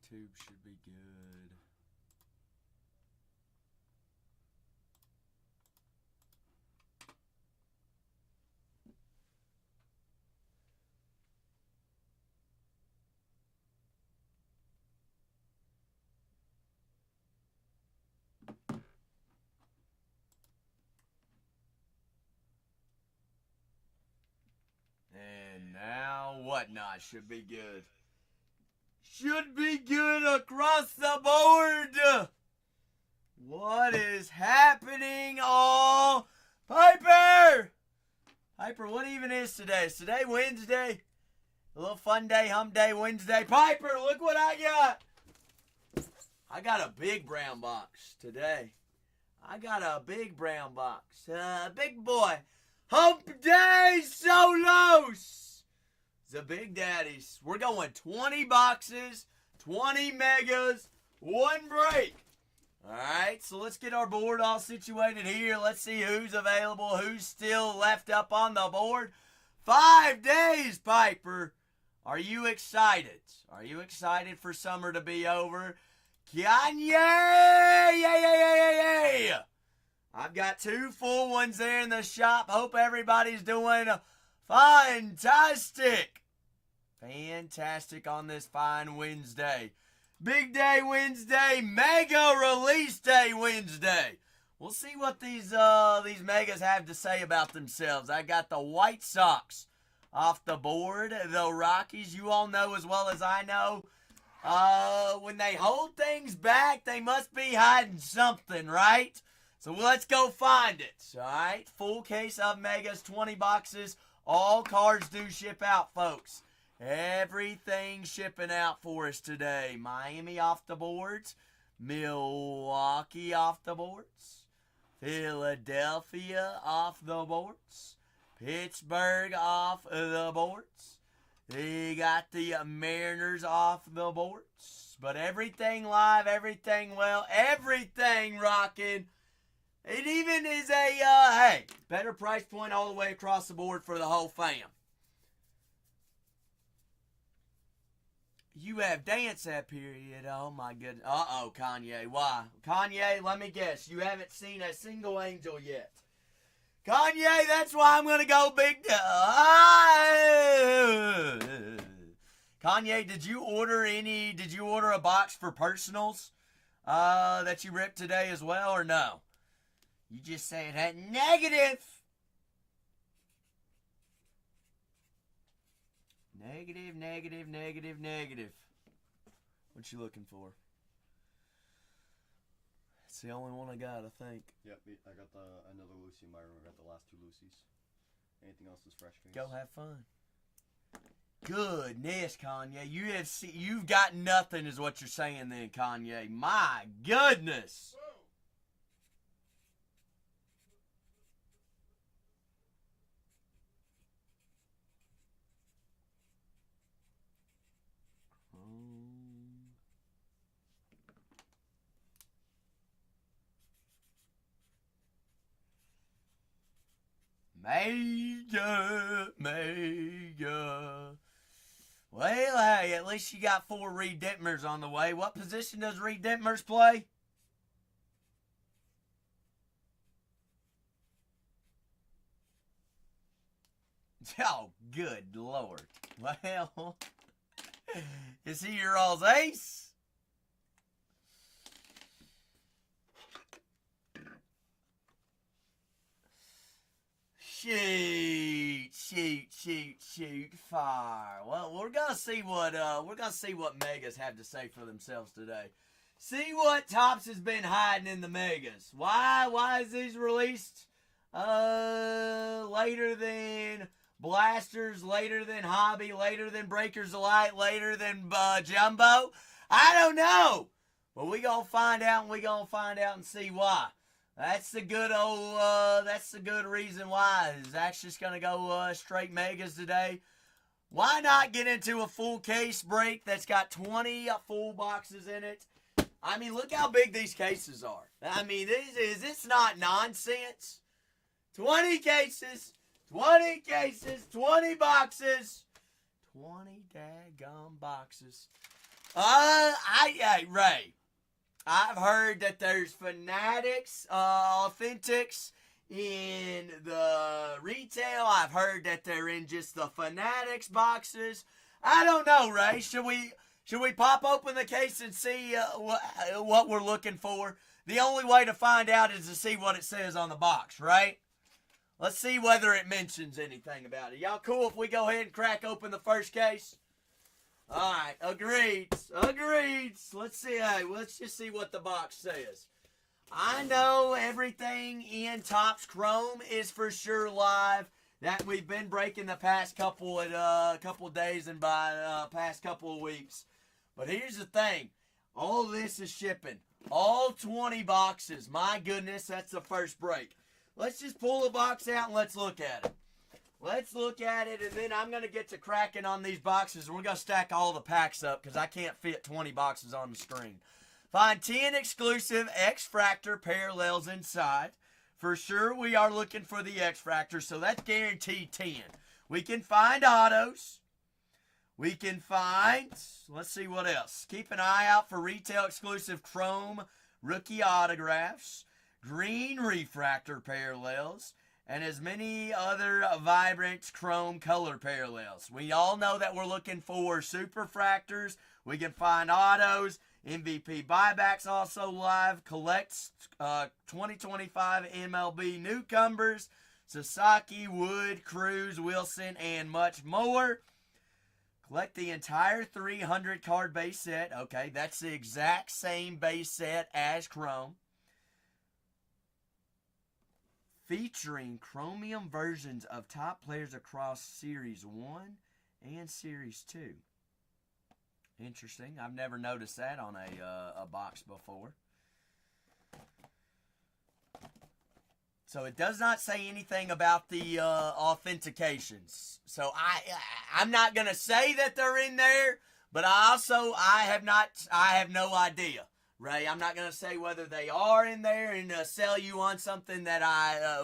tube should be good. And now whatnot should be good. Should be good across the board. What is happening? Oh, Piper! Piper, what even is today? Is today Wednesday? A little fun day, hump day, Wednesday. Piper, look what I got. I got a big brown box today. I got a big brown box. Big boy. Hump day solos. The Big Daddies. We're going 20 boxes, 20 megas, one break. All right, so let's get our board all situated here. Let's see who's available, who's still left up on the board. 5 days, Piper. Are you excited? Are you excited for summer to be over? Kanye! Yeah! I've got 2 full ones there in the shop. Hope everybody's doing fantastic. Fantastic on this fine Wednesday. Big Day Wednesday, Mega Release Day Wednesday. We'll see what these megas have to say about themselves. I got the White Sox off the board. The Rockies, you all know as well as I know, when they hold things back, they must be hiding something, right? So let's go find it, all right? Full case of megas, 20 boxes. All cards do ship out, folks. Everything shipping out for us today. Miami off the boards. Milwaukee off the boards. Philadelphia off the boards. Pittsburgh off the boards. They got the Mariners off the boards. But everything live, everything well, everything rocking. It even is a, better price point all the way across the board for the whole fam. You have dance that period. Oh, my goodness. Uh-oh, Kanye. Why? Kanye, let me guess. You haven't seen a single angel yet. Kanye, that's why I'm going to go big. Kanye, did you order a box for personals that you ripped today as well, or no? You just said that negative. Negative. What you looking for? It's the only one I got, I think. Yep, I got another Lucy in my room. I got the last 2 Lucy's. Anything else is fresh case. Go have fun. Goodness, Kanye. You've got nothing is what you're saying then, Kanye. My goodness. Mega. Well, hey, at least you got 4 Reed Dittmers on the way. What position does Reed Dittmers play? Oh, good Lord. Well, is he your all's ace? Shoot, fire. Well, we're gonna see what megas have to say for themselves today. See what Topps has been hiding in the megas. Why is these released later than Blasters, later than Hobby, later than Breakers of Light, later than Jumbo? I don't know. But we gonna find out, and see why. That's the good reason why. Zach's just going to go straight megas today. Why not get into a full case break that's got 20 full boxes in it? I mean, look how big these cases are. I mean, is this not nonsense? 20 cases, 20 boxes, 20 daggum boxes. Ray, I've heard that there's Fanatics, Authentics in the retail. I've heard that they're in just the Fanatics boxes. I don't know, Ray. Should we pop open the case and see what we're looking for? The only way to find out is to see what it says on the box, right? Let's see whether it mentions anything about it. Y'all cool if we go ahead and crack open the first case? Alright, agreed. Let's see, let's just see what the box says. I know everything in Topps Chrome is for sure live. That we've been breaking the past couple of days and by past couple of weeks. But here's the thing. All this is shipping. All 20 boxes. My goodness, that's the first break. Let's just pull the box out and let's look at it. Let's look at it, and then I'm going to get to cracking on these boxes. We're going to stack all the packs up because I can't fit 20 boxes on the screen. Find 10 exclusive X-Fractor parallels inside. For sure, we are looking for the X-Fractor, so that's guaranteed 10. We can find autos. We can find, let's see what else. Keep an eye out for retail exclusive Chrome rookie autographs, green refractor parallels, and as many other vibrant Chrome color parallels. We all know that we're looking for superfractors. We can find autos. MVP buybacks also live. Collects 2025 MLB newcomers. Sasaki, Wood, Cruz, Wilson, and much more. Collect the entire 300 card base set. Okay, that's the exact same base set as Chrome. Featuring chromium versions of top players across Series 1 and Series 2. Interesting. I've never noticed that on a box before. So it does not say anything about the authentications. So I'm not going to say that they're in there, but I have no idea. Ray, I'm not going to say whether they are in there and sell you on something that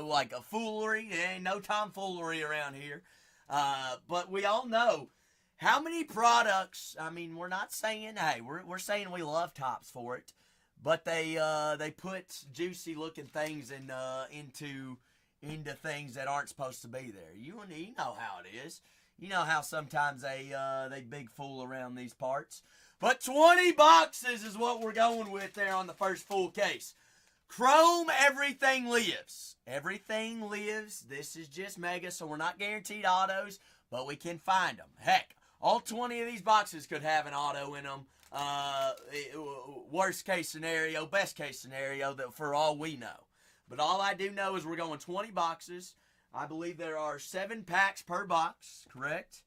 like a foolery. There ain't no tomfoolery around here. But we all know how many products, I mean, we're not saying, hey, we're saying we love Topps for it. But they put juicy looking things into things that aren't supposed to be there. You know how it is. You know how sometimes they big fool around these parts. But 20 boxes is what we're going with there on the first full case. Chrome, everything lives. Everything lives. This is just mega, so we're not guaranteed autos, but we can find them. Heck, all 20 of these boxes could have an auto in them. Worst case scenario, best case scenario, that for all we know. But all I do know is we're going 20 boxes. I believe there are 7 packs per box, correct?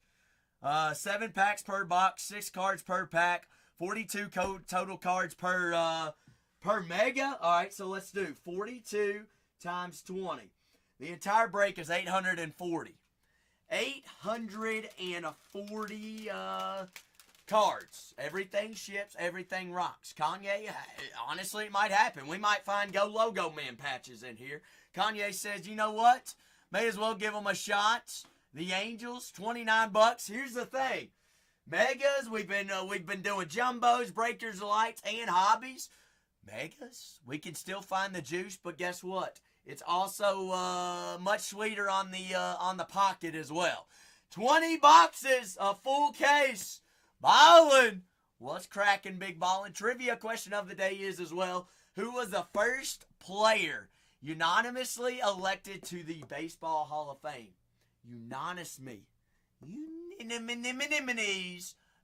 7 packs per box, 6 cards per pack, 42 total cards per mega. All right, so let's do 42 times 20. The entire break is 840. 840 cards. Everything ships, everything rocks. Kanye, honestly, it might happen. We might find Go Logo Man patches in here. Kanye says, you know what? May as well give them a shot. The Angels, $29. Here's the thing. Megas, we've been doing jumbos, breakers, lights, and hobbies. Megas, we can still find the juice, but guess what? It's also much sweeter on the pocket as well. 20 boxes, a full case. Ballin'. What's cracking, big ballin'? Trivia question of the day is as well, who was the first player unanimously elected to the Baseball Hall of Fame? Unanimously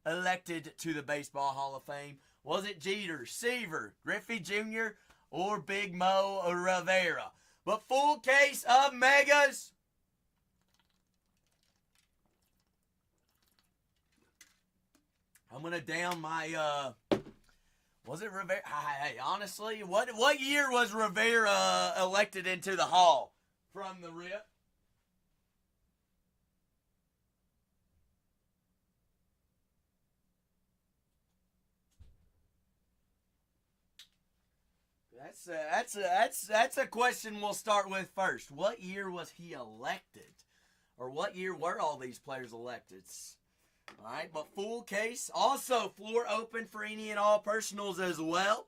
elected to the Baseball Hall of Fame. Was it Jeter, Seaver, Griffey Jr., or Big Mo Rivera? But full case of megas. I'm going to down my, was it Rivera? Hey, honestly, what year was Rivera elected into the Hall from the rip? That's a question we'll start with first. What year was he elected? Or what year were all these players elected? All right, but full case. Also, floor open for any and all personals as well.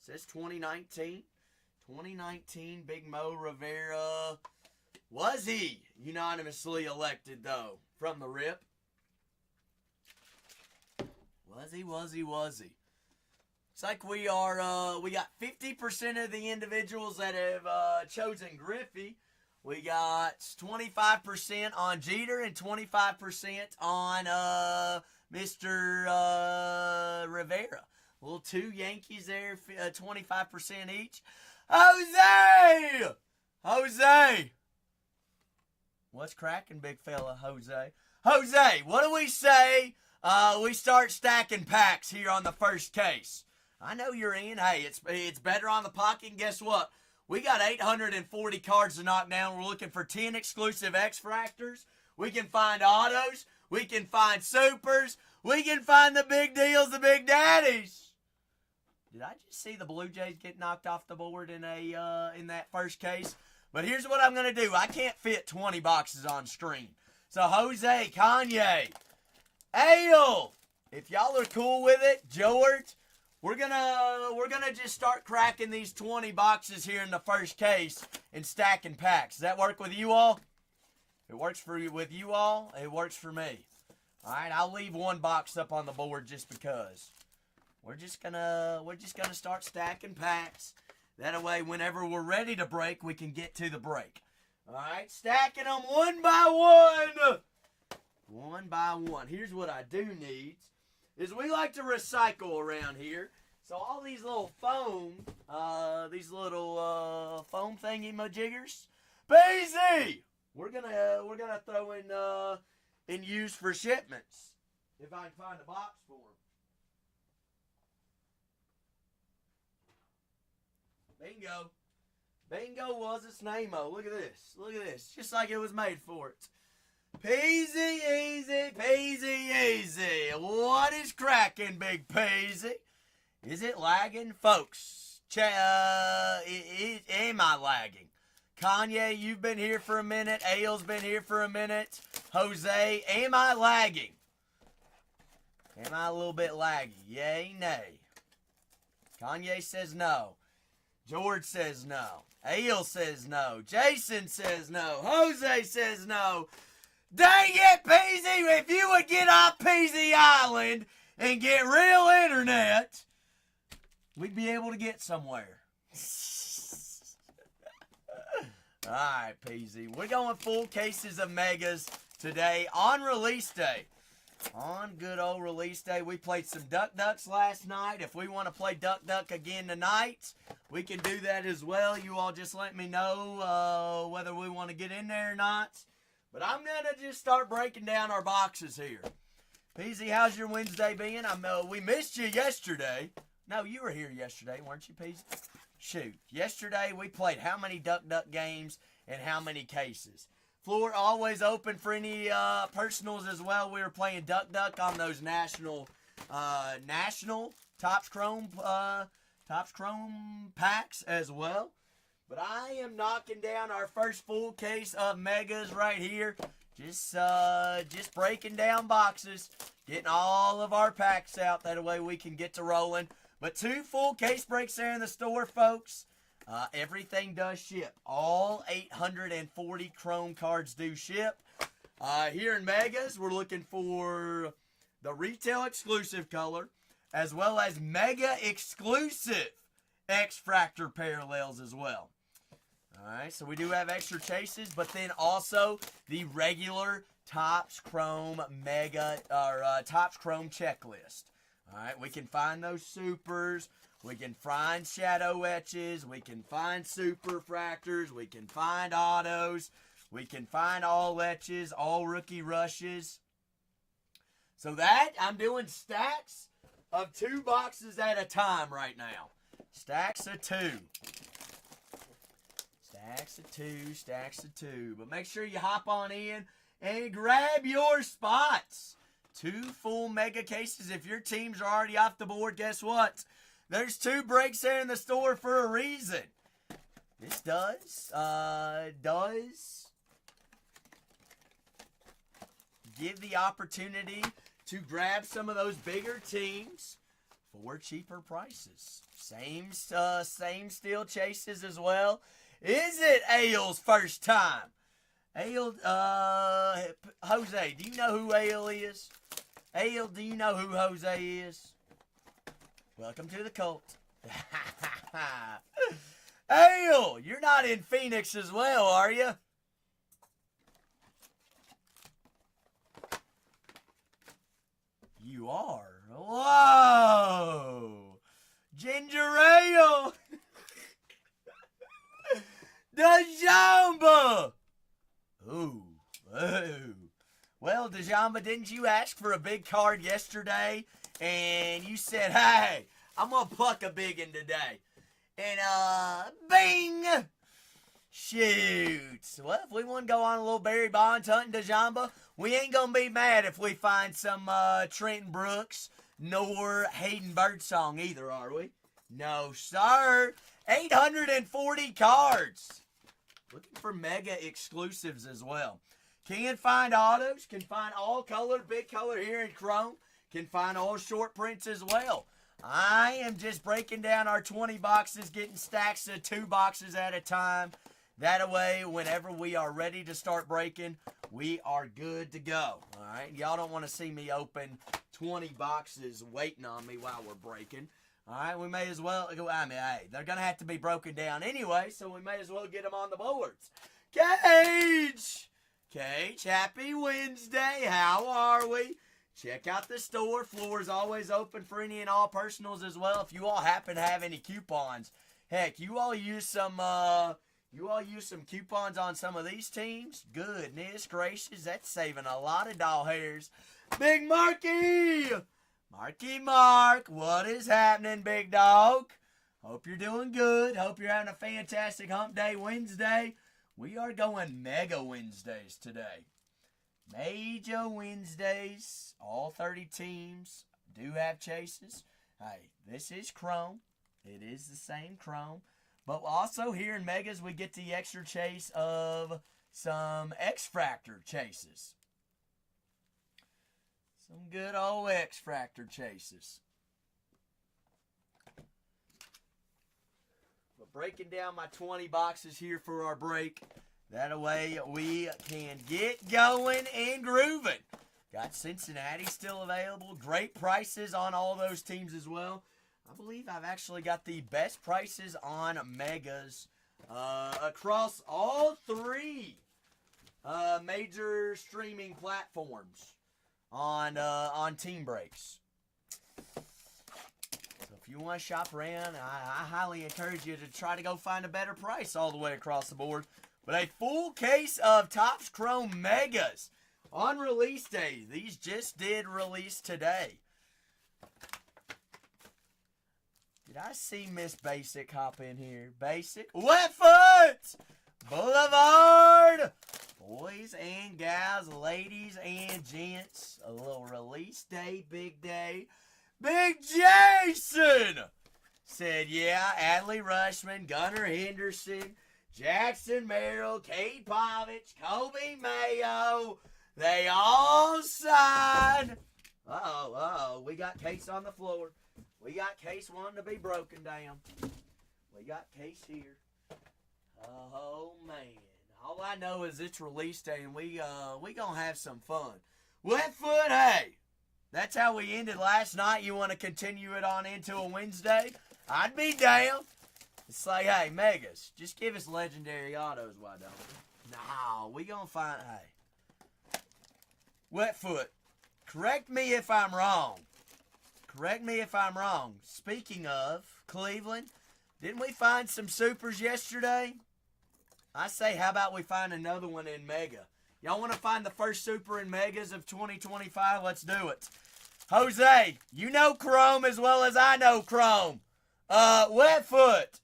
Says 2019. 2019 Big Mo Rivera. Was he unanimously elected, though, from the rip? Was he? It's like we got 50% of the individuals that have chosen Griffey. We got 25% on Jeter and 25% on Mr. Rivera. Well, 2 Yankees there, 25% each. Jose! What's cracking, big fella, Jose? Jose, what do we say we start stacking packs here on the first case? I know you're in. Hey, it's better on the pocket. And guess what? We got 840 cards to knock down. We're looking for 10 exclusive X-Fractors. We can find autos. We can find supers. We can find the big deals, the big daddies. Did I just see the Blue Jays get knocked off the board in that first case? But here's what I'm going to do. I can't fit 20 boxes on screen. So Jose, Kanye, Ale, if y'all are cool with it, George, we're gonna just start cracking these 20 boxes here in the first case and stacking packs. Does that work with you all? If it works with you all, it works for me. All right, I'll leave one box up on the board just because. We're just gonna start stacking packs. That way, whenever we're ready to break, we can get to the break. All right, stacking them one by one. One by one. Here's what I do need. Is we like to recycle around here. So all these little foam thingy majiggers, BZ, we're gonna throw in use for shipments if I can find a box for them. Bingo was its name-o. Look at this, just like it was made for it. Peasy, easy, peasy, easy. What is cracking, Big Peasy? Is it lagging? Folks, am I lagging? Kanye, you've been here for a minute. Ale's been here for a minute. Jose, am I lagging? Am I a little bit laggy? Yay, nay. Kanye says no. George says no. Ale says no. Jason says no. Jose says no. Dang it, Peasy! If you would get off Peasy Island and get real internet, we'd be able to get somewhere. Alright, Peasy. We're going full cases of megas today on release day. On good old release day. We played some Duck Ducks last night. If we want to play Duck Duck again tonight, we can do that as well. You all just let me know whether we want to get in there or not. But I'm going to just start breaking down our boxes here. Peasy, how's your Wednesday been? We missed you yesterday. No, you were here yesterday, weren't you, Peasy? Shoot. Yesterday, we played how many Duck Duck games and how many cases? Floor always open for any personals as well. We were playing Duck Duck on those national Topps Chrome packs as well. But I am knocking down our first full case of megas right here. Just breaking down boxes, getting all of our packs out. That way we can get to rolling. But 2 full case breaks there in the store, folks. Everything does ship. All 840 Chrome cards do ship. Here in megas, we're looking for the retail exclusive color, as well as mega exclusive X-Fractor parallels as well. Alright, so we do have extra chases, but then also the regular Topps Chrome Topps Chrome checklist. Alright, we can find those supers, we can find shadow etches, we can find super fractors, we can find autos, we can find all etches, all rookie rushes. So that, I'm doing stacks of 2 boxes at a time right now. Stacks of 2. Stacks of 2. But make sure you hop on in and grab your spots. 2 full mega cases. If your teams are already off the board, guess what? There's 2 breaks there in the store for a reason. This does give the opportunity to grab some of those bigger teams for cheaper prices. Same steel chases as well. Is it Ale's first time? Ale, Jose, do you know who Ale is? Ale, do you know who Jose is? Welcome to the cult. Ale, you're not in Phoenix as well, are you? You are. Whoa! Ginger Ale! Dejamba! Ooh. Well, Dejamba, didn't you ask for a big card yesterday? And you said, hey, I'm going to pluck a big one today. And, bing! Shoot. Well, if we want to go on a little Barry Bonds hunting, Dejamba, we ain't going to be mad if we find some Trenton Brooks nor Hayden Birdsong either, are we? No, sir. 840 cards. Looking for mega exclusives as well. Can find autos. Can find all color, big color here in Chrome. Can find all short prints as well. I am just breaking down our 20 boxes, getting stacks of 2 boxes at a time. That way, whenever we are ready to start breaking, we are good to go. All right? Y'all don't want to see me open 20 boxes waiting on me while we're breaking. All right? We may as well go. I mean, hey, they're going to have to be broken down anyway, so we may as well get them on the boards. Cage! Cage, happy Wednesday. How are we? Check out the store. Floor is always open for any and all personals as well. If you all happen to have any coupons, heck, you all use some coupons on some of these teams. Goodness gracious, that's saving a lot of doll hairs. Big Marky! Marky Mark, what is happening, big dog? Hope you're doing good. Hope you're having a fantastic Hump Day Wednesday. We are going Mega Wednesdays today. Major Wednesdays. All 30 teams do have chases. Hey, this is Chrome. It is the same Chrome. But also here in Megas, we get the extra chase of some X-Fractor chases. Some good old X-Fractor chases. But breaking down my 20 boxes here for our break. That way we can get going and grooving. Got Cincinnati still available. Great prices on all those teams as well. I believe I've actually got the best prices on Megas across all 3 major streaming platforms on team breaks. So if you want to shop around, I highly encourage you to try to go find a better price all the way across the board. But a full case of Topps Chrome Megas on release day. These just did release today. Did I see Miss Basic hop in here? Basic. Wetfoot! Boulevard! Boys and gals, ladies and gents. A little release day, big day. Big Jason! Said, yeah, Adley Rushman, Gunnar Henderson, Jackson Merrill, Cade Povich, Kobe Mayo. They all signed. Uh-oh. We got Case on the floor. We got Case wanting to be broken down. We got Case here. Oh, man. All I know is it's release day, and we gonna have some fun. Wetfoot, hey. That's how we ended last night. You want to continue it on into a Wednesday? I'd be down. It's like, hey, Megas, just give us legendary autos, why don't we? No, we gonna find, hey. Wetfoot, correct me if I'm wrong. Correct me if I'm wrong. Speaking of Cleveland, didn't we find some supers yesterday? I say, how about we find another one in Mega? Y'all want to find the first super in Megas of 2025? Let's do it. Jose, you know Chrome as well as I know Chrome. Wetfoot.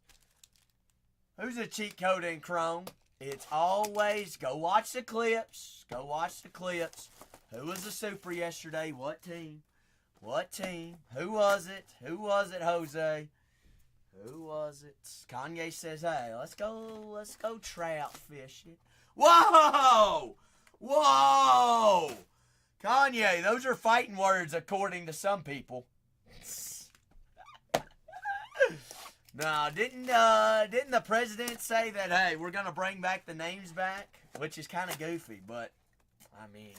Who's a cheat code in Chrome? It's always, go watch the clips. Go watch the clips. Who was the super yesterday? What team? What team? Who was it? Who was it, Jose? Who was it? Kanye says, hey, let's go trout fishing. Whoa! Whoa! Kanye, those are fighting words according to some people. No, didn't the president say that, hey, we're going to bring back the names back? Which is kind of goofy, but, I mean,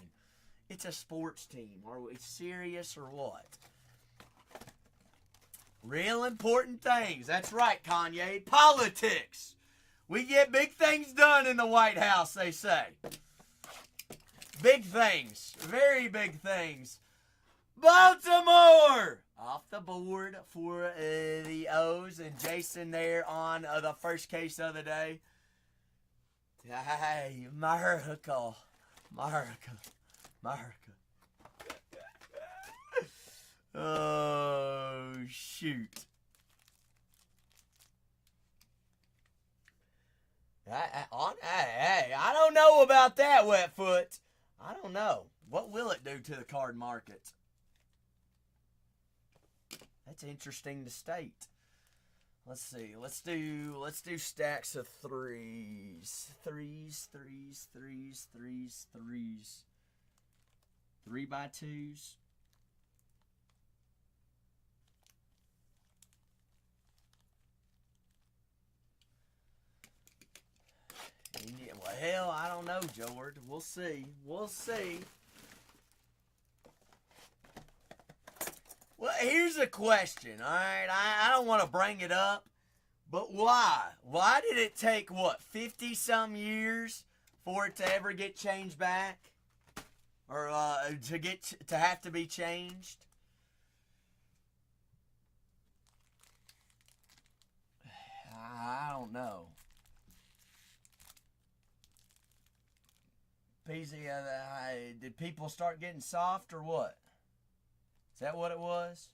it's a sports team. Are we serious or what? Real important things. That's right, Kanye. Politics. We get big things done in the White House, they say. Big things. Very big things. Baltimore! Off the board for the O's, and Jason there on the first case of the day. Hey, America. Oh, shoot. I don't know about that, Wetfoot. I don't know. What will it do to the card market? That's interesting to state. Let's see. Let's do stacks of threes. Threes. 3x2s. Well, hell, I don't know, George. We'll see. Well, here's a question, all right? I don't want to bring it up, but why? Why did it take, 50-some years for it to ever get changed back? Or to have to be changed? I don't know. PZ, did people start getting soft or what? Is that what it was?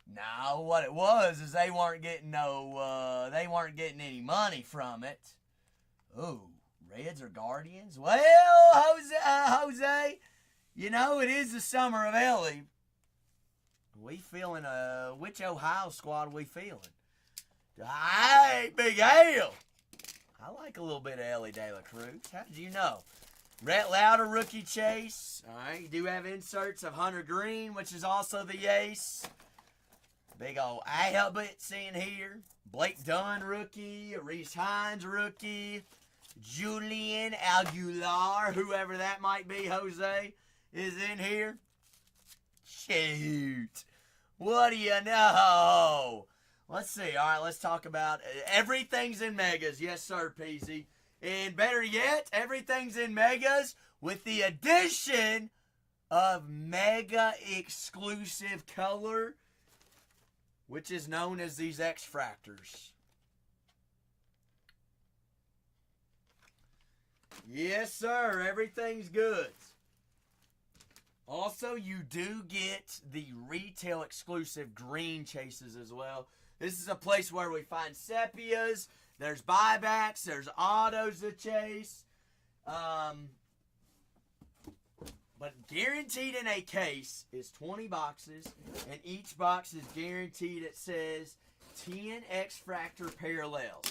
No, what it was is they weren't getting any money from it. Ooh, Reds or Guardians? Well, Jose, you know, it is the summer of Ellie. We feeling, which Ohio squad we feeling? Hey, Big Ale. I like a little bit of Ellie De La Cruz. How did you know? Rhett Lauder, rookie chase. All right, you do have inserts of Hunter Green, which is also the ace. Big old Albert in here. Blake Dunn, rookie. Reese Hines, rookie. Julian Aguilar, whoever that might be, Jose, is in here. Shoot. What do you know? Let's see. All right, let's talk about everything's in megas. Yes, sir, PZ. And better yet, everything's in megas with the addition of mega exclusive color, which is known as these X-Fractors. Yes, sir. Everything's good. Also, you do get the retail exclusive green chases as well. This is a place where we find sepias. There's buybacks. There's autos to chase. But guaranteed in a case is 20 boxes. And each box is guaranteed, it says, 10 X-Fractor parallels.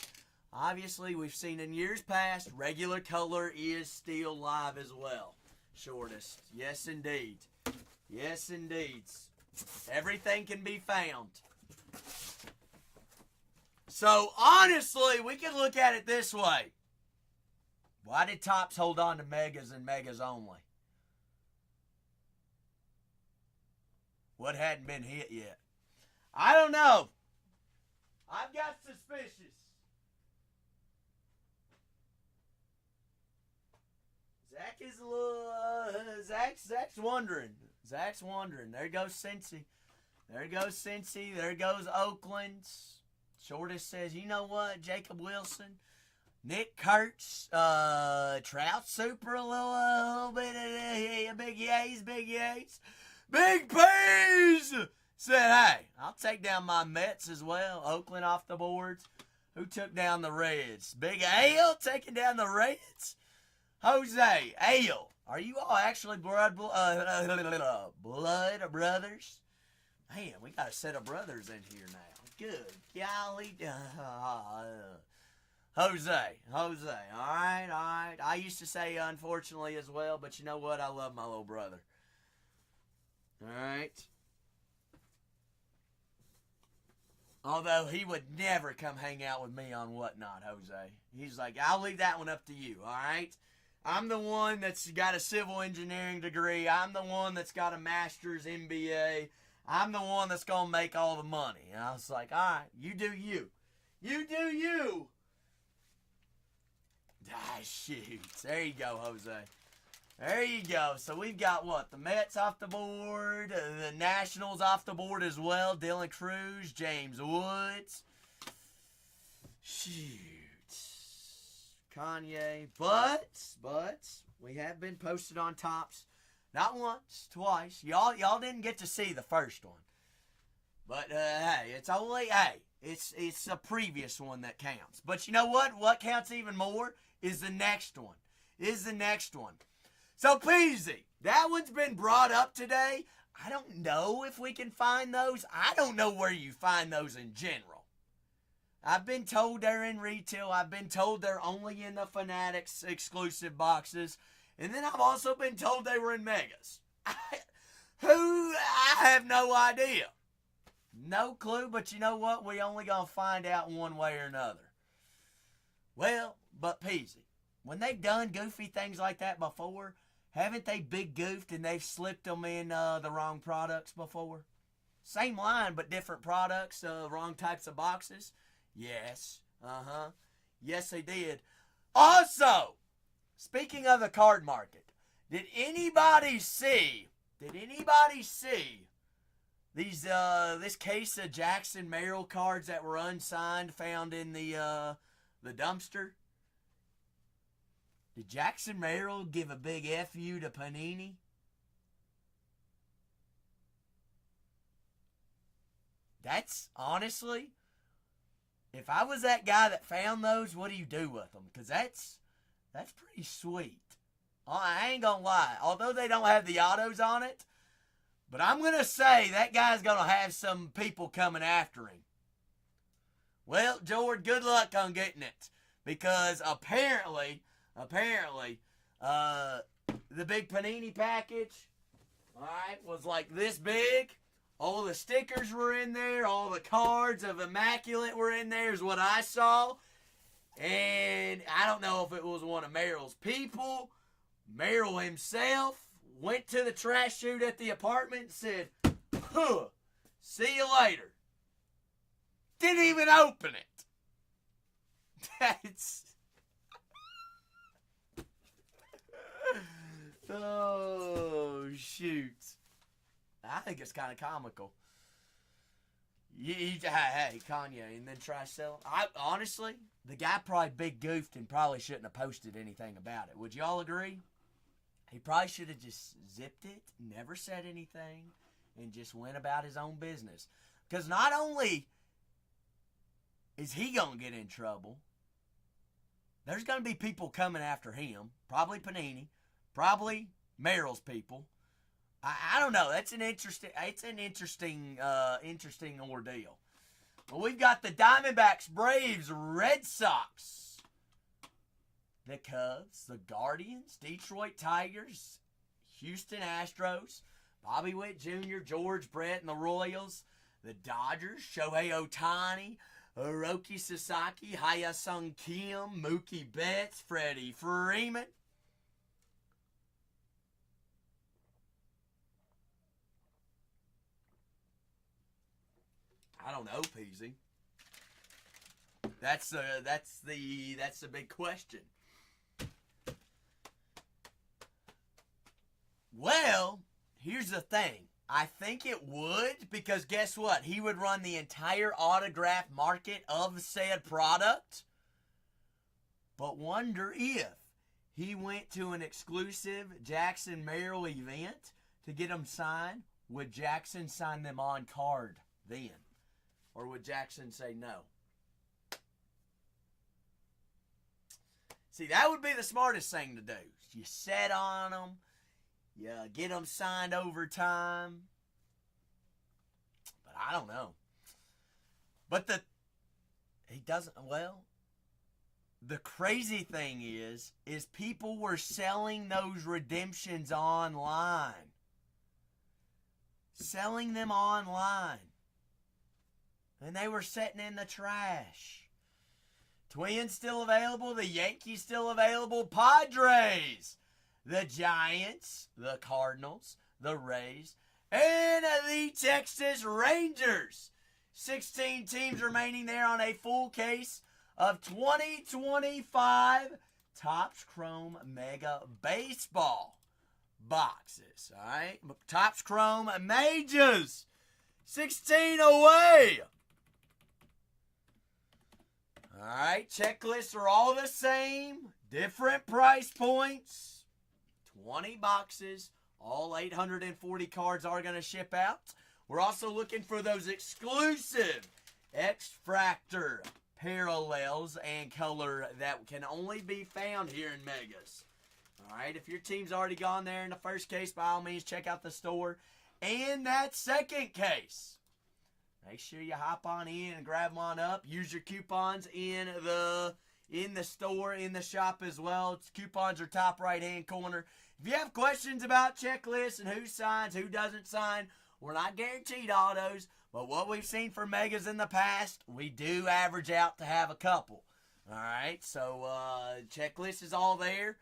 Obviously, we've seen in years past, regular color is still live as well. Shortest. Yes, indeed. Yes, indeed. Everything can be found. So, honestly, we can look at it this way. Why did Topps hold on to megas and megas only? What hadn't been hit yet? I don't know. I've got suspicious. Zach is a little... Zach's wondering. Zach's wondering. There goes Cincy. There goes Cincy. There goes Oakland. Shortest says, you know what, Jacob Wilson, Nick Kurtz, Trout Super, a little bit of big yays. Big P's said, hey, I'll take down my Mets as well. Oakland off the boards. Who took down the Reds? Big Ale taking down the Reds? Jose, Ale, are you all actually blood brothers? Man, we got a set of brothers in here now. Good golly. Jose. All right. I used to say unfortunately as well, but you know what? I love my little brother. All right. Although he would never come hang out with me on Whatnot, Jose. He's like, I'll leave that one up to you, all right? I'm the one that's got a civil engineering degree. I'm the one that's got a master's MBA. I'm the one that's going to make all the money. And I was like, all right, you do you. You do you. Ah, shoot. There you go, Jose. There you go. So we've got what? The Mets off the board. The Nationals off the board as well. Dylan Cruz. James Woods. Shoot. Kanye. But we have been posted on tops. Not once, twice. Y'all didn't get to see the first one. But, hey, it's only, it's a previous one that counts. But you know what? What counts even more is the next one. So, Peasy, that one's been brought up today. I don't know if we can find those. I don't know where you find those in general. I've been told they're in retail. I've been told they're only in the Fanatics exclusive boxes. And then I've also been told they were in Megas. I have no idea. No clue, but you know what? We only gonna find out one way or another. Well, but Peasy, when they've done goofy things like that before, haven't they big goofed and they've slipped them in the wrong products before? Same line, but different products, wrong types of boxes? Yes. Yes, they did. Also, speaking of the card market, did anybody see these this case of Jackson Merrill cards that were unsigned found in the dumpster? Did Jackson Merrill give a big FU to Panini? That's honestly, if I was that guy that found those, what do you do with them? Because that's pretty sweet. I ain't gonna lie. Although they don't have the autos on it, but I'm gonna say that guy's gonna have some people coming after him. Well, George, good luck on getting it. Because apparently, the big Panini package, alright, was like this big. All the stickers were in there. All the cards of Immaculate were in there is what I saw. And I don't know if it was one of Merrill's people. Merrill himself went to the trash chute at the apartment and said, huh, see you later. Didn't even open it. That's... oh, shoot. I think it's kind of comical. Hey, Kanye, and then try selling. Honestly, the guy probably big goofed and probably shouldn't have posted anything about it. Would y'all agree? He probably should have just zipped it, never said anything, and just went about his own business. Because not only is he going to get in trouble, there's going to be people coming after him. Probably Panini, probably Merrill's people. I don't know. It's an interesting ordeal. Well, we've got the Diamondbacks, Braves, Red Sox, the Cubs, the Guardians, Detroit Tigers, Houston Astros, Bobby Witt Jr., George Brett, and the Royals, the Dodgers, Shohei Ohtani, Hiroki Sasaki, Hya-Sung Kim, Mookie Betts, Freddie Freeman. I don't know, Peasy. That's the big question. Well, here's the thing. I think it would, because guess what? He would run the entire autograph market of said product. But wonder if he went to an exclusive Jackson Merrill event to get them signed, would Jackson sign them on card then? Or would Jackson say no? See, that would be the smartest thing to do. You set on them. You get them signed over time. But I don't know. But he doesn't, well, the crazy thing is people were selling those redemptions online. Selling them online. And they were sitting in the trash. Twins still available. The Yankees still available. Padres. The Giants. The Cardinals. The Rays. And the Texas Rangers. 16 teams remaining there on a full case of 2025 Topps Chrome Mega Baseball boxes. All right. Topps Chrome Majors. 16 away. All right. Checklists are all the same. Different price points. 20 boxes. All 840 cards are going to ship out. We're also looking for those exclusive X-Fractor parallels and color that can only be found here in Megas. All right, if your team's already gone there in the first case, by all means, check out the store. And that second case, make sure you hop on in and grab one up. Use your coupons in the store, in the shop as well. Coupons are top right-hand corner. If you have questions about checklists and who signs, who doesn't sign, we're not guaranteed autos, but what we've seen for Megas in the past, we do average out to have a couple. All right, so checklist is all there.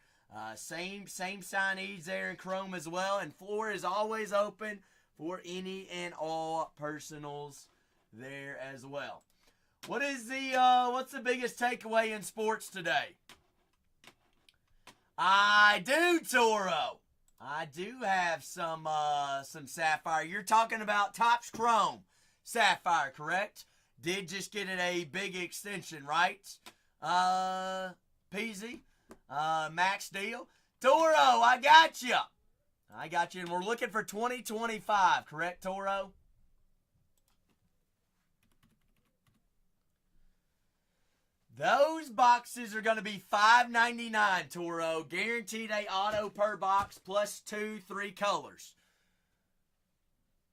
Same signees there in Chrome as well, and floor is always open for any and all personals there as well. What's the biggest takeaway in sports today? I do, Toro. I do have some Sapphire. You're talking about Topps Chrome Sapphire, correct? Did just get it a big extension, right? Peasy, max deal. Toro, I got you. And we're looking for 2025, correct, Toro? Those boxes are going to be $5.99, Toro. Guaranteed a auto per box plus 2-3 colors.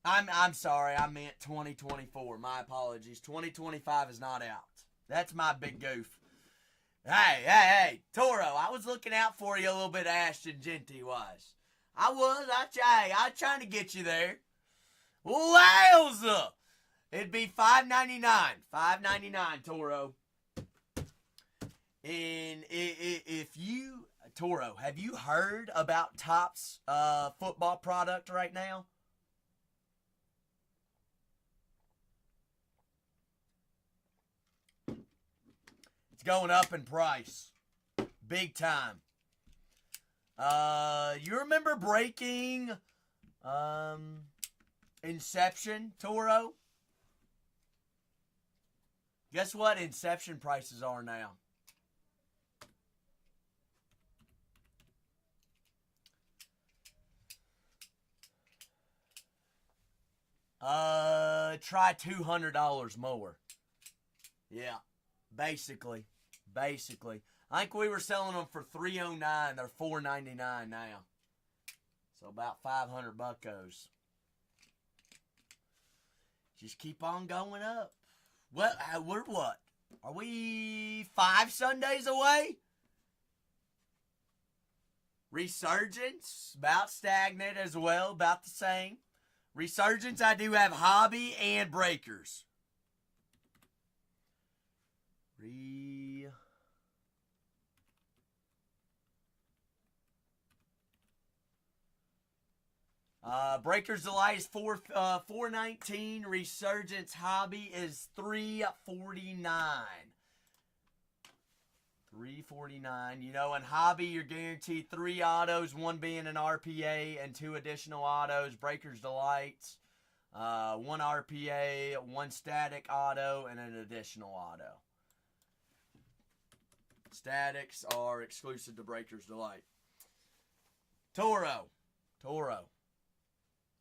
I'm sorry, I meant 2024. My apologies. 2025 is not out. That's my big goof. Hey, Toro, I was looking out for you a little bit, Ashton Genty wise. I was trying to get you there. Wowza! It'd be $5.99. $5.99, Toro. And Toro, have you heard about Topps football product right now? It's going up in price. Big time. You remember breaking Inception, Toro? Guess what Inception prices are now? Try $200 more. Yeah, basically. I think we were selling them for $309. They're $499 now. So about 500 buckos. Just keep on going up. We're what? Are we 5 Sundays away? Resurgence, about stagnant as well, about the same. Resurgence, I do have hobby and breakers. Breakers Delight is $419. Resurgence Hobby is $349. $349. You know, in Hobby, you're guaranteed 3 autos, 1 being an RPA, and 2 additional autos. Breakers Delight, 1 RPA, 1 static auto, and an additional auto. Statics are exclusive to Breakers Delight. Toro.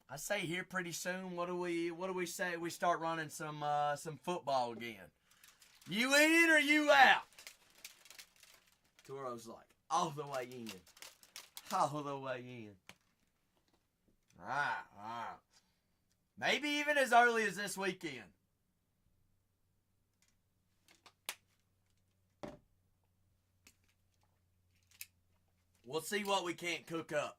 I say here pretty soon. What do we say? We start running some football again. You in or you out? Toro's like, all the way in. All the way in. All right. Maybe even as early as this weekend. We'll see what we can't cook up.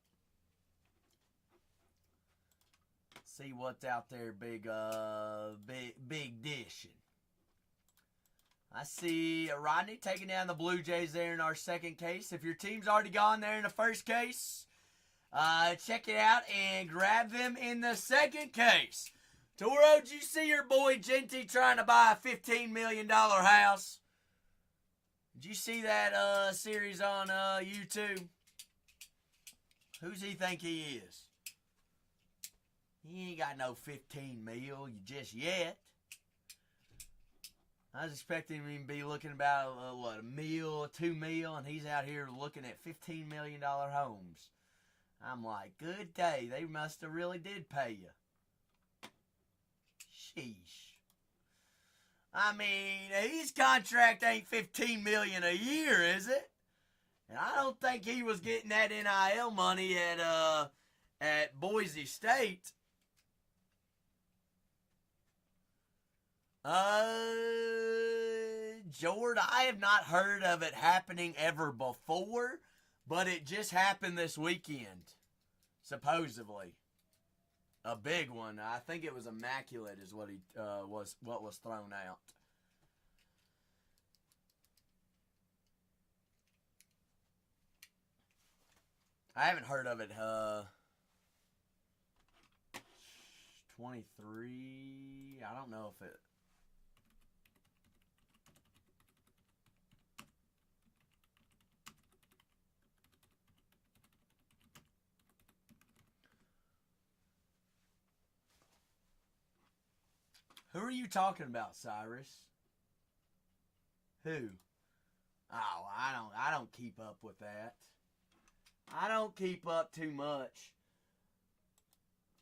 See what's out there, big dishing. I see Rodney taking down the Blue Jays there in our second case. If your team's already gone there in the first case, check it out and grab them in the second case. Toro, did you see your boy Genty trying to buy a $15 million house? Did you see that series on YouTube? Who's he think he is? He ain't got no 15 mil just yet. I was expecting him to be looking about, a mil, 2 mil, and he's out here looking at $15 million homes. I'm like, good day. They must have really did pay you. Sheesh. I mean, his contract ain't $15 million a year, is it? And I don't think he was getting that NIL money at Boise State. Jord, I have not heard of it happening ever before, but it just happened this weekend, supposedly. A big one. I think it was immaculate is what was thrown out. I haven't heard of it. 23. I don't know if it. Who are you talking about, Cyrus? Who? Oh, I don't keep up with that. I don't keep up too much.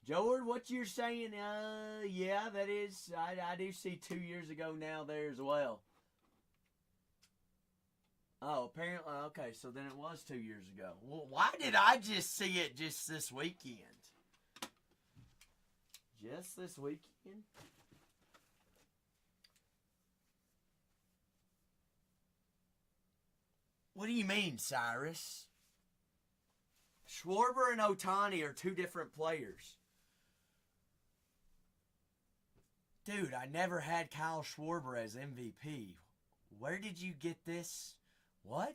Jord, what you're saying, yeah, that is, I do see 2 years ago now there as well. Oh, apparently, okay, so then it was 2 years ago. Well, why did I just see it just this weekend? Just this weekend? What do you mean, Cyrus? Schwarber and Ohtani are two different players. Dude, I never had Kyle Schwarber as MVP. Where did you get this? What?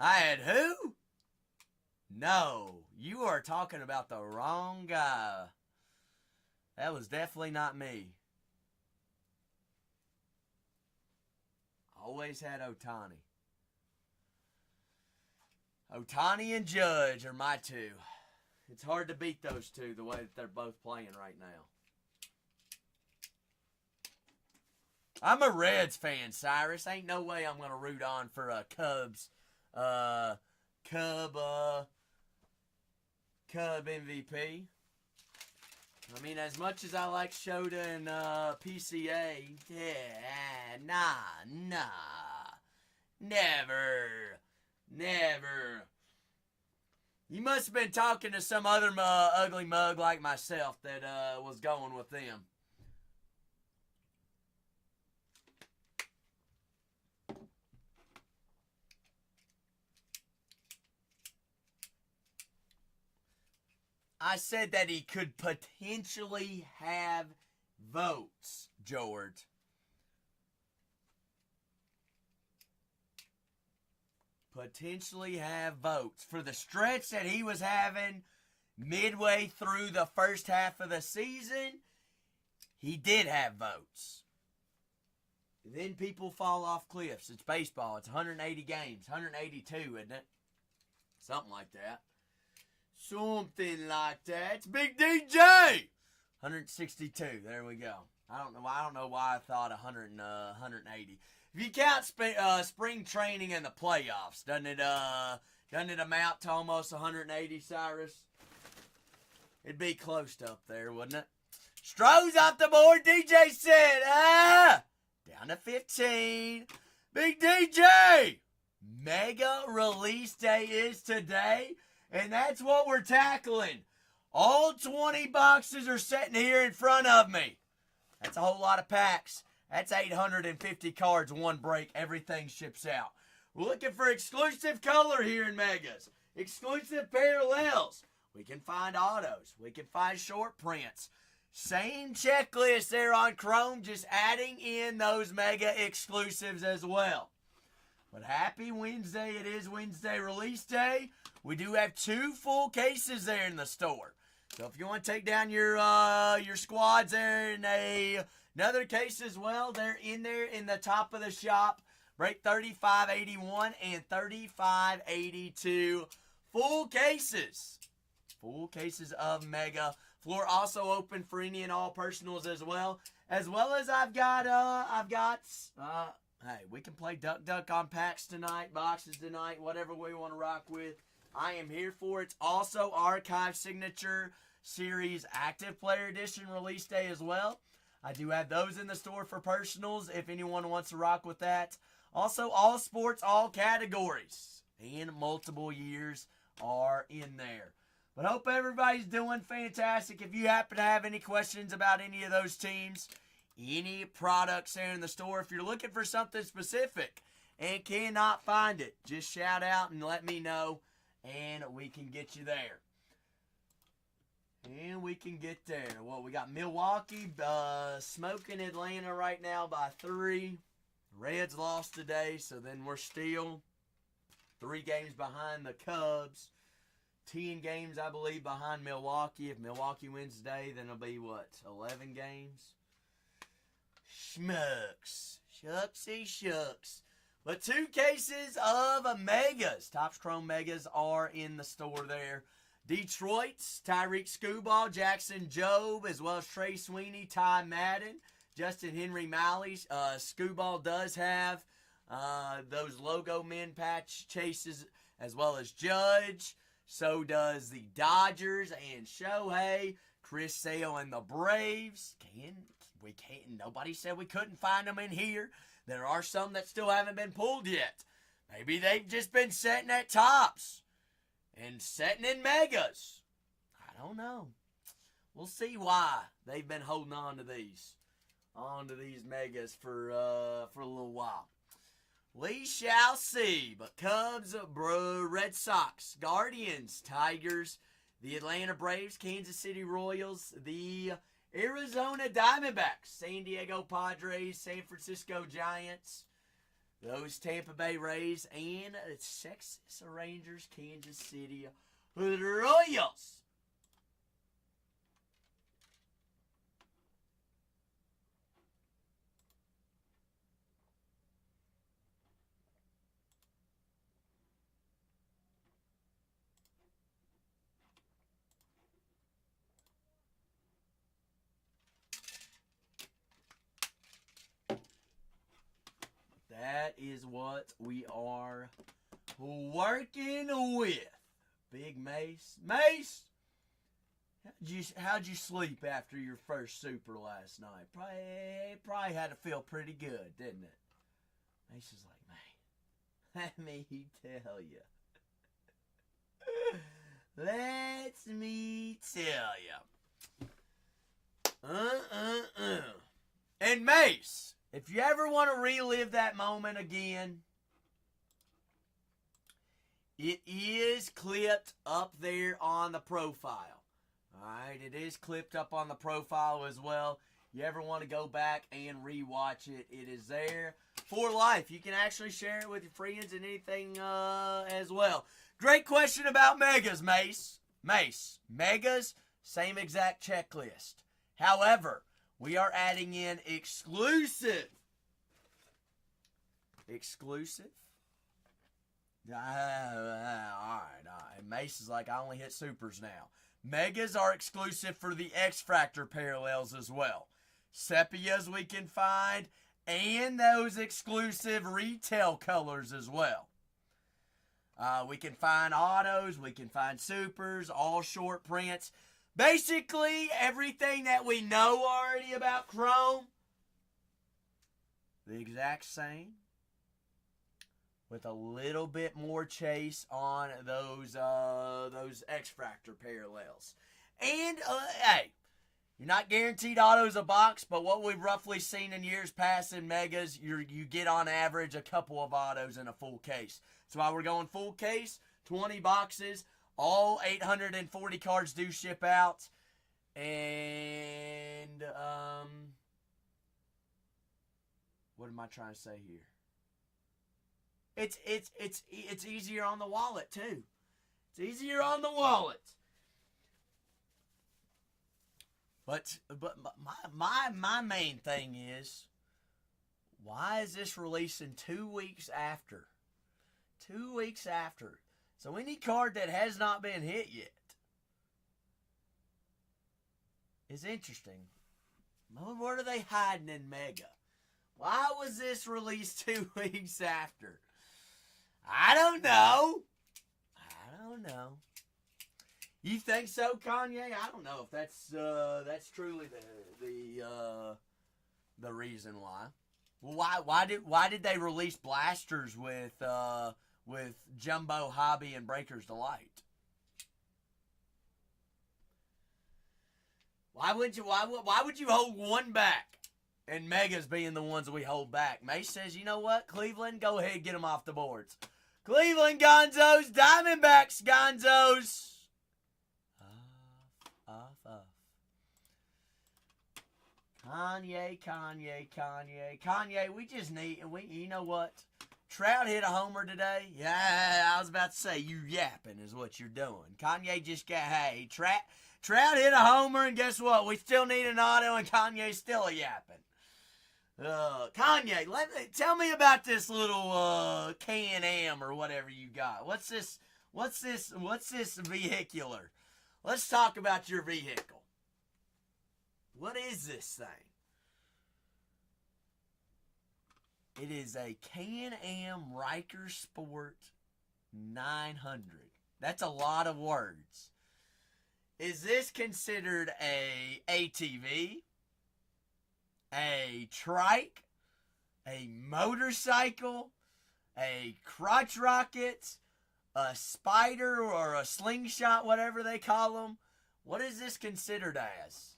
I had who? No, you are talking about the wrong guy. That was definitely not me. Always had Ohtani. Ohtani and Judge are my two. It's hard to beat those two the way that they're both playing right now. I'm a Reds fan, Cyrus. Ain't no way I'm going to root on for a Cubs. Cub MVP. I mean, as much as I like Shota and PCA, yeah, nah. Never. You must have been talking to some other ugly mug like myself that was going with them. I said that he could potentially have votes, George. Potentially have votes. For the stretch that he was having midway through the first half of the season, he did have votes. Then people fall off cliffs. It's baseball. It's 180 games. 182, isn't it? Something like that. Something like that. It's Big DJ. 162. There we go. I don't know why I thought 180. If you count spring training and the playoffs, doesn't it amount to almost 180, Cyrus? It'd be close to up there, wouldn't it? Stroh's off the board. DJ said, down to 15. Big DJ. Mega release day is today. And that's what we're tackling. All 20 boxes are sitting here in front of me. That's a whole lot of packs. That's 850 cards, one break. Everything ships out. We're looking for exclusive color here in Megas. Exclusive parallels. We can find autos. We can find short prints. Same checklist there on Chrome, just adding in those Mega exclusives as well. But happy Wednesday. It is Wednesday release day. We do have 2 full cases there in the store. So if you want to take down your squads there in another case as well, they're in there in the top of the shop. Break 3581 and 3582. Full cases. Full cases of Mega. Floor also open for any and all personals as well. As well as I've got, hey, we can play Duck on packs tonight, boxes tonight, whatever we want to rock with. I am here for it. It's also Archive Signature Series Active Player Edition release day as well. I do have those in the store for personals if anyone wants to rock with that. Also, all sports, all categories, and multiple years are in there. But hope everybody's doing fantastic. If you happen to have any questions about any of those teams, any products there in the store, if you're looking for something specific and cannot find it, just shout out and let me know, and we can get you there. And we can get there. Well, we got Milwaukee smoking Atlanta right now by 3. Reds lost today, so then we're still 3 games behind the Cubs. 10 games, I believe, behind Milwaukee. If Milwaukee wins today, then it'll be, 11 games? Schmucks. Shucksy shucks. But 2 cases of Megas. Topps Chrome Megas are in the store there. Detroit's Tyreek Skubal, Jackson Jobe, as well as Trey Sweeney, Ty Madden, Justin Henry Malley's. Skubal does have those logo men patch chases as well as Judge. So does the Dodgers and Shohei, Chris Sale and the Braves. Nobody said we couldn't find them in here. There are some that still haven't been pulled yet. Maybe they've just been sitting at Topps and sitting in Megas. I don't know. We'll see why they've been holding on to these Megas for a little while. We shall see. But Cubs, Red Sox, Guardians, Tigers, the Atlanta Braves, Kansas City Royals, the Arizona Diamondbacks, San Diego Padres, San Francisco Giants, those Tampa Bay Rays, and Texas Rangers, Kansas City Royals. That is what we are working with. Big Mace. Mace! How'd you sleep after your first super last night? Probably had to feel pretty good, didn't it? Mace is like, man, let me tell you. Let me tell you. And Mace, if you ever want to relive that moment again, it is clipped up there on the profile. Alright, it is clipped up on the profile as well. You ever want to go back and rewatch it, it is there for life. You can actually share it with your friends and anything as well. Great question about Megas, Mace. Megas, same exact checklist. However, we are adding in exclusive. Alright. Mace is like, I only hit supers now. Megas are exclusive for the X-Factor parallels as well. Sepias we can find, and those exclusive retail colors as well. We can find autos, we can find supers, all short prints. Basically, everything that we know already about Chrome, the exact same, with a little bit more chase on those X-Factor parallels. And, hey, You're not guaranteed autos a box, but what we've roughly seen in years past in Megas, you get on average a couple of autos in a full case. That's why we're going full case, 20 boxes. All 840 cards do ship out. And, what am I trying to say here? It's easier on the wallet, too. It's easier on the wallet. But my main thing is, why is this releasing 2 weeks after? 2 weeks after. So any card that has not been hit yet is interesting. What are they hiding in Mega? Why was this released 2 weeks after? I don't know. You think so, Kanye? I don't know if that's truly the reason why. Well, why did they release blasters with Jumbo Hobby and Breaker's Delight? Why would you hold one back? And Megas being the ones that we hold back. Mace says, you know what, Cleveland, go ahead and get them off the boards. Cleveland Gonzos, Diamondbacks Gonzos. Off. Kanye, we just need, you know what? Trout hit a homer today. Yeah, I was about to say, you yapping is what you're doing. Kanye just got, hey, Trout hit a homer, and guess what? We still need an auto, and Kanye's still a yapping. Kanye, tell me about this little Can-Am or whatever you got. What's this vehicular? Let's talk about your vehicle. What is this thing? It is a Can-Am Riker Sport 900. That's a lot of words. Is this considered a ATV, a trike, a motorcycle, a crotch rocket, a spider or a slingshot, whatever they call them? What is this considered as?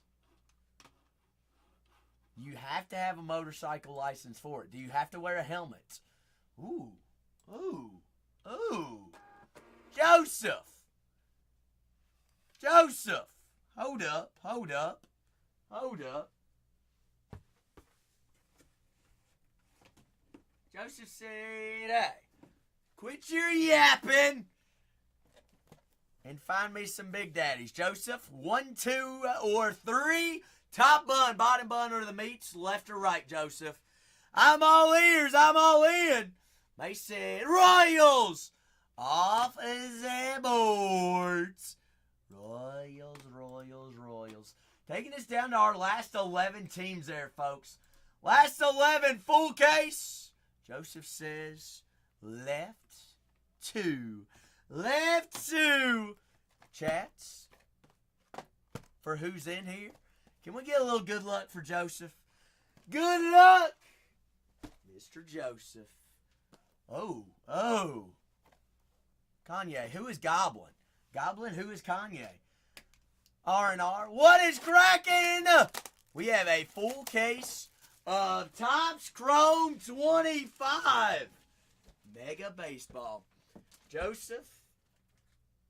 You have to have a motorcycle license for it. Do you have to wear a helmet? Ooh. Joseph. Hold up. Joseph said, hey, quit your yapping and find me some Big Daddies. Joseph, 1, 2, or 3. Top bun, bottom bun, or the meats, left or right, Joseph? I'm all ears, I'm all in. They said, Royals, off as the boards. Royals. Taking us down to our last 11 teams there, folks. Last 11, full case. Joseph says, left 2. Chats, for who's in here? Can we get a little good luck for Joseph? Good luck, Mr. Joseph. Oh. Kanye, who is Goblin? Goblin, who is Kanye? R&R, what is cracking? We have a full case of Topps Chrome 25. Mega Baseball. Joseph,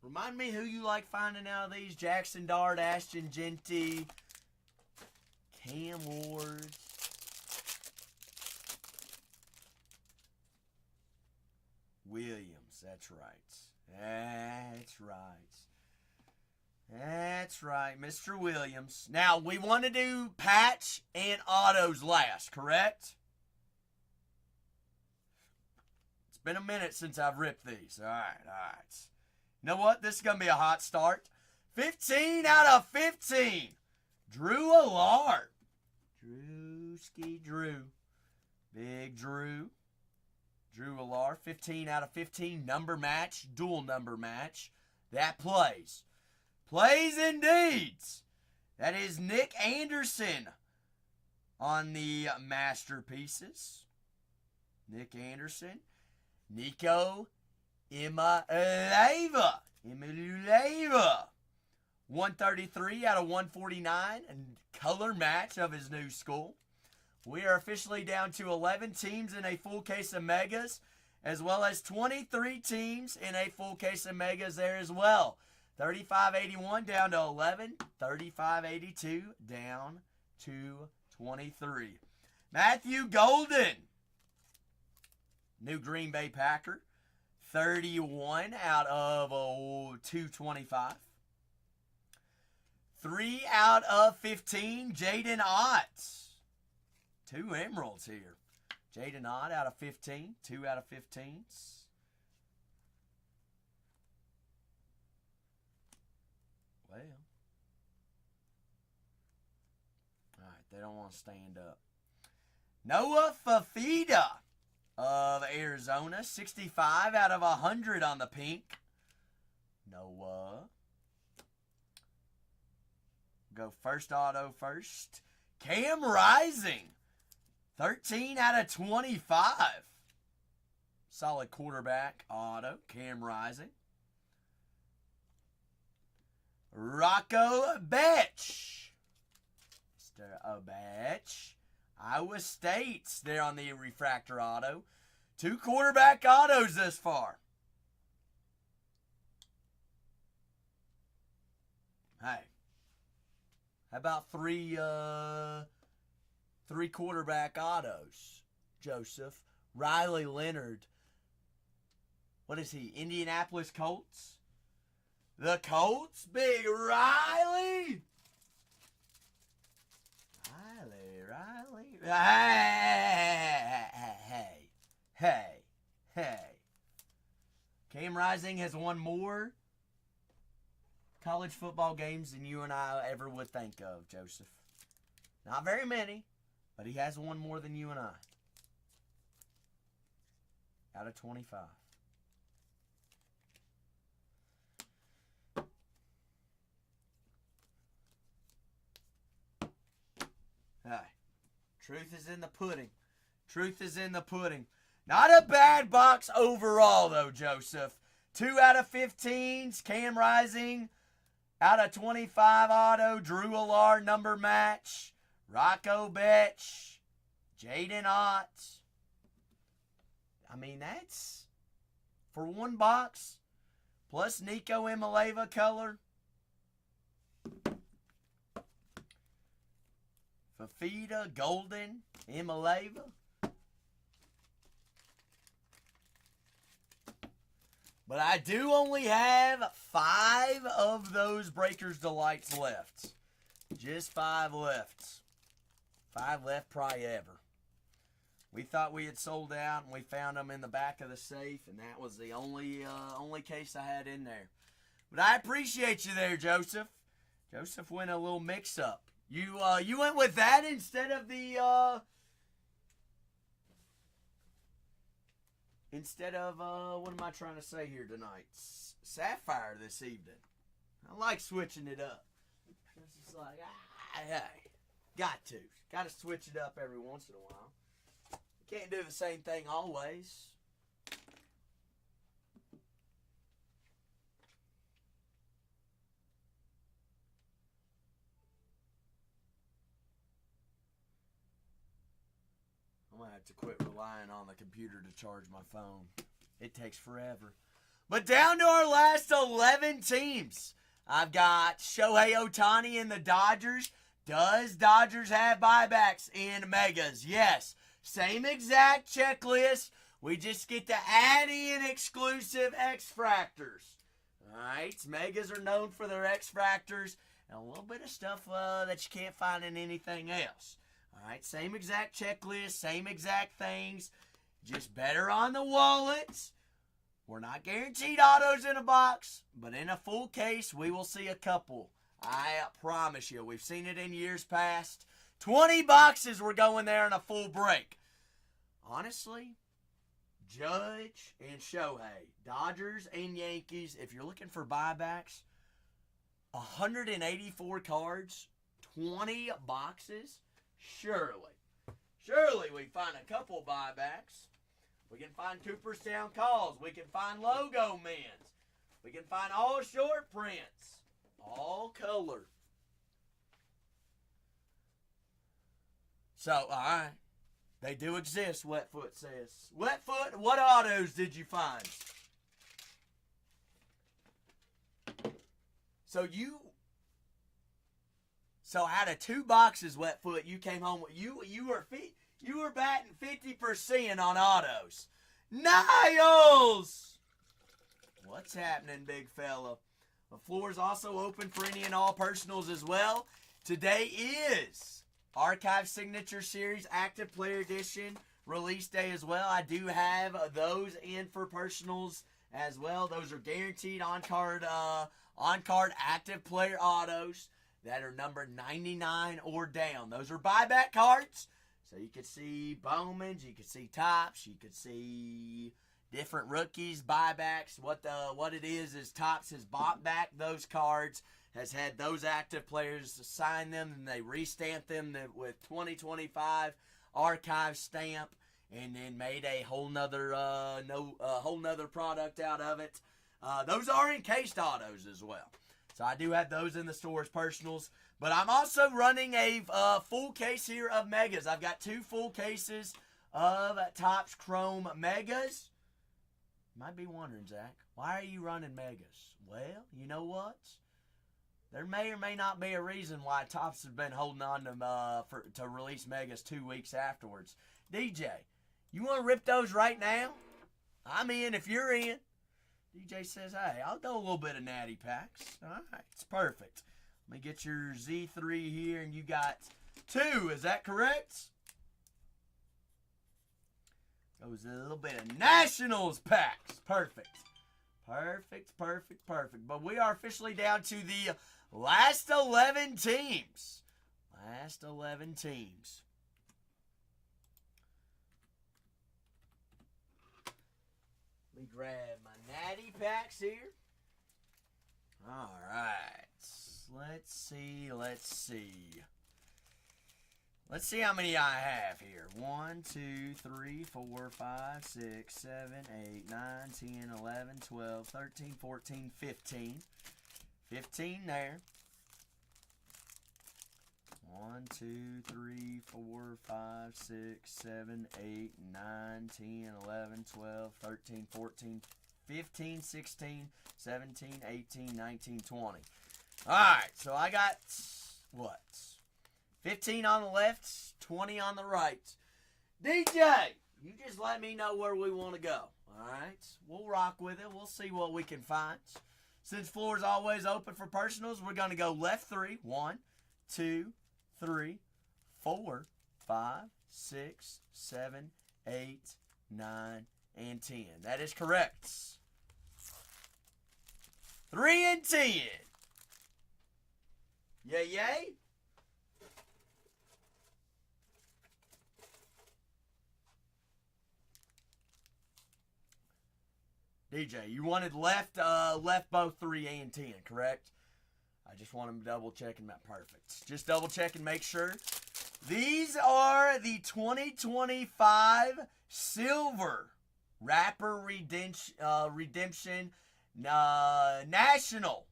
remind me who you like finding out of these. Jackson Dart, Ashton Genty, Cam Ward. Williams, that's right, Mr. Williams. Now, we want to do patch and autos last, correct? It's been a minute since I've ripped these. All right. You know what? This is going to be a hot start. 15 out of 15. Drew Allard. Drew. Big Drew. Drew Allard. 15 out of 15. Number match. Dual number match. That plays. Plays indeed. That is Nick Anderson on the masterpieces. Nick Anderson. Nico Imaleva. 133 out of 149, and color match of his new school. We are officially down to 11 teams in a full case of Megas, as well as 23 teams in a full case of Megas there as well. 3581 down to 11, 3582 down to 23. Matthew Golden, new Green Bay Packer, 31 out of 225. 3 out of 15, Jaden Ott. 2 emeralds here. Jaden Ott out of 15, 2 out of 15s. Well, all right, they don't want to stand up. Noah Fafita of Arizona, 65 out of 100 on the pink. Noah. Go first auto first. Cam Rising, 13 out of 25. Solid quarterback auto, Cam Rising. Rocco Betch. Mr. Betch. Iowa State's there on the refractor auto. 2 quarterback autos this far. Hey. How about 3 quarterback autos, Joseph? Riley Leonard. What is he? Indianapolis Colts? The Colts? Big Riley? Riley. Hey. Cam Rising has won more college football games than you and I ever would think of, Joseph. Not very many, but he has won more than you and I. Out of 25. Hey, truth is in the pudding. Truth is in the pudding. Not a bad box overall, though, Joseph. 2 out of 15s, Cam Rising. Out of 25 auto, Drew Allard number match. Rocco Betch. Jaden Ott. I mean, that's for one box. Plus Nico Imaleva color. Fafita, Golden, Imaleva. But I do only have 5 of those Breakers Delights left. Just 5 left. 5 left probably ever. We thought we had sold out, and we found them in the back of the safe, and that was the only case I had in there. But I appreciate you there, Joseph. Joseph went a little mix-up. You went with that instead of the what am I trying to say here tonight? Sapphire this evening. I like switching it up. It's just like, hey, got to switch it up every once in a while. You can't do the same thing always. I'm going to have to quit relying on the computer to charge my phone. It takes forever. But down to our last 11 teams. I've got Shohei Ohtani and the Dodgers. Does Dodgers have buybacks in Megas? Yes. Same exact checklist. We just get to add in exclusive X-Fractors. Alright, Megas are known for their X-Fractors and a little bit of stuff that you can't find in anything else. Alright, same exact checklist, same exact things, just better on the wallets. We're not guaranteed autos in a box, but in a full case, we will see a couple. I promise you, we've seen it in years past. 20 boxes we're going there in a full break. Honestly, Judge and Shohei, Dodgers and Yankees, if you're looking for buybacks, 184 cards, 20 boxes, surely we find a couple buybacks. We can find Cooperstown calls. We can find logo mins. We can find all short prints. All color. So, alright. They do exist, Wetfoot says. Wetfoot, what autos did you find? So out of 2 boxes, Wetfoot, you came home with you were batting 50% on autos. Niles! What's happening, big fella? The floor is also open for any and all personals as well. Today is Archive Signature Series Active Player Edition release day as well. I do have those in for personals as well. Those are guaranteed on-card active player autos that are numbered 99 or down. Those are buyback cards. So you could see Bowmans, you could see Tops, you could see different rookies, buybacks. What it is Tops has bought back those cards, has had those active players sign them, and they restamp them with 2025 archive stamp, and then made a whole nother product out of it. Those are encased autos as well. So I do have those in the store as personals. But I'm also running a full case here of Megas. I've got 2 full cases of Topps Chrome Megas. You might be wondering, Zach, why are you running Megas? Well, you know what? There may or may not be a reason why Topps has been holding on to release Megas 2 weeks afterwards. DJ, you want to rip those right now? I'm in if you're in. DJ says, hey, I'll go a little bit of natty packs. All right, it's perfect. Let me get your Z3 here, and you got 2. Is that correct? Goes a little bit of Nationals packs. Perfect. Perfect, perfect, perfect. But we are officially down to the last 11 teams. Last 11 teams. Let me grab my natty packs here. All right. Let's see. Let's see how many I have here. 1, 2, 3, 4, 5, 6, 7, 8, 9, 10, 11, 12, 13, 14, 15. 15 there. 1, 2, 3, 4, 5, 6, 7, 8, 9, 10, 11, 12, 13, 14, 15, 16, 17, 18, 19, 20. Alright, so I got, what? 15 on the left, 20 on the right. DJ, you just let me know where we want to go. Alright, we'll rock with it. We'll see what we can find. Since floor is always open for personals, we're going to go left 3. 1, 2, 3, 4, 5, 6, 7, 8, 9, and 10. That is correct. 3 and 10. Yay, yay. DJ, you wanted left both 3 and 10, correct? I just want to double check and perfect. Just double check and make sure. These are the 2025 Silver Rapper Redemption National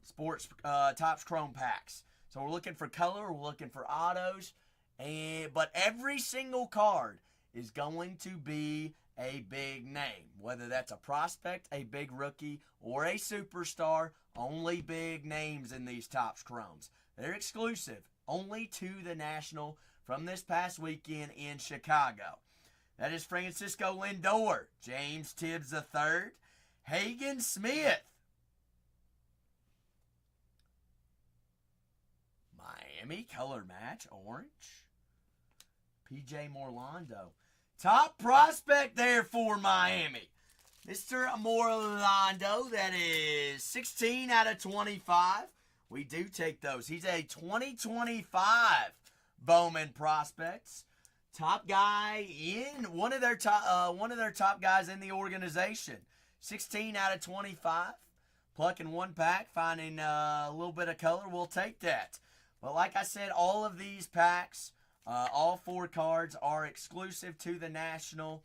Sports Topps Chrome packs. So we're looking for color, we're looking for autos, but every single card is going to be a big name. Whether that's a prospect, a big rookie, or a superstar, only big names in these Topps Chromes. They're exclusive only to the National from this past weekend in Chicago. That is Francisco Lindor, James Tibbs III, Hagen Smith, Miami color match, orange, PJ Morlando. Top prospect there for Miami. Mr. Morlando, that is 16 out of 25. We do take those. He's a 2025 Bowman prospects. Top guy in one of their top guys in the organization. 16 out of 25. Plucking one pack, finding a little bit of color, we'll take that. But like I said, all of these packs, all 4 cards are exclusive to the National.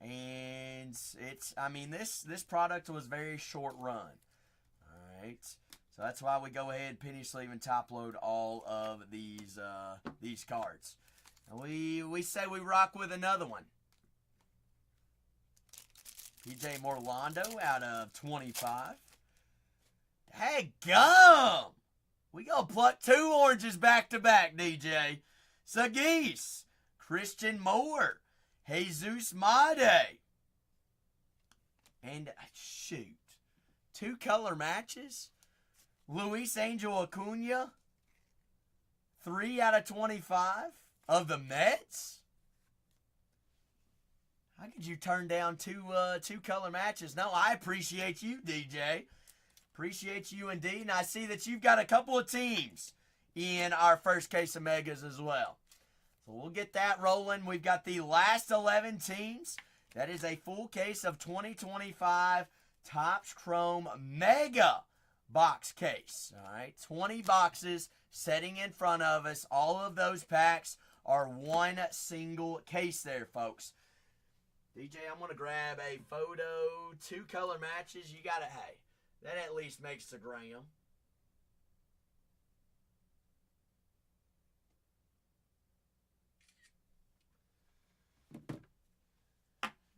And this product was very short run. All right. So that's why we go ahead, penny sleeve, and top load all of these cards. And we say we rock with another one. PJ Morlando out of 25. Daggum! We gonna pluck 2 oranges back to back, DJ. Sagis, Christian Moore, Jesus Made. And shoot, 2 color matches. Luis Angel Acuna, 3 out of 25 of the Mets. How could you turn down two color matches? No, I appreciate you, DJ. Appreciate you indeed. And I see that you've got a couple of teams in our first case of Megas as well. So we'll get that rolling. We've got the last 11 teams. That is a full case of 2025 Topps Chrome Mega box case. All right, 20 boxes setting in front of us. All of those packs are one single case there, folks. DJ, I'm going to grab a photo, 2 color matches. You got it. Hey, that at least makes the gram.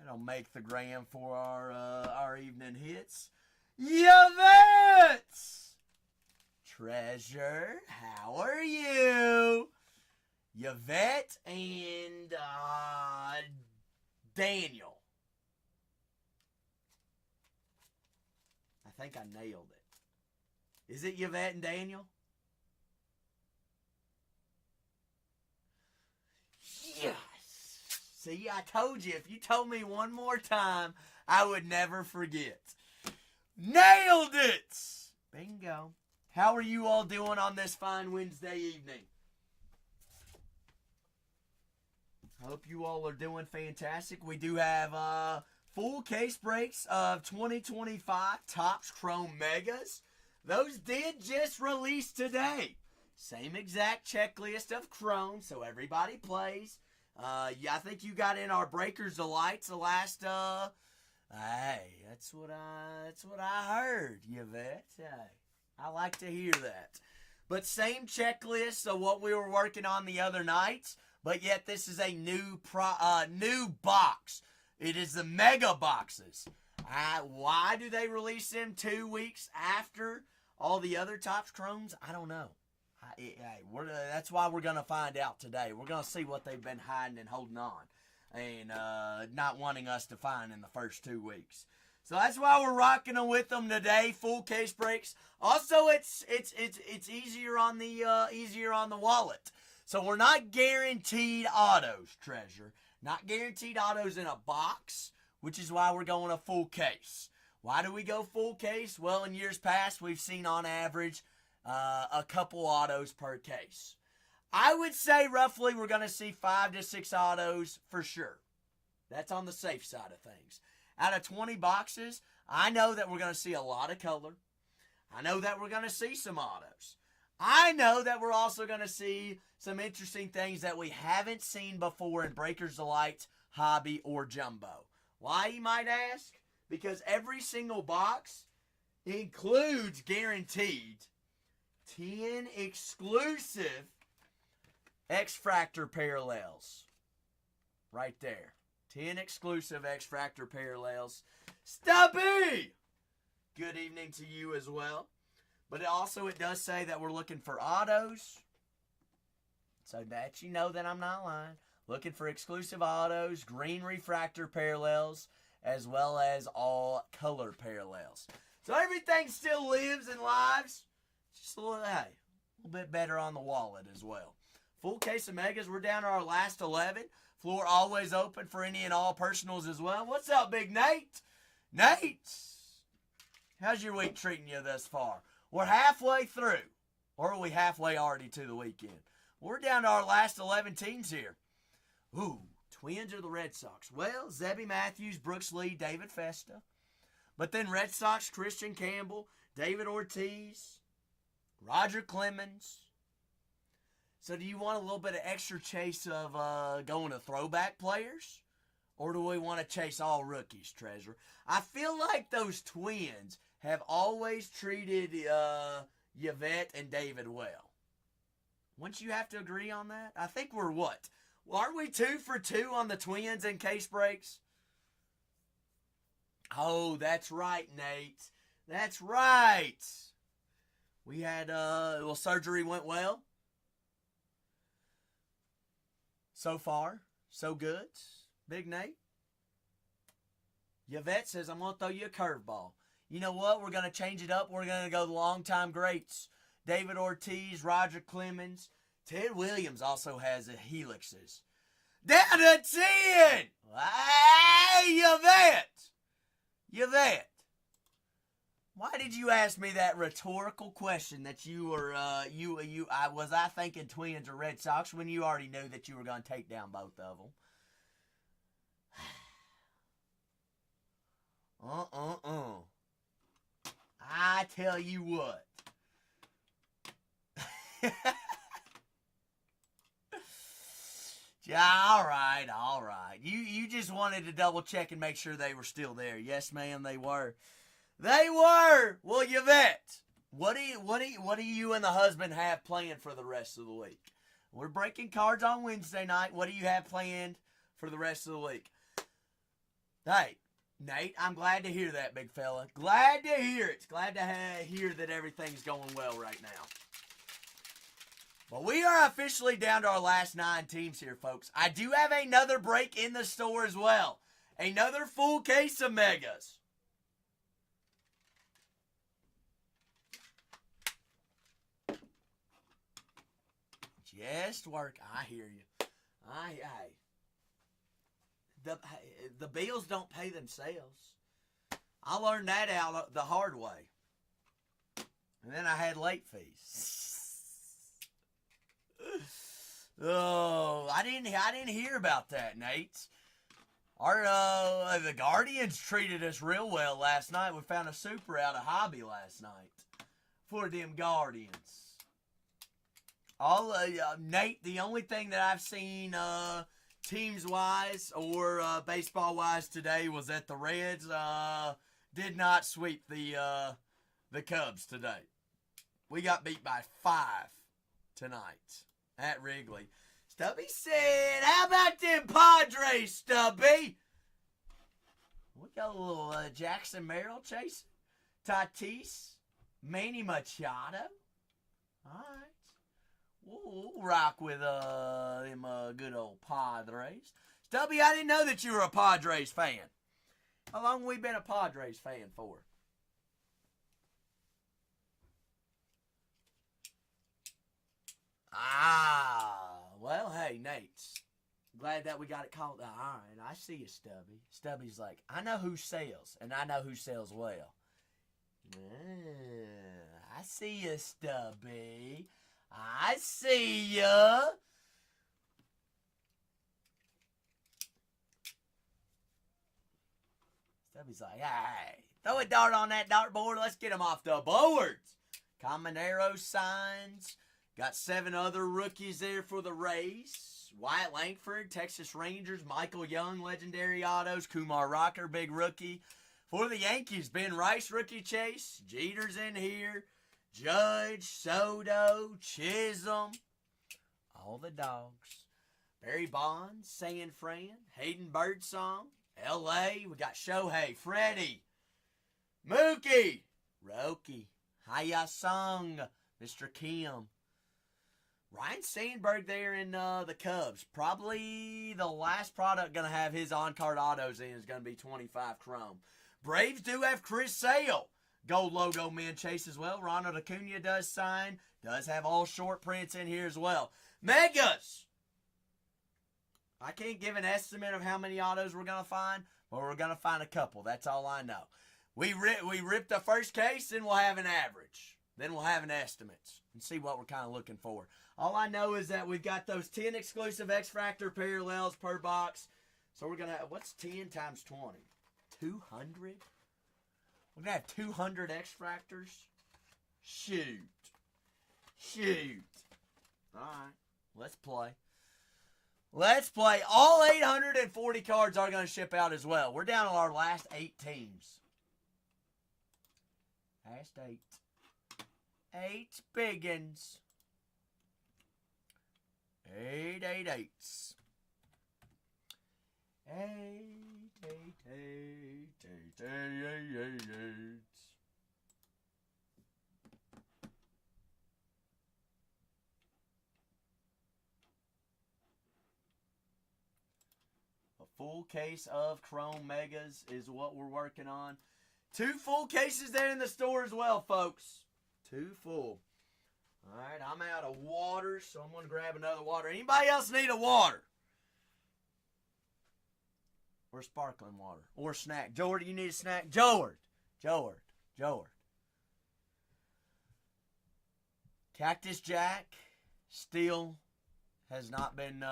That'll make the gram for our evening hits. Yvette! Treasure, how are you? Yvette and Daniel. I think I nailed it. Is it Yvette and Daniel? Yes! See, I told you, if you told me one more time, I would never forget. Nailed it! Bingo. How are you all doing on this fine Wednesday evening? Hope you all are doing fantastic. We do have full case breaks of 2025 Topps Chrome Megas. Those did just release today. Same exact checklist of Chrome, so everybody plays. Yeah, I think you got in our Breakers Delights the last hey, that's what I heard, Yvette. Hey, I like to hear that. But same checklist of what we were working on the other nights, but yet this is a new box. It is the mega boxes. Why do they release them 2 weeks after all the other Topps Chromes? I don't know. That's why we're going to find out today. We're going to see what they've been hiding and holding on and not wanting us to find in the first 2 weeks. So that's why we're rocking them with them today. Full case breaks. Also, it's easier on the wallet. So we're not guaranteed autos, Treasure. Not guaranteed autos in a box, which is why we're going a full case. Why do we go full case? Well, in years past, we've seen on average a couple autos per case. I would say roughly we're going to see 5 to 6 autos for sure. That's on the safe side of things. Out of 20 boxes, I know that we're going to see a lot of color. I know that we're going to see some autos. I know that we're also going to see some interesting things that we haven't seen before in Breakers Delight, Hobby, or Jumbo. Why, you might ask? Because every single box includes guaranteed 10 exclusive X-Fractor parallels. Right there. 10 exclusive X-Fractor parallels. Stubby! Good evening to you as well. But it does say that we're looking for autos. So that you know that I'm not lying. Looking for exclusive autos, green refractor parallels, as well as all color parallels. So everything still lives and lives. Just a little bit better on the wallet as well. Full case of megas. We're down to our last 11. Floor always open for any and all personals as well. What's up, Big Nate? Nate, how's your week treating you thus far? We're halfway through. Or are we halfway already to the weekend? We're down to our last 11 teams here. Ooh, Twins or the Red Sox? Well, Zebby Matthews, Brooks Lee, David Festa. But then Red Sox, Christian Campbell, David Ortiz, Roger Clemens. So do you want a little bit of extra chase of going to throwback players? Or do we want to chase all rookies, Treasure? I feel like those Twins have always treated Yvette and David well. Wouldn't you have to agree on that? I think we're what? Well, aren't we 2 for 2 on the twins in case breaks? Oh, that's right, Nate. That's right. We had, surgery went well. So far, so good. Big Nate. Yvette says, I'm going to throw you a curveball. You know what? We're going to change it up. We're going to go the longtime greats. David Ortiz, Roger Clemens. Ted Williams also has a helixes. Down to 10! Hey, Yvette! Yvette, why did you ask me that rhetorical question that you were, was I thinking Twins or Red Sox when you already knew that you were going to take down both of them? I tell you what. All right. You just wanted to double check and make sure they were still there. Yes, ma'am, they were. They were. Well, Yvette, what do you and the husband have planned for the rest of the week? We're breaking cards on Wednesday night. What do you have planned for the rest of the week? Hey, Nate, I'm glad to hear that, big fella. Glad to hear it. Glad to hear that everything's going well right now. Well, we are officially down to our last 9 teams here, folks. I do have another break in the store as well. Another full case of Megas. Just work. I hear you. The bills don't pay themselves. I learned that out the hard way. And then I had late fees. Oh, I didn't hear about that, Nate. The Guardians treated us real well last night. We found a super out of hobby last night for them Guardians. Nate, the only thing that I've seen teams-wise or baseball-wise today was that the Reds did not sweep the Cubs today. We got beat by 5 tonight at Wrigley. Stubby said, how about them Padres, Stubby? We got a little Jackson Merrill chasing. Tatis, Manny Machado. All right. We'll rock with them good old Padres. Stubby, I didn't know that you were a Padres fan. How long have we been a Padres fan for? Well, hey, Nate. Glad that we got it called. All right, I see you, Stubby. Stubby's like, I know who sells, and I know who sells well. I see you, Stubby. I see ya. Stubby's like, hey, throw a dart on that dartboard. Let's get him off the boards. Caminero signs. Got 7 other rookies there for the race. Wyatt Langford, Texas Rangers. Michael Young, legendary autos. Kumar Rocker, big rookie. For the Yankees, Ben Rice, rookie chase. Jeter's in here. Judge, Soto, Chisholm. All the dogs. Barry Bonds, San Fran. Hayden Birdsong. L.A. We got Shohei, Freddie. Mookie. Roki. Hayasung. Mr. Kim. Ryan Sandberg there in the Cubs. Probably the last product going to have his on-card autos in is going to be 25 Chrome. Braves do have Chris Sale. Gold logo men chase as well. Ronald Acuna does sign. Does have all short prints in here as well. Megas. I can't give an estimate of how many autos we're going to find, but we're going to find a couple. That's all I know. We rip the first case, then we'll have an average. Then we'll have an estimate and see what we're kind of looking for. All I know is that we've got those 10 exclusive X-Factor parallels per box. So we're going to, what's 10 times 20? 200? We're going to have 200 X-Fractors? Shoot. All right, let's play. Let's play. All 840 cards are going to ship out as well. We're down to our last 8 teams. Last 8. 8 biggins. 8, 8, 8s. 8, 8, 8, 8, 8, 8, 8, 8. A full case of Chrome Megas is what we're working on. 2 full cases there in the store as well, folks. 2 full. Alright, I'm out of water, so I'm going to grab another water. Anybody else need a water? Or sparkling water. Or snack. Jord, you need a snack? Jord. Cactus Jack still has not been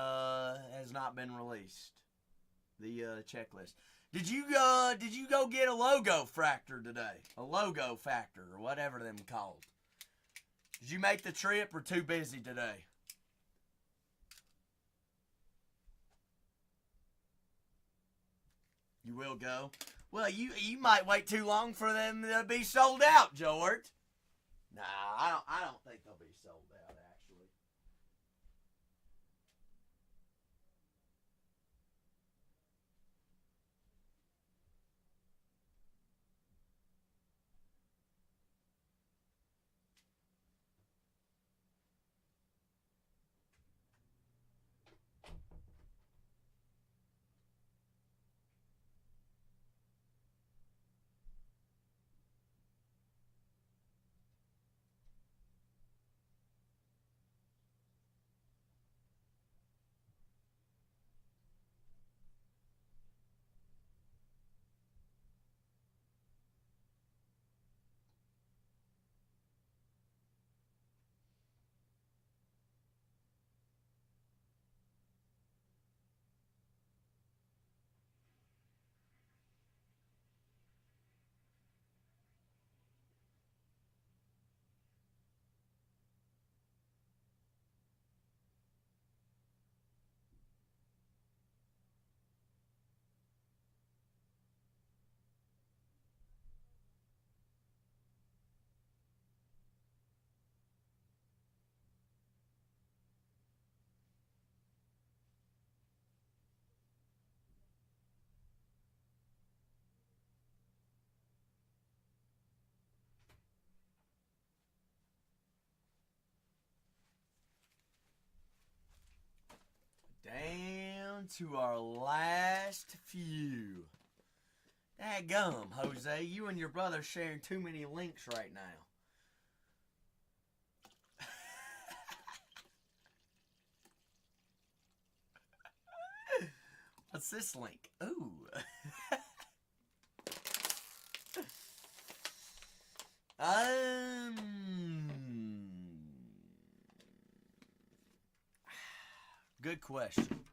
released. The checklist. Did you go get a logo factor today? A logo factor or whatever them called. Did you make the trip or too busy today? You will go? Well, you might wait too long for them to be sold out, George. Nah, I don't think they'll be sold out, actually. Down to our last few. Dadgum, Jose. You and your brother sharing too many links right now. What's this link? Ooh. Good question.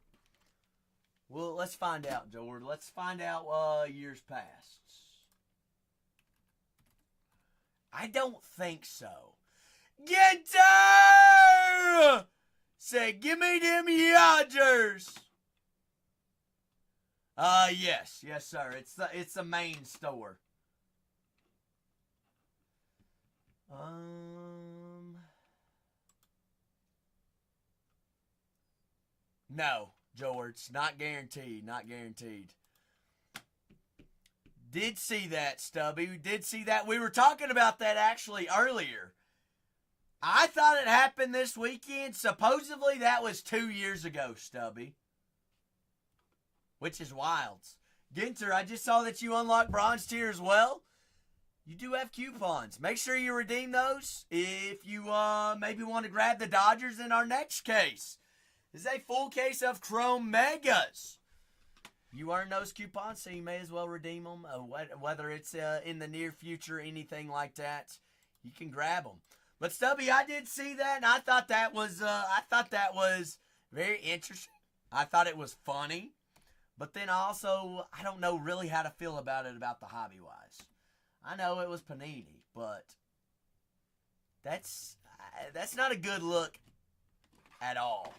Well, let's find out, George. Let's find out years past. I don't think so. Ginter! Say, give me them Yodgers. Yes, sir. It's the main store. No, George, not guaranteed. Did see that, Stubby. Did see that. We were talking about that actually earlier. I thought it happened this weekend. Supposedly that was 2 years ago, Stubby. Which is wild. Ginter, I just saw that you unlocked bronze tier as well. You do have coupons. Make sure you redeem those if you maybe want to grab the Dodgers in our next case. This is a full case of Chrome Megas. You earn those coupons, so you may as well redeem them. Whether it's in the near future, anything like that, you can grab them. But Stubby, I did see that, and I thought that was very interesting. I thought it was funny, but then also I don't know really how to feel about it about the hobby wise. I know it was Panini, but that's not a good look at all.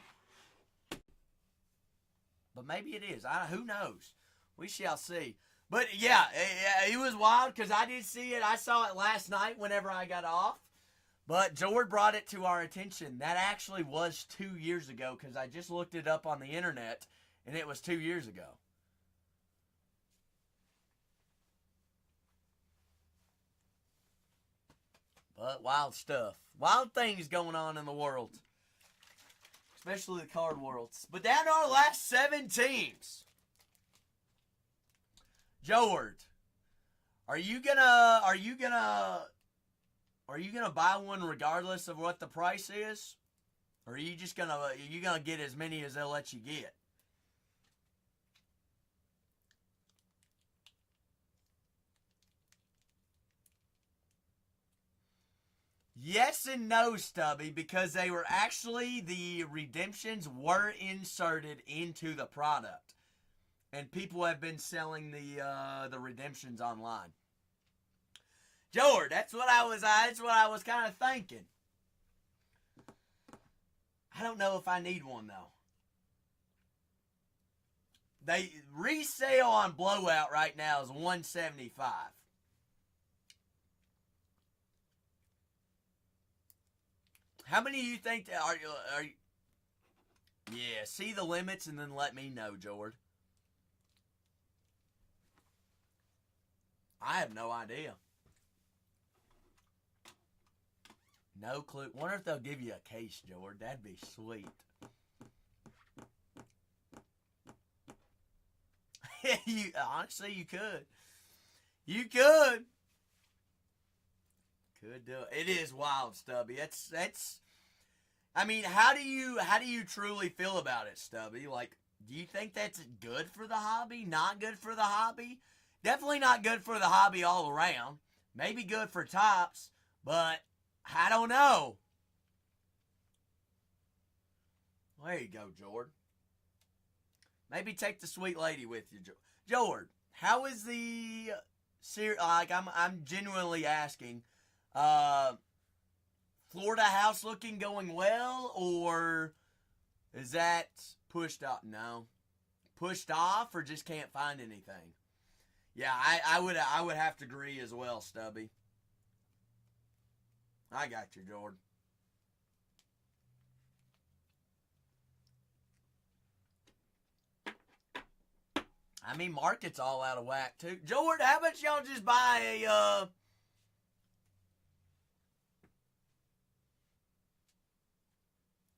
But maybe it is. Who knows? We shall see. But yeah, it was wild because I did see it. I saw it last night whenever I got off. But George brought it to our attention. That actually was 2 years ago because I just looked it up on the internet and it was 2 years ago. But wild stuff. Wild things going on in the world. Especially the card worlds. But down to our last 7 teams. Jord, are you gonna buy one regardless of what the price is? Or are you just gonna get as many as they'll let you get? Yes and no, Stubby, because they were actually, the redemptions were inserted into the product. And people have been selling the redemptions online. George, that's what I was kind of thinking. I don't know if I need one though. They resale on Blowout right now is $175. How many do you think are you? Yeah, see the limits and then let me know, George. I have no idea. No clue. Wonder if they'll give you a case, George. That'd be sweet. Honestly, you could. You could. Could do it. It is wild, Stubby. That's. I mean, how do you truly feel about it, Stubby? Like, do you think that's good for the hobby? Not good for the hobby? Definitely not good for the hobby all around. Maybe good for tops, but I don't know. There you go, Jord. Maybe take the sweet lady with you, Jord. How is the like? I'm genuinely asking. Florida house looking going well, or is that pushed off? No, pushed off, or just can't find anything. Yeah, I would have to agree as well, Stubby. I got you, Jordan. I mean, market's all out of whack too. Jordan, how about y'all just buy a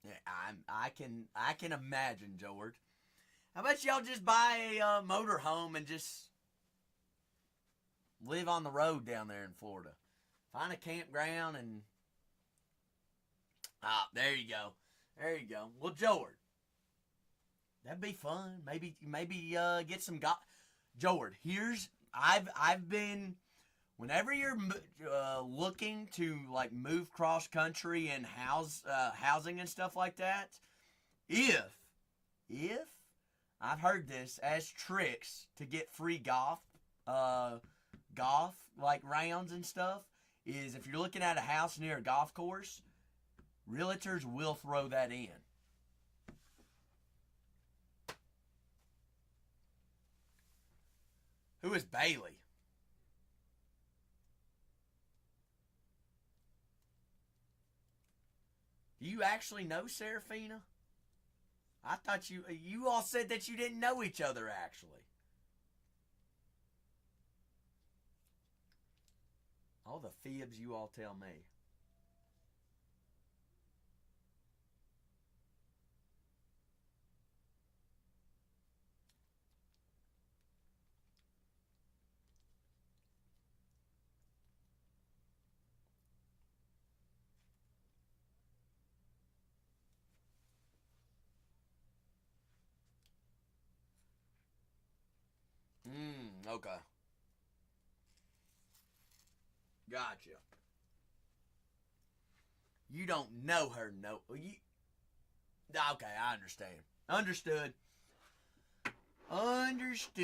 Yeah, I can imagine, George. How about y'all just buy a motor home and just live on the road down there in Florida? Find a campground and there you go, there you go. Well, George, that'd be fun. Maybe get some George. I've been. Whenever you're looking to like move cross country and housing and stuff like that, if I've heard this as tricks to get free golf like rounds and stuff, is if you're looking at a house near a golf course, realtors will throw that in. Who is Bailey? Do you actually know Serafina? I thought you all said that you didn't know each other actually. All the fibs you all tell me. Okay. Gotcha. You don't know her, no. You, okay, I understand. Understood. Understood.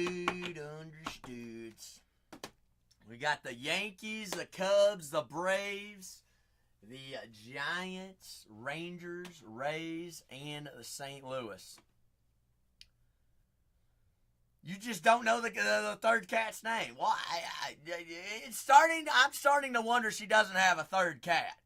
We got the Yankees, the Cubs, the Braves, the Giants, Rangers, Rays, and the St. Louis. You just don't know the third cat's name. Why? I'm starting to wonder she doesn't have a third cat.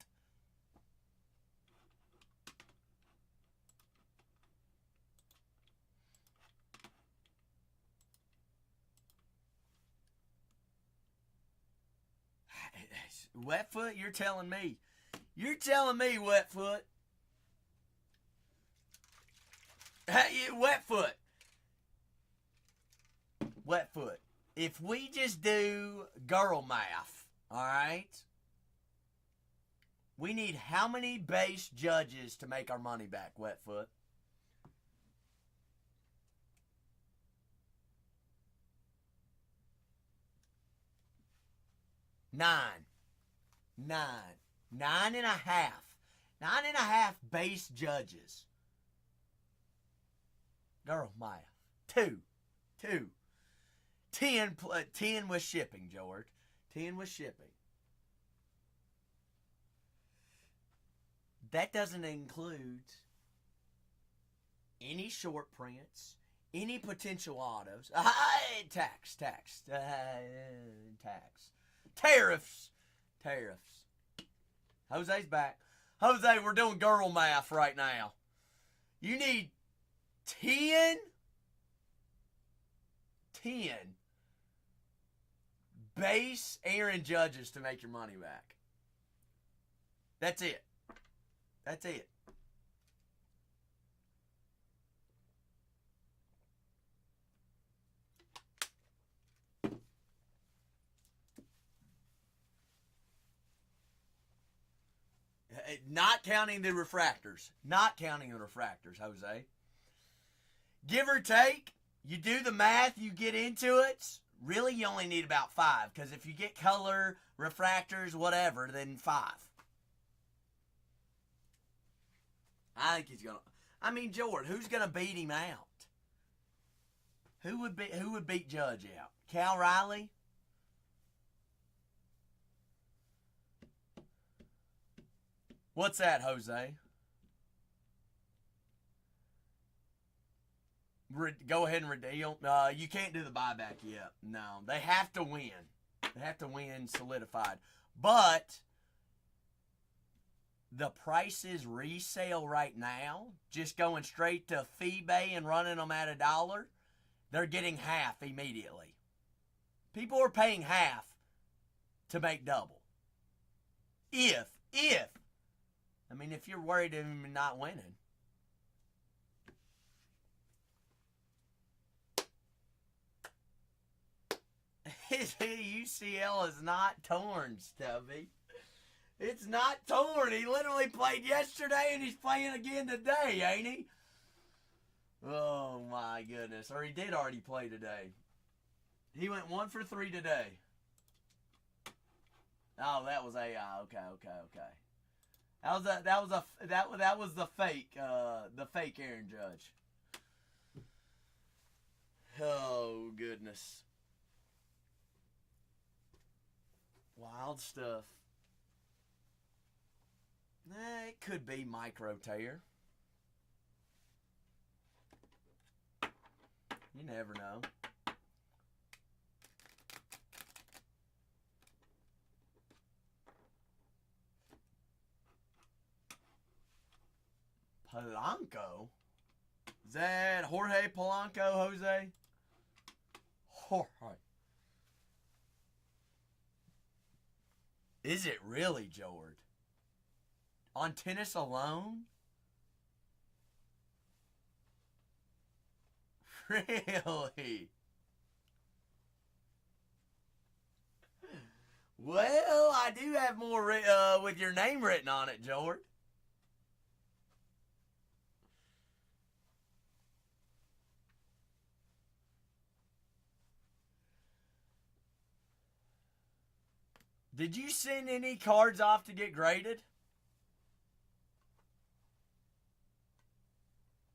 Wetfoot, you're telling me. You're telling me, Wetfoot. Hey, Wetfoot. Wetfoot. If we just do girl math, alright? We need how many base judges to make our money back, Wetfoot? 9. 9.5. 9.5 base judges. Girl math. 2. 10 with shipping, George. 10 with shipping. That doesn't include any short prints, any potential autos. Tax. Tariffs. Jose's back. Jose, we're doing girl math right now. You need 10 base Aaron judges to make your money back. That's it. Not counting the refractors. Jose. Give or take, you do the math, you get into it. Really, you only need about 5. Because if you get color, refractors, whatever, then 5. I think he's gonna. I mean, George, who's gonna beat him out? Who would beat Judge out? Cal Riley? What's that, Jose? Go ahead and redeem. You can't do the buyback yet. No, they have to win. They have to win solidified. But the prices resale right now, just going straight to eBay and running them at $1, they're getting half immediately. People are paying half to make double. If you're worried of him not winning. His UCL is not torn, Stubby. It's not torn. He literally played yesterday and he's playing again today, ain't he? Oh my goodness. Or he did already play today. He went 1 for 3 today. Oh, that was AI. Okay. That was the fake Aaron Judge. Oh goodness. Wild stuff. It could be micro tear. You never know. Polanco? Is that Jorge Polanco, Jose? Jorge. Is it really, George? On tennis alone? Really? Well, I do have more with your name written on it, George. Did you send any cards off to get graded?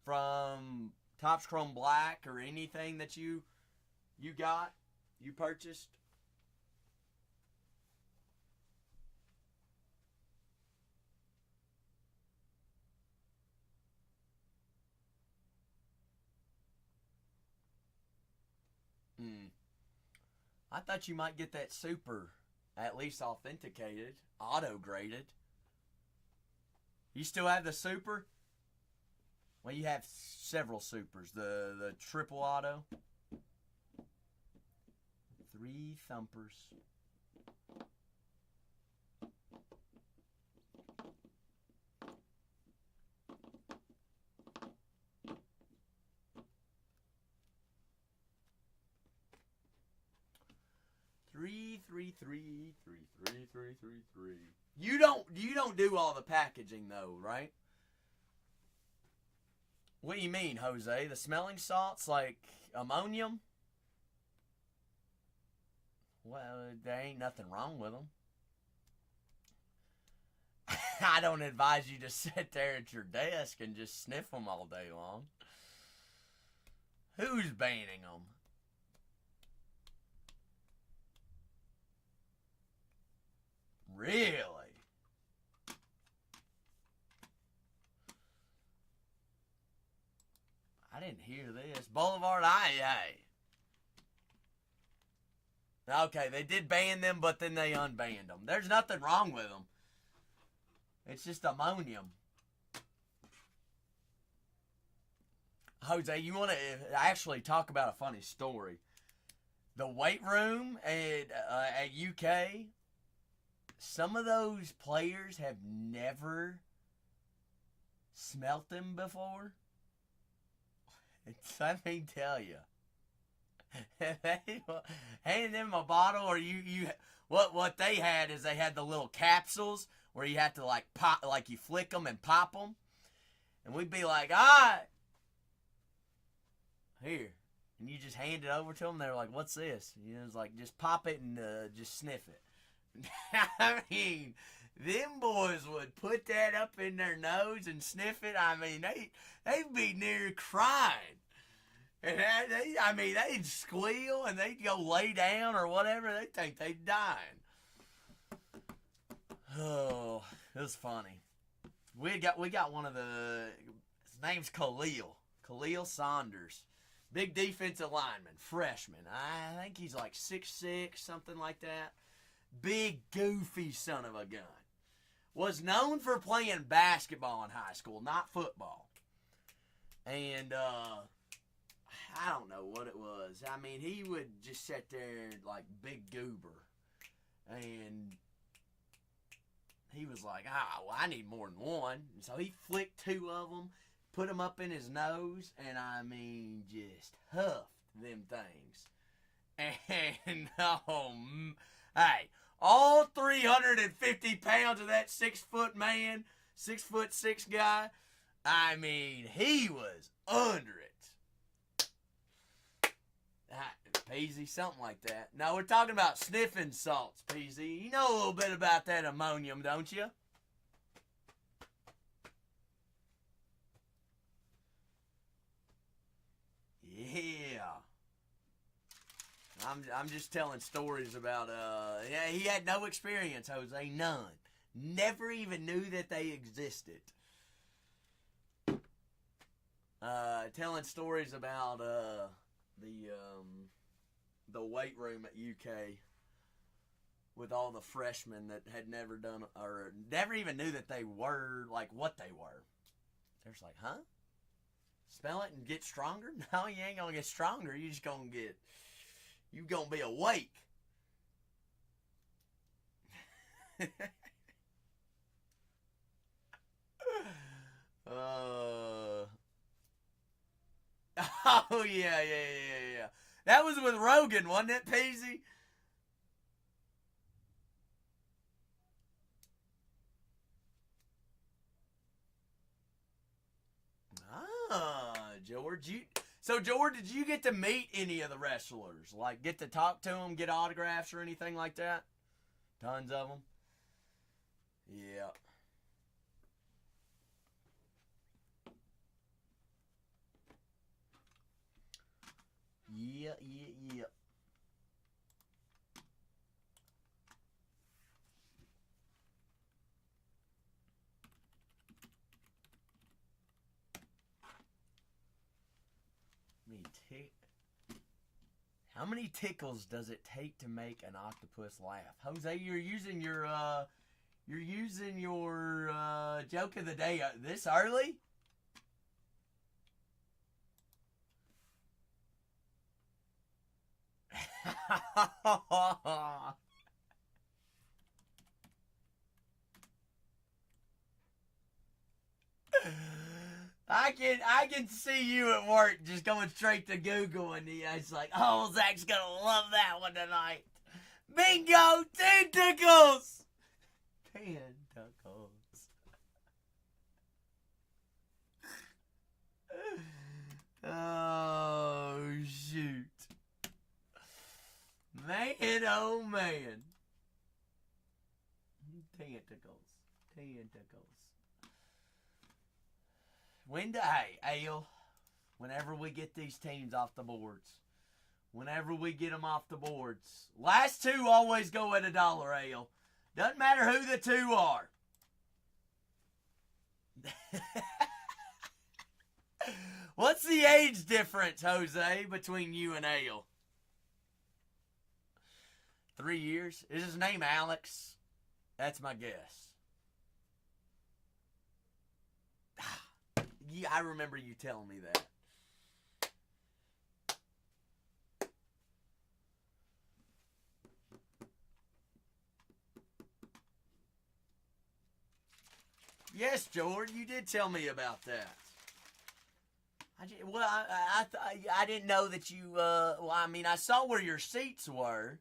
From Topps Chrome Black or anything that you purchased? I thought you might get that super, at least authenticated, auto-graded. You still have the super? Well, you have several supers. The triple auto. 3 thumpers. Three. You don't do all the packaging though, right? What do you mean, Jose? The smelling salts like ammonium? Well, there ain't nothing wrong with them. I don't advise you to sit there at your desk and just sniff them all day long. Who's banning them? Really? I didn't hear this. Boulevard IA. Okay, they did ban them, but then they unbanned them. There's nothing wrong with them. It's just ammonium. Jose, you want to actually talk about a funny story? The weight room at UK, some of those players have never smelt them before. Let me tell you. Hand them a bottle, or what they had is they had the little capsules where you have to like pop, like you flick them and pop them, and we'd be like, all right, here, and you just hand it over to them. They're like, what's this? You know, it's like, just pop it and just sniff it. I mean, them boys would put that up in their nose and sniff it. I mean, they'd be near crying. And they'd squeal and they'd go lay down or whatever. They'd think they'd dying. Oh, it was funny. We got one of the, his name's Khalil Saunders. Big defensive lineman, freshman. I think he's like 6'6", something like that. Big, goofy son of a gun. Was known for playing basketball in high school, not football. And, I don't know what it was. I mean, he would just sit there like big goober. And he was like, well, I need more than one. And so he flicked 2 of them, put them up in his nose, and I mean, just huffed them things. And, hey, all 350 pounds of that 6-foot man, 6'6" guy, I mean, he was under it. Peasy, something like that. No, we're talking about sniffing salts, Peasy. You know a little bit about that ammonium, don't you? Yeah. I'm just telling stories about, yeah, he had no experience, Jose, none. Never even knew that they existed. Telling stories about, the weight room at UK with all the freshmen that had never done, or never even knew that they were, like, what they were. They're just like, huh? Smell it and get stronger? No, you ain't gonna get stronger. You just gonna get, you gonna be awake. Oh, yeah. That was with Rogan, wasn't it, Peasy? George, George, did you get to meet any of the wrestlers? Like, get to talk to them, get autographs or anything like that? Tons of them? Yeah. Yeah. How many tickles does it take to make an octopus laugh? Jose, you're using your joke of the day this early? I can see you at work just going straight to Google and it's like, oh, Zach's gonna love that one tonight. Bingo! Tentacles! Tentacles. Oh, shoot. Man, oh, man. Tentacles. Hey, Ale, whenever we get these teams off the boards, last two always go at $1, Ale. Doesn't matter who the two are. What's the age difference, Jose, between you and Ale? 3 years? Is his name Alex? That's my guess. Yeah, I remember you telling me that. Yes, George, you did tell me about that. I didn't know that you. I saw where your seats were,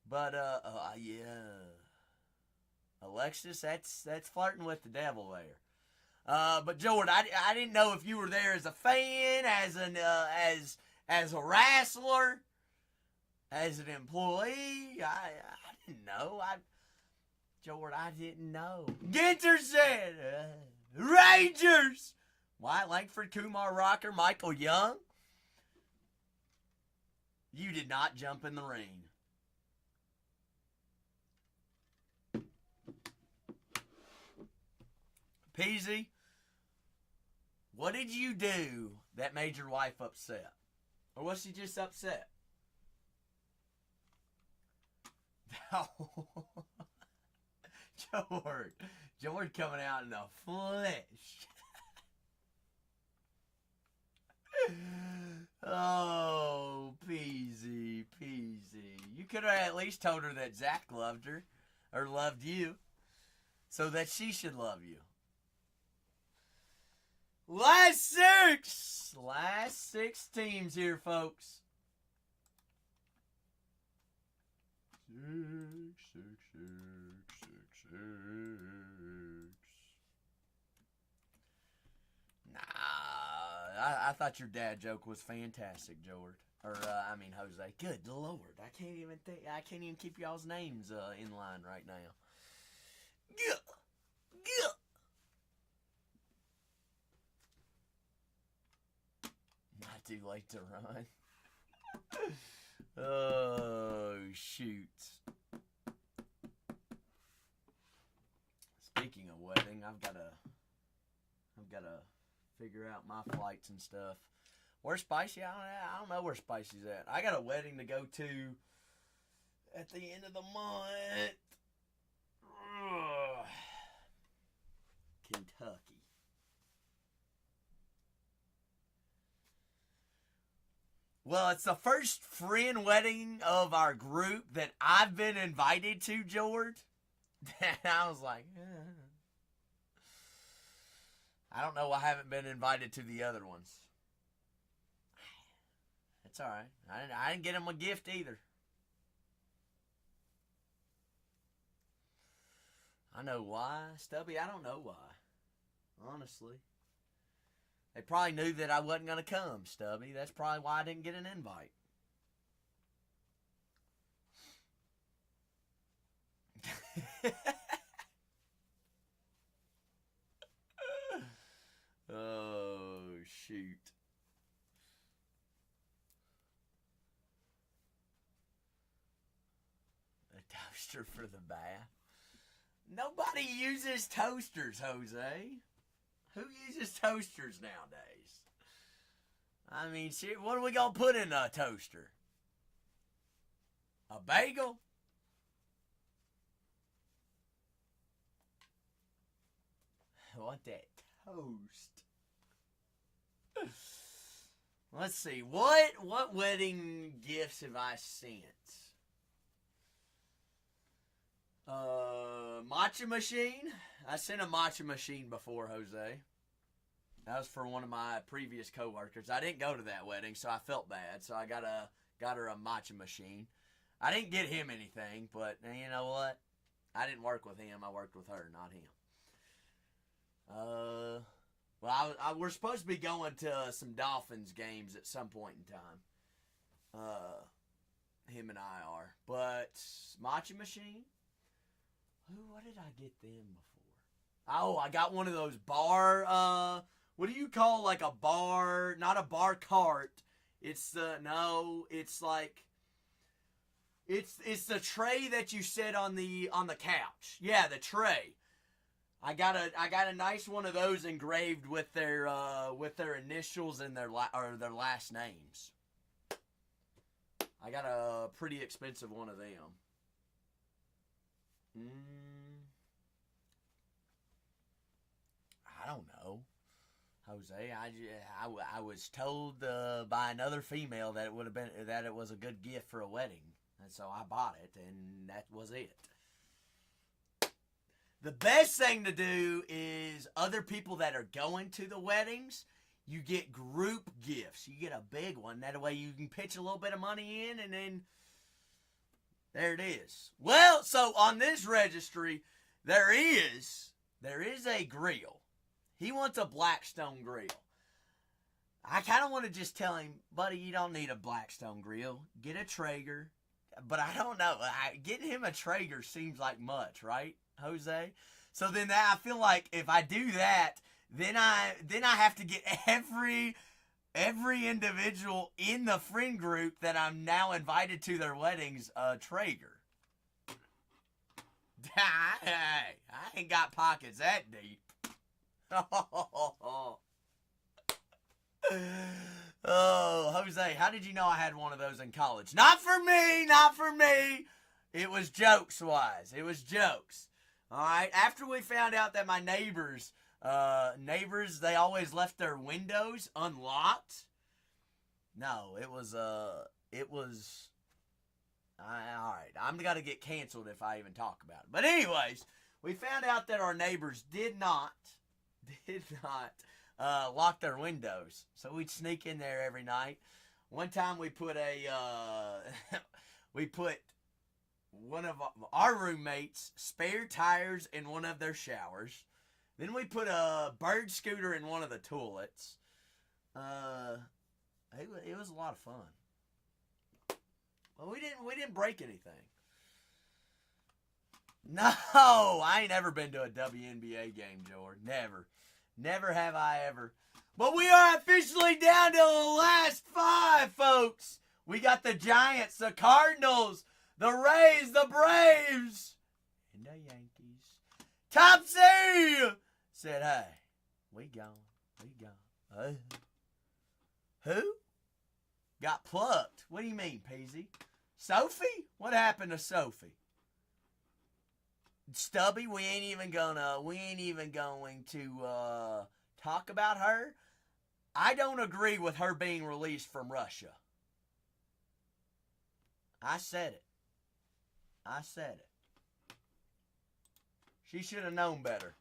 but yeah, Alexis, that's flirting with the devil there. But George, I didn't know if you were there as a fan, as a wrestler, as an employee. I didn't know. George, I didn't know. Ginter said, Rangers. Wyatt Langford, Kumar Rocker, Michael Young. You did not jump in the ring. Peasy, what did you do that made your wife upset? Or was she just upset? George coming out in the flesh. Oh, Peasy. You could have at least told her that Zach loved her, or loved you, so that she should love you. Last six teams here, folks. Six. Nah, I thought your dad joke was fantastic, George. Jose. Good Lord, I can't even keep y'all's names in line right now. Not too late to run. Oh, shoot. Speaking of wedding, I've got to figure out my flights and stuff. Where's Spicy? I don't know where Spicy's at. I got a wedding to go to at the end of the month. Ugh. Kentucky. Well, it's the first friend wedding of our group that I've been invited to, George. And I was like, I don't know why I haven't been invited to the other ones. It's all right. I didn't get him a gift either. I know why, Stubby. I don't know why. Honestly. They probably knew that I wasn't going to come, Stubby. That's probably why I didn't get an invite. Oh, shoot. A toaster for the bath? Nobody uses toasters, Jose. Who uses toasters nowadays? I mean, shit, what are we going to put in a toaster? A bagel? I want that toast. Let's see. What wedding gifts have I sent? Matcha machine. I sent a matcha machine before, Jose. That was for one of my previous coworkers. I didn't go to that wedding, so I felt bad. So I got her a matcha machine. I didn't get him anything, but you know what? I didn't work with him. I worked with her, not him. Well, we're supposed to be going to some Dolphins games at some point in time. Him and I are. But matcha machine? What did I get them before? Oh, I got one of those bar, what do you call like a bar, not a bar cart. It's like, it's the tray that you sit on the couch. Yeah, the tray. I got a nice one of those engraved with their initials and their last names. I got a pretty expensive one of them. I don't know, Jose. I was told by another female that it was a good gift for a wedding, and so I bought it, and that was it. The best thing to do is other people that are going to the weddings, you get group gifts. You get a big one. That way you can pitch a little bit of money in, and then there it is. Well, so on this registry, there is a grill. He wants a Blackstone grill. I kind of want to just tell him, buddy, you don't need a Blackstone grill. Get a Traeger. But I don't know. Getting him a Traeger seems like much, right, Jose? So then I feel like if I do that, then I have to get every individual in the friend group that I'm now invited to their weddings a Traeger. Hey, I ain't got pockets that deep. Oh, Jose, how did you know I had one of those in college? Not for me, not for me. It was jokes-wise. It was jokes. All right, after we found out that my neighbors, they always left their windows unlocked. No, it was, all right, I'm going to get canceled if I even talk about it. But anyways, we found out that our neighbors did not lock their windows. So we'd sneak in there every night. One time we put one of our roommates' spare tires in one of their showers. Then we put a bird scooter in one of the toilets. It was a lot of fun. Well, we didn't break anything. No, I ain't ever been to a WNBA game, George. Never have I ever. But we are officially down to the last 5, folks. We got the Giants, the Cardinals, the Rays, the Braves, and the Yankees. Topsy said, hey, we gone. Who? Got plucked. What do you mean, Peasy? Sophie? What happened to Sophie? Stubby, we ain't even going to talk about her. I don't agree with her being released from Russia. I said it. She should have known better.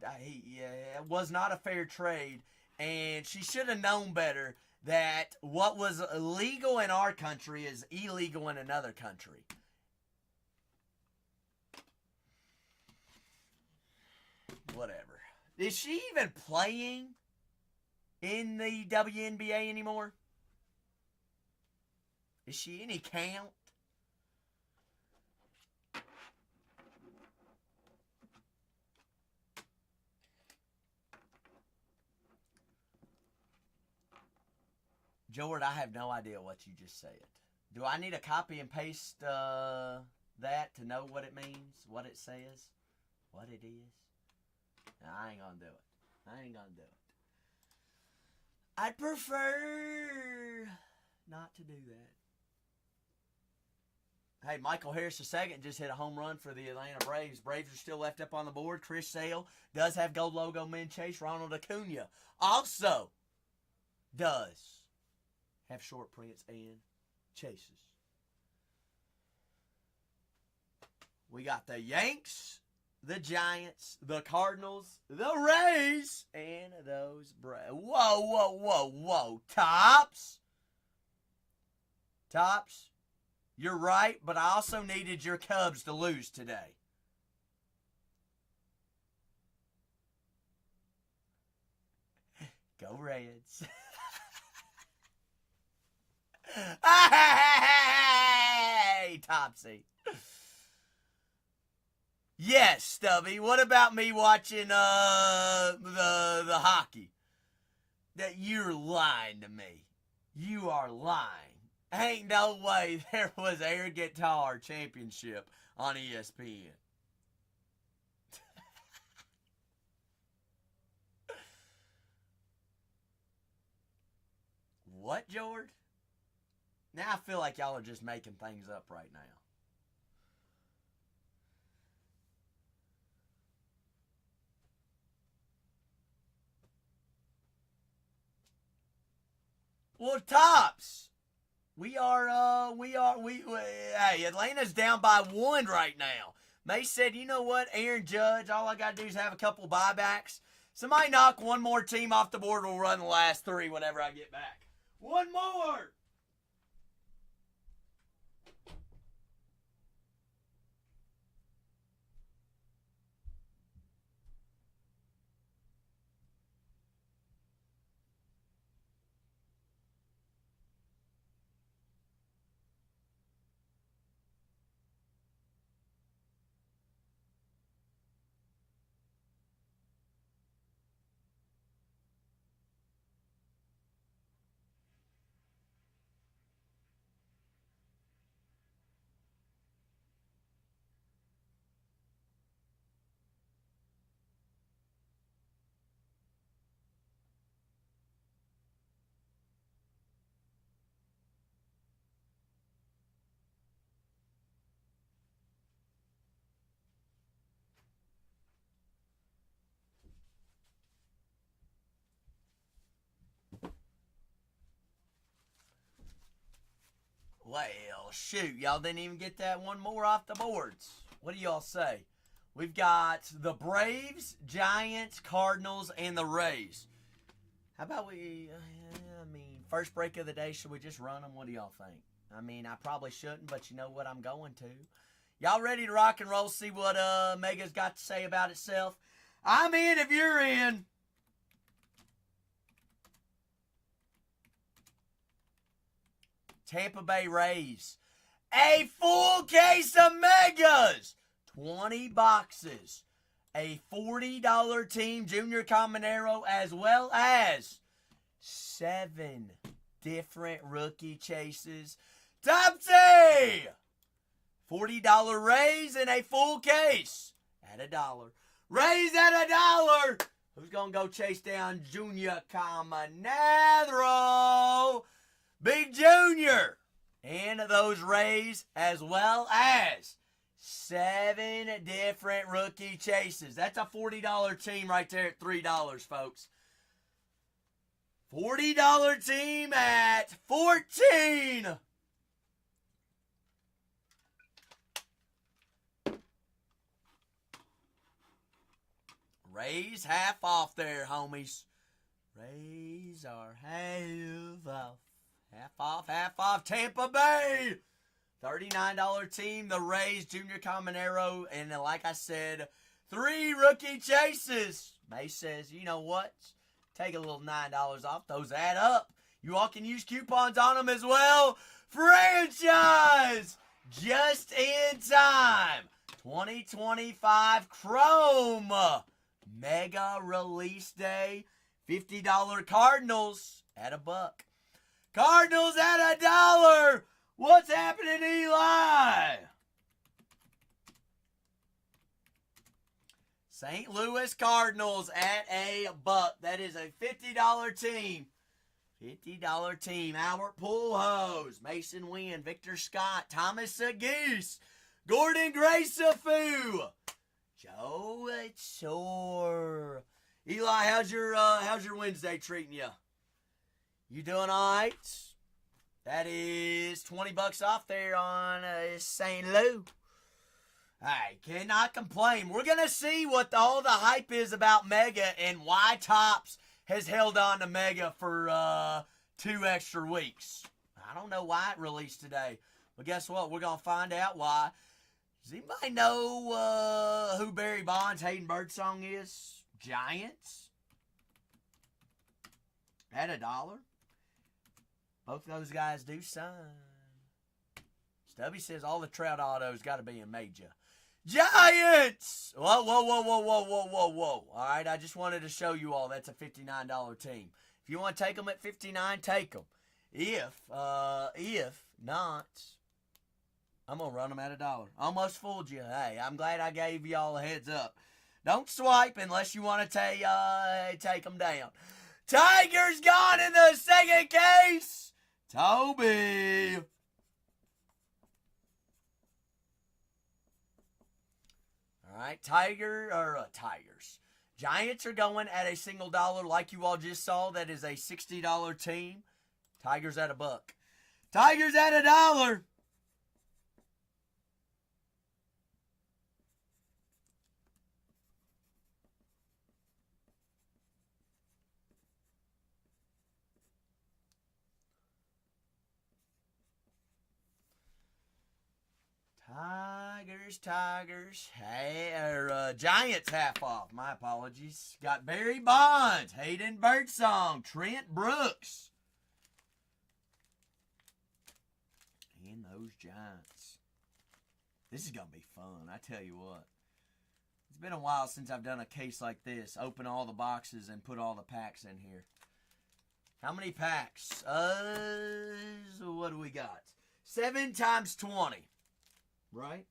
It was not a fair trade, and she should have known better that what was illegal in our country is illegal in another country. Whatever. Is she even playing in the WNBA anymore? Is she any count? George, I have no idea what you just said. Do I need to copy and paste that to know what it means, what it says, what it is? No, I ain't gonna do it. I'd prefer not to do that. Hey, Michael Harris II just hit a home run for the Atlanta Braves. Braves are still left up on the board. Chris Sale does have gold logo men chase. Ronald Acuna also does have short prints and chases. We got the Yanks, the Giants, the Cardinals, the Rays, and those Braves. Whoa, whoa, whoa, whoa. Tops. You're right, but I also needed your Cubs to lose today. Go Reds. Hey, Topsy. Yes, Stubby. What about me watching the hockey? That you're lying to me. You are lying. Ain't no way there was Air Guitar Championship on ESPN. What, George? Now I feel like y'all are just making things up right now. Well, Tops. Hey, Atlanta's down by 1 right now. May said, you know what, Aaron Judge, all I got to do is have a couple buybacks. Somebody knock one more team off the board. We'll run the last 3 whenever I get back. One more. Well, shoot, y'all didn't even get that one more off the boards. What do y'all say? We've got the Braves, Giants, Cardinals, and the Rays. How about first break of the day, should we just run them? What do y'all think? I probably shouldn't, but you know what, I'm going to. Y'all ready to rock and roll, see what Mega's got to say about itself? I'm in if you're in. Tampa Bay Rays. A full case of Megas. 20 boxes. A $40 team junior Caminero, as well as 7 different rookie chases. Topsy! $40 Rays in a full case at $1. Rays at $1. Who's going to go chase down Junior Caminero? Big Junior. And those Rays, as well as 7 different rookie chases. That's a $40 team right there at $3, folks. $40 team at $14. Rays half off there, homies. Rays are half off. Half off. Tampa Bay. $39 team, the Rays, Junior Caminero, and like I said, 3 rookie chases. May says, you know what? Take a little $9 off. Those add up. You all can use coupons on them as well. Franchise! Just in time. 2025 Chrome. Mega release day. $50 Cardinals at $1. Cardinals at $1. What's happening, Eli? St. Louis Cardinals at $1. That is a $50 team. $50 team. Albert Pujols, Mason Wynn, Victor Scott, Thomas Geese, Gordon Gracefu, Joe Chore. Eli, how's your Wednesday treating you? You doing all right? That is $20 off there on St. Lou. Hey, cannot complain. We're going to see what all the hype is about Mega and why Topps has held on to Mega for 2 extra weeks. I don't know why it released today. But guess what? We're going to find out why. Does anybody know who Barry Bonds' Hayden Birdsong is? Giants. At $1. Both those guys do sign. Stubby says all the Trout autos got to be in major. Giants! Whoa. All right, I just wanted to show you all that's a $59 team. If you want to take them at $59, take them. If not, I'm going to run them at $1. Almost fooled you. Hey, I'm glad I gave y'all a heads up. Don't swipe unless you want to take them down. Tigers gone in the second case. Toby. All right, Tigers. Giants are going at a single dollar like you all just saw. That is a $60 team. Tigers at $1. Tigers at $1. Tigers. Hey, Giants half off. My apologies. Got Barry Bonds, Hayden Birdsong, Trent Brooks. And those Giants. This is going to be fun, I tell you what. It's been a while since I've done a case like this. Open all the boxes and put all the packs in here. How many packs? So what do we got? 7 times 20. Right?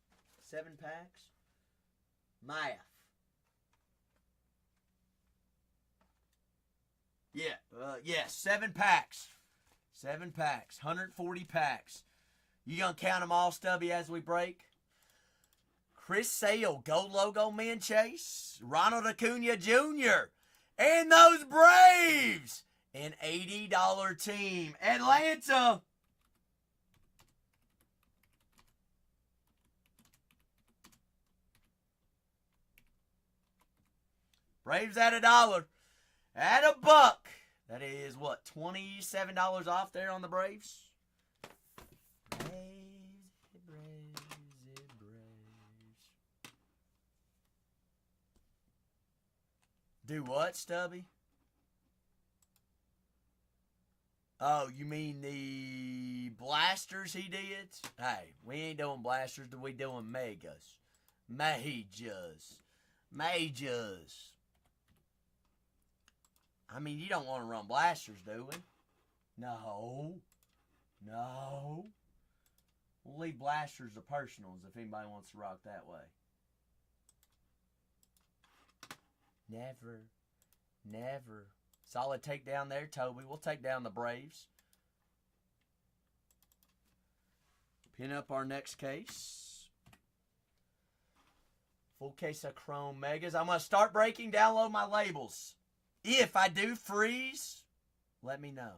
7 packs? Math. Yes, 7 packs. 7 packs. 140 packs. You gonna count them all, Stubby, as we break? Chris Sale, Gold Logo Man Chase. Ronald Acuna Jr. And those Braves. An $80 team. Atlanta. Braves at $1. At $1. That is what, $27 off there on the Braves? Braves. Do what, Stubby? Oh, you mean the blasters he did? Hey, we ain't doing blasters, we doing megas. Majors. I mean, you don't want to run blasters, do we? No. We'll leave blasters to personals if anybody wants to rock that way. Never. Solid takedown there, Toby. We'll take down the Braves. Pin up our next case. Full case of Chrome Megas. I'm going to start breaking, download my labels. If I do freeze, let me know.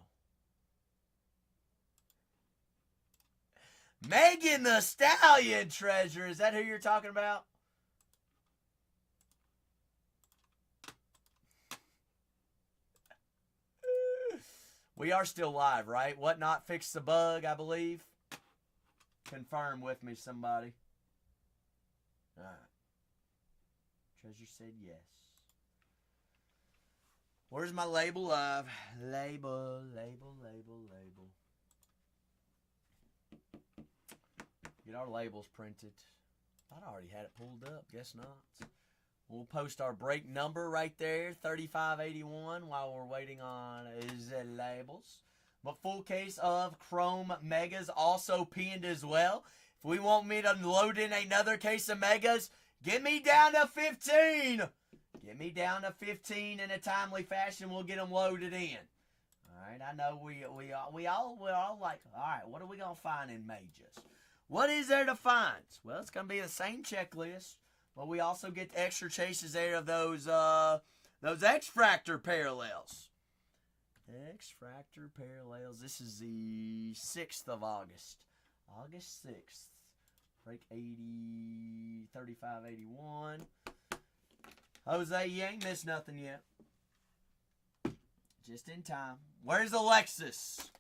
Megan the Stallion Treasure. Is that who you're talking about? We are still live, right? What not fixed the bug, I believe. Confirm with me, somebody. All right. Treasure said yes. Where's my label live? Label. Get our labels printed. Thought I already had it pulled up. Guess not. We'll post our break number right there, 3581, while we're waiting on the labels. But full case of Chrome Megas also pinned as well. If we want me to load in another case of Megas, get me down to 15. Get me down to 15 in a timely fashion. We'll get them loaded in. right, I know we're all like, all right, what are we gonna find in Mages? What is there to find? Well, it's gonna be the same checklist, but we also get the extra chases there of those X-Fractor parallels. X-Fractor parallels. This is the 6th of August. August 6th. Break 80, 35, 81. Jose, you ain't missed nothing yet. Just in time. Where's Alexis?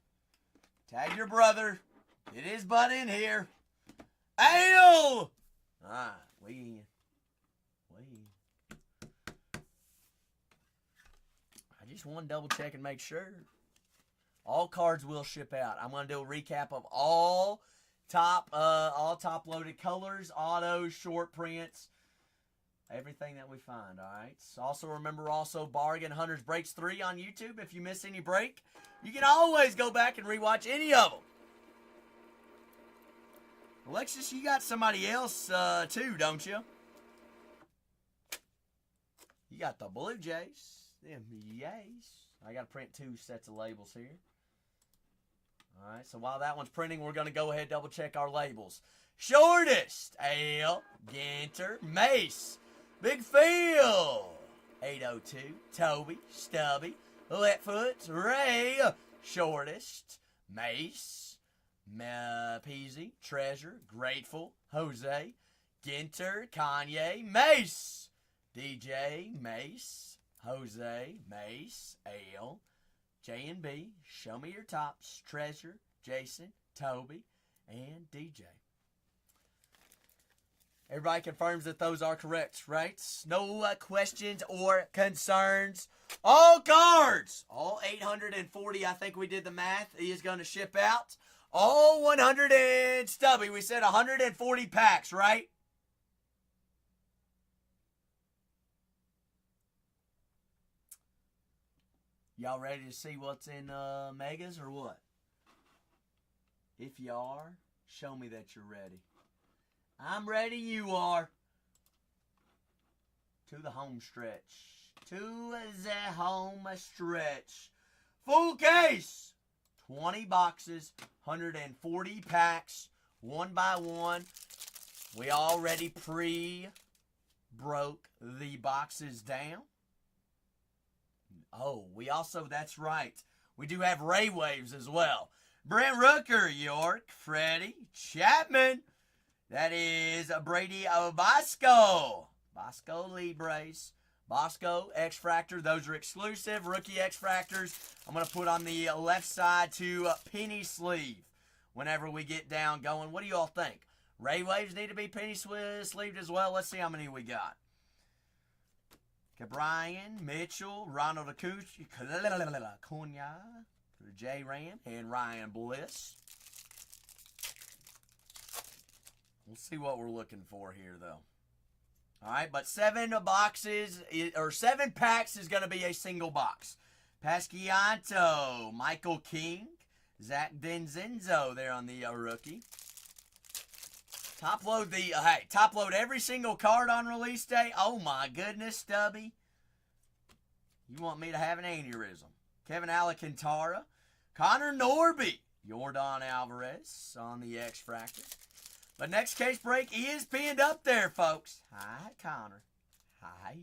Tag your brother. Get his butt in here. Ale! Alright, we in. I just want to double check and make sure. All cards will ship out. I'm going to do a recap of all top loaded colors, autos, short prints, everything that we find, all right? So also remember, Bargain Hunters Breaks 3 on YouTube. If you miss any break, you can always go back and rewatch any of them. Alexis, you got somebody else too, don't you? You got the Blue Jays. Them Yays. I got to print 2 sets of labels here. All right, so while that one's printing, we're going to go ahead and double check our labels. Shortest, Ale, Ginter, Mace, Big Phil, 802, Toby, Stubby, Letfoot, Ray, Shortest, Mace, Peasy, Treasure, Grateful, Jose, Ginter, Kanye, Mace, DJ, Mace, Jose, Mace, Ale, J&B, Show Me Your Tops, Treasure, Jason, Toby, and DJ. Everybody confirms that those are correct, right? No questions or concerns. All cards, all 840, I think we did the math, is going to ship out. All 100 and Stubby, we said 140 packs, right? Y'all ready to see what's in Megas or what? If you are, show me that you're ready. I'm ready, you are. To the home stretch. To the home stretch. Full case. 20 boxes, 140 packs, one by one. We already broke the boxes down. Oh, we also, that's right, we do have Ray Waves as well. Brent Rooker, York, Freddie, Chapman. That is Brady Bosco. Bosco Libres. Bosco, X-Fractor, those are exclusive. Rookie X-Fractors, I'm going to put on the left side to penny sleeve whenever we get down going. What do you all think? Ray Waves need to be penny sleeved as well. Let's see how many we got. Brian, Mitchell, Ronald Acucci, Cunha, J. Ram, and Ryan Bliss. We'll see what we're looking for here, though. All right, but 7 boxes, or 7 packs is going to be a single box. Pasquianto, Michael King, Zach Denzenzo there on the rookie. Top load every single card on release day. Oh my goodness, Stubby. You want me to have an aneurysm. Kevin Alcantara, Connor Norby, Yordan Alvarez on the X-Fractor. But next case break is pinned up there, folks. Hi, Connor. Hi.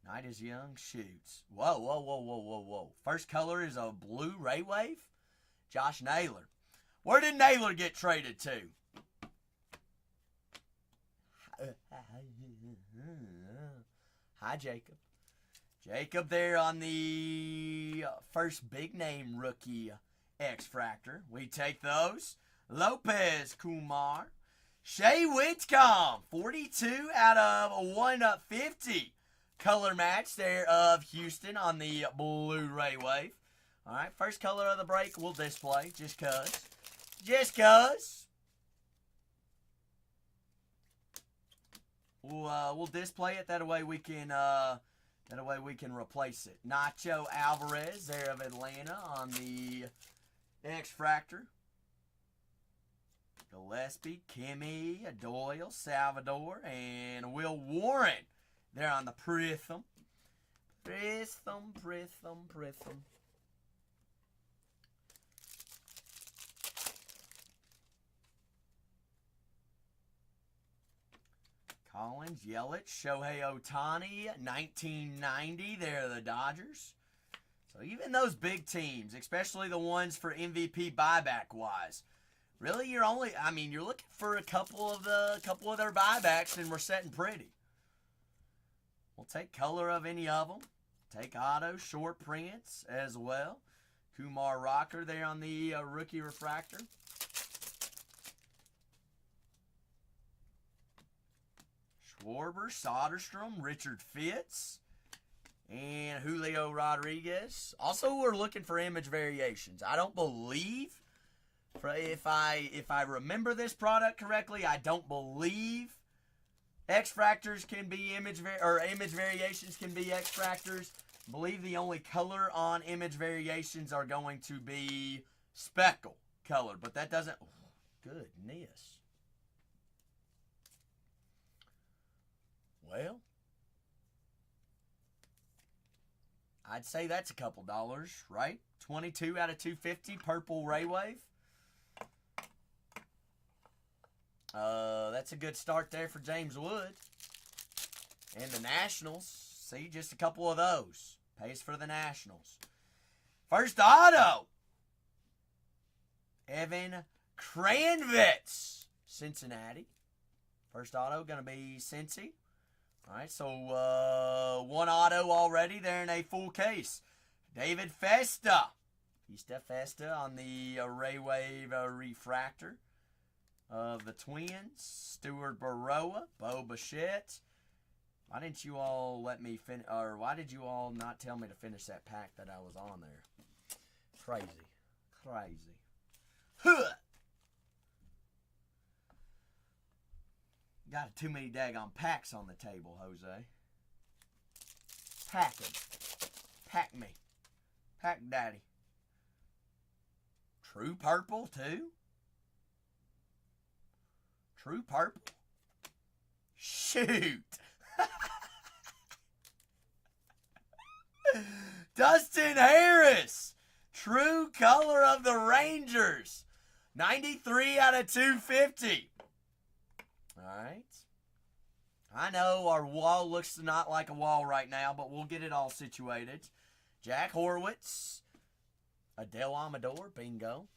Night is young shoots. Whoa. First color is a blue Ray Wave. Josh Naylor. Where did Naylor get traded to? Hi, Jacob. Jacob there on the first big name rookie X-Fractor. We take those. Lopez Kumar. Shea Whitcomb, 42 out of 150. Color match there of Houston on the Blu-ray Wave. All right, first color of the break we'll display just cuz. Just cuz. We'll display it. That way we can replace it. Nacho Alvarez there of Atlanta on the X-Fractor. Gillespie, Kimmy, Doyle, Salvador, and Will Warren there on the Pritham. Pritham. Collins, Yelich, Shohei Ohtani, 1990. They're the Dodgers. So even those big teams, especially the ones for MVP buyback-wise, really you're looking for a couple of their buybacks and we're setting pretty. We'll take color of any of them. Take auto, short prints as well. Kumar Rocker there on the rookie refractor. Schwarber, Soderstrom, Richard Fitz, and Julio Rodriguez. Also, we're looking for image variations. I don't believe, if I remember this product correctly, I don't believe X-Fractors can be image variations can be X-Fractors. I believe the only color on image variations are going to be speckle color, but that doesn't. Oh, goodness. Well, I'd say that's a couple dollars, right? 22 out of 250, purple Ray Wave. That's a good start there for James Wood. And the Nationals, see, just a couple of those. Pays for the Nationals. First auto. Evan Kranvitz, Cincinnati. First auto going to be Cincy. All right, so one auto already there in a full case. David Festa. Festa on the Ray Wave refractor of the Twins. Stuart Baroa, Bo Bichette. Why didn't you all let me finish, or why did you all not tell me to finish that pack that I was on there? Crazy. Huh! Got too many daggone packs on the table, Jose. Pack 'em. Pack me. Pack daddy. True purple, too? True purple? Shoot! Dustin Harris! True color of the Rangers. 93 out of 250. Alright. I know our wall looks not like a wall right now, but we'll get it all situated. Jack Horwitz. Adele Amador. Bingo.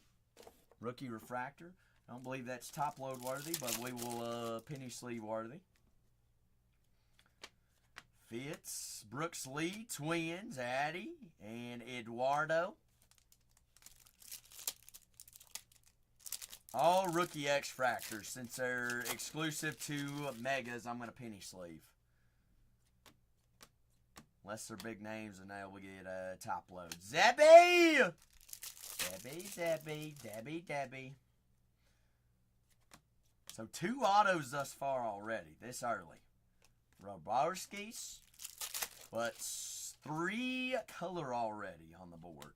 Rookie refractor. I don't believe that's top load worthy, but we will penny sleeve worthy. Fitz. Brooks Lee. Twins. Addy. And Eduardo. All rookie X-Fractors. Since they're exclusive to Megas, I'm going to penny sleeve. Unless they're big names, and now we get a top load. Zebby! Debbie. So 2 autos thus far already, this early. Robarskis, but 3 color already on the board.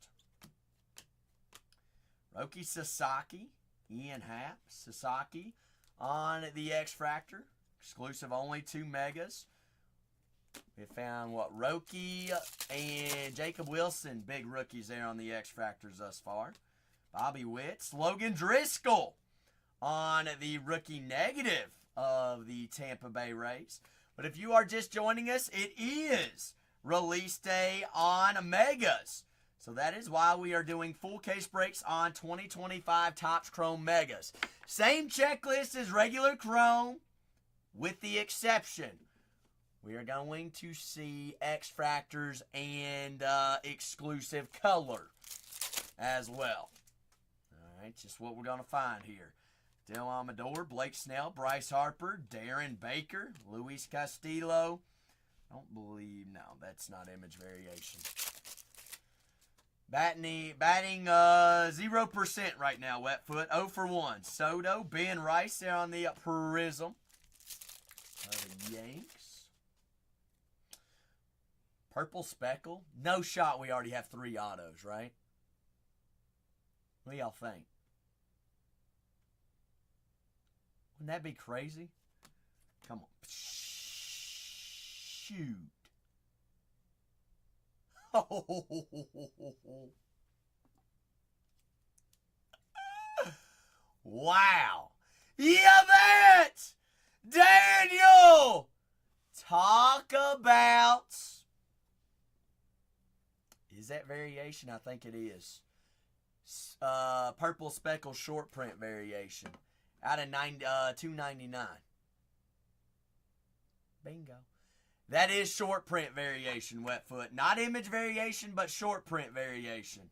Roki Sasaki. Ian Happ, Sasaki on the X-Fractor. Exclusive only to Megas. We found, Roki and Jacob Wilson, big rookies there on the X-Fractors thus far. Bobby Witts, Logan Driscoll on the rookie negative of the Tampa Bay Rays. But if you are just joining us, it is release day on Megas. So that is why we are doing full case breaks on 2025 Topps Chrome Megas. Same checklist as regular Chrome, with the exception, we are going to see X-Fractors and exclusive color as well. All right, just what we're going to find here. Del Amador, Blake Snell, Bryce Harper, Darren Baker, Luis Castillo. I don't believe, no, that's not image variation. Batting 0% right now, Wetfoot. 0 for 1. Soto, Ben Rice there on the Prism. The Yanks. Purple Speckle. No shot we already have 3 autos, right? What do y'all think? Wouldn't that be crazy? Come on. Shoot. Wow. Yeah, that! Daniel! Talk about... Is that variation? I think it is. Purple speckle short print variation. Out of $2.99. Bingo. That is short print variation, Wetfoot. Not image variation, but short print variation.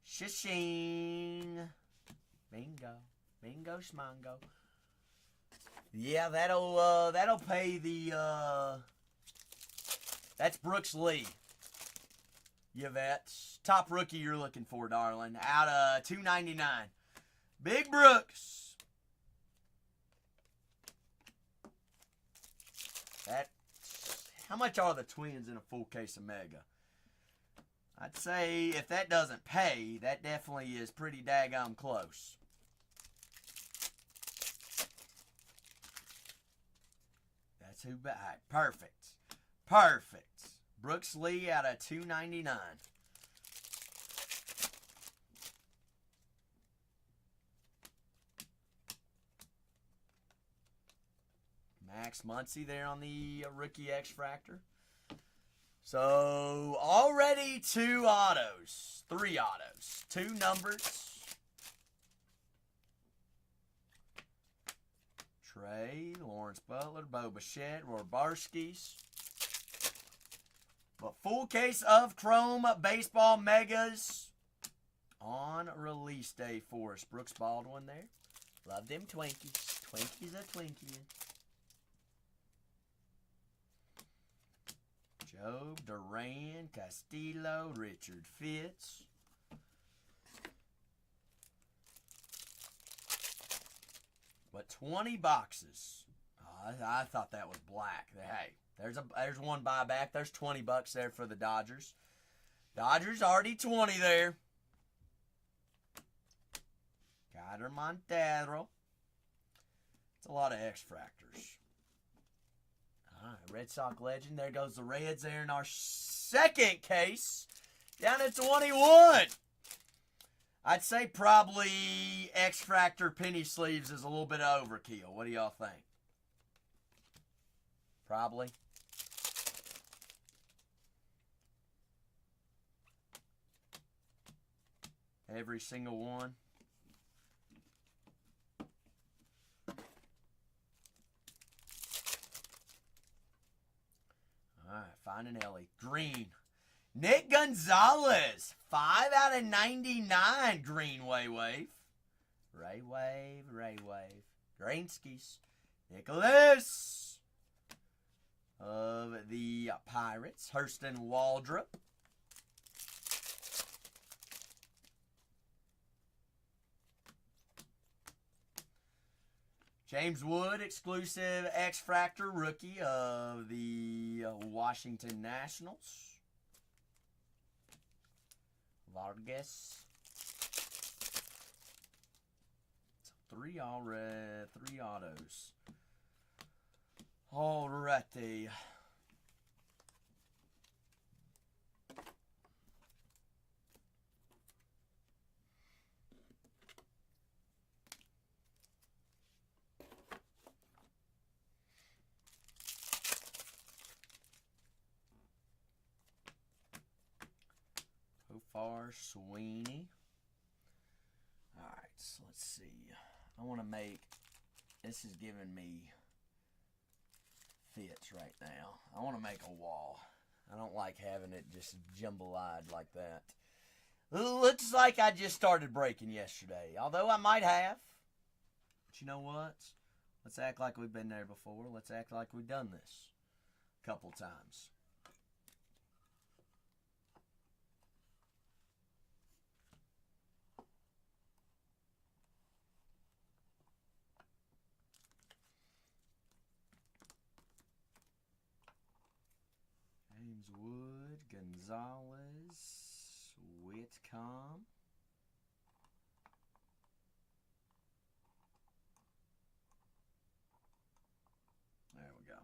Shishing. Bingo. Bingo schmongo. Yeah, that'll pay the that's Brooks Lee. Yvette. Top rookie you're looking for, darling. Out of $2.99. Big Brooks. How much are the Twins in a full case of Mega? I'd say if that doesn't pay, that definitely is pretty daggum close. That's who back. Perfect. Perfect. Brooks Lee out of $2.99. Max Muncy there on the rookie X-Fractor. So, already 2 autos. 3 autos. 2 numbers. Trey, Lawrence Butler, Bo Bichette, Robarskis. But full case of Chrome Baseball Megas on release day for us. Brooks Baldwin there. Love them Twinkies. Twinkies a Twinkie. Job, Duran, Castillo, Richard Fitz. But 20 boxes. I thought that was black. Hey, there's one buyback. There's 20 bucks there for the Dodgers. Dodgers already 20 there. Kaiser Montero. It's a lot of X-Fractors. All right, Red Sox legend. There goes the Reds there in our second case. Down at 21. I'd say probably X-Fractor penny sleeves is a little bit of overkill. What do y'all think? Probably. Every single one. All right, finding Ellie. Green. Nick Gonzalez. 5 out of 99 green Wave. Ray Wave. Greenskis. Nicholas of the Pirates. Hurston Waldrop. James Wood, exclusive X-Fractor rookie of the Washington Nationals. Vargas. 3 autos. Alrighty. Far Sweeney. Alright, so let's see. I want to make, this is giving me fits right now. I want to make a wall. I don't like having it just jumble-eyed like that. Looks like I just started breaking yesterday. Although I might have. But you know what? Let's act like we've been there before. Let's act like we've done this a couple times. James Wood, Gonzalez, Whitcomb. There we go.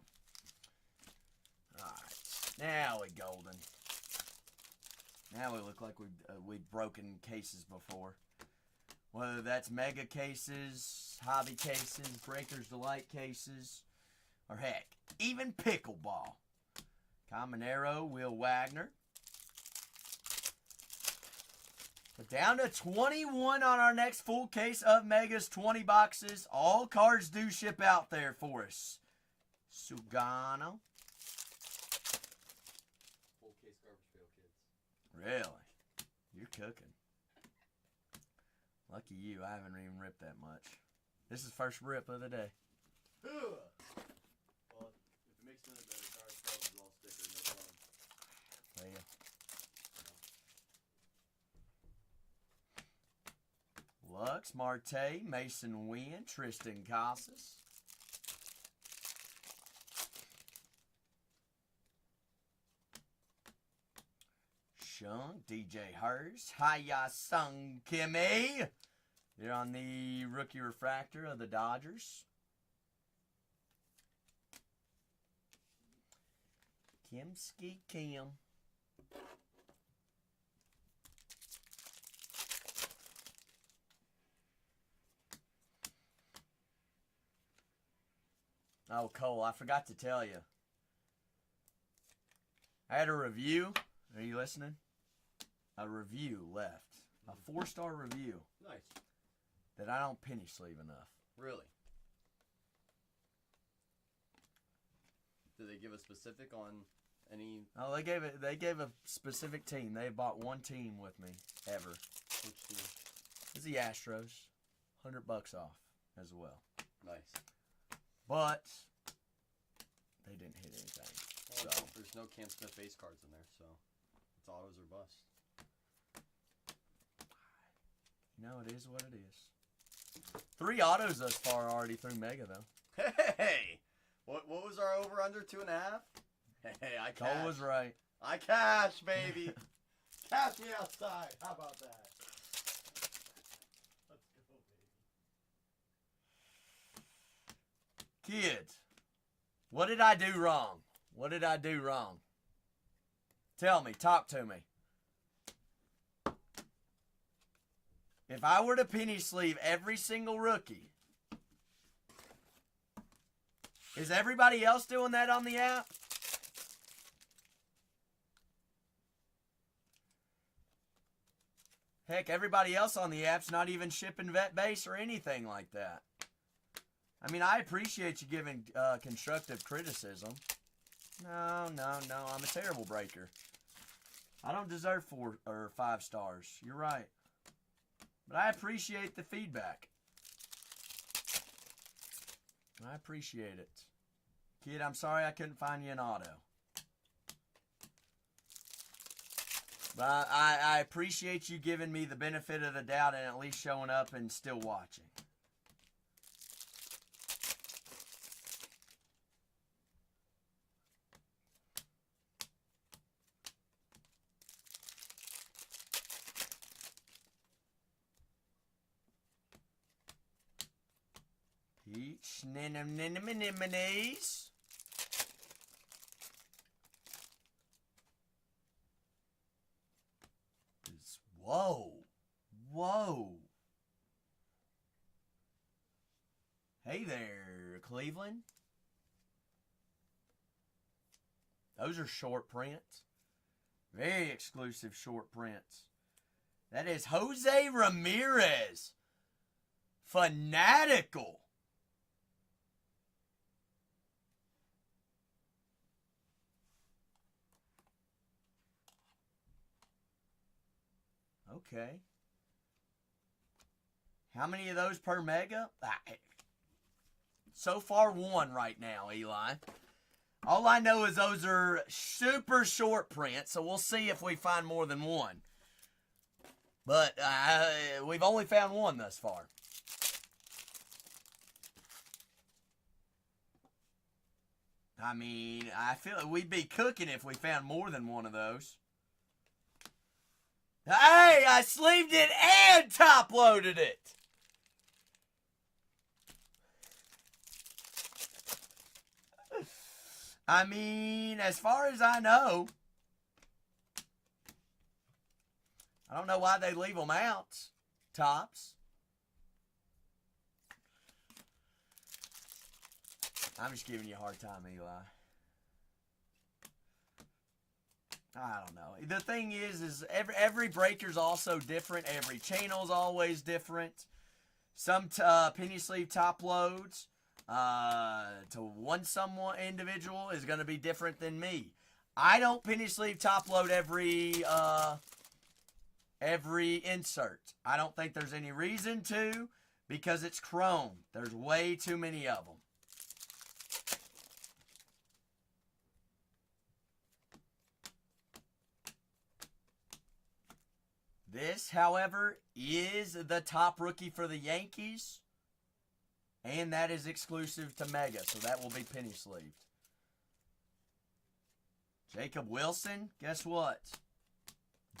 All right, now we golden. Now we look like we've broken cases before. Whether that's mega cases, hobby cases, Breakers Delight cases, or heck, even pickleball. Caminero, Will Wagner. We're down to 21 on our next full case of Megas, 20 boxes. All cards do ship out there for us. Sugano. Full case garbage pail, kids. Really? You're cooking. Lucky you, I haven't even ripped that much. This is first rip of the day. Well, if it makes it any better, garbage pail is all sticker, no problem. Well. Lux, Marte, Mason Wynn, Tristan Casas. Shung, DJ Hurst, Haya Sung Kimmy. They're on the rookie refractor of the Dodgers. Kimski Kim. Oh, Cole, I forgot to tell you. I had a review. Are you listening? A review left. A 4-star review. Nice. That I don't penny sleeve enough. Really? Did they give a specific on any? Oh, they gave a specific team. They bought one team with me ever. Which team? It's the Astros. $100 off as well. Nice. But they didn't hit anything. Well, So there's no Cam Smith base cards in there, so it's autos or bust. you know, it is what it is. 3 autos thus far already through Mega though. Hey, what was our over under 2.5? Hey, I cash. Cole was right. I cash, baby. Cash me outside. How about that? Let's go, baby. Kids, what did I do wrong? What did I do wrong? Tell me. Talk to me. If I were to penny sleeve every single rookie, is everybody else doing that on the app? Heck, everybody else on the app's not even shipping vet base or anything like that. I mean, I appreciate you giving constructive criticism. No, I'm a terrible breaker. I don't deserve 4 or 5 stars. You're right. But I appreciate the feedback. I appreciate it. Kid, I'm sorry I couldn't find you an auto. But I appreciate you giving me the benefit of the doubt and at least showing up and still watching. Peach, Anemones. Whoa. Hey there, Cleveland. Those are short prints. Very exclusive short prints. That is Jose Ramirez. Fanatical. Okay. How many of those per mega? So far, 1 right now, Eli. All I know is those are super short prints, so we'll see if we find more than 1. But we've only found 1 thus far. I mean, I feel like we'd be cooking if we found more than 1 of those. Hey, I sleeved it and top-loaded it. I mean, as far as I know, I don't know why they leave them out. Tops. I'm just giving you a hard time, Eli. I don't know. The thing is every breaker's also different. Every channel's always different. Some penny sleeve top loads to one someone individual is going to be different than me. I don't penny sleeve top load every insert. I don't think there's any reason to, because it's chrome. There's way too many of them. This, however, is the top rookie for the Yankees. And that is exclusive to Mega, so that will be penny sleeved. Jacob Wilson, guess what?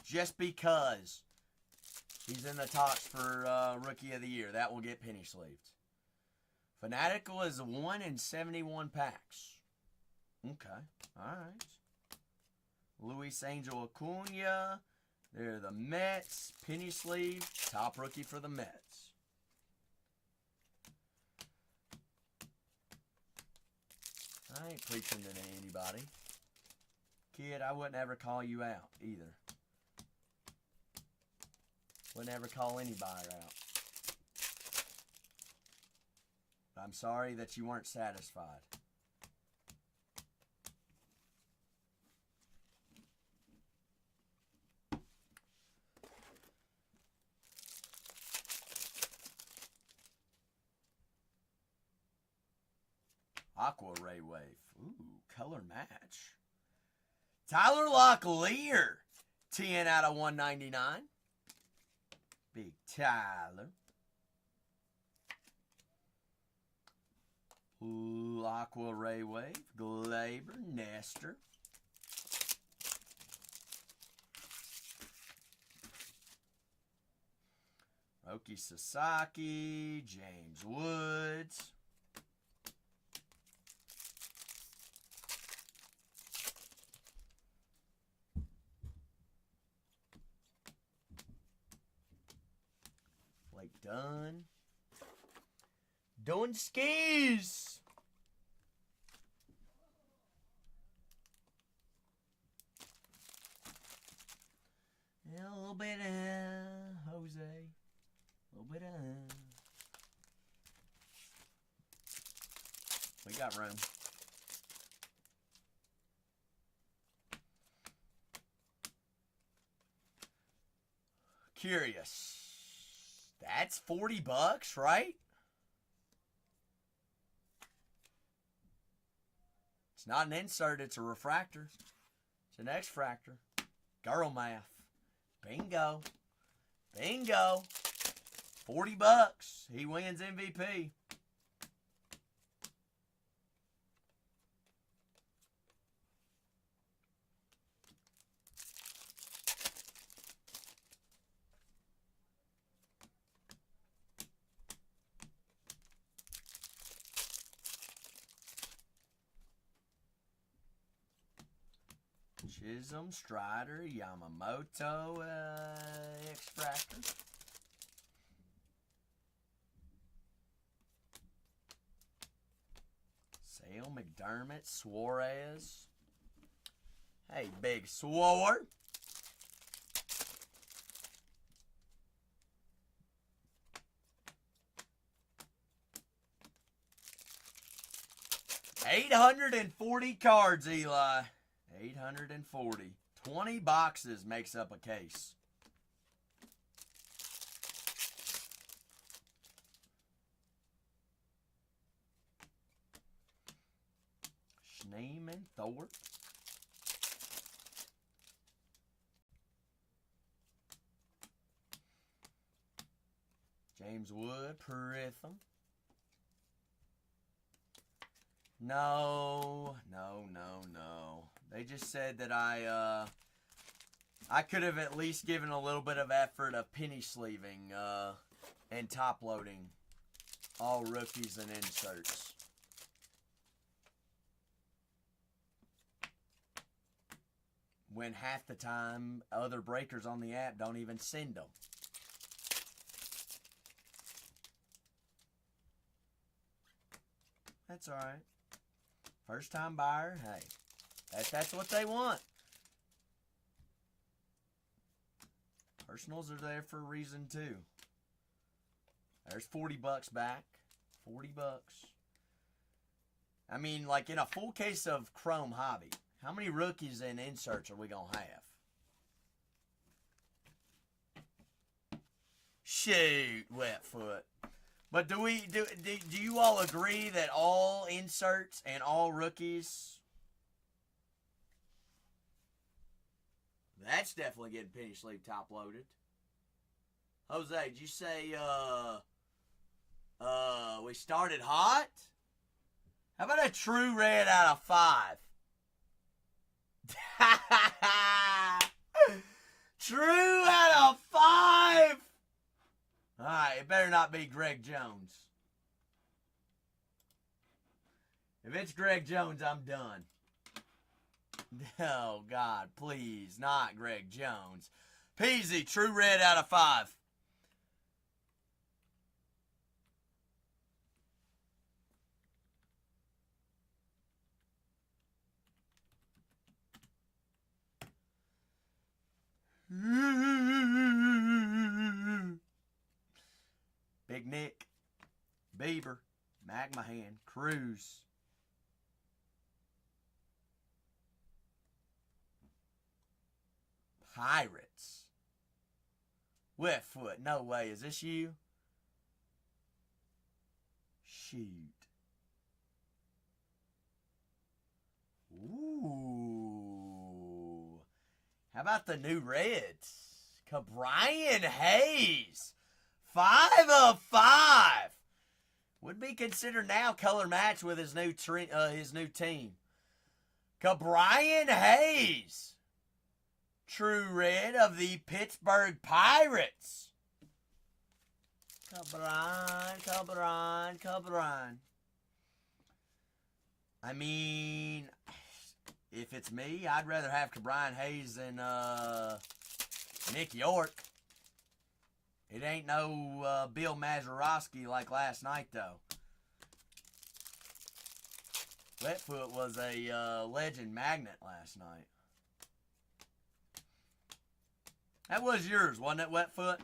Just because he's in the talks for Rookie of the Year, that will get penny sleeved. Fanatical is 1 in 71 packs. Okay, all right. Luis Angel Acuna. They're the Mets, penny sleeve, top rookie for the Mets. I ain't preaching to anybody. Kid, I wouldn't ever call you out either. Wouldn't ever call anybody out. I'm sorry that you weren't satisfied. Aqua Ray Wave. Ooh, color match. Tyler Locklear. 10 out of 199. Big Tyler. Ooh, Aqua Ray Wave. Glaber. Nestor. Roki Sasaki. James Woods. Done. Doing skis. Yeah, a little bit of Jose. A little bit of. We got room. Curious. That's $40, right? It's not an insert, it's a refractor. It's an X-fractor. Girl math. Bingo. Bingo. $40. He wins MVP. Chisholm, Strider, Yamamoto, X-fractor. Sale, McDermott, Suarez. Hey, big Sword. $840 cards, Eli. 840. 20 boxes makes up a case. Schneemann, Thorpe. James Wood, Paritham. No. They just said that I could have at least given a little bit of effort of penny sleeving and top loading all rookies and inserts. When half the time other breakers on the app don't even send them. That's all right. First time buyer, hey, that's what they want. Personals are there for a reason too. There's $40 back. 40 bucks. I mean, like in a full case of Chrome Hobby, how many rookies and inserts are we gonna have? Shoot, Wetfoot. But do you all agree that all inserts and all rookies? That's definitely getting penny sleeve top loaded. Jose, did you say we started hot? How about a true red out of 5? True out of 5. All right, it better not be Greg Jones. If it's Greg Jones, I'm done. Oh, God, please, not Greg Jones. Peasy, true red out of 5. Big Nick, Bieber, Magma Hand, Cruz. Pirates. Wetfoot, no way. Is this you? Shoot. Ooh. How about the new Reds? Cabrian Hayes. 5 of 5. Would be considered now color match with his new team. Cabrian Hayes. True red of the Pittsburgh Pirates. Cabron. I mean, if it's me, I'd rather have Cabrian Hayes than Nick York. It ain't no Bill Mazeroski like last night, though. Wetfoot was a legend magnet last night. That was yours, wasn't it, Wetfoot?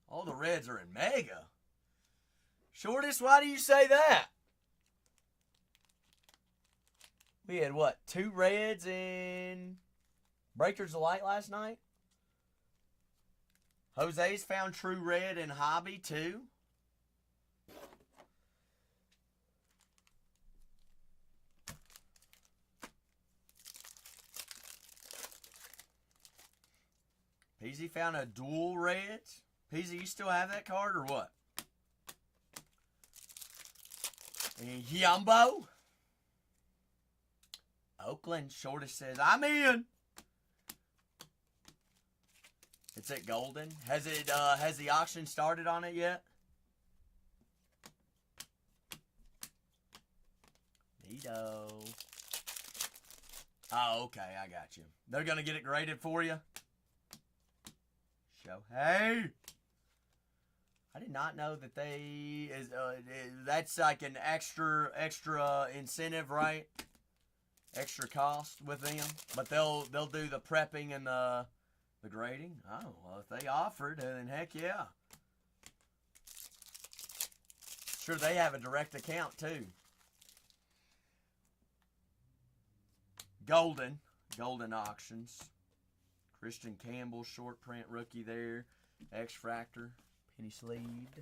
All the Reds are in Mega. Shortest, why do you say that? We had, what, 2 Reds in Breakers of Light last night? Jose's found true red in Hobby, too. Peasy found a dual red. Peasy, you still have that card or what? And Yumbo. Oakland shortest says, I'm in. It's at Golden. Has the auction started on it yet? Neato. Oh, okay, I got you. They're gonna get it graded for you. Hey, I did not know that that's like an extra incentive, right? Extra cost with them, but they'll do the prepping and the grading. Oh, well, if they offered, then heck yeah. Sure, they have a direct account too. Golden auctions. Christian Campbell, short print rookie there. X-Fractor, penny sleeved.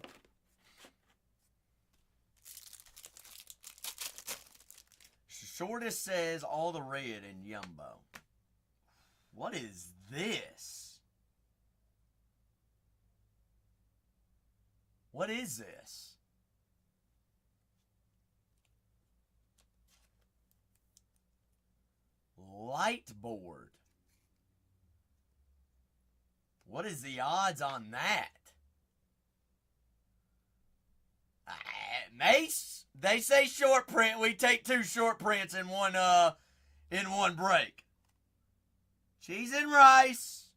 Shortest says all the red in Yumbo. What is this? What is this? Light board. What is the odds on that? Mace, they say short print. We take 2 short prints in one break. Cheese and rice.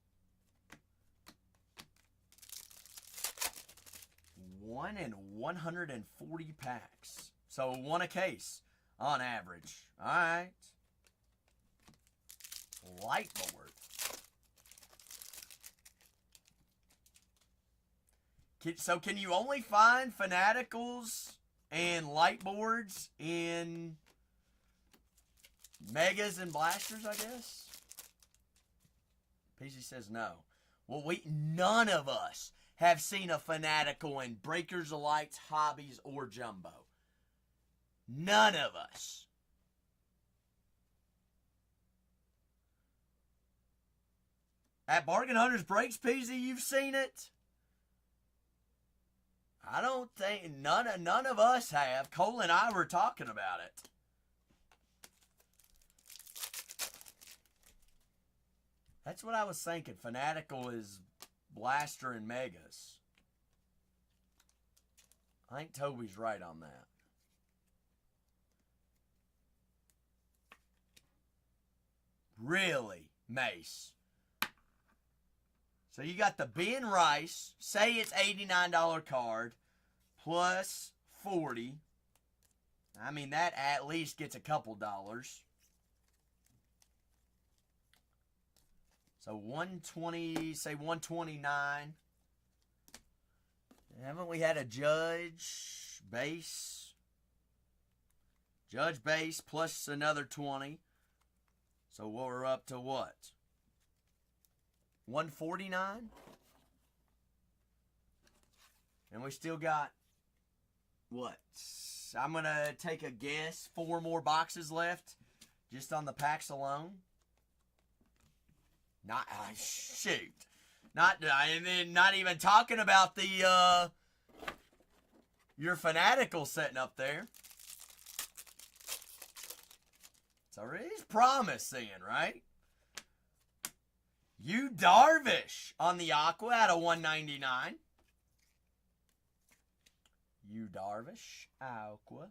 1 in 140 packs. So 1 a case on average. All right. Light board. So can you only find Fanaticals and light boards in Megas and Blasters, I guess? PZ says no. Well, none of us have seen a Fanatical in Breakers of Lights, Hobbies, or Jumbo. None of us. At Bargain Hunters Breaks, PZ, you've seen it? I don't think none of us have. Cole and I were talking about it. That's what I was thinking. Fanatical is Blaster and Megas. I think Toby's right on that. Really, Mace. So you got the Ben Rice. Say it's $89 card plus 40. I mean, that at least gets a couple dollars. So 120, say 129. Haven't we had a Judge base? Judge base plus another 20. So we're up to what? 149? And we still got, what? I'm going to take a guess. 4 more boxes left just on the packs alone. Not, shoot. And then not even talking about the, your Fanatical sitting up there. So he's promising, right? You Darvish on the Aqua out of 199. You Darvish, Aqua.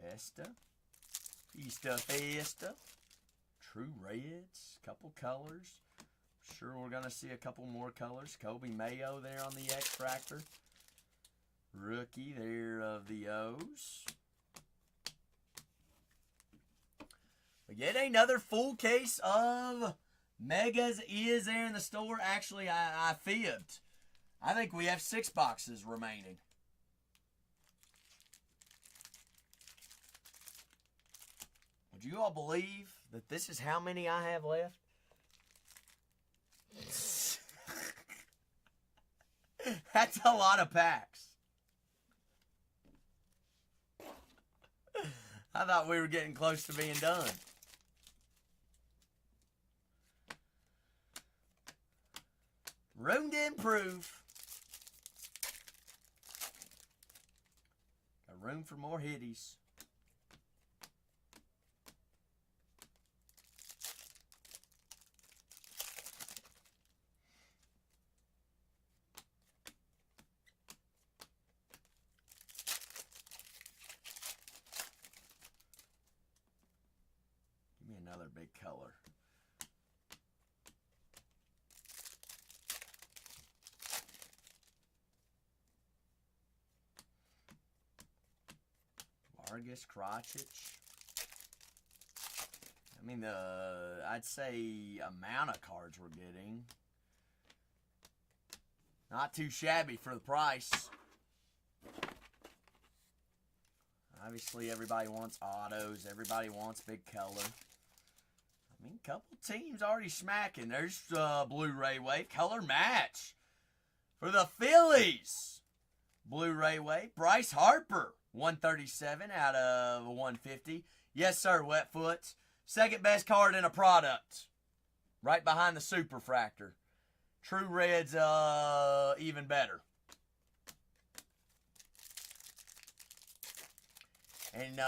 Festa. Festa. True Reds. Couple colors. Sure we're going to see a couple more colors. Kobe Mayo there on the X-Fractor. Rookie there of the O's. We get another full case of Megas is there in the store. Actually, I fibbed. I think we have 6 boxes remaining. Would you all believe that this is how many I have left? That's a lot of packs. I thought we were getting close to being done. Room to improve. Got room for more hitties. Give me another big color. Vargas, Krocic. I mean, I'd say amount of cards we're getting. Not too shabby for the price. Obviously, everybody wants autos. Everybody wants big color. I mean, a couple teams already smacking. There's Blu-ray Wave. Color match for the Phillies. Blu-ray Wave. Bryce Harper. 137 out of 150. Yes, sir, Wetfoot. Second best card in a product. Right behind the Superfractor. True Red's even better. And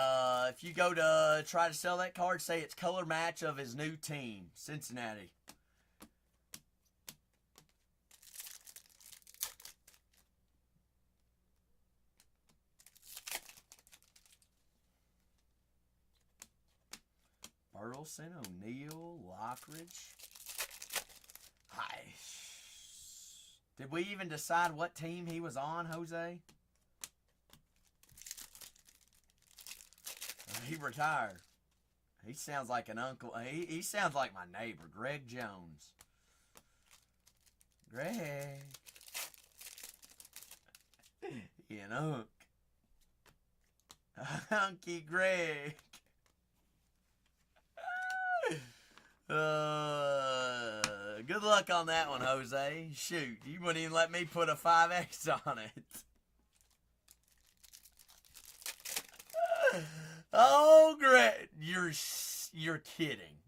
if you go to try to sell that card, say it's color match of his new team, Cincinnati. Burleson, O'Neal, Lockridge. Did we even decide what team he was on, Jose? He retired. He sounds like an uncle. He sounds like my neighbor, Greg Jones. Greg. You know. Unky Greg. Good luck on that one, Jose. Shoot, you wouldn't even let me put a 5X on it. Oh, Greg, you're kidding.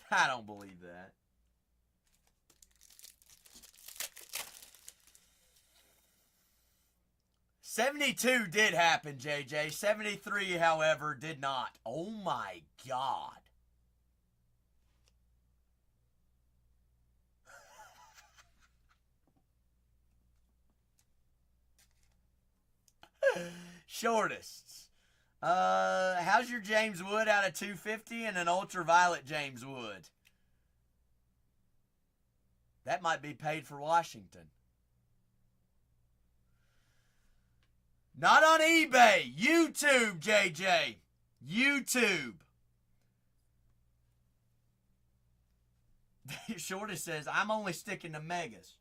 I don't believe that. '72 did happen, JJ. '73, however, did not. Oh my God. Shortest. How's your James Wood out of 250 and an ultraviolet James Wood? That might be paid for Washington. Not on eBay. YouTube, JJ. YouTube. Shortest says, I'm only sticking to megas.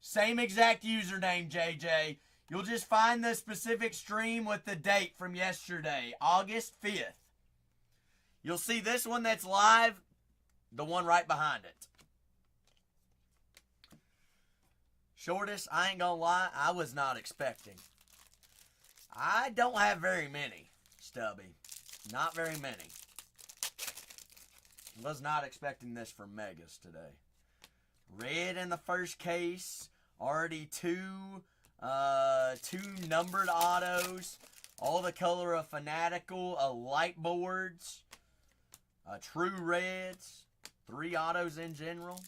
Same exact username, JJ. You'll just find the specific stream with the date from yesterday, August 5th. You'll see this one that's live, the one right behind it. Shortest, I ain't gonna lie, I was not expecting. I don't have very many, Stubby. Not very many. Was not expecting this from Megas today. Red in the first case. Already two numbered autos. All the color of Fanatical, light boards. True reds. 3 autos in general.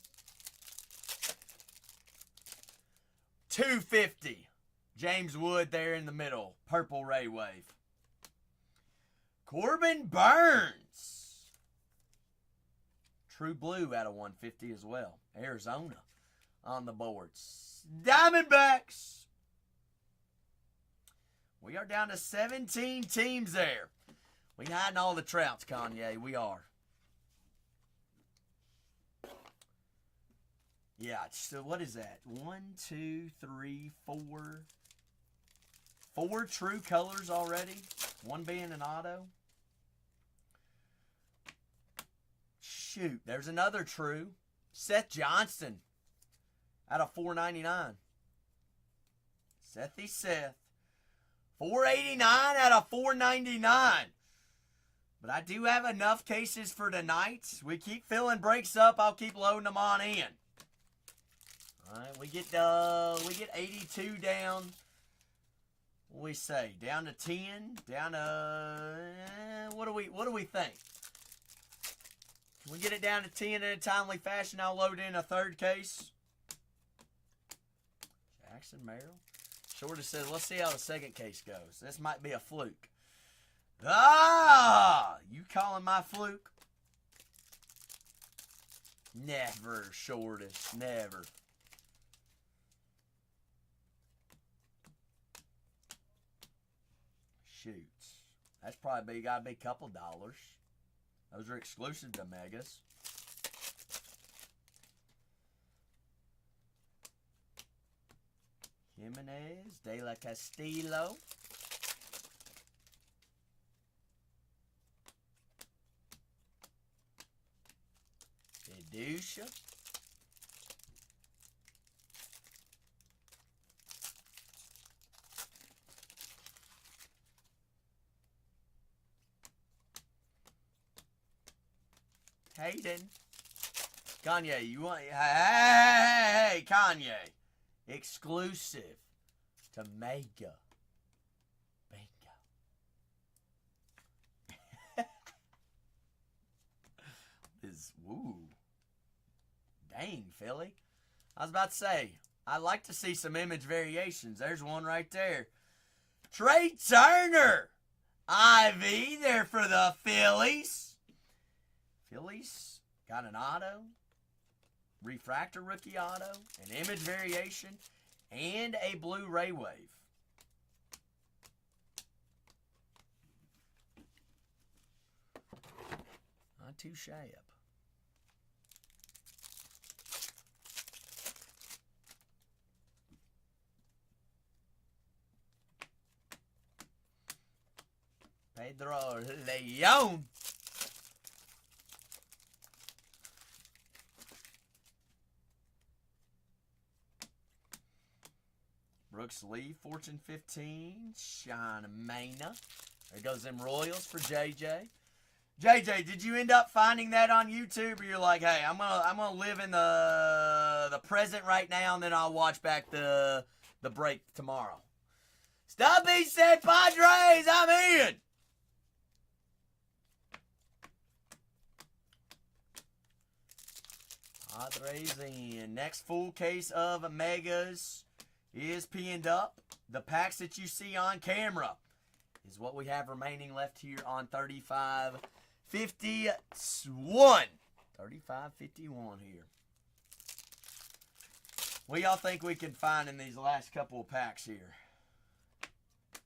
250. James Wood there in the middle. Purple Ray Wave. Corbin Burns. True blue out of 150 as well. Arizona on the boards. Diamondbacks. We are down to 17 teams there. We hiding all the Trouts, Kanye. We are. Yeah, so what is that? 1, 2, 3, 4. 4 true colors already. 1 being an auto. Shoot, there's another true. Seth Johnston out of 499. Sethy Seth. 489 out of 499. But I do have enough cases for tonight. We keep filling breaks up. I'll keep loading them on in. All right, we get 82 down. What do we say? Down to 10. Down to what do we think? Can we get it down to 10 in a timely fashion? I'll load in a third case. Jackson Merrill. Shortest says, let's see how the second case goes. This might be a fluke. Ah! You calling my fluke? Never, Shortest. Never. Shoots. That's probably gotta be a couple dollars. Those are exclusive to Megas. Jimenez, De La Castillo. Dedusha. Hayden. Kanye, you want... Hey, Kanye. Exclusive to Mega. Bingo. Woo. Dang, Philly. I was about to say, I'd like to see some image variations. There's one right there. Trey Turner. IV there for the Phillies. Phillies Got an auto, refractor rookie auto, an image variation, and a Blu-ray wave. Not too shabby. Pedro Leon. Brooks Lee, Fortune 15, Sean Mena. There goes them Royals for JJ. JJ, did you end up finding that on YouTube, or you're like, hey, I'm gonna live in the present right now, and then I'll watch back the break tomorrow? Stubby said, Padres, I'm in. Padres in. Next full case of Megas is pinned up. The packs that you see on camera is what we have remaining left here on 3551. 3551 here. What y'all think we can find in these last couple of packs here?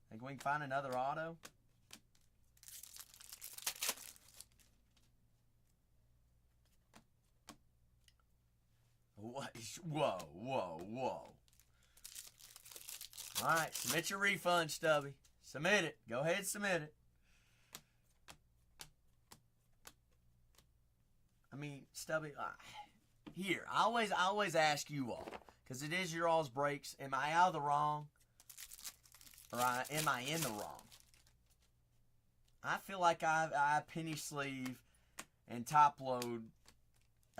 Think we can find another auto? What? Whoa, whoa, whoa. All right, submit your refund, Stubby. Submit it. Go ahead and submit it. I mean, Stubby, here, I always ask you all, because it is your all's breaks. Am I out of the wrong? Or am I in the wrong? I feel like I penny sleeve and top load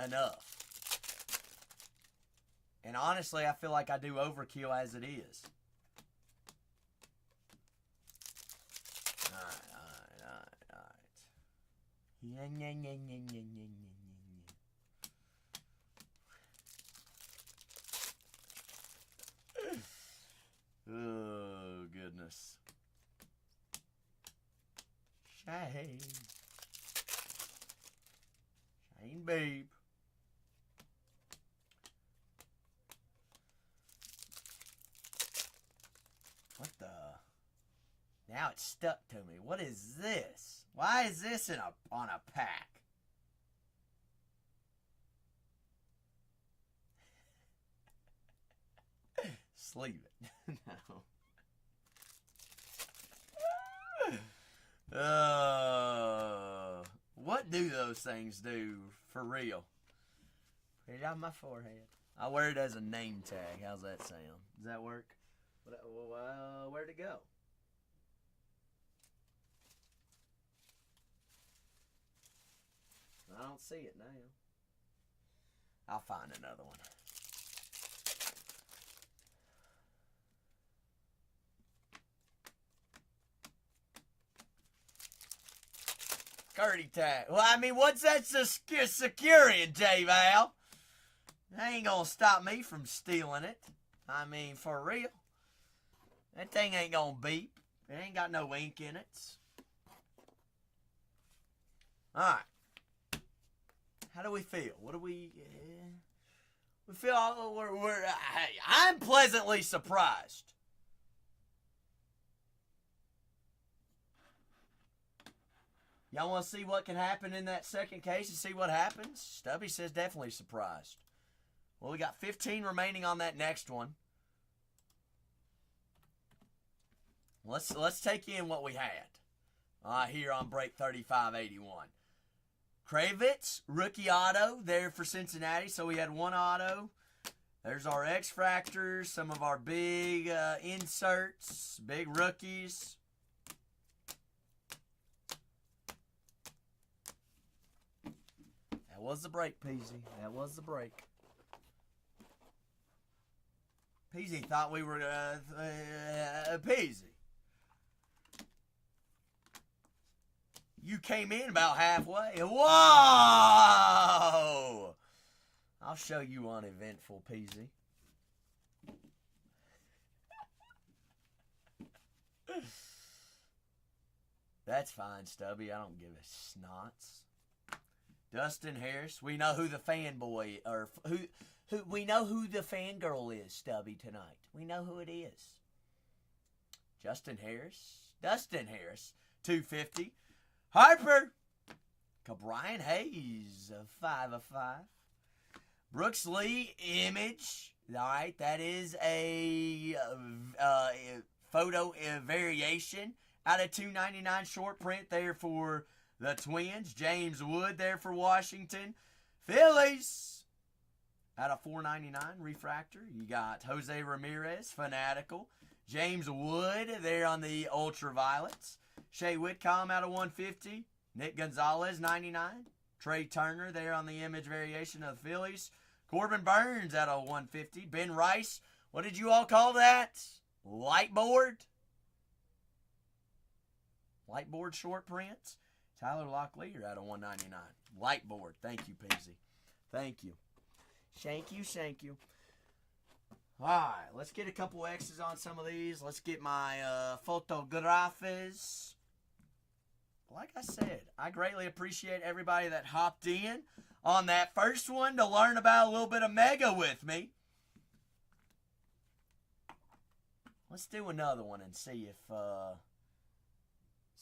enough. And honestly, I feel like I do overkill as it is. Alright. Oh, goodness. Shane babe. What the? Now it's stuck to me. What is this? Why is this on a pack? Sleeve it. No. What do those things do for real? Put it on my forehead. I wear it as a name tag. How's that sound? Does that work? Where'd it go? I don't see it now. I'll find another one. Curdy tag. Well, I mean, what's that securing, J-Val? That ain't gonna stop me from stealing it. I mean, for real. That thing ain't gonna beep. It ain't got no ink in it. Alright. How do we feel? What do we... we feel... I'm pleasantly surprised. Y'all want to see what can happen in that second case and see what happens? Stubby says definitely surprised. Well, we got 15 remaining on that next one. Let's take in what we had here on break 3581. Kravitz, rookie auto there for Cincinnati. So we had one auto. There's our X-Fractors, some of our big inserts, big rookies. That was the break, Peasy. That was the break. Peasy thought we were Peasy. You came in about halfway. Whoa! I'll show you uneventful, Peasy. That's fine, Stubby. I don't give a snots. Dustin Harris. We know who the fanboy or who we know who the fangirl is, Stubby, tonight. We know who it is. Dustin Harris, 250. Harper, Brian Hayes, 5 of 5. Brooks Lee, image. All right, that is a photo variation out of 299 short print there for the Twins. James Wood there for Washington. Phillies, out of 499 refractor. You got Jose Ramirez, Fanatical. James Wood there on the Ultraviolets. Shea Whitcomb out of 150. Nick Gonzalez, 99. Trey Turner there on the image variation of the Phillies. Corbin Burns out of 150. Ben Rice, what did you all call that? Lightboard? Lightboard short prints. Tyler Locklear out of 199. Lightboard. Thank you, Peasy. Thank you. Thank you. All right, let's get a couple X's on some of these. Let's get my photographers. Like I said, I greatly appreciate everybody that hopped in on that first one to learn about a little bit of Mega with me. Let's do another one and see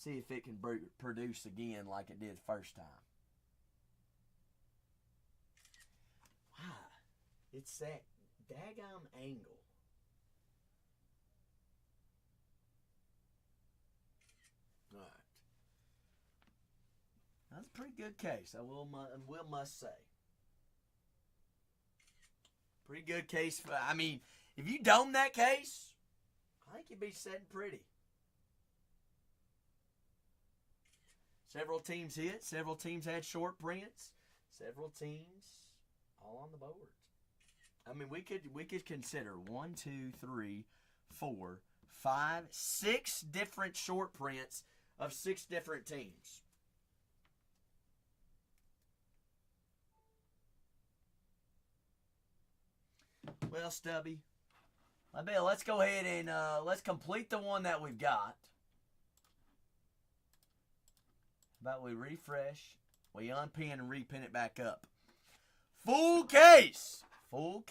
if it can produce again like it did first time. Wow, it's that daggum angle. All right. That's a pretty good case, I must say. Pretty good case. I mean, if you dome that case, I think you'd be sitting pretty. Several teams hit. Several teams had short prints. Several teams all on the board. I mean, we could consider 1, 2, 3, 4, 5, 6 different short prints of 6 different teams. Well, Stubby, let's go ahead and let's complete the one that we've got. How about we refresh, we unpin and repin it back up. Full case. All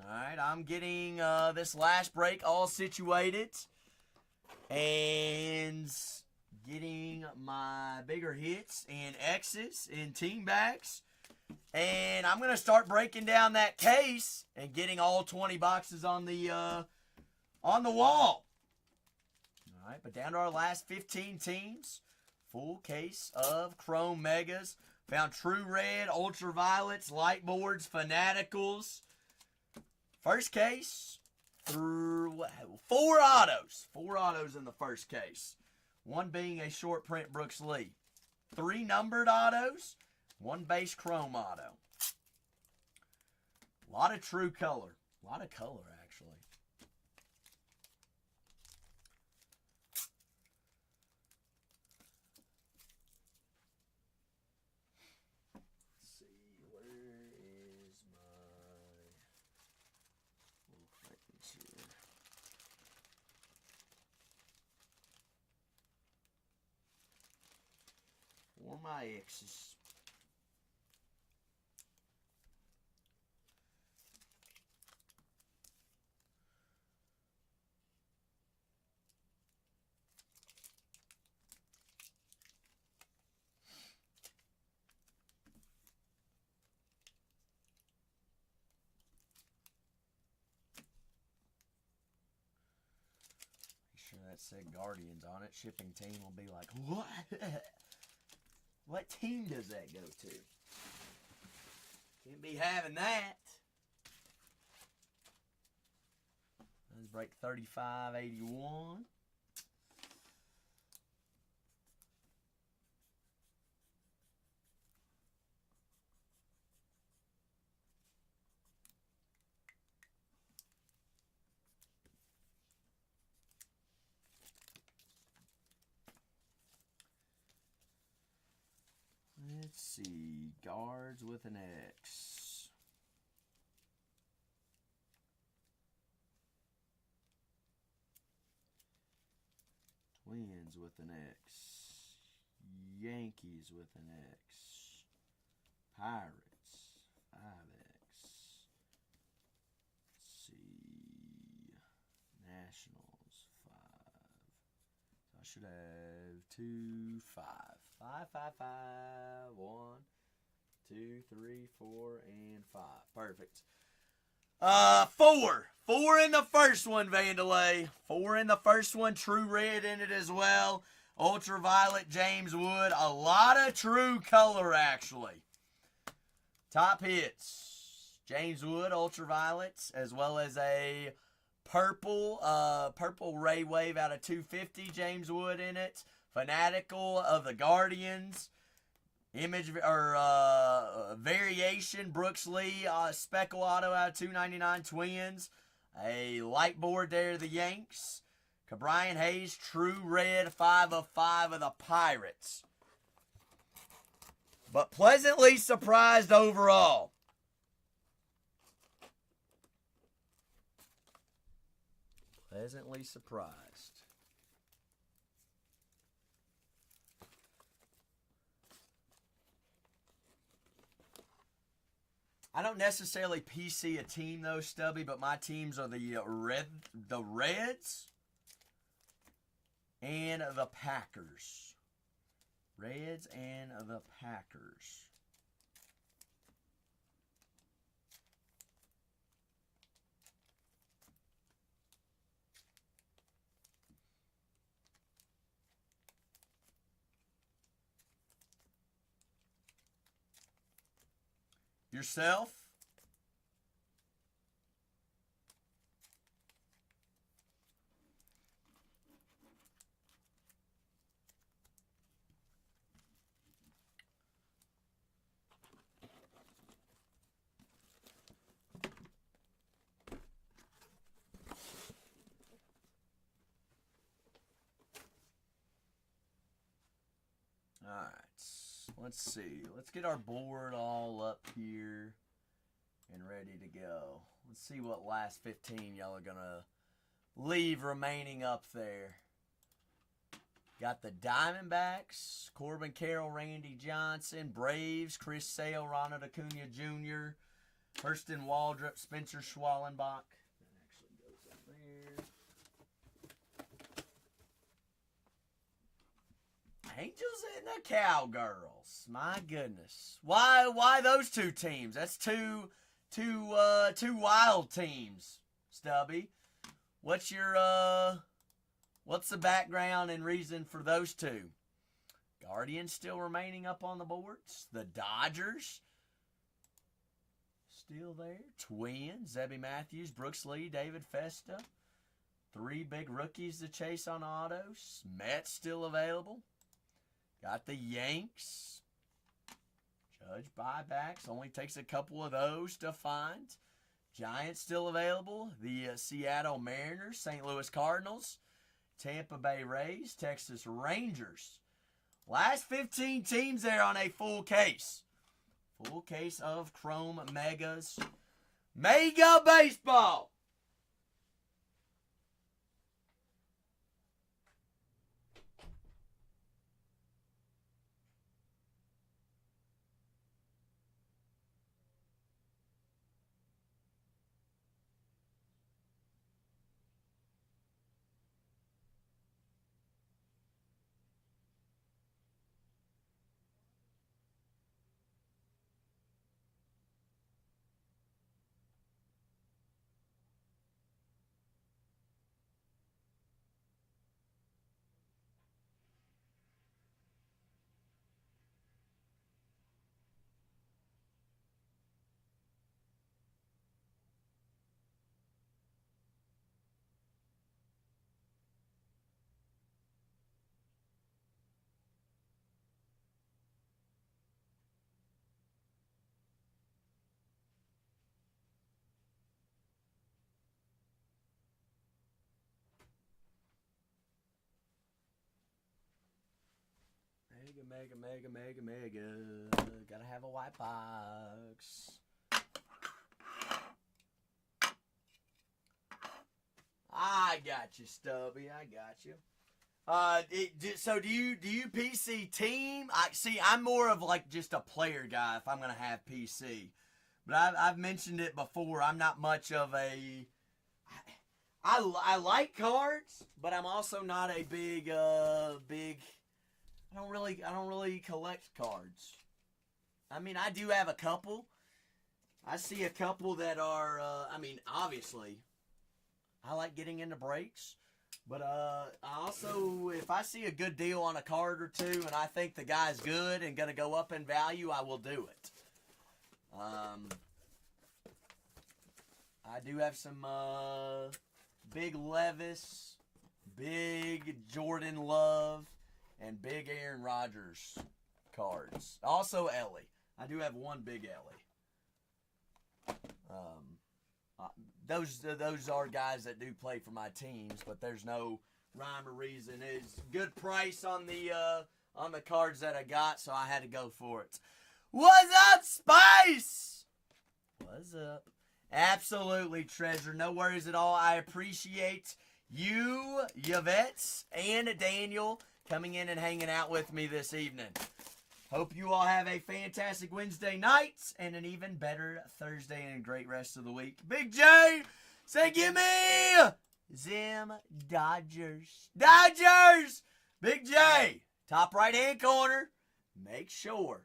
right, I'm getting this last break all situated and getting my bigger hits and X's in team bags. And I'm going to start breaking down that case and getting all 20 boxes on the wall. All right, but down to our last 15 teams. Full case of Chrome Megas. Found True Red, Ultraviolets, Lightboards, Fanaticals. First case, 4 autos. 4 autos in the first case. One being a short print Brooks Lee. 3 numbered autos. 1 base Chrome auto. A lot of true color. A lot of color, actually. Let's see, where is my little things here? For my X's. That said Guardians on it. Shipping team will be like, what? What team does that go to? Can't be having that. Let's break 3581. Let's see, guards with an X. Twins with an X. Yankees with an X. Pirates, 5X. Let's see. Nationals, 5. So I should have 2, 5. 5, 5, 5. 1, 2, 3, 4, and 5. Perfect. 4. 4 in the first one, Vandalay. 4 in the first one. True red in it as well. Ultraviolet, James Wood. A lot of true color, actually. Top hits. James Wood, Ultraviolets, as well as a purple Ray Wave out of 250. James Wood in it. Fanatical of the Guardians. Image or variation, Brooks Lee, Speckle Auto out of 299 Twins. A light board there, the Yanks. Cabrian Hayes, True Red, 5 of 5 of the Pirates. But pleasantly surprised overall. Pleasantly surprised. I don't necessarily PC a team though, Stubby, but my teams are the Reds and the Packers. Reds and the Packers. Yourself? Alright, let's see. Let's get our board all up here and ready to go. Let's see what last 15 y'all are going to leave remaining up there. Got the Diamondbacks, Corbin Carroll, Randy Johnson, Braves, Chris Sale, Ronald Acuna Jr., Hurston Waldrop, Spencer Schwallenbach. That actually goes up there. Angels and the Cowgirls. My goodness. Why those two teams? That's two wild teams, Stubby. What's your what's the background and reason for those two? Guardians still remaining up on the boards. The Dodgers still there. Twins, Zebby Matthews, Brooks Lee, David Festa. 3 big rookies to chase on autos. Mets still available. Got the Yanks. Judge buybacks. Only takes a couple of those to find. Giants still available. The Seattle Mariners, St. Louis Cardinals, Tampa Bay Rays, Texas Rangers. Last 15 teams there on a full case. Full case of Chrome Megas. Mega Baseball. Mega. Gotta have a white box. I got you, Stubby. I got you. So do you PC team? I'm more of like just a player guy if I'm gonna have PC. But I've mentioned it before. I'm not much of a. I like cards, but I'm also not a big. I don't really collect cards. I mean, I do have a couple. I see a couple that are. Obviously, I like getting into breaks. But I also, if I see a good deal on a card or two and I think the guy's good and going to go up in value, I will do it. I do have some big Levis, big Jordan Love, and big Aaron Rodgers cards. Also Ellie. I do have one big Ellie. Those are guys that do play for my teams, but there's no rhyme or reason. It's good price on the cards that I got, so I had to go for it. What's up, Spice? What's up? Absolutely, treasure. No worries at all. I appreciate you, Yvette, and Daniel coming in and hanging out with me this evening. Hope you all have a fantastic Wednesday night and an even better Thursday and a great rest of the week. Big J, say give me Zim Dodgers. Dodgers! Big J, top right-hand corner. Make sure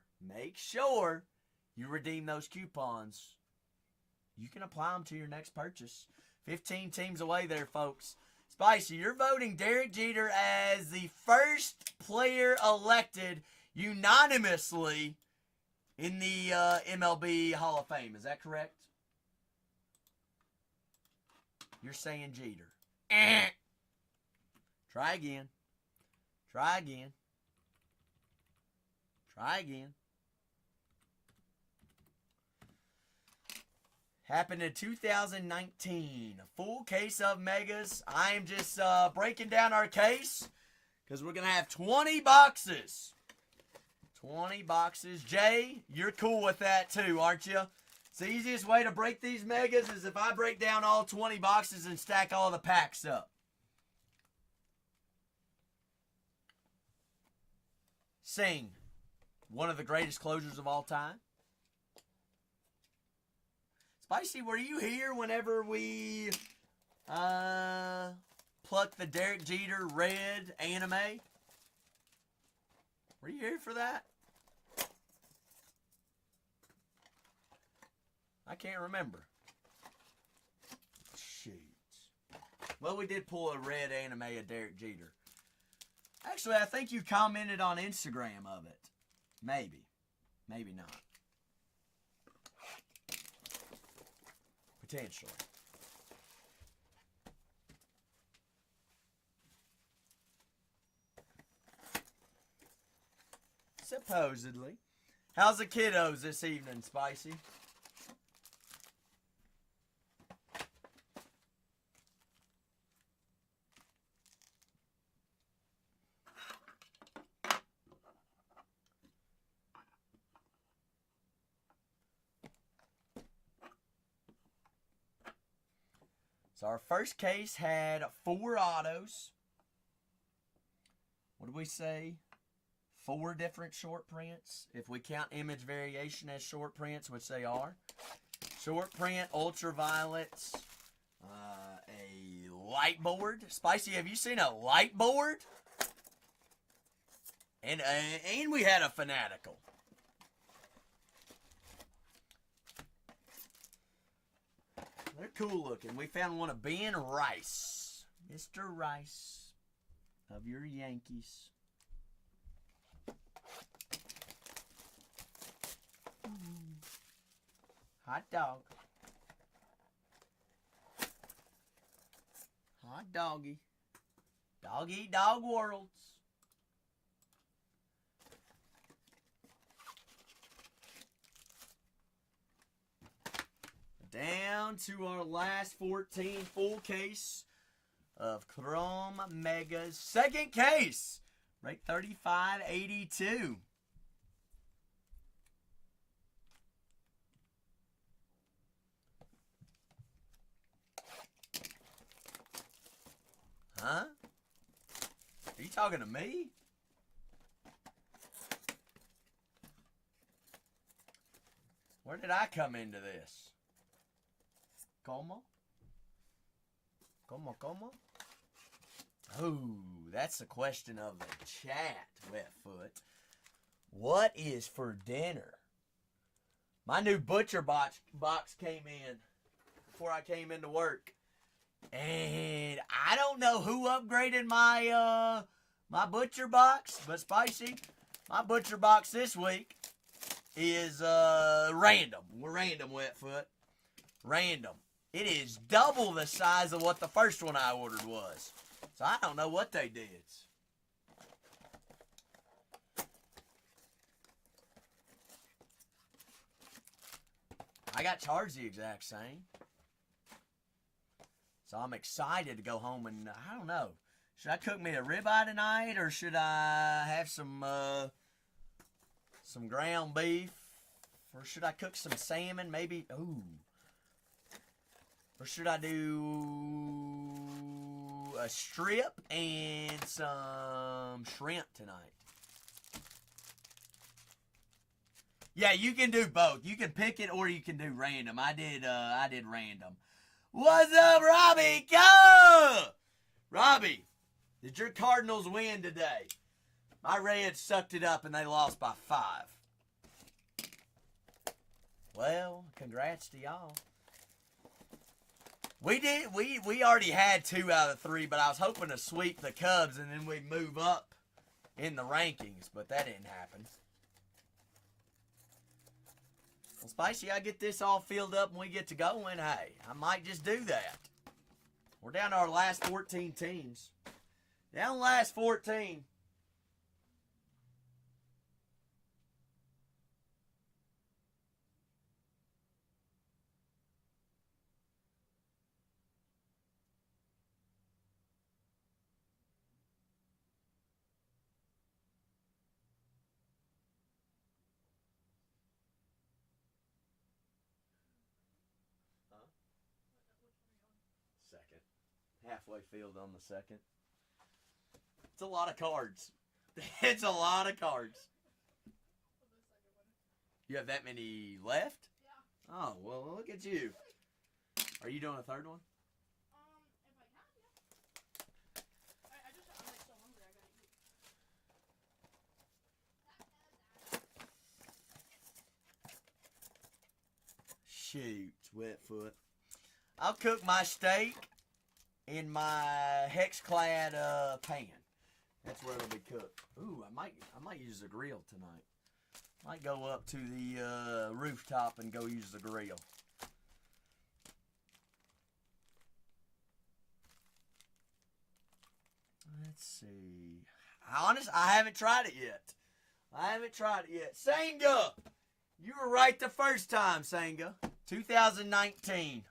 you redeem those coupons. You can apply them to your next purchase. 15 teams away there, folks. Spicy, you're voting Derek Jeter as the first player elected unanimously in the MLB Hall of Fame. Is that correct? You're saying Jeter. Try again. Try again. Try again. Happened in 2019. A full case of megas. I am just breaking down our case because we're going to have 20 boxes. 20 boxes. Jay, you're cool with that too, aren't you? It's the easiest way to break these megas is if I break down all 20 boxes and stack all the packs up. Sing, one of the greatest closers of all time. Spicy, were you here whenever we plucked the Derek Jeter red anime? Were you here for that? I can't remember. Shoot. Well, we did pull a red anime of Derek Jeter. Actually, I think you commented on Instagram of it. Maybe. Maybe not. Potentially. Supposedly. How's the kiddos this evening, Spicy? So our first case had 4 autos. What did we say? 4 different short prints. If we count image variation as short prints, which they are. Short print, ultraviolets, a light board. Spicy, have you seen a light board? And we had a fanatical. They're cool looking. We found one of Ben Rice. Mr. Rice of your Yankees. Hot dog. Hot doggy. Dog eat dog worlds. Down to our last 14 full case of Chrome Megas. Second case. Break 3582. Huh? Are you You talking to me? Where did I come into this? Como? Como? Oh, that's the question of the chat, Wetfoot. What is for dinner? My new butcher box came in before I came into work. And I don't know who upgraded my my butcher box, but Spicy, my butcher box this week is random. We're random, Wetfoot. Random. It is double the size of what the first one I ordered was. So I don't know what they did. I got charged the exact same. So I'm excited to go home and, I don't know. Should I cook me a ribeye tonight, or should I have some ground beef? Or should I cook some salmon? Maybe, ooh. Or should I do a strip and some shrimp tonight? Yeah, you can do both. You can pick it or you can do random. I did random. What's up, Robbie? Go! Robbie, did your Cardinals win today? My Reds sucked it up and they lost by 5. Well, congrats to y'all. We already had 2 out of 3, but I was hoping to sweep the Cubs and then we'd move up in the rankings, but that didn't happen. Well, Spicy, I get this all filled up and we get to going. Hey, I might just do that. We're down to our last 14 teams. Down the last 14. Second. Halfway filled on the second. It's a lot of cards. It's a lot of cards. You have that many left? Yeah. Oh, well, look at you. Are you doing a third one? If I can, yeah. I'm like so hungry, I gotta eat. Shoot, Wetfoot. I'll cook my steak in my hex-clad pan. That's where it'll be cooked. Ooh, I might use the grill tonight. Might go up to the rooftop and go use the grill. Let's see. I haven't tried it yet. Sanga! You were right the first time, Sanga. 2019.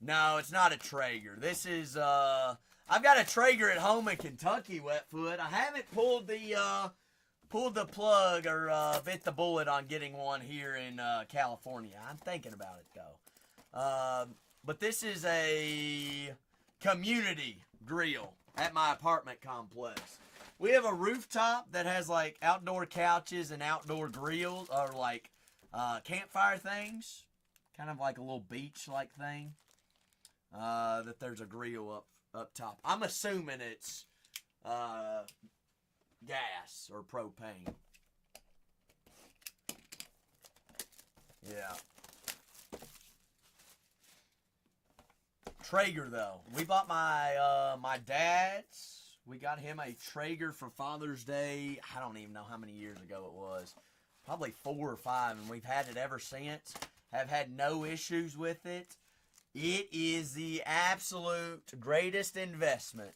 No, it's not a Traeger. This is, I've got a Traeger at home in Kentucky, Wetfoot. I haven't pulled the plug or bit the bullet on getting one here in California. I'm thinking about it, though. But this is a community grill at my apartment complex. We have a rooftop that has, like, outdoor couches and outdoor grills, or, like, campfire things. Kind of like a little beach-like thing. That there's a grill up top. I'm assuming it's gas or propane. Yeah. Traeger, though. We bought my dad's. We got him a Traeger for Father's Day. I don't even know how many years ago it was. Probably 4 or 5, and we've had it ever since. Have had no issues with it. It is the absolute greatest investment.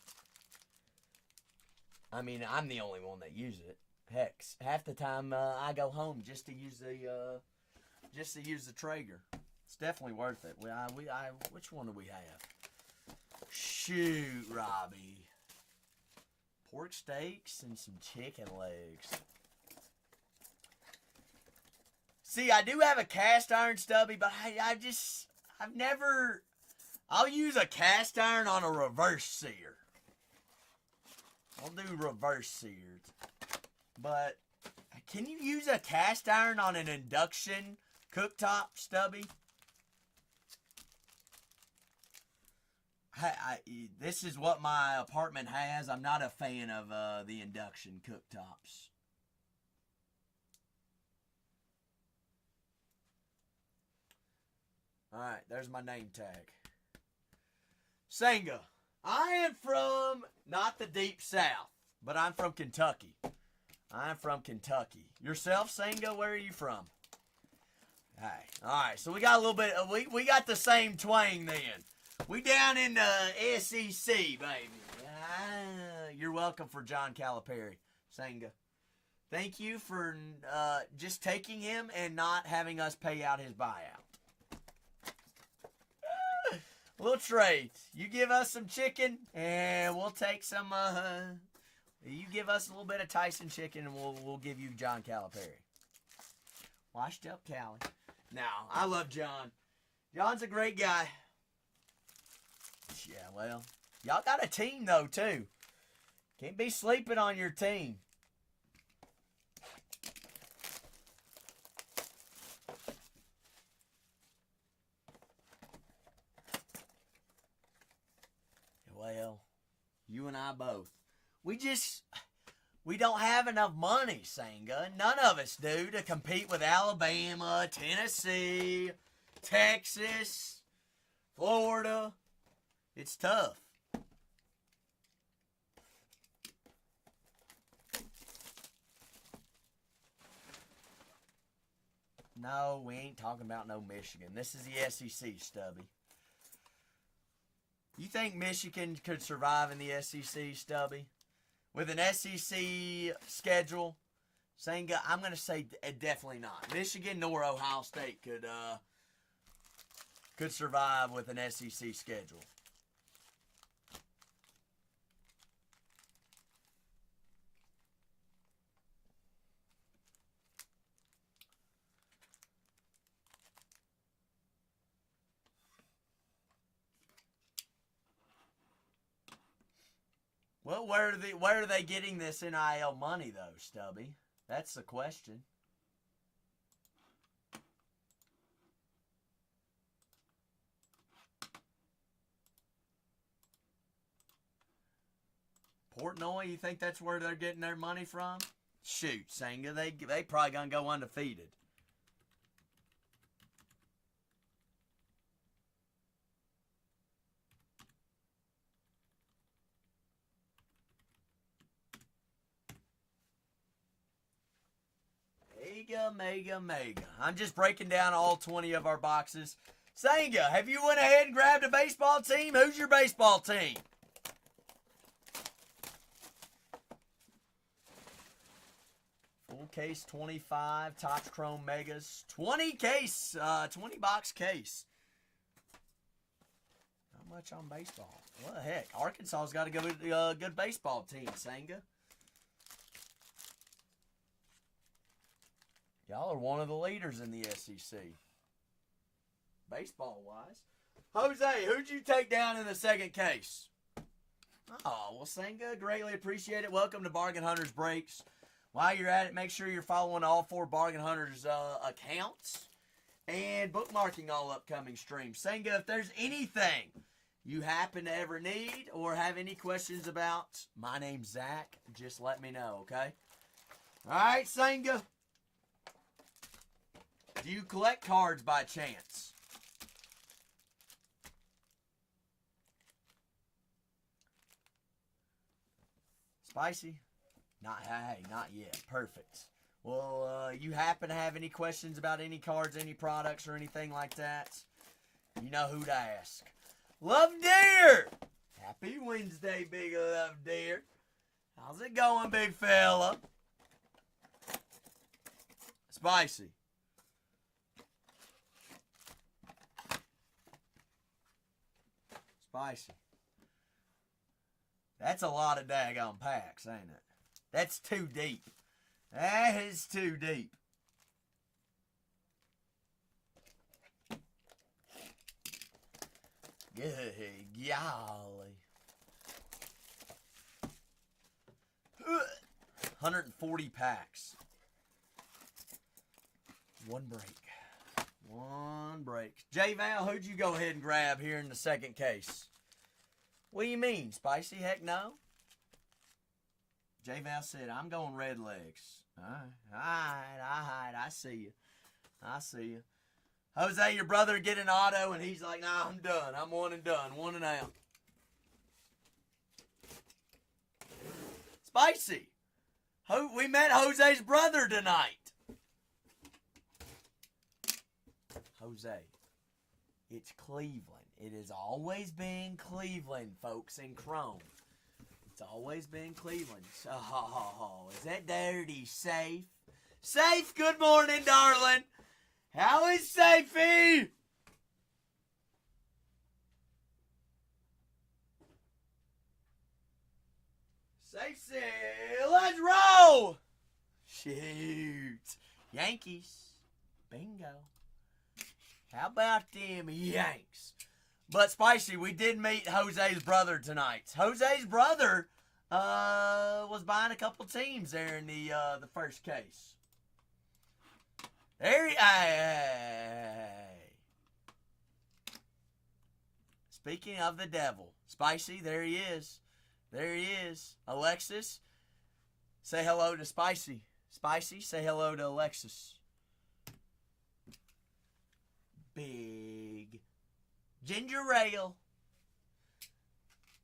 I mean, I'm the only one that uses it. Heck, half the time I go home just to use the Traeger. It's definitely worth it. Which one do we have? Shoot, Robbie. Pork steaks and some chicken legs. See, I do have a cast iron stubby, but I've never. I'll use a cast iron on a reverse sear. I'll do reverse seared. But can you use a cast iron on an induction cooktop, Stubby? This is what my apartment has. I'm not a fan of the induction cooktops. Alright, there's my name tag. Senga. I am from, not the deep south, but I'm from Kentucky. I'm from Kentucky. Yourself, Senga, where are you from? Alright, so we got a little bit, we got the same twang then. We down in the SEC, baby. You're welcome for John Calipari, Senga. Thank you for just taking him and not having us pay out his buyout. We'll trade. You give us some chicken, and we'll take some. You give us a little bit of Tyson chicken, and we'll give you John Calipari. Washed up Cali. Now, I love John. John's a great guy. Yeah, well, y'all got a team though too. Can't be sleeping on your team. Well, you and I both. We don't have enough money, Senga. None of us do to compete with Alabama, Tennessee, Texas, Florida. It's tough. No, we ain't talking about no Michigan. This is the SEC, Stubby. You think Michigan could survive in the SEC, Stubby? With an SEC schedule? Senga, I'm going to say definitely not. Michigan nor Ohio State could survive with an SEC schedule. Well, where are they getting this NIL money, though, Stubby? That's the question. Portnoy, you think that's where they're getting their money from? Shoot, Senga, they probably gonna go undefeated. Mega. I'm just breaking down all 20 of our boxes. Senga, have you went ahead and grabbed a baseball team? Who's your baseball team? Full case 25, Topps Chrome Megas. 20 box case. Not much on baseball. What the heck? Arkansas's got a good baseball team, Senga. Y'all are one of the leaders in the SEC. Baseball-wise. Jose, who'd you take down in the second case? Oh, well, Senga, greatly appreciate it. Welcome to Bargain Hunters Breaks. While you're at it, make sure you're following all 4 Bargain Hunters accounts and bookmarking all upcoming streams. Senga, if there's anything you happen to ever need or have any questions about, my name's Zach. Just let me know, okay? All right, Senga. Do you collect cards by chance? Spicy? Not yet. Perfect. Well, you happen to have any questions about any cards, any products, or anything like that? You know who to ask. Love Deer! Happy Wednesday, Big Love Deer. How's it going, big fella? Spicy. Spicy. That's a lot of daggone packs, ain't it? That's too deep. That is too deep. Good golly. 140 packs. One break. One break. J-Val, who'd you go ahead and grab here in the second case? What do you mean, Spicy? Heck no. J-Val said, I'm going red legs. All right. I see you. I see you. Jose, your brother get an auto, and he's like, nah, I'm done. I'm one and done. One and out. Spicy. We met Jose's brother tonight. Jose, it's Cleveland. It has always been Cleveland, folks, in Chrome. It's always been Cleveland. Oh, is that dirty? Safe? Safe, good morning, darling. How is Safey? Safe said, let's roll. Shoot. Yankees. Bingo. How about them Yanks? But Spicy, we did meet Jose's brother tonight. Jose's brother was buying a couple teams there in the first case. There Speaking of the devil, Spicy, there he is. There he is. Alexis, say hello to Spicy. Spicy, say hello to Alexis. Big ginger ale.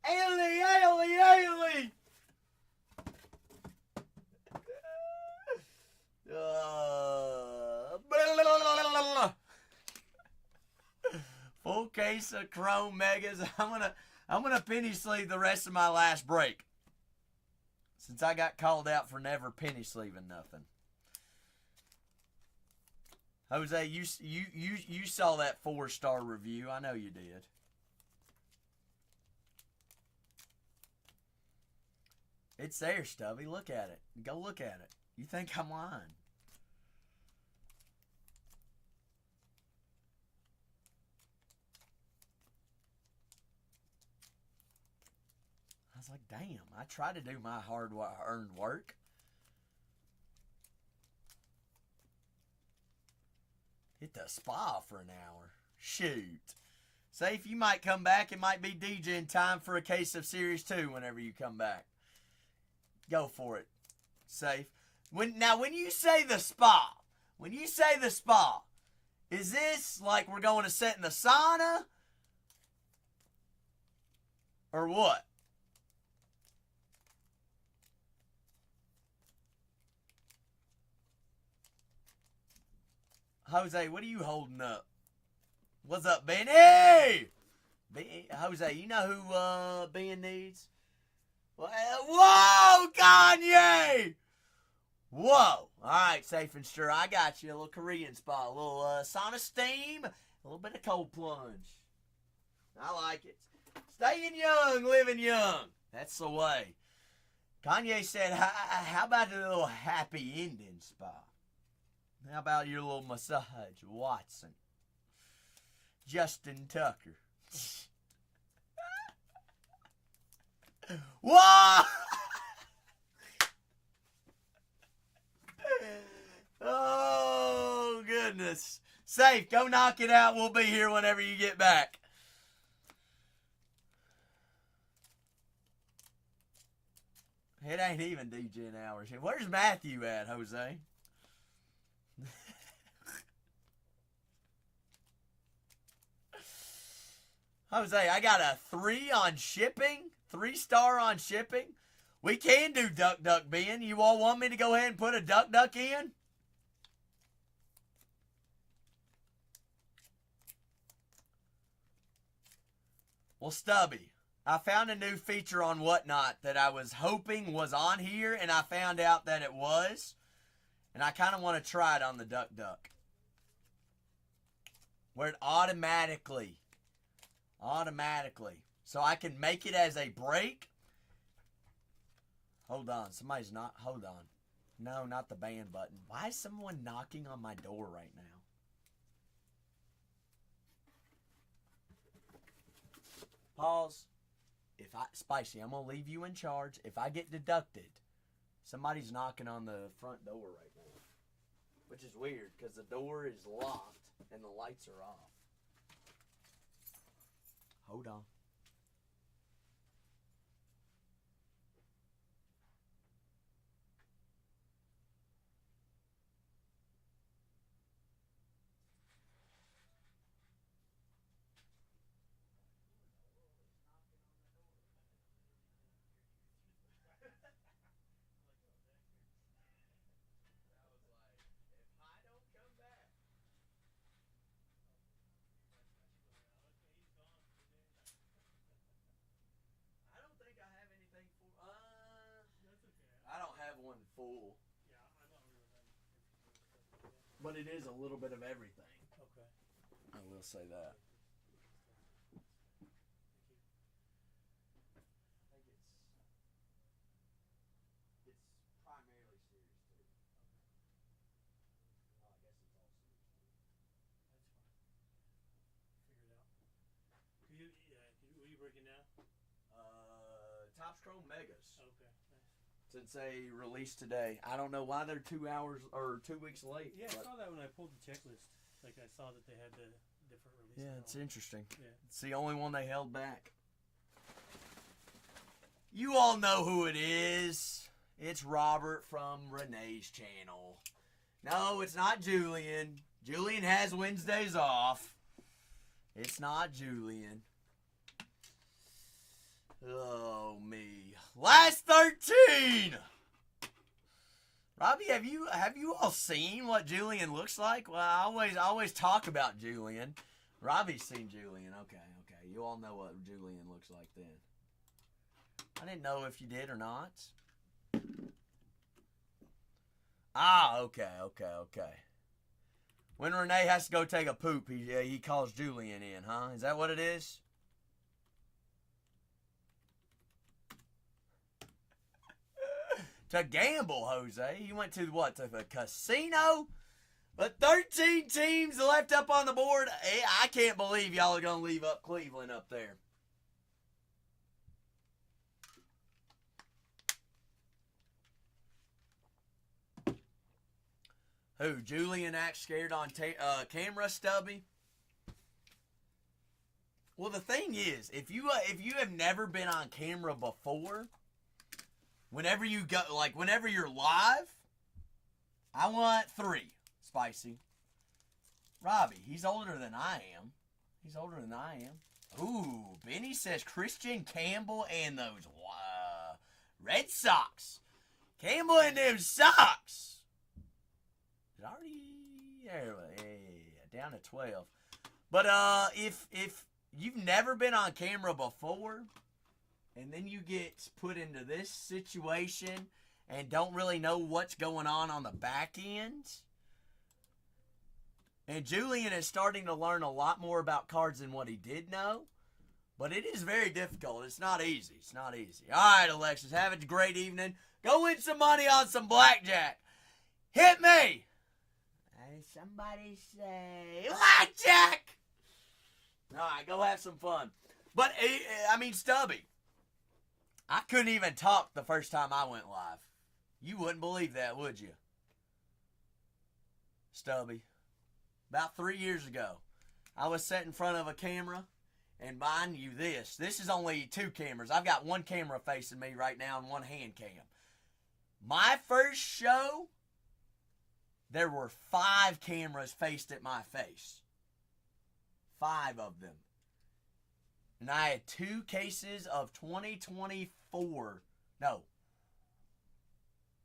Ailey. Full case of Chrome Megas. I'm gonna penny sleeve the rest of my last break, since I got called out for never penny sleeving nothing. Jose, you saw that 4-star review. I know you did. It's there, Stubby. Look at it. Go look at it. You think I'm lying? I was like, damn, I try to do my hard-earned work. Hit the spa for an hour. Shoot. Safe, you might come back. It might be DJ in time for a case of Series 2 whenever you come back. Go for it. Safe. When you say the spa, is this like we're going to sit in the sauna? Or what? Jose, what are you holding up? What's up, Ben? Hey! Jose, you know who Ben needs? Whoa, Kanye! Whoa. Alright, safe and sure. I got you. A little Korean spa. A little sauna steam. A little bit of cold plunge. I like it. Staying young, living young. That's the way. Kanye said, how about a little happy ending spa? How about your little massage, Watson? Justin Tucker. Whoa! Oh, goodness. Safe, go knock it out. We'll be here whenever you get back. It ain't even DJ hours. Where's Matthew at, Jose? Jose, I got a 3 on shipping. 3-star on shipping. We can do Duck Duck Ben. You all want me to go ahead and put a Duck Duck in? Well, Stubby, I found a new feature on Whatnot that I was hoping was on here, and I found out that it was. And I kind of want to try it on the Duck Duck. Where it automatically. So I can make it as a break. Hold on. Somebody's not. Hold on. No, not the ban button. Why is someone knocking on my door right now? Pause. Spicy, I'm going to leave you in charge. If I get deducted, Somebody's knocking on the front door right now. Which is weird because the door is locked and the lights are off. Hold on. I don't think I have anything for. That's okay. I don't have one full, Yeah, I thought we were done. but it is a little bit of everything. Okay. I will say that. Thank you. I think it's primarily serious too. Oh, I guess it's all serious too. That's fine. Figure it out. What are you breaking now? Top Chrome Megas. Okay, nice. Since they released today, I don't know why they're 2 hours or 2 weeks late. Yeah, I but- saw that when I pulled the checklist. Like I saw that they had the different releases. Yeah, it's interesting. Yeah. It's the only one they held back. You all know who it is. It's Robert from Renee's channel. No, it's not Julian. Julian has Wednesdays off. It's not Julian. Oh, me. Last 13! Robbie, have you all seen what Julian looks like? Well, I always talk about Julian. Robbie's seen Julian. Okay. You all know what Julian looks like then. I didn't know if you did or not. Ah, okay. When Renee has to go take a poop, he calls Julian in, huh? Is that what it is? To gamble, Jose. You went to what? To the casino? But 13 teams left up on the board. I can't believe y'all are going to leave up Cleveland up there. Who? Julian acts scared on camera, Stubby? Well, the thing is, if you have never been on camera before, whenever you're live, I want 3. Spicy. Robbie, he's older than I am. Ooh, Benny says Christian Campbell and those Red Sox. Campbell and them socks. Is it already down to 12. But if you've never been on camera before, and then you get put into this situation and don't really know what's going on the back end. And Julian is starting to learn a lot more about cards than what he did know. But it is very difficult. It's not easy. All right, Alexis, have a great evening. Go win some money on some blackjack. Hit me. Somebody say blackjack. All right, go have some fun. But, Stubby, I couldn't even talk the first time I went live. You wouldn't believe that, would you? Stubby. About 3 years ago, I was sat in front of a camera, and mind you this is only 2 cameras. I've got 1 camera facing me right now and 1 hand cam. My first show, there were 5 cameras faced at my face. 5 of them. And I had 2 cases of 2024. No.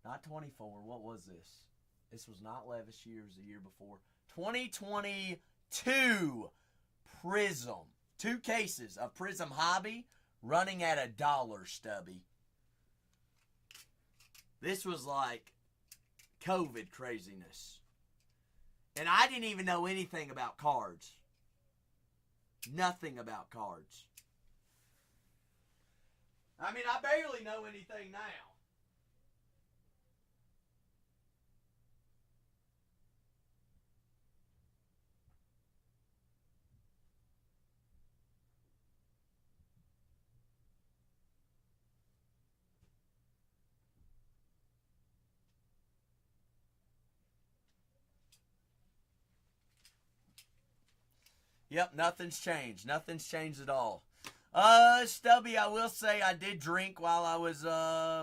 Not 24. What was this? This was not Levis year. It was the year before. 2022 Prism. 2 cases of Prism Hobby running at $1, Stubby. This was like COVID craziness. And I didn't even know anything about cards. Nothing about cards. I barely know anything now. Yep, nothing's changed. Nothing's changed at all. Stubby, I will say I did drink while I was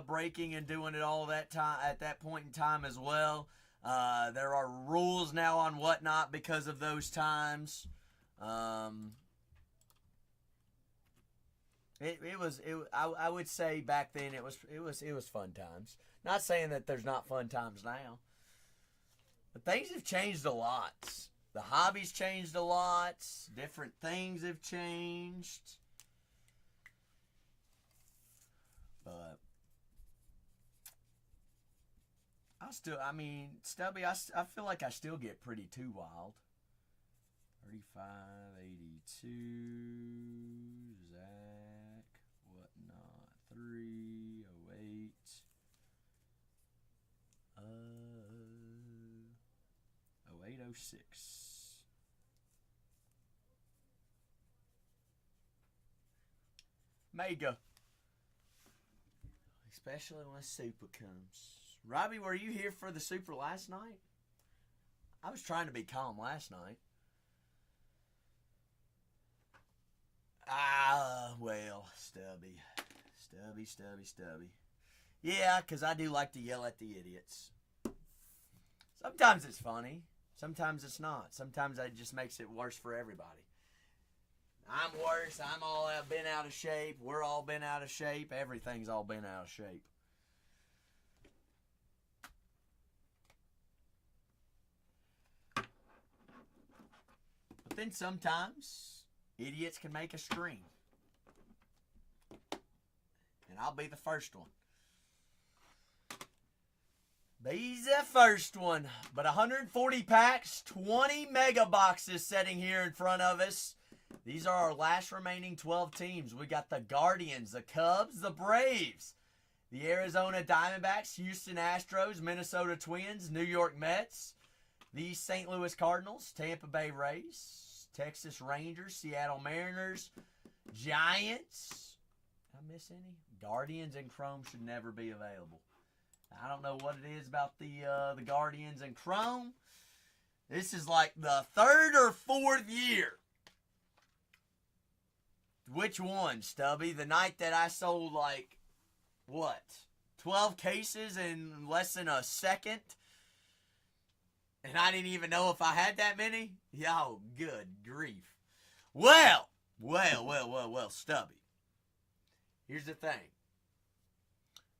breaking and doing it all that time at that point in time as well. There are rules now on whatnot because of those times. I would say back then it was fun times. Not saying that there's not fun times now, but things have changed a lot. The hobby's changed a lot. Different things have changed. But Stubby, I feel like I still get pretty too wild. 35, 82, Zach, whatnot, 308, 0806. Mega. Especially when Super comes. Robbie, were you here for the Super last night? I was trying to be calm last night. Well, Stubby. Yeah, because I do like to yell at the idiots. Sometimes it's funny. Sometimes it's not. Sometimes it just makes it worse for everybody. I'm worse. I'm all been out of shape. We're all been out of shape. Everything's all been out of shape. But then sometimes idiots can make a stream. And I'll be the first one. Be the first one. But 140 packs, 20 mega boxes sitting here in front of us. These are our last remaining 12 teams. We got the Guardians, the Cubs, the Braves, the Arizona Diamondbacks, Houston Astros, Minnesota Twins, New York Mets, the St. Louis Cardinals, Tampa Bay Rays, Texas Rangers, Seattle Mariners, Giants. Did I miss any? Guardians and Chrome should never be available. I don't know what it is about the Guardians and Chrome. This is like the third or fourth year. Which one, Stubby? The night that I sold like, what, 12 cases in less than a second? And I didn't even know if I had that many? Yo, good grief. Well, Stubby. Here's the thing.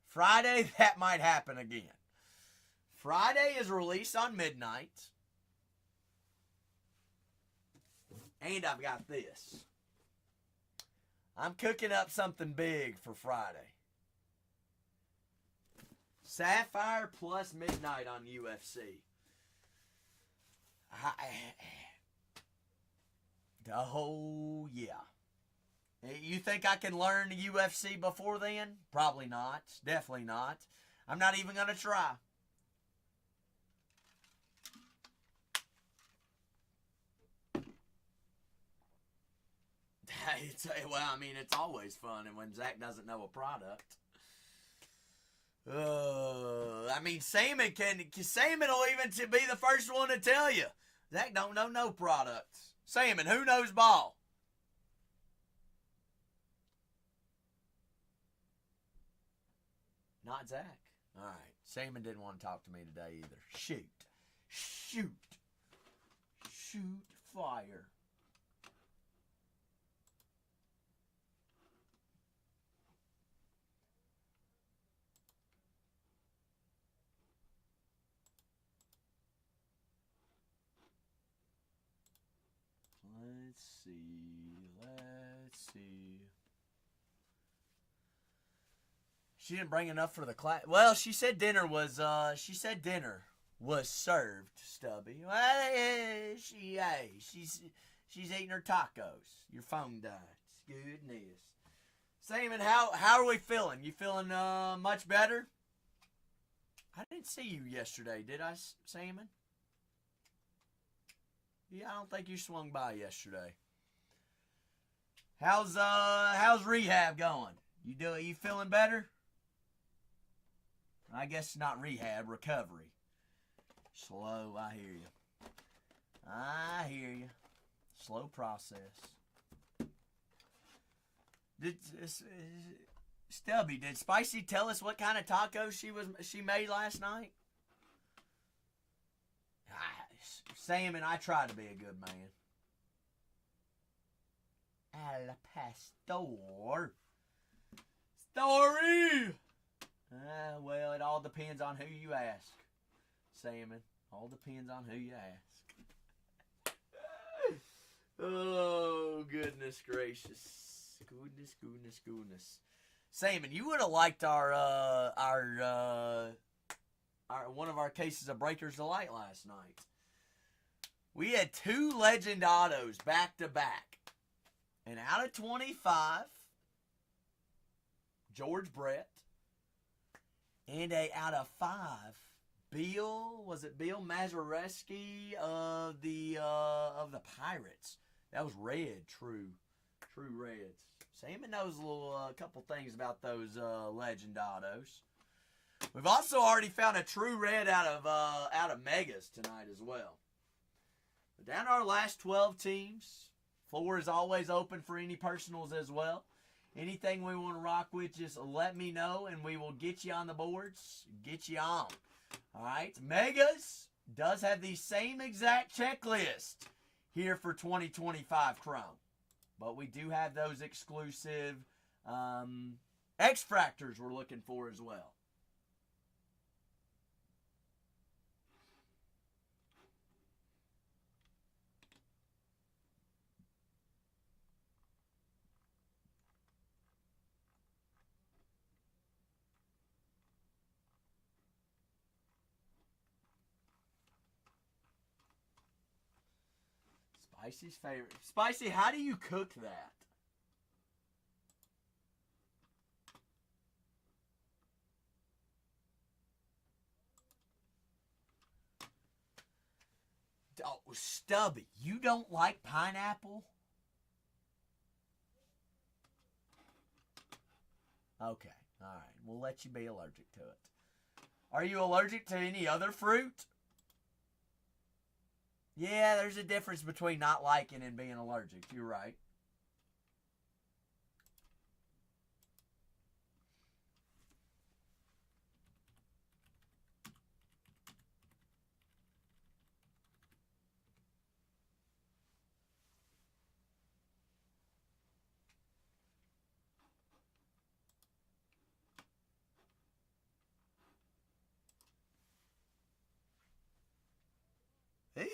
Friday, that might happen again. Friday is released on midnight. And I've got this. I'm cooking up something big for Friday. Sapphire plus midnight on UFC. Oh, yeah. You think I can learn the UFC before then? Probably not. Definitely not. I'm not even going to try. Well, I mean, it's always fun and when Zach doesn't know a product. I mean, Seaman will even be the first one to tell you. Zach don't know no products. Seaman, who knows ball? Not Zach. All right. Seaman didn't want to talk to me today either. Shoot. Fire. Let's see. She didn't bring enough for the class. Well, she said dinner was served, Stubby. Well, she's eating her tacos. Your phone died. Goodness. Seaman, how are we feeling? You feeling much better? I didn't see you yesterday, did I, Seaman? Yeah, I don't think you swung by yesterday. How's rehab going? You feeling better? I guess not rehab, recovery. Slow, I hear you. Slow process. Stubby, did Spicy tell us what kind of tacos she made last night? Sam and I try to be a good man. Al pastor. Story! Well, it all depends on who you ask. Salmon. All depends on who you ask. Oh, goodness gracious. Goodness. Salmon, you would have liked our one of our cases of Breaker's Delight last night. We had 2 legend autos back to back. And out of 25, George Brett. And out of 5, Bill Mazereski of the Pirates. That was red, true reds. Salmon knows a couple things about those legend autos. We've also already found a true red out of Megas tonight as well. But down to our last 12 teams. Floor is always open for any personals as well. Anything we want to rock with, just let me know and we will get you on the boards, get you on. All right, Megas does have the same exact checklist here for 2025 Chrome. But we do have those exclusive X-Fractors we're looking for as well. Spicy's favorite. Spicy, how do you cook that? Oh, Stubby, you don't like pineapple? Okay, all right. We'll let you be allergic to it. Are you allergic to any other fruit? Yeah, there's a difference between not liking and being allergic. You're right.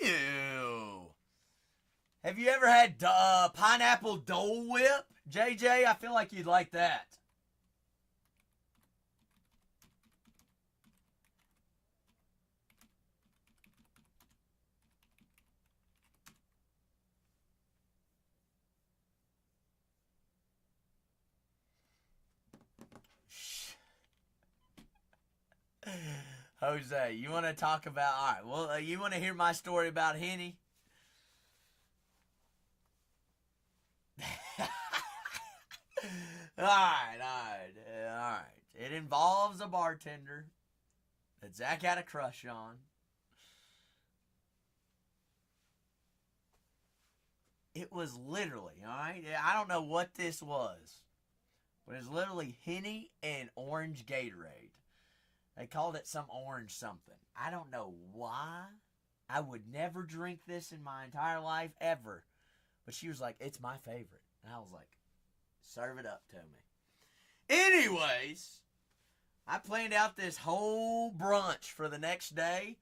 Ew. Have you ever had pineapple Dole Whip? JJ, I feel like you'd like that. Jose, you want to talk about... All right, well, you want to hear my story about Henny? All right. It involves a bartender that Zach had a crush on. It was literally, all right? I don't know what this was, but it's literally Henny and orange Gatorade. They called it some orange something. I don't know why. I would never drink this in my entire life, ever. But she was like, it's my favorite. And I was like, serve it up to me. Anyways, I planned out this whole brunch for the next day.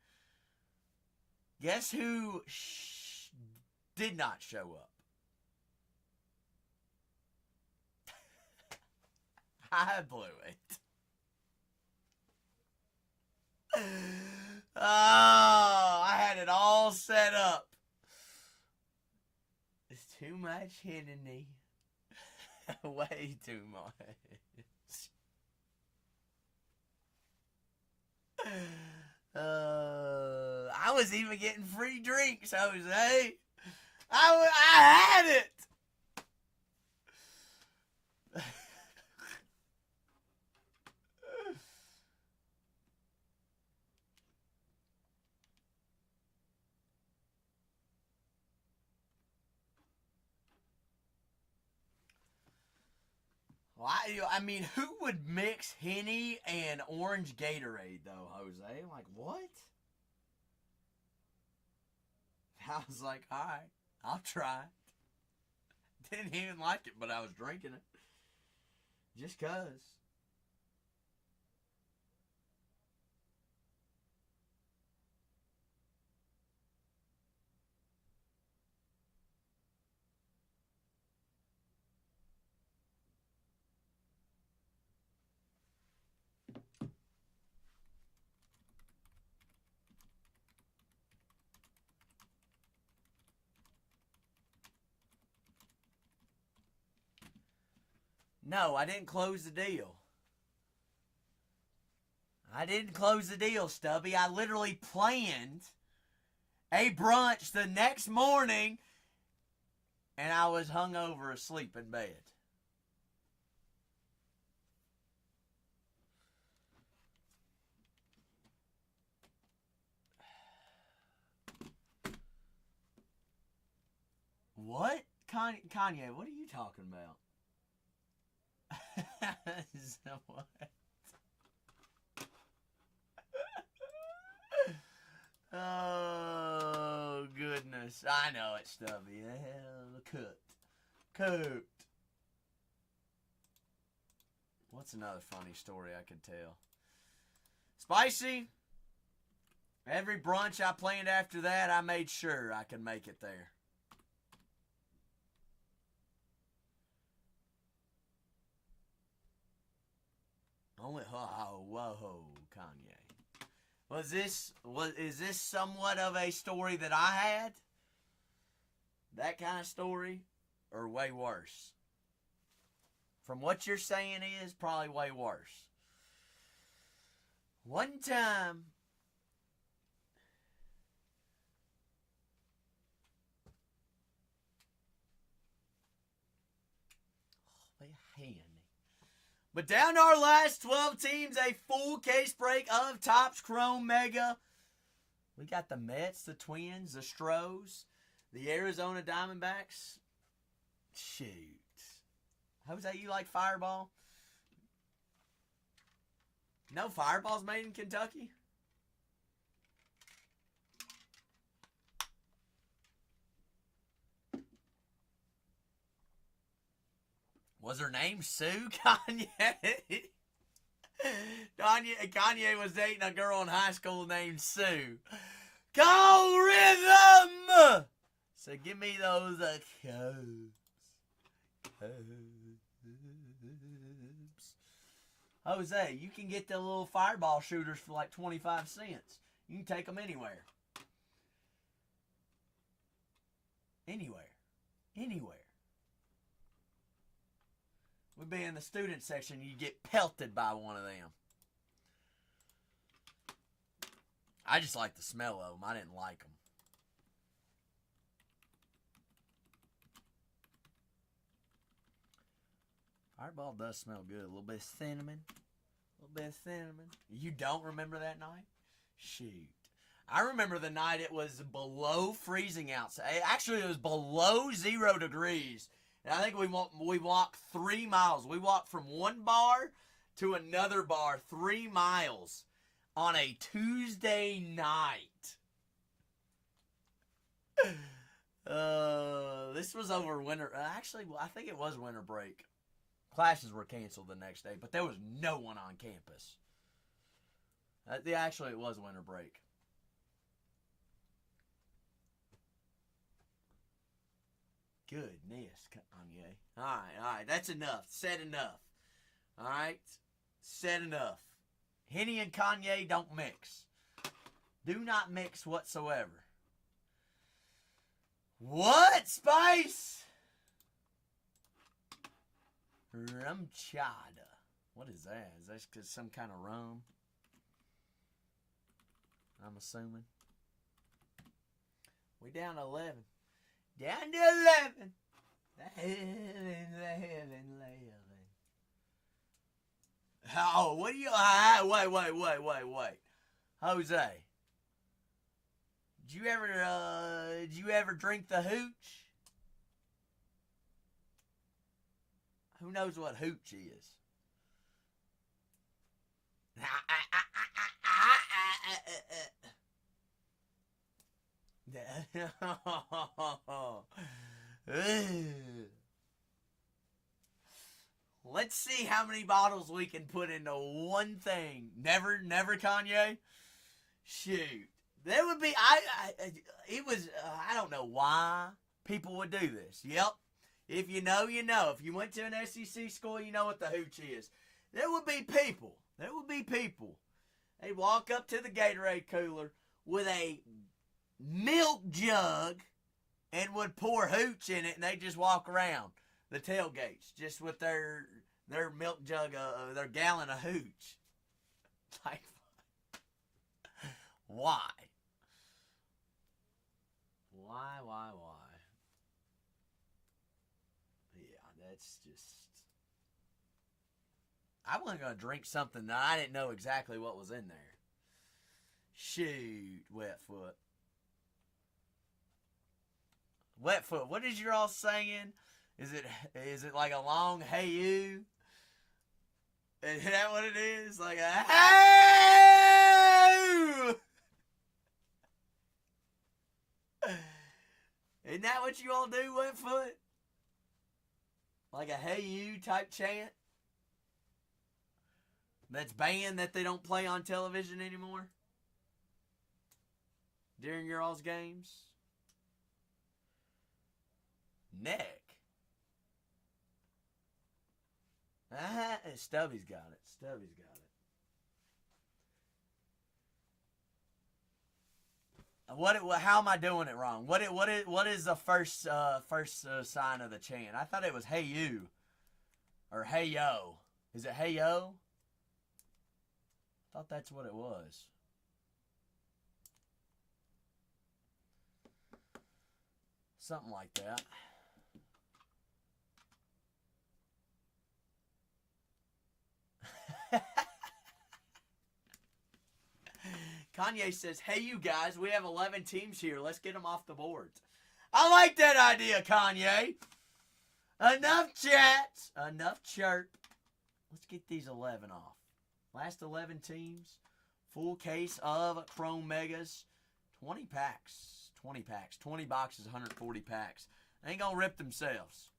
Guess who did not show up? I blew it. Oh, I had it all set up. It's too much Henny. Way too much. I was even getting free drinks, Jose. I had it. I mean, who would mix Henny and orange Gatorade, though, Jose? Like, what? I was like, all right, I'll try it. Didn't even like it, but I was drinking it. Just 'cause. No, I didn't close the deal. I didn't close the deal, Stubby. I literally planned a brunch the next morning, and I was hungover asleep in bed. What? Kanye, what are you talking about? So what? Oh, goodness. I know it, Stubby. Hell, cooked. What's another funny story I could tell? Spicy. Every brunch I planned after that, I made sure I could make it there. Whoa, Kanye. Is this somewhat of a story that I had? That kind of story? Or way worse? From what you're saying is probably way worse. One time, handy. But down to our last 12 teams, a full case break of Topps Chrome Mega. We got the Mets, the Twins, the Stros, the Arizona Diamondbacks. Shoot. Jose, you like Fireball? No, Fireball's made in Kentucky? Was her name Sue? Kanye? Kanye was dating a girl in high school named Sue. Go Rhythm! So give me those Cubs. Jose, you can get the little Fireball shooters for like 25 cents. You can take them anywhere. Anywhere. We'd be in the student section, you get pelted by one of them. I just like the smell of them. I didn't like them. Fireball does smell good. A little bit of cinnamon. You don't remember that night? Shoot. I remember the night it was below freezing outside. Actually, it was below 0 degrees. And I think we walked 3 miles. We walked from one bar to another bar 3 miles on a Tuesday night. This was over winter. Actually, I think it was winter break. Classes were canceled the next day, but there was no one on campus. Actually, it was winter break. Goodness, Kanye. All right. That's enough. Said enough. All right? Said enough. Henny and Kanye don't mix. Do not mix whatsoever. What, Spice? Rum chada. What is that? Is that some kind of rum? I'm assuming. We down to 11. Down to 11. 11. Oh, what do you... Wait. Jose. Did you ever drink the hooch? Who knows what hooch is? Let's see how many bottles we can put into one thing. Never, Kanye. Shoot, there would be. It was. I don't know why people would do this. Yep. If you know, you know. If you went to an SEC school, you know what the hooch is. There would be people. They'd walk up to the Gatorade cooler with a milk jug and would pour hooch in it, and they just walk around the tailgates just with their milk jug, their gallon of hooch. Like, why? Why? Yeah, that's just... I wasn't going to drink something that I didn't know exactly what was in there. Shoot, Wetfoot. Wetfoot, what is you all saying? Is it like a long hey you? Is that what it is? Like a hey! Isn't that what you all do, Wetfoot? Like a hey you type chant? That's banned, that they don't play on television anymore? During your all's games? Neck. Stubby's got it. How am I doing it wrong? What is the first sign of the chant? I thought it was hey you or hey yo. Is it hey yo? I thought that's what it was. Something like that. Kanye says, hey, you guys, we have 11 teams here. Let's get them off the boards. I like that idea, Kanye. Enough chats. Enough chirp. Let's get these 11 off. Last 11 teams. Full case of Chrome Megas. 20 packs. 20 boxes, 140 packs. They ain't gonna rip themselves.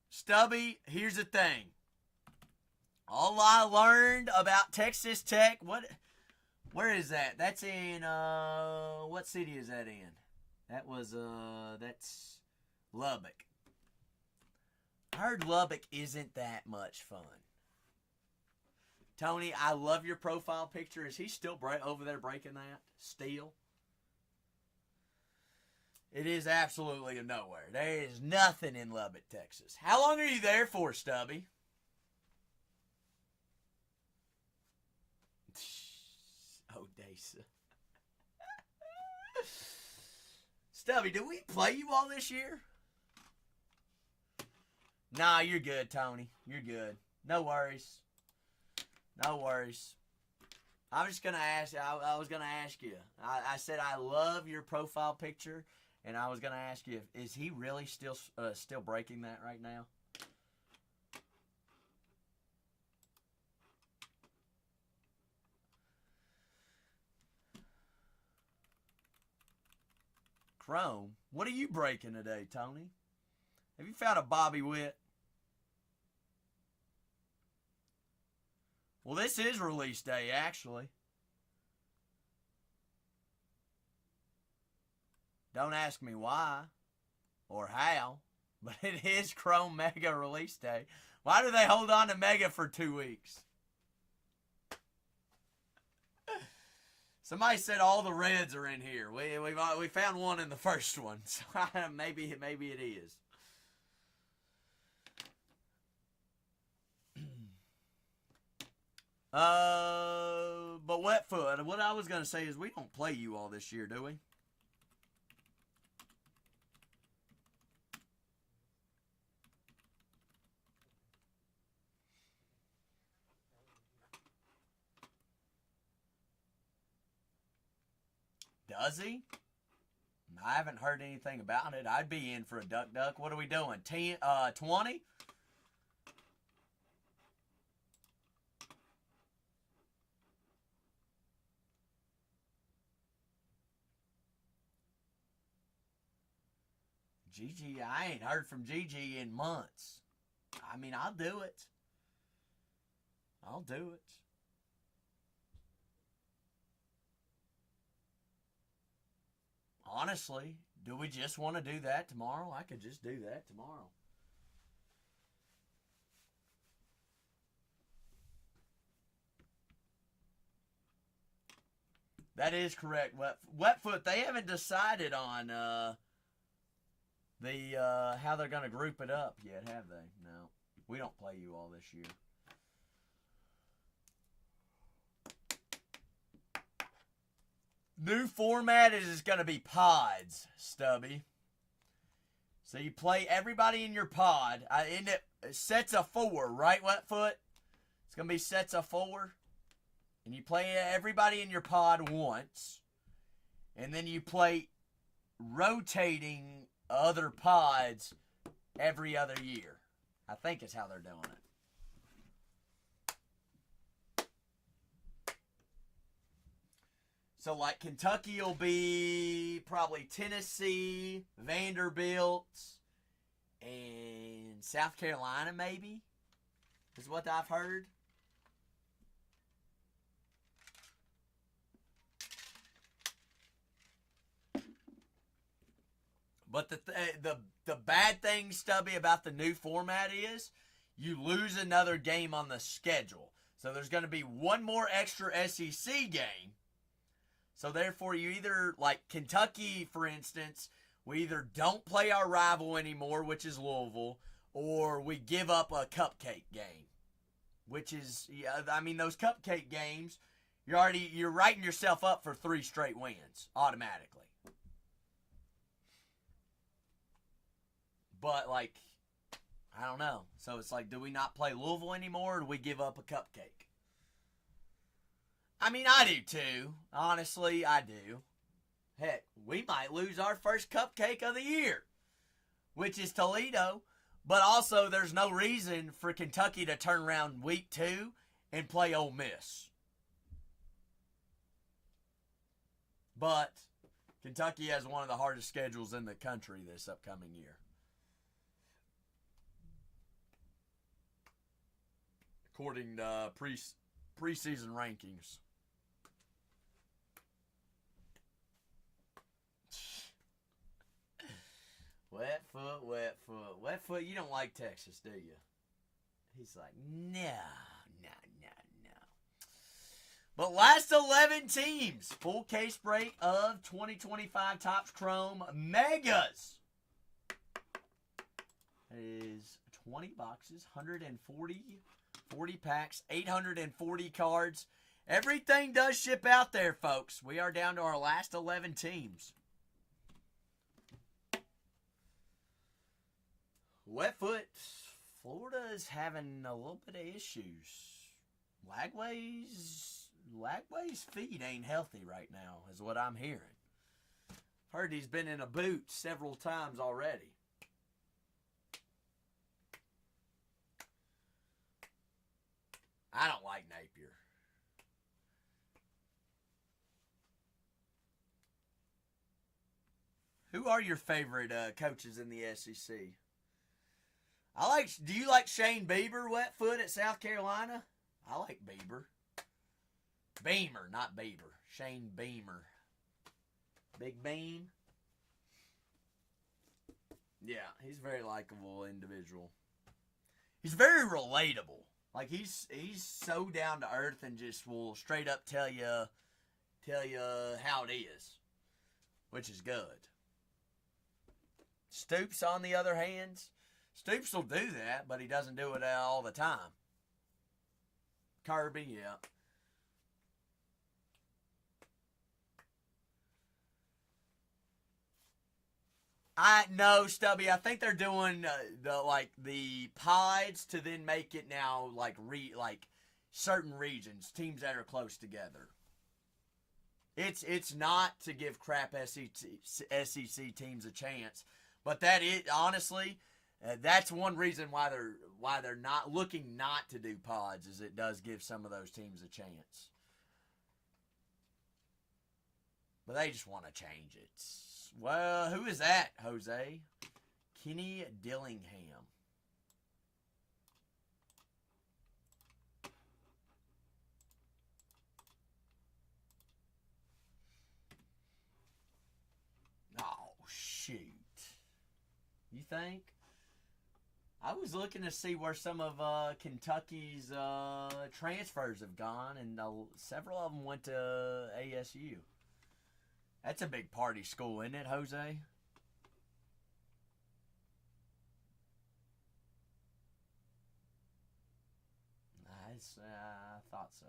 Stubby, here's the thing. All I learned about Texas Tech, where is that? That's in, what city is that in? That's Lubbock. I heard Lubbock isn't that much fun. Tony, I love your profile picture. Is he still over there breaking that? Still? It is absolutely nowhere. There is nothing in Lubbock, Texas. How long are you there for, Stubby? Odessa. Stubby, did we play you all this year? Nah, you're good, Tony. You're good. No worries. No worries. I was just going to ask, I was going to ask you. I said I love your profile picture, and I was going to ask you, is he really still breaking that right now? Chrome? What are you breaking today, Tony? Have you found a Bobby Witt? Well, this is release day, actually. Don't ask me why or how, but it is Chrome Mega release day. Why do they hold on to Mega for 2 weeks? Somebody said all the reds are in here. We found one in the first one, so maybe it is. But Wetfoot, what I was going to say is we don't play you all this year, do we? Does he? I haven't heard anything about it. I'd be in for a duck. What are we doing? 20? Gigi, I ain't heard from Gigi in months. I mean, I'll do it. I'll do it. Honestly, do we just want to do that tomorrow? I could just do that tomorrow. That is correct. Wetfoot, they haven't decided on how they're going to group it up yet, have they? No. We don't play you all this year. New format is going to be pods, Stubby. So you play everybody in your pod. Sets of 4, right, Wetfoot? It's going to be sets of 4. And you play everybody in your pod once. And then you play rotating other pods every other year. I think is how they're doing it. So, like, Kentucky will be probably Tennessee, Vanderbilt, and South Carolina, maybe, is what I've heard. But the bad thing, Stubby, about the new format is you lose another game on the schedule. So there's going to be one more extra SEC game. So therefore, you either, like Kentucky, for instance, we either don't play our rival anymore, which is Louisville, or we give up a cupcake game, which is, I mean, those cupcake games, you're writing yourself up for 3 straight wins automatically. But, like, I don't know. So it's like, do we not play Louisville anymore, or do we give up a cupcake? I mean, I do too. Honestly, I do. Heck, we might lose our first cupcake of the year, which is Toledo. But also, there's no reason for Kentucky to turn around week 2 and play Ole Miss. But Kentucky has one of the hardest schedules in the country this upcoming year. According to preseason rankings. Wetfoot, you don't like Texas, do you? He's like, no. But last 11 teams, full case break of 2025 Topps Chrome Megas. That is 20 boxes, 40 packs, 840 cards. Everything does ship out there, folks. We are down to our last 11 teams. Wetfoot, Florida is having a little bit of issues. Lagway's feet ain't healthy right now, is what I'm hearing. Heard he's been in a boot several times already. I don't like Napier. Who are your favorite coaches in the SEC? Do you like Shane Bieber, Wetfoot, at South Carolina? I like Bieber. Beamer, not Bieber. Shane Beamer. Big Beam? Yeah, he's a very likable individual. He's very relatable. Like, he's so down to earth and just will straight up tell you how it is, which is good. Stoops, on the other hand, Stoops will do that, but he doesn't do it all the time. Kirby, yeah. No, Stubby. I think they're doing the pods to then make it now like certain regions, teams that are close together. It's not to give crap SEC teams a chance, but that is honestly, that's one reason why they're not looking not to do pods, is it does give some of those teams a chance. But they just want to change it. Well, who is that, Jose? Kenny Dillingham. Oh, shoot. You think? I was looking to see where some of Kentucky's transfers have gone, and several of them went to ASU. That's a big party school, isn't it, Jose? I thought so.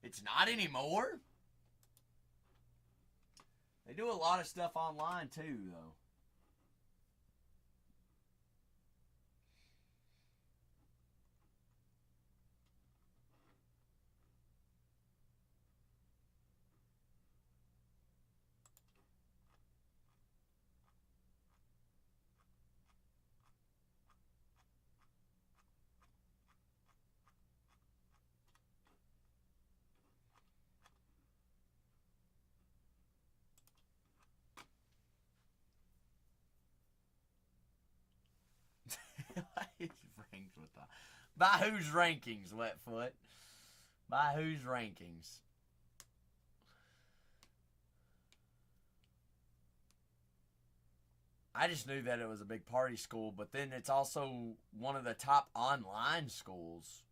It's not anymore? They do a lot of stuff online, too, though. Ranked with the, by whose rankings, Wetfoot? By whose rankings? I just knew that it was a big party school, but then it's also one of the top online schools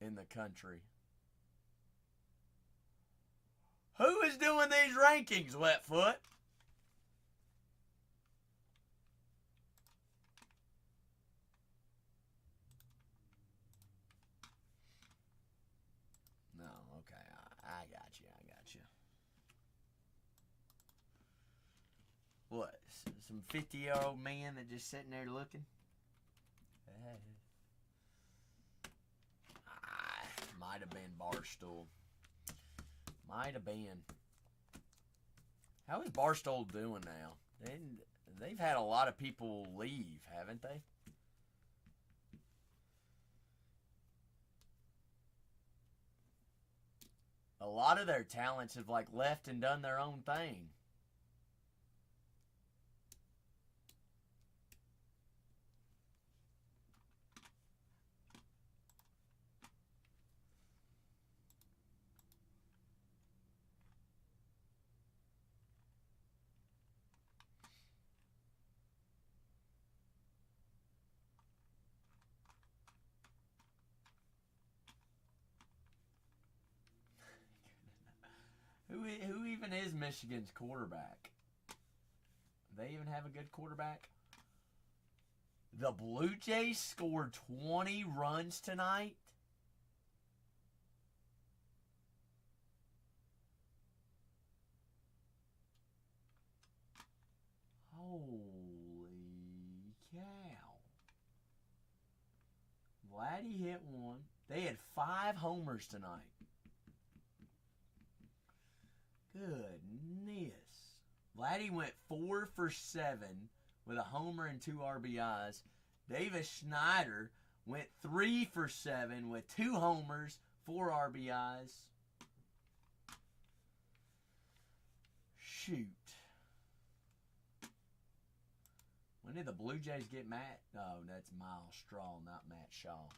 in the country. Who is doing these rankings, Wetfoot? No, okay, I got you. What? Some 50-year-old man that just sitting there looking? Might have been Barstool. Might have been. How is Barstool doing now? They've had a lot of people leave, haven't they? A lot of their talents have left and done their own thing. Who even is Michigan's quarterback? They even have a good quarterback? The Blue Jays scored 20 runs tonight? Holy cow. Vladdy hit one. They had 5 homers tonight. Goodness. Vladdy went 4 for 7 with a homer and 2 RBIs. Davis Schneider went 3 for 7 with 2 homers, 4 RBIs. Shoot. When did the Blue Jays get Matt? Oh, that's Miles Straw, not Matt Shaw.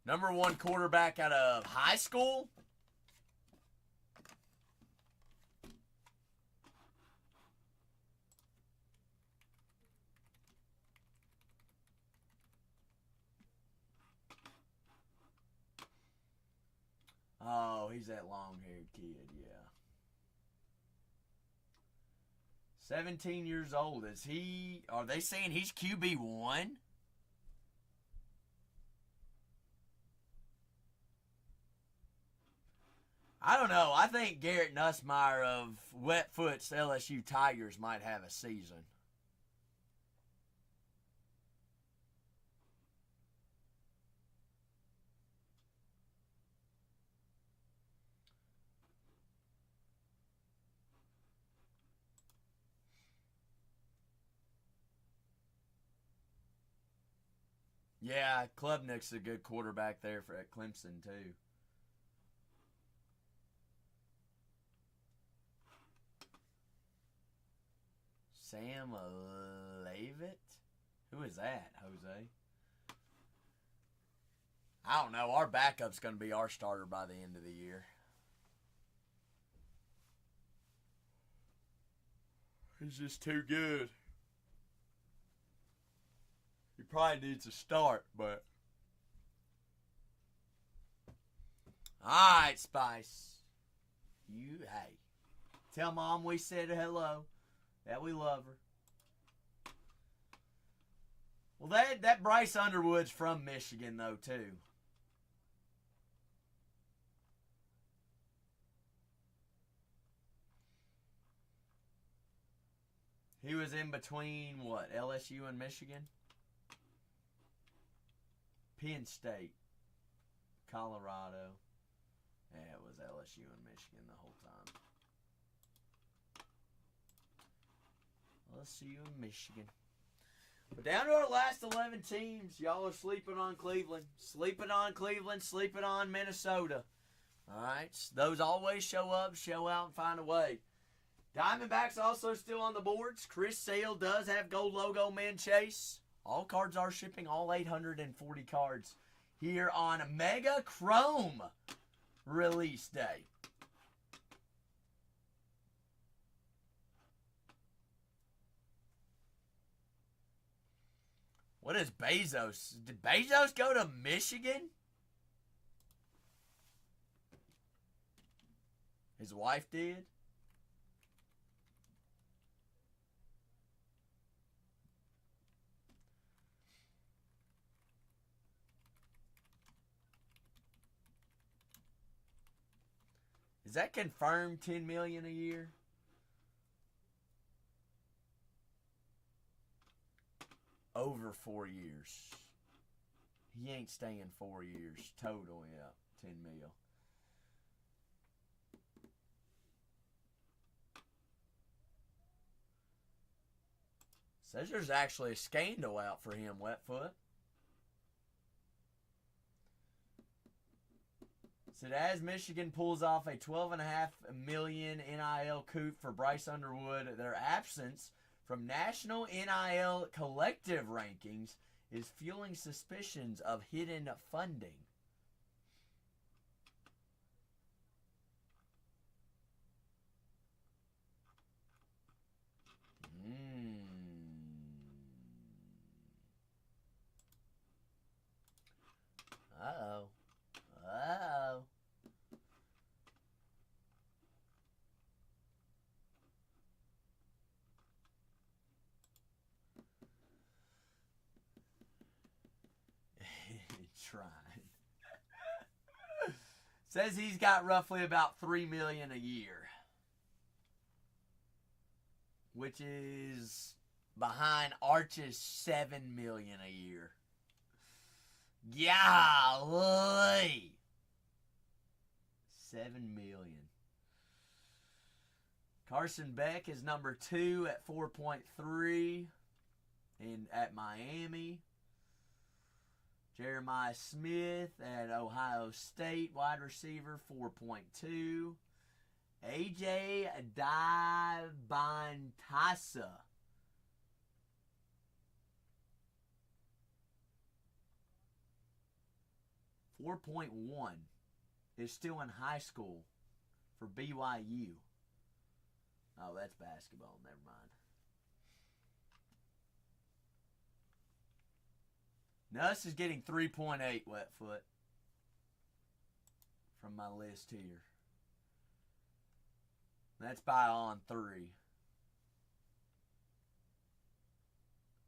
Number 1 quarterback out of high school? Oh, he's that long-haired kid, yeah. 17 years old. Is he... Are they saying he's QB1? I don't know. I think Garrett Nussmeier of Wetfoot's LSU Tigers might have a season. Yeah, Klubnik's a good quarterback there at Clemson, too. Sam Leavitt? Who is that, Jose? I don't know. Our backup's going to be our starter by the end of the year. He's just too good. He probably needs a start, but... Alright, Spice. Hey. Tell Mom we said hello. That we love her. Well, that Bryce Underwood's from Michigan, though, too. He was in between, what, LSU and Michigan? Penn State. Colorado. Yeah, it was LSU and Michigan the whole time. LSU and Michigan. But down to our last 11 teams. Y'all are sleeping on Cleveland. Sleeping on Cleveland. Sleeping on Minnesota. Alright. Those always show up, show out, and find a way. Diamondbacks also still on the boards. Chris Sale does have gold logo man chase. All cards are shipping, all 840 cards here on Mega Chrome release day. What is Bezos? Did Bezos go to Michigan? His wife did? Is that confirmed $10 million a year? Over 4 years. He ain't staying 4 years total, yeah. 10 mil. Says there's actually a scandal out for him, Wetfoot. Said as Michigan pulls off a $12.5 million NIL coup for Bryce Underwood, their absence from national NIL collective rankings is fueling suspicions of hidden funding. Uh-oh. Uh-oh. Trying. Says he's got roughly about $3 million a year, which is behind Arch's $7 million a year. Golly, $7 million. Carson Beck is number 2 at 4.3 at Miami. Jeremiah Smith at Ohio State, wide receiver, 4.2. AJ Dibantasa, 4.1, is still in high school for BYU. Oh, that's basketball. Never mind. Nuss is getting 3.8, Wetfoot, from my list here. That's by on 3.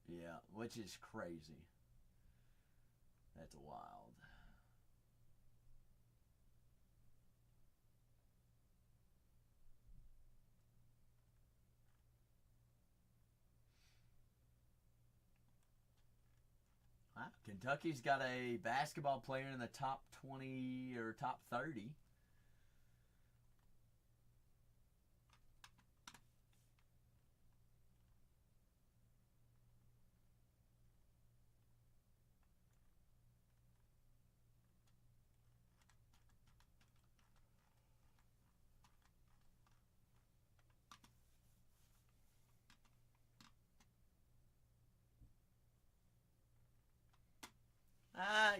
Yeah, which is crazy. That's wild. Wow. Kentucky's got a basketball player in the top 20 or top 30.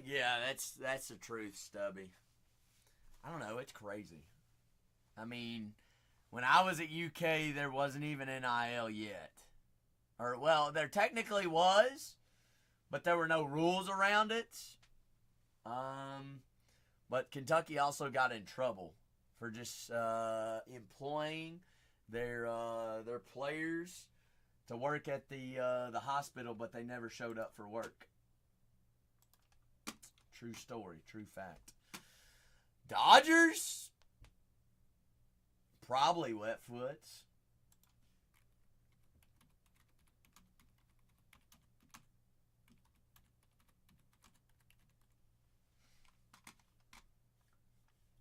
Yeah, that's the truth, Stubby. I don't know. It's crazy. I mean, when I was at UK, there wasn't even NIL yet. Or, well, there technically was, but there were no rules around it. But Kentucky also got in trouble for just employing their players to work at the hospital, but they never showed up for work. True story, true fact. Dodgers? Probably Wetfoots.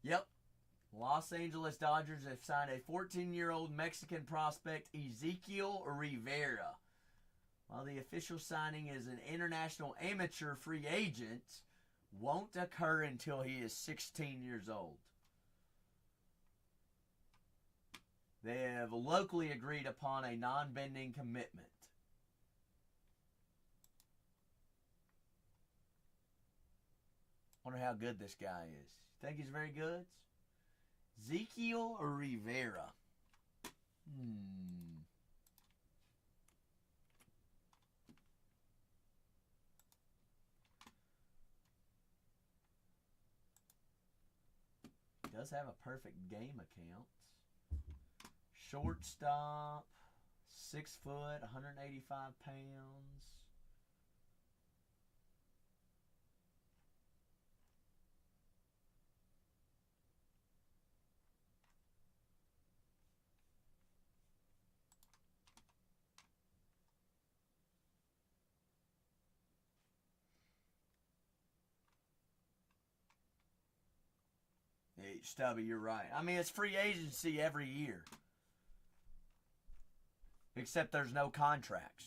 Yep. Los Angeles Dodgers have signed a 14-year-old Mexican prospect, Ezekiel Rivera. While the official signing as an international amateur free agent won't occur until he is 16 years old. They have locally agreed upon a non-binding commitment. Wonder how good this guy is. Think he's very good? Ezekiel Rivera. Does have a perfect game account. Shortstop, 6 foot, 185 pounds. Hey, Stubby, you're right. I mean, it's free agency every year. Except there's no contracts.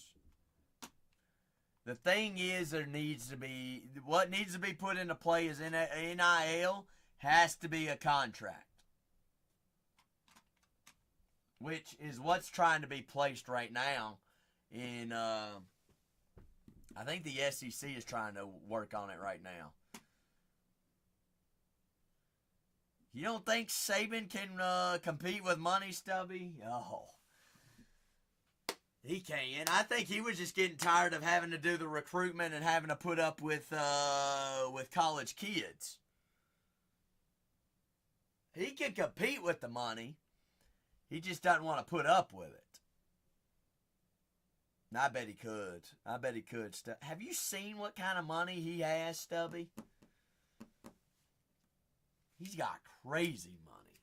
The thing is, what needs to be put into play is NIL has to be a contract. Which is what's trying to be placed right now in, I think the SEC is trying to work on it right now. You don't think Saban can compete with money, Stubby? Oh. He can. I think he was just getting tired of having to do the recruitment and having to put up with college kids. He can compete with the money. He just doesn't want to put up with it. And I bet he could. I bet he could. Have you seen what kind of money he has, Stubby? He's got crazy money.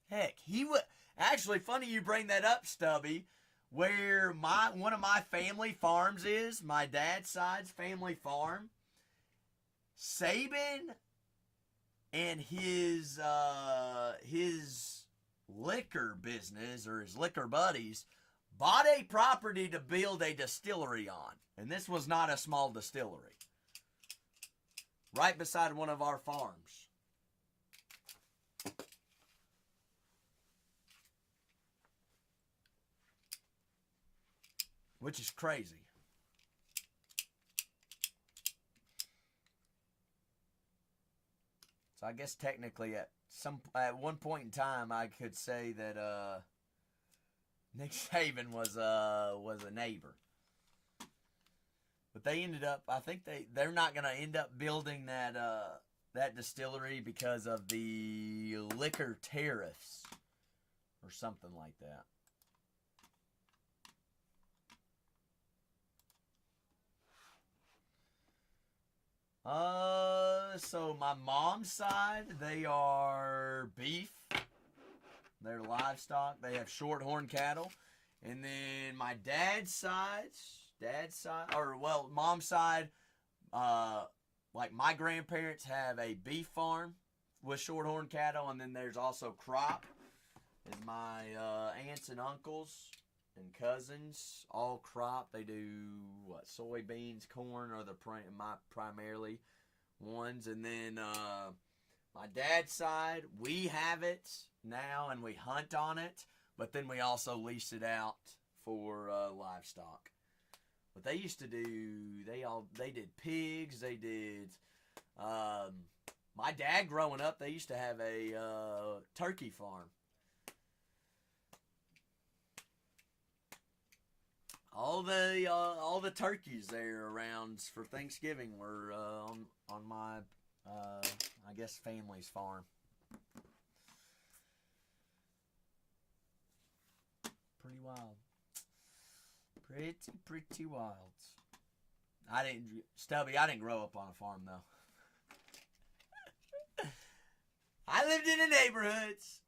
Heck, he would... Actually, funny you bring that up, Stubby. Where one of my family farms is, my dad's side's family farm. Saban and his liquor business, or his liquor buddies, bought a property to build a distillery on. And this was not a small distillery. Right beside one of our farms. Which is crazy. So I guess technically at one point in time I could say that Nick Saban was a neighbor. But they ended up, I think they're not going to end up building that distillery because of the liquor tariffs or something like that. So my mom's side, they are beef. They're livestock. They have shorthorn cattle. And then my mom's side, like my grandparents have a beef farm with shorthorn cattle, and then there's also crop. Is my aunts and uncles and cousins all crop. They do soybeans, corn are my primarily ones, and then my dad's side, we have it now and we hunt on it, but then we also lease it out for livestock. But they used to do, they did pigs, they did, my dad growing up, they used to have a turkey farm. All the turkeys there around for Thanksgiving were on my I guess family's farm. Pretty wild. Pretty wild. Stubby, I didn't grow up on a farm though. I lived in the neighborhoods.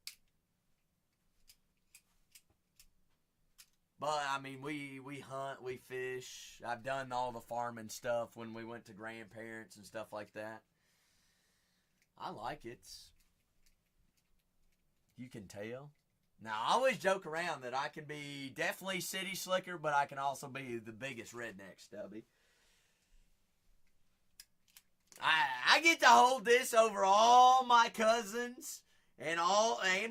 But, I mean, we hunt, we fish. I've done all the farming stuff when we went to grandparents and stuff like that. I like it. You can tell. Now, I always joke around that I can be definitely city slicker, but I can also be the biggest redneck, Stubby. I get to hold this over all my cousins and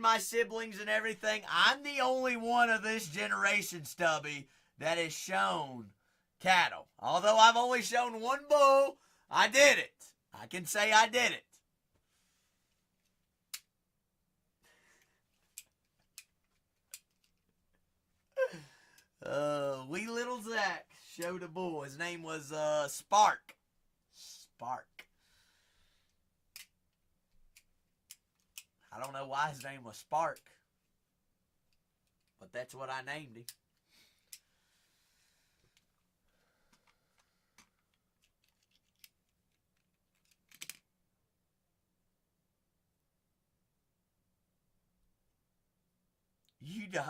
my siblings and everything. I'm the only one of this generation, Stubby, that has shown cattle. Although I've only shown one bull, I did it. I can say I did it. Wee little Zach showed a bull. His name was Spark. Spark. I don't know why his name was Spark, but that's what I named him.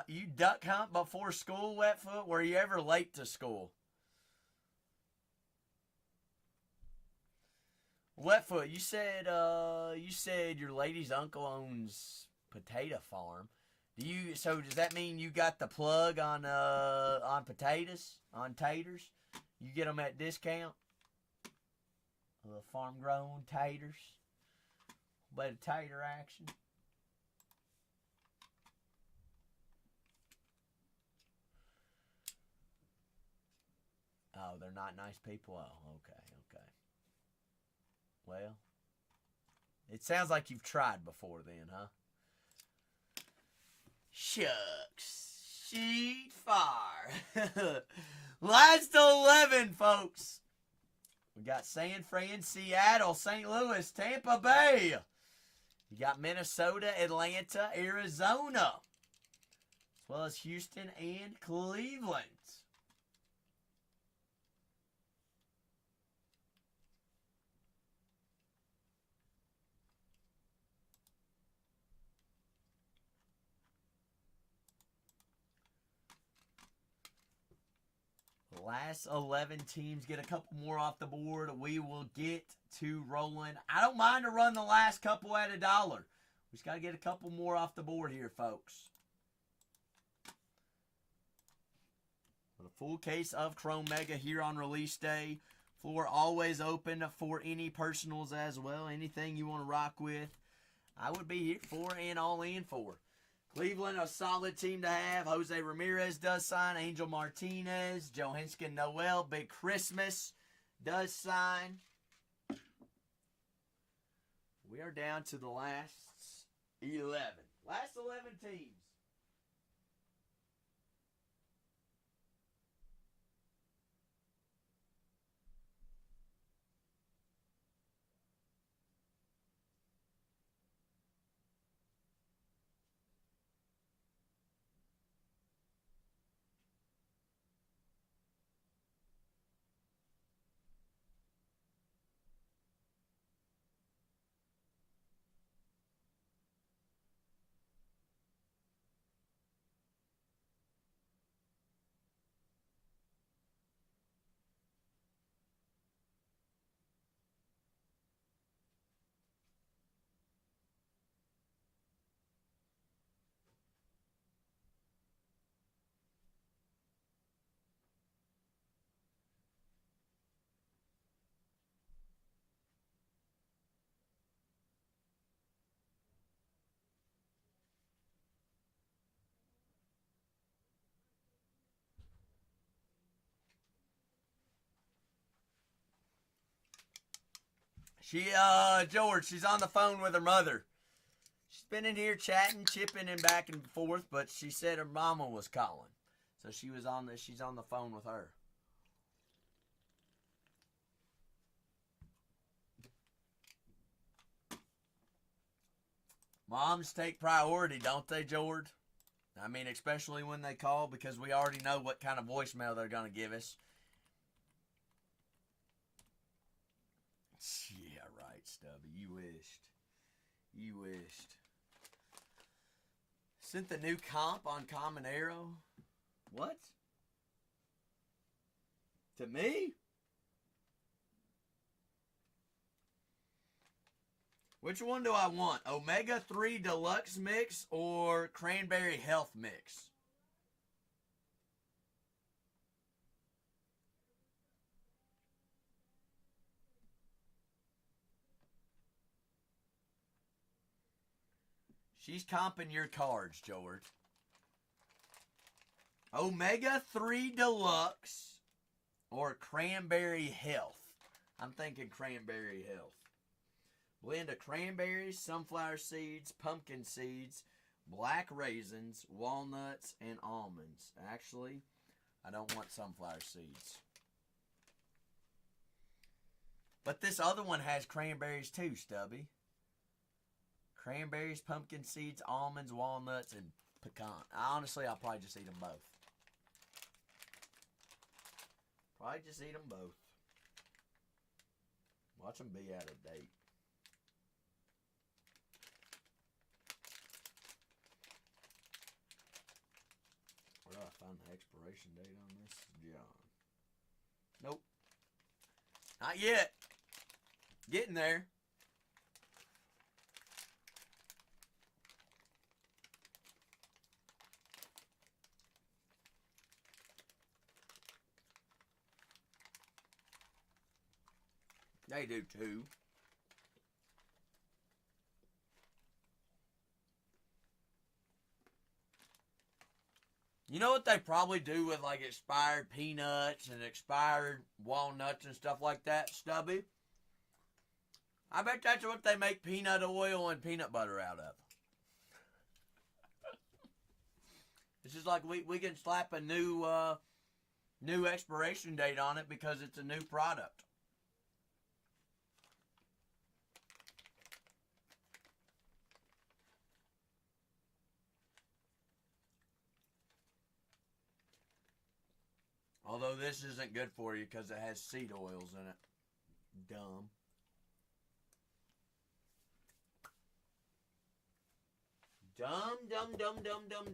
You duck hunt before school, Wetfoot? Were you ever late to school? Wetfoot, you said your lady's uncle owns potato farm. So does that mean you got the plug on potatoes, on taters? You get them at discount? The farm grown taters. Bit of tater action. Oh, they're not nice people? Oh, okay. Well, it sounds like you've tried before then, huh? Shucks. Sheet far. Last 11, folks. We got San Fran, Seattle, St. Louis, Tampa Bay. You got Minnesota, Atlanta, Arizona. As well as Houston and Cleveland. Last 11 teams, get a couple more off the board. We will get to rolling. I don't mind to run the last couple at $1. We just got to get a couple more off the board here, folks. With a full case of Chrome Mega here on release day. Floor always open for any personals as well. Anything you want to rock with, I would be here for and all in for. Cleveland, a solid team to have. Jose Ramirez does sign. Angel Martinez. Johansson Noel. Big Christmas does sign. We are down to the last 11. Last 11 teams. George, she's on the phone with her mother. She's been in here chatting, chipping and back and forth, but she said her mama was calling. So she's on the phone with her. Moms take priority, don't they, George? I mean, especially when they call, because we already know what kind of voicemail they're going to give us. Yeah, right, Stubby. You wished. You wished. Sent the new comp on Common Arrow. What? To me? Which one do I want? Omega 3 Deluxe Mix or Cranberry Health Mix? She's comping your cards, George. Omega 3 Deluxe or Cranberry Health? I'm thinking Cranberry Health. Blend of cranberries, sunflower seeds, pumpkin seeds, black raisins, walnuts, and almonds. Actually, I don't want sunflower seeds. But this other one has cranberries too, Stubby. Cranberries, pumpkin seeds, almonds, walnuts, and pecan. Honestly, I'll probably just eat them both. Probably just eat them both. Watch them be out of date. Where do I find the expiration date on this? John. Nope. Not yet. Getting there. They do too. You know what they probably do with like expired peanuts and expired walnuts and stuff like that, Stubby? I bet that's what they make peanut oil and peanut butter out of. It's just like we can slap a new expiration date on it because it's a new product. Although this isn't good for you because it has seed oils in it. Dumb.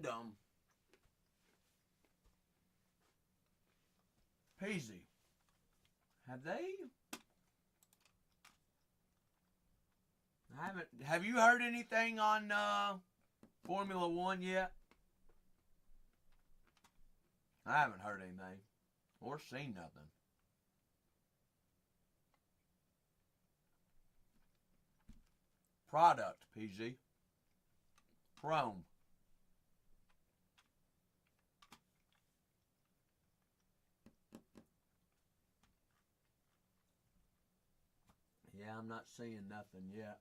Dumb. Peasy. Have you heard anything on Formula One yet? I haven't heard anything. Or seen nothing. Product, PG. Chrome. Yeah, I'm not seeing nothing yet.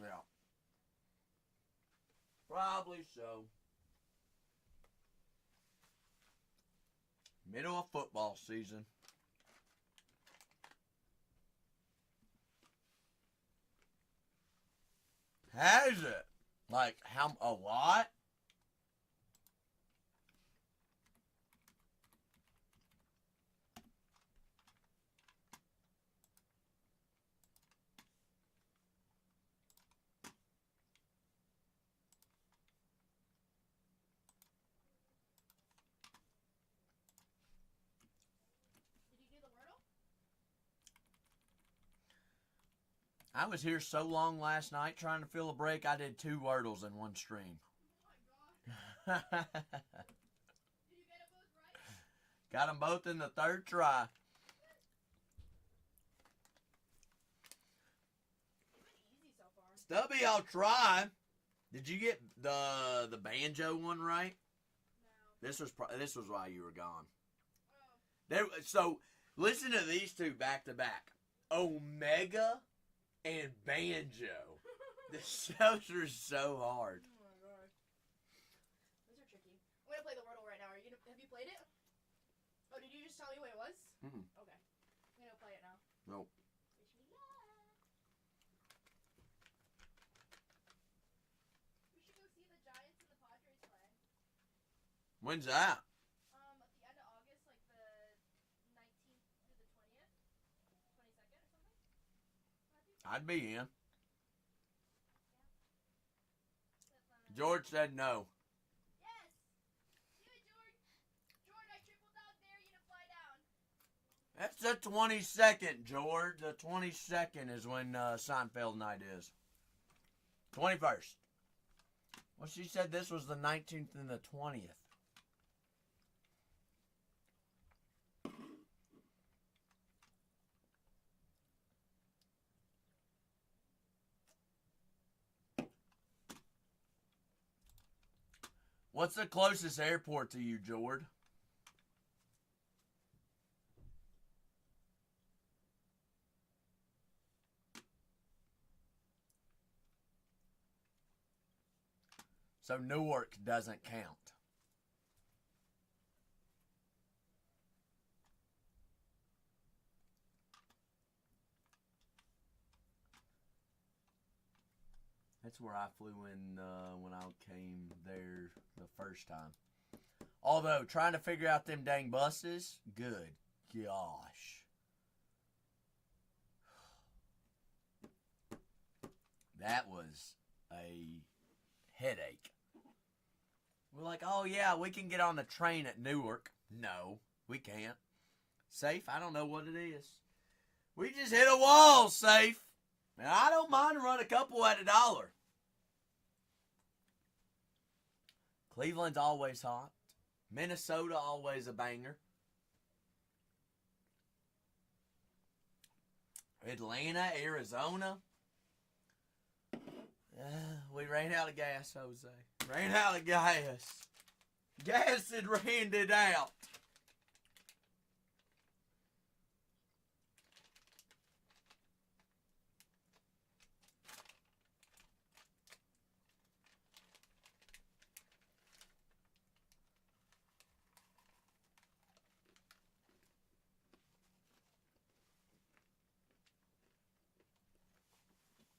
Yeah. Probably so. Middle of football season. Has it? Like, how, a lot? Did you do the Wordle? I was here so long last night trying to fill a break, I did 2 Wordles in one stream. Oh my gosh. Did you get it both right? Got them both in the 3rd try. Stubby, I'll try. Did you get the banjo one right? No. This was why you were gone. Oh. So listen to these two back to back. Omega and banjo. The shows are so hard. Oh my god. Those are tricky. I'm gonna play the Wordle right now. Have you played it? Oh, did you just tell me what it was? Mm-mm. Okay. I'm gonna play it now. Nope. Wish me luck. We should go see the Giants and the Padres play. When's that? At the end of August, like the 19th through the 20th? 22nd or something? I'd be in. Yeah. George said no. Yes! Do it, George! George, I triple dog dare you to fly down. That's the 22nd, George. The 22nd is when Seinfeld night is. 21st. Well, she said this was the 19th and the 20th. What's the closest airport to you, George? So Newark doesn't count. That's where I flew in when I came there the first time. Although, trying to figure out them dang buses, good gosh. That was a headache. We're like, oh yeah, we can get on the train at Newark. No, we can't. Safe? I don't know what it is. We just hit a wall, Safe. And I don't mind to run a couple at $1. Cleveland's always hot. Minnesota always a banger. Atlanta, Arizona. We ran out of gas, Jose. Ran out of gas. Gas had ran it out.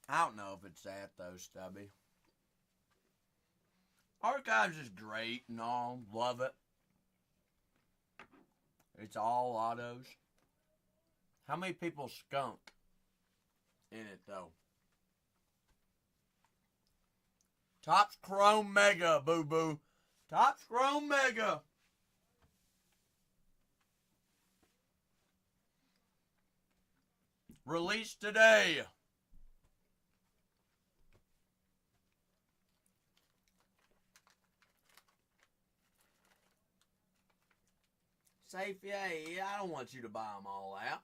I don't know if it's that though, Stubby. Archives is great and all. Love it. It's all autos. How many people skunk in it though? Topps Chrome Mega, boo-boo. Topps Chrome Mega. Released today. Safe, yeah, I don't want you to buy them all out.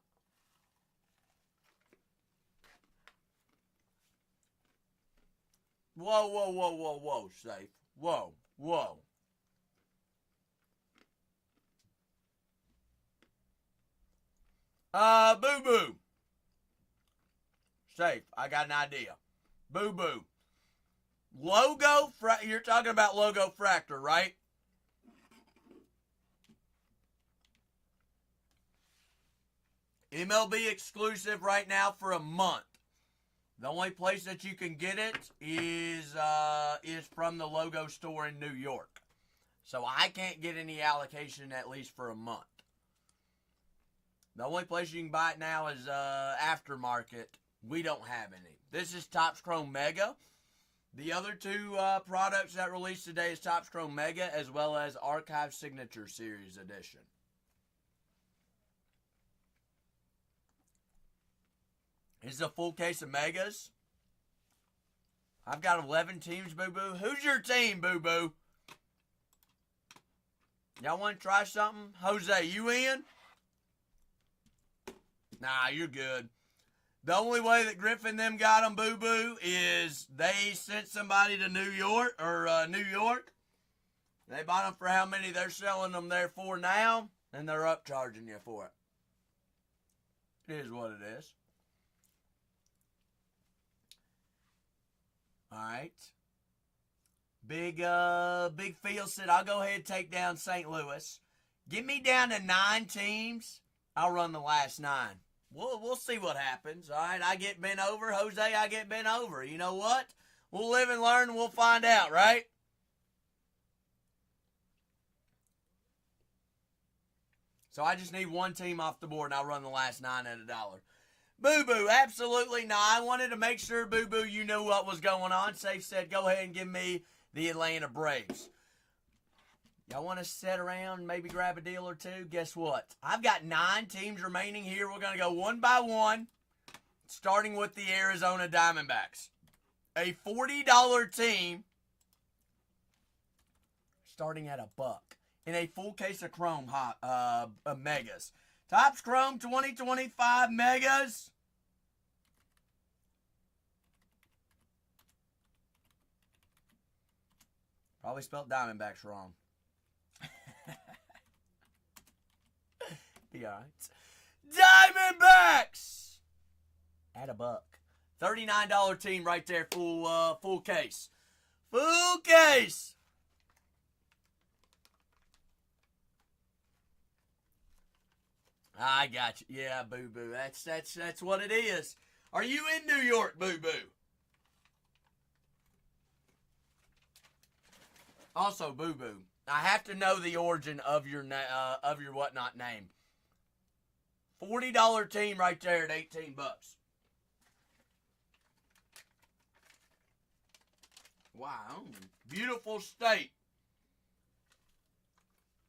Whoa, whoa, whoa, whoa, whoa, Safe. Whoa, whoa. Boo-boo. Safe, I got an idea. Boo-boo. You're talking about Logo Fractor, right? MLB exclusive right now for a month. The only place that you can get it is from the Logo store in New York. So I can't get any allocation at least for a month. The only place you can buy it now is Aftermarket. We don't have any. This is Topps Chrome Mega. The other two products that released today is Topps Chrome Mega as well as Archive Signature Series Edition. This is a full case of Megas. I've got 11 teams, boo-boo. Who's your team, boo-boo? Y'all want to try something? Jose, you in? Nah, you're good. The only way that Griffin them got them, Boo Boo, is they sent somebody to New York. They bought them for how many they're selling them there for now, and they're upcharging you for it. It is what it is. All right. Big Phil said, I'll go ahead and take down St. Louis. Get me down to 9 teams. I'll run the last 9. We'll see what happens. All right, I get bent over. Jose, I get bent over. You know what? We'll live and learn and we'll find out, right? So I just need 1 team off the board and I'll run the last 9 at $1. Boo Boo, absolutely not. I wanted to make sure, Boo Boo, you knew what was going on. Safe said, go ahead and give me the Atlanta Braves. Y'all want to sit around and maybe grab a deal or two? Guess what? I've got 9 teams remaining here. We're going to go one by one, starting with the Arizona Diamondbacks. A $40 team starting at $1 in a full case of Chrome Megas. Topps Chrome 2025 Megas. Probably spelled Diamondbacks wrong. Be alright. Diamondbacks at $1. $39 team right there, full case. Full case. I got you. Yeah, Boo Boo. That's what it is. Are you in New York, Boo Boo? Also, Boo Boo, I have to know the origin of your whatnot name. $40 team right there at $18. Wow, beautiful state.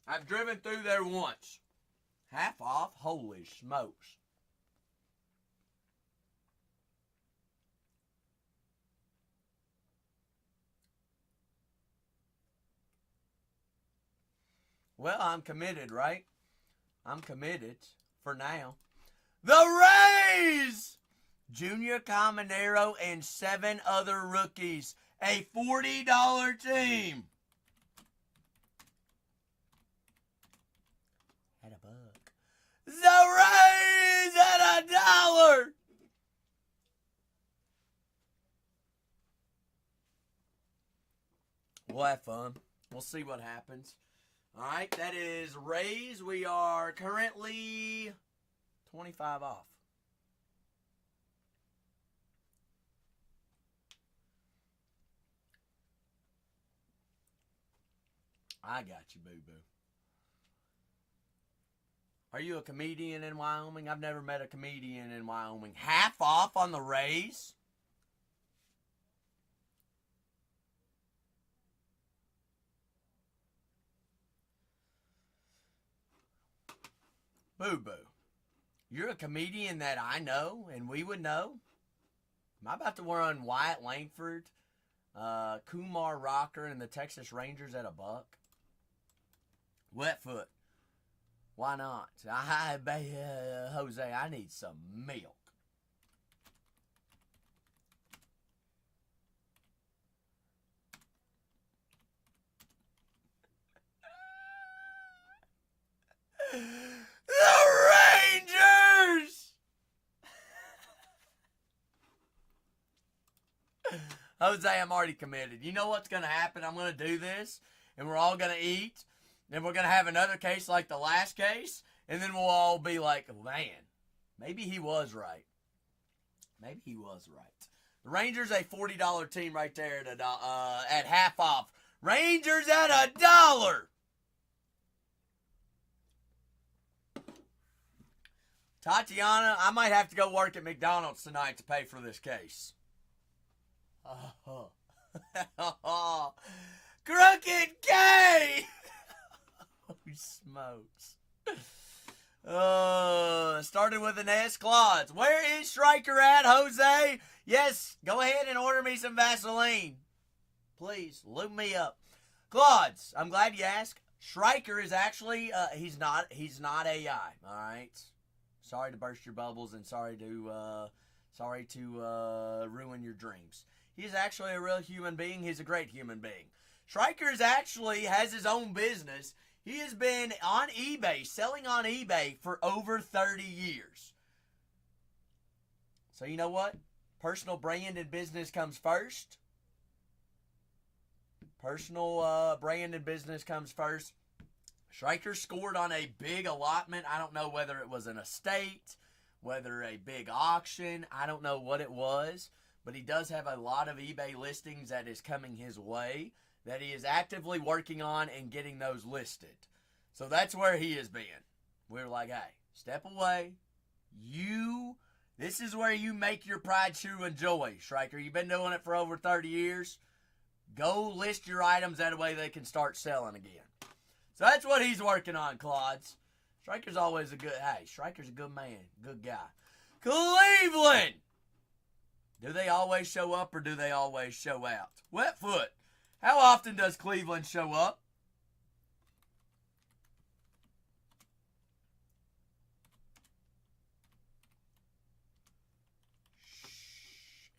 I've driven through there once. Half off? Holy smokes. Well, I'm committed, right? I'm committed for now. The Rays! Junior Caminero and 7 other rookies. A $40 team. At $1. The Rays at $1. We'll have fun. We'll see what happens. All right, that is Rays. We are currently 25 off. I got you, boo-boo. Are you a comedian in Wyoming? I've never met a comedian in Wyoming. Half off on the Rays? Boo-boo. You're a comedian that I know and we would know? Am I about to run Wyatt Langford, Kumar Rocker, and the Texas Rangers at $1? Wetfoot. Why not? Jose, I need some milk. The Rangers! Jose, I'm already committed. You know what's going to happen? I'm going to do this, and we're all going to eat. Then we're going to have another case like the last case, and then we'll all be like, man, maybe he was right. Maybe he was right. The Rangers, a $40 team right there at half off. Rangers at $1. Tatiana, I might have to go work at McDonald's tonight to pay for this case. Crooked K! Holy smokes. Started with an S. Claudes. Where is Striker at, Jose? Yes, go ahead and order me some Vaseline. Please, lube me up. Claudes, I'm glad you asked. Striker is actually, he's not AI, all right? Sorry to burst your bubbles and sorry to Sorry to ruin your dreams. He's actually a real human being. He's a great human being. Strikers actually has his own business. He has been on eBay, selling on eBay for over 30 years. So you know what? Personal brand and business comes first. Personal brand and business comes first. Striker scored on a big allotment. I don't know whether it was an estate, whether a big auction. I don't know what it was. But he does have a lot of eBay listings that is coming his way that he is actively working on and getting those listed. So that's where he has been. We're like, hey, step away. This is where you make your pride, true, and joy, Striker. You've been doing it for over 30 years. Go list your items. That way they can start selling again. So that's what he's working on, Claudes. Striker's always Striker's a good man, good guy. Cleveland! Do they always show up or do they always show out? Wetfoot. How often does Cleveland show up?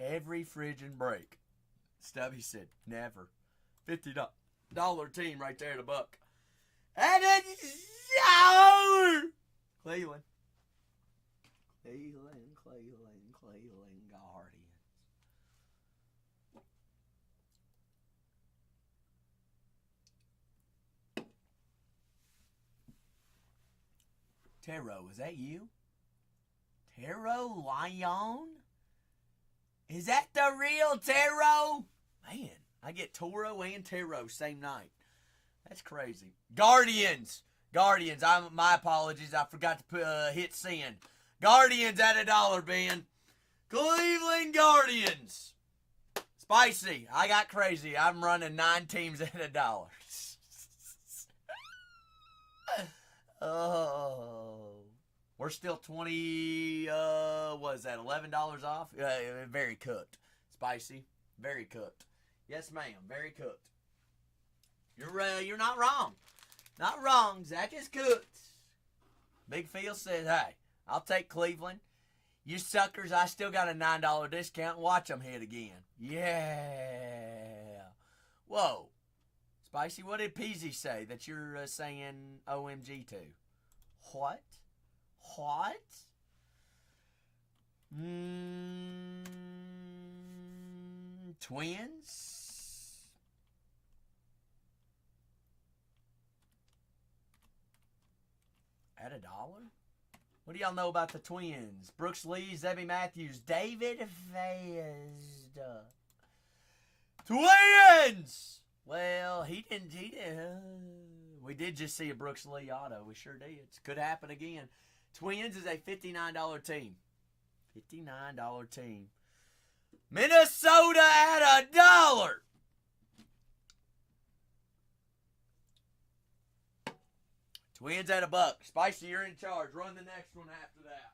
Every friggin' break. Stubby said, never. $50 team right there, the buck. And it's Cleveland. Cleveland Guardians. Taro, is that you? Taro Lyon? Is that the real Taro? Man, I get Toro and Taro same night. That's crazy. Guardians. My apologies. I forgot to hit send. Guardians at $1, Ben. Cleveland Guardians. Spicy. I got crazy. I'm running 9 teams at $1. Oh. We're still 20, what is that, $11 off? Very cooked. Spicy. Very cooked. Yes, ma'am. Very cooked. You're not wrong. Not wrong. Zach is cooked. Big Phil says, hey, I'll take Cleveland. You suckers, I still got a $9 discount. Watch them hit again. Yeah. Whoa. Spicy, what did Peasy say that you're saying OMG to? What? Twins? At $1? What do y'all know about the Twins? Brooks Lee, Zebby Matthews, David Fazda. Twins! Well, he didn't. We did just see a Brooks Lee auto. We sure did. Could happen again. Twins is a $59 team. $59 team. Minnesota at $1. Twins at $1. Spicy, you're in charge. Run the next one after that.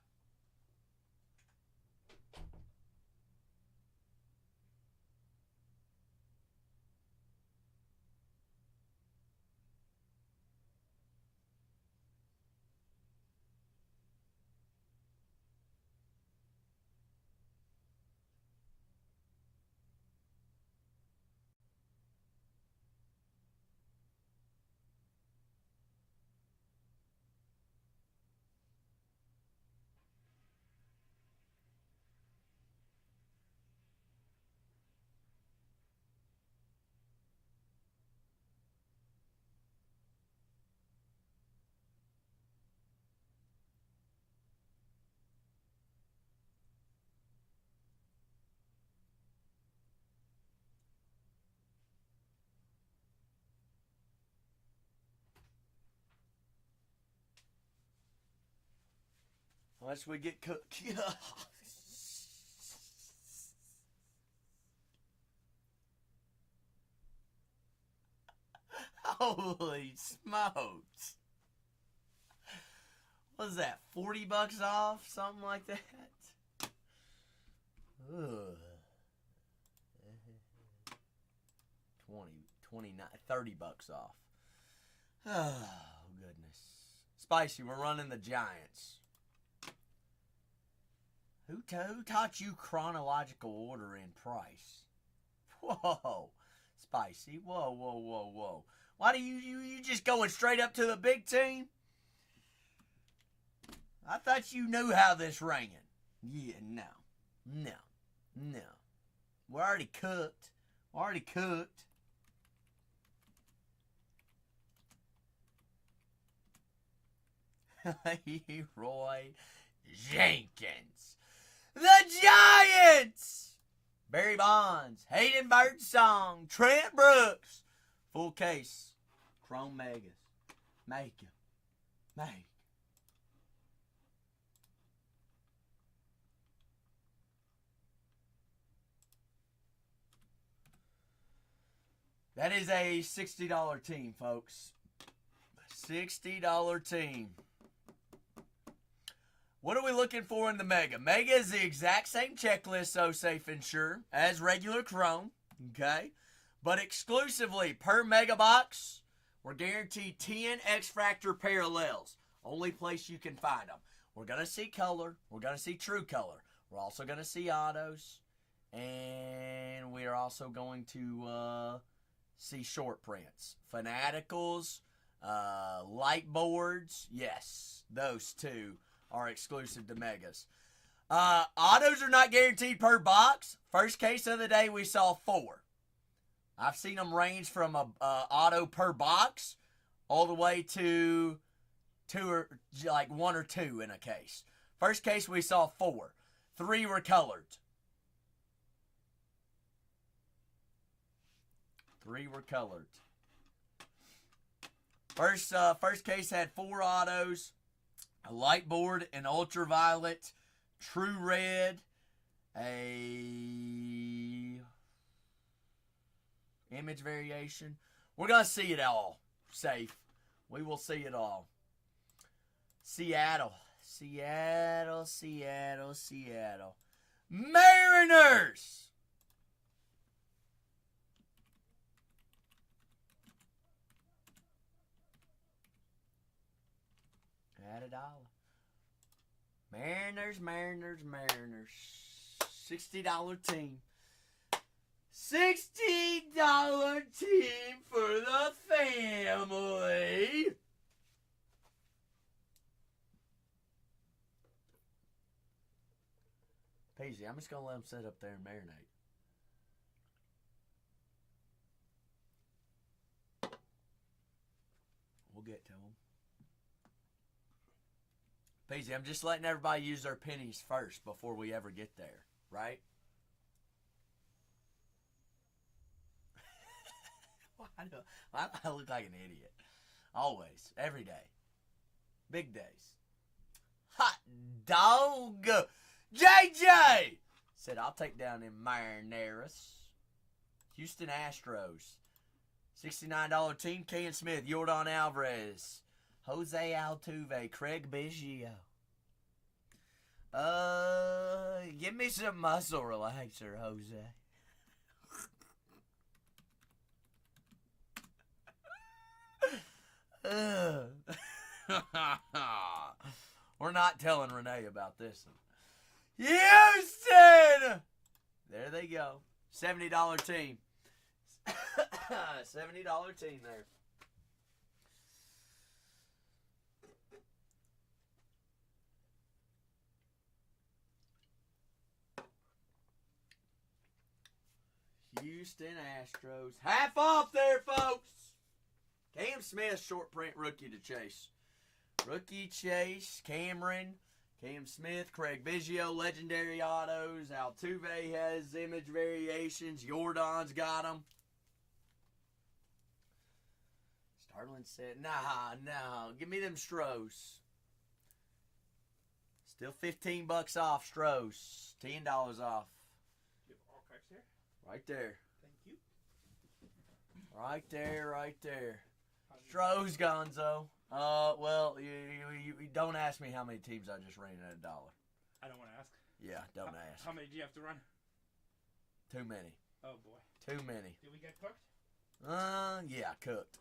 Unless we get cooked. Holy smokes. What is that, $40 off? Something like that? Ugh. 29, $30 off. Oh, goodness. Spicy, we're running the Giants. Who taught you chronological order in price? Whoa. Spicy. Whoa. Why do you just going straight up to the big team? I thought you knew how this ran. Yeah, no. We're already cooked. Roy Jenkins. The Giants! Barry Bonds, Hayden Birdsong, Trent Brooks. Full case. Chrome Megas. Make 'em. That is a $60 team, folks. $60 team. What are we looking for in the Mega? Mega is the exact same checklist, so safe and sure, as regular Chrome. Okay? But exclusively per Mega Box, we're guaranteed 10 X-Fractor parallels. Only place you can find them. We're going to see color. We're going to see true color. We're also going to see autos. And we are also going to see short prints. Fanaticals, light boards. Yes, those two are exclusive to Megas. Autos are not guaranteed per box. First case of the day, we saw 4. I've seen them range from a auto per box all the way to 2 or like 1 or 2 in a case. First case, we saw 4. 3 were colored. 3 were colored. First case had 4 autos, a light board, an ultraviolet, true red, a image variation. We're going to see it all. Safe. We will see it all. Seattle. Mariners. At $1. Mariners. $60 team. $60 team for the family. Peasy, I'm just going to let them sit up there and marinate. We'll get to them. Peasy, I'm just letting everybody use their pennies first before we ever get there, right? I look like an idiot. Always. Every day. Big days. Hot dog! JJ! Said, I'll take down them Mariners. Houston Astros. $69 team. Ken Smith. Yordan Alvarez. Jose Altuve. Craig Biggio. Give me some muscle relaxer, Jose. We're not telling Renee about this one. Houston! There they go. $70 team. $70 team there. Houston Astros. Half off there, folks. Cam Smith, short print rookie to Chase. Rookie Chase, Cameron, Cam Smith, Craig Biggio, legendary autos. Altuve has image variations. Jordan's got them. Starlin said, nah. Give me them Stros. Still $15 off, Stros. $10 off. You have all cards here? Right there. Thank you. Right there. Stros, Gonzo. Well, you don't ask me how many teams I just ran at $1. I don't want to ask. Yeah, don't ask. How many do you have to run? Too many. Oh, boy. Too many. Did we get cooked? Yeah, cooked.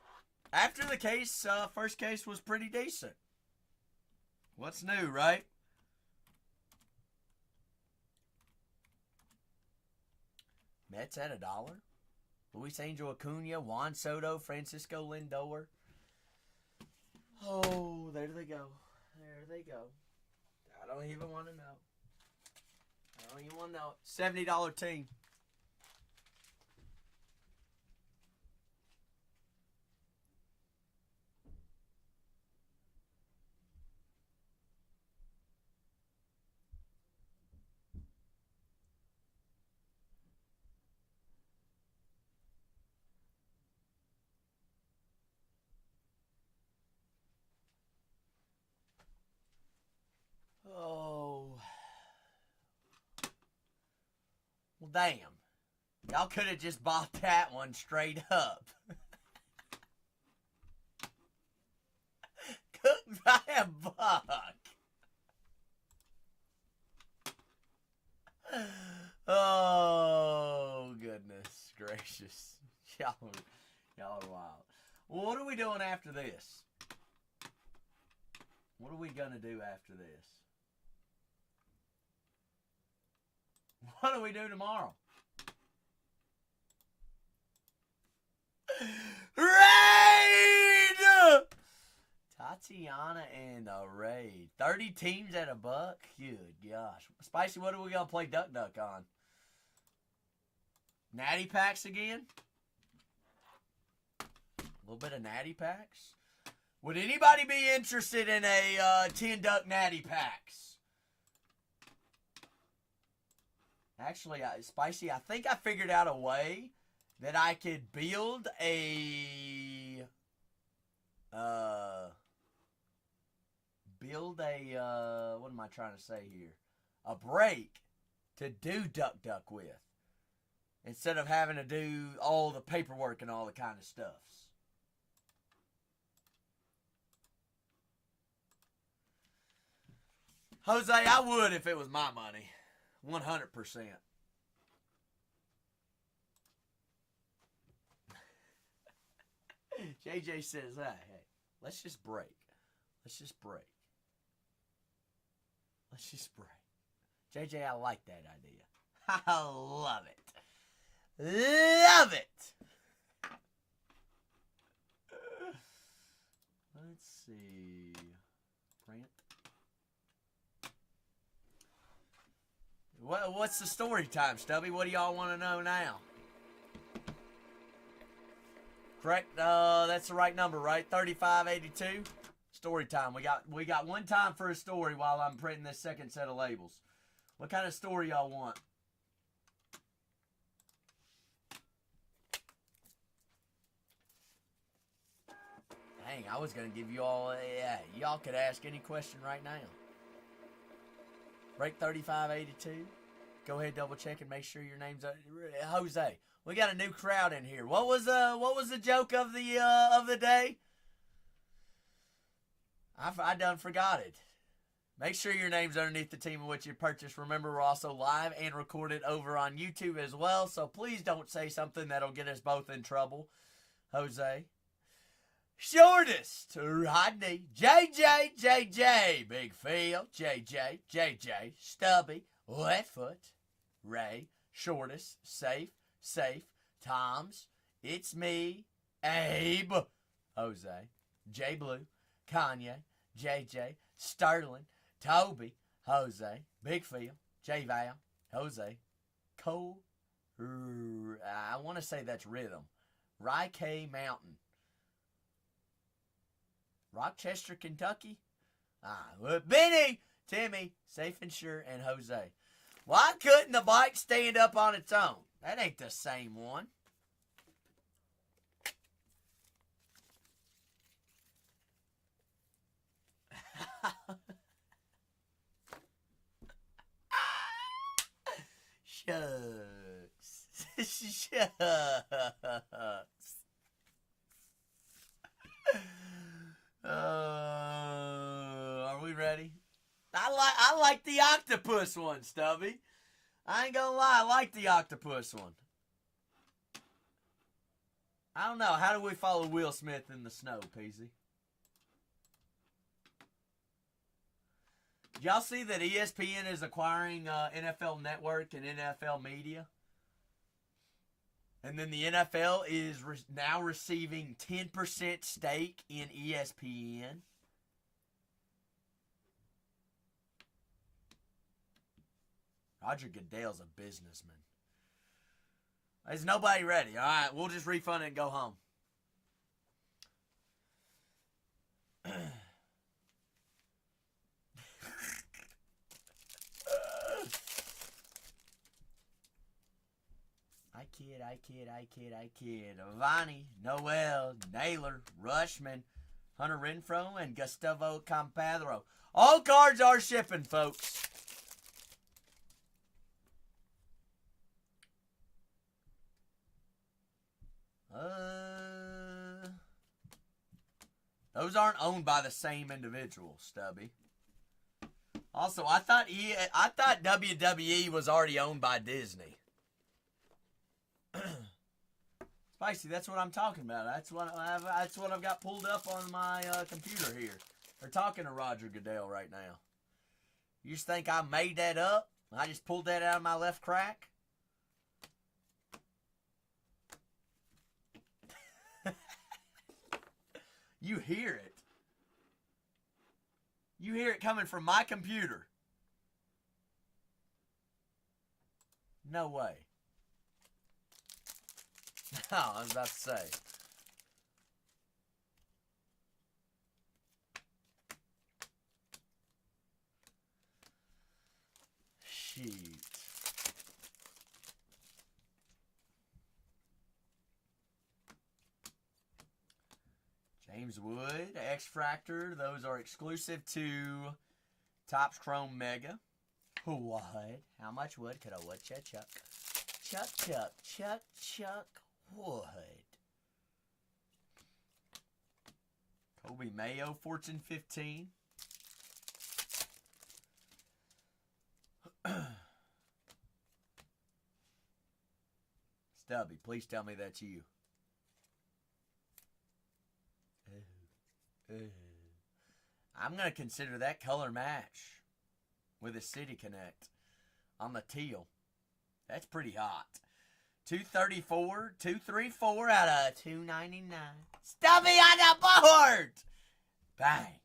After the case, first case was pretty decent. What's new, right? Mets at $1. Luis Angel Acuna, Juan Soto, Francisco Lindor. Oh, there they go. There they go. I don't even want to know. I don't even want to know. $70 team. Oh. Well, damn. Y'all could have just bought that one straight up. Cooked by a buck. Oh, goodness gracious. Y'all are wild. Well, what are we doing after this? What are we going to do after this? What do we do tomorrow? Raid! Tatiana and the Raid. 30 teams at $1? Good gosh. Spicy, what are we going to play Duck Duck on? Natty Packs again? A little bit of Natty Packs? Would anybody be interested in a 10 Duck Natty Packs? Actually, Spicy, I think I figured out a way that I could build a what am I trying to say here? A break to do Duck Duck with, instead of having to do all the paperwork and all the kind of stuffs. Jose, I would if it was my money. 100%. JJ says, hey, let's just break. Let's just break. Let's just break. JJ, I like that idea. I love it. Love it. Let's see. Print. What's the story time, Stubby? What do y'all want to know now? Correct. That's the right number, right? 3582. Story time. We got one time for a story while I'm printing this second set of labels. What kind of story y'all want? Dang, I was gonna give you all. Yeah, y'all could ask any question right now. Break 3582. Go ahead, double check and make sure your name's Jose. We got a new crowd in here. What was the joke of the day? I done forgot it. Make sure your name's underneath the team in which you purchased. Remember, we're also live and recorded over on YouTube as well, so please don't say something that'll get us both in trouble. Jose. Shortest, Rodney, JJ, Big Phil, JJ, Stubby, Leftfoot, Ray, Shortest, Safe, Toms, It's Me, Abe, Jose, J Blue, Kanye, JJ, Sterling, Toby, Jose, Big Phil, J Val, Jose, Cole, I want to say that's Rhythm, Rye Mountain, Rochester, Kentucky. Benny, Timmy, Safe and Sure, and Jose. Why couldn't the bike stand up on its own? That ain't the same one. Shucks. Shucks. Are we ready? I like the octopus one, Stubby. I ain't gonna lie, I like the octopus one. I don't know. How do we follow Will Smith in the snow, Peasy? Did y'all see that ESPN is acquiring NFL Network and NFL Media? And then the NFL is now receiving 10% stake in ESPN. Roger Goodell's a businessman. Is nobody ready? All right, we'll just refund it and go home. I kid. Avani, Noel, Naylor, Rushman, Hunter Renfro, and Gustavo Campadro. All cards are shipping, folks. Those aren't owned by the same individual, Stubby. Also, I thought WWE was already owned by Disney. Spicy, that's what I'm talking about. That's what I've got pulled up on my computer here. They're talking to Roger Goodell right now. You just think I made that up? I just pulled that out of my left crack? You hear it. You hear it coming from my computer. No way. No, I was about to say. Shoot. James Wood, X-Fractor. Those are exclusive to Topps Chrome Mega. What? How much wood could a woodchuck chuck? Chuck wood. Kobe Mayo, Fortune 15. Stubby, please tell me that's you. I'm going to consider that color match with a City Connect on the teal. That's pretty hot. 234 out of 299. Stubby on the board! Bang.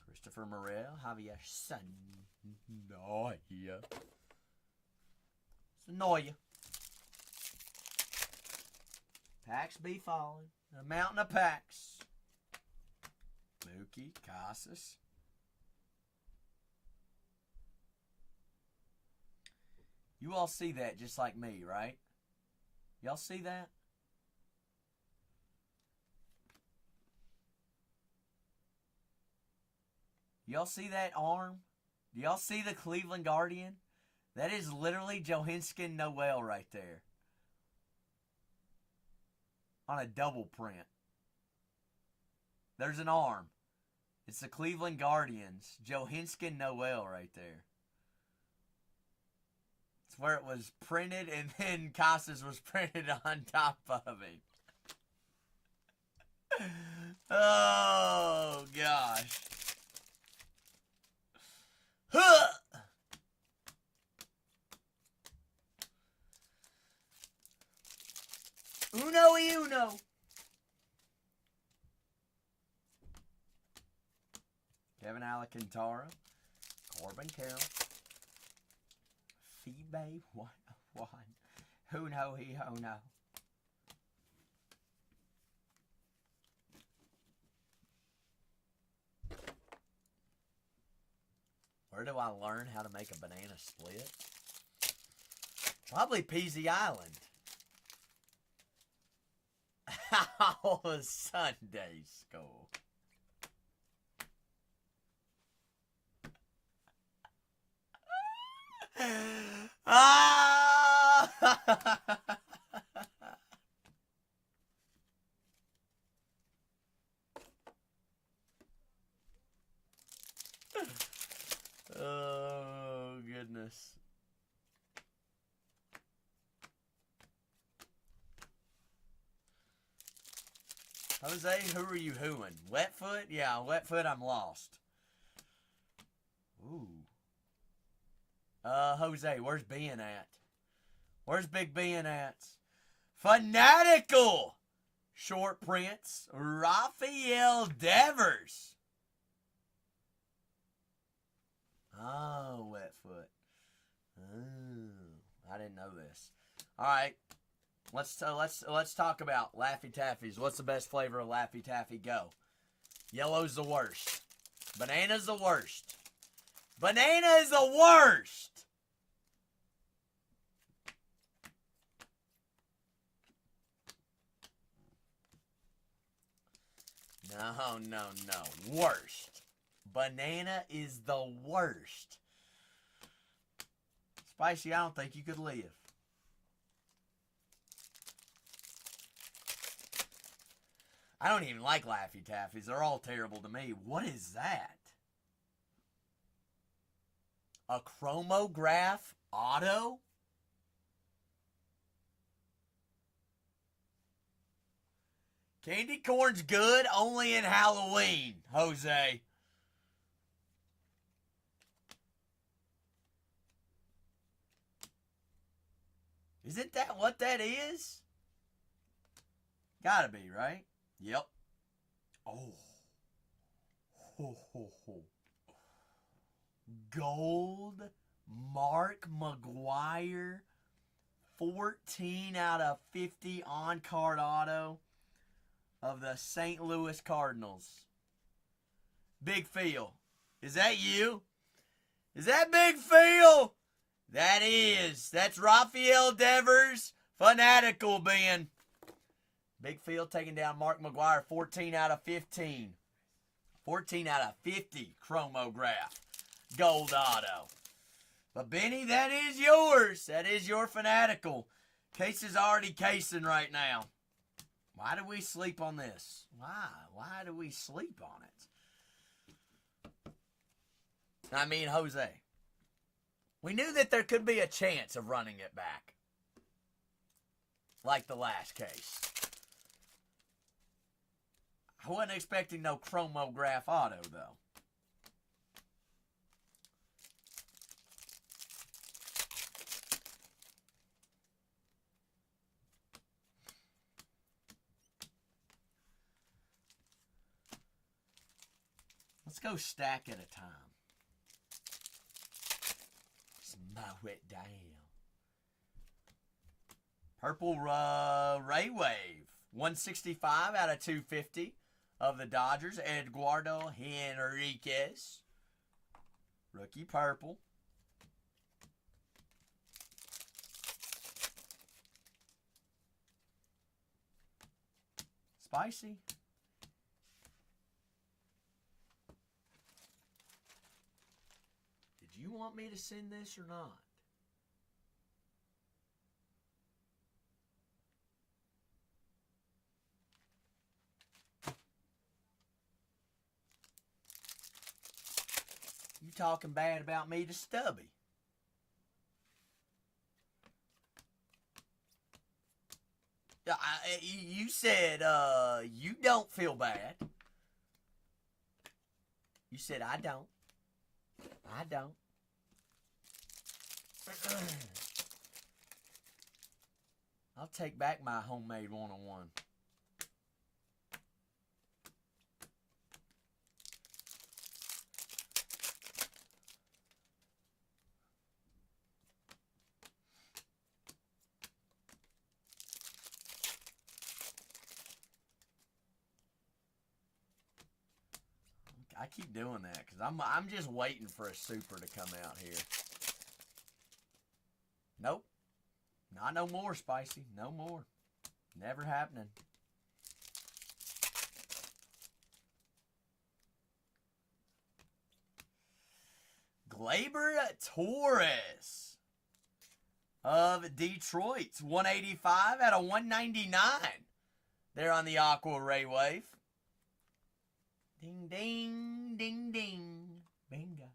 Christopher Morel, Javier Sonoya. Packs be falling. A mountain of packs. Mookie, Casas. You all see that just like me, right? Y'all see that? Y'all see that arm? Do y'all see the Cleveland Guardian? That is literally Johinskin Noel right there. On a double print. There's an arm. It's the Cleveland Guardians. Johinskin Noel right there. It's where it was printed and then Casas was printed on top of it. Oh, gosh. Huh! Uno y uno. Kevin Alcantara, Corbin Carroll, Phoebe 101. Who know he who know. Where do I learn how to make a banana split? Probably Peasy Island. How was Sunday school? Ah! Oh, goodness. Jose, who are you hooing? Wetfoot? Yeah, Wetfoot, I'm lost. Ooh. Jose, where's Ben at? Where's Big Ben at? Fanatical. Short prints. Raphael Devers. Oh, wet foot. Oh, I didn't know this. All right. Let's talk about Laffy Taffies. What's the best flavor of Laffy Taffy? Go. Yellow's the worst. Banana's the worst. Banana is the worst. No. Worst. Banana is the worst. Spicy, I don't think you could live. I don't even like Laffy Taffies. They're all terrible to me. What is that? A chromograph auto? Candy corn's good only in Halloween, Jose. Isn't that what that is? Gotta be, right? Yep. Oh. Ho, ho, ho. Gold Mark McGuire 14 out of 50 on-card auto of the St. Louis Cardinals. Big Phil. Is that you? Is that Big Phil? That is. That's Raphael Devers. Fanatical, Ben. Big Phil taking down Mark McGuire 14 out of 15. 14 out of 50 chromograph. Gold auto. But Benny, that is yours. That is your Fanatical. Case is already casing right now. Why do we sleep on this? Why? Why do we sleep on it? I mean, Jose. We knew that there could be a chance of running it back. Like the last case. I wasn't expecting no chromograph auto, though. Let's go stack at a time. Mow it down. Purple Ray Wave. 165 out of 250 of the Dodgers. Eduardo Henriquez. Rookie purple. Spicy. Did you want me to send this or not? You talking bad about me to Stubby. You said you don't feel bad. You said I don't. I don't. I'll take back my homemade one-on-one. I keep doing that because I'm just waiting for a super to come out here. Nope. Not no more, Spicy. No more. Never happening. Gleyber Torres of Detroit. 185 out of 199. There on the Aqua Ray Wave. Ding, ding, ding, ding. Bingo.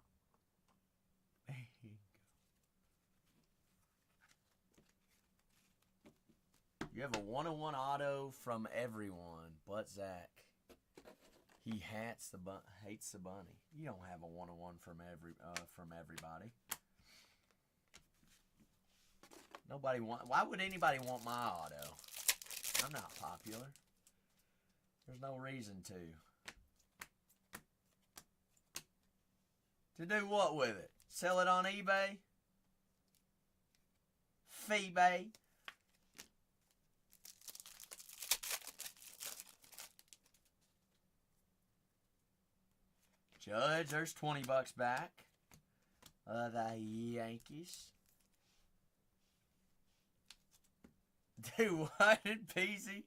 You have a one-on-one auto from everyone but Zach. He hates the bunny. You don't have a one-on-one from everybody. Nobody want. Why would anybody want my auto? I'm not popular. There's no reason to. To do what with it? Sell it on eBay? Feebay? Judge, there's $20 back. The Yankees. Do what in Peasy?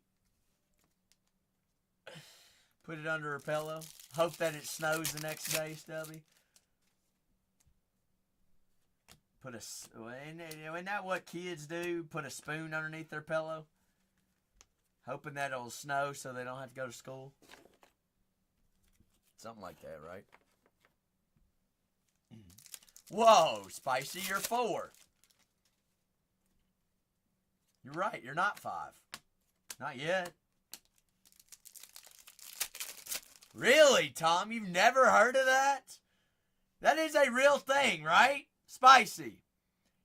Put it under a pillow. Hope that it snows the next day, Stubby. Put a, isn't that what kids do? Put a spoon underneath their pillow? Hoping that it'll snow so they don't have to go to school? Something like that, right? Whoa, Spicy, you're 4. You're right, you're not 5. Not yet. Really, Tom? You've never heard of that? That is a real thing, right? Spicy.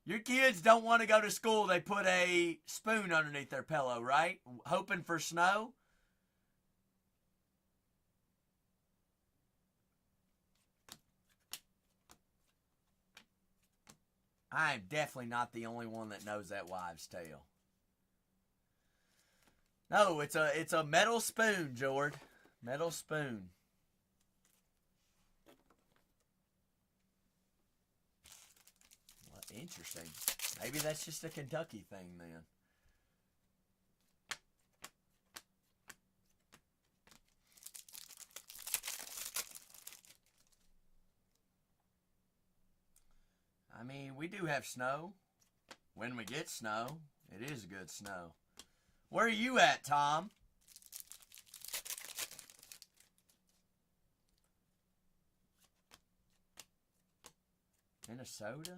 Your kids don't want to go to school. They put a spoon underneath their pillow, right? Hoping for snow. I am definitely not the only one that knows that wives' tale. No, it's a metal spoon, Jord. Metal spoon. Well, interesting. Maybe that's just a Kentucky thing then. I mean, we do have snow. When we get snow, it is good snow. Where are you at, Tom? Minnesota?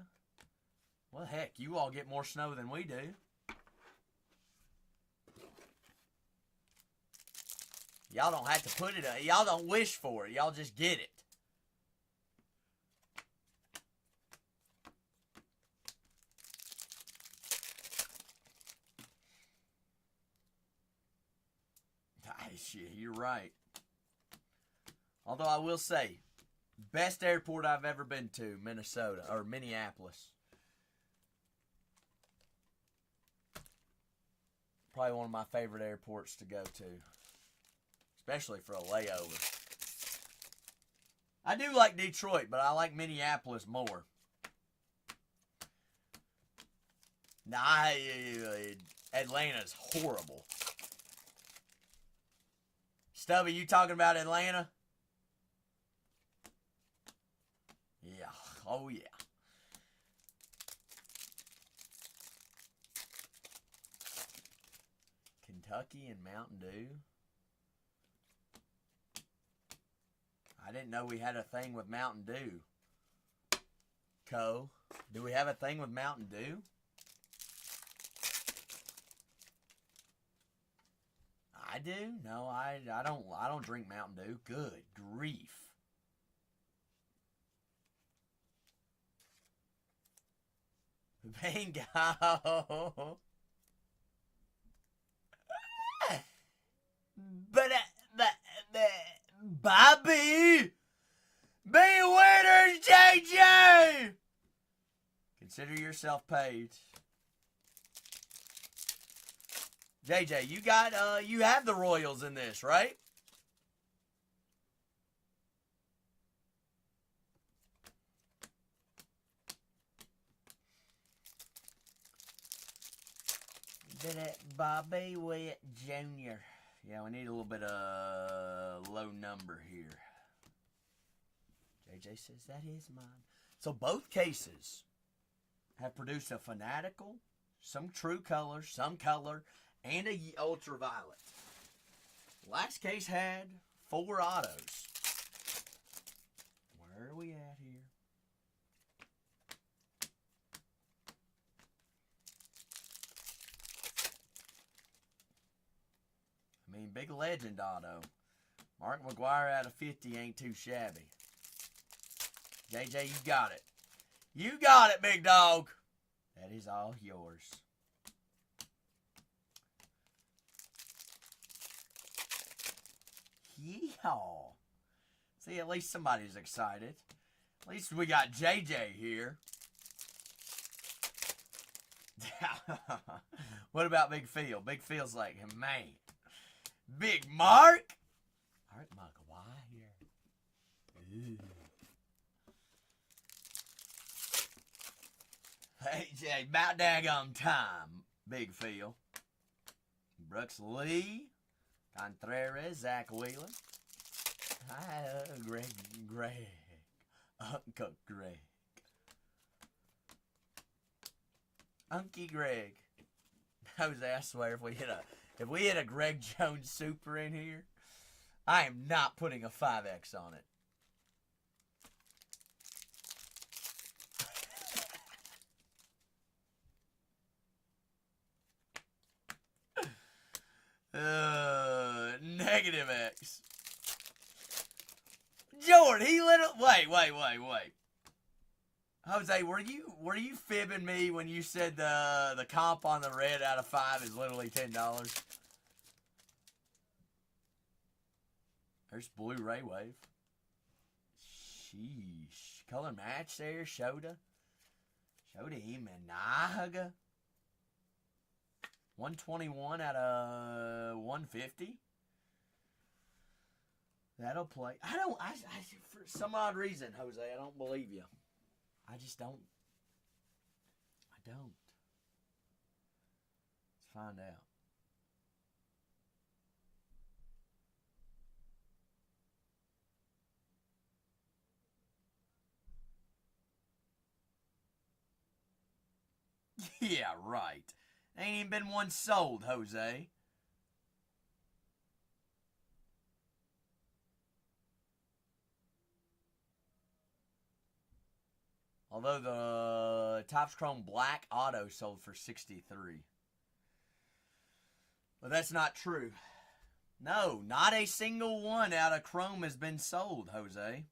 Well, heck, you all get more snow than we do. Y'all don't have to put it, y'all don't wish for it. Y'all just get it. Shit, you're right. Although I will say, best airport I've ever been to, Minnesota, or Minneapolis. Probably one of my favorite airports to go to. Especially for a layover. I do like Detroit, but I like Minneapolis more. Nah, Atlanta's horrible. Stubby, you talking about Atlanta? Yeah. Oh, yeah. Kentucky and Mountain Dew? I didn't know we had a thing with Mountain Dew. Do we have a thing with Mountain Dew? I do? No, I don't drink Mountain Dew. Good grief. Bingo. but Bobby, be winners, JJ. Consider yourself paid. JJ, you have the Royals in this, right? Bobby Witt Jr. Yeah, we need a little bit of low number here. JJ says that is mine. So both cases have produced a fanatical, some true color, some color, and a ultraviolet. Last case had 4 autos. Where are we at here? I mean, big legend auto. Mark McGwire out of 50 ain't too shabby. JJ, you got it. You got it, big dog. That is all yours. Oh. See, at least somebody's excited. At least we got JJ here. What about Big Phil? Big Phil's like, man. Big Mark? All right, Michael, why here? Ooh. Hey, Jay, about daggone time, Big Phil. Brooks Lee, Contreras, Zach Wheeler. Hi, Greg. Uncle Greg. Unky Greg. Jose, I swear, if we hit a Greg Jones super in here, I am not putting a 5X on it. Negative X. Jordan, he literally wait. Jose, were you fibbing me when you said the comp on the red out of 5 is literally $10? There's Blue Ray Wave. Sheesh. Color match there, Shoda Imanaga. 121 out of 150. That'll play. I for some odd reason, Jose, I don't believe you. I just don't. I don't. Let's find out. Yeah, right. Ain't even been one sold, Jose. Although the Topps Chrome Black Auto sold for $63. But that's not true. No, not a single one out of Chrome has been sold, Jose.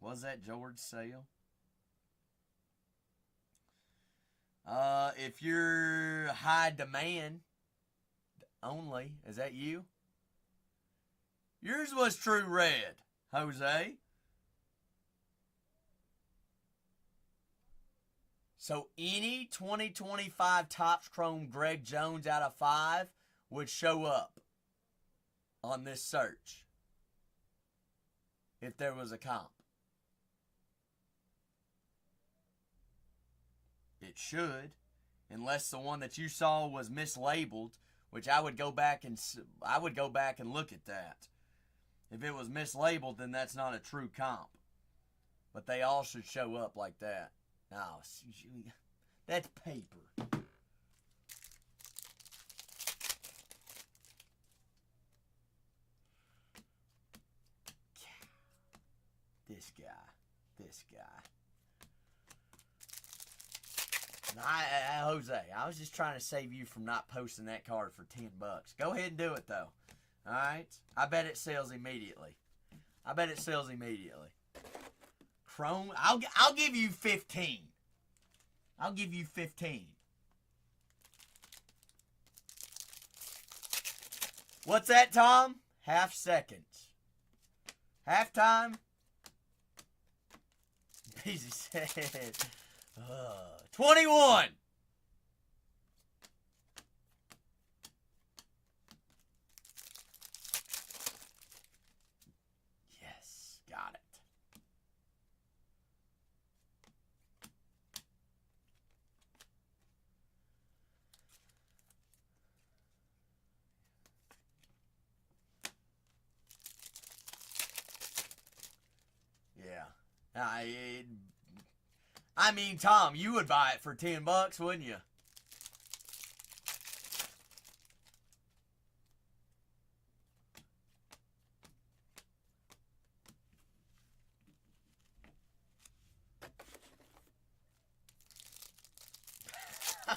Was that George Sale? If you're high demand only, is that you? Yours was True Red, Jose. So any 2025 Topps Chrome Greg Jones out of 5 would show up on this search if there was a comp. It should, unless the one that you saw was mislabeled, which I would go back and look at that. If it was mislabeled, then that's not a true comp. But they all should show up like that. No, that's paper. This guy. Jose, I was just trying to save you from not posting that card for $10. Go ahead and do it though. All right. I bet it sells immediately. Chrome. I'll give you 15. I'll give you 15. What's that, Tom? Half seconds. Halftime. Busy said. 21. Yes, got it. Yeah. I mean, Tom, you would buy it for $10, wouldn't you?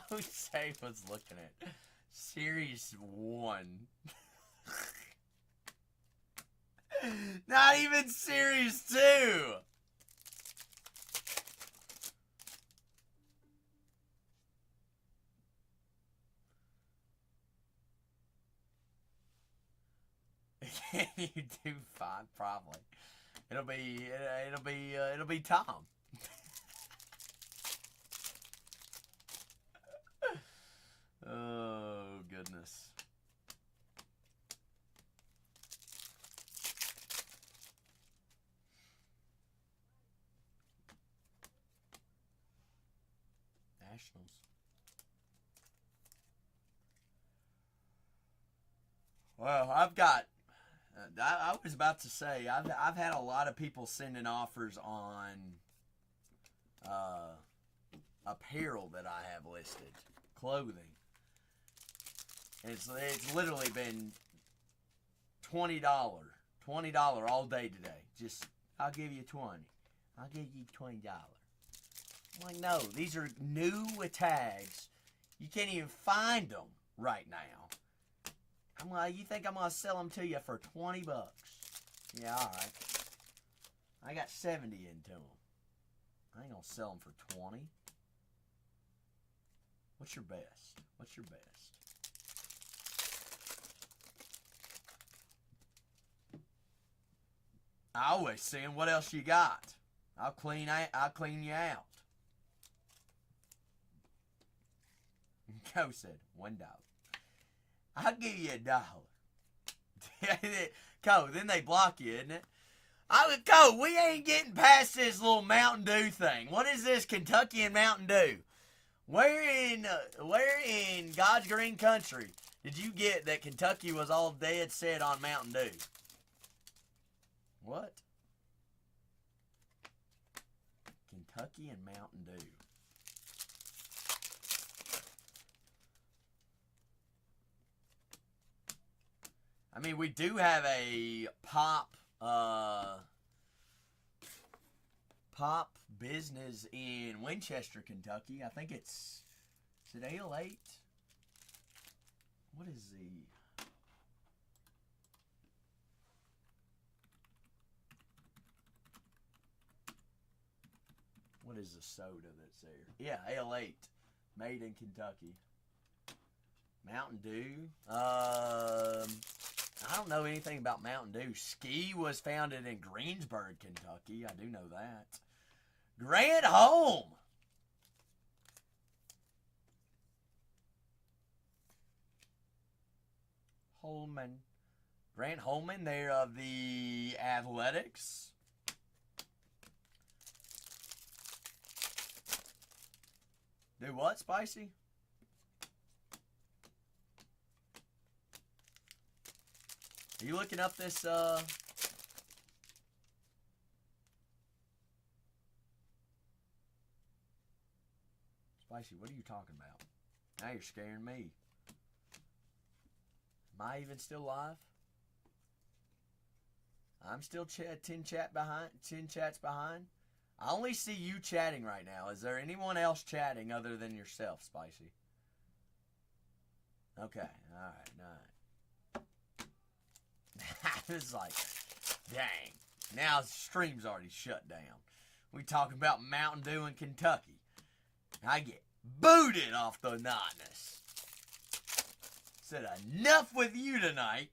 Jose was looking at Series 1. Not even Series 2. You do fine, probably. It'll be Tom. Oh goodness. Nationals. Well, I've got. I was about to say I've had a lot of people sending offers on apparel that I have listed, clothing. It's literally been $20 all day today. Just I'll give you 20. I'll give you $20. I'm like, no, these are new with tags. You can't even find them right now. I'm like, you think I'm gonna sell them to you for $20? Yeah, all right. I got 70 into them. I ain't gonna sell them for 20. What's your best? What's your best? I always saying, what else you got? I'll clean you out. Co said, $1. I'll give you $1. Co, then they block you, isn't it? Co, we ain't getting past this little Mountain Dew thing. What is this Kentucky and Mountain Dew? Where in God's green country did you get that Kentucky was all dead set on Mountain Dew? What? Kentucky and Mountain Dew. I mean, we do have a pop business in Winchester, Kentucky. I think is it Ale 8? What is the soda that's there? Yeah, Ale 8, made in Kentucky. Mountain Dew. I don't know anything about Mountain Dew. Ski was founded in Greensburg, Kentucky. I do know that. Grant Home. Holman. Grant Holman, they're of the Athletics. Do what, Spicy? Are you looking up this, Spicy, what are you talking about? Now you're scaring me. Am I even still live? I'm still 10 chats behind. I only see you chatting right now. Is there anyone else chatting other than yourself, Spicy? Okay, alright. It's like, dang. Now the stream's already shut down. We talking about Mountain Dew in Kentucky. I get booted off the notness. Said enough with you tonight.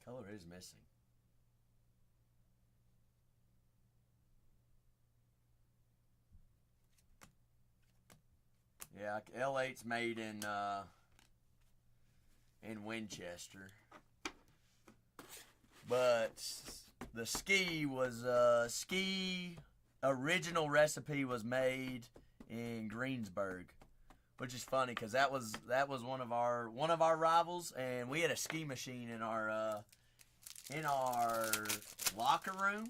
Color is missing. Yeah, L8's made in Winchester. But the ski original recipe was made in Greensburg, which is funny because that was one of our rivals, and we had a ski machine in our locker room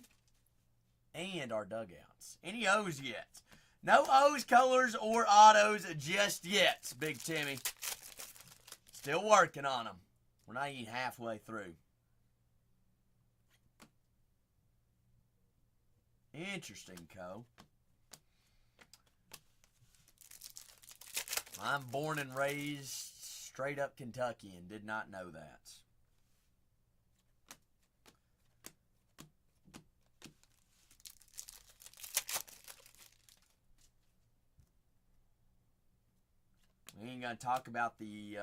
and our dugouts. Any O's yet? No O's, colors, or autos just yet, Big Timmy. Still working on them. We're not even halfway through. Interesting, Co. I'm born and raised straight up Kentucky and did not know that. We ain't gonna talk about the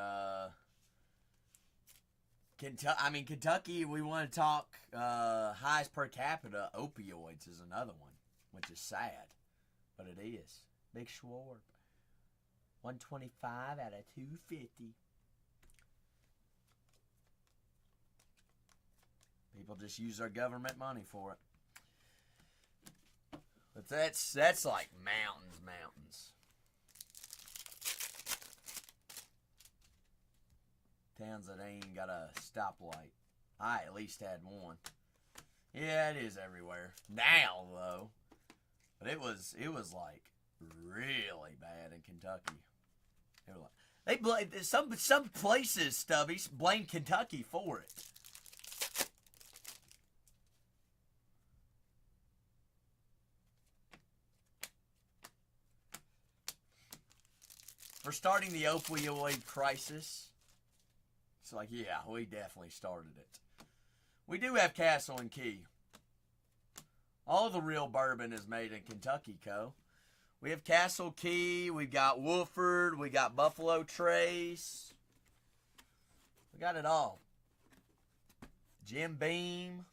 Kentucky. We want to talk highest per capita opioids is another one, which is sad, but it is. Big Schwarb, 125 out of 250. People just use their government money for it. But that's like mountains. Towns that ain't got a stoplight. I at least had one. Yeah, it is everywhere now though. But it was like really bad in Kentucky. They were like, they blame some places, Stubbies, blame Kentucky for it. For starting the opioid crisis. It's like, yeah, we definitely started it. We do have Castle and Key. All the real bourbon is made in Kentucky, Co. We have Castle Key, we've got Woolford, we got Buffalo Trace. We got it all. Jim Beam.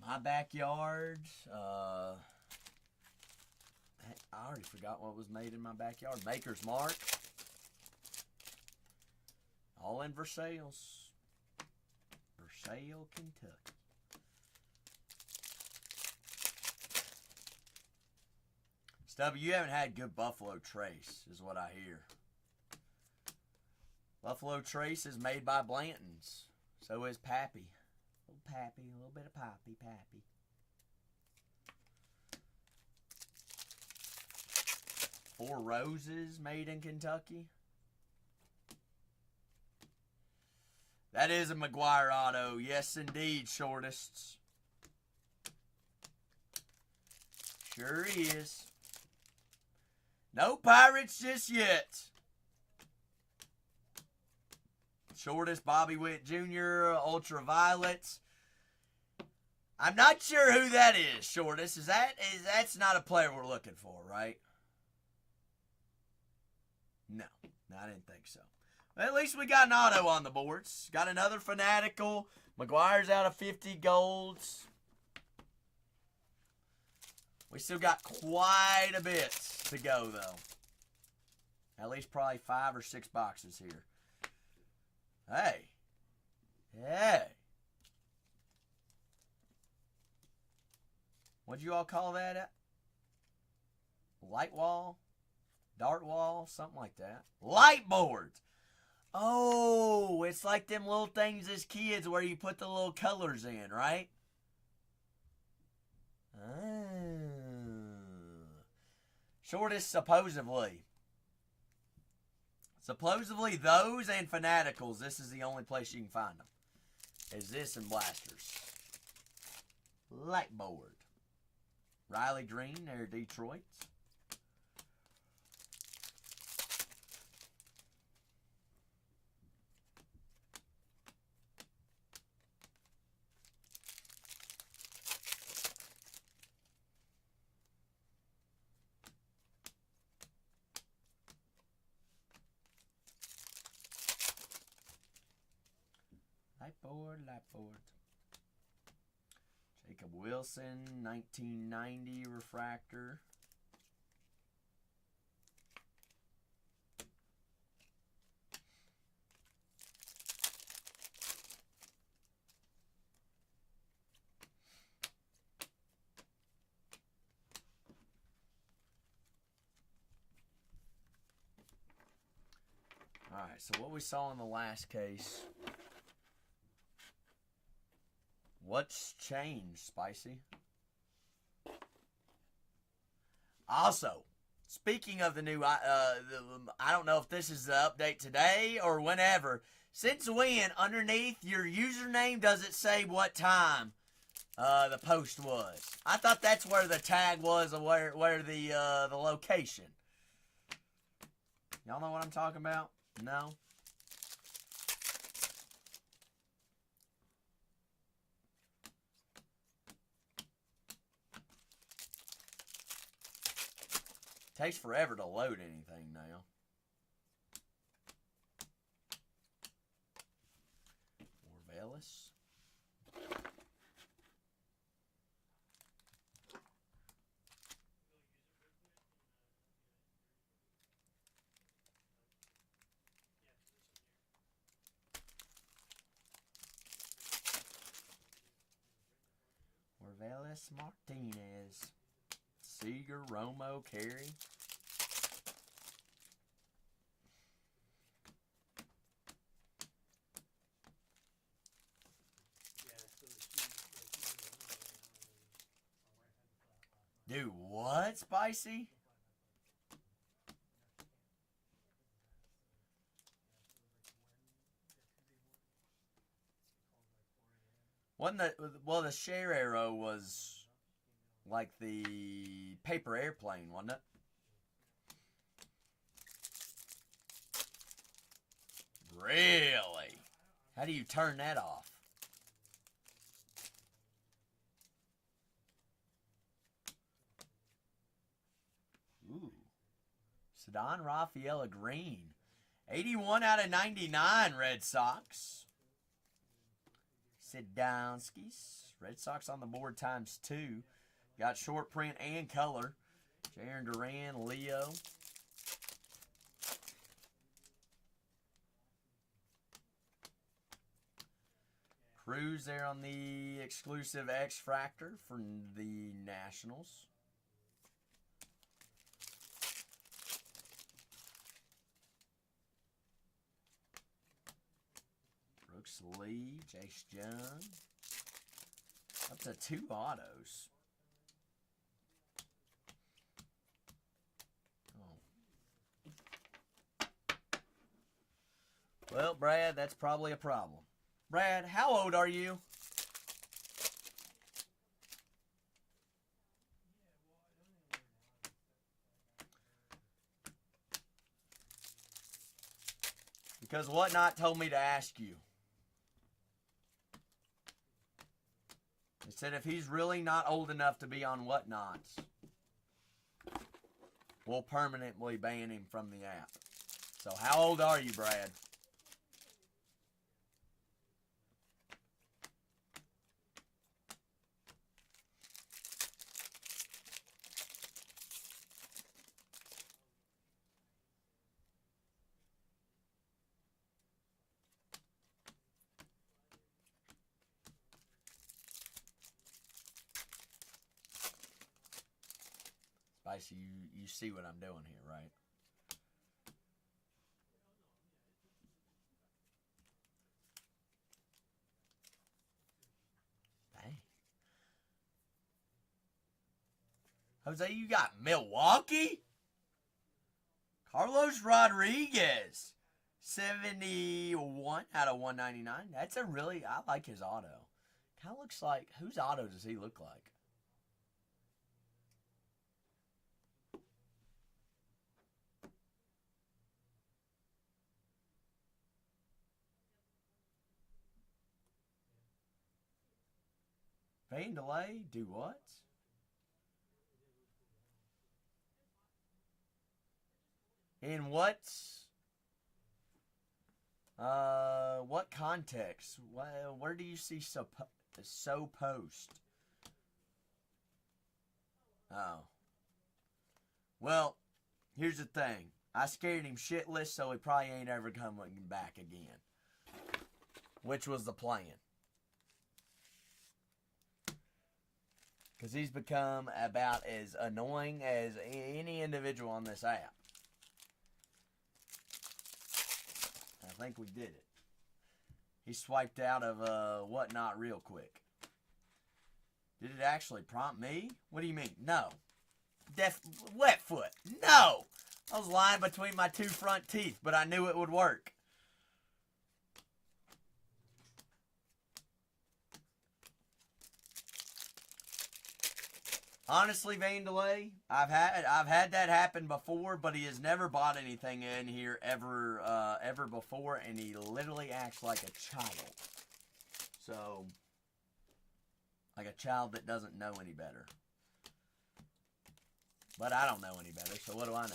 My Backyard. I already forgot what was made in my backyard. Maker's Mark. All in Versailles. Versailles, Kentucky. Stubby, you haven't had good Buffalo Trace, is what I hear. Buffalo Trace is made by Blanton's. So is Pappy. A little bit of Pappy. Four Roses made in Kentucky. That is a McGuire auto. Yes, indeed, shortists. Sure is. No Pirates just yet. Shortest, Bobby Witt Jr., Ultraviolets. I'm not sure who that is, shortest. That's not a player we're looking for, right? No, I didn't think so. Well, at least we got an auto on the boards. Got another Fanatical. McGuire's out of 50 golds. We still got quite a bit to go, though. At least probably 5 or 6 boxes here. Hey. What'd you all call that? Light wall? Dart wall? Something like that. Light boards! Oh, it's like them little things as kids where you put the little colors in, right? Shortest, supposedly. Supposedly those and Fanaticals, this is the only place you can find them. Is this and Blasters. Light board. Riley Green, there, Detroit. Light board. Jacob Wilson, 1990 refractor. All right, so what we saw in the last case. What's changed, Spicy? Also, speaking of the new, I don't know if this is the update today or whenever. Since when, underneath your username, does it say what time the post was? I thought that's where the tag was, or where the location. Y'all know what I'm talking about? No? Takes forever to load anything now. Morvelis. Morvelis Martinez. Seager, Romo, Carey. Dude, what? Spicy? Wasn't that, well, the Share Arrow was like the paper airplane, wasn't it? Really? How do you turn that off? Ooh. Ceddanne Rafaela Green. 81 out of 99 Red Sox. Sidonskis. Red Sox on the board ×2. Got short print and color. Jaron Duran, Leo. Cruz there on the exclusive X-Fractor from the Nationals. Brooks Lee, Chase Young. Up to 2 autos. Oh. Well, Brad, that's probably a problem. Brad, how old are you? Because Whatnot told me to ask you. They said if he's really not old enough to be on Whatnots, we'll permanently ban him from the app. So how old are you, Brad? Spicy, you see what I'm doing here, right? Dang. Jose, you got Milwaukee? Carlos Rodriguez. 71 out of 199. That's a really, I like his auto. Kind of looks like, whose auto does he look like? Van delay, do what? In what context? Where do you see so post? Oh. Well, here's the thing. I scared him shitless, so he probably ain't ever coming back again. Which was the plan. Because he's become about as annoying as any individual on this app. I think we did it. He swiped out of Whatnot real quick. Did it actually prompt me? What do you mean? No. Wet foot. No! I was lying between my 2 front teeth, but I knew it would work. Honestly, Van delay, I've had that happen before, but he has never bought anything in here ever before, and he literally acts like a child. So, like a child that doesn't know any better. But I don't know any better, so what do I know?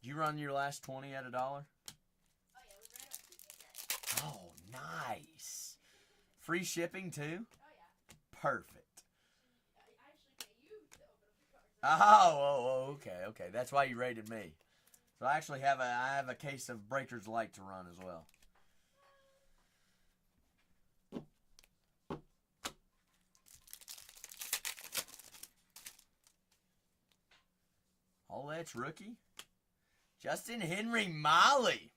Did you run your last 20 at $1? Oh yeah, we ran it. Oh, nice. Free shipping too? Oh yeah. Perfect. I actually pay you to open up the cards. Oh, okay. That's why you rated me. So I actually have a case of Breaker's Light to run as well. Oh, that's rookie. Justin Henry Molly.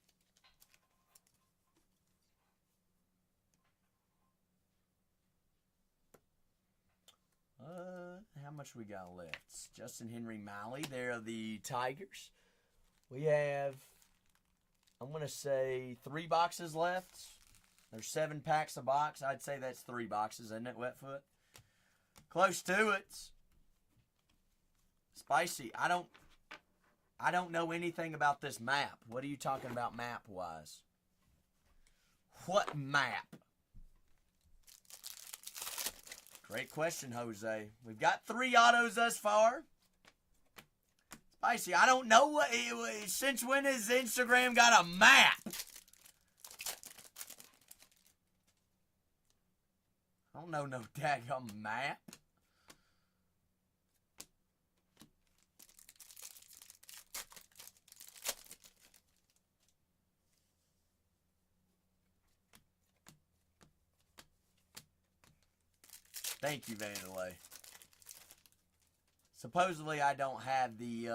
How much we got left? Justin Henry Molly. They're the Tigers. We have, I'm going to say 3 boxes left. There's 7 packs a box. I'd say that's 3 boxes, isn't it, Wetfoot? Close to it. Spicy. I don't know anything about this map. What are you talking about map-wise? What map? Great question, Jose. We've got 3 autos thus far. Spicy, I don't know what. Since when has Instagram got a map? I don't know no daggum map. Thank you, Vandalay. Supposedly, I don't have the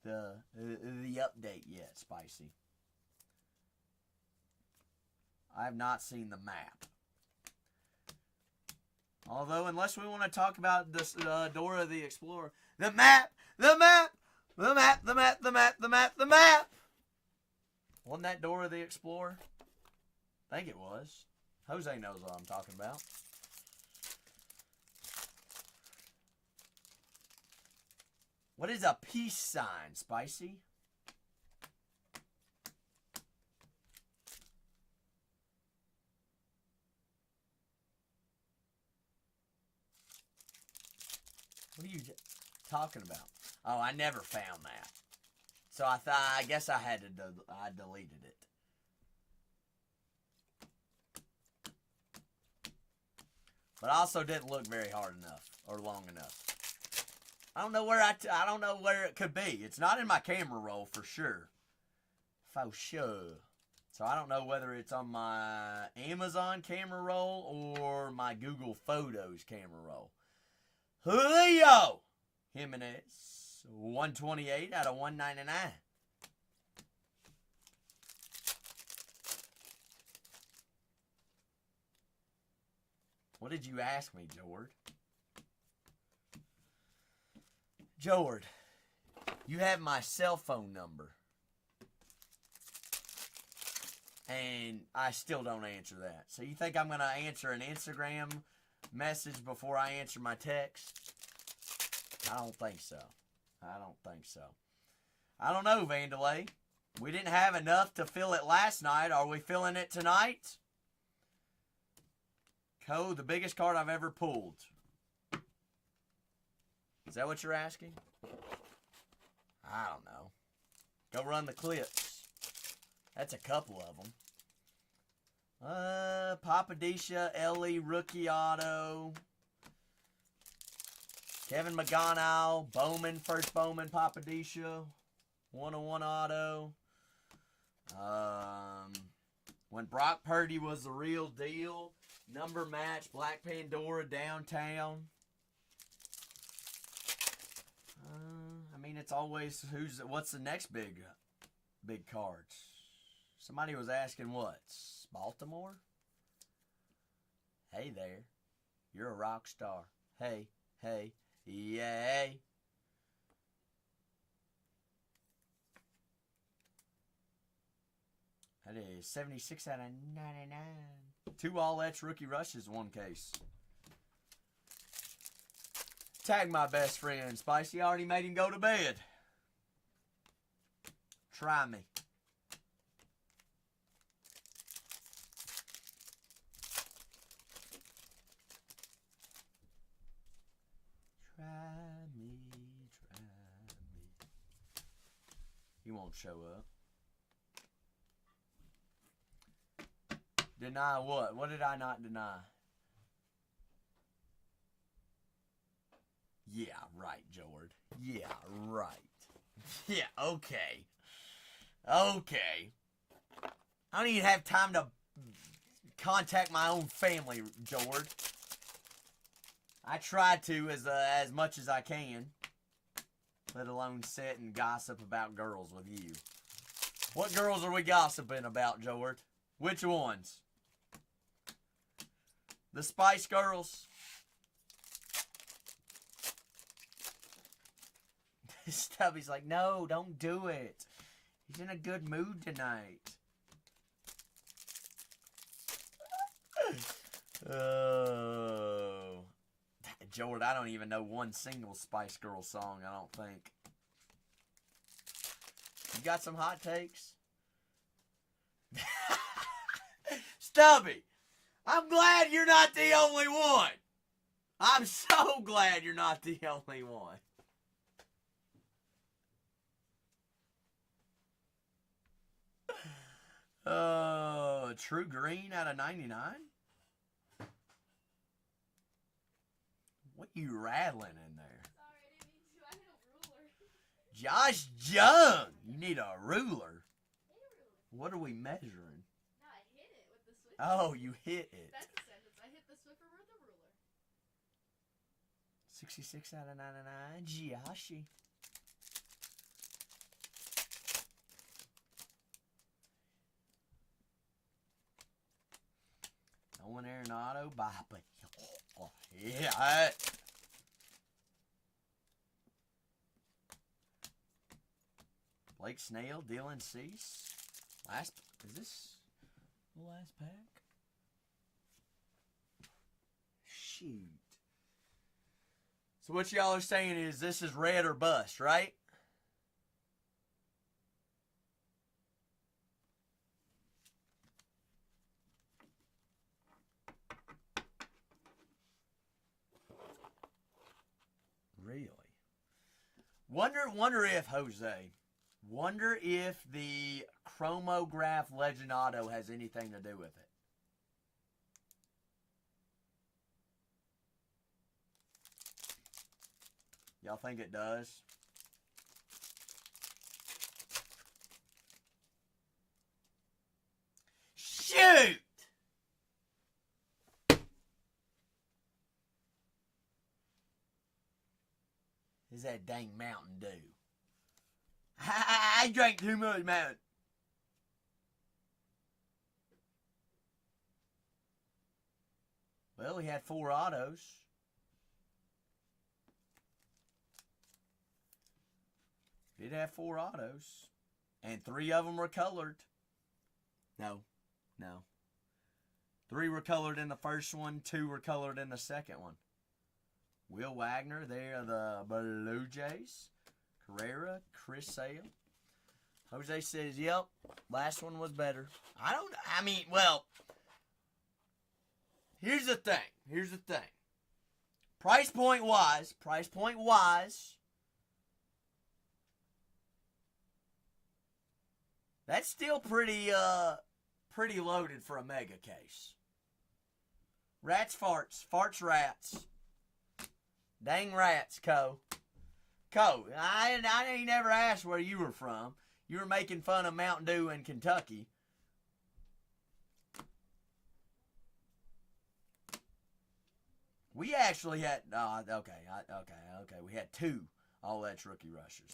update yet, Spicy. I have not seen the map. Although, unless we want to talk about this Dora the Explorer, the map. Wasn't that Dora the Explorer? I think it was. Jose knows what I'm talking about. What is a peace sign, Spicy? What are you talking about? Oh, I never found that. So I guess I had to. I deleted it. But I also didn't look very hard enough or long enough. I don't know where I don't know where it could be. It's not in my camera roll for sure. For sure. So I don't know whether it's on my Amazon camera roll or my Google Photos camera roll. Julio Jimenez, 128 out of 199. What did you ask me, Jord? Jord, you have my cell phone number. And I still don't answer that. So you think I'm going to answer an Instagram message before I answer my text? I don't think so. I don't know, Vandalay. We didn't have enough to fill it last night. Are we filling it tonight? Code, the biggest card I've ever pulled. Is that what you're asking? I don't know. Go run the clips. That's a couple of them. Papadisha, Ellie, rookie auto. Kevin McGonow, Bowman, first Bowman, Papadisha. 101 auto. When Brock Purdy was the real deal. Number match, Black Pandora, downtown. I mean, it's always what's the next big cards? Somebody was asking what? Baltimore? Hey there. You're a rock star. Hey, yay. That is 76 out of 99. 2 all-X rookie rushes, 1 case. Tag my best friend, Spicy. I already made him go to bed. Try me. won't show up. Deny what? What did I not deny? Yeah, right, Jord. Yeah, right. Yeah, okay. Okay. I don't even have time to contact my own family, Jord. I try to as much as I can. Let alone sit and gossip about girls with you. What girls are we gossiping about, Jord? Which ones? The Spice Girls? Stubby's like, no, don't do it. He's in a good mood tonight. Oh. Jord, I don't even know one single Spice Girl song, I don't think. You got some hot takes? Stubby, I'm glad you're not the only one. I'm so glad you're not the only one. True Green out of 99? What you rattling in there? Sorry, I didn't mean to. I hit a ruler. Josh Young! You need a ruler. I hit a ruler. What are we measuring? No, I hit it with the Swiffer. Oh, you hit it. That's a sentence. I hit the Swiffer with a ruler. 66 out of 99. Joshy. Owen Arenado, Bobby. Oh, yeah. Blake Snell, Dylan Cease. Is this the last pack? Shoot. So what y'all are saying is this is red or bust, right? Really? Wonder if, Jose, wonder if the chromograph Legend Auto has anything to do with it. Y'all think it does? Shoot! Is that dang Mountain Dew? I drank too much Mountain. Well, he had 4 autos. Did have 4 autos. And 3 of them were colored. No. 3 were colored in the first one. 2 were colored in the second one. Will Wagner, they're the Blue Jays. Carrera, Chris Sale. Jose says, yep, last one was better. Well, here's the thing. Price point wise, that's still pretty loaded for a mega case. Rats, farts, rats. Dang rats, Co, I ain't never asked where you were from. You were making fun of Mountain Dew in Kentucky. We actually had, okay. We had 2 all-that's rookie rushers.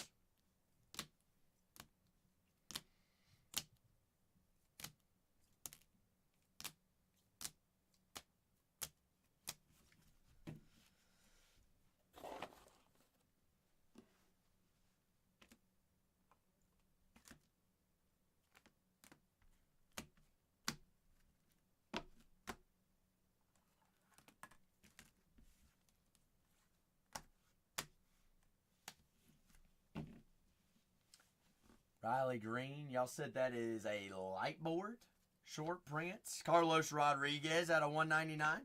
Riley Green, y'all said that is a light board. Short prints. Carlos Rodriguez out of 199.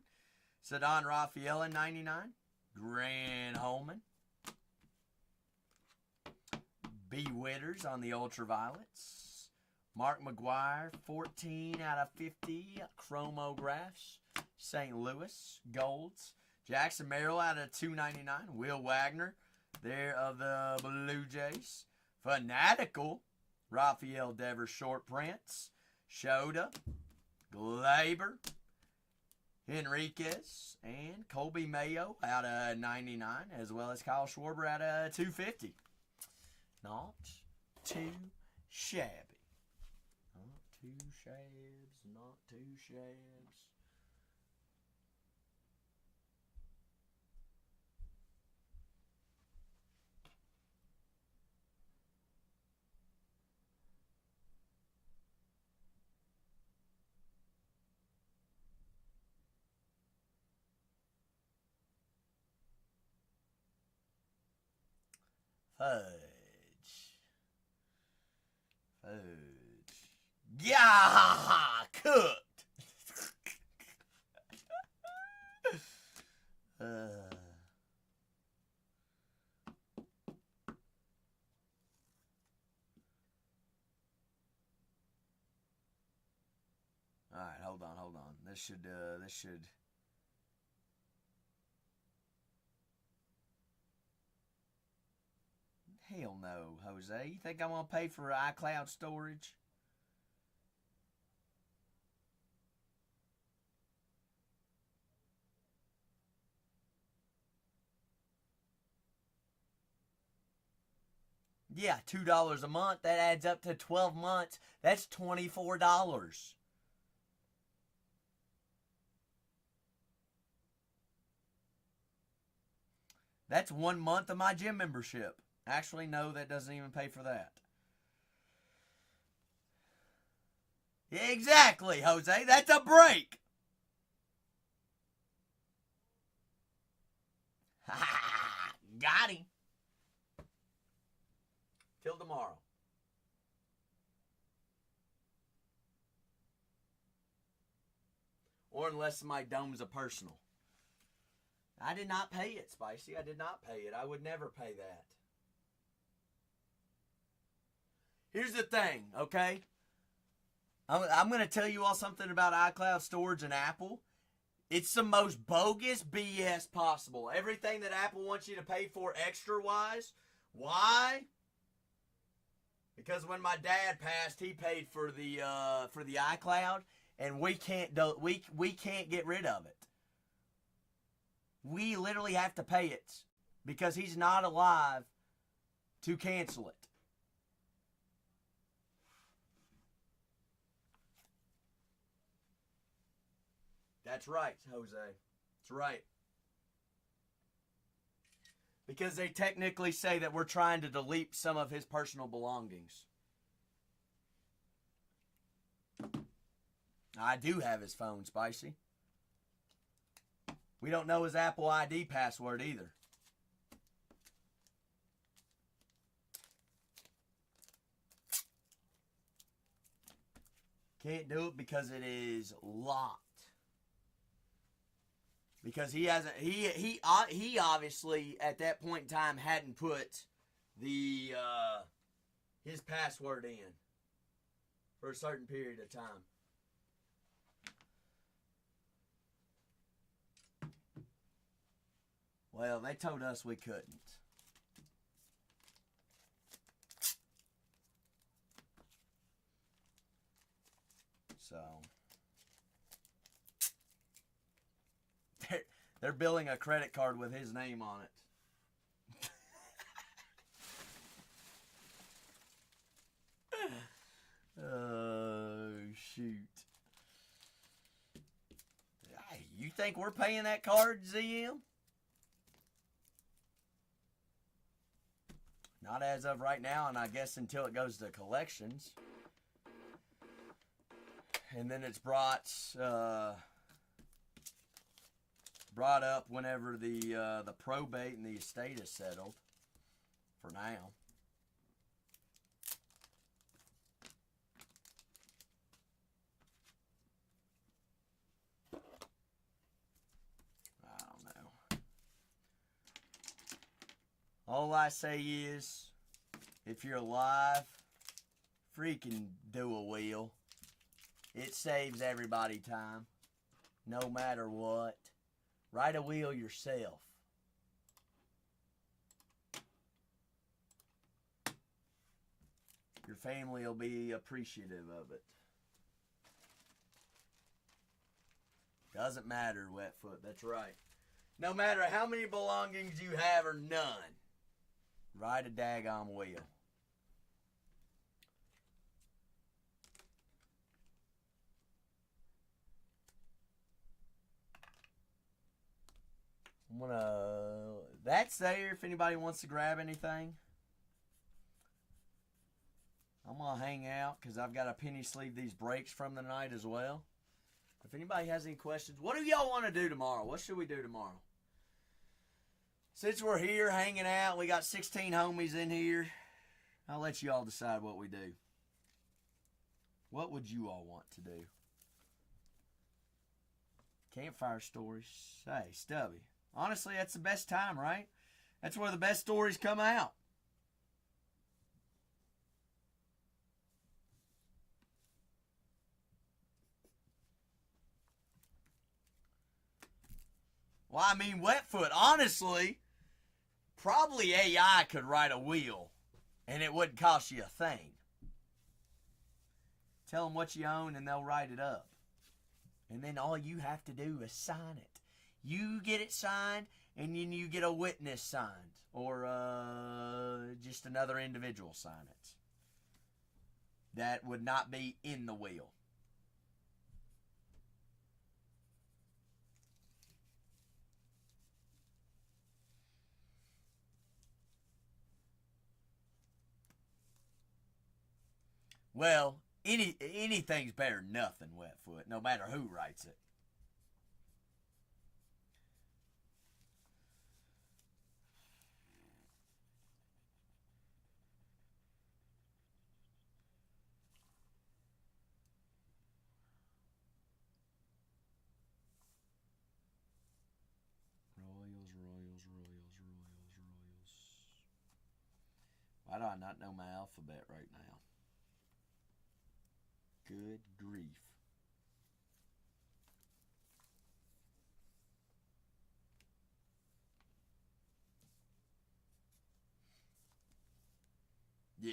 Ceddanne Rafaela 99. Grant Holman. B. Witters on the Ultraviolets. Mark McGuire, 14 out of 50 chromographs. St. Louis, Golds. Jackson Merrill out of 299. Will Wagner, there of the Blue Jays. Fanatical, Rafael Devers, short prints. Shoda, Glaber, Henriquez, and Colby Mayo out of 99, as well as Kyle Schwarber out of 250. Not too shabby. Not too shabs, not too shabs. Fudge. Yeah, cooked. All right, hold on. This should. Hell no, Jose. You think I'm gonna pay for iCloud storage? Yeah, $2 a month. That adds up to 12 months. That's $24. That's 1 month of my gym membership. Actually, no, that doesn't even pay for that. Exactly, Jose. That's a break. Got him. Till tomorrow. Or unless my dome's a personal. I did not pay it, Spicy. I did not pay it. I would never pay that. Here's the thing, okay? I'm going to tell you all something about iCloud storage and Apple. It's the most bogus BS possible. Everything that Apple wants you to pay for extra-wise. Why? Because when my dad passed, he paid for the iCloud, and we can't get rid of it. We literally have to pay it because he's not alive to cancel it. That's right, Jose. That's right. Because they technically say that we're trying to delete some of his personal belongings. I do have his phone, Spicy. We don't know his Apple ID password either. Can't do it because it is locked. Because he hasn't, he obviously at that point in time hadn't put the his password in for a certain period of time. Well, they told us we couldn't. So they're billing a credit card with his name on it. Oh, shoot. You think we're paying that card, ZM? Not as of right now, and I guess until it goes to collections. And then it's brought up whenever the probate and the estate is settled. For now. I don't know. All I say is, if you're alive, freaking do a wheel. It saves everybody time, no matter what. Write a wheel yourself. Your family will be appreciative of it. Doesn't matter, Wetfoot. That's right. No matter how many belongings you have or none, write a daggone wheel. That's there if anybody wants to grab anything. I'm going to hang out because I've got to penny sleeve these breaks from the night as well. If anybody has any questions, what do y'all want to do tomorrow? What should we do tomorrow? Since we're here hanging out, we got 16 homies in here. I'll let you all decide what we do. What would you all want to do? Campfire stories. Hey, Stubby. Honestly, that's the best time, right? That's where the best stories come out. Well, I mean, Wetfoot, honestly, probably AI could write a wheel, and it wouldn't cost you a thing. Tell them what you own, and they'll write it up. And then all you have to do is sign it. You get it signed, and then you get a witness signed, or just another individual sign it. That would not be in the wheel. Well, anything's better than nothing, Wetfoot, no matter who writes it. Royals. Why do I not know my alphabet right now? Good grief. Yeah.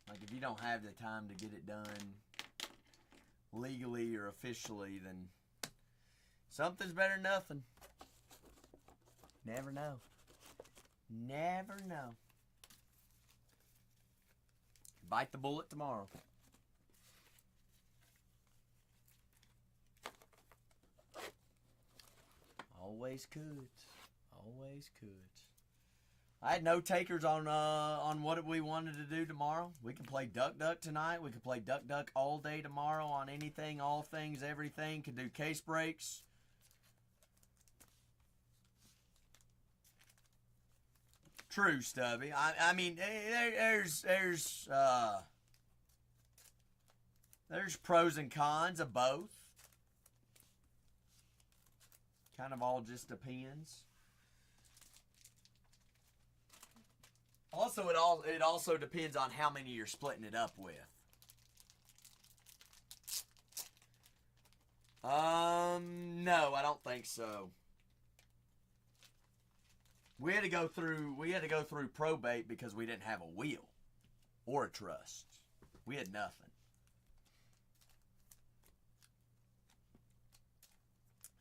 Like if you don't have the time to get it done legally or officially, then something's better than nothing. Never know. Never know. Bite the bullet tomorrow. Always could. Always could. I had no takers on what we wanted to do tomorrow. We can play Duck Duck tonight. We can play Duck Duck all day tomorrow on anything, all things, everything. Could do case breaks. True, Stubby. I mean, there's pros and cons of both. Kind of all just depends. Also, it also depends on how many you're splitting it up with. No, I don't think so. We had to go through probate because we didn't have a will or a trust. We had nothing.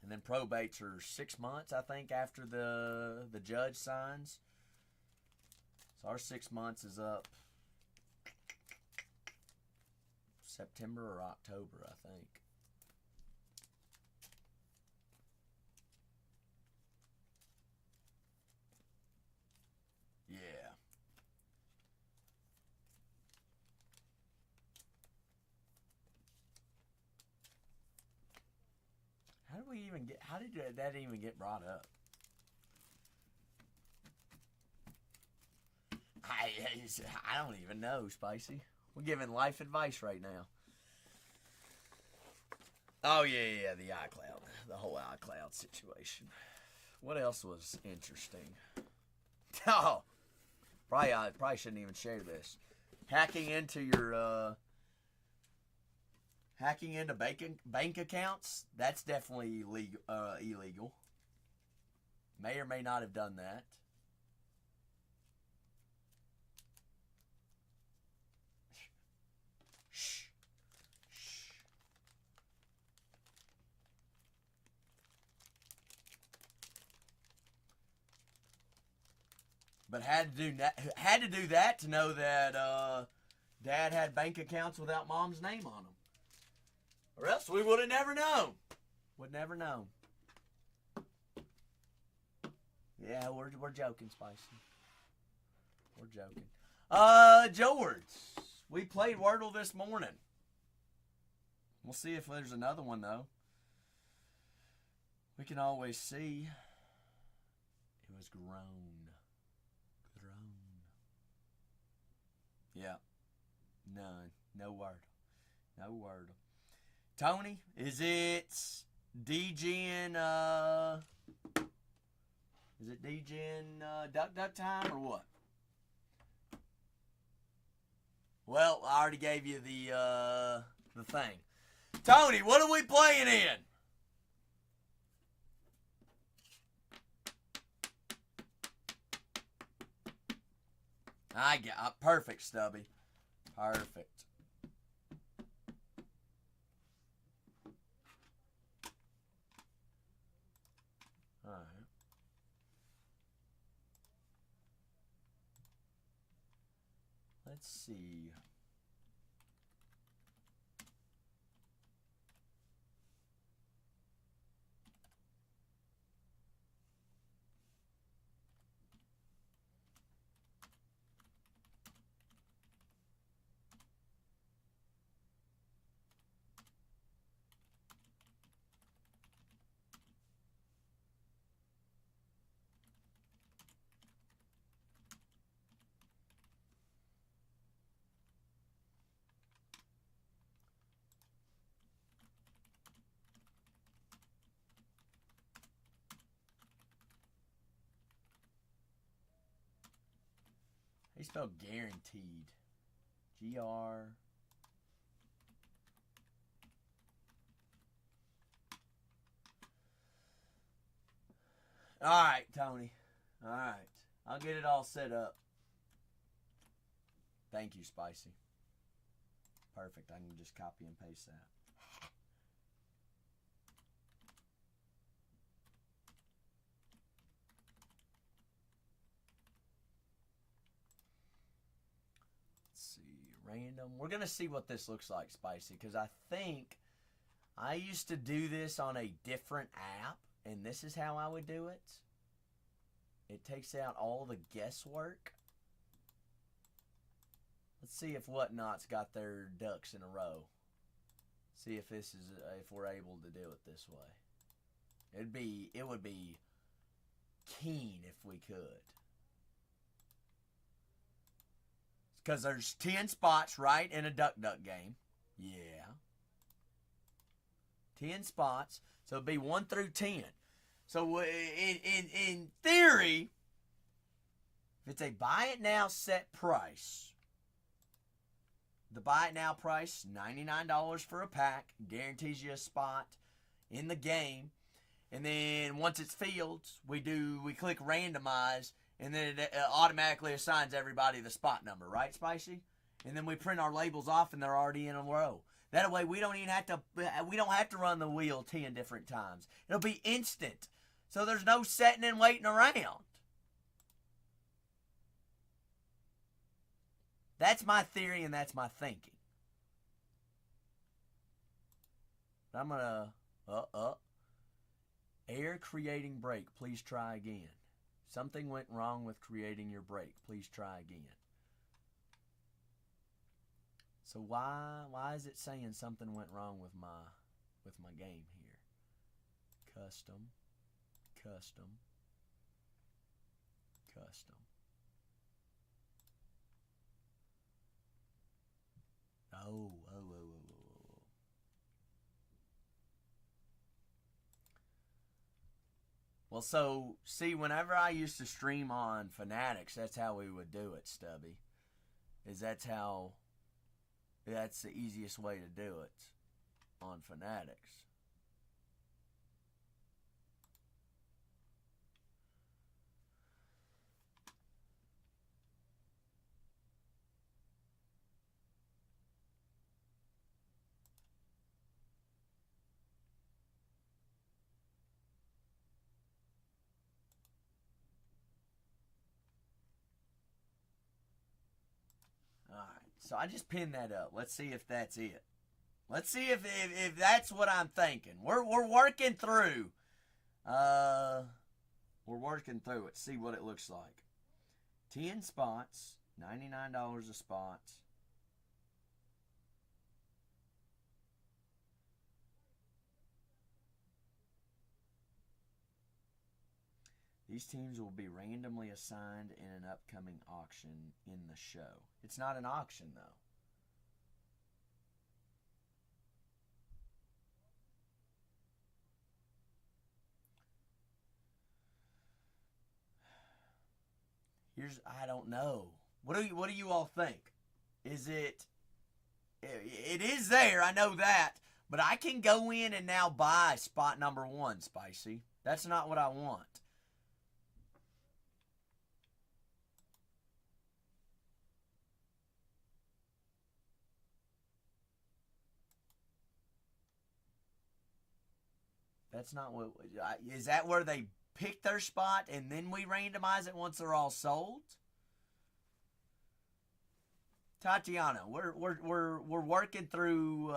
And then probates are 6 months, I think, after the judge signs. So our 6 months is up September or October, I think. Yeah. How did that even get brought up? I don't even know, Spicy. We're giving life advice right now. Oh, yeah, the iCloud. The whole iCloud situation. What else was interesting? Oh, I probably shouldn't even share this. Hacking into your hacking into bank accounts, that's definitely illegal. May or may not have done that. Shh. Shh. But had to do that to know that Dad had bank accounts without Mom's name on them. Or else we would have never known. Would never known. Yeah, we're joking, Spicy. We're joking. George, we played Wordle this morning. We'll see if there's another one, though. We can always see. It was grown. Yeah. None. No word. No word. Tony, is it DGN, is it DGN Duck time or what? Well, I already gave you the thing. Tony, what are we playing in? I got perfect, Stubby. Perfect. All right. Let's see. They spell guaranteed. GR. Alright, Tony. Alright. I'll get it all set up. Thank you, Spicy. Perfect. I can just copy and paste that. Random. We're going to see what this looks like, Spicy, because I think I used to do this on a different app, and this is how I would do it. It takes out all the guesswork. Let's see if Whatnot's got their ducks in a row. See if this is if we're able to do it this way. It would be keen if we could. Because there's 10 spots, right, in a duck game. Yeah. 10 spots. So it'd be 1 through 10. So in theory, if it's a buy it now set price, the buy it now price, $99 for a pack, guarantees you a spot in the game. And then once it's filled, we click randomize. And then it automatically assigns everybody the spot number, right, Spicy? And then we print our labels off, and they're already in a row. That way, we don't have to run the wheel 10 different times. It'll be instant, so there's no sitting and waiting around. That's my theory, and that's my thinking. I'm gonna error creating break. Please try again. Something went wrong with creating your break. Please try again. So why is it saying something went wrong with my game here? Custom. Oh. Well, so, see, whenever I used to stream on Fanatics, that's how we would do it, Stubby. That's the easiest way to do it on Fanatics. Alright, so I just pinned that up. Let's see if that's it. Let's see if that's what I'm thinking. We're working through. We're working through it. See what it looks like. 10 spots, $99 a spot. These teams will be randomly assigned in an upcoming auction in the show. It's not an auction, though. I don't know. What do you all think? Is it is there, I know that, but I can go in and now buy spot number 1, Spicy. That's not what I want. That's not what... Is that where they pick their spot and then we randomize it once they're all sold? Tatiana, we're working through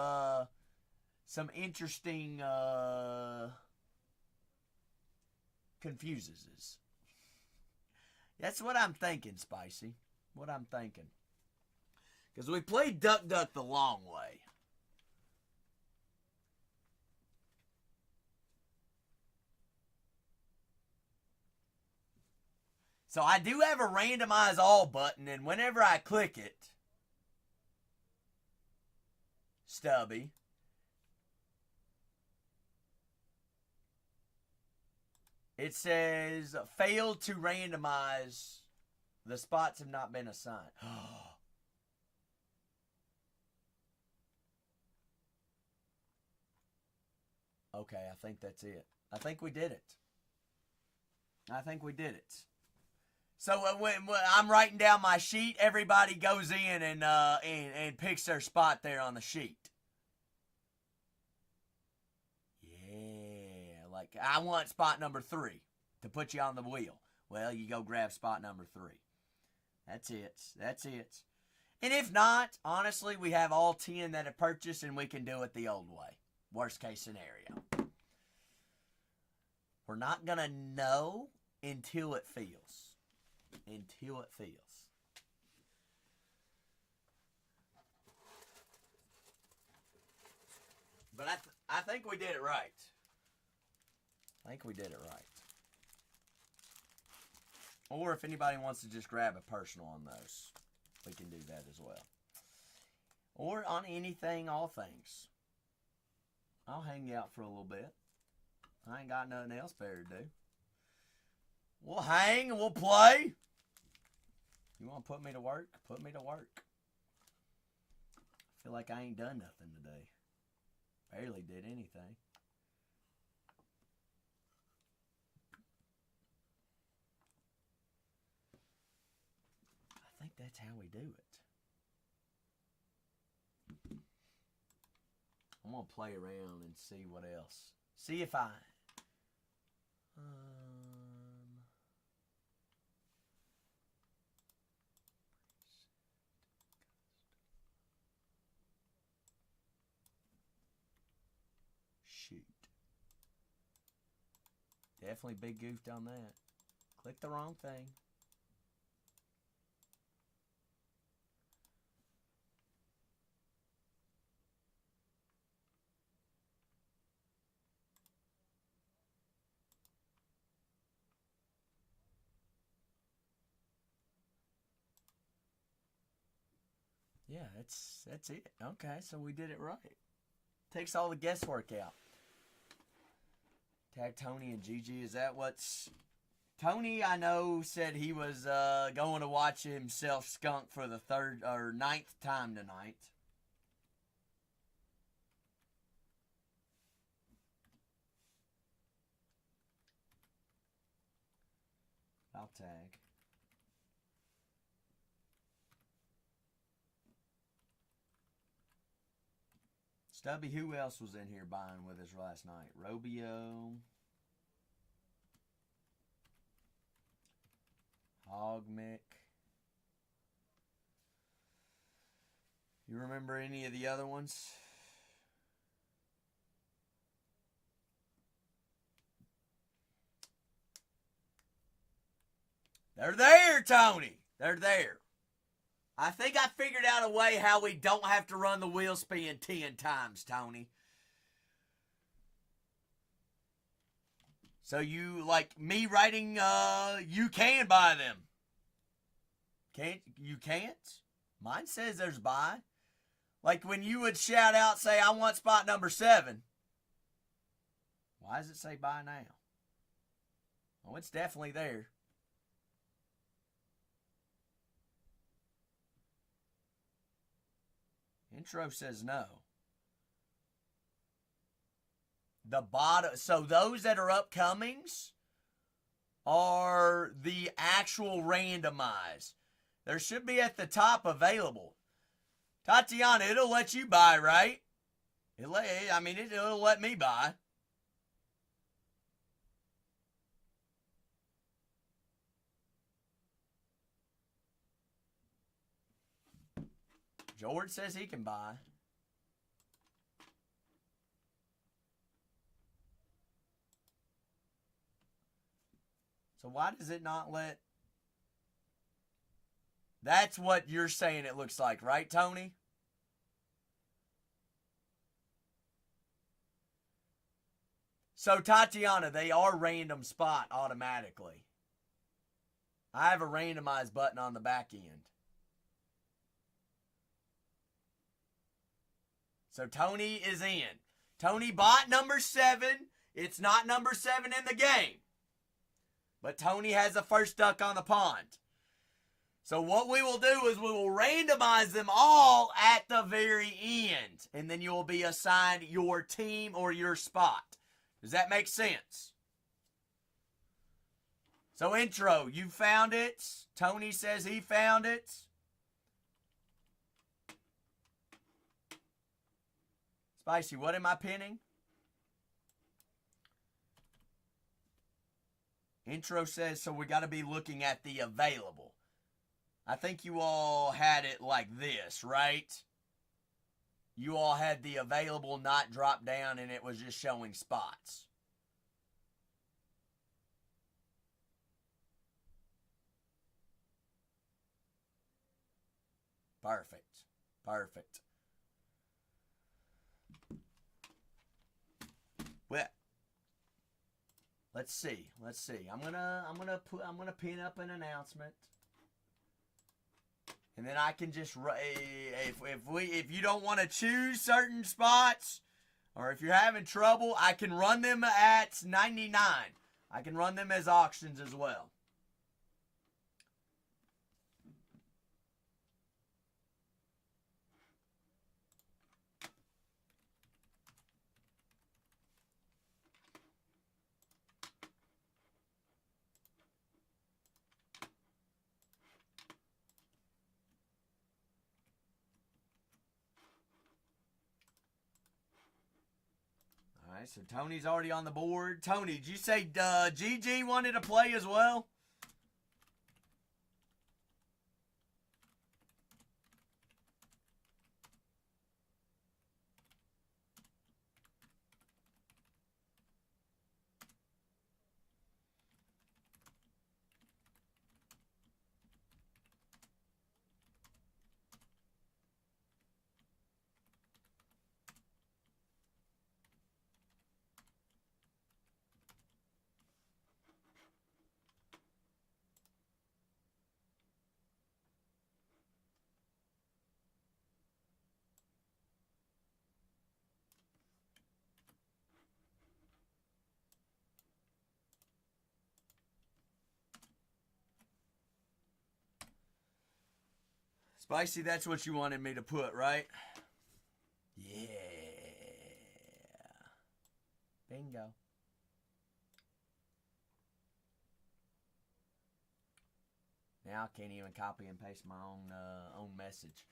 some interesting confuses. That's what I'm thinking, Spicy. What I'm thinking. Because we played Duck Duck the long way. So I do have a randomize all button, and whenever I click it, Stubby, it says failed to randomize. The spots have not been assigned. Okay, I think that's it. I think we did it. So when I'm writing down my sheet, everybody goes in and picks their spot there on the sheet. Yeah, like I want spot number 3 to put you on the wheel. Well, you go grab spot number 3. That's it. And if not, honestly, we have all 10 that have purchased and we can do it the old way. Worst case scenario. We're not going to know until it feels. But I think we did it right. Or if anybody wants to just grab a personal on those, we can do that as well. Or on anything, all things. I'll hang you out for a little bit. I ain't got nothing else better to do. We'll hang and we'll play. You want to put me to work? Put me to work. I feel like I ain't done nothing today. Barely did anything. I think that's how we do it. I'm going to play around and see what else. See if I... Shoot. Definitely big goofed on that. Click the wrong thing. Yeah, that's it. Okay, so we did it right. Takes all the guesswork out. Tag Tony and Gigi. Is that what's... Tony, I know, said he was going to watch himself skunk for the 9th time tonight. I'll tag. Stubby, who else was in here buying with us last night? Robio. Hogmick. You remember any of the other ones? They're there, Tony. They're there. I think I figured out a way how we don't have to run the wheel spin 10 times, Tony. So you, like me writing, you can buy them. You can't? Mine says there's buy. Like when you would shout out, say, I want spot number 7. Why does it say buy now? Oh, it's definitely there. Intro says no. The bottom, so those that are upcomings are the actual randomized. There should be at the top available. Tatiana, it'll let you buy, right? It'll let me buy. George says he can buy. So why does it not let... That's what you're saying it looks like, right, Tony? So, Tatiana, they are random spot automatically. I have a randomized button on the back end. So Tony is in. Tony bought number 7. It's not number 7 in the game. But Tony has the first duck on the pond. So what we will do is we will randomize them all at the very end. And then you will be assigned your team or your spot. Does that make sense? So intro, you found it. Tony says he found it. Spicy, what am I pinning? Intro says, so we got to be looking at the available. I think you all had it like this, right? You all had the available not drop down and it was just showing spots. Perfect. Perfect. Well, let's see. I'm gonna pin up an announcement, and then I can just if you don't want to choose certain spots, or if you're having trouble, I can run them at 99. I can run them as auctions as well. All right, so Tony's already on the board. Tony, did you say GG wanted to play as well? Spicy, that's what you wanted me to put, right? Yeah. Bingo. Now I can't even copy and paste my own message.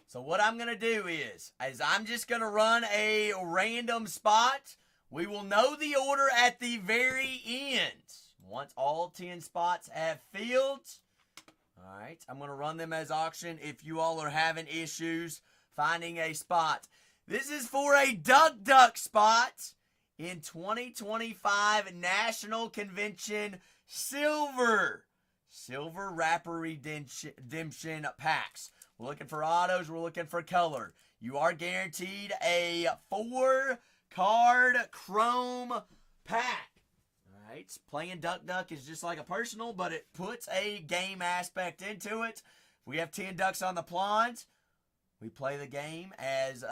So what I'm going to do is I'm just going to run a random spot. We will know the order at the very end. Once all 10 spots have filled. All right, I'm going to run them as auction if you all are having issues finding a spot. This is for a Duck spot in 2025 National Convention Silver Rapper Redemption Packs. We're looking for autos. We're looking for color. You are guaranteed a 4-card chrome pack. All right. Playing Duck is just like a personal, but it puts a game aspect into it. If we have 10 ducks on the pawns, we play the game as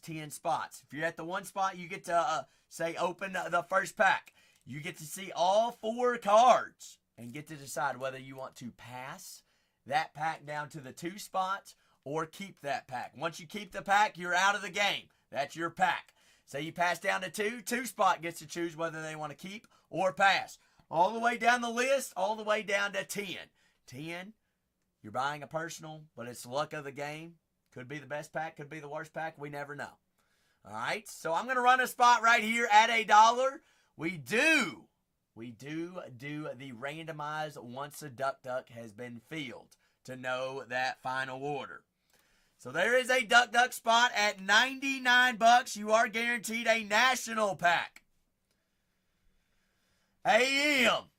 10 spots. If you're at the one spot, you get to say open the first pack. You get to see all 4 cards and get to decide whether you want to pass that pack down to the 2 spot or keep that pack. Once you keep the pack, you're out of the game. That's your pack. Say you pass down to 2 spot gets to choose whether they want to keep or pass. All the way down the list, all the way down to 10. 10, you're buying a personal, but it's the luck of the game. Could be the best pack, could be the worst pack. We never know. All right, so I'm going to run a spot right here at $1. We do the randomize once a duck has been filled to know that final order. So there is a duck spot at $99. You are guaranteed a national pack. AM.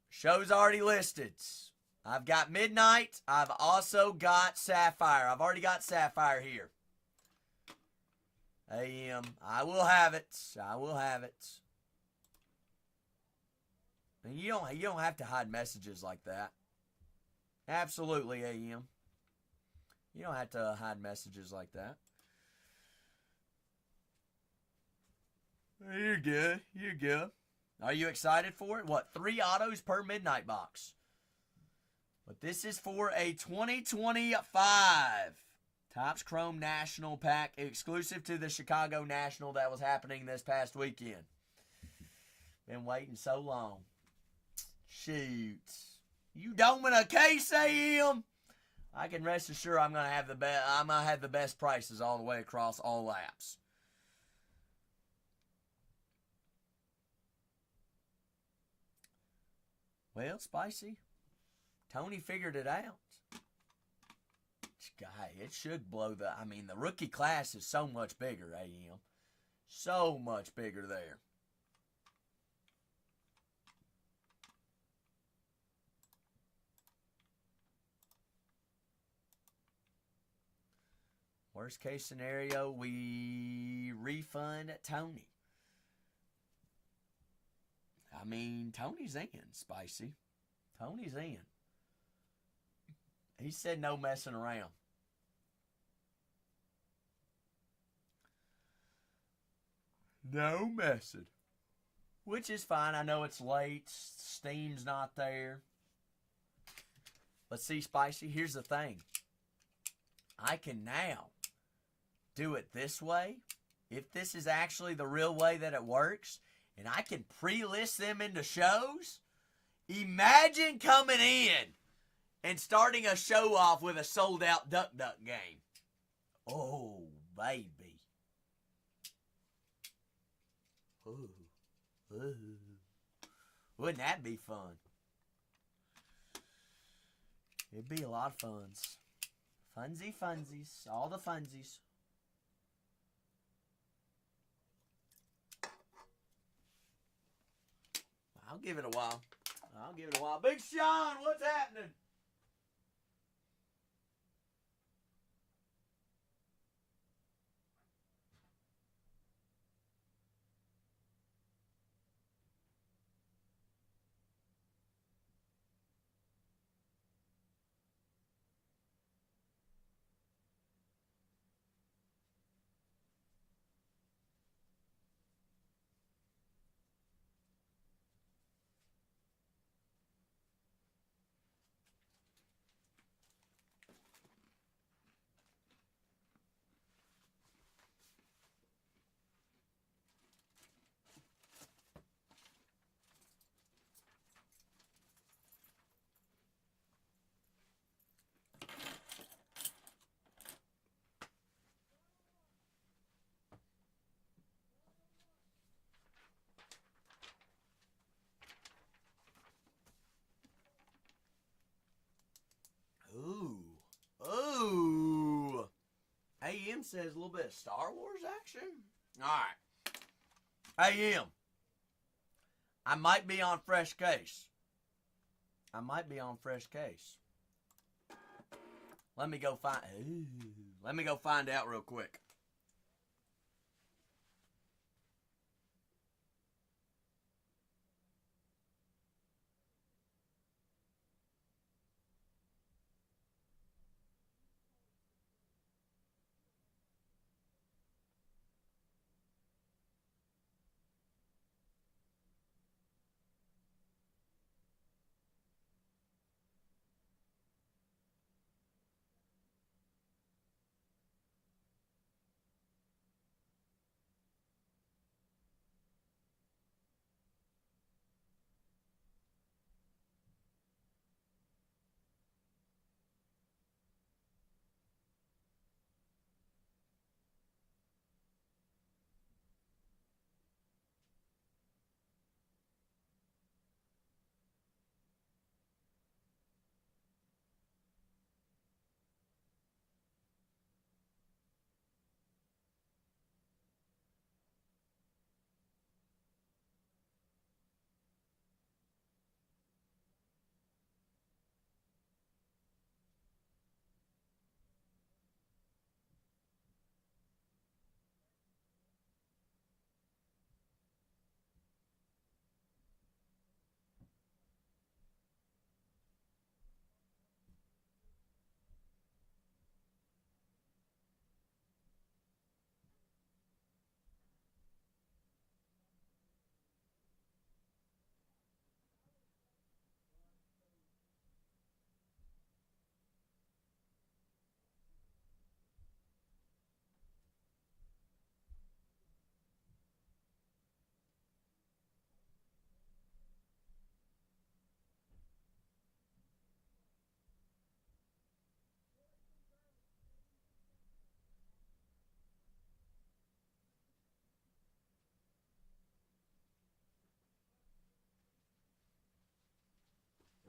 Show's already listed. I've got Midnight. I've also got Sapphire. I've already got Sapphire here. AM. I will have it. I will have it. And you don't have to hide messages like that. Absolutely, AM. You don't have to hide messages like that. You're good. You're good. Are you excited for it? What, 3 autos per Midnight box? But this is for a 2025 Topps Chrome National Pack exclusive to the Chicago National that was happening this past weekend. Been waiting so long. Shoot. You don't win a case, AM? I can rest assured I'm gonna have the best prices all the way across all laps. Well, Spicy, Tony figured it out. Guy, it should blow the rookie class is so much bigger, AM. So much bigger there. Worst case scenario, we refund Tony. I mean, Tony's in, Spicy. Tony's in. He said no messing around. No messing. Which is fine. I know it's late. Steam's not there. But see, Spicy, here's the thing. I can now do it this way. If this is actually the real way that it works, and I can pre-list them into shows, imagine coming in and starting a show off with a sold-out Duck game. Oh, baby. Ooh. Ooh. Wouldn't that be fun? It'd be a lot of funs. Funsies. All the funsies. I'll give it a while. Big Sean, what's happening? Ryan says a little bit of Star Wars action. All right. AM. I might be on fresh case. Let me go find out real quick.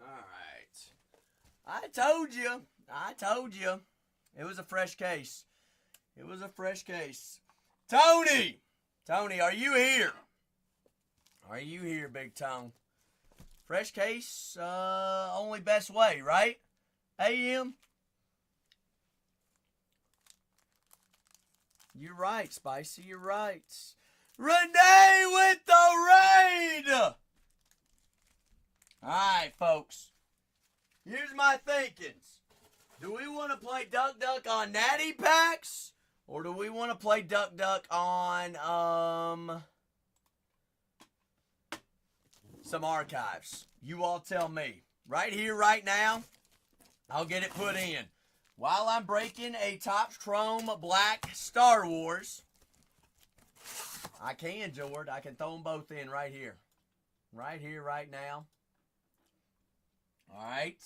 All right. I told you. It was a fresh case. Tony, are you here? Big Tone? Fresh case, only best way, right? AM? You're right, Spicy, you're right. Renee with the raid! Alright, folks. Here's my thinkings. Do we want to play Duck Duck on Natty Packs? Or do we want to play Duck Duck on, some archives? You all tell me. Right here, right now, I'll get it put in. While I'm breaking a Topps Chrome Black Star Wars, I can, Jord. I can throw them both in right here. Right here, right now. All right.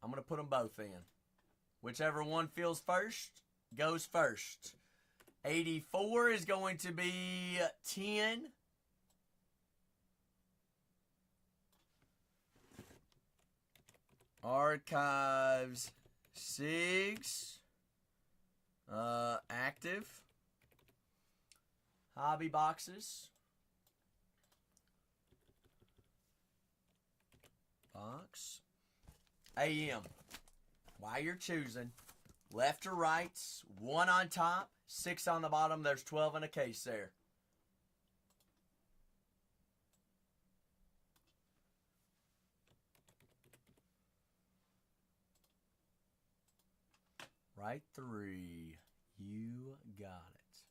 I'm going to put them both in. Whichever one feels first goes first. 84 is going to be 10. Archives 6. Active. Hobby boxes. Box. AM. While you're choosing, left or right, 1 on top, 6 on the bottom. There's 12 in a case there. Right 3. You got it.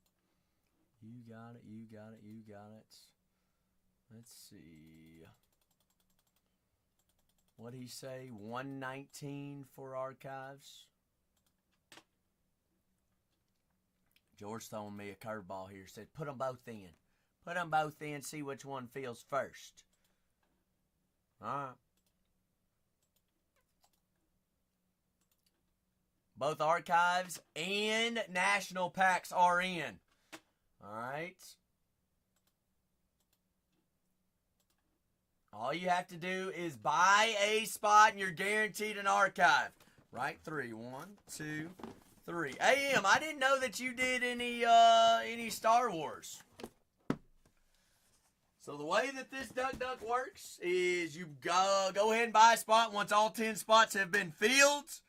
You got it. Let's see. What'd he say? 119 for archives. George throwing me a curveball here. Said, put them both in. See which one feels first. All right. Both archives and national packs are in. All right. All you have to do is buy a spot and you're guaranteed an archive. Right 3. 1, 2, 3. AM, I didn't know that you did any Star Wars. So the way that this Duck Duck works is you go ahead and buy a spot once all 10 spots have been filled.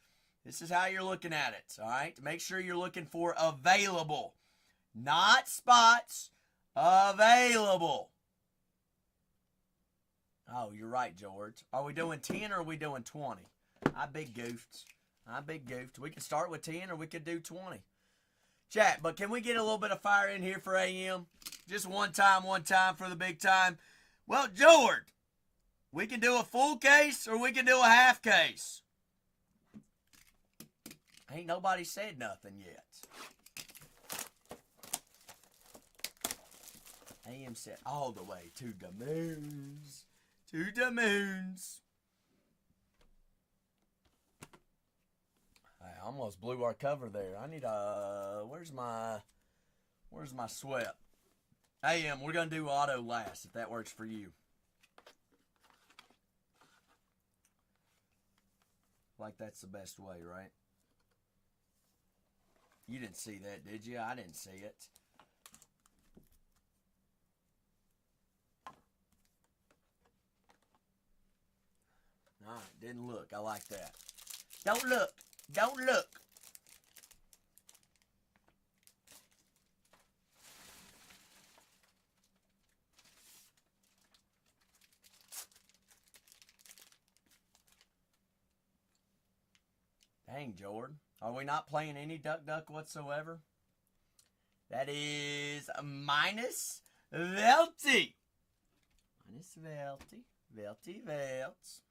This is how you're looking at it, all right? Make sure you're looking for available. Not spots, available. Oh, you're right, George. Are we doing 10 or are we doing 20? I big goofed. We can start with 10 or we could do 20. Chat, but can we get a little bit of fire in here for AM? Just one time for the big time. Well, George, we can do a full case or we can do a half case. Ain't nobody said nothing yet. AM said all the way to the moons. To the moons. I almost blew our cover there. I need a... Where's my sweat? AM, we're going to do auto last, if that works for you. Like that's the best way, right? You didn't see that, did you? I didn't see it. Alright, didn't look. I like that. Don't look. Don't look. Dang, Jordan. Are we not playing any Duck Duck whatsoever? That is minus Velty. Minus Velty. Velty Velts.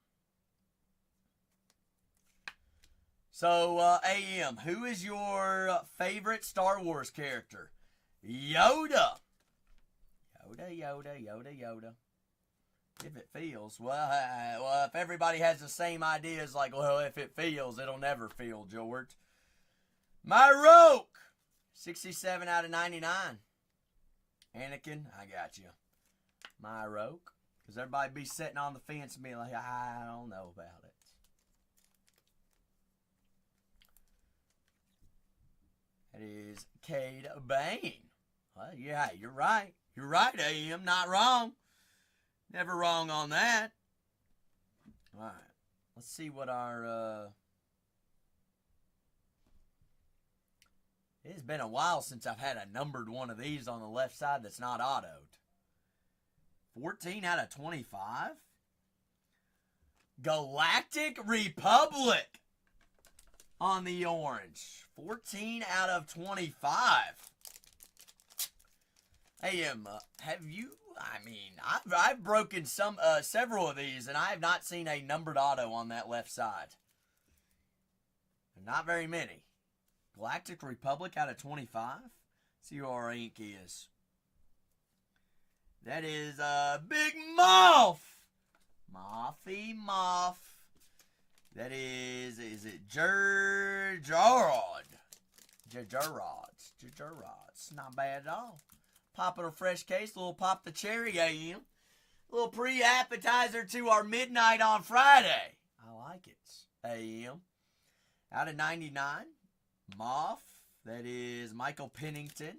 So, AM, who is your favorite Star Wars character? Yoda. Yoda. If it feels. Well, if everybody has the same ideas, like, well, if it feels, it'll never feel, George. My Roke. 67 out of 99. Anakin, I got you. My Roke. Because everybody be sitting on the fence and be like, I don't know about it. That is Cade Bane. Well, yeah, you're right. You're right, AM. Not wrong. Never wrong on that. All right. Let's see what our... It's been a while since I've had a numbered one of these on the left side that's not autoed. 14 out of 25? Galactic Republic on the orange. 14 out of 25. Hey, have you... I mean, I've broken several of these, and I have not seen a numbered auto on that left side. Not very many. Galactic Republic out of 25. See who our ink is. That is Big Moff. Moff. That is it Gerard? Gerard's not bad at all. Popping a fresh case, a little pop the cherry AM. A little pre-appetizer to our midnight on Friday. I like it. AM. Out of 99. Moff. That is Michael Pennington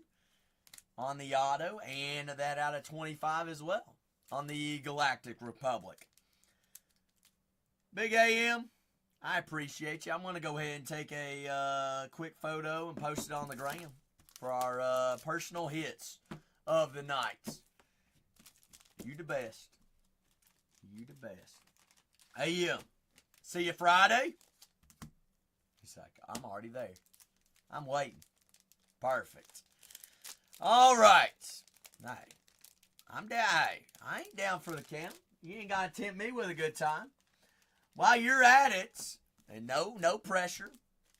on the auto. And that out of 25 as well on the Galactic Republic. Big AM, I appreciate you. I'm going to go ahead and take a quick photo and post it on the gram for our personal hits of the night. You the best. You the best. AM, see you Friday? He's like, I'm already there. I'm waiting. Perfect. All right. Hey, I'm down. Hey, I ain't down for the count. You ain't got to tempt me with a good time. While you're at it, and no pressure.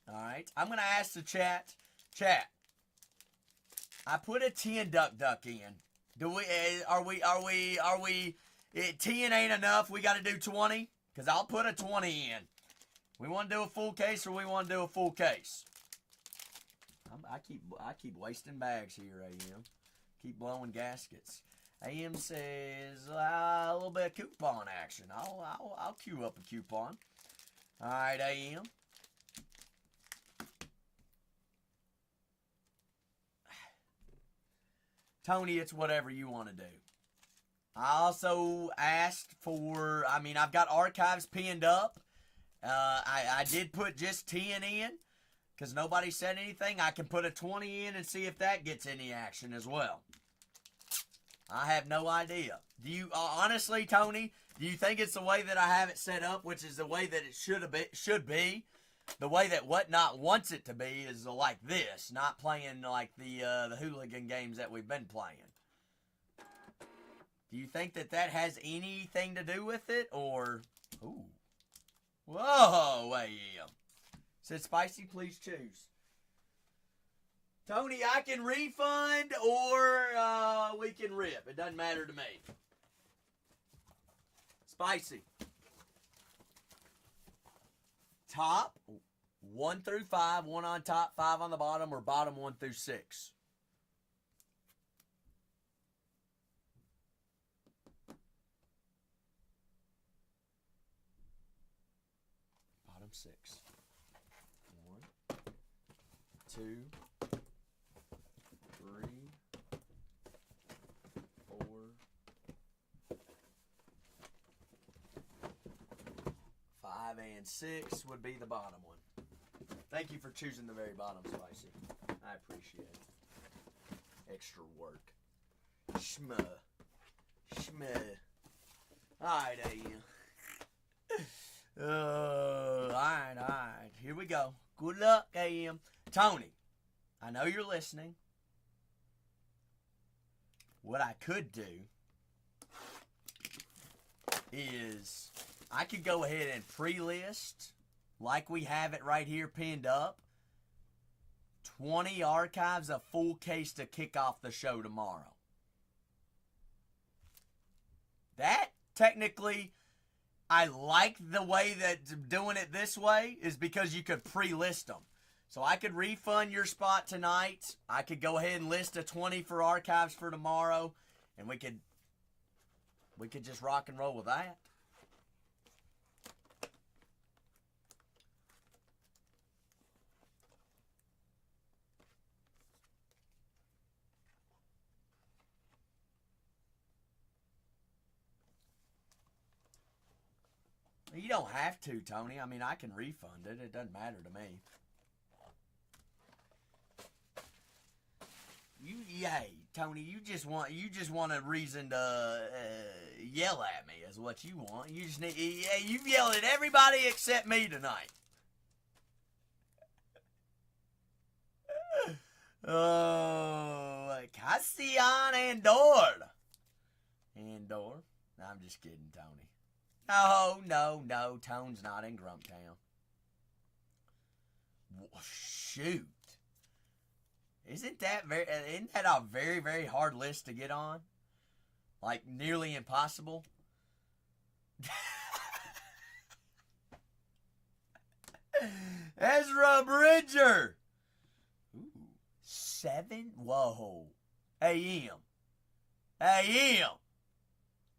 All right. I'm going to ask the chat. Chat. I put a 10 duck in. Do we? Are we? 10 ain't enough. We got to do 20. Cause I'll put a 20 in. We want to do a full case, or we want to do a full case. I keep wasting bags here, AM. Keep blowing gaskets. AM says a little bit of coupon action. I'll queue up a coupon. All right, AM. Tony, it's whatever you want to do. I also asked for, I've got archives pinned up. I did put just 10 in because nobody said anything. I can put a 20 in and see if that gets any action as well. I have no idea. Do you, honestly, Tony, do you think it's the way that I have it set up, which is the way that it should be? The way that Whatnot wants it to be is like this, not playing like the hooligan games that we've been playing. Do you think that that has anything to do with it, or... Ooh. Whoa, AM. Said Spicy, please choose. Tony, I can refund, or we can rip. It doesn't matter to me. Spicy. Top, 1 through 5, 1 on top, 5 on the bottom, or bottom 1 through 6? Bottom 6. 1, 2, 3, 4, 5, and 6 would be the bottom one. Thank you for choosing the very bottom, Spicy. I appreciate it. Extra work. Schmuh. Alright, AM. Alright. Here we go. Good luck, AM. Tony, I know you're listening. What I could do is I could go ahead and pre-list, like we have it right here pinned up, 20 archives, a full case to kick off the show tomorrow. That, technically, I like the way that doing it this way is because you could pre-list them. So I could refund your spot tonight. I could go ahead and list a 20 for archives for tomorrow, and we could just rock and roll with that. You don't have to, Tony. I can refund it. It doesn't matter to me. Hey, Tony, you just want a reason to yell at me is what you want. You just need, you've yelled at everybody except me tonight. Oh, Cassian Andor. Andor? No, I'm just kidding, Tony. No, Tone's not in Grumptown. Shoot. Isn't that a very, very hard list to get on? Like, nearly impossible? Ezra Bridger! Ooh, 7? Whoa. AM.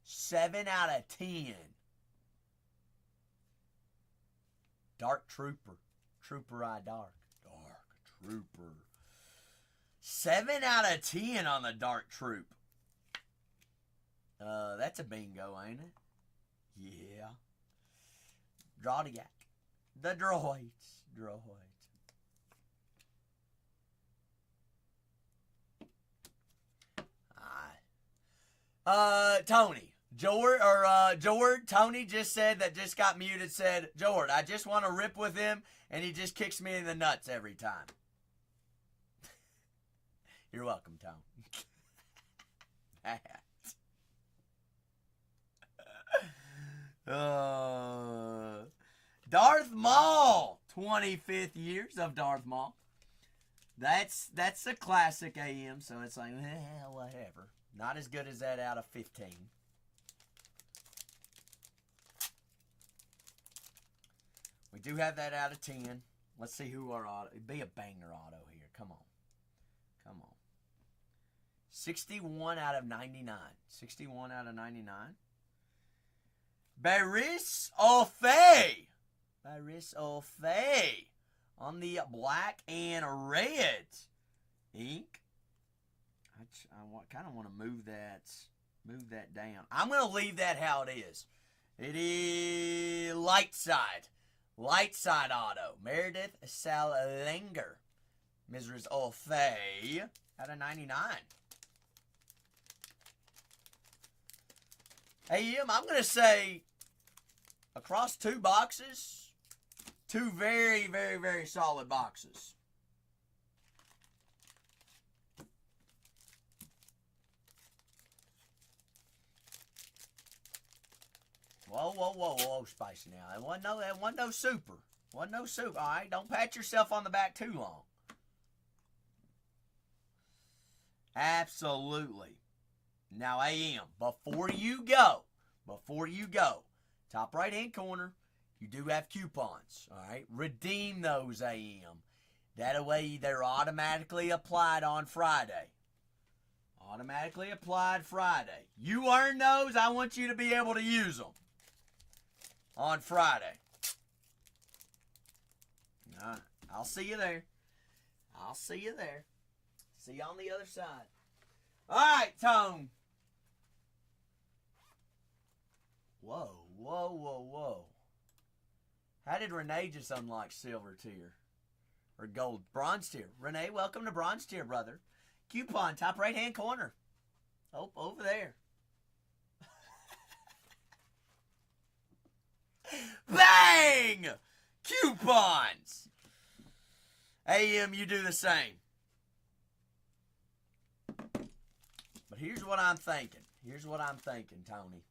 7 out of 10. Dark Trooper. Trooper I Dark. Dark Trooper. 7 out of 10 on the Dark Troop. That's a bingo, ain't it? Yeah. Drodiac. The droids. Tony. Jord, Tony just said that just got muted, said, Jord, I just want to rip with him, and he just kicks me in the nuts every time. You're welcome, Tom. Darth Maul, 25th years of Darth Maul. That's a classic AM, so it's like, whatever. Not as good as that out of 15. We do have that out of 10. Let's see who our auto. It'd be a banger auto here. Come on. 61 out of 99. 61 out of 99. Baris Ofe. On the black and red ink. I kind of want to move that down. I'm going to leave that how it is. It is light side auto. Meredith Salinger. Mrs. Olfay out of 99. Hey, I'm going to say across 2 boxes, 2 very, very, very solid boxes. Whoa, Spicy now. That wasn't no super. Wasn't no super. All right, don't pat yourself on the back too long. Absolutely. Now, AM, before you go, top right-hand corner, you do have coupons, all right? Redeem those, AM. That way, they're automatically applied on Friday. Automatically applied Friday. You earn those, I want you to be able to use them on Friday. All right, I'll see you there. See you on the other side. All right, Tone. Whoa. How did Renee just unlock silver tier? Or gold, bronze tier? Renee, welcome to bronze tier, brother. Coupon, top right-hand corner. Oh, over there. Bang! Coupons! AM, you do the same. But here's what I'm thinking. Tony.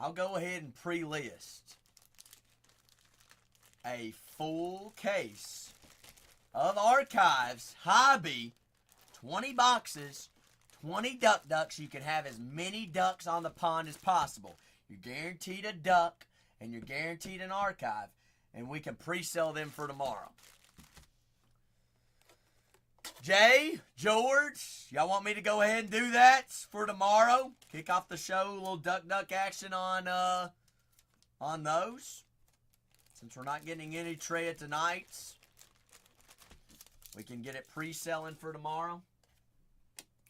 I'll go ahead and pre-list a full case of Archives Hobby, 20 boxes, 20 ducks. You can have as many ducks on the pond as possible. You're guaranteed a duck, and you're guaranteed an archive, and we can pre-sell them for tomorrow. Jay, George, y'all want me to go ahead and do that for tomorrow? Kick off the show, a little duck action on those. Since we're not getting any tray tonight, we can get it pre-selling for tomorrow.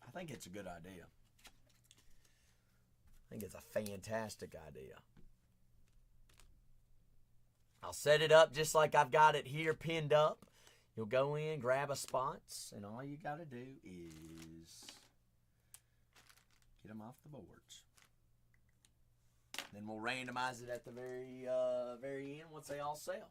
I think it's a good idea. I think it's a fantastic idea. I'll set it up just like I've got it here pinned up. You'll go in, grab a spot, and all you got to do is get them off the boards. Then we'll randomize it at the very end once they all sell.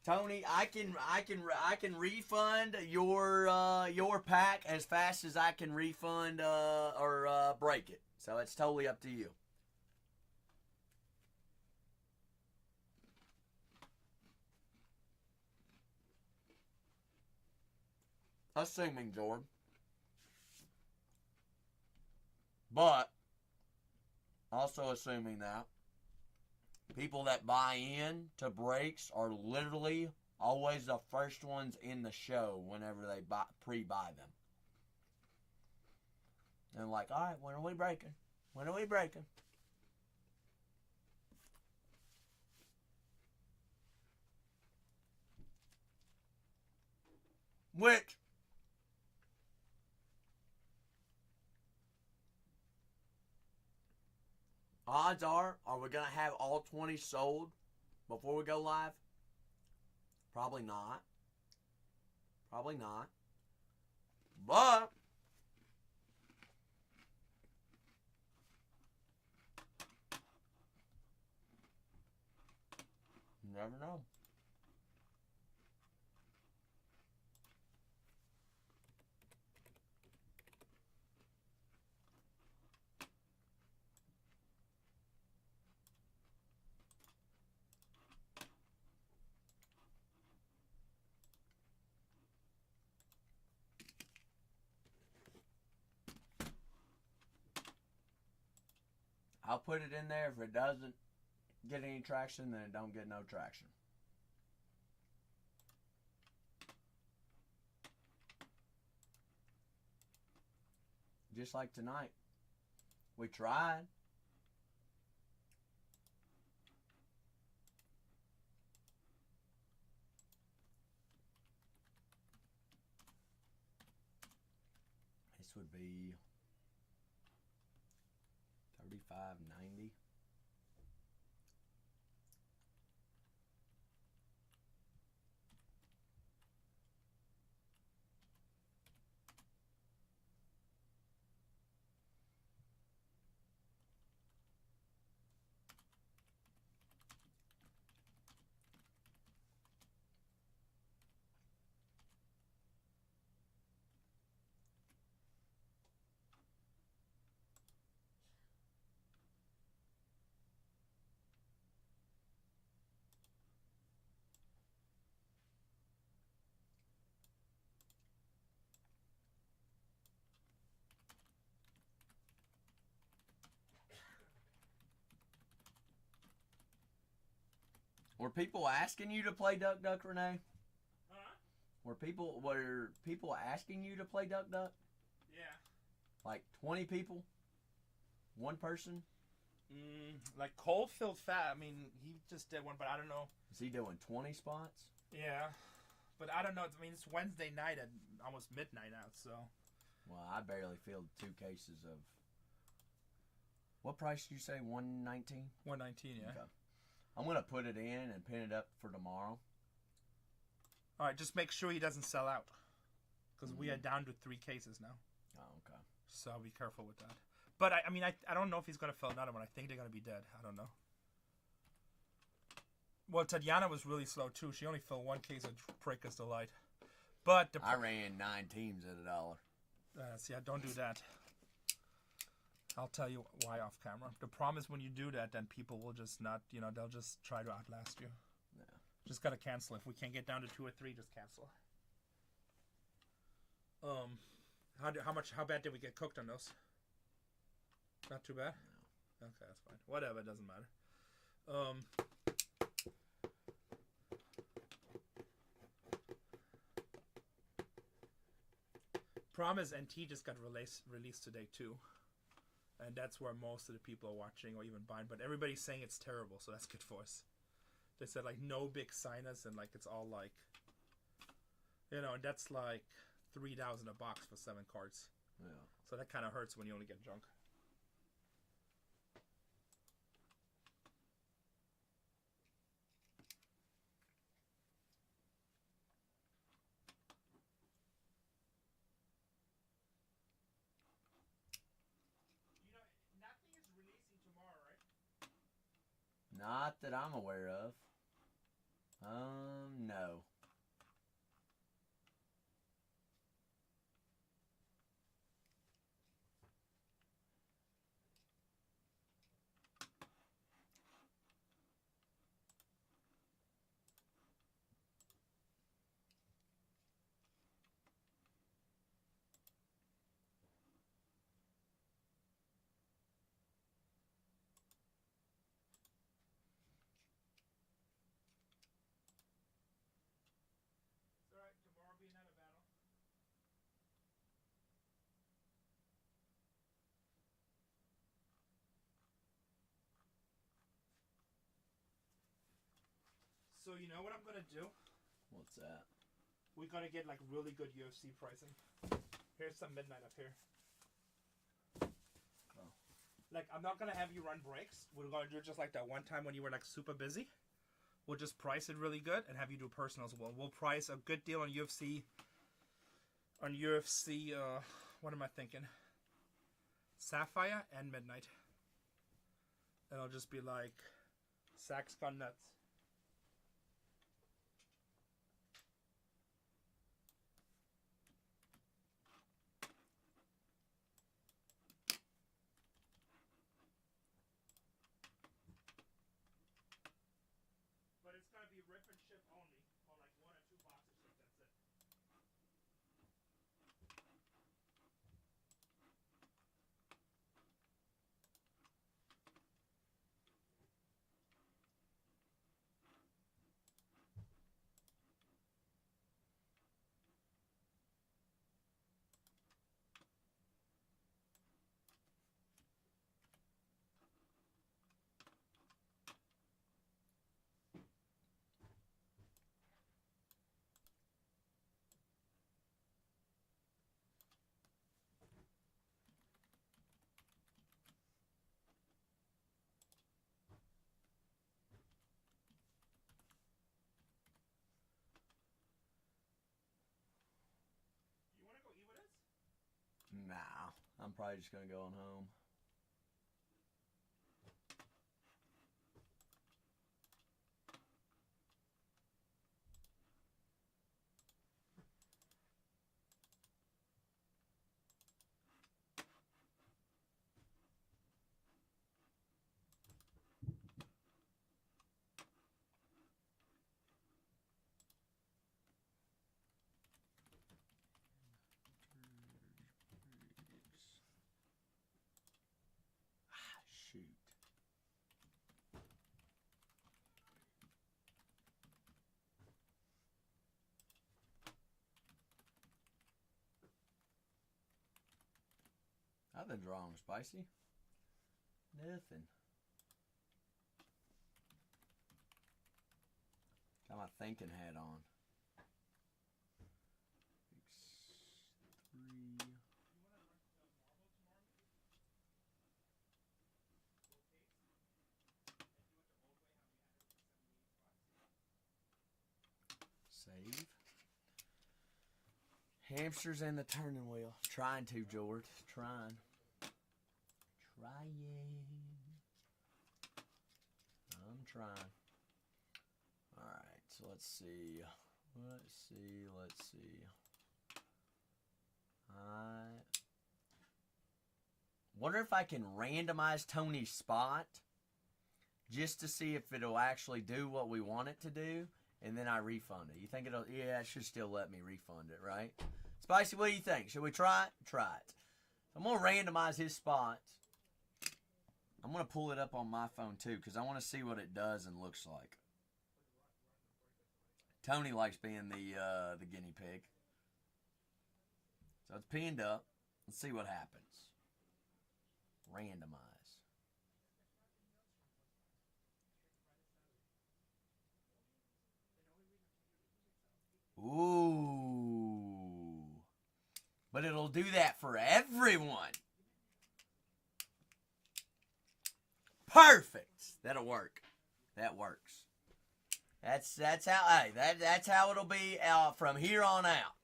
Tony, I can refund your pack as fast as I can refund or break it. So it's totally up to you. Assuming, Jordan. But also assuming that people that buy in to breaks are literally always the first ones in the show whenever they pre-buy them. And like, all right, when are we breaking? When are we breaking? Which, odds are we going to have all 20 sold before we go live? Probably not. But you never know. I'll put it in there. If it doesn't get any traction, then it don't get no traction. Just like tonight. We tried. This would be 35.90. Were people asking you to play Duck Duck, Renee? Huh? Were people asking you to play Duck Duck? Yeah. Like 20 people? One person? Like Coldfield Fat. I mean, he just did one, but I don't know. Is he doing 20 spots? Yeah. But I don't know. I mean, it's Wednesday night at almost midnight out, so. Well, I barely filled 2 cases of. What price did you say? 119? 119, yeah. Okay. I'm gonna put it in and pin it up for tomorrow. All right, just make sure he doesn't sell out, because we are down to 3 cases now. Oh, okay. So be careful with that. But I mean, I don't know if he's gonna fill another one. I think they're gonna be dead. I don't know. Well, Tatiana was really slow too. She only filled 1 case of Breaker's Delight. But I ran 9 teams at $1. yeah, don't do that. I'll tell you why off camera. The problem is when you do that, then people will just not, they'll just try to outlast you. Yeah. Just gotta cancel. If we can't get down to 2 or 3, just cancel. How bad did we get cooked on those? Not too bad? No. Okay, that's fine. Whatever, it doesn't matter. Problem is NT just got released today too. And that's where most of the people are watching or even buying. But everybody's saying it's terrible, so that's good for us. They said like no big sinus and like it's all like, and that's like $3,000 a box for 7 cards. Yeah. So that kind of hurts when you only get junk. Nothing is releasing tomorrow, right? Not that I'm aware of. No. It's alright, tomorrow will be another battle. So you know what I'm gonna do? What's that? We're gonna get like really good UFC pricing. Here's some midnight up here. Oh. Like I'm not gonna have you run breaks. We're gonna do just like that one time when you were like super busy. We'll just price it really good and have you do personal as well. We'll price a good deal on UFC. What am I thinking? Sapphire and Midnight. And it'll just be like Sax Gun Nuts. But it's gonna be rip and ship only, or like 1 or 2 boxes shipped. That's it. Nah, I'm probably just gonna go on home. Shoot. I've been drawing spicy. Nothing. Got my thinking hat on. 3. Save. Hamsters and the turning wheel. Trying to, George. Trying. I'm trying. Alright, so let's see. Let's see. I wonder if I can randomize Tony's spot just to see if it'll actually do what we want it to do, and then I refund it. You think it'll? Yeah, it should still let me refund it, right? Spicy, what do you think? Should we try it? Try it. I'm going to randomize his spots. I'm going to pull it up on my phone, too, because I want to see what it does and looks like. Tony likes being the guinea pig. So it's pinned up. Let's see what happens. Randomize. Ooh. But it'll do that for everyone. Perfect. That'll work. That works. That's how that's how it'll be from here on out.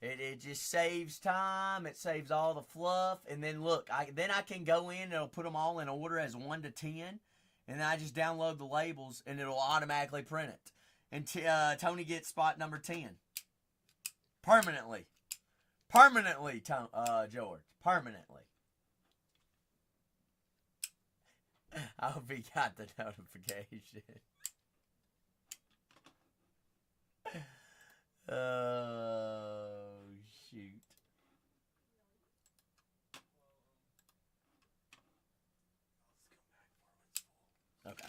It just saves time. It saves all the fluff, and then look, I can go in and it'll put them all in order as 1 to 10, and then I just download the labels and it'll automatically print it. And Tony gets spot number 10 permanently. Permanently, George. Permanently. I hope he got the notification. Oh, shoot. Okay.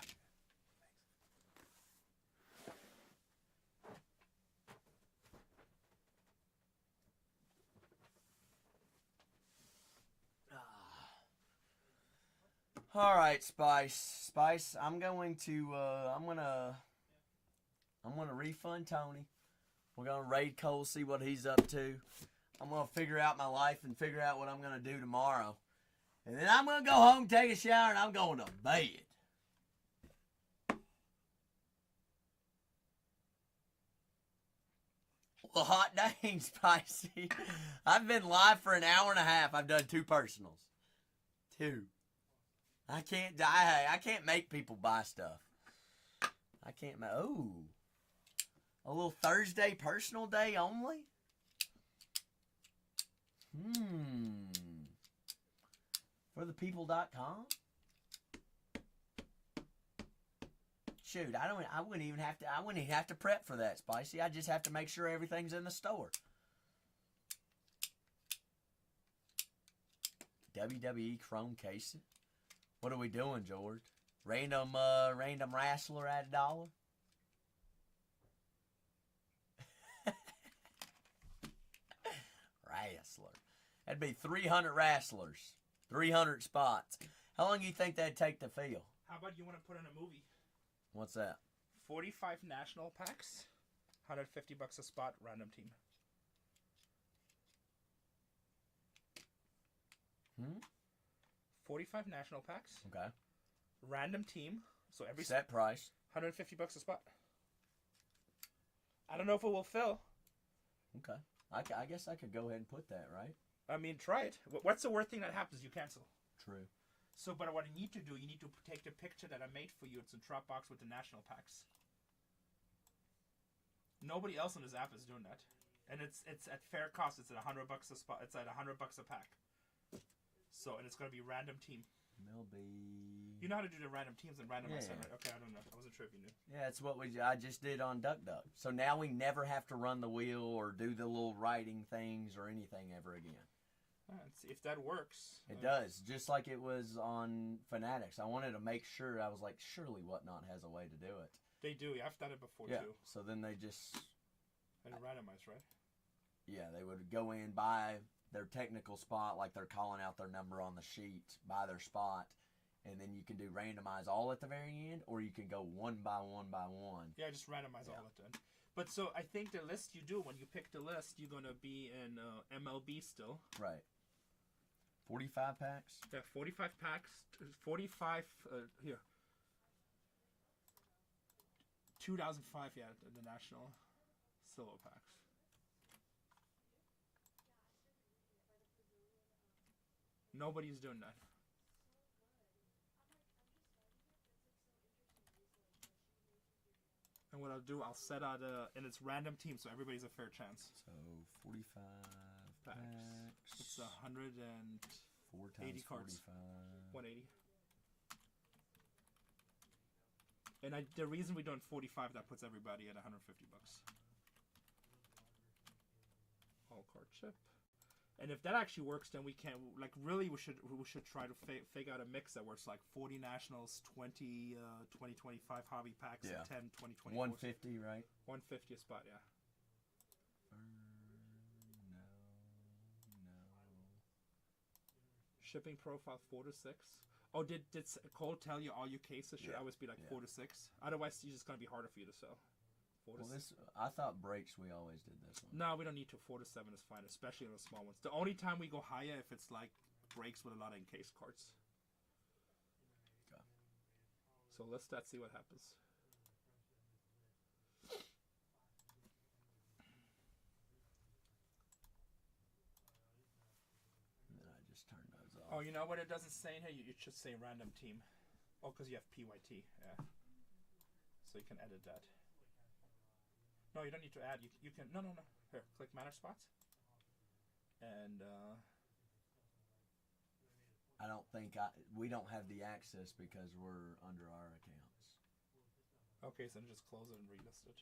All right, Spice. I'm going to refund Tony. We're gonna raid Cole, see what he's up to. I'm gonna figure out my life and figure out what I'm gonna do tomorrow. And then I'm gonna go home, take a shower, and I'm going to bed. Well, hot dang, Spicy. I've been live for an hour and a half. I've done 2 personals. 2. I can't die. I can't make people buy stuff. I can't make. Oh. A little Thursday personal day only? For the people.com? Shoot, I wouldn't even have to prep for that, Spicy. I just have to make sure everything's in the store. WWE Chrome case. What are we doing, George? Random wrestler at $1? Wrestler. That'd be 300 wrestlers. 300 spots. How long do you think that'd take to fill? How about you want to put in a movie? What's that? 45 national packs, $150 a spot, random team. 45 national packs. Okay. Random team. So every set price. $150 a spot. I don't know if it will fill. Okay. I guess I could go ahead and put that, right? I mean, try it. What's the worst thing that happens? You cancel. True. So, but what you need to do, you need to take the picture that I made for you. It's a Dropbox with the national packs. Nobody else on this app is doing that, and it's at fair cost. It's at $100 a spot. It's at $100 a pack. So, and it's gonna be random team. Maybe. You know how to do the random teams and randomize Yeah. them, right? Okay, I don't know. I wasn't sure if you knew. Yeah, it's what I just did on Duck Duck. So now we never have to run the wheel or do the little writing things or anything ever again. Let's see if that works. It does, just like it was on Fanatics. I wanted to make sure. I was like, surely Whatnot has a way to do it. They do. I've done it before Yeah. too. So then they just, And randomize, right? yeah, they would go in by their technical spot, like they're calling out their number on the sheet by their spot, and then you can do randomize all at the very end, or you can go one by one by one. Yeah, just randomize all at the end. But so I think the list you do when you pick the list, you're gonna be in MLB still. Right. 45 packs. Yeah, 45 packs. 45 here. 2005, yeah, the national silver packs. Nobody's doing that. And what I'll do, I'll set out and it's random team, so everybody's a fair chance. So 45 packs. It's 100 and 4 times 80 cards. 45. 180. And the reason we're doing 45, that puts everybody at $150. All card chip. And if that actually works, then we can we should try to figure out a mix that works, like 40 nationals, 20 25 hobby packs, Yeah. and 10 20 150, right? 150 a spot, yeah. No. Shipping profile 4 to 6. Oh, did Cole tell you all your cases should Yeah. always be like Yeah. 4 to 6? Otherwise, it's just gonna be harder for you to sell. 4 to Well, 6. I thought breaks we always did this one. No, we don't need to. 4 to 7 is fine, especially on the small ones. The only time we go higher if it's like breaks with a lot of encased cards. Okay. So let's see what happens. And then I just turned those off. Oh, you know what it doesn't say in here? It should say random team. Oh, because you have PYT. Yeah. So you can edit that. No, you don't need to add. You can. No. Here, click manage spots. And I don't think we don't have the access because we're under our accounts. okay, so then just close it and relist it.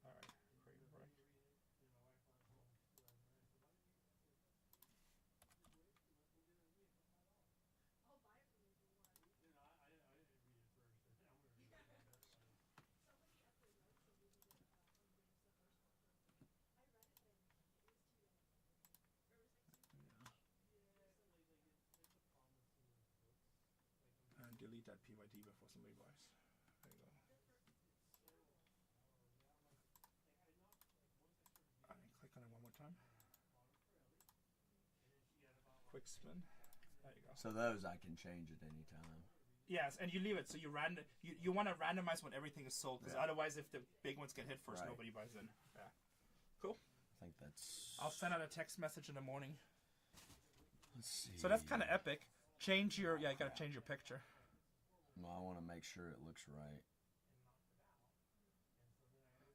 All right, create a break. And delete that PYT before somebody buys. There you go. Alright, click on it one more time. Quick spin. There you go. So those I can change at any time. Yes, and you leave it so you want to randomize when everything is sold, because Yeah. otherwise, if the big ones get hit first, Right. nobody buys in. Yeah. Cool. I think that's. I'll send out a text message in the morning. Let's see. So that's kind of epic. Change your you gotta change your picture. No, I want to make sure it looks right.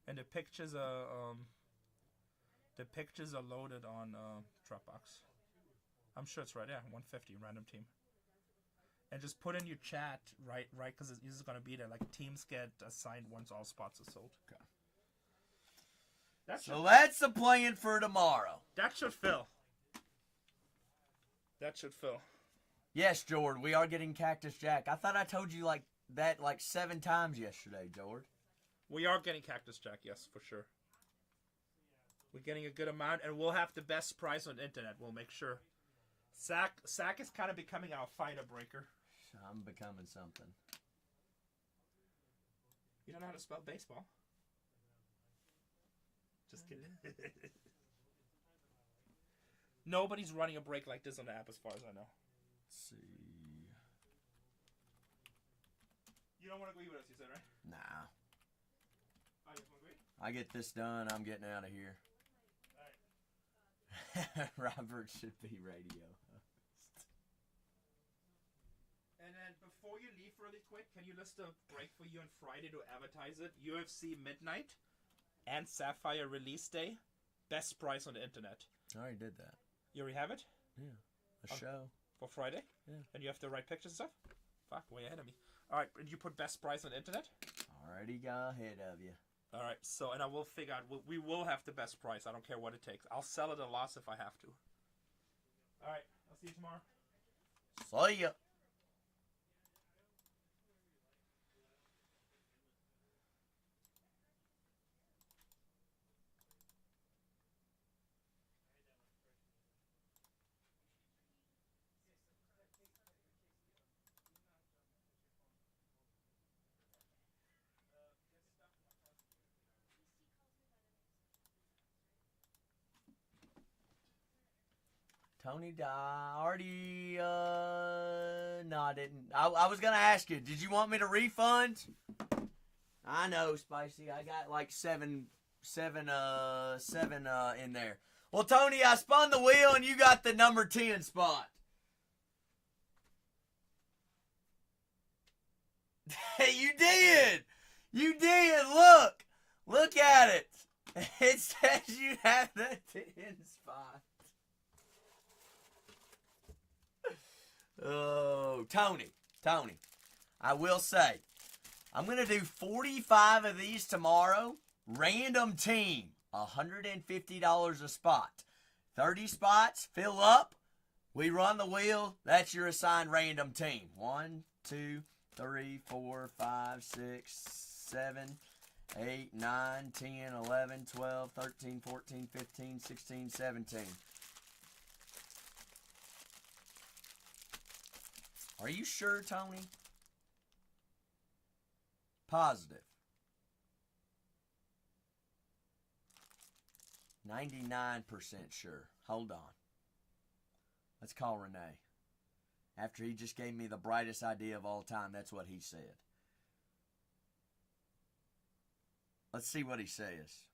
And the pictures are loaded on Dropbox. I'm sure it's right. Yeah, 150 random team. And just put in your chat right, because this is gonna be there. Like teams get assigned once all spots are sold. Okay. That should, So that's the plan for tomorrow. that should fill. That should fill. Yes, Jord, we are getting Cactus Jack. I thought I told you like 7 times yesterday, Jord. We are getting Cactus Jack, yes, for sure. We're getting a good amount, and we'll have the best price on the internet. We'll make sure. Sack is kind of becoming our fighter breaker. I'm becoming something. You don't know how to spell baseball? Just kidding. Nobody's running a break like this on the app as far as I know. see. You don't want to agree with us, you said, right? Nah. Oh, you want to agree? I get this done, I'm getting out of here. Alright. Robert should be radio. And then before you leave really quick, can you list a break for you on Friday to advertise it? UFC Midnight and Sapphire release day. Best price on the internet. I already did that. You already have it? Yeah. A show. For Friday? Yeah. And you have the right pictures and stuff? Fuck, way ahead of me. Alright, and you put best price on the internet? Already got ahead of you. Alright, so, and I will figure out, we will have the best price. I don't care what it takes. I'll sell it a loss if I have to. Alright, I'll see you tomorrow. See ya. Tony, I already, no, I didn't. I was going to ask you, did you want me to refund? I know, Spicy. I got like seven in there. Well, Tony, I spun the wheel and you got the number 10 spot. You did. You did. Look at it. It says you have the 10 spot. Oh, Tony, I will say, I'm going to do 45 of these tomorrow. Random team, $150 a spot. 30 spots, fill up. We run the wheel. That's your assigned random team. 1, 2, 3, 4, 5, 6, 7, 8, 9, 10, 11, 12, 13, 14, 15, 16, 17. Are you sure, Tony? Positive. 99% sure. Hold on. Let's call Renee. After he just gave me the brightest idea of all time, that's what he said. Let's see what he says.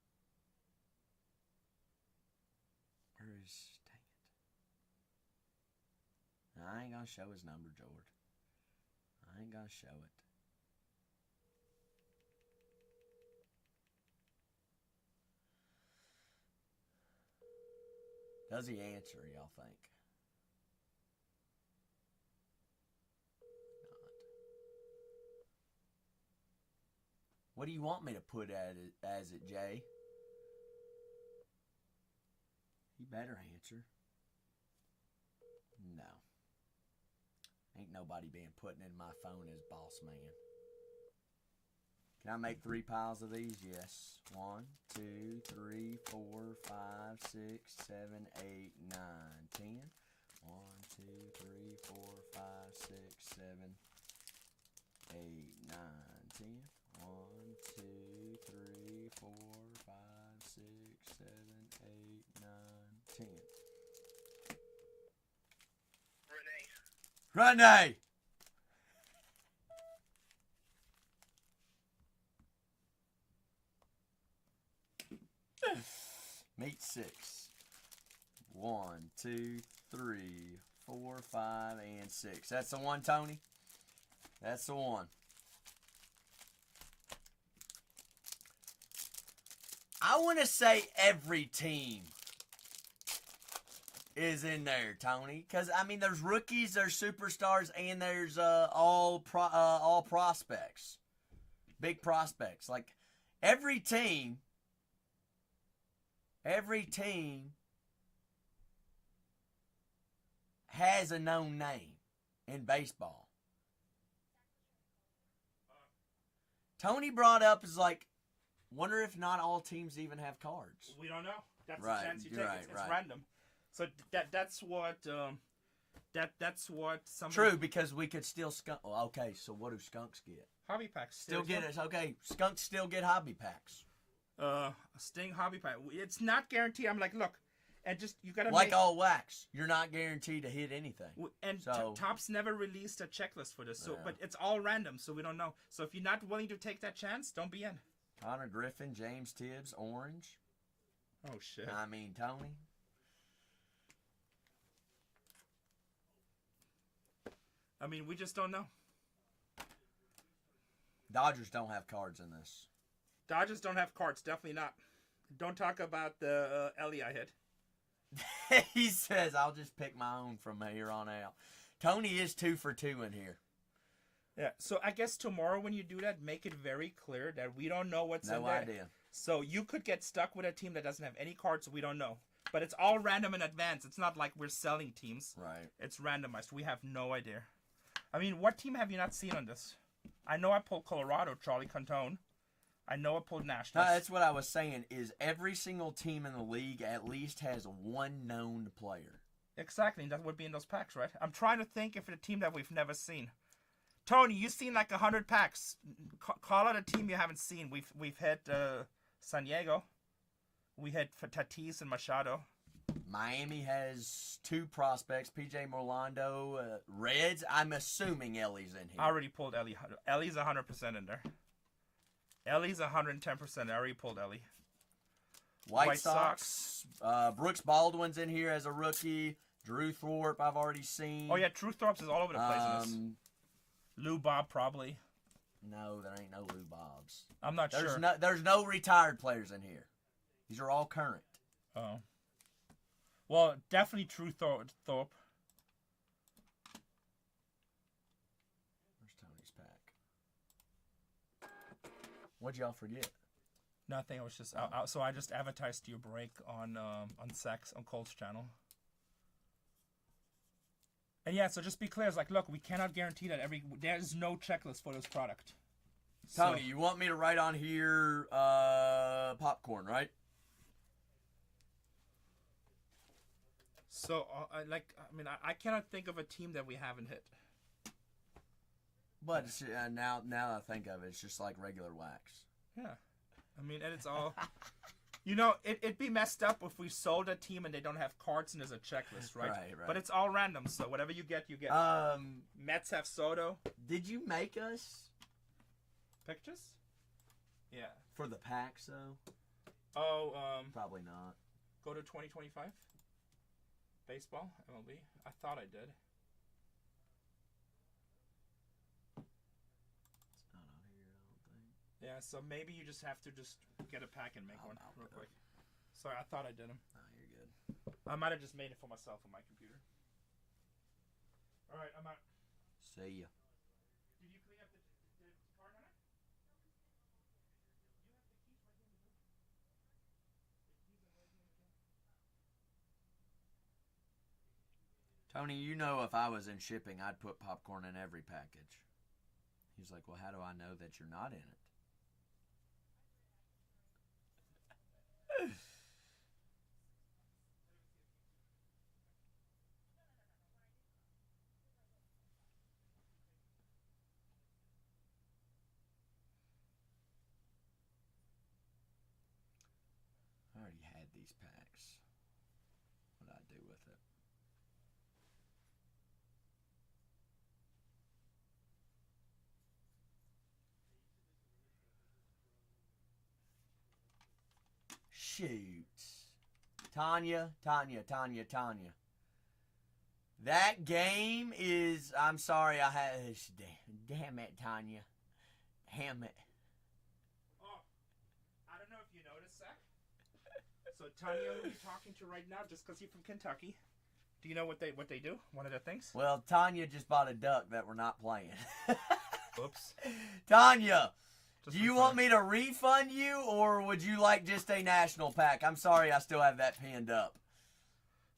Where is... I ain't gonna show his number, George. I ain't gonna show it. Does he answer, y'all think? Not. What do you want me to put as it, Jay? He better answer. No. Ain't nobody being put in my phone as boss man. Can I make 3 piles of these? Yes. 1, 2, 3, 4, 5, 6, 7, 8, 9, 10. 1, 2, 3, 4, 5, 6, 7, 8, 9, 10. 1, 2, 3, 4, 5, 6, 7, 8, 9, 10. Renee! Meet 6. 1, 2, 3, 4, 5, and 6. That's the one, Tony? That's the one. I want to say every team is in there, Tony. Because, I mean, there's rookies, there's superstars, and there's all prospects. Big prospects. Like, every team has a known name in baseball. Tony brought up is like, wonder if not all teams even have cards. We don't know. That's Right, the chance you you're take. right, It's right. random. So that's what somebody... True, because we could still skunk. Well, okay, so what do skunks get? Hobby packs. Still get it. Okay, skunks still get hobby packs. A Sting hobby pack. It's not guaranteed. I'm like, look, And just you gotta Like make, all wax, you're not guaranteed to hit anything. and So- Topps never released a checklist for this, so Yeah. but it's all random, so we don't know. So if you're not willing to take that chance, don't be in. Connor Griffin, James Tibbs, orange. Oh shit. I mean, Tony. I mean, we just don't know. Dodgers don't have cards in this. Dodgers don't have cards, definitely not. Don't talk about the Ellie I hit. He says, I'll just pick my own from here on out. Tony is 2 for 2 in here. Yeah, so I guess tomorrow when you do that, make it very clear that we don't know what's in No there. idea. So you could get stuck with a team that doesn't have any cards, we don't know. But it's all random in advance. It's not like we're selling teams. Right. It's randomized. We have no idea. I mean, what team have you not seen on this? I know I pulled Colorado, Charlie Cantone. I know I pulled No, Nationals. that's what I was saying, is every single team in the league at least has one known player. Exactly, that would be in those packs, right? I'm trying to think if it's a team that we've never seen. Tony, you've seen like 100 packs. Call out a team you haven't seen. We've hit San Diego. We hit Tatis and Machado. Miami has 2 prospects, PJ Morlando, Reds. I'm assuming Ellie's in here. I already pulled Ellie. Ellie's 100% in there. Ellie's 110%. I already pulled Ellie. White Sox. Brooks Baldwin's in here as a rookie. Drew Thorpe, I've already seen. Oh, yeah, Truth Thorpe's is all over the place in this. Lou Bob, probably. No, there ain't no Lou Bobs. I'm not There's sure. there's no retired players in here. These are all current. Oh. Well, definitely True Thorpe. Where's Tony's pack? What'd y'all forget? Nothing. It was just so I just advertised your break on Sex on Cole's channel. And yeah, so just be clear. It's like, look, we cannot guarantee that there is no checklist for this product. Tony, you want me to write on here popcorn, right? So I cannot think of a team that we haven't hit. But it's, now I think of it, it's just like regular wax. Yeah, I mean, and it's all. You know, it'd be messed up if we sold a team and they don't have cards and there's a checklist, right? Right. But it's all random, so whatever you get, you get. Mets have Soto. Did you make us Pictures? Yeah. for the packs though? Oh, Probably not. go to 2025. Baseball, MLB. I thought I did. It's not on here, I don't think. Yeah, so maybe you just have to get a pack and make one I'll real do quick. Sorry, I thought I did them. No, you're good. I might have just made it for myself on my computer. All right, I'm out. See ya. Did you clean up the card on it? Tony, you know if I was in shipping, I'd put popcorn in every package. He's like, well, how do I know that you're not in it? I already had these packs. What'd I do with it? Shoot. Tanya. That game is, I'm sorry, I had, damn it, Tanya. Damn it. Oh, I don't know if you noticed, Zach. So Tanya, who you're talking to right now, just because you're from Kentucky, do you know what they do? One of their things? Well, Tanya just bought a duck that we're not playing. Oops. Tanya, Just do you refund. want me to refund you, or would you like just a national pack? I'm sorry, I still have that pinned up.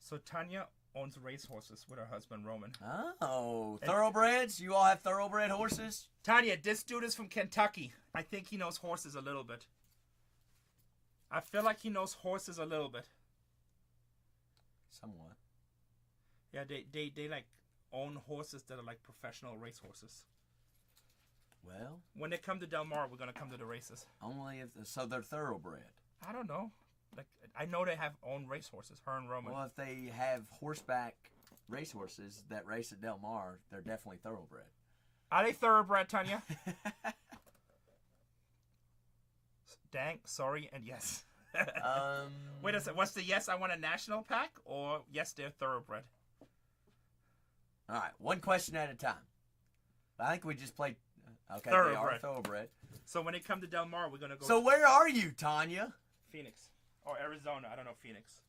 So Tanya owns racehorses with her husband Roman. Oh, thoroughbreds? You all have thoroughbred horses? Tanya, this dude is from Kentucky. I think he knows horses a little bit. I feel like he knows horses a little bit. Somewhat. Yeah, they like own horses that are like professional racehorses. Well, When they come to Del Mar, we're gonna come to the races. only if so they're thoroughbred. I don't know. Like I know they have own racehorses. Her and Roman. Well, if they have horseback racehorses that race at Del Mar, they're definitely thoroughbred. Are they thoroughbred, Tanya? Dang, sorry, and yes. Wait a second. What's the yes? I want a national pack, or yes, they're thoroughbred. All right, one question at a time. I think we just played. Okay, they are Thoroughbred. thoroughbred. So when they come to Del Mar, we're gonna go. So where are you, Tanya? Phoenix or Arizona. I don't know Phoenix.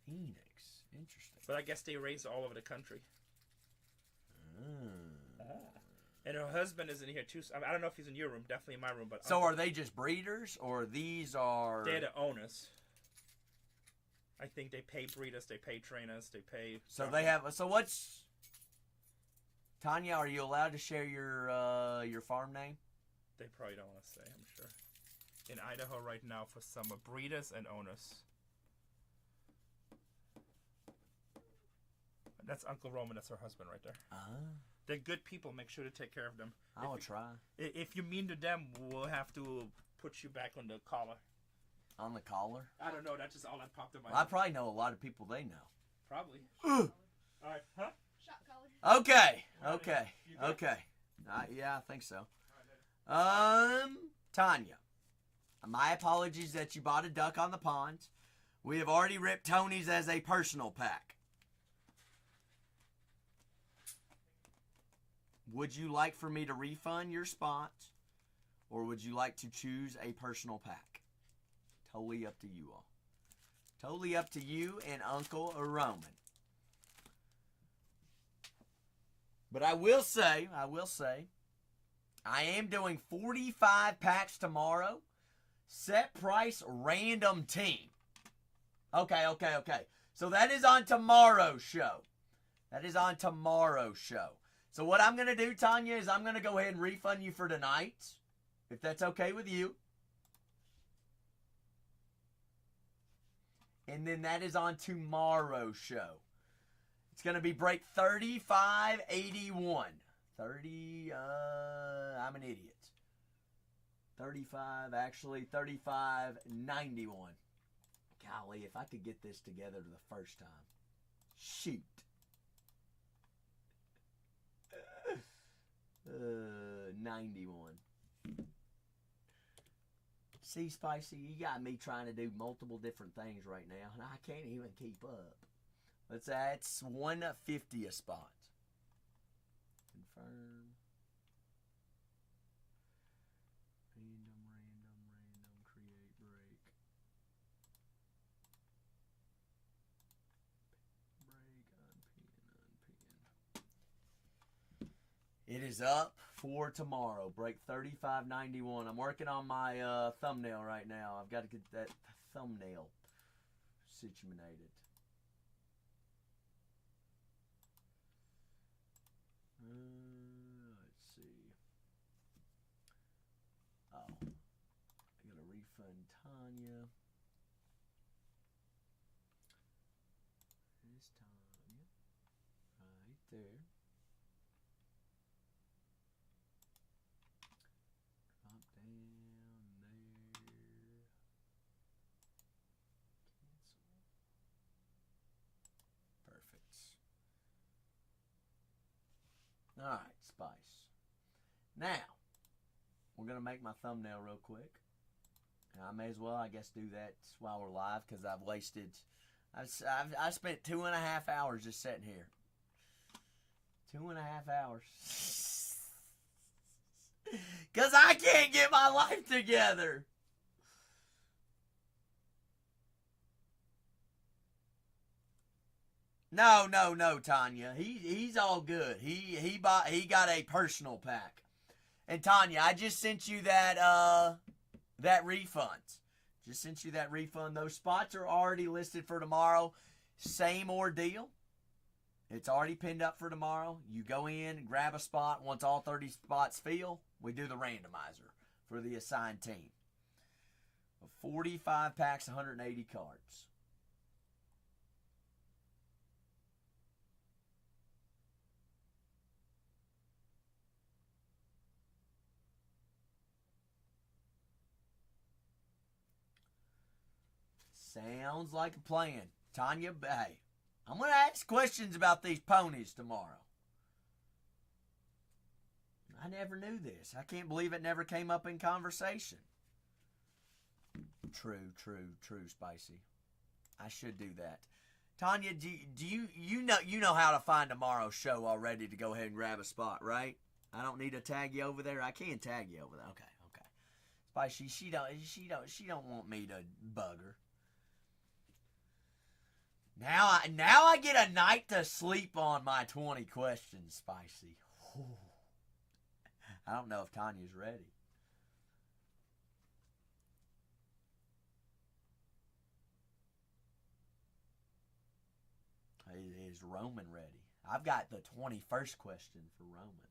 Phoenix. Interesting. But I guess they race all over the country. Mm. And her husband is in here too. So I don't know if he's in your room. Definitely in my room. But So are they just breeders, or these are? they're the owners. I think they pay breeders, they pay trainers, they pay. So they have. So what's? Tanya, are you allowed to share your farm name? They probably don't want to say. I'm sure. In Idaho right now for summer, breeders and owners. That's Uncle Roman. That's her husband right there. They're good people. Make sure to take care of them. I will try. If you're mean to them, we'll have to put you back on the collar. On the collar? I don't know. That's just all that popped in my Well, I head. probably know a lot of people they know. Probably. Ugh. All right. Huh? Shot collar. Okay. Right. Okay. You good? Okay. Yeah, I think so. Tanya, my apologies that you bought a duck on the pond. We have already ripped Tony's as a personal pack. Would you like for me to refund your spot, or would you like to choose a personal pack? Totally up to you all. Totally up to you and Uncle Roman. But I will say, I am doing 45 packs tomorrow. Set price random team. Okay. So that is on tomorrow's show. So what I'm going to do, Tanya, is I'm going to go ahead and refund you for tonight, if that's okay with you. And then that is on tomorrow's show. It's going to be break 3581. I'm an idiot. 3591. Golly, if I could get this together the first time. Shoot. 91. See, Spicy, you got me trying to do multiple different things right now, and I can't even keep up. That's 150 a spot. Confirm. Random, create break. Unpin. It is up for tomorrow. Break 3591. I'm working on my thumbnail right now. I've got to get that thumbnail situated. Let's see. Oh, I gotta refund Tanya. There's Tanya, right there. Drop down there. Cancel. Perfect. Alright, Spice. Now, we're going to make my thumbnail real quick. And I may as well, I guess, do that while we're live because I've wasted... I spent 2.5 hours just sitting here. 2.5 hours. Because I can't get my life together. No, Tanya. He's all good. He got a personal pack. And Tanya, I just sent you that refund. Just sent you that refund. Those spots are already listed for tomorrow. Same ordeal. It's already pinned up for tomorrow. You go in, grab a spot. Once all 30 spots fill, we do the randomizer for the assigned team. 45 packs, 180 cards. Sounds like a plan. Tanya, hey, I'm going to ask questions about these ponies tomorrow. I never knew this. I can't believe it never came up in conversation. True, Spicy. I should do that. Tanya, do you know how to find tomorrow's show already to go ahead and grab a spot, right? I don't need to tag you over there. I can tag you over there. Okay. Spicy, she don't want me to bug her. Now I get a night to sleep on my 20 questions, Spicy. Whew. I don't know if Tanya's ready. Is Roman ready? I've got the 21st question for Roman.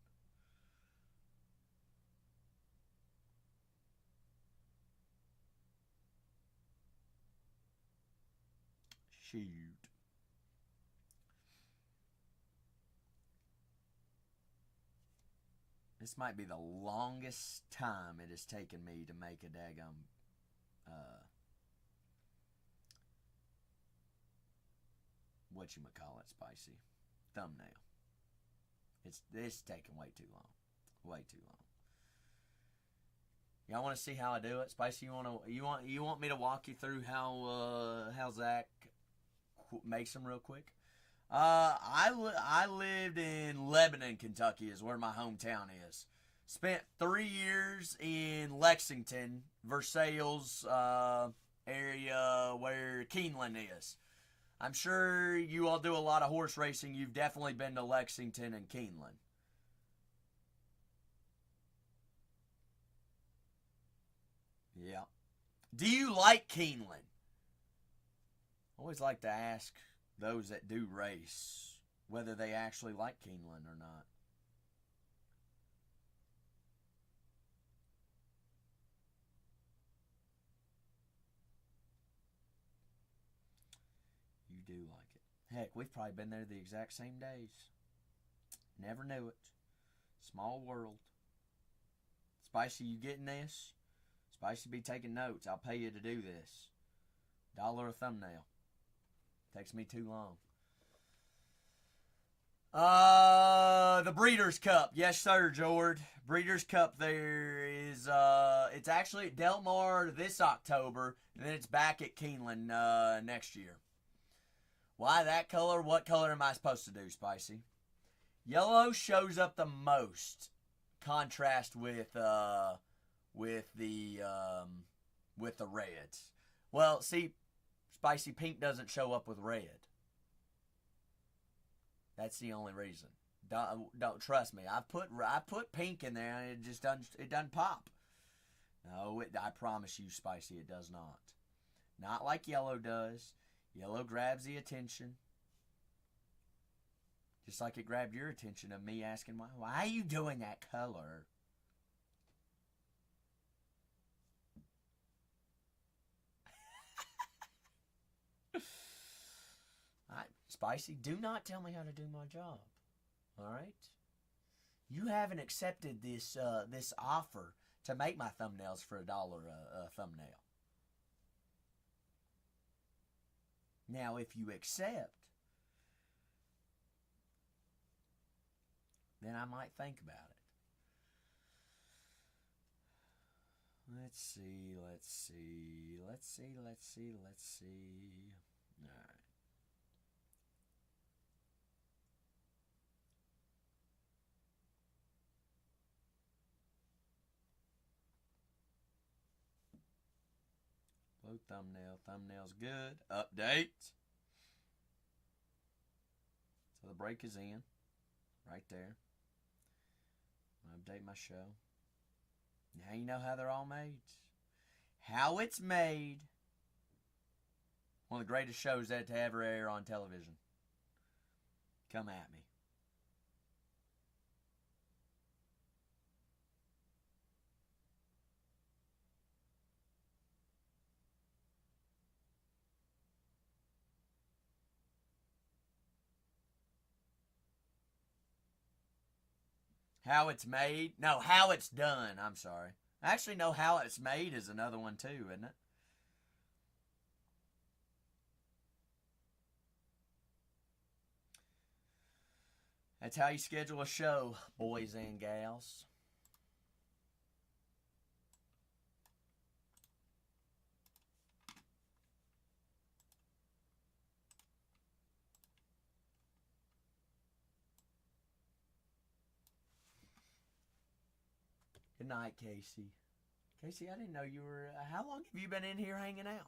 Shoot. This might be the longest time it has taken me to make a daggum whatchamacallit, Spicy, thumbnail. It's taking way too long. Way too long. Y'all want to see how I do it? Spicy, you want me to walk you through how Zach makes them real quick? I lived in Lebanon, Kentucky, is where my hometown is. Spent 3 years in Lexington, Versailles area where Keeneland is. I'm sure you all do a lot of horse racing. You've definitely been to Lexington and Keeneland. Yeah. Do you like Keeneland? I always like to ask those that do race whether they actually like Keeneland or not. You do like it. Heck, we've probably been there the exact same days. Never knew it. Small world. Spicy, you getting this? Spicy be taking notes. I'll pay you to do this. $1 a thumbnail. Takes me too long. The Breeders' Cup. Yes, sir, Jord. Breeders' Cup there is, it's actually at Del Mar this October, and then it's back at Keeneland next year. Why that color? What color am I supposed to do, Spicy? Yellow shows up the most. Contrast with the reds. Well, see, Spicy, pink doesn't show up with red. That's the only reason. Don't trust me. I put pink in there and it just doesn't pop. No, I promise you, Spicy, it does not. Not like yellow does. Yellow grabs the attention. Just like it grabbed your attention of me asking, why are you doing that color? Spicy, do not tell me how to do my job. All right? You haven't accepted this offer to make my thumbnails for $1 a thumbnail. Now, if you accept, then I might think about it. Let's see. All right. Blue thumbnail. Thumbnail's good. Update. So the break is in. Right there. Update my show. Now you know how they're all made. How it's made. One of the greatest shows that to ever air on television. Come at me. How it's made? No, how it's done. I'm sorry. Actually, no, how it's made is another one too, isn't it? That's how you schedule a show, boys and gals. Good night, Casey. Casey, I didn't know you were... how long have you been in here hanging out?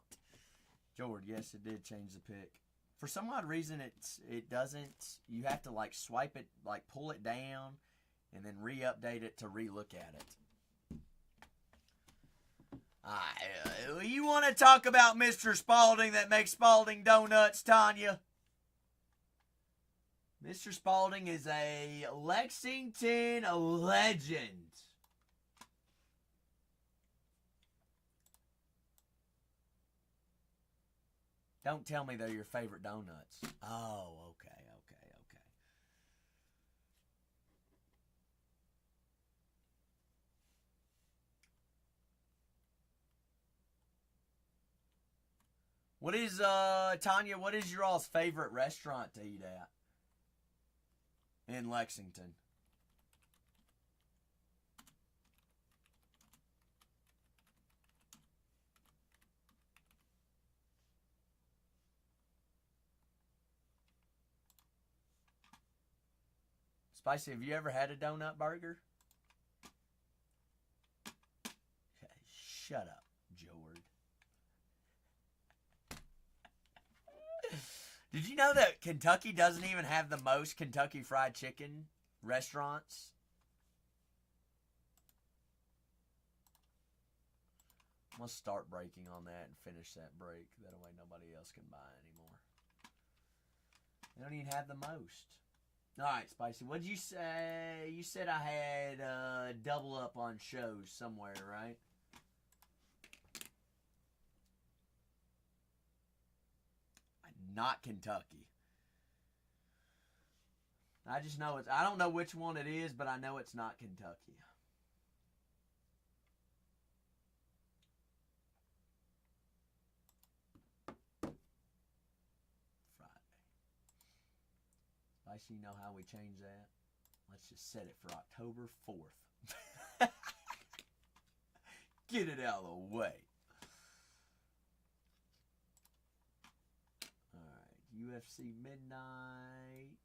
George, yes, it did change the pick. For some odd reason, it doesn't... You have to, like, swipe it, like, pull it down, and then re-update it to re-look at it. You want to talk about Mr. Spalding that makes Spalding Donuts, Tanya? Mr. Spalding is a Lexington legend. Don't tell me they're your favorite donuts. Oh, okay. What is, Tanya, what is your all's favorite restaurant to eat at in Lexington? Spicy, have you ever had a donut burger? Shut up, George. Did you know that Kentucky doesn't even have the most Kentucky Fried Chicken restaurants? I'm going to start breaking on that and finish that break. That way nobody else can buy anymore. They don't even have the most. All right, Spicy. What did you say? You said I had double up on shows somewhere, right? Not Kentucky. I just know it's... I don't know which one it is, but I know it's not Kentucky. Spicy, you know how we change that? Let's just set it for October 4th. Get it out of the way. Alright, UFC Midnight.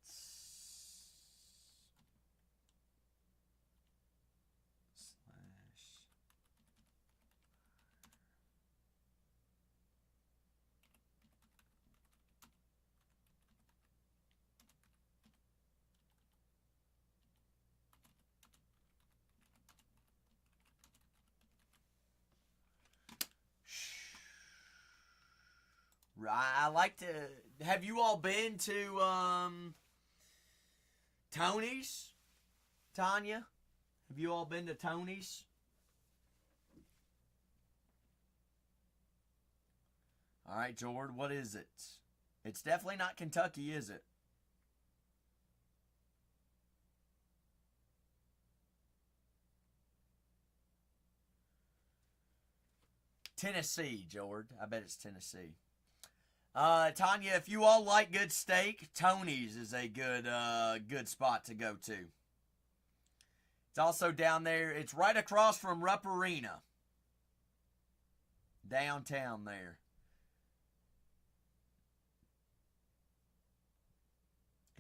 I like to... Have you all been to Tony's? Tanya? Have you all been to Tony's? Alright, Jordan, what is it? It's definitely not Kentucky, is it? Tennessee, Jordan. I bet it's Tennessee. Tanya, if you all like good steak, Tony's is a good spot to go to. It's also down there. It's right across from Rupp Arena. Downtown there.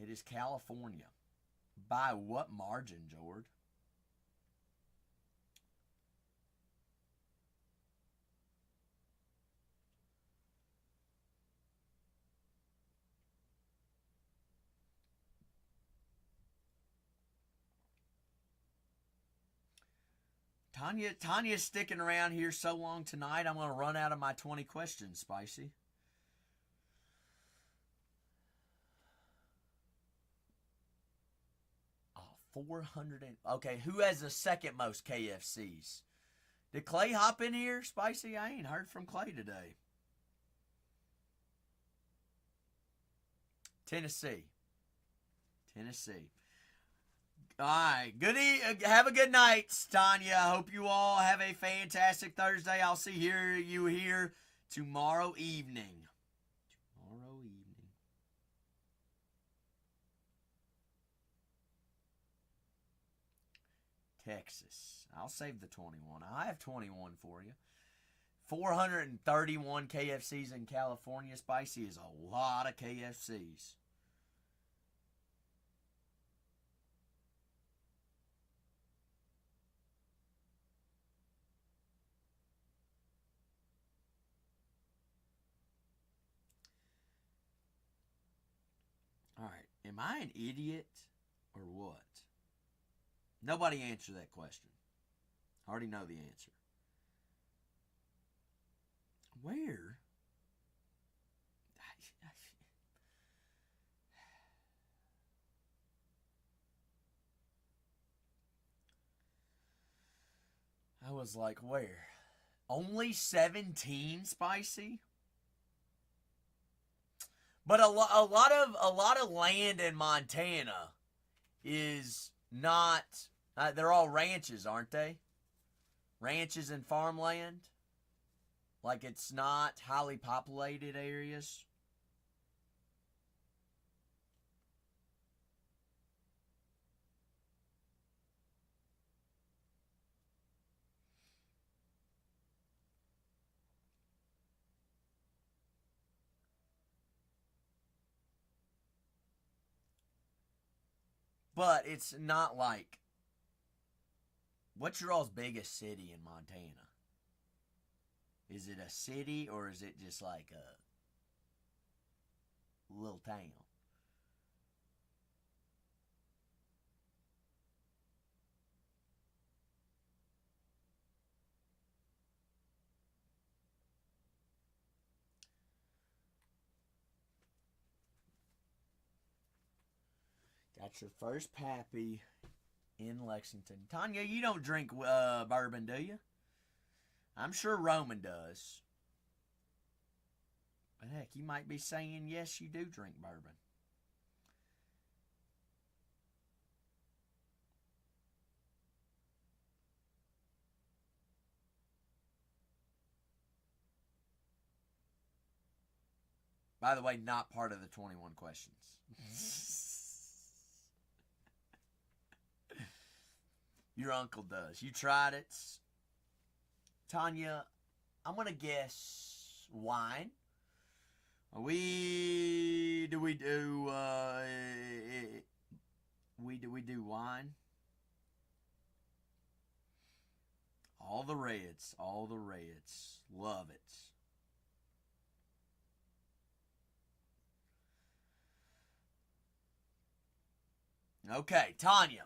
It is California. By what margin, George? Tanya's sticking around here so long tonight, I'm going to run out of my 20 questions, Spicy. Oh, 400 and... Okay, who has the second most KFCs? Did Clay hop in here, Spicy? I ain't heard from Clay today. Tennessee. All right. Have a good night, Tanya. I hope you all have a fantastic Thursday. I'll see you here tomorrow evening. Texas. I'll save the 21. I have 21 for you. 431 KFCs in California. Spicy is a lot of KFCs. All right. Am I an idiot or what? Nobody answer that question. I already know the answer. Where? I was like, where? Only 17 spicy? But a lot of land in Montana is not. They're all ranches, aren't they? Ranches and farmland. Like it's not highly populated areas. But it's not like, what's your all's biggest city in Montana? Is it a city or is it just like a little town? Got your first pappy in Lexington. Tanya, you don't drink bourbon, do you? I'm sure Roman does. But heck, you might be saying, yes, you do drink bourbon. By the way, not part of the 21 questions. Your uncle does. You tried it. Tanya, I'm going to guess wine. Do we do wine? All the reds. Love it. Okay, Tanya.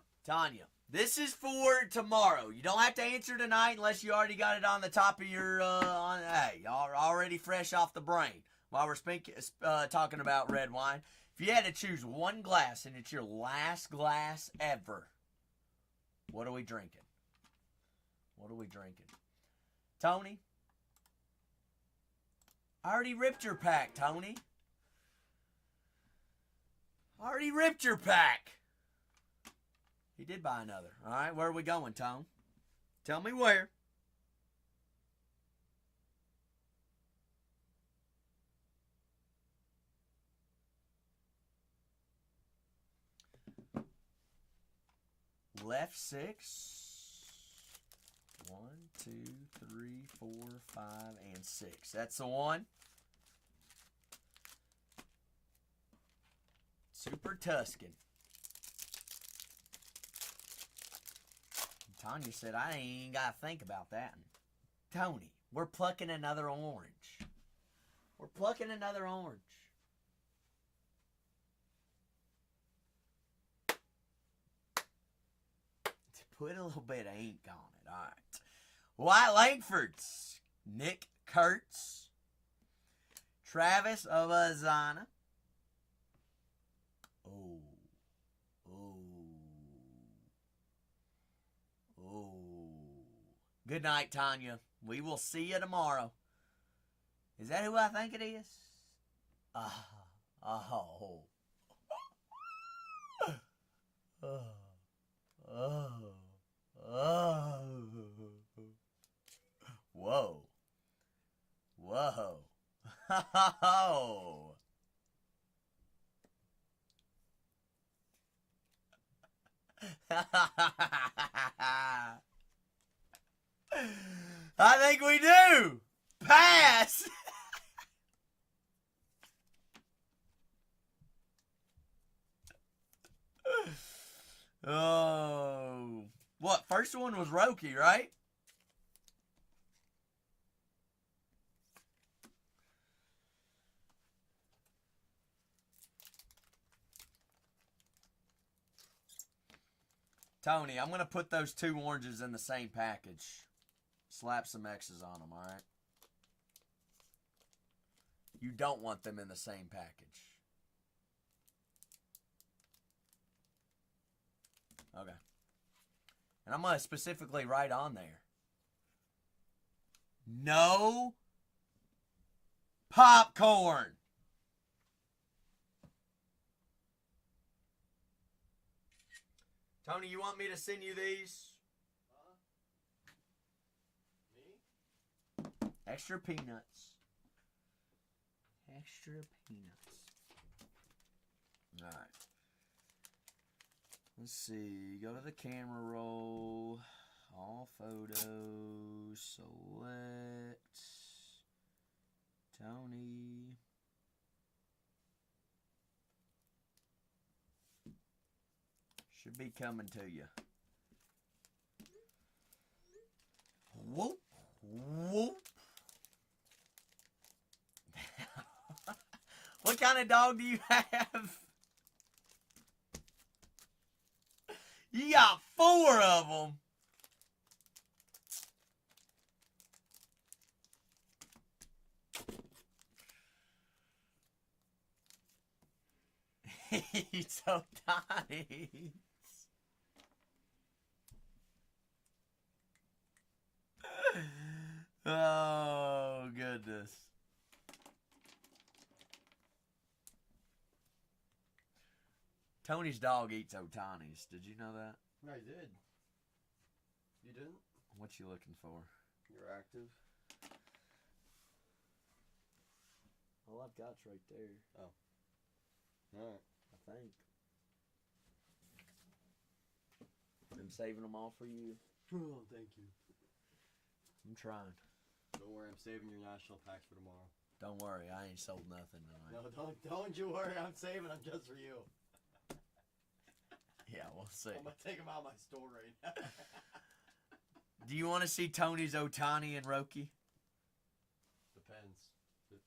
This is for tomorrow. You don't have to answer tonight unless you already got it on the top of your, hey, y'all are already fresh off the brain. While we're talking about red wine, if you had to choose one glass and it's your last glass ever, what are we drinking? Tony? I already ripped your pack, Tony. He did buy another. All right, where are we going, Tone? Tell me where. Left 6. 1, 2, 3, 4, 5, and 6. That's the one. Super Tuscan. Tanya said, I ain't even got to think about that. Tony, we're plucking another orange. Put a little bit of ink on it. All right. White Langfords. Nick Kurtz. Travis Avazana. Oh. Good night, Tanya. We will see you tomorrow. Is that who I think it is? Whoa. I think we do. Pass. Oh. What? First one was Roki, right? Tony, I'm going to put those two oranges in the same package. Slap some X's on them, all right? You don't want them in the same package. Okay. And I'm going to specifically write on there. No popcorn. Tony, you want me to send you these? Me? Extra peanuts. Extra peanuts. Alright. Let's see. Go to the camera roll. All photos. Select. Tony. Should be coming to you. Whoop. Whoop. What kind of dog do you have? You got 4 of them. He's so tiny. Oh, goodness. Tony's dog eats Otanis. Did you know that? I did. You didn't? What you looking for? You're active. All I've got's right there. Oh. Alright. I think. I'm saving them all for you. Oh, thank you. I'm trying. Don't worry, I'm saving your national packs for tomorrow. Don't worry, I ain't sold nothing tonight. No, don't you worry, I'm saving them just for you. Yeah, we'll see. I'm gonna take them out of my store right now. Do you want to see Tony's Otani and Roki? Depends.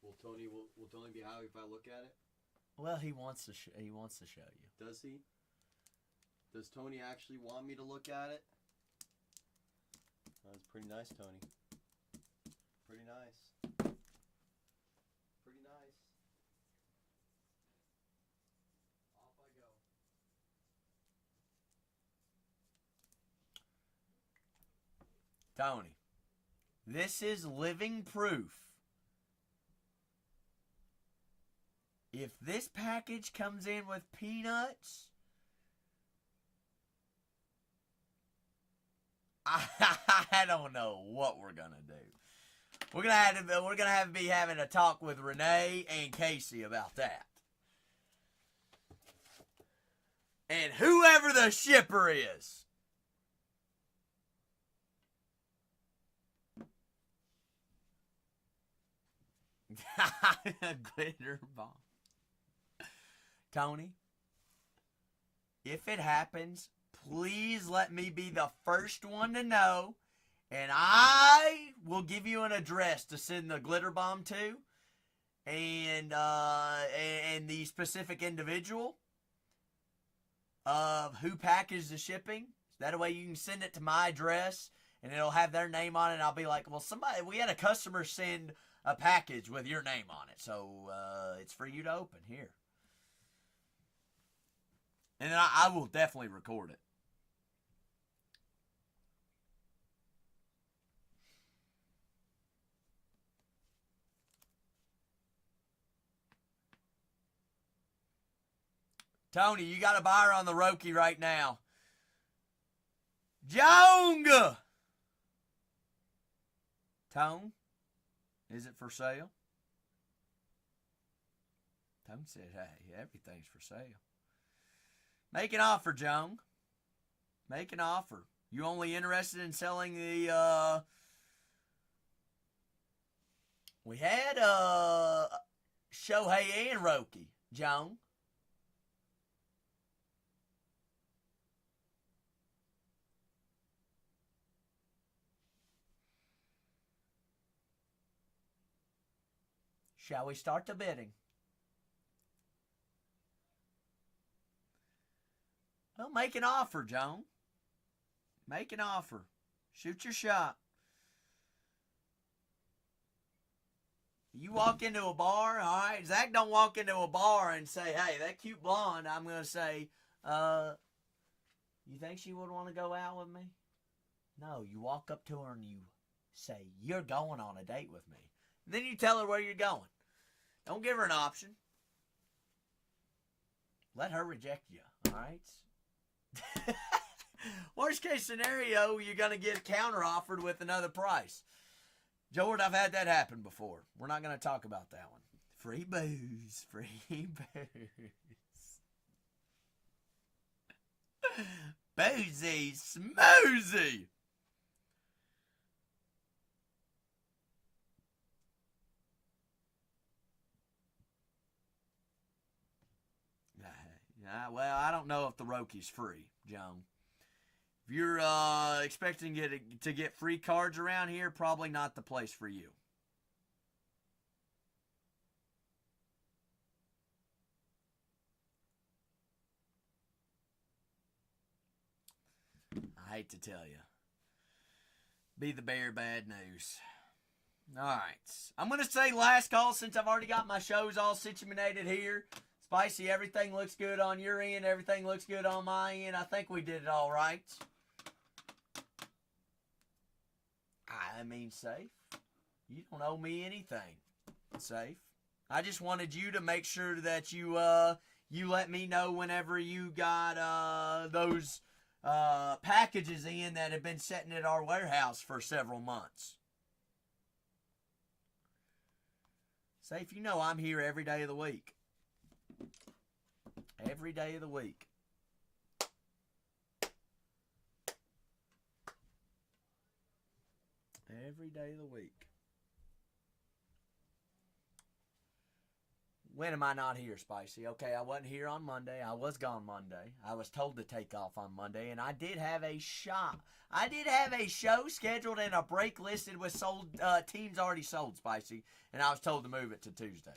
Will Tony be happy if I look at it? Well, he wants to show you. Does he? Does Tony actually want me to look at it? That's pretty nice, Tony. Pretty nice. Pretty nice. Off I go. Tony, this is living proof. If this package comes in with peanuts, I don't know what we're gonna do. We're gonna have to be having a talk with Renee and Casey about that, and whoever the shipper is. Glitter bomb. Tony, if it happens, please let me be the first one to know, and I will give you an address to send the glitter bomb to, and the specific individual of who packaged the shipping. That way you can send it to my address, and it'll have their name on it, and I'll be like, well, we had a customer send a package with your name on it, so it's for you to open here. And then I will definitely record it. Tony, you got a buyer on the Roki right now. Jonga! Tone, is it for sale? Tone said, hey, everything's for sale. Make an offer, Joan. Make an offer. You only interested in selling the We had Shohei and Roki, Joan. Shall we start the bidding? Well, make an offer, Joan. Make an offer. Shoot your shot. You walk into a bar, all right? Zach don't walk into a bar and say, hey, that cute blonde, I'm going to say, you think she would want to go out with me? No, you walk up to her and you say, you're going on a date with me. Then you tell her where you're going. Don't give her an option. Let her reject you, all right? Worst case scenario, you're going to get counter-offered with another price. George, I've had that happen before. We're not going to talk about that one. Free booze. Free booze. Boozy smoozy. Well, I don't know if the Roki's free, Joan. If you're expecting to get free cards around here, probably not the place for you. I hate to tell you. Be the bearer bad news. All right. I'm going to say last call since I've already got my shows all situated here. Spicy, everything looks good on your end. Everything looks good on my end. I think we did it all right. I mean, Safe. You don't owe me anything, Safe. I just wanted you to make sure that you let me know whenever you got those packages in that have been sitting at our warehouse for several months. Safe, you know I'm here every day of the week. Every day of the week. Every day of the week. When am I not here, Spicy? Okay, I wasn't here on Monday. I was gone Monday. I was told to take off on Monday, and I did have a shop. I did have a show scheduled and a break listed with sold teams already sold, Spicy, and I was told to move it to Tuesday.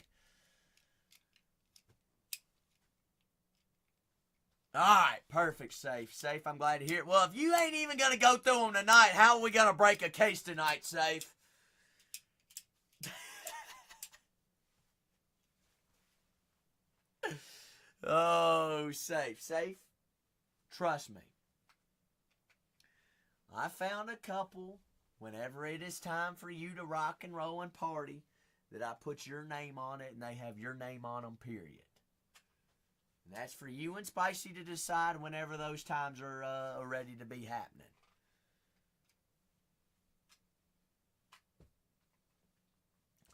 All right, perfect, Safe. Safe, I'm glad to hear it. Well, if you ain't even going to go through them tonight, how are we going to break a case tonight, Safe? Oh, Safe. Safe, trust me. I found a couple, whenever it is time for you to rock and roll and party, that I put your name on it and they have your name on them, period. And that's for you and Spicy to decide whenever those times are ready to be happening.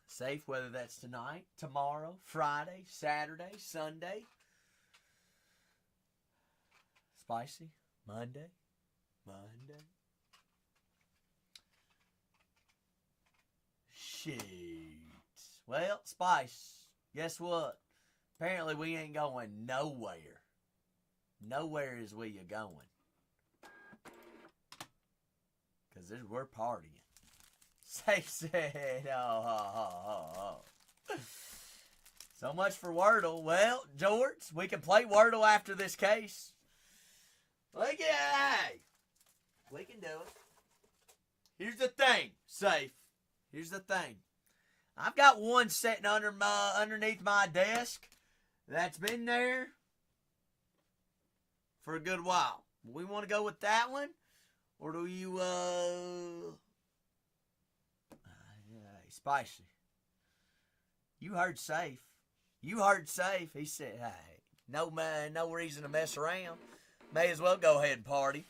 Safe, whether that's tonight, tomorrow, Friday, Saturday, Sunday. Spicy, Monday. Shit. Well, Spice, guess what? Apparently we ain't going nowhere. Nowhere is we going. Because we're partying. Safe said, oh. So much for Wordle. Well, George, we can play Wordle after this case. Look at that. We can do it. Here's the thing, Safe. Here's the thing. I've got one sitting underneath my desk that's been there for a good while. We want to go with that one? Or do you, Spicy. You heard Safe. You heard Safe. He said, hey, no reason to mess around. May as well go ahead and party.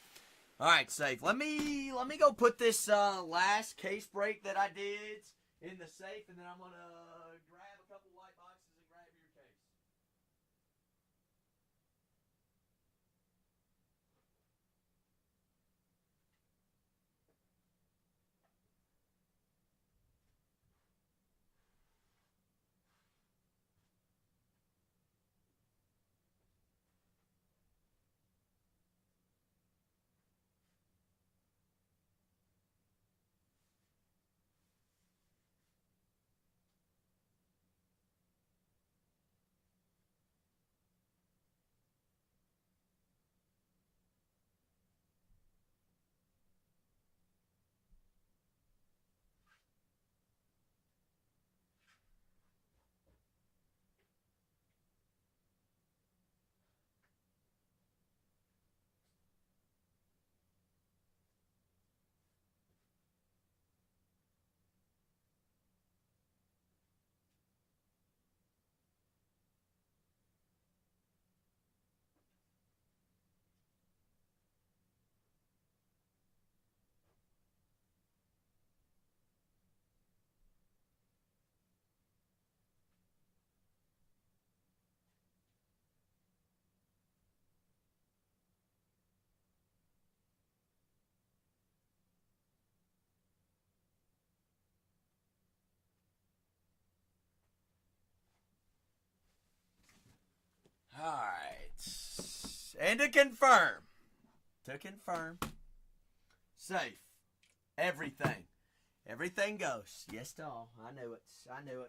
All right, Safe. Let me go put this last case break that I did in the safe, and then I'm going to grab a couple white boxes and grab your case. Alright. And to confirm. Safe. Everything. Everything goes. Yes to all. I knew it.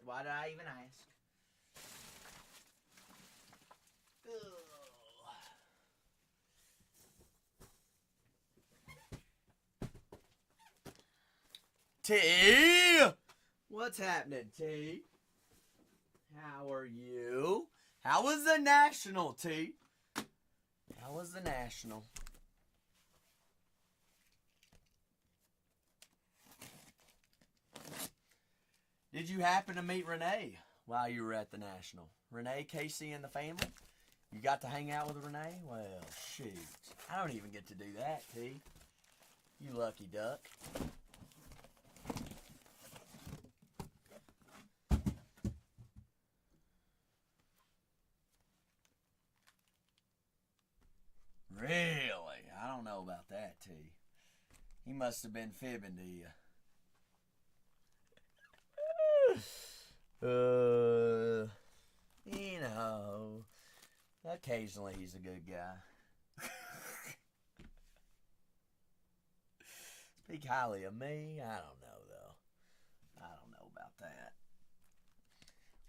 Why did I even ask? T! What's happening, T? How are you? How was the National, T? How was the National? Did you happen to meet Renee while you were at the National? Renee, Casey, and the family? You got to hang out with Renee? Well, shoot. I don't even get to do that, T. You lucky duck. Really? I don't know about that, T. He must have been fibbing to you. You know, occasionally he's a good guy. Speak highly of me? I don't know, though. I don't know about that.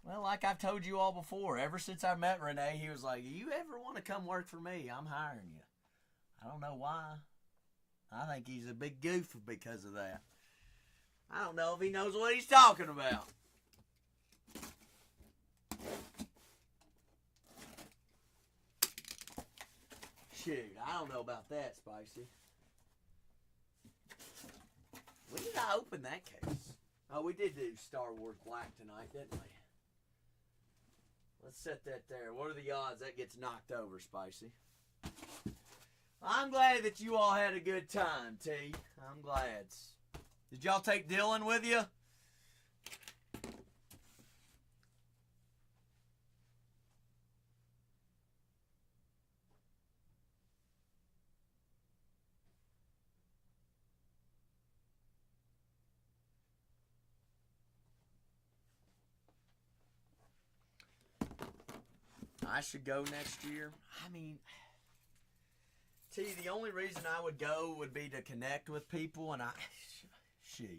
Well, like I've told you all before, ever since I met Renee, he was like, you ever want to come work for me? I'm hiring you. I don't know why. I think he's a big goof because of that. I don't know if he knows what he's talking about. Shoot, I don't know about that, Spicy. When did I open that case? Oh, we did do Star Wars Black tonight, didn't we? Let's set that there. What are the odds that gets knocked over, Spicy? I'm glad that you all had a good time, T. I'm glad. Did y'all take Dylan with you? I should go next year. I mean, T, the only reason I would go would be to connect with people, and shoot.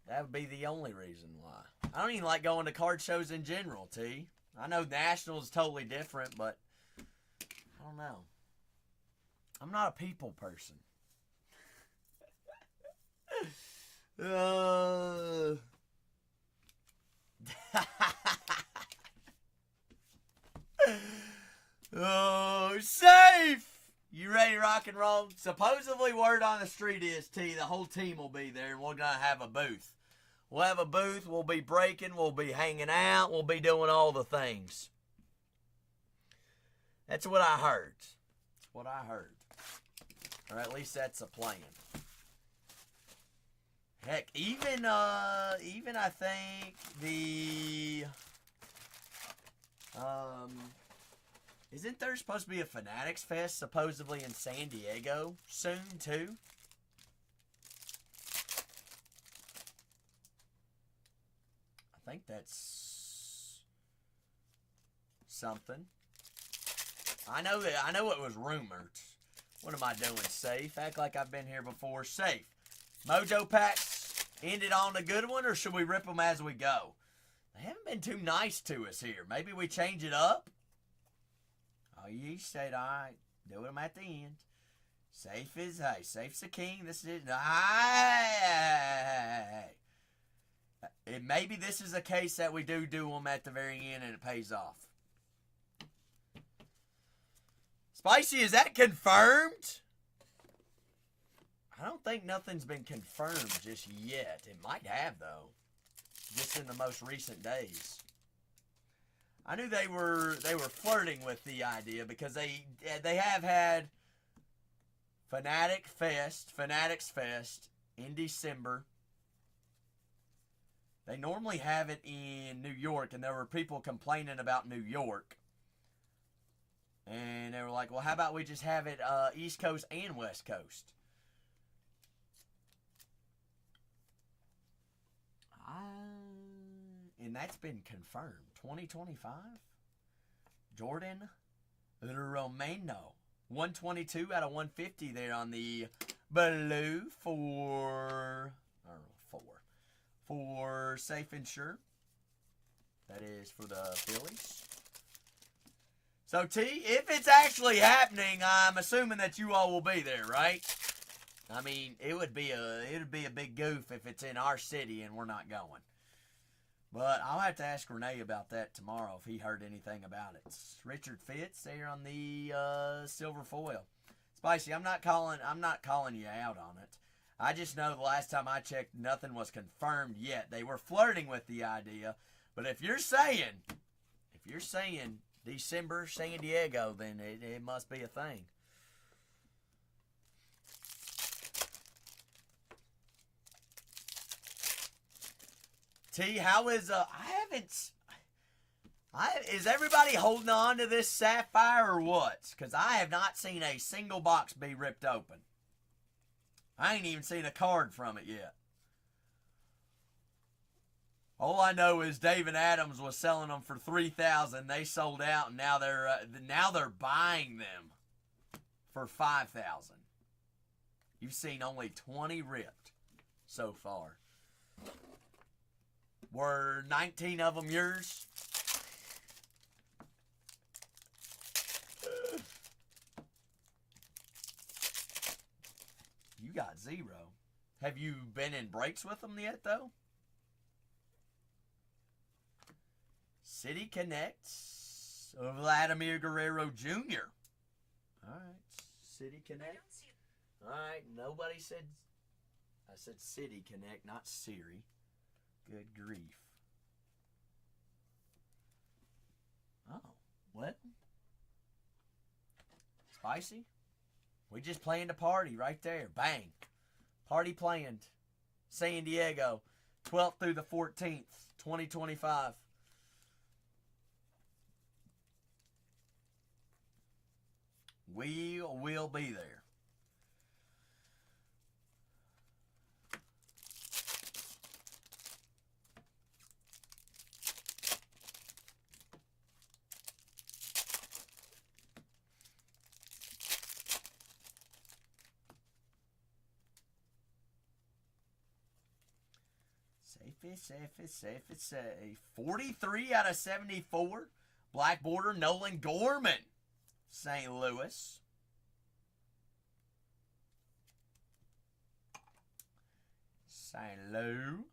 That would be the only reason why. I don't even like going to card shows in general, T. I know National is totally different, but I don't know. I'm not a people person. Oh, safe! You ready to rock and roll? Supposedly, word on the street is, T, the whole team will be there, and we're going to have a booth. We'll have a booth, we'll be breaking, we'll be hanging out, we'll be doing all the things. That's what I heard. That's what I heard. Or at least that's the plan. Heck, even I think the isn't there supposed to be a Fanatics Fest supposedly in San Diego soon too? I think that's something. I know it was rumored. What am I doing? Safe? Act like I've been here before. Safe. Mojo packs ended on a good one, or should we rip them as we go? They haven't been too nice to us here. Maybe we change it up? Oh, you said, all right, do them at the end. Safe is, hey, safe's the king. This is, maybe this is a case that we do them at the very end and it pays off. Spicy, is that confirmed? I don't think nothing's been confirmed just yet. It might have, though. Just in the most recent days. I knew they were flirting with the idea because they have had Fanatics Fest in December. They normally have it in New York, and there were people complaining about New York. And they were like, well, how about we just have it East Coast and West Coast? And that's been confirmed. 2025? Jordan Romano. 122 out of 150 there on the blue for Safe and Sure. That is for the Phillies. So T, if it's actually happening, I'm assuming that you all will be there, right? I mean, it would be a big goof if it's in our city and we're not going. But I'll have to ask Renee about that tomorrow if he heard anything about it. It's Richard Fitz there on the silver foil. Spicy, I'm not calling you out on it. I just know the last time I checked, nothing was confirmed yet. They were flirting with the idea, but if you're saying December San Diego, then it must be a thing. T, how is is everybody holding on to this sapphire or what? Because I have not seen a single box be ripped open. I ain't even seen a card from it yet. All I know is David Adams was selling them for $3,000. They sold out, and now they're buying them for $5,000. You've seen only 20 ripped so far. Were 19 of them yours? You got 0. Have you been in breaks with them yet, though? City Connects. Vladimir Guerrero Jr. All right. City Connect. All right. Nobody said... I said City Connect, not Siri. Good grief. Oh. What? Spicy? We just planned a party right there. Bang. Party planned. San Diego. 12th through the 14th, 2025. We will be there. Safe. 43 out of 74. Black border, Nolan Gorman. St. Louis. St. Lou.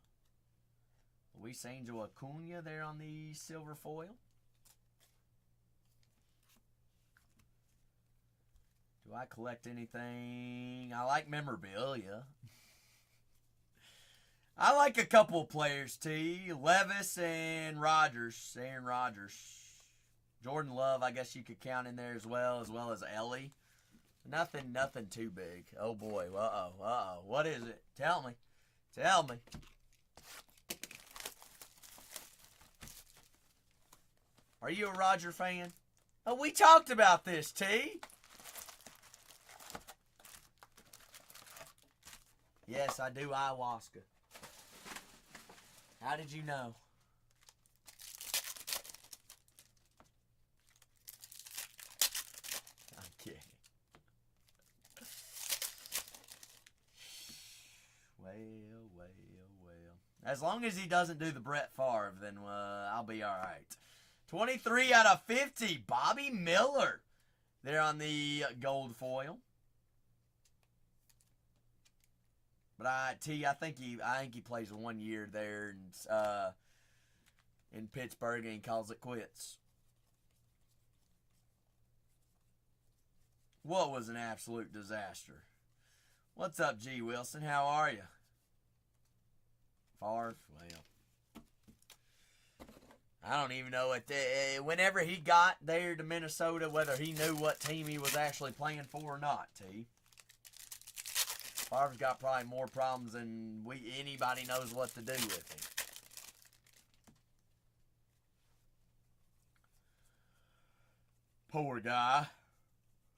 Luis Angel Acuna there on the silver foil. Do I collect anything? I like memorabilia. I like a couple of players, T. Levis and Rogers. Aaron Rodgers. Jordan Love, I guess you could count in there as well as Ellie. Nothing too big. Oh, boy. Uh-oh. What is it? Tell me. Are you a Roger fan? Oh, we talked about this, T. Yes, I do ayahuasca. How did you know? I'm kidding. Well. As long as he doesn't do the Brett Favre, then I'll be all right. 23 out of 50, Bobby Miller. There on the gold foil. But I think he plays 1 year there in Pittsburgh and he calls it quits. What was an absolute disaster. What's up, G. Wilson? How are you? Favre? Well, I don't even know whenever he got there to Minnesota, whether he knew what team he was actually playing for or not, T. Favre's got probably more problems than anybody knows what to do with him. Poor guy.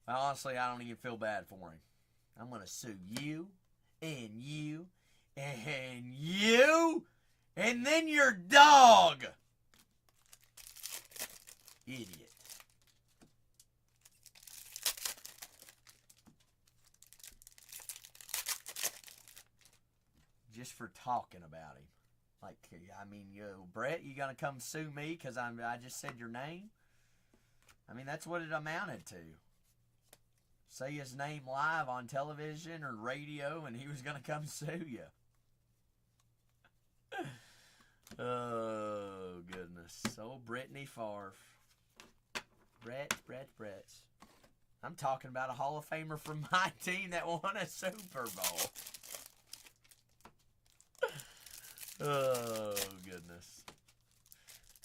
Honestly, I don't even feel bad for him. I'm going to sue you, and you, and you, and then your dog. Idiot. just for talking about him. Like, I mean, Brett, you gonna come sue me because I just said your name? I mean, that's what it amounted to. Say his name live on television or radio, and he was gonna come sue you. Oh, goodness. So, Brittany Favre. Brett. I'm talking about a Hall of Famer from my team that won a Super Bowl. Oh, goodness.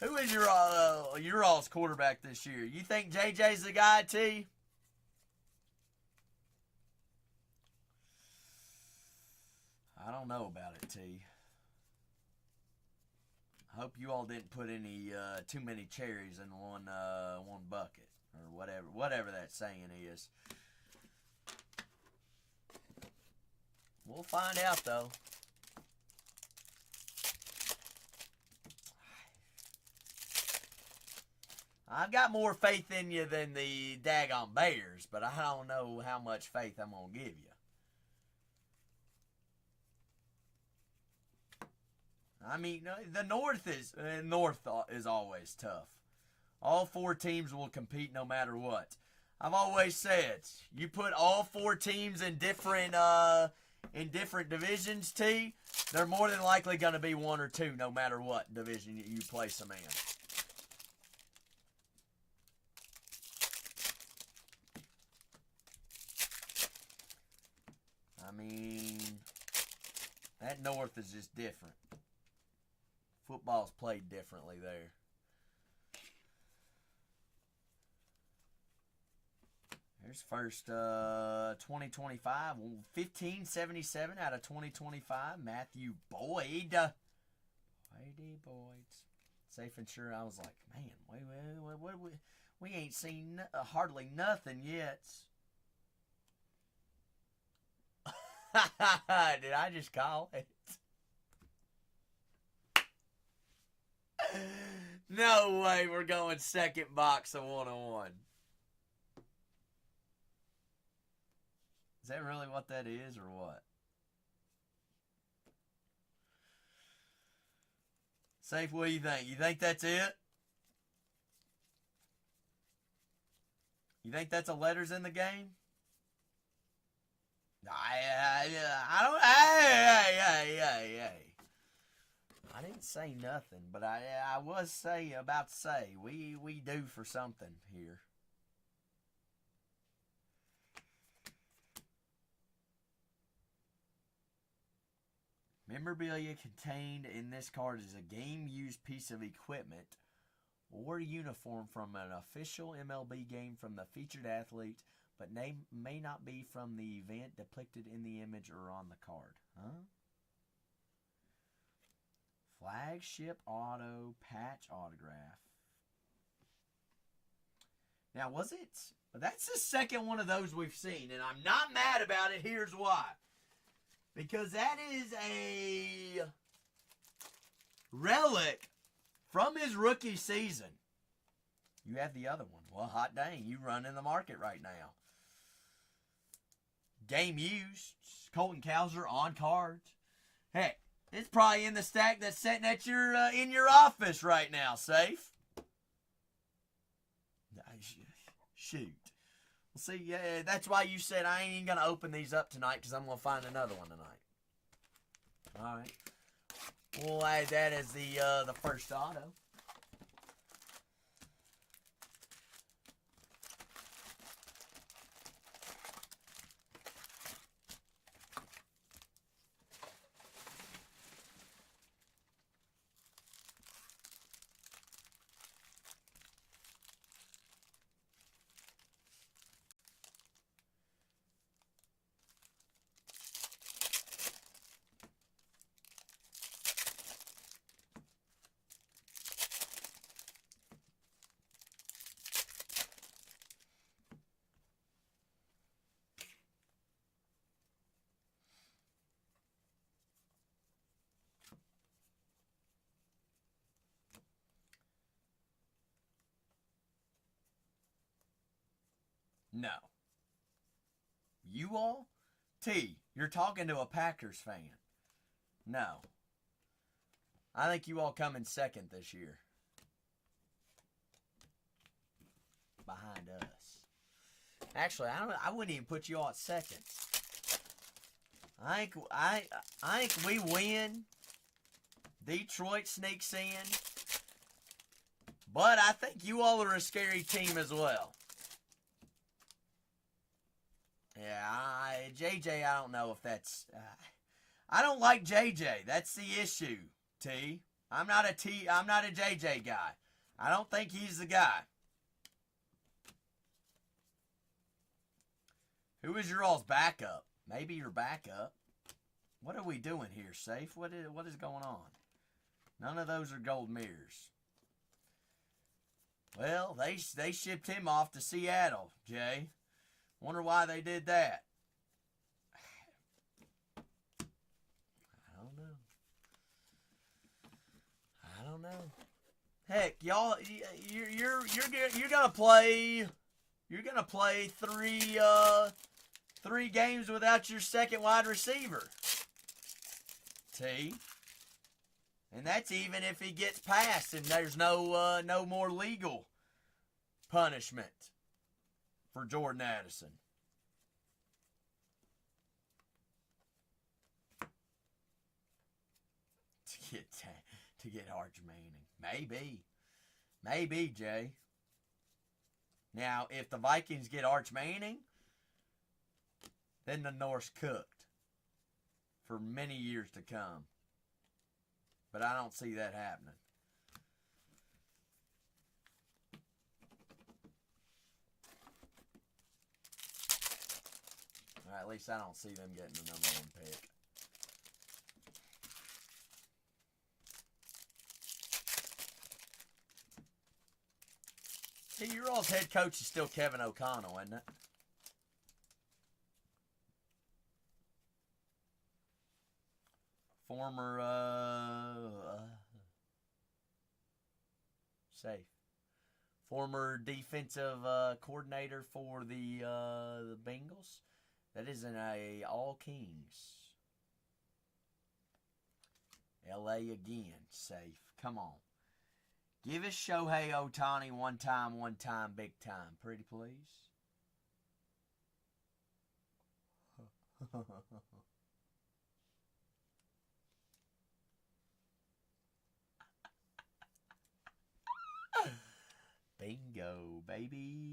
Who is your all's quarterback this year? You think JJ's the guy, T? I don't know about it, T. I hope you all didn't put any too many cherries in one bucket or whatever that saying is. We'll find out though. I've got more faith in you than the daggone Bears, but I don't know how much faith I'm gonna give you. I mean, the North is always tough. All four teams will compete no matter what. I've always said, you put all four teams in different divisions, T, they're more than likely going to be one or two no matter what division you place them in. I mean, that North is just different. Football's played differently there. Here's first 2025. 1577 out of 2025. Matthew Boyd. Boyd. Safe and sure. I was like, man, we ain't seen hardly nothing yet. Did I just call it? No way we're going second box of 101. Is that really what that is or what? Safe, what do you think? You think that's it? You think that's a letters in the game? I don't. Hey. I didn't say nothing, but I was about to say we do for something here. Memorabilia contained in this card is a game-used piece of equipment or uniform from an official MLB game from the featured athlete, but may not be from the event depicted in the image or on the card. Huh? Flagship auto patch autograph. Now, was it? That's the second one of those we've seen, and I'm not mad about it. Here's why. Because that is a relic from his rookie season. You have the other one. Well, hot dang, you run in the market right now. Game used. Colton Cowser on cards. Heck, it's probably in the stack that's sitting at your in your office right now, Safe. Shoot. Well, see, yeah, that's why you said I ain't going to open these up tonight because I'm going to find another one tonight. All right. We'll add that as the first auto. No. You all? T, you're talking to a Packers fan. No. I think you all come in second this year. Behind us. Actually, I wouldn't even put you all at second. I think we win. Detroit sneaks in. But I think you all are a scary team as well. Yeah, JJ, I don't know if that's... I don't like JJ. That's the issue, T. I'm not a JJ guy. I don't think he's the guy. Who is your all's backup? Maybe your backup. What are we doing here, Safe? What is going on? None of those are gold mirrors. Well, they shipped him off to Seattle, Jay. Wonder why they did that. I don't know. Heck, y'all, you're gonna play. You're gonna play three games without your second wide receiver. T. And that's even if he gets passed and there's no more legal punishment for Jordan Addison. To get Arch Manning. Maybe, Jay. Now, if the Vikings get Arch Manning, then the North's cooked for many years to come. But I don't see that happening. Or at least I don't see them getting the number 1 pick. See, your all's head coach is still Kevin O'Connell, isn't it? Former, Safe. Former defensive coordinator for the Bengals. That isn't a All Kings. LA again, Safe. Come on. Give us Shohei Ohtani one time, big time. Pretty please. Bingo, baby.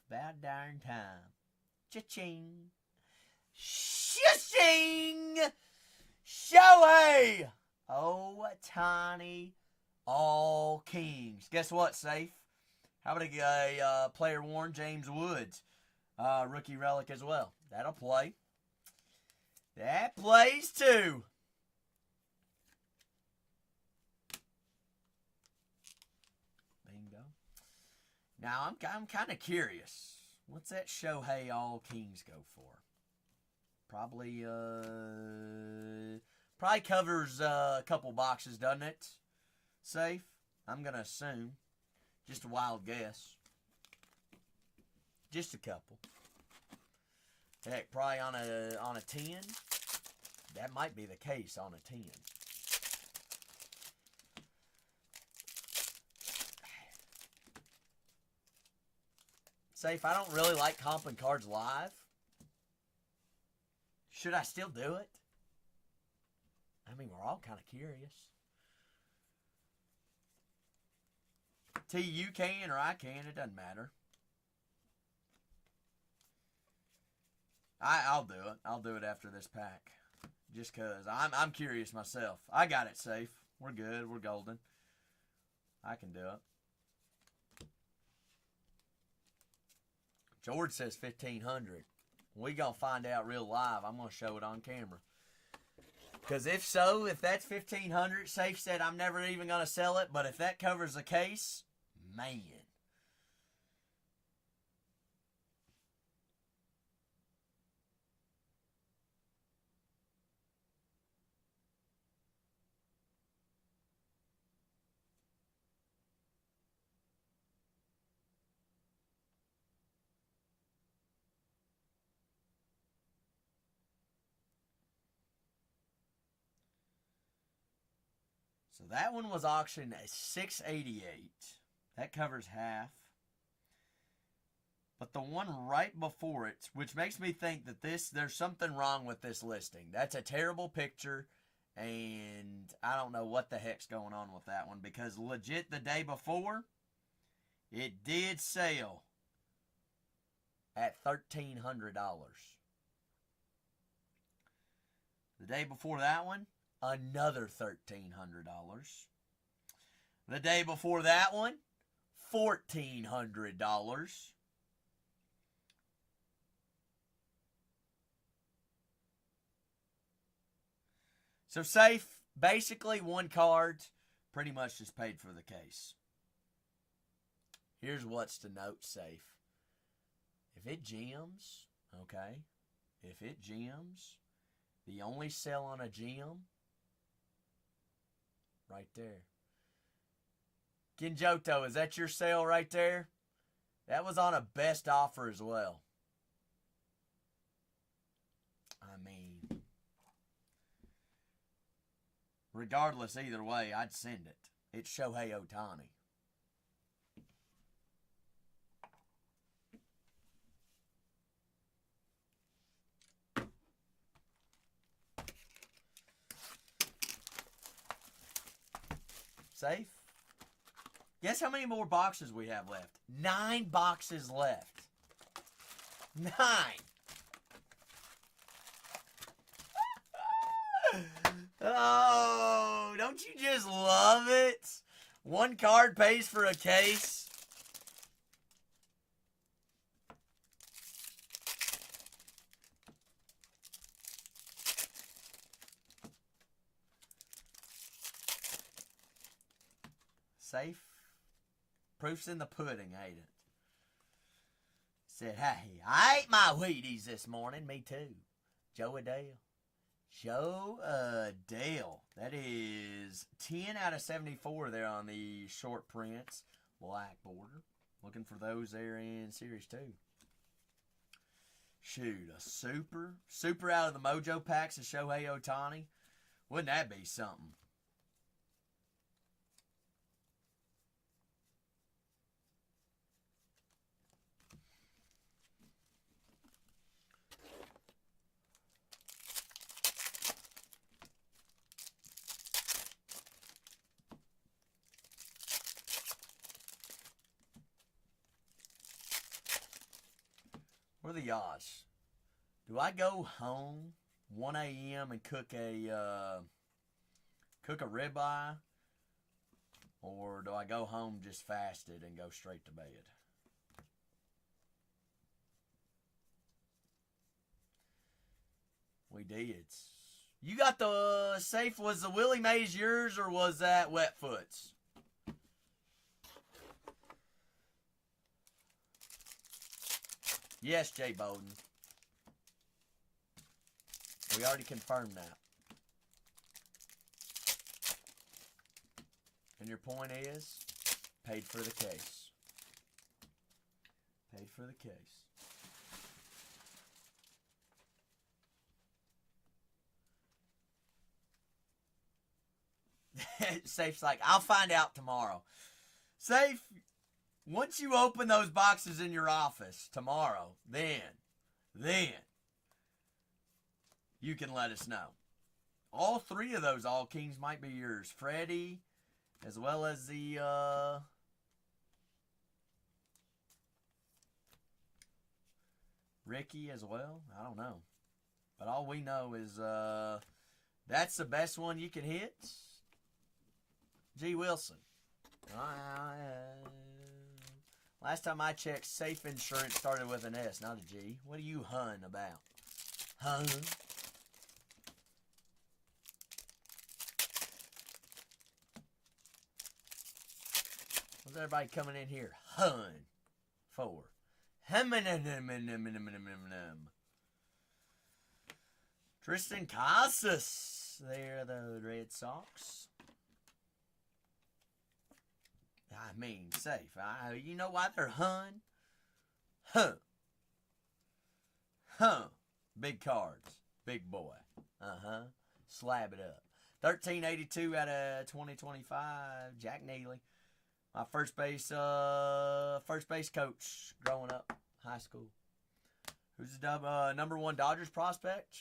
About darn time. Cha-ching. Shushing. Shohei Ohtani. All Kings. Guess what, Safe? How about a player worn James Woods? Rookie relic as well. That'll play. That plays too. Bingo. Now, I'm kind of curious. What's that Shohei All Kings go for? Probably covers a couple boxes, doesn't it? Safe? I'm going to assume. Just a wild guess. Just a couple. Heck, probably on a 10. That might be the case on a 10. Safe, I don't really like comping cards live. Should I still do it? I mean, we're all kind of curious. T, you can or I can. It doesn't matter. I'll do it. I'll do it after this pack. Just because I'm curious myself. I got it, Safe. We're good. We're golden. I can do it. George says 1,500. We gonna find out real live. I'm gonna show it on camera. Because if so, if that's 1,500, Safe said I'm never even gonna sell it. But if that covers the case, man. So that one was auctioned at $688. That covers half. But the one right before it, which makes me think that there's something wrong with this listing. That's a terrible picture, and I don't know what the heck's going on with that one, because legit the day before, it did sell at $1,300. The day before that one, another $1,300. The day before that one, $1,400. So safe, basically one card, pretty much just paid for the case. Here's what's to note, safe. If it gems, okay, if it gems, the only sell on a gem, right there. Kinjoto, is that your sale right there? That was on a best offer as well. I mean, regardless, either way, I'd send it. It's Shohei Ohtani. Safe? Guess how many more boxes we have left? 9 boxes left. 9. Oh, don't you just love it? One card pays for a case. Safe? Proof's in the pudding, ain't it? Said, hey, I ate my Wheaties this morning. Me too. Joe Adele. Joe Adele. That is 10 out of 74 there on the short prints. Black border. Looking for those there in Series 2. Shoot, a super. Super out of the Mojo packs of Shohei Ohtani. Wouldn't that be something? What are the odds? Do I go home 1 a.m. and cook a ribeye, or do I go home just fasted and go straight to bed? We did. You got the safe. Was the Willie Mays yours, or was that Wetfoot's? Yes, Jay Bowden. We already confirmed that. And your point is, paid for the case. Paid for the case. Safe's like, I'll find out tomorrow. Safe, once you open those boxes in your office tomorrow, then you can let us know. All 3 of those All Kings might be yours. Freddie, as well as the Ricky as well. I don't know. But all we know is that's the best one you can hit. G. Wilson. Last time I checked, Safe Insurance started with an S, not a G. What are you hun about? Hun? What's everybody coming in here? Hun. For. Tristan Casas. There, the Red Sox. I mean, safe. You know why they're hun? Huh. Huh. Big cards. Big boy. Uh-huh. Slab it up. 1382 out of 2025. Jack Neely. My first base coach growing up, high school. Who's the number one Dodgers prospect?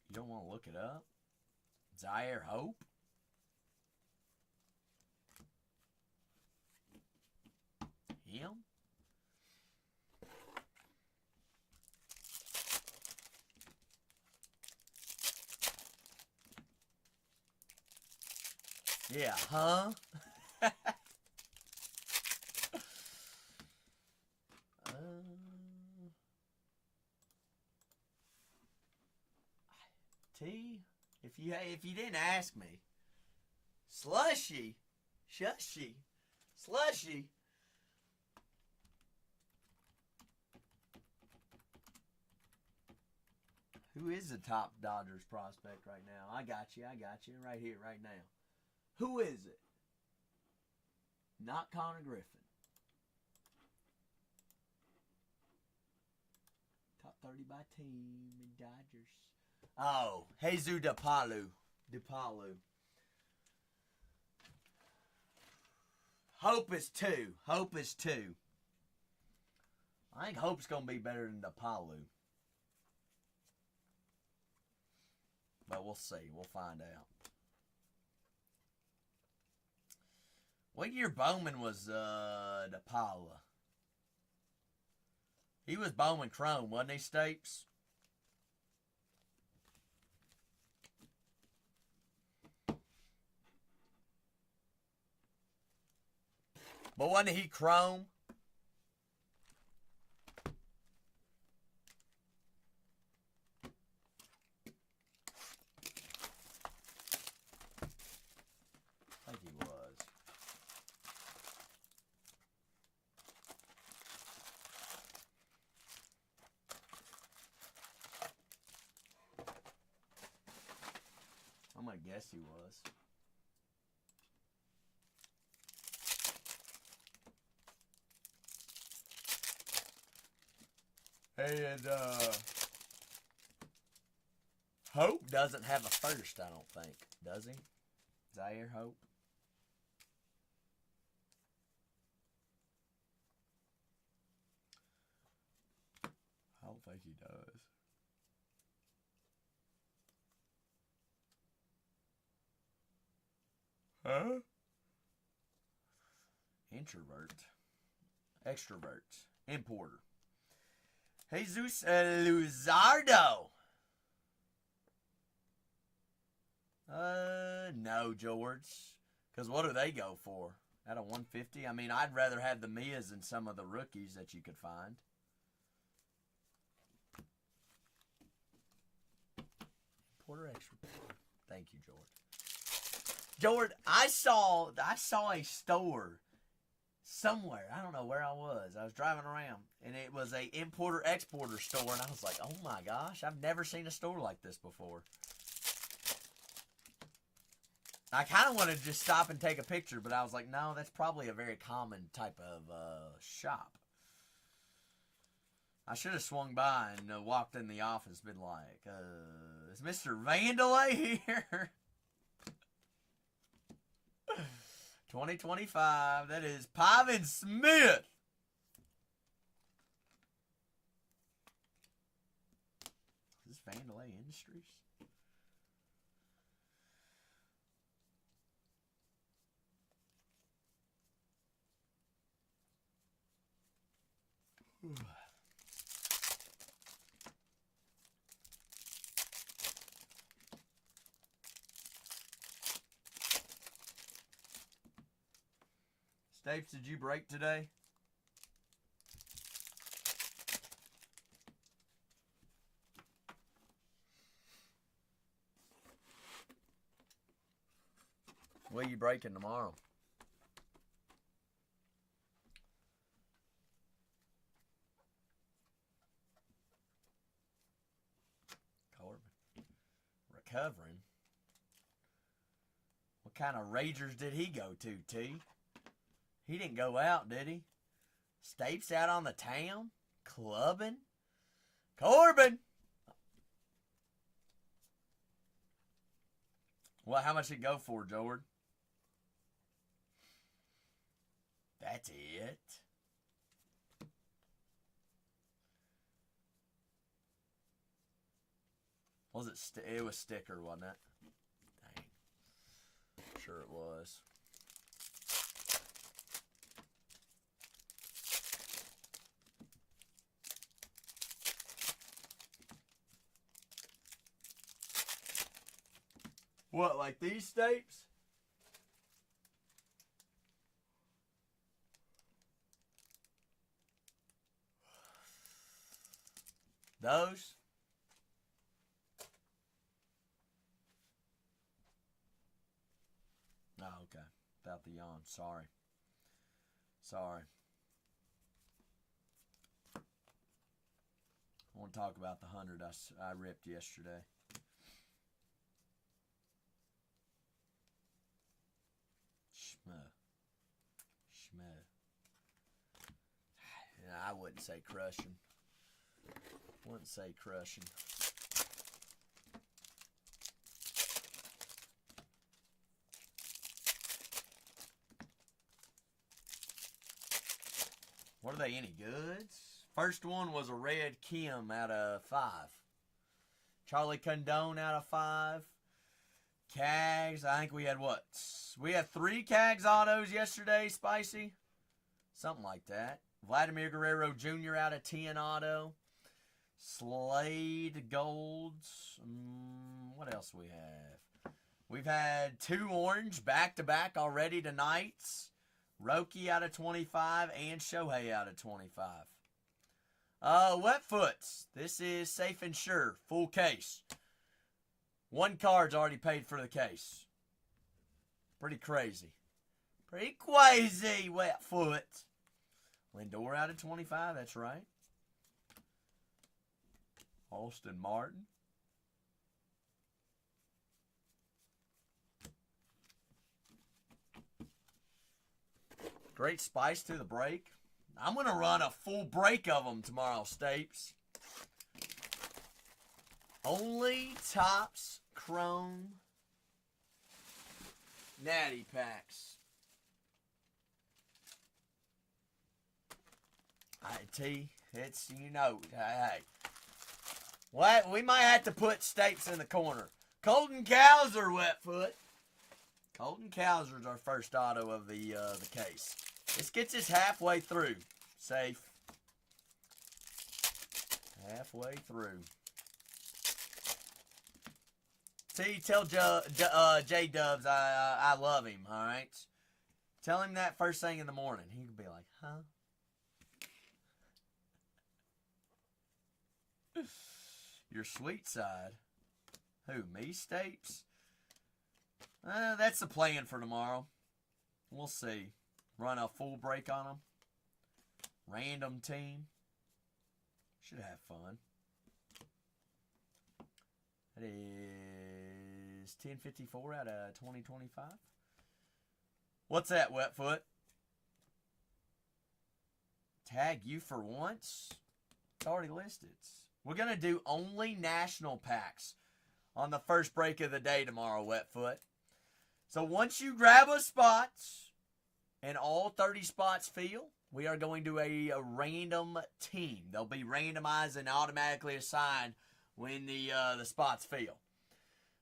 You don't want to look it up? Zaire Hope? Him? Yeah, huh? T, if you didn't ask me, Slushy, Shushy, Slushy. Who is the top Dodgers prospect right now? I got you, right here, right now. Who is it? Not Connor Griffin. Top 30 by team in Dodgers. Oh, Jesus DePalu. Hope is two. I think Hope's going to be better than DePalu. But we'll see. We'll find out. What year Bowman was DePaula? He was Bowman Chrome, wasn't he, Stapes? But wasn't he Chrome? I think he was. I'm going to guess he was. And, Hope doesn't have a first, I don't think. Does he? Zaire Hope? I don't think he does. Huh? Introvert. Extrovert. Importer. Jesus Luzardo. No, George. Because what do they go for? At a 150? I mean, I'd rather have the Mias than some of the rookies that you could find. Importer, extra. Thank you, George. George, I saw a store somewhere. I don't know where I was. I was driving around, and it was a importer-exporter store, and I was like, oh my gosh, I've never seen a store like this before. I kind of wanted to just stop and take a picture, but I was like, no, that's probably a very common type of shop. I should have swung by and walked in the office and been like, is Mr. Vandalay here? 2025, that is Pavin Smith. Is this Vandalay Industries? Stapes, did you break today? What are you breaking tomorrow? Corbin. Recovering? What kind of Ragers did he go to, T? He didn't go out, did he? Stapes out on the town? Clubbing? Corbin! Well, how much did it go for, Jordan? That's it. Was it? It was sticker, wasn't it? Dang. Sure it was. What, like these stapes? Those? Oh, okay. Without the yawn. Sorry. Sorry. I want to talk about the 100 I ripped yesterday. Schmuh. I wouldn't say crushing. Wouldn't say crushing. What are they, any goods? First one was a Red Kim out of 5. Charlie Condone out of 5. Cags, I think we had what? We had 3 Cags autos yesterday, Spicy? Something like that. Vladimir Guerrero Jr. out of 10 auto. Slade Golds. What else we have? We've had 2 orange back-to-back already tonight. Roki out of 25 and Shohei out of 25. Wetfoots. This is safe and sure. Full case. 1 card's already paid for the case. Pretty crazy. Pretty crazy, Wetfoot. Lindor out of 25, that's right. Austin Martin. Great spice to the break. I'm going to run a full break of them tomorrow, Stapes. Only Topps Chrome Natty Packs. T, it's, you know, hey. What? We might have to put Stapes in the corner. Colton Cowser, Wetfoot. Colton Cowser's our first auto of the case. This gets us halfway through. Safe. Halfway through. T, tell J-Dubs I love him, all right? Tell him that first thing in the morning. He could be like, huh? Your sweet side. Who, me, Stapes? That's the plan for tomorrow. We'll see. Run a full break on them. Random team. Should have fun. That is 1054 out of 2025. What's that, Wetfoot? Tag you for once? It's already listed. We're going to do only national packs on the first break of the day tomorrow, Wetfoot. So once you grab a spot and all 30 spots fill, we are going to do a random team. They'll be randomized and automatically assigned when the spots fill.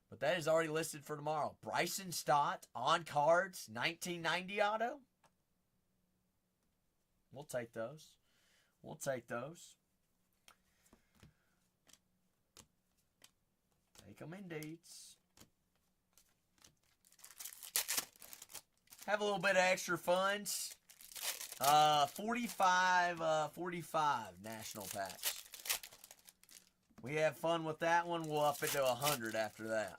But that is already listed for tomorrow. Bryson Stott on cards, 1990 auto. We'll take those. We'll take those. Take them indeed. Have a little bit of extra funds. 45 national packs. We have fun with that one. We'll up it to 100 after that.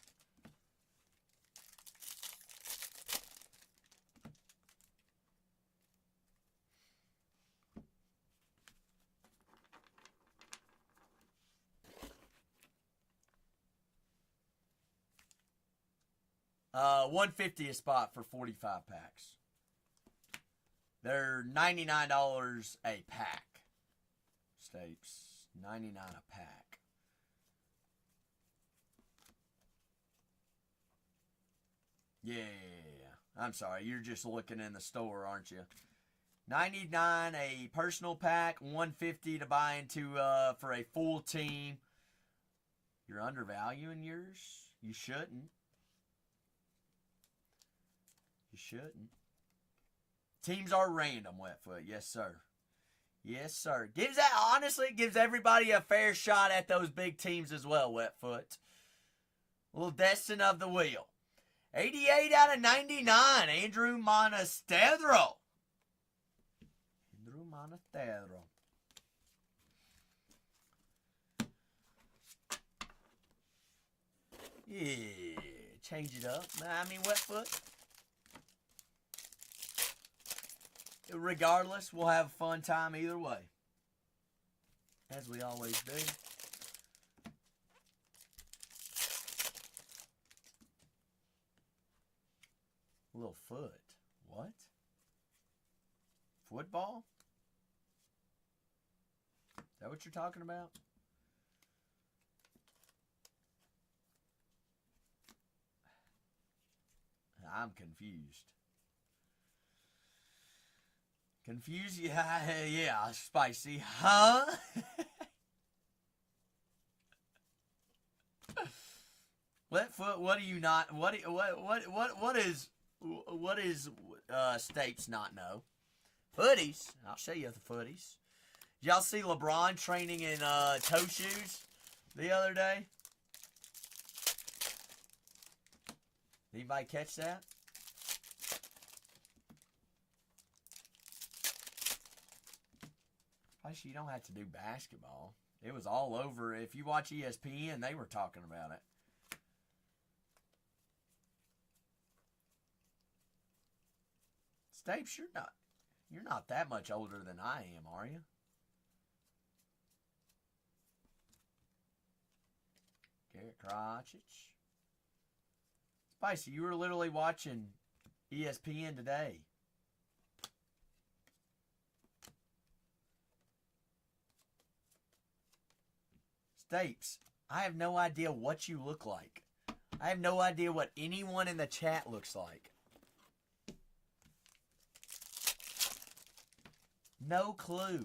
$150 a spot for 45 packs. They're $99 a pack. Stapes, $99 a pack. I'm sorry, you're just looking in the store, aren't you? $99 a personal pack, $150 to buy into for a full team. You're undervaluing yours. You shouldn't. You shouldn't. Teams are random, Wetfoot. Yes, sir. Yes, sir. Honestly, gives everybody a fair shot at those big teams as well, Wetfoot. A little destin of the wheel. 88 out of 99, Andrew Monastedro. Andrew Monastedro. Yeah, change it up. I mean, Wetfoot. Regardless, we'll have a fun time either way. As we always do. Little foot. What? Football? Is that what you're talking about? I'm confused. Confused? Yeah, spicy. Huh? Wetfoot, what do you not? What is States not know? Footies. I'll show you the footies. Did y'all see LeBron training in toe shoes the other day? Anybody catch that? Actually, you don't have to do basketball. It was all over. If you watch ESPN, they were talking about it. Stapes, you're not that much older than I am, are you? Garrett Krotchich. Spicy, you were literally watching ESPN today. Stapes, I have no idea what you look like. I have no idea what anyone in the chat looks like. No clue.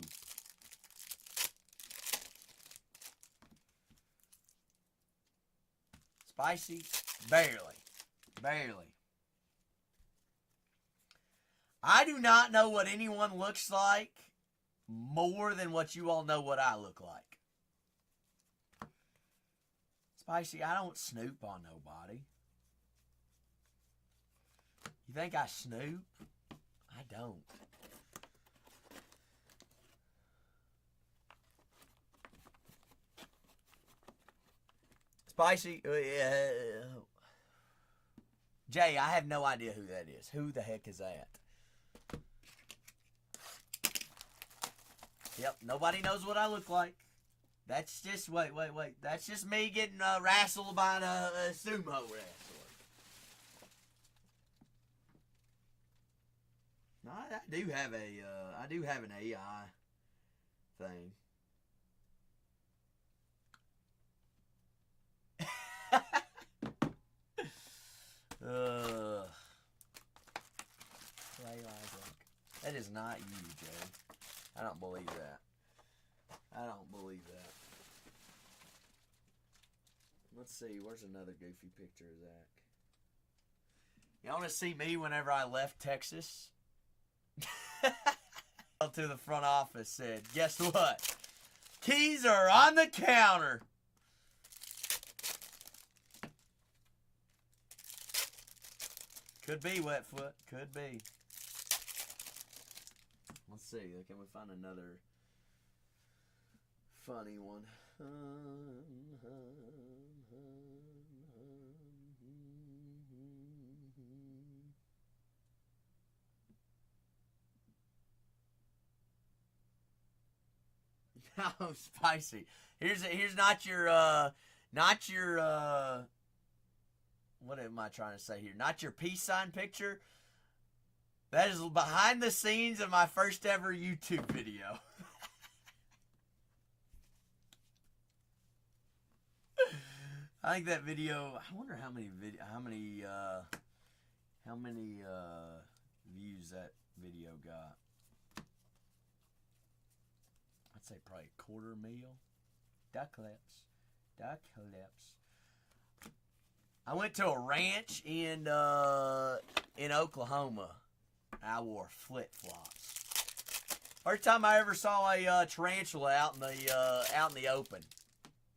Spicy? Barely. Barely. I do not know what anyone looks like more than what you all know what I look like. Spicy, I don't snoop on nobody. You think I snoop? I don't. Spicy, Jay, I have no idea who that is. Who the heck is that? Yep, nobody knows what I look like. That's just, wait. That's just me getting wrestled by a sumo wrestler. No, I do have an AI thing. That is not you, Jay. I don't believe that. I don't believe that. Let's see, where's another goofy picture of Zach? You want to see me whenever I left Texas? To the front office said, guess what? Keys are on the counter. Could be, Wetfoot. Could be. Let's see. Can we find another funny one? Oh, spicy. Here's not your what am I trying to say here? Not your peace sign picture. That is behind the scenes of my first ever YouTube video. I think that video, I wonder how many How many views that video got? I'd say probably 250,000. Duck lips. Duck lips. I went to a ranch in Oklahoma. I wore flip-flops. First time I ever saw a tarantula out in the open,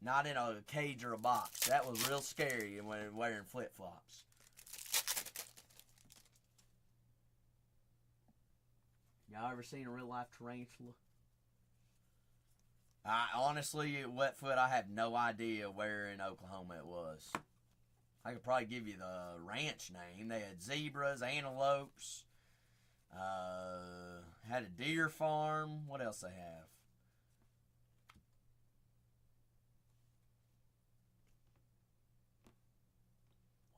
not in a cage or a box. That was real scary when wearing flip-flops. Y'all ever seen a real life tarantula? I honestly, Wetfoot, I have no idea where in Oklahoma it was. I could probably give you the ranch name. They had zebras, antelopes, had a deer farm. What else they have?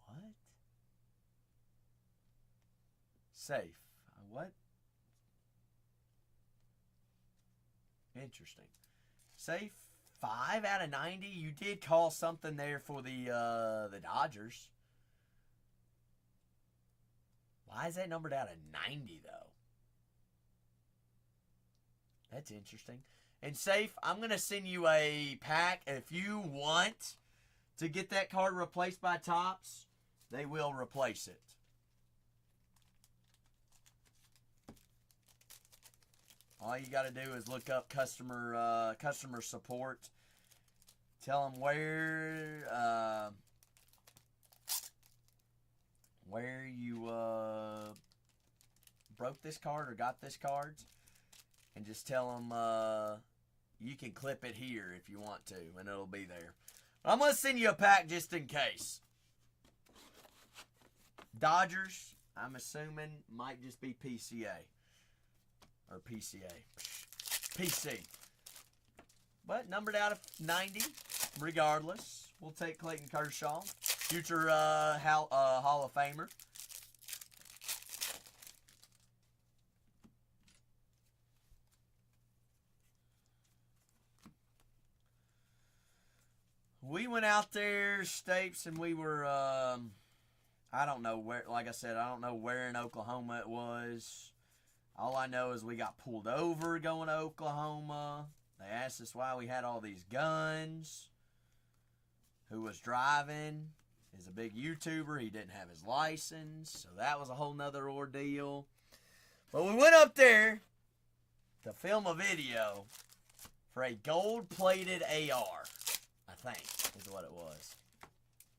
What? Safe. What? Interesting. Safe 5 out of 90. You did call something there for the Dodgers. Why is that numbered out of 90 though? That's interesting. And Safe, I'm gonna send you a pack. If you want to get that card replaced by Topps, they will replace it. All you got to do is look up customer support. Tell them where you broke this card or got this card, and just tell them you can clip it here if you want to, and it'll be there. But I'm gonna send you a pack just in case. Dodgers, I'm assuming, might just be PCA. Or PCA. PC. But numbered out of 90, regardless. We'll take Clayton Kershaw. Future Hall of Famer. We went out there, Stapes, and we were, I don't know where, like I said, I don't know where in Oklahoma it was. All I know is we got pulled over going to Oklahoma. They asked us why we had all these guns. Who was driving is a big YouTuber. He didn't have his license, so that was a whole nother ordeal. But we went up there to film a video for a gold-plated AR, I think is what it was.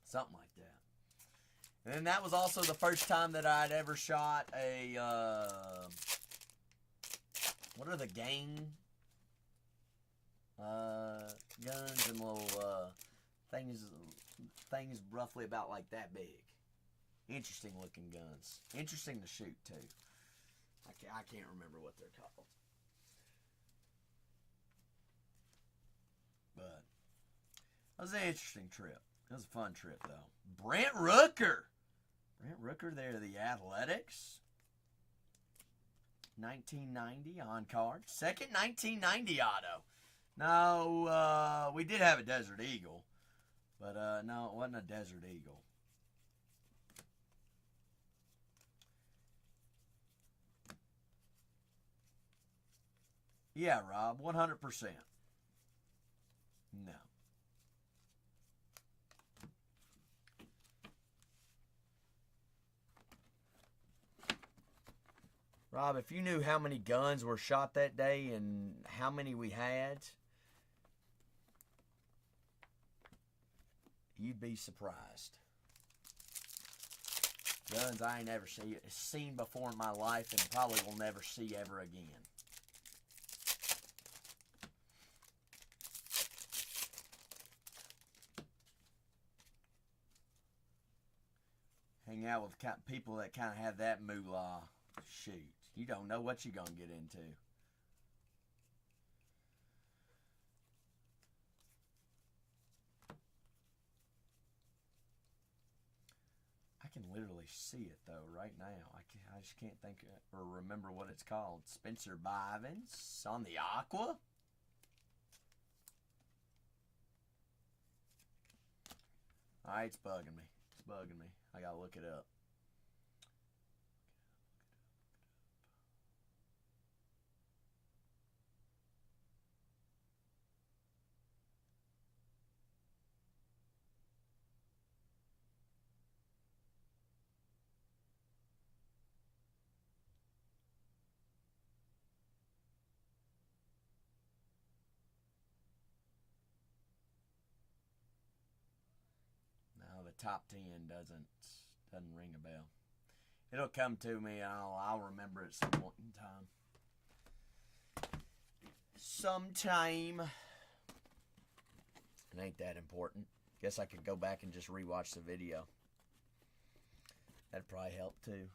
Something like that. And then that was also the first time that I'd ever shot a... what are the gang guns and little things roughly about like that big. Interesting looking guns. Interesting to shoot too. I can't remember what they're called. But it was an interesting trip. It was a fun trip though. Brent Rooker. Brent Rooker there to the Athletics. 1990 on card. Second 1990 auto. No, we did have a Desert Eagle. But, no, it wasn't a Desert Eagle. Yeah, Rob, 100%. No. Rob, if you knew how many guns were shot that day and how many we had, you'd be surprised. Guns I ain't ever seen before in my life and probably will never see ever again. Hang out with people that kind of have that moolah. Shoot, you don't know what you're going to get into. I can literally see it, though, right now. I just can't think or remember what it's called. Spencer Bivens on the Aqua. All right, it's bugging me. It's bugging me. I got to look it up. top 10 doesn't ring a bell. It'll come to me. I'll remember at some point in time. Sometime. It ain't that important. Guess I could go back and just rewatch the video. That'd probably help too.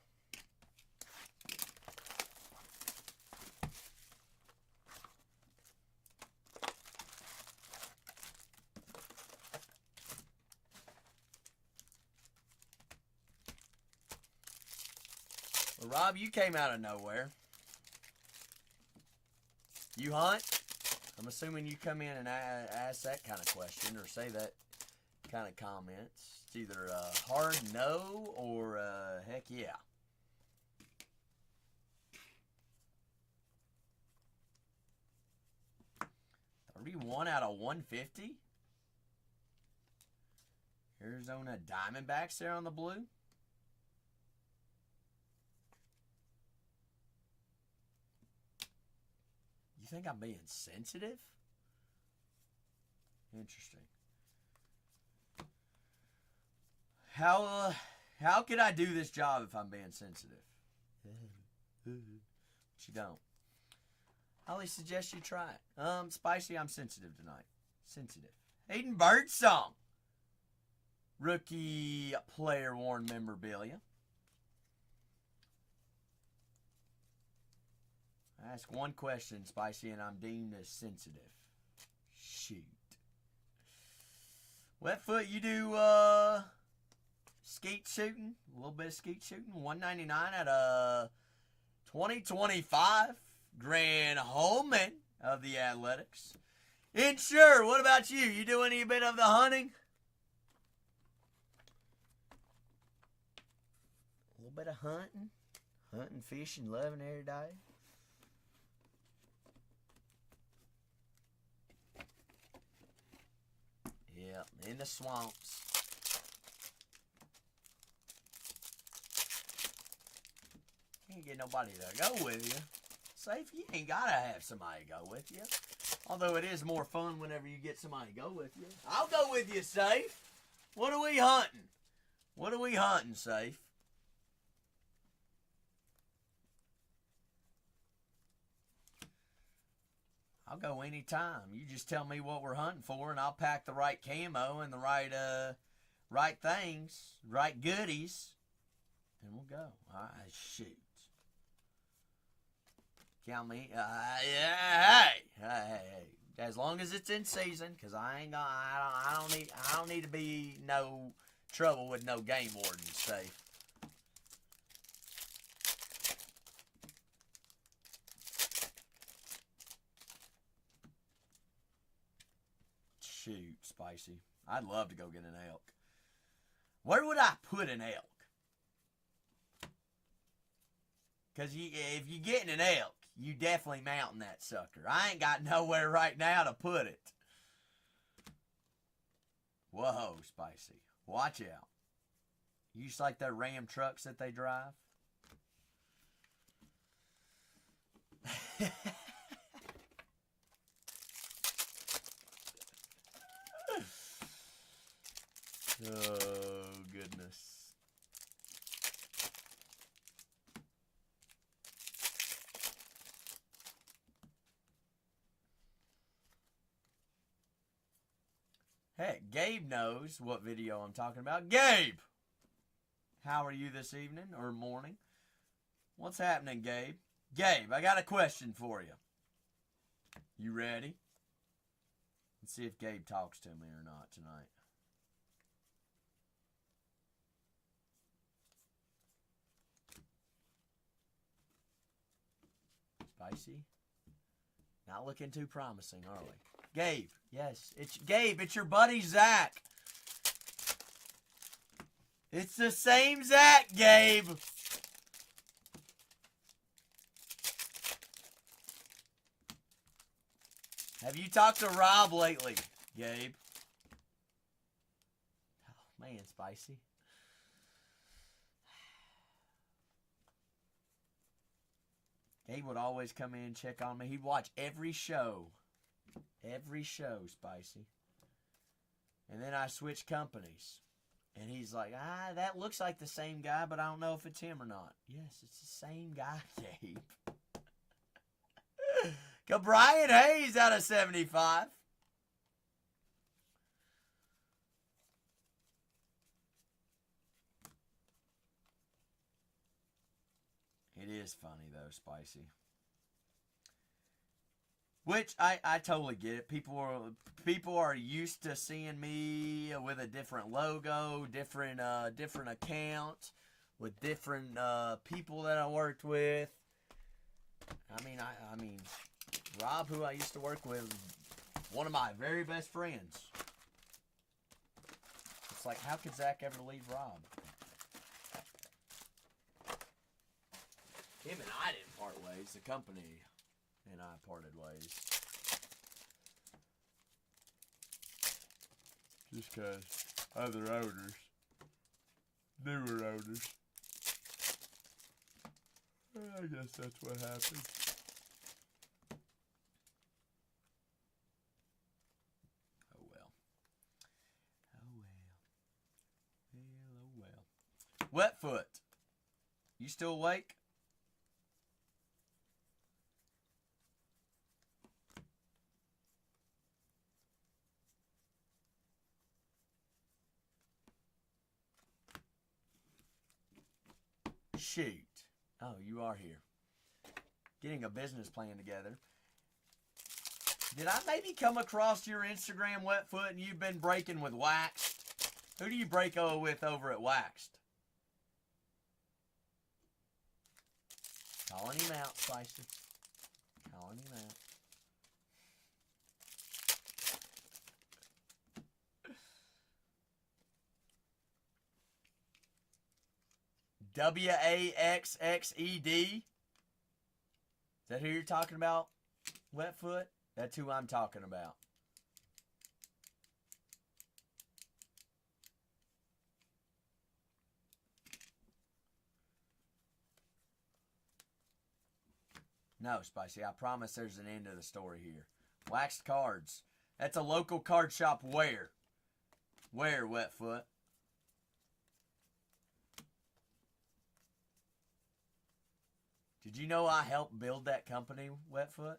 Well, Rob, you came out of nowhere. You hunt? I'm assuming you come in and ask that kind of question or say that kind of comments. It's either a hard no or heck yeah. $31 out of 150. Arizona Diamondbacks there on the blue. You think I'm being sensitive? Interesting. How could I do this job if I'm being sensitive? But you don't. I always suggest you try it. Spicy, I'm sensitive tonight. Sensitive. Hayden Birdsong. Rookie player worn memorabilia. I ask one question, Spicy, and I'm deemed as sensitive. Shoot. Wetfoot, you do skeet shooting, a little bit of skeet shooting. $199 at a 2025 Grand Holman of the Athletics. Insure, what about you? You do any bit of the hunting? A little bit of hunting? Hunting, fishing, loving every day? Yep, in the swamps. Can't get nobody to go with you. Safe, you ain't gotta have somebody go with you. Although it is more fun whenever you get somebody to go with you. I'll go with you, Safe. What are we hunting? What are we hunting, Safe? I'll go anytime. You just tell me what we're hunting for, and I'll pack the right camo and the right things, right goodies, and we'll go. All right, shoot. Count me. Hey. As long as it's in season, cause I don't need to be no trouble with no game warden. Safe. Shoot, Spicy. I'd love to go get an elk. Where would I put an elk? Because if you're getting an elk, you definitely mounting that sucker. I ain't got nowhere right now to put it. Whoa, Spicy. Watch out. You just like their Ram trucks that they drive? Oh, goodness. Heck, Gabe knows what video I'm talking about. Gabe! How are you this evening or morning? What's happening, Gabe? Gabe, I got a question for you. You ready? Let's see if Gabe talks to me or not tonight. Spicy? Not looking too promising, are we? Gabe, yes. It's Gabe, it's your buddy Zach. It's the same Zach, Gabe. Have you talked to Rob lately, Gabe? Oh, man, Spicy. Gabe would always come in and check on me. He'd watch every show. Every show, Spicy. And then I switched companies. And he's like, that looks like the same guy, but I don't know if it's him or not. Yes, it's the same guy, Gabe. Brian Hayes out of 75. It is funny, though, Spicy. Which I totally get it. People are used to seeing me with a different logo, different account, with different people that I worked with. I mean, Rob, who I used to work with, one of my very best friends. It's like, how could Zach ever leave Rob? Him and I didn't part ways. The company and I parted ways. Just because other owners, newer owners. I guess that's what happened. Oh well. Oh well. Wetfoot, you still awake? Shoot. Oh, you are here. Getting a business plan together. Did I maybe come across your Instagram, Wetfoot, and you've been breaking with Waxed? Who do you break with over at Waxed? Calling him out, Spicy. Calling him out. WAXXED. Is that who you're talking about, Wetfoot? That's who I'm talking about. No, Spicy, I promise there's an end to the story here. Waxed cards. That's a local card shop where? Where, Wetfoot? Did you know I helped build that company, Wetfoot?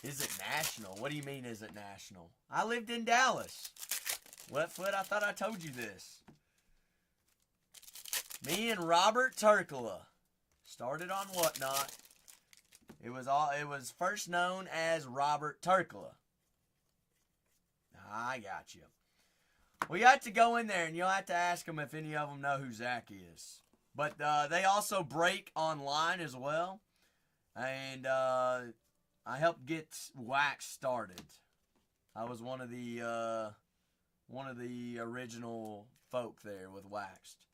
Is it national? What do you mean, is it national? I lived in Dallas. Wetfoot, I thought I told you this. Me and Robert Turkula started on Whatnot. It was first known as Robert Turkula. I got you. We got to go in there, and you'll have to ask them if any of them know who Zach is. But they also break online as well. And I helped get Wax started. I was one of the original folk there with Waxed.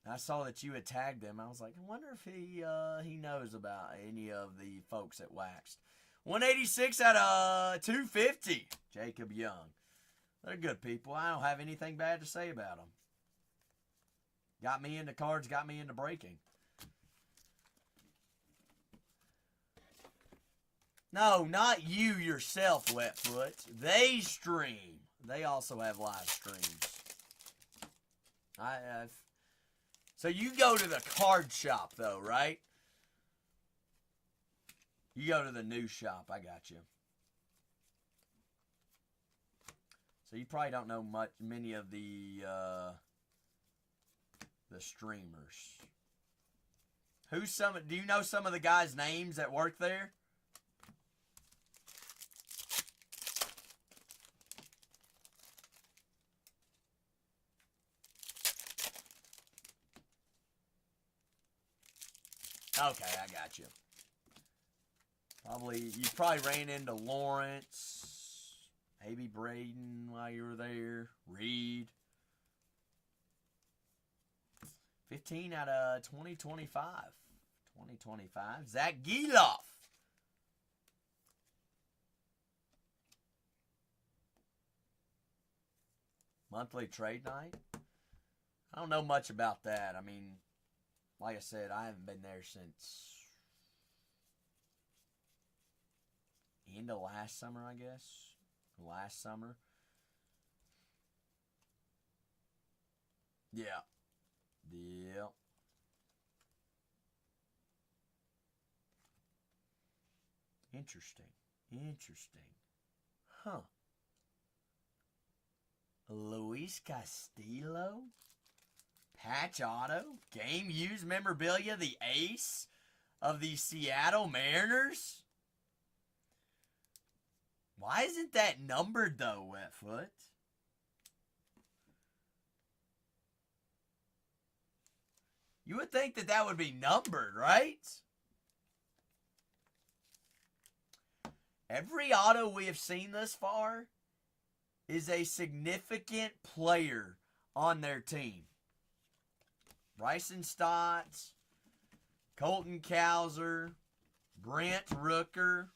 I saw that you had tagged him. I was like, I wonder if he knows about any of the folks at Waxed. 186 out of 250. Jacob Young. They're good people. I don't have anything bad to say about them. Got me into cards, got me into breaking. No, not you yourself, Wetfoot. They stream. They also have live streams. So you go to the card shop, though, right? You go to the new shop. I got you. So you probably don't know many of the streamers. Do you know some of the guys' names that work there? Okay, I got you. You probably ran into Lawrence, maybe Braden while you were there, Reed. 15 out of 2025. 2025. Zach Geloff. Monthly trade night. I don't know much about that. I mean, like I said, I haven't been there since end of last summer, I guess. Last summer. Yeah. Yeah. Interesting. Interesting. Huh. Luis Castillo? Patch auto? Game used memorabilia? The ace of the Seattle Mariners? Why isn't that numbered though, Wetfoot? You would think that that would be numbered, right? Every auto we have seen thus far is a significant player on their team. Bryson Stott, Colton Cowser, Brent Rooker.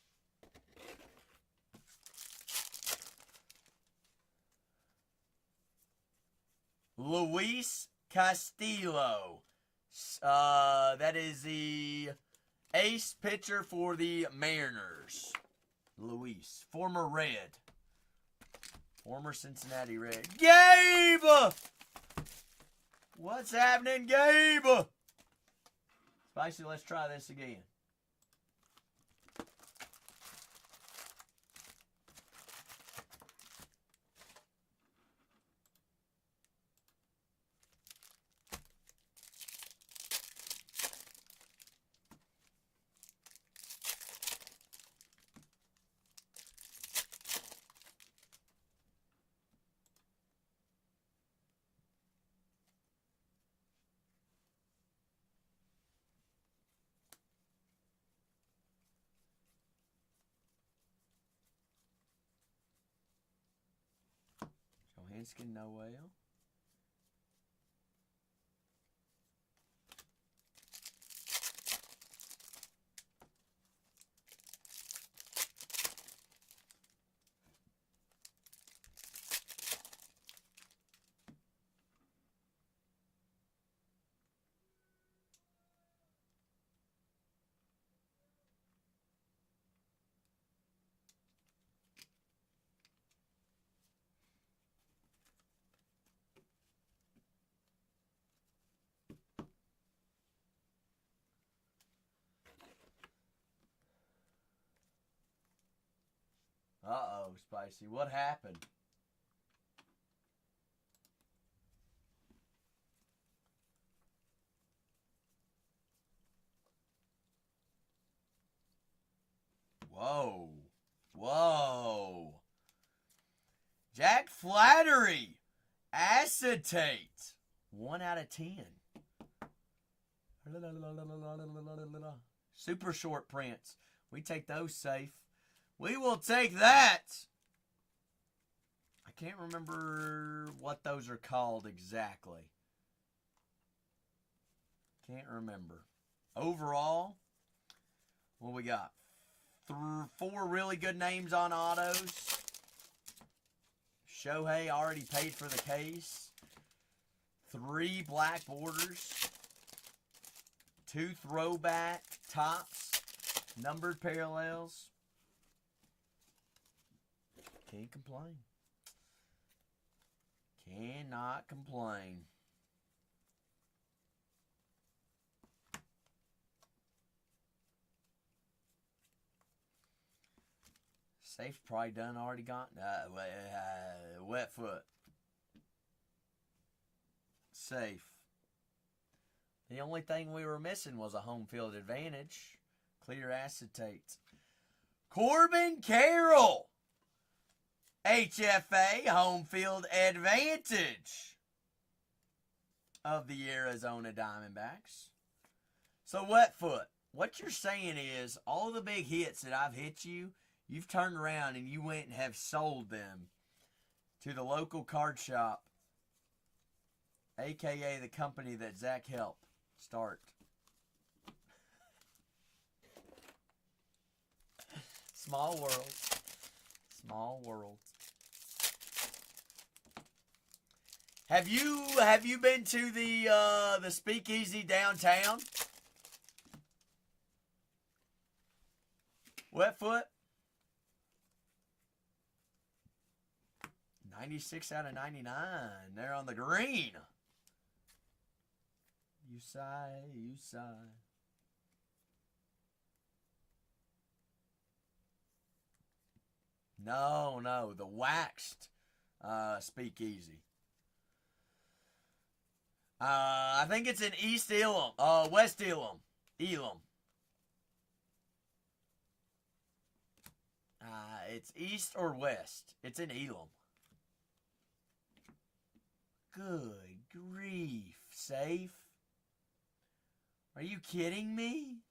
Luis Castillo. That is the ace pitcher for the Mariners. Luis, former Red. Former Cincinnati Red. Gabe! What's happening, Gabe? Spicy, let's try this again. Johansson, Noel. Uh-oh, Spicy. What happened? Whoa. Whoa. Jack Flattery. Acetate. 1 out of 10. Super short prints. We take those safe. We will take that. I can't remember what those are called exactly. Can't remember. Overall, what we got? 4 really good names on autos. Shohei already paid for the case. 3 black borders. 2 throwback tops. Numbered parallels. Can't complain. Cannot complain. Safe's probably done already got. Wet foot. Safe. The only thing we were missing was a home field advantage. Clear acetate. Corbin Carroll. HFA, home field advantage of the Arizona Diamondbacks. So, Wetfoot, what you're saying is all the big hits that I've hit you, you've turned around and you went and have sold them to the local card shop, a.k.a. the company that Zach helped start. Small world. Small world. Have you been to the Speakeasy downtown? Wetfoot? 96 out of 99. They're on the green. You sigh, you sigh. No, the waxed Speakeasy. I think it's in East Elam, West Elam, it's east or west. It's in Elam. Good grief, safe. Are you kidding me?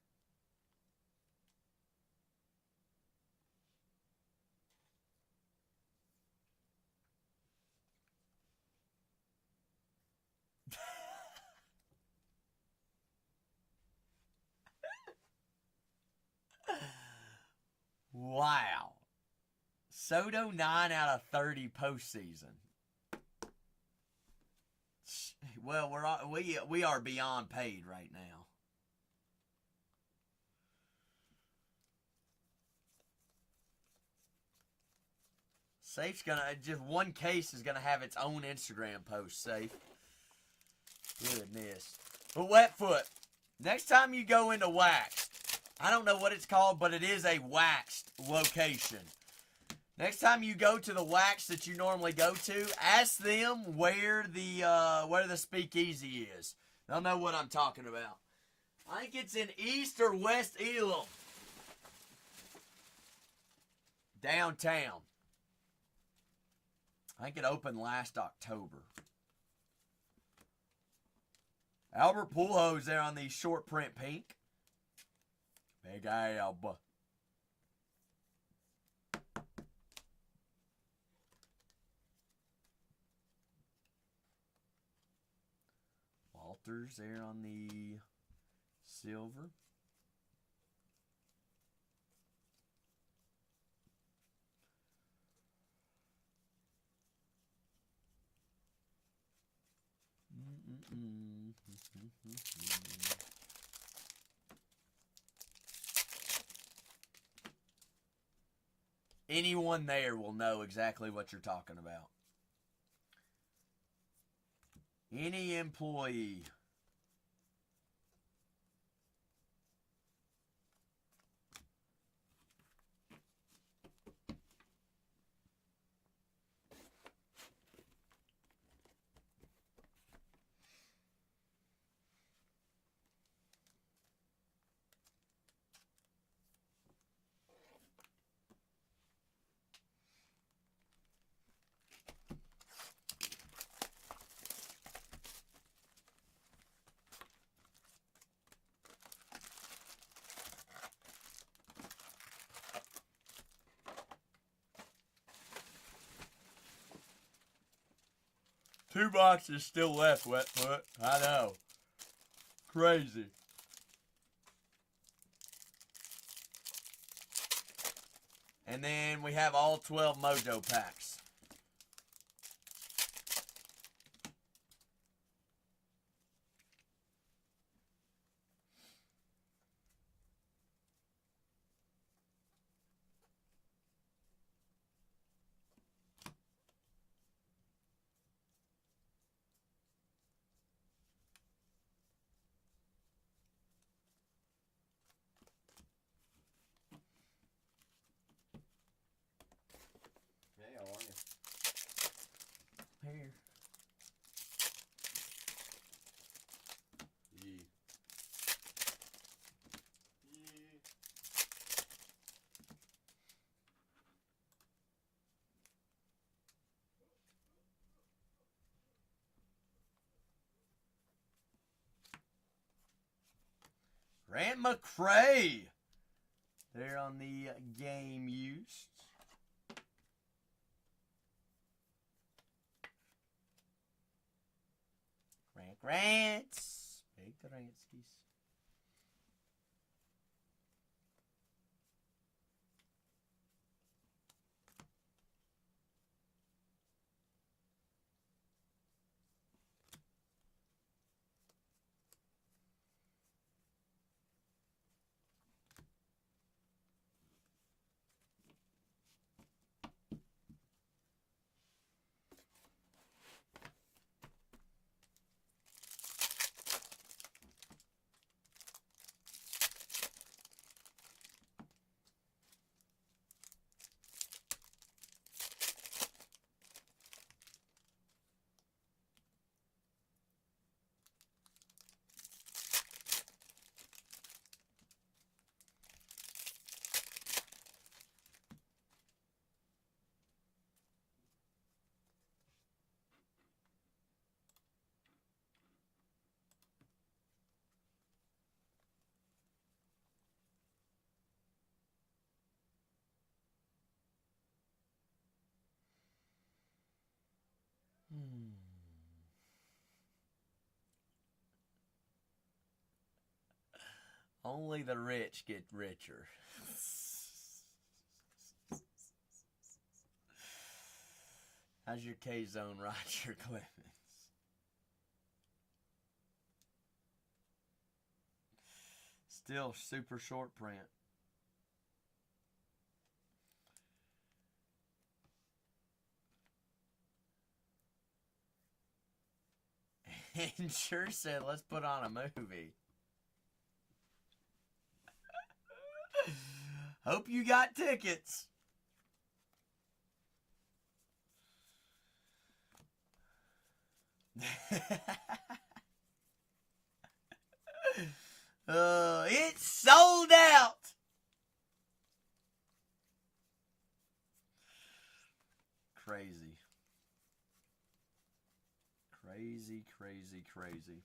Wow. Soto 9 out of 30 postseason. Well, we are beyond paid right now. Safe's gonna just one case is gonna have its own Instagram post. Safe. Goodness. But Wetfoot, next time you go into waxed, I don't know what it's called, but it is a waxed location. Next time you go to the wax that you normally go to, ask them where the Speakeasy is. They'll know what I'm talking about. I think it's in East or West Elam. Downtown. I think it opened last October. Albert Pujols there on the short print pink. Big Alba. Walters there on the silver. Anyone there will know exactly what you're talking about. Any employee. Two boxes still left, Wetfoot. I know. Crazy. And then we have all 12 Mojo packs. Hey, how are you? Here. Yee. Yee. Grant McCray. There on the game used. Grants. Big Grantskis. Only the rich get richer. How's your K-Zone, Roger Clemens? Still super short print. And sure said, let's put on a movie. Hope you got tickets. It's sold out. Crazy. Crazy, crazy, crazy.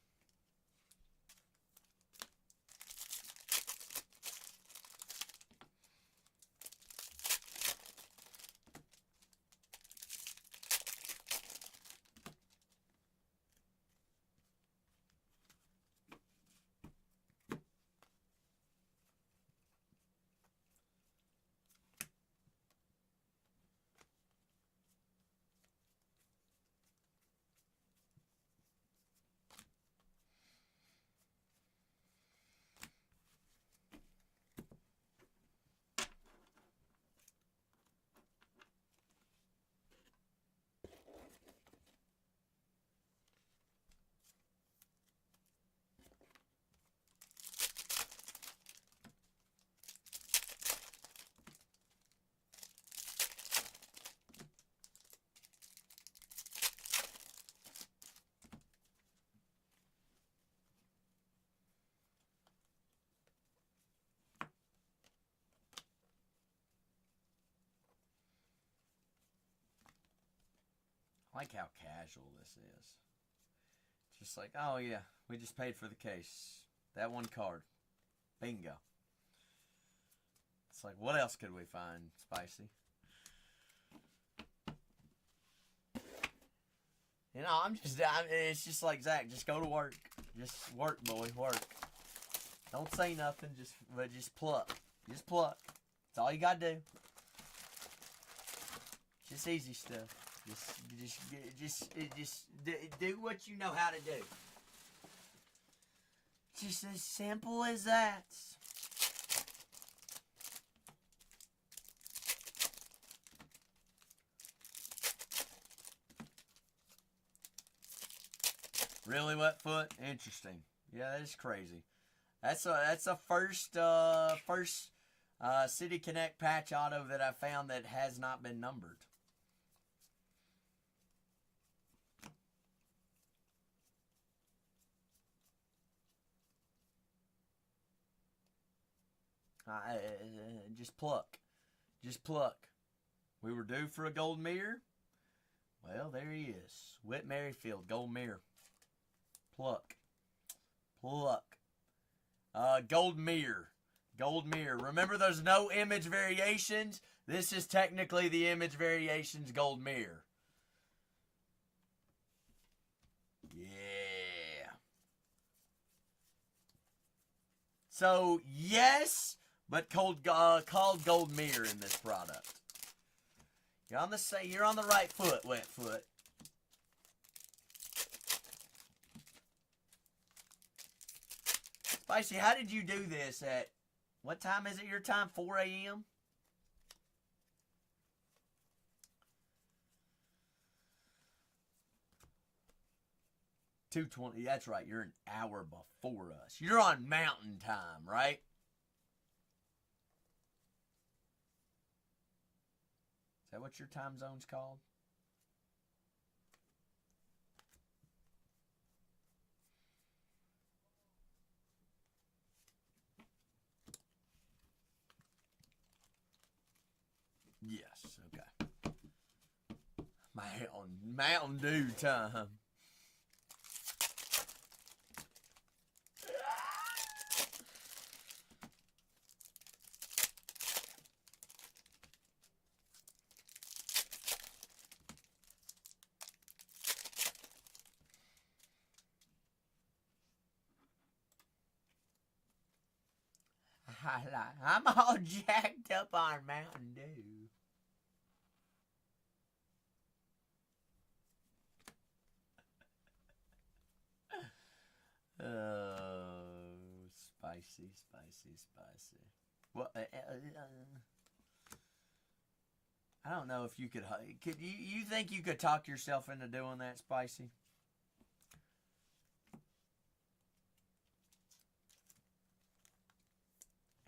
I like how casual this is. Just like, oh yeah, we just paid for the case. That one card. Bingo. It's like, what else could we find spicy? You know, it's just like, Zach, just go to work. Just work, boy, work. Don't say nothing, but just pluck. Just pluck. That's all you gotta do. Just easy stuff. Just do what you know how to do. Just as simple as that. Really, wet foot? Interesting. Yeah, that is crazy. That's a first City Connect patch auto that I found that has not been numbered. Just pluck. Just pluck. We were due for a gold mirror. Well, there he is. Whit Merrifield, gold mirror. Pluck. Pluck. Gold mirror. Gold mirror. Remember, there's no image variations. This is technically the image variations gold mirror. Yeah. So, yes, but called gold mirror in this product. You're on the right foot, wet foot. Spicy, how did you do this at, what time is it your time? 4 a.m.? $2:20. That's right. You're an hour before us. You're on Mountain Time, right? Is that what your time zone's called? Yes. Okay. Mountain Dew time. I'm all jacked up on Mountain Dew. Spicy. Well, I don't know if you could you think you could talk yourself into doing that, Spicy?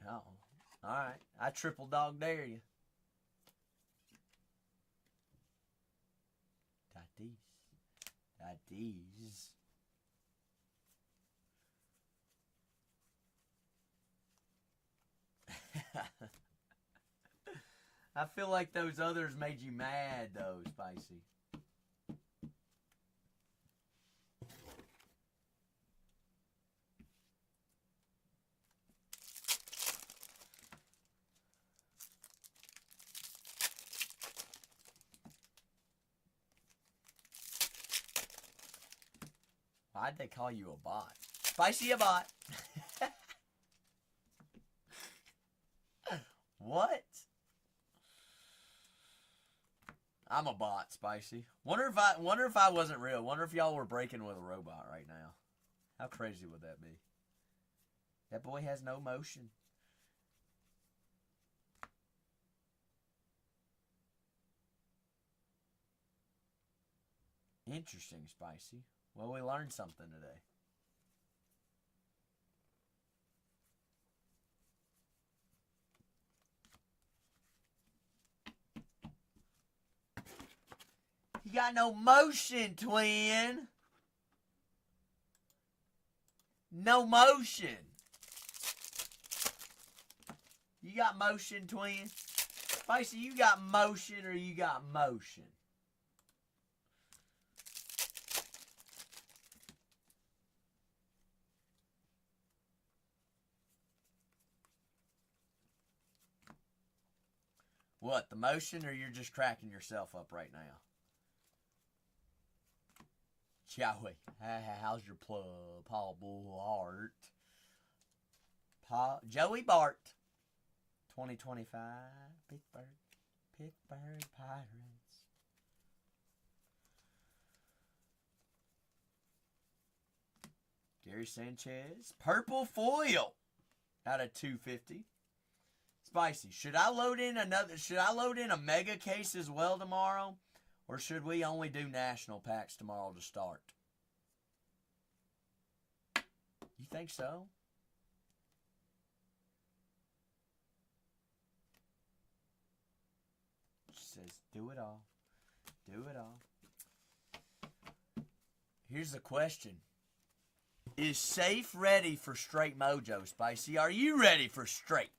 Oh, all right. I triple dog dare you. Tatis. I feel like those others made you mad, though, Spicy. Why'd they call you a bot? Spicy a bot. What? I'm a bot, Spicy. Wonder if I wasn't real. Wonder if y'all were breaking with a robot right now. How crazy would that be? That boy has no motion. Interesting, Spicy. Well, we learned something today. You got no motion, twin. No motion. You got motion, twin? Spicy, you got motion or you got motion? What, the motion, or you're just cracking yourself up right now? Joey, how's your Paul Bullhart? Joey Bart, 2025, Pittsburgh Pirates. Gary Sanchez, purple foil out of 250. Spicy, should I load in a mega case as well tomorrow? Or should we only do national packs tomorrow to start? You think so? She says, do it all. Do it all. Here's the question. Is Safe ready for straight mojo, Spicy? Are you ready for straight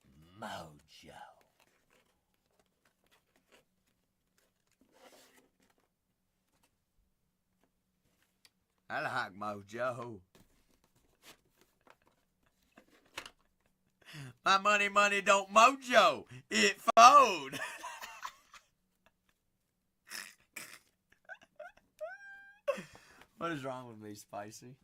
mojo? I like mojo. My money don't mojo. It fold. What is wrong with me, Spicy?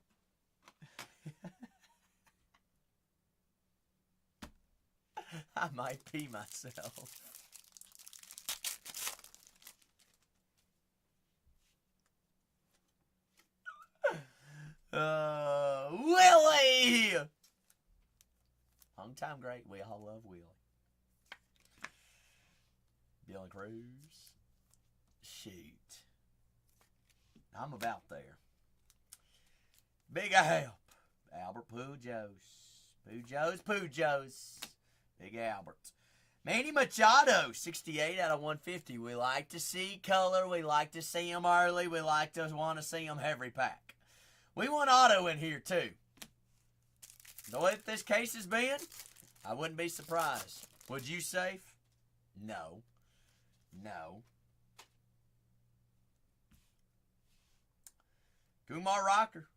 I might pee myself. Willie! Long time great. We all love Willie. Dylan Cruz. Shoot. I'm about there. Big help. Albert Pujols. Pujos. Big Albert. Manny Machado, 68 out of 150. We like to see color. We like to see them early. We like to want to see them every pack. We want auto in here, too. The way that this case has been, I wouldn't be surprised. Would you, Safe? No. No. Kumar Rocker.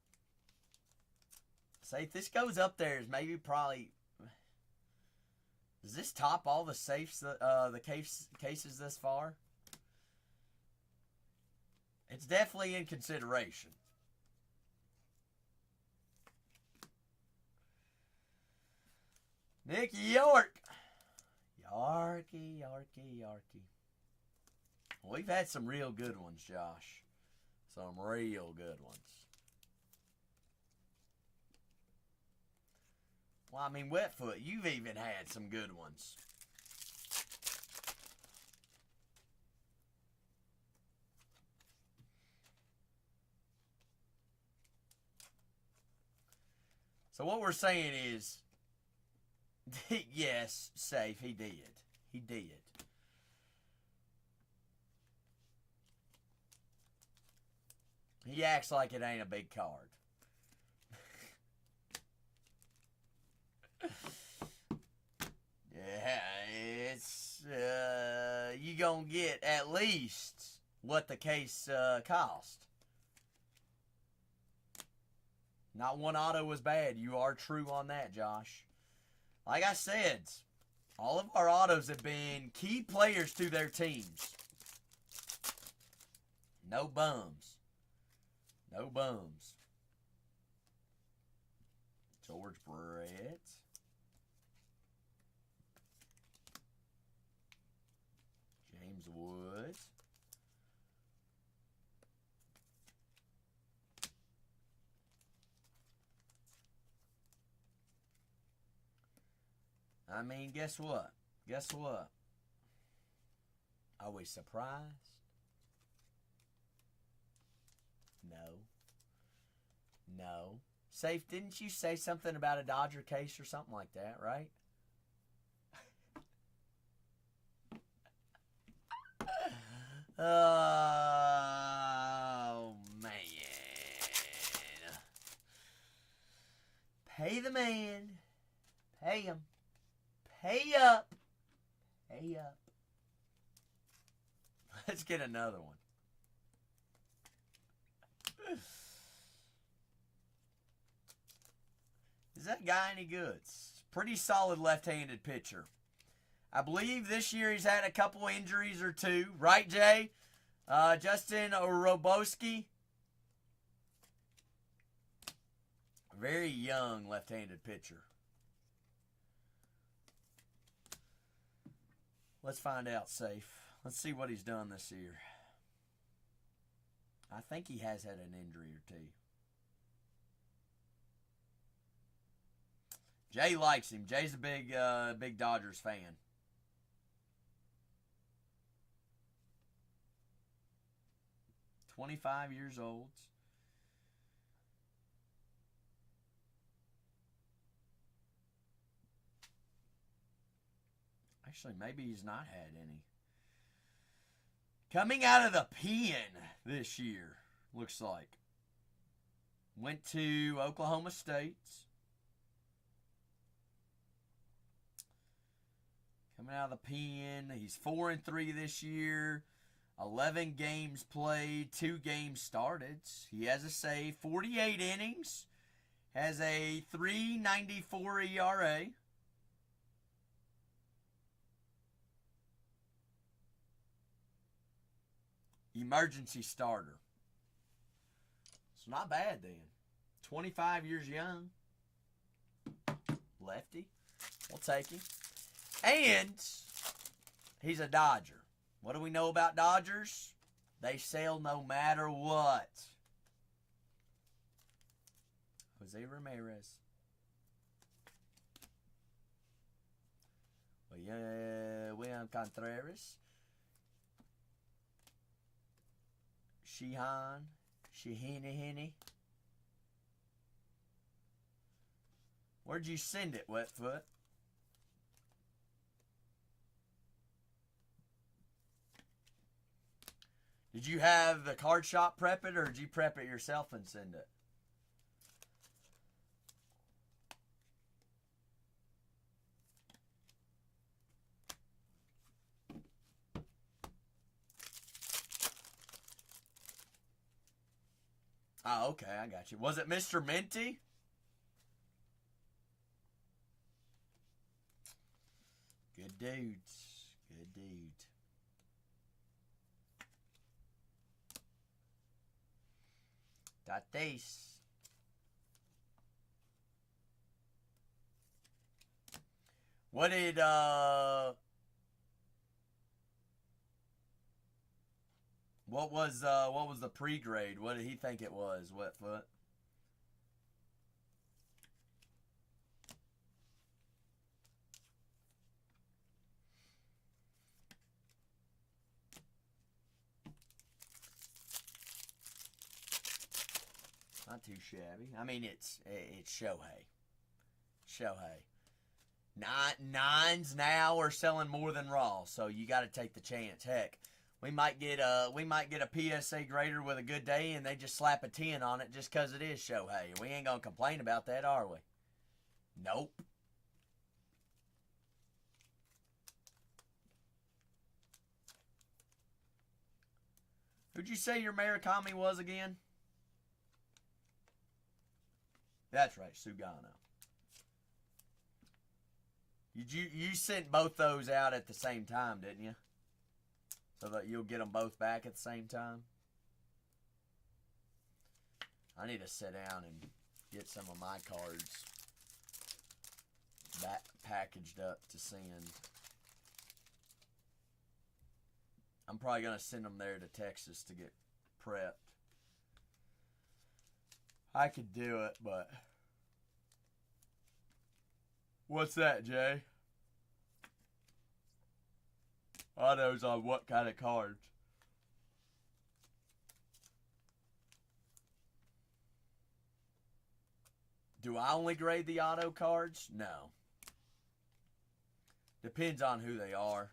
Safe, this goes up there is maybe probably... Does this top all the safes, the cases this far? It's definitely in consideration. Nick York. Yarky, Yarky, Yarky. We've had some real good ones, Josh. Some real good ones. Well, I mean, Wetfoot, you've even had some good ones. So what we're saying is, yes, safe, he did. He did. He acts like it ain't a big card. Yeah, it's, you gonna get at least what the case cost. Not one auto was bad. You are true on that, Josh. Like I said, all of our autos have been key players to their teams. No bums. No bums. George Brett. James Woods. I mean, guess what? Guess what? Are we surprised? No. No. Safe, didn't you say something about a Dodger case or something like that, right? Oh, man. Pay the man. Pay him. Pay up. Pay up. Let's get another one. Is that guy any good? Pretty solid left-handed pitcher. I believe this year he's had a couple injuries or two. Right, Jay? Justin Roboski. Very young left-handed pitcher. Let's find out, Safe. Let's see what he's done this year. I think he has had an injury or two. Jay likes him. Jay's a big Dodgers fan. "25 years old. Actually, maybe he's not had any. Coming out of the pen this year, looks like. Went to Oklahoma State. Coming out of the pen, he's 4-3 this year. 11 games played, 2 games started. He has a save, 48 innings. Has a 3.94 ERA. Emergency starter. It's not bad then. 25 years young. Lefty. We'll take him. And he's a Dodger. What do we know about Dodgers? They sell no matter what. Jose Ramirez. William Contreras. Shihini. Where'd you send it, Wetfoot? Did you have the card shop prep it, or did you prep it yourself and send it? Oh, okay, I got you. Was it Mr. Minty? Good dudes. Good dude. Tatis. What did what was the pre-grade? What did he think it was, Wetfoot? Not too shabby. I mean, it's Shohei. Shohei. Nines now are selling more than raw, so you got to take the chance. Heck, we might get a PSA grader with a good day, and they just slap a 10 on it just because it is Shohei. We ain't gonna complain about that, are we? Nope. Who'd you say your Murakami was again? That's right, Sugano. You sent both those out at the same time, didn't you? So that you'll get them both back at the same time? I need to sit down and get some of my cards back packaged up to send. I'm probably going to send them there to Texas to get prepped. I could do it, but... What's that, Jay? Autos on what kind of cards? Do I only grade the auto cards? No. Depends on who they are.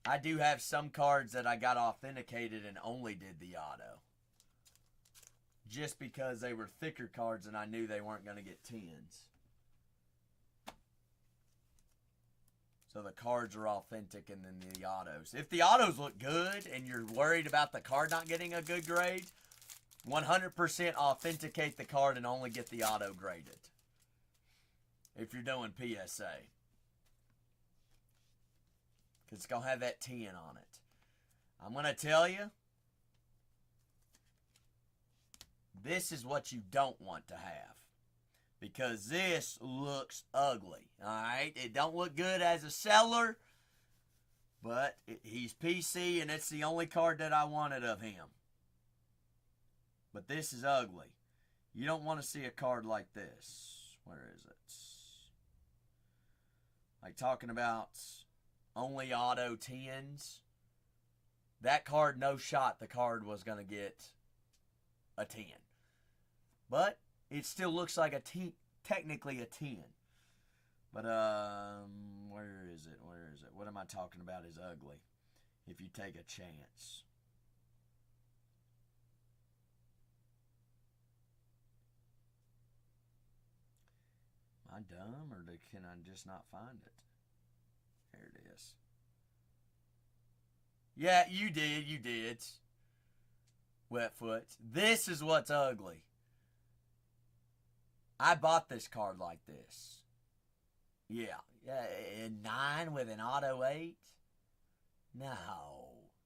I do have some cards that I got authenticated and only did the auto. Just because they were thicker cards and I knew they weren't going to get 10s. So the cards are authentic and then the autos. If the autos look good and you're worried about the card not getting a good grade, 100% authenticate the card and only get the auto graded. If you're doing PSA. Because it's going to have that 10 on it. I'm going to tell you, this is what you don't want to have. Because this looks ugly. Alright? It don't look good as a seller. But he's PC and it's the only card that I wanted of him. But this is ugly. You don't want to see a card like this. Where is it? Like talking about only auto 10s. That card, no shot the card was going to get a 10. But it still looks like a 10, technically a 10. But, where is it? Where is it? What am I talking about is ugly? If you take a chance. Am I dumb or can I just not find it? There it is. Yeah, you did. Wetfoot. This is what's ugly. I bought this card like this. Yeah, a 9 with an auto 8? No.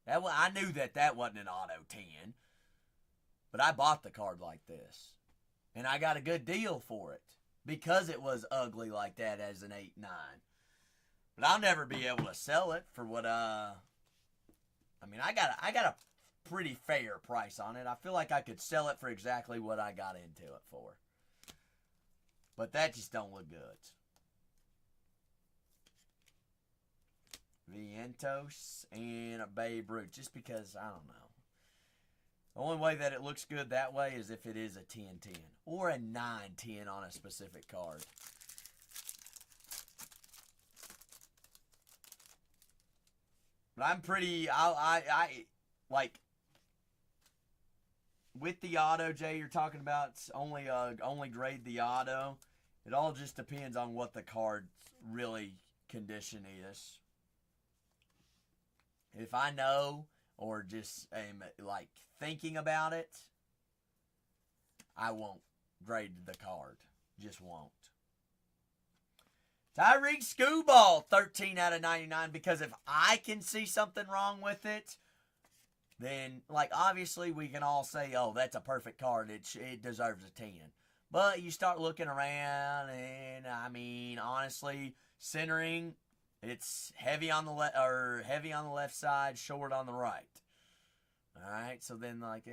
I knew that wasn't an auto 10. But I bought the card like this. And I got a good deal for it. Because it was ugly like that as an 8-9. But I'll never be able to sell it for what, I mean, I got a pretty fair price on it. I feel like I could sell it for exactly what I got into it for. But that just don't look good. Vientos and a Babe Ruth. Just because, I don't know. The only way that it looks good that way is if it is a 10-10. Or a 9-10 on a specific card. But I'm pretty, I like, with the auto, Jay, you're talking about only grade the auto. It all just depends on what the card's really condition is. If I know or just am like thinking about it, I won't grade the card. Just won't. Tyreek Skubal, 13 out of 99, because if I can see something wrong with it, then, like, obviously we can all say, oh, that's a perfect card. It deserves a 10. But you start looking around, and I mean, honestly, centering, it's heavy on the left side, short on the right. All right, so then like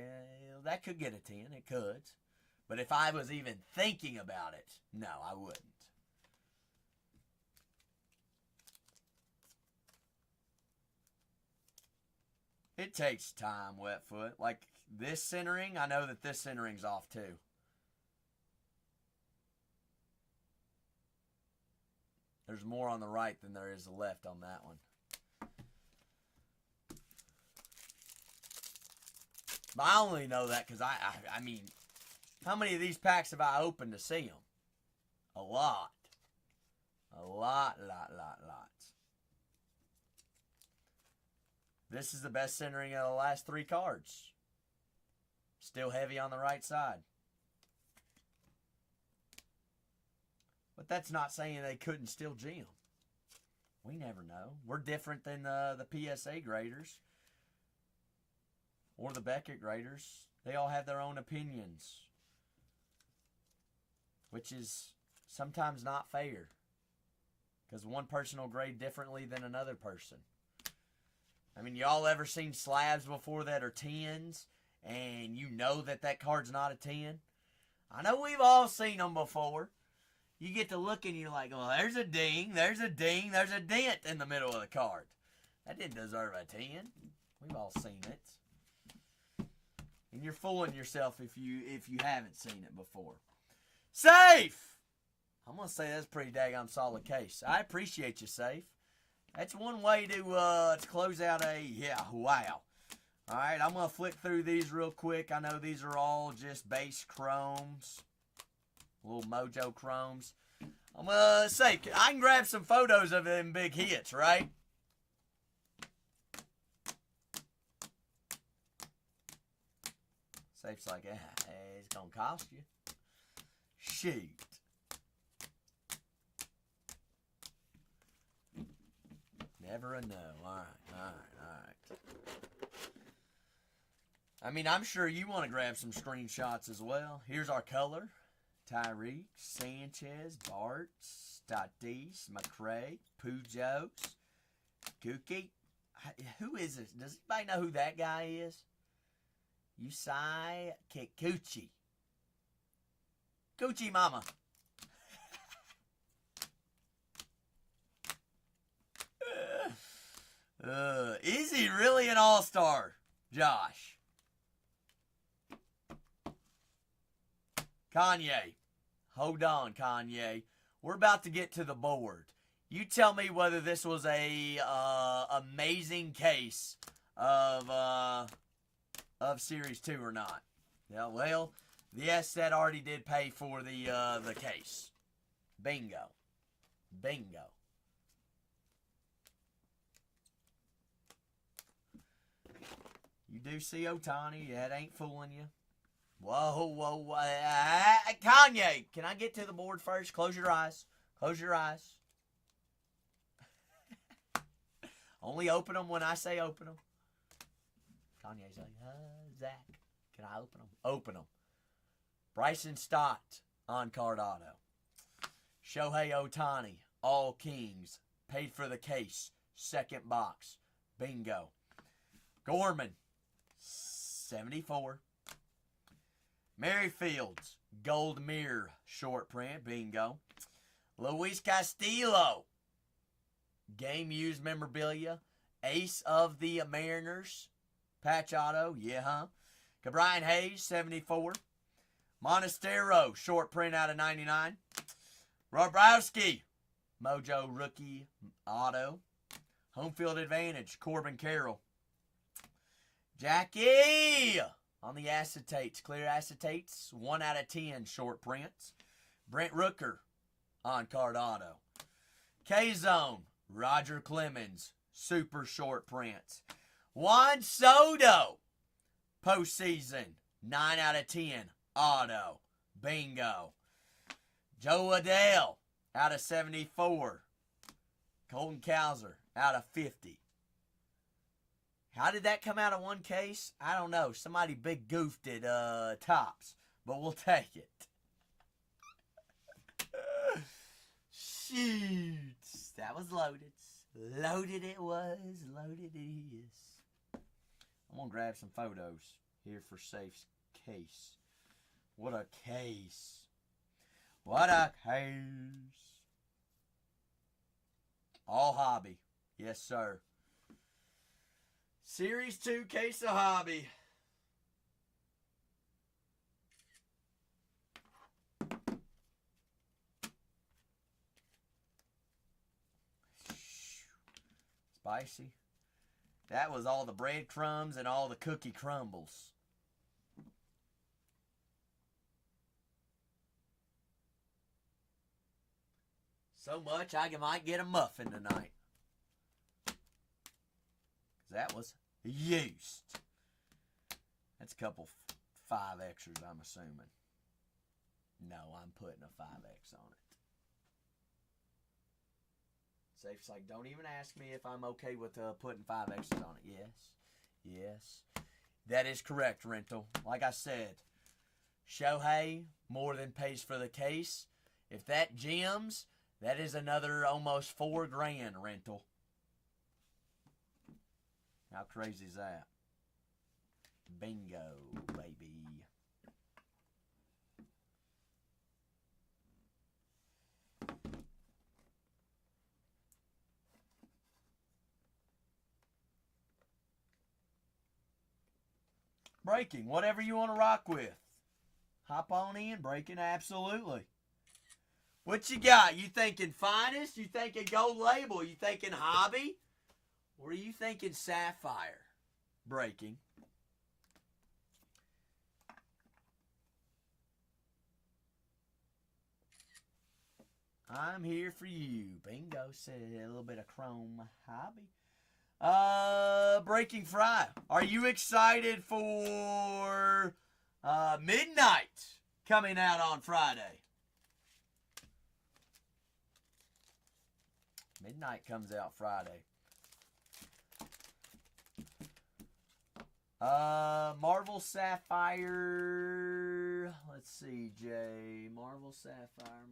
that could get a 10. It could, but if I was even thinking about it, no, I wouldn't. It takes time, Wetfoot. Like this centering, I know that this centering's off too. There's more on the right than there is the left on that one. But I only know that because I mean, how many of these packs have I opened to see them? A lot. A lot. This is the best centering of the last 3 cards. Still heavy on the right side. But that's not saying they couldn't still gem. We never know. We're different than the PSA graders or the Beckett graders. They all have their own opinions, which is sometimes not fair because one person will grade differently than another person. I mean, y'all ever seen slabs before that are 10s and you know that that card's not a 10? I know we've all seen them before. You get to look and you're like, well, there's a ding, there's a ding, there's a dent in the middle of the card. That didn't deserve a 10. We've all seen it. And you're fooling yourself if you haven't seen it before. Safe! I'm going to say that's a pretty daggone solid case. I appreciate you, Safe. That's one way to close out a, yeah, wow. All right, I'm going to flick through these real quick. I know these are all just base chromes. Little mojo chromes. I'm going to say, I can grab some photos of them big hits, right? Safe's like, it's going to cost you. Shoot. Never a no. All right. I mean, I'm sure you want to grab some screenshots as well. Here's our color. Tyreek, Sanchez, Bartz, Tatis, McCray, Pujols, Kookie. Who is this? Does anybody know who that guy is? Yusei Kikuchi. Coochie Mama. Is he really an all-star, Josh? Kanye. Hold on, Kanye. We're about to get to the board. You tell me whether this was a amazing case of Series 2 or not. Yeah, well, yes, that already did pay for the case. Bingo. Bingo. You do see Ohtani. That ain't fooling you. Whoa. Kanye, can I get to the board first? Close your eyes. Close your eyes. Only open them when I say open them. Kanye's like, Zach, can I open them? Open them. Bryson Stott on card auto. Shohei Ohtani, all Kings. Paid for the case. Second box. Bingo. Gorman, 74. Merrifields, gold mirror, short print, bingo. Luis Castillo, game used memorabilia, ace of the Mariners, patch auto, yeah, huh? Cabrian Hayes, 74. Monastero, short print out of 99. Robrowski, mojo rookie auto. Home field advantage, Corbin Carroll. Jackie on the acetates, clear acetates, 1 out of 10 short prints. Brent Rooker on card auto. K-Zone, Roger Clemens, super short prints. Juan Soto, postseason, 9 out of 10 auto, bingo. Joe Adele out of 74. Colton Cowser out of 50. How did that come out of one case? I don't know. Somebody big goofed it, Tops. But we'll take it. Shoot. That was loaded. Loaded it was. Loaded it is. I'm going to grab some photos here for Safe's case. What a case. What a case. All hobby. Yes, sir. Series 2 case of hobby. Spicy. That was all the breadcrumbs and all the cookie crumbles. So much I might get a muffin tonight. That was used. That's a couple 5Xers, I'm assuming. No, I'm putting a 5X on it. Safe's like, don't even ask me if I'm okay with putting 5X's on it. Yes. Yes. That is correct, Rental. Like I said, Shohei more than pays for the case. If that gems, that is another almost $4,000, Rental. How crazy is that? Bingo, baby. Breaking, whatever you want to rock with. Hop on in, breaking, absolutely. What you got? You thinking finest? You thinking gold label? You thinking hobby? Or are you thinking sapphire? Breaking. I'm here for you. Bingo said a little bit of chrome hobby. Breaking Fry. Are you excited for Midnight coming out on Friday? Midnight comes out Friday. Marvel Sapphire. Let's see, Jay. Marvel Sapphire.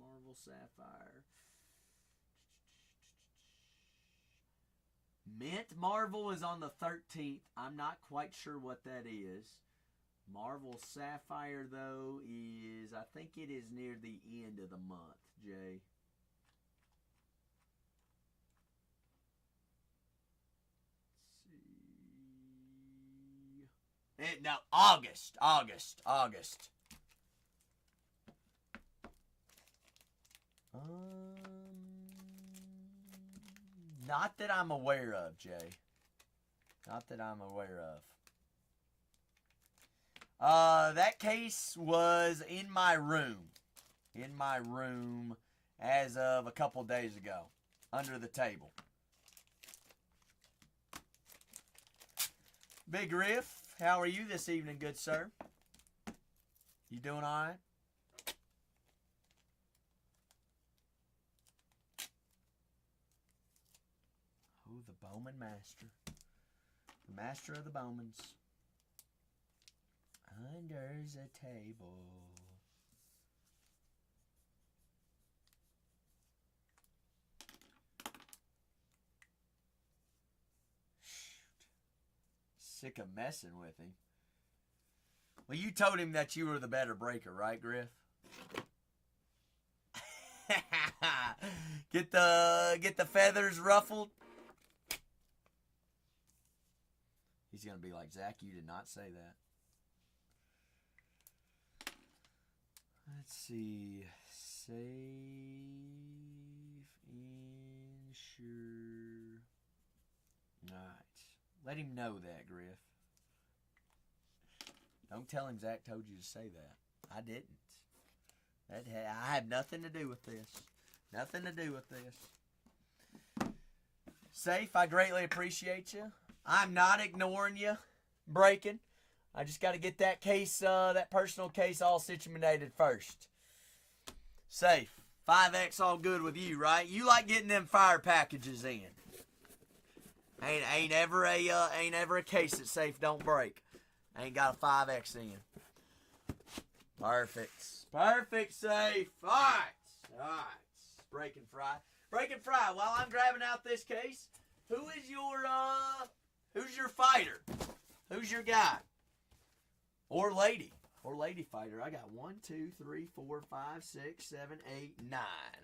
Mint Marvel is on the 13th. I'm not quite sure what that is. Marvel Sapphire, though, is, I think it is near the end of the month, Jay. Let's see. No, August. Not that I'm aware of, Jay. Not that I'm aware of. That case was in my room. In my room as of a couple days ago. Under the table. Big Riff, how are you this evening, good sir? You doing all right? Oh, the Bowman Master. The Master of the Bowmans. Under the table. Sick of messing with him. Well, you told him that you were the better breaker, right, Griff? Get the feathers ruffled. He's gonna be like, Zach, you did not say that. Let's see. Save, insure. Alright. Let him know that, Griff. Don't tell him Zach told you to say that. I didn't. I have nothing to do with this. Nothing to do with this. Safe, I greatly appreciate you. I'm not ignoring you, breaking. I just got to get that case, that personal case all situated first. Safe, 5X all good with you, right? You like getting them fire packages in. Ain't ever a case that Safe don't break. Ain't got a 5X in. Perfect, Safe. All right. Breaking Fry. Breaking Fry, while I'm grabbing out this case, who's your fighter? Who's your guy? Or lady? Or lady fighter. I got 1, 2, 3, 4, 5, 6, 7, 8, 9.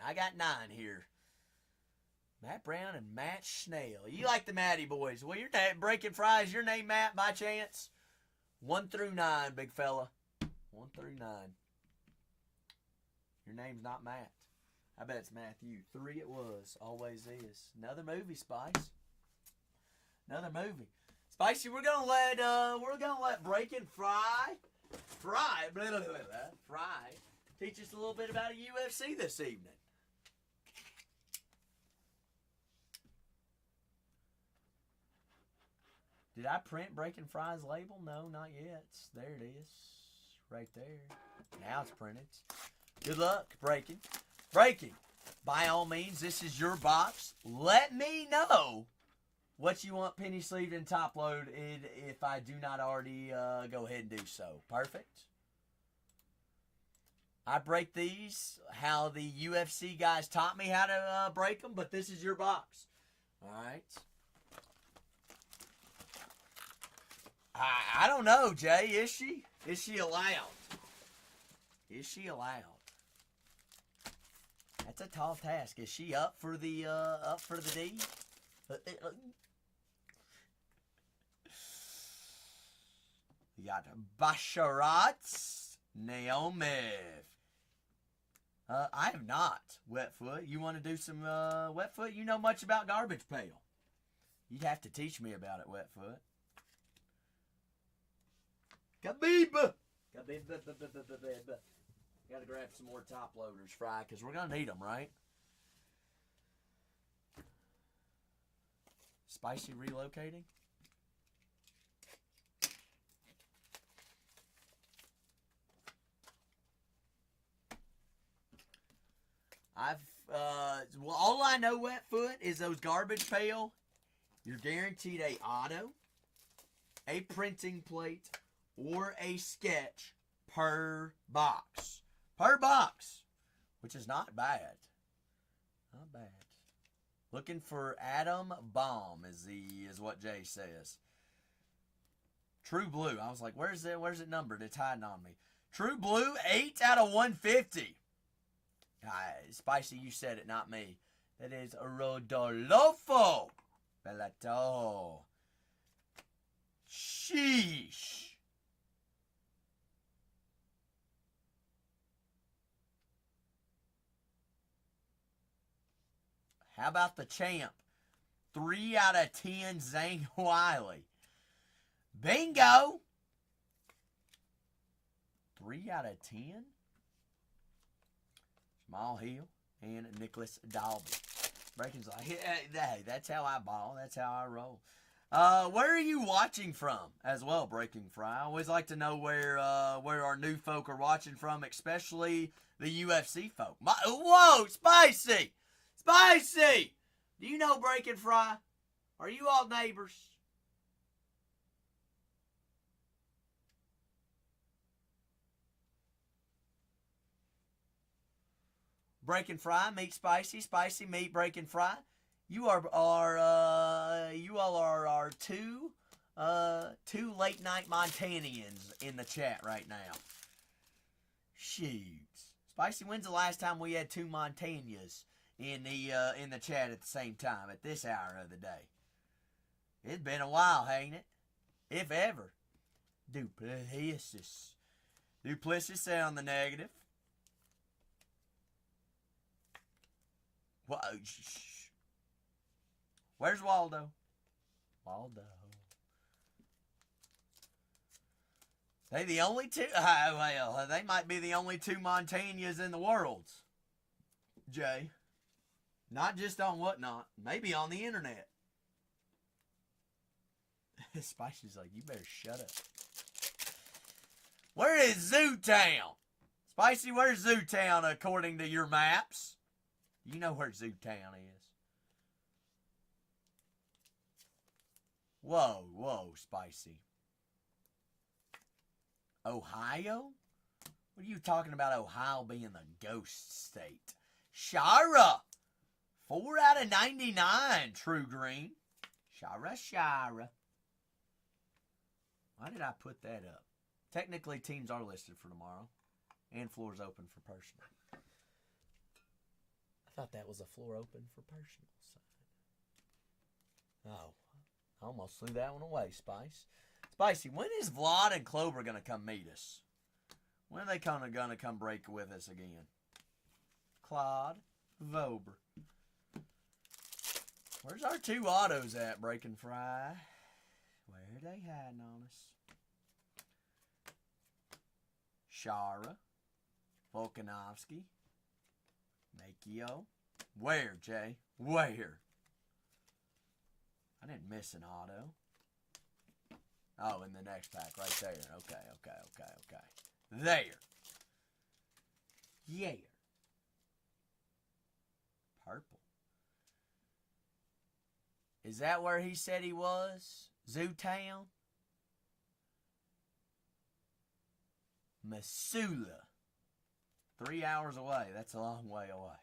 I got 9 here. Matt Brown and Matt Schnell. You like the Matty boys. Well, your name, Breaking Fry, is your name Matt by chance? 1 through 9, big fella. 1 through 9. Your name's not Matt. I bet it's Matthew. 3 it was. Always is. Another movie, Spice. Another movie. Spicy, we're gonna let Breaking Fry teach us a little bit about a UFC this evening. Did I print Breaking Fry's label? No, not yet. There it is. Right there. Now it's printed. Good luck, Breaking. Breaking. By all means, this is your box. Let me know what you want penny sleeved and top loaded if I do not already go ahead and do so. Perfect. I break these how the UFC guys taught me how to break them, but this is your box. All right. I don't know, Jay. Is she? Is she allowed? Is she allowed? That's a tall task. Is she up for the D? You got Basharat Naomev. I have not. Wetfoot. You want to do some Wetfoot? You know much about Garbage Pail. You'd have to teach me about it, Wetfoot. Khabib! Khabib. Gotta grab some more top loaders, Fry, because we're gonna need them, right? Spicy relocating? Well, all I know, Wetfoot, is those Garbage Pail. You're guaranteed a auto, a printing plate, or a sketch per box. Per box, which is not bad. Not bad. Looking for Adam Bomb is what Jay says. True Blue. I was like, where's it numbered? It's hiding on me. True Blue, 8 out of 150. Spicy, you said it, not me. That is Rodolfo Bellato. Sheesh. How about the champ? 3 out of 10, Zane Wiley. Bingo! 3 out of 10? Jamal Hill and Nicholas Dalby. Breaking's like, hey, that's how I ball. That's how I roll. Where are you watching from as well, Breaking Fry? I always like to know where our new folk are watching from, especially the UFC folk. Whoa, Spicy! Spicy! Do you know Breaking Fry? Are you all neighbors? Breaking Fry meet Spicy. Spicy meet Breaking Fry. You all are our two late night Montanians in the chat right now. Shoots. Spicy, when's the last time we had 2 Montanias in the chat at the same time at this hour of the day? It's been a while, ain't it? If ever. Duplessis. Duplessis on the negative. Whoa, where's Waldo? Waldo. They the only 2. Well, they might be the only 2 Montanias in the world. Jay. Not just on Whatnot. Maybe on the internet. Spicy's like, you better shut up. Where is Zootown? Spicy, where's Zootown according to your maps? You know where Zootown is. Whoa, Spicy. Ohio? What are you talking about Ohio being the ghost state? Shara. 4 out of 99. True green. Shara. Why did I put that up? Technically, teams are listed for tomorrow. And floors open for personal. I thought that was a floor open for personal side. Oh, I almost threw that one away, Spice. Spicy, when is Vlad and Clover going to come meet us? When are they going to come break with us again? Claude, Vober. Where's our 2 autos at, Breaking Fry? Where are they hiding on us? Shara, Volkanovsky, Makio. Where, Jay? Where? I didn't miss an auto. Oh, in the next pack, right there. Okay. There. Yeah. Purple. Is that where he said he was? Zootown? Missoula. 3 hours away. That's a long way away.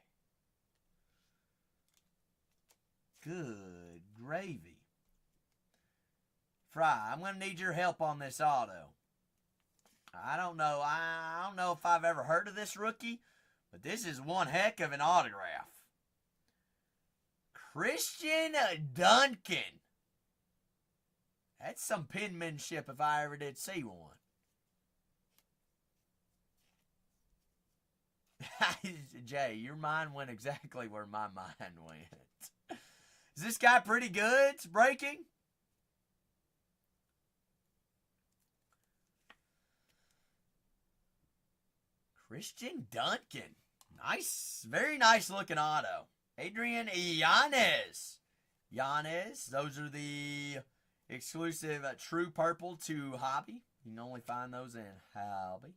Good gravy. Fry, I'm going to need your help on this auto. I don't know. I don't know if I've ever heard of this rookie, but this is one heck of an autograph. Christian Duncan. That's some penmanship if I ever did see one. Jay, your mind went exactly where my mind went. Is this guy pretty good? It's breaking. Christian Duncan. Nice. Very nice looking auto. Adrian Yanez. Those are the exclusive true purple to Hobby. You can only find those in Hobby.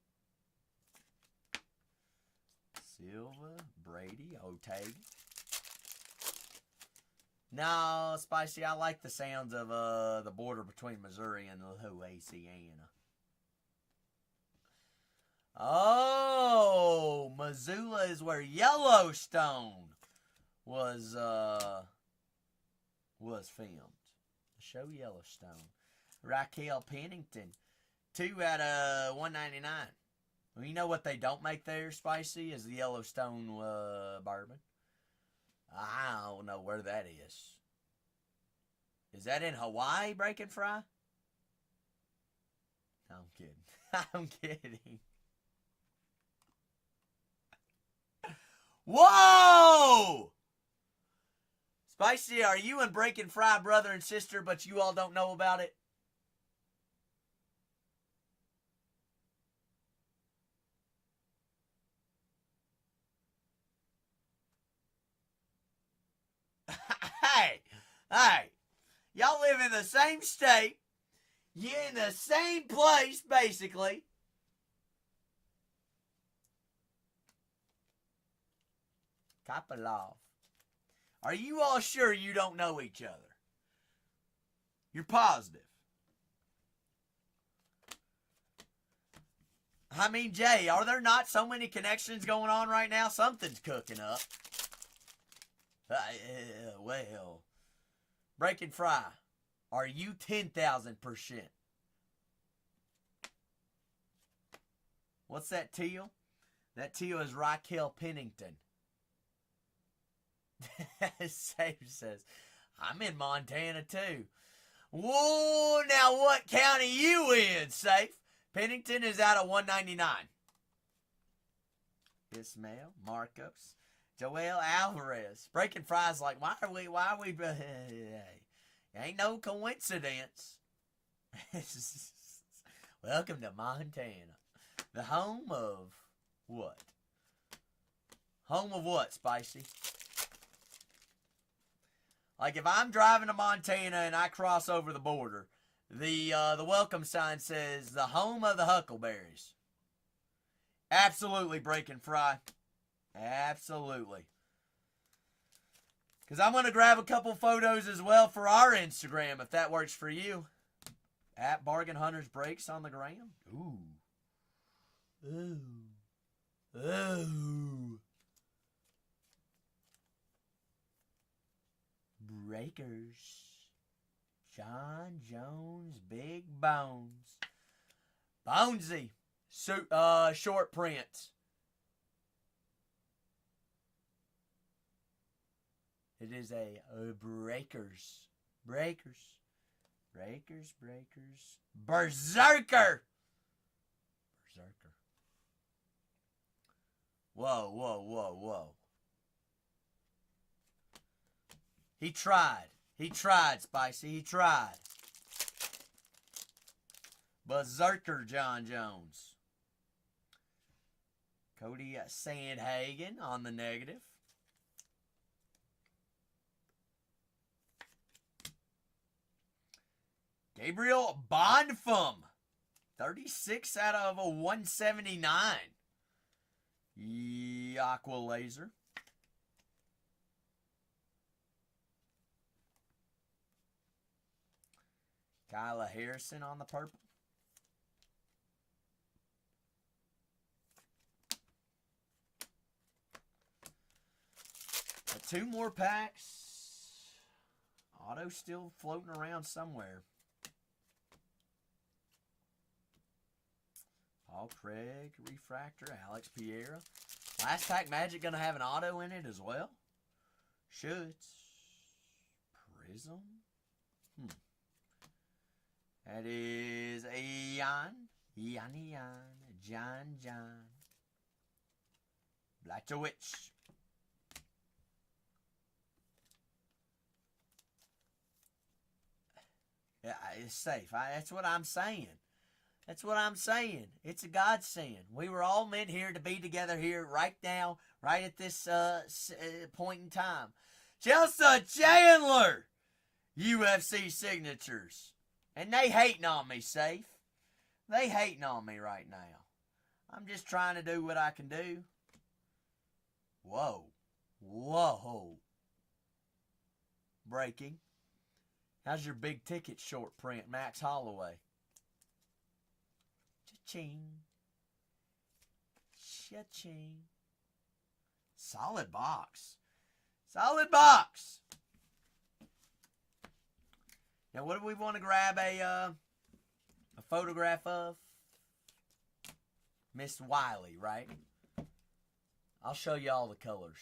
Silva, Brady, Oteg. No, Spicy, I like the sounds of the border between Missouri and Louisiana. Oh, Missoula is where Yellowstone was filmed. Show Yellowstone. Raquel Pennington, 2 out of 199. Well, you know what they don't make there, Spicy, is the Yellowstone bourbon. I don't know where that is. Is that in Hawaii, Breaking Fry? No, I'm kidding. I'm kidding. Whoa! Spicy, are you and Breaking Fry brother and sister, but you all don't know about it? Hey, y'all live in the same state. You're in the same place, basically. Kopylov. Are you all sure you don't know each other? You're positive. I mean, Jay, are there not so many connections going on right now? Something's cooking up. Well, Breaking Fry, are you 10,000%? What's that teal? That teal is Raquel Pennington. Safe says, I'm in Montana too. Whoa, now what county you in, Safe? Pennington is out of 199. Ismail, Marcos, Joel Alvarez. Breaking Fries like, why are we, ain't no coincidence. Welcome to Montana. The home of what? Home of what, Spicy? Like if I'm driving to Montana and I cross over the border, the welcome sign says the home of the Huckleberries. Absolutely, Breaking Fry. Absolutely. Because I'm going to grab a couple photos as well for our Instagram, if that works for you. At Bargain Hunters Breaks on the gram. Ooh. Ooh. Ooh. Breakers. John Jones, Big Bones. Bonesy. Short print. It is a Breakers. Breakers. Berserker. Whoa. He tried, Spicy. He tried. Berserker John Jones. Cody Sandhagen on the negative. Gabriel Bonfum. 36 out of a 179. Aqua Laser. Kyla Harrison on the purple. Two more packs. Auto still floating around somewhere. Paul Craig, Refractor, Alex Piera. Last pack Magic going to have an auto in it as well? Should. Prism? That is Ian. John. Blachowicz. Yeah, it's safe. That's what I'm saying. It's a godsend. We were all meant here to be together here right now, right at this point in time. Chelsea Chandler, UFC signatures. And they hating on me, Safe. They hating on me right now. I'm just trying to do what I can do. Whoa. Breaking. How's your big ticket short print, Max Holloway? Cha-ching. Cha-ching. Solid box. Now, what do we want to grab a photograph of? Miss Wiley, right? I'll show you all the colors.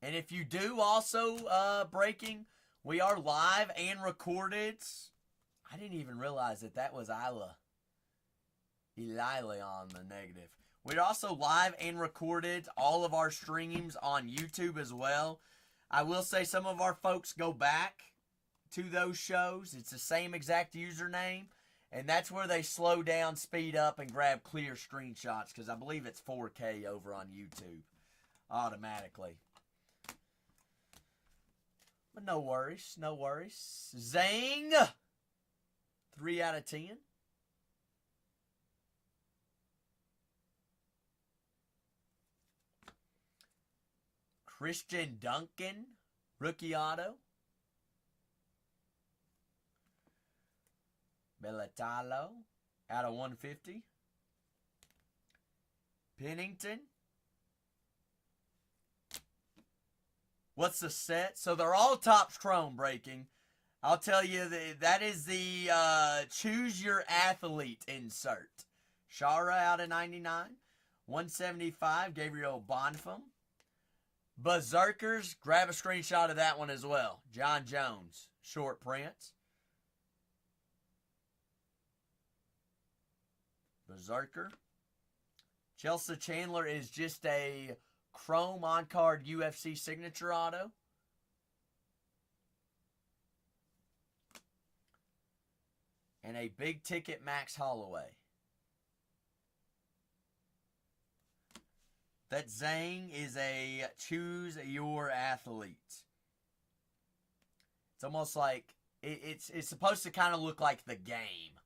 And if you do also breaking, we are live and recorded. I didn't even realize that was Eli on the negative. We're also live and recorded all of our streams on YouTube as well. I will say some of our folks go back to those shows. It's the same exact username. And that's where they slow down, speed up, and grab clear screenshots. Because I believe it's 4K over on YouTube automatically. But no worries. Zang. 3 out of 10. Christian Duncan, rookie auto. Bellatalo, out of 150. Pennington. What's the set? So they're all Topps Chrome breaking. I'll tell you, that is the Choose Your Athlete insert. Shara out of 99. 175, Gabriel Bonfim. Berserkers, grab a screenshot of that one as well. John Jones, short prints. Berserker. Chelsea Chandler is just a chrome on-card UFC signature auto. And a big ticket Max Holloway. That Zang is a Choose Your Athlete. It's almost like, it's supposed to kind of look like the game.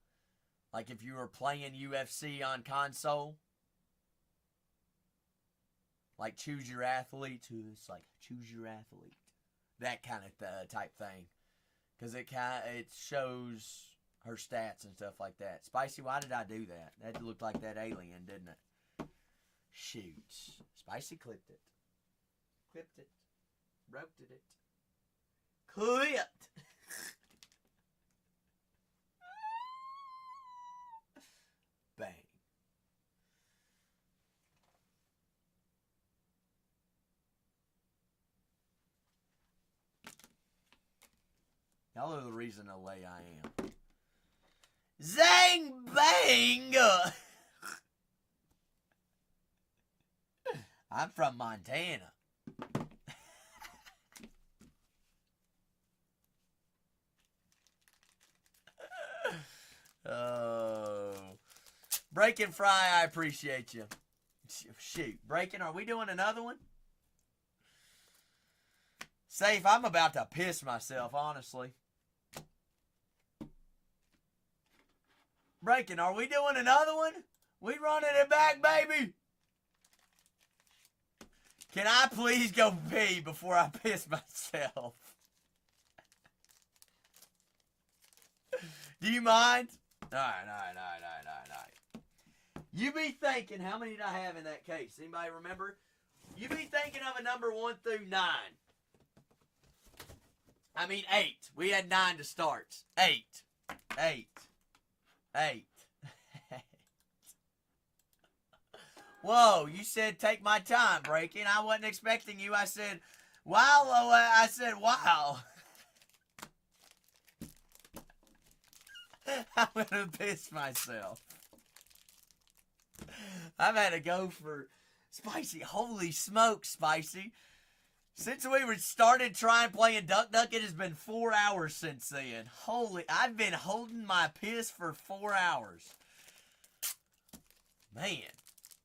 Like if you were playing UFC on console. Like Choose Your Athlete. It's like Choose Your Athlete. That kind of type thing. Because it shows her stats and stuff like that. Spicy, why did I do that? That looked like that alien, didn't it? Shoot. Spicy clipped it. Clipped it. Roasted it. Clipped. Bang. Y'all are the reason the way I am. Zang bang! I'm from Montana. Oh. Breaking Fry, I appreciate you. Shoot. Breaking, are we doing another one? Safe, I'm about to piss myself, honestly. Breaking, are we doing another one? We running it back, baby. Can I please go pee before I piss myself? Do you mind? Alright. You be thinking, how many did I have in that case? Anybody remember? You be thinking of a number 1 through 9. I mean 8. We had 9 to start. 8. Whoa, you said take my time, Breaking. I wasn't expecting you. I said, wow. I said, wow. I'm going to piss myself. I've had to go for Spicy. Holy smoke, Spicy. Since we started trying playing Duck Duck, it has been 4 hours since then. Holy, I've been holding my piss for 4 hours. Man,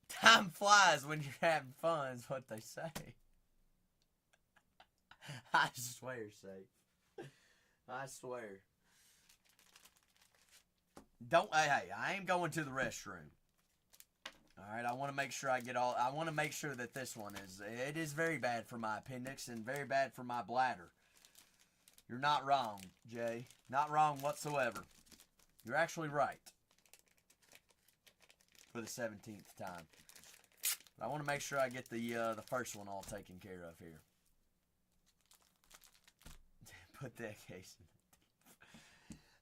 time flies when you're having fun is what they say. I swear, Safe. I swear. Hey, I ain't going to the restroom. Alright, I want to make sure I want to make sure that this one it is very bad for my appendix and very bad for my bladder. You're not wrong, Jay. Not wrong whatsoever. You're actually right. For the 17th time. But I want to make sure I get the first one all taken care of here. Put that case in.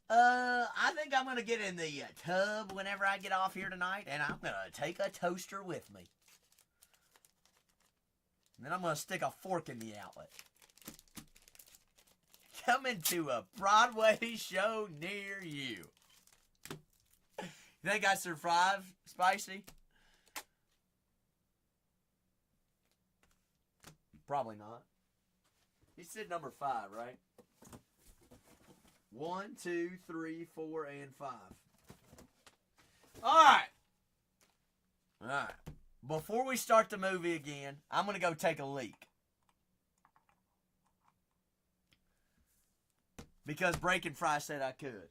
I think I'm going to get in the tub whenever I get off here tonight, and I'm going to take a toaster with me. And then I'm going to stick a fork in the outlet. Coming to a Broadway show near you. You think I survived, Spicy? Probably not. He said number 5, right? 1, 2, 3, 4, and 5. Alright. Alright. Before we start the movie again, I'm going to go take a leak. Because Breaking Fry said I could.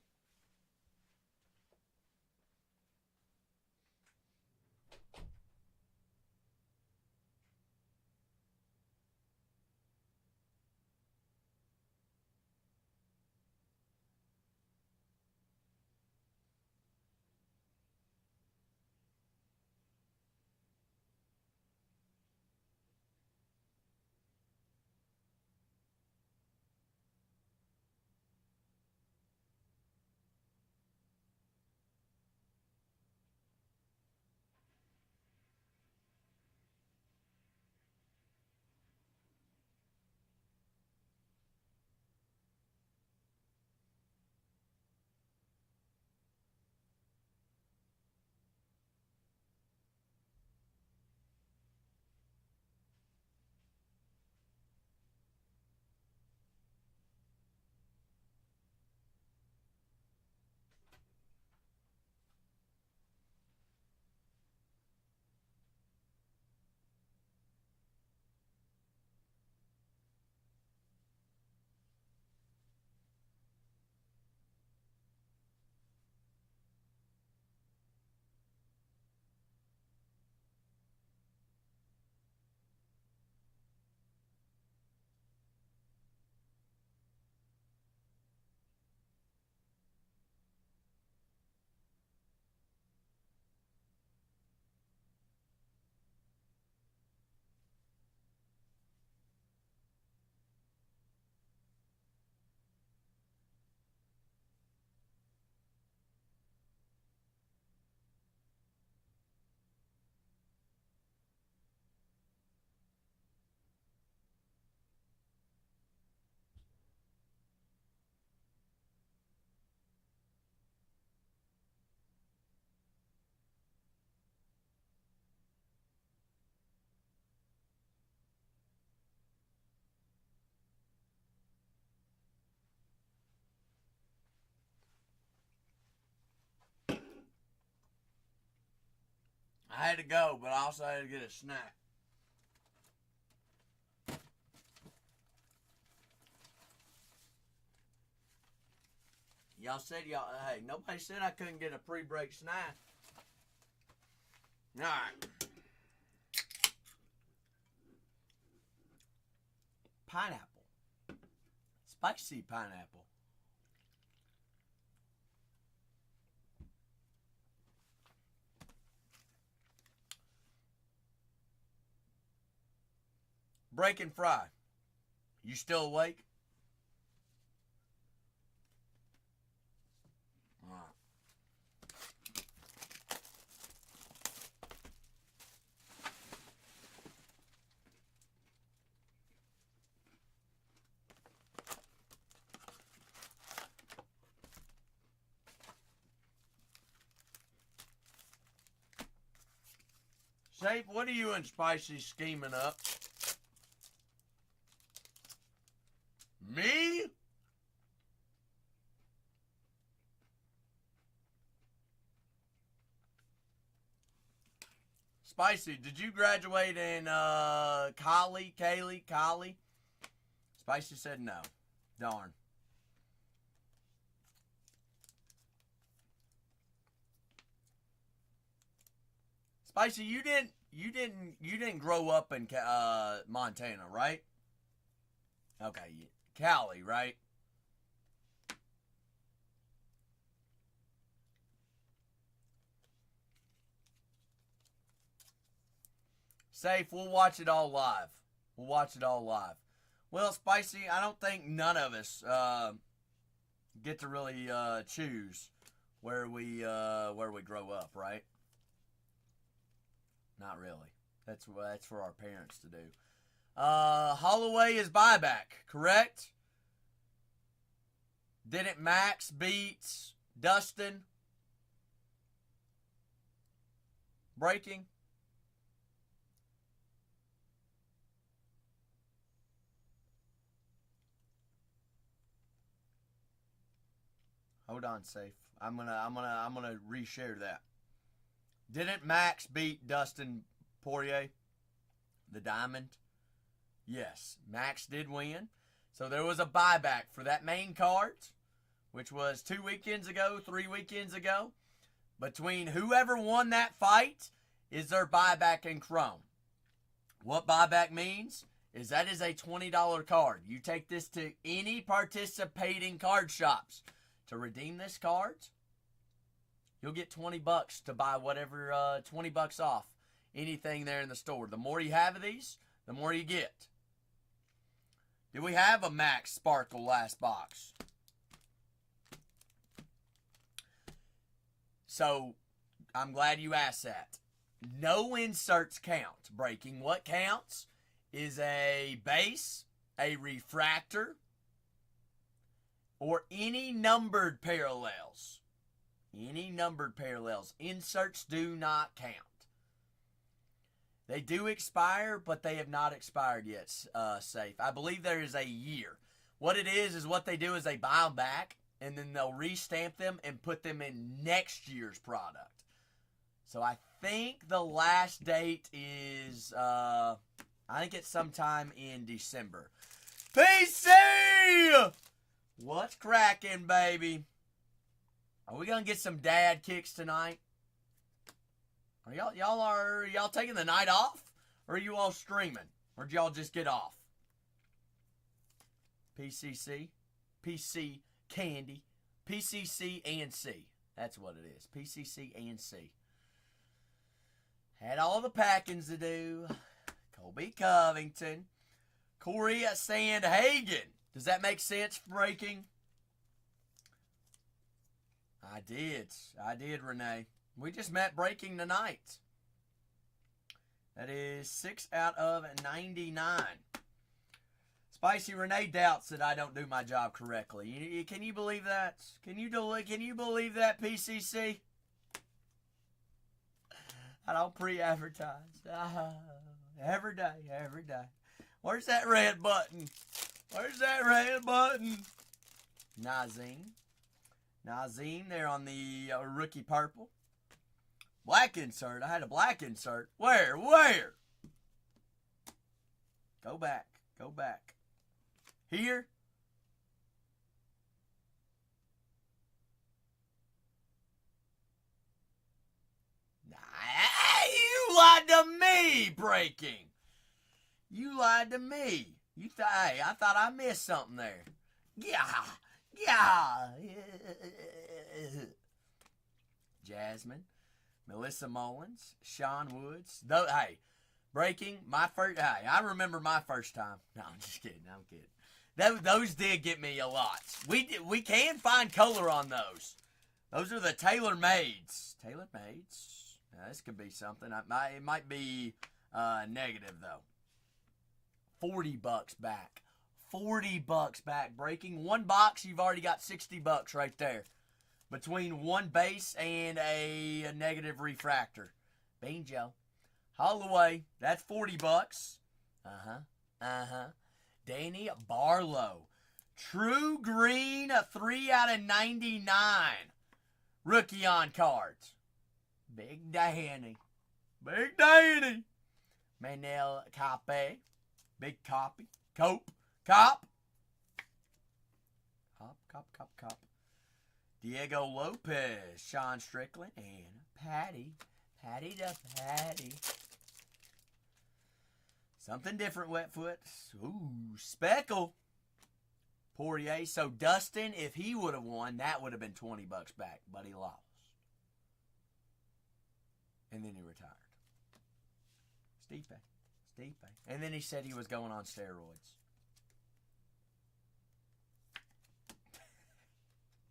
I had to go, but I also had to get a snack. Y'all said hey, nobody said I couldn't get a pre-break snack. Alright. Pineapple. Spicy pineapple. Break and fry. You still awake? All right. Safe, what are you and Spicy scheming up? Me? Spicy, did you graduate in Kaylee? Spicy said no. Darn. Spicy, you didn't grow up in Montana, right? Okay, Cali, right? Safe, we'll watch it all live. We'll watch it all live. Well, Spicy, I don't think none of us get to really choose where we grow up, right? Not really. That's for our parents to do. Holloway is buyback, correct? Didn't Max beat Dustin? Breaking? Hold on, Safe. I'm gonna reshare that. Didn't Max beat Dustin Poirier? The Diamond? Yes, Max did win. So there was a buyback for that main card, which was 2 weekends ago, 3 weekends ago. Between whoever won that fight is their buyback in Chrome. What buyback means is that is a $20 card. You take this to any participating card shops to redeem this card. You'll get $20 to buy whatever, $20 off anything there in the store. The more you have of these, the more you get. Did we have a Max Sparkle last box? So, I'm glad you asked that. No inserts count. Breaking. What counts is a base, a refractor, or any numbered parallels. Any numbered parallels. Inserts do not count. They do expire, but they have not expired yet, Safe. I believe there is a year. What it is what they do is they buy them back, and then they'll restamp them and put them in next year's product. So I think the last date is, I think it's sometime in December. PC! What's cracking, baby? Are we gonna get some dad kicks tonight? Are y'all taking the night off? Or are you all streaming? Or did y'all just get off? PCC, PC Candy, PCC and C. That's what it is. PCC and C. Had all the packings to do. Colby Covington, Corey Sandhagen. Does that make sense? Breaking. I did, Renee. We just met Breaking tonight. That is 6 out of 99. Spicy Renee doubts that I don't do my job correctly. Can you believe that? Can you believe that, PCC? I don't pre-advertise. Every day. Where's that red button? Nazim, they're on the rookie purple. Black insert. I had a black insert. Where? Where? Go back. Go back. Here. Nah, you lied to me, breaking. You lied to me. You thought, hey, I thought I missed something there. Yeah. Yeah. Jasmine. Melissa Mullins. Sean Woods. Hey, breaking, my first, hey, I remember my first time. No, I'm just kidding. I'm kidding. Those did get me a lot. We can find color on those. Those are the tailor-mades. Tailor-mades? Now, this could be something. It might be negative, though. $40 back. $40 back. Breaking. One box, you've already got $60 right there. Between one base and a negative refractor. Banjo. Holloway, that's $40. Danny Barlow. True Green, 3 out of 99. Rookie on cards. Big Danny. Big Danny. Manel Cape. Big copy. Cop. Cop. Cop. Diego Lopez. Sean Strickland. And Patty. Patty to Patty. Something different, Wetfoot. Ooh, Speckle. Poirier. So Dustin, if he would have won, that would have been $20 back, but he lost. And then he retired. Stipe. And then he said he was going on steroids.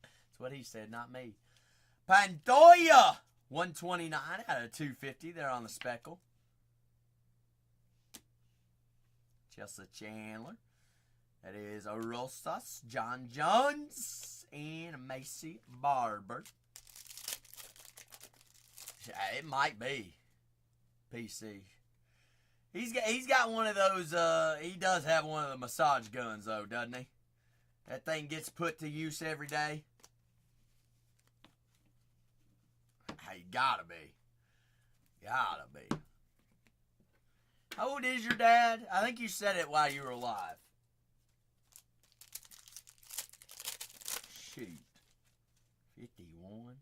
That's what he said, not me. Pantoja. 129 out of 250 there on the Speckle. Chelsea Chandler. That is Rosas, John Jones, and Macy Barber. It might be PC. He's got one of those. He does have one of the massage guns though, doesn't he? That thing gets put to use every day. Hey, gotta be. How old is your dad? I think you said it while you were alive. Shoot. 51.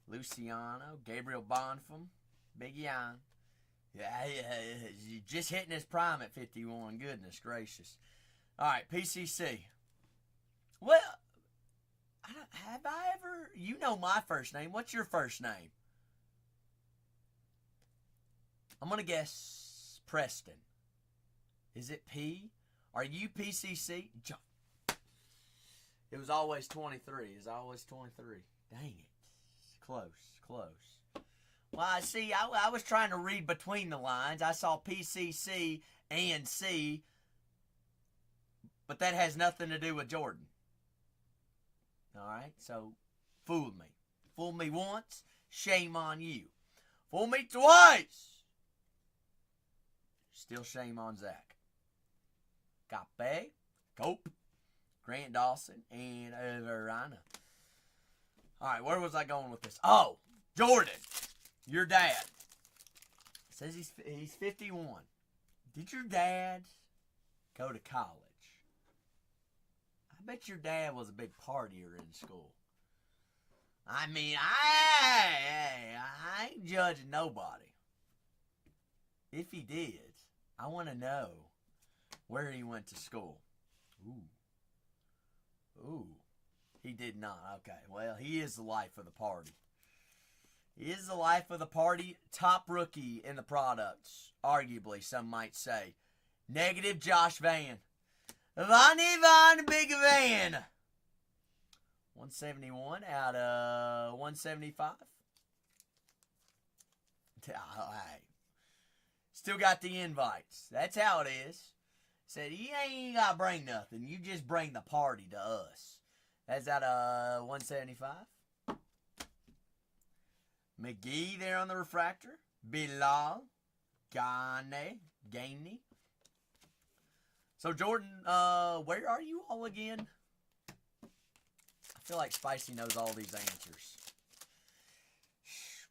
Luciano. Gabriel Bonfim. Big Jan. Yeah, just hitting his prime at 51. Goodness gracious. All right, PCC. Well, have I ever... You know my first name. What's your first name? I'm going to guess Preston. Is it P? Are you PCC? It was always 23. It's always 23. Dang it. Close. Well, I see, I was trying to read between the lines. I saw PCC and C, but that has nothing to do with Jordan. All right, so fooled me. Fooled me once, shame on you. Fooled me twice. Still shame on Zach. Cape, Cope, Grant Dawson, and Verana. All right, where was I going with this? Oh, Jordan, your dad. Says he's 51. Did your dad go to college? I bet your dad was a big partier in school. I mean, I ain't judging nobody. If he did, I want to know where he went to school. Ooh. He did not. Okay, well, he is the life of the party. He is the life of the party. Top rookie in the products, arguably, some might say. Negative Josh Van. Von Big Van. 171 out of 175. Hey. Still got the invites. That's how it is. Said, you ain't got to bring nothing. You just bring the party to us. That's out of 175. McGee there on the refractor. Bilal. Gainey. So, Jordan, where are you all again? I feel like Spicy knows all these answers.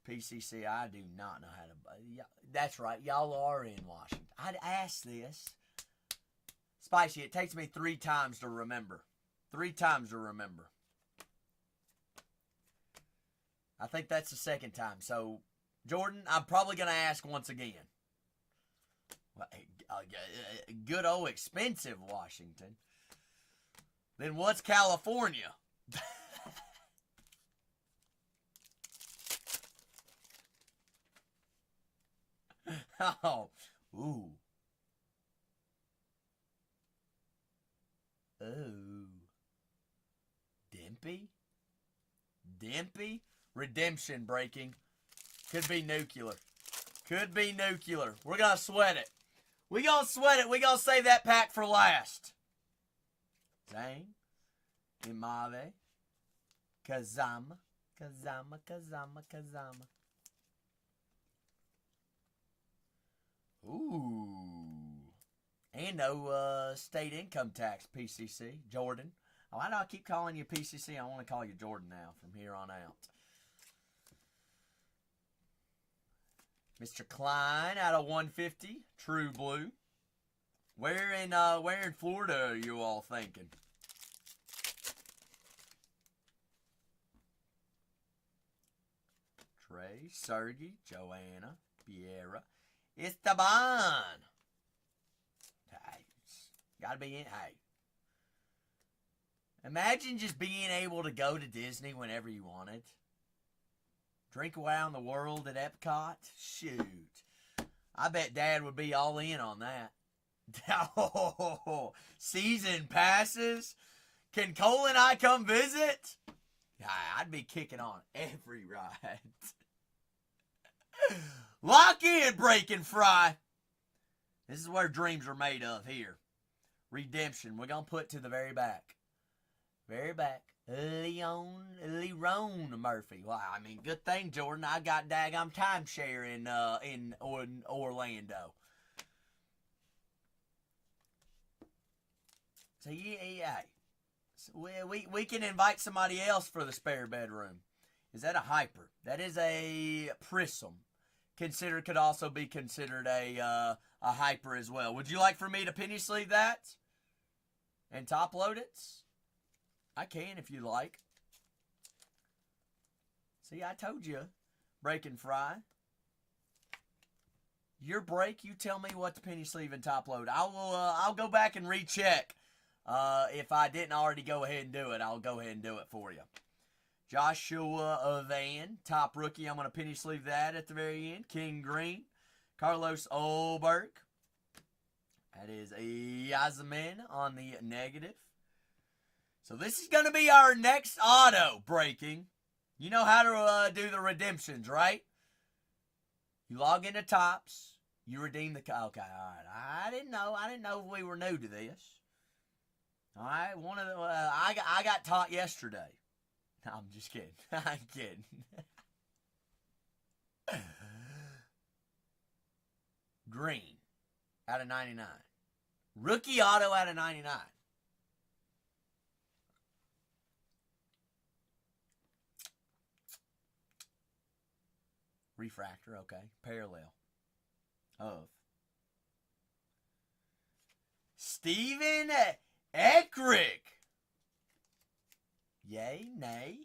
PCC, I do not know how to. That's right, y'all are in Washington. I'd ask this. Spicy, it takes me 3 times to remember. 3 times to remember. I think that's the 2nd time. So, Jordan, I'm probably going to ask once again. Good old expensive Washington. Then what's California? Oh, ooh. Oh. Dimpy? Dimpy? Redemption breaking. Could be nuclear. Could be nuclear. We're going to sweat it. We going to sweat it. We going to save that pack for last. Zane. Imave. Kazama. Kazama, Kazama, Kazama. Ooh. And no state income tax, PCC. Jordan. Why do I keep calling you PCC? I want to call you Jordan now from here on out. Mr. Klein out of 150. True Blue. Where in Florida are you all thinking? Trey, Sergey, Joanna, Piera, Esteban. Hey, gotta be in. Hey, imagine just being able to go to Disney whenever you wanted. Drink around the world at Epcot. Shoot, I bet Dad would be all in on that. Oh, season passes. Can Cole and I come visit? I'd be kicking on every ride. Lock in, Breaking Fry. This is where dreams are made of here. Redemption. We're going to put to the very back. Very back. Leron Murphy. Well, I mean, good thing, Jordan. I got daggum timeshare in Orlando. So, yeah. So we can invite somebody else for the spare bedroom. Is that a hyper? That is a prism. Could also be considered a hyper as well. Would you like for me to penny sleeve that and top load it? I can if you like. See, I told you, Breaking Fry. Your break, you tell me what to penny sleeve and top load. I'll go back and recheck. If I didn't already go ahead and do it, I'll go ahead and do it for you. Joshua Van, top rookie. I'm going to penny sleeve that at the very end. King Green. Carlos Olberg. That is Yasmin on the negative. So this is going to be our next auto breaking. You know how to do the redemptions, right? You log into Tops. You redeem the... Okay, all right. I didn't know if we were new to this. All right, one of the I got taught yesterday. No, I'm just kidding. I'm kidding. Green out of 99. Rookie auto out of 99. Refractor, okay. Parallel of Steven Eckrick. Yay, nay?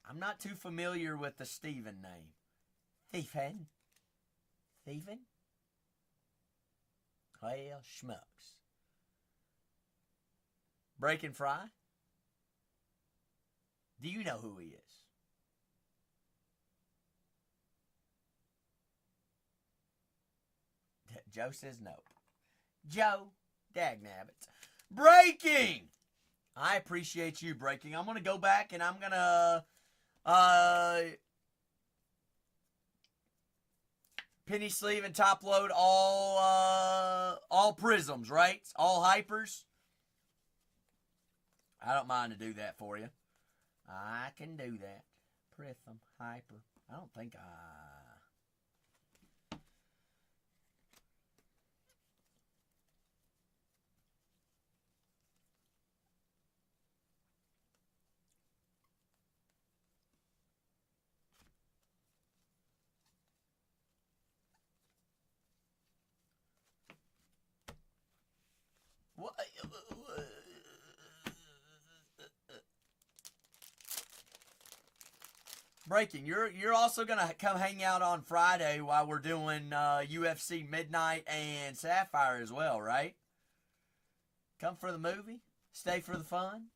I'm not too familiar with the Steven name. Stephen? Well, schmucks. Breaking Fry? Do you know who he is? Joe says nope. Joe, dagnabbit. Breaking! I appreciate you, Breaking. I'm going to go back and I'm going to penny sleeve and top load all prisms, right? All hypers. I don't mind to do that for you. I can do that. Prism, hyper. I don't think Breaking. You're also gonna come hang out on Friday while we're doing UFC Midnight and Sapphire as well, right? Come for the movie. Stay for the fun.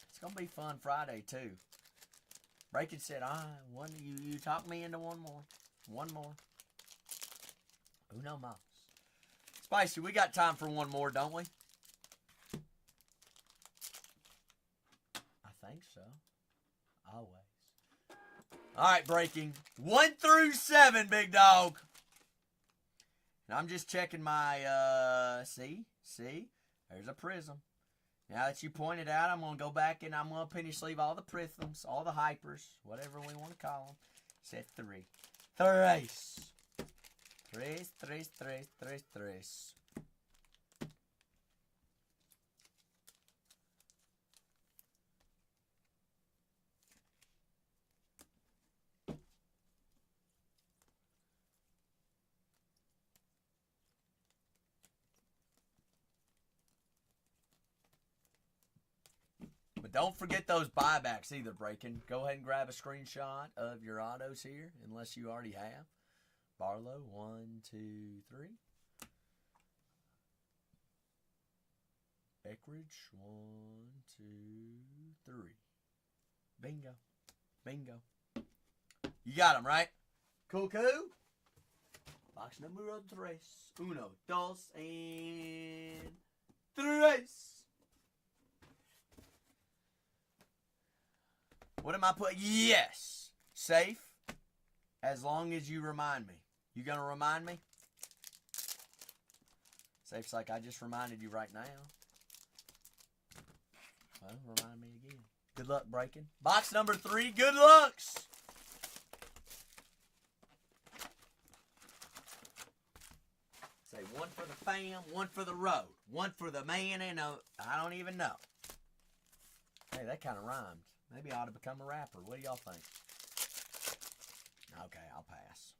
It's gonna be fun Friday too. Breaking said, one you talked me into one more. One more. Uno mas. Spicy, we got time for one more, don't we? I think so. Always. All right, breaking. 1 through 7, big dog. And I'm just checking my, see? There's a prism. Now that you pointed out, I'm going to go back and I'm going to penny sleeve all the prisms, all the hypers, whatever we want to call them. Set 3. Tres. But don't forget those buybacks either, Breaking. Go ahead and grab a screenshot of your autos here, unless you already have. Barlow, 1, 2, 3. Eckridge, 1, 2, 3. Bingo. Bingo. You got them, right? Cool. Box numero 3. 1, 2, and 3. What am I putting? Yes. Safe. As long as you remind me. You gonna remind me? Safe's like I just reminded you right now. Well, remind me again. Good luck, Breaking. Box number 3. Good looks. Say 1 for the fam, 1 for the road, 1 for the man, and I don't even know. Hey, that kind of rhymed. Maybe I ought to become a rapper. What do y'all think? Okay, I'll pass.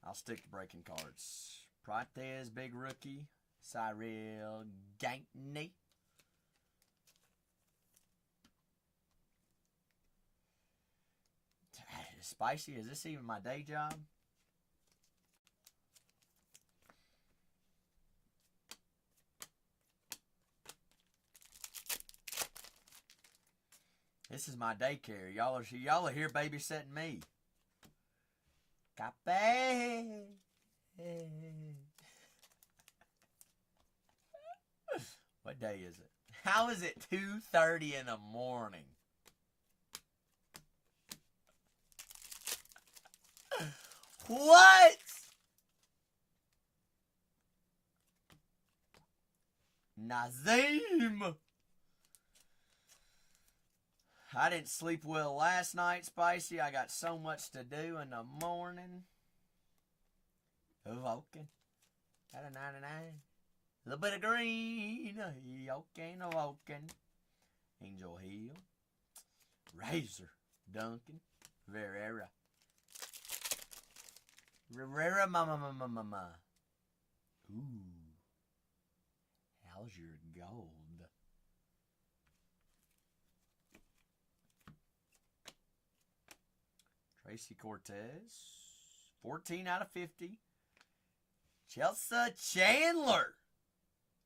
I'll stick to breaking cards. Protez, big rookie. Cyril Gankney. Spicy, is this even my day job? This is my daycare. Y'all are here babysitting me. Cape. What day is it? How is it 2:30 in the morning? What? Nazim. I didn't sleep well last night, Spicy. I got so much to do in the morning. Vulcan. Got a 99. A little bit of green. Yokin, Vulcan. Angel Hill. Razor. Duncan. Verera. Rivera, mama. Ooh. How's your gold? Tracy Cortez. 14 out of 50. Chelsea Chandler.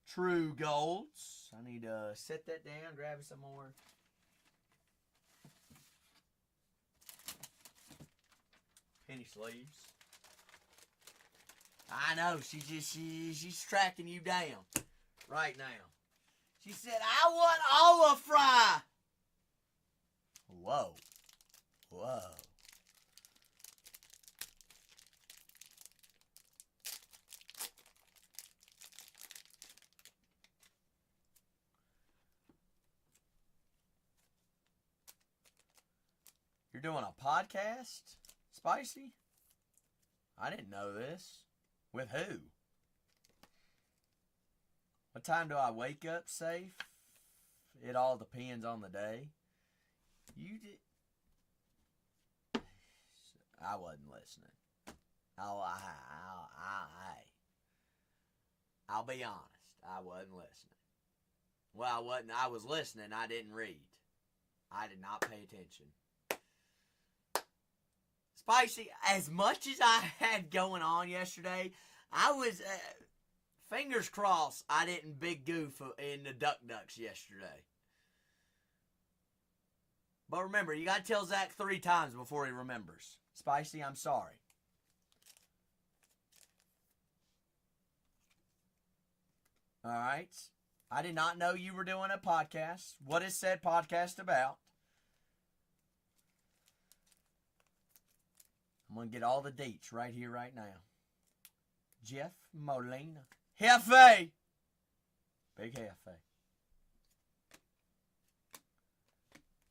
True golds. I need to set that down, grab some more. Penny sleeves. I know, she's tracking you down right now. She said, I want all of fry. Whoa. You're doing a podcast, Spicy? I didn't know this. With who? What time do I wake up safe? It all depends on the day. You did. I wasn't listening. I'll be honest. I wasn't listening. Well, I wasn't. I was listening. I didn't read. I did not pay attention. Spicy, as much as I had going on yesterday, I was, fingers crossed, I didn't big goof in the Ducks yesterday. But remember, you got to tell Zach 3 times before he remembers. Spicy, I'm sorry. All right. I did not know you were doing a podcast. What is said podcast about? I'm going to get all the dates right here, right now. Jeff Molina. Jefe! Big Jefe.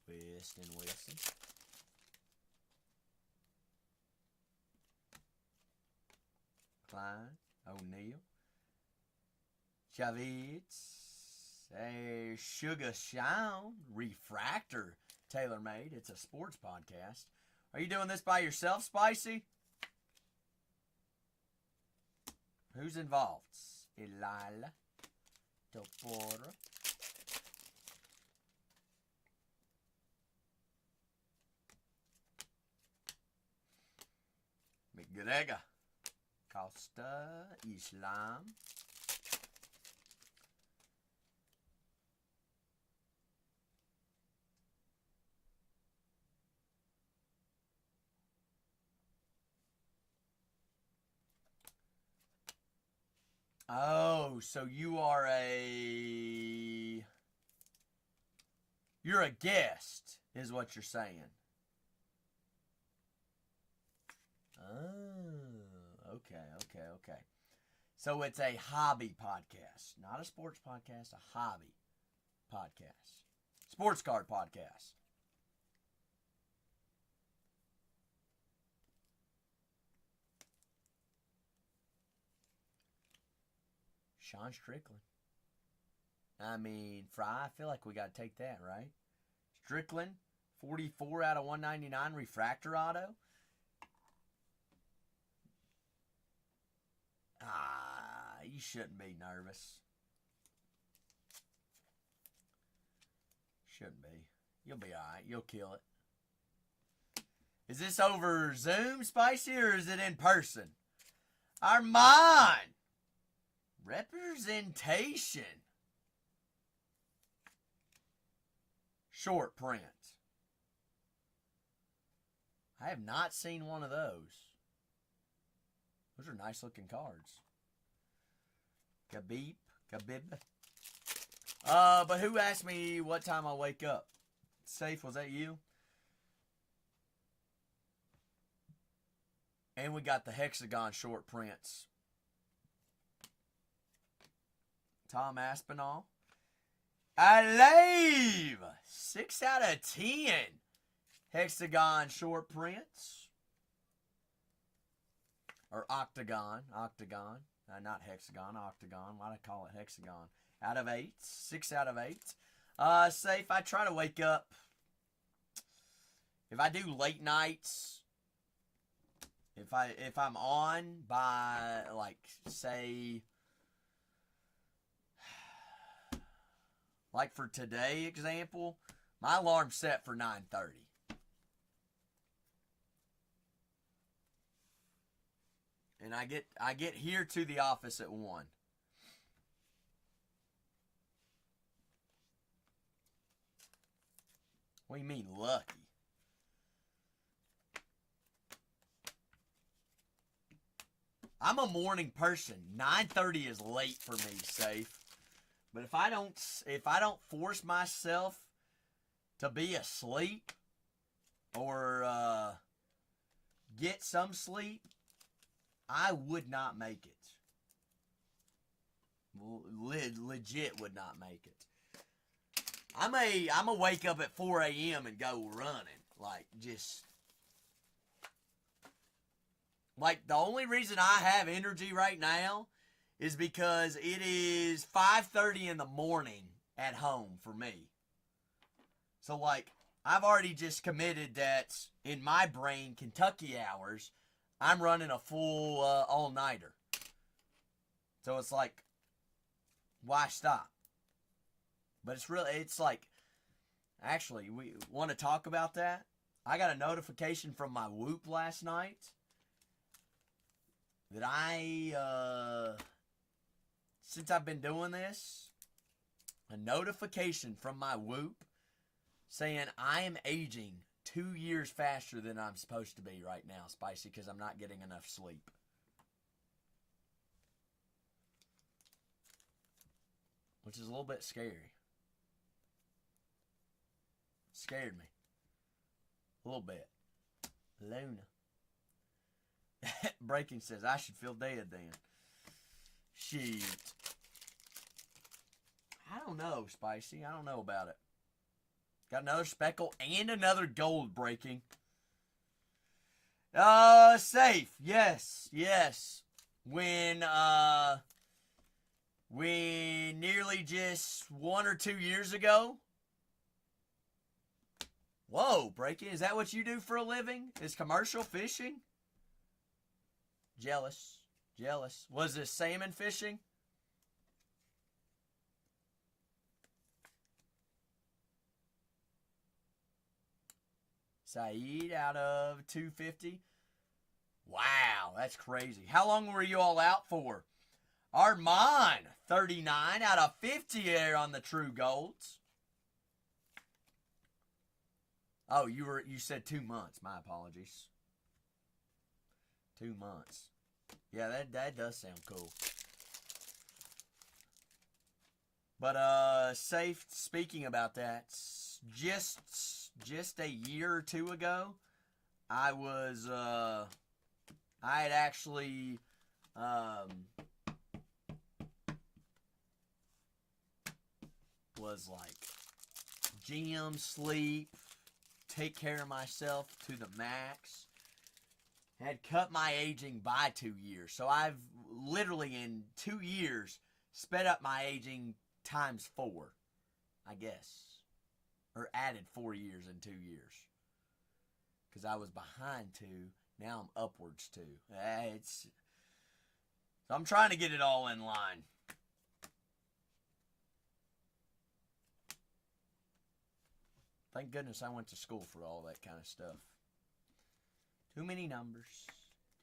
Wilson. Klein. O'Neal. Chavez. Sugar Sound. Refractor. TaylorMade. It's a sports podcast. Are you doing this by yourself, Spicy? Who's involved? Elila. Topora. McGregor. Costa. Islam. Oh, so you're a guest, is what you're saying. Oh, okay. So it's a hobby podcast, not a sports podcast, a hobby podcast. Sports card podcast. Sean Strickland. I mean, Fry, I feel like we got to take that, right? Strickland, 44 out of 199 refractor auto. You shouldn't be nervous. Shouldn't be. You'll be alright. You'll kill it. Is this over Zoom, Spicy, or is it in person? Armand! Representation. Short print. I have not seen one of those. Those are nice looking cards. Khabib. But who asked me what time I wake up? Safe, was that you? And we got the hexagon short prints. Tom Aspinall. Alive! 6 out of 10. Hexagon short prints. Or octagon. Not hexagon, octagon. Why do I call it hexagon? Out of 8. 6 out of 8. Safe, I try to wake up. If I do late nights, if I'm on by, like, say, like for today example, my alarm's set for 9:30. And I get here to the office at 1. What do you mean lucky? I'm a morning person. 9:30 is late for me, Safe. But if I don't force myself to be asleep or get some sleep, I would not make it. Legit would not make it. I'm a wake up at 4 a.m. and go running. Like the only reason I have energy right now is because it is 5:30 in the morning at home for me. So like I've already just committed that in my brain, Kentucky hours, I'm running a full all-nighter. So it's like, why stop? But it's like, Actually, we want to talk about that. I got a notification from my Whoop last night that since I've been doing this, a notification from my Whoop saying I am aging 2 years faster than I'm supposed to be right now, Spicy, because I'm not getting enough sleep. Which is a little bit scary. Scared me. A little bit. Luna. Breaking says, I should feel dead then. Shit. I don't know, Spicy. I don't know about it. Got another speckle and another gold breaking. Safe. Yes. Yes. When nearly just 1 or 2 years ago. Whoa, breaking. Is that what you do for a living? Is commercial fishing? Jealous. Jealous. Was this salmon fishing? Saeed out of 250. Wow, that's crazy. How long were you all out for? Armand, 39 out of 50 there on the True Golds. Oh, you said 2 months. My apologies. 2 months. Yeah, that does sound cool. But safe, speaking about that, just a year or two ago, I had actually was like gym, sleep, take care of myself to the max. Had cut my aging by 2 years. So I've literally in 2 years sped up my aging times 4, I guess. Or added 4 years in 2 years. Because I was behind 2. Now I'm upwards 2. So I'm trying to get it all in line. Thank goodness I went to school for all that kind of stuff. Too many numbers.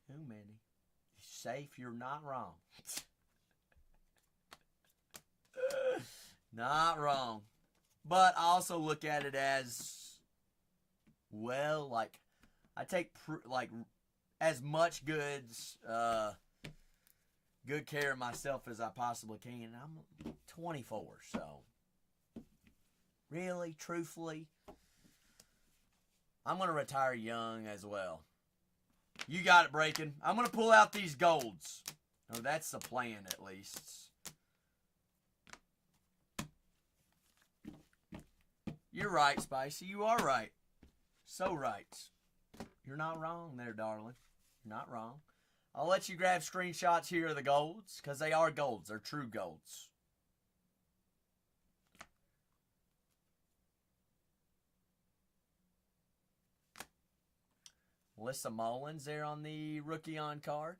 Too many. Safe, you're not wrong. Not wrong. But I also look at it as, well, like, I take, as much good care of myself as I possibly can. I'm 24, so. Really, truthfully, I'm going to retire young as well. You got it, Breaking. I'm going to pull out these golds. Oh, that's the plan, at least. You're right, Spicy. You are right. So right. You're not wrong there, darling. You're not wrong. I'll let you grab screenshots here of the golds, because they are golds. They're true golds. Melissa Mullins there on the rookie on card.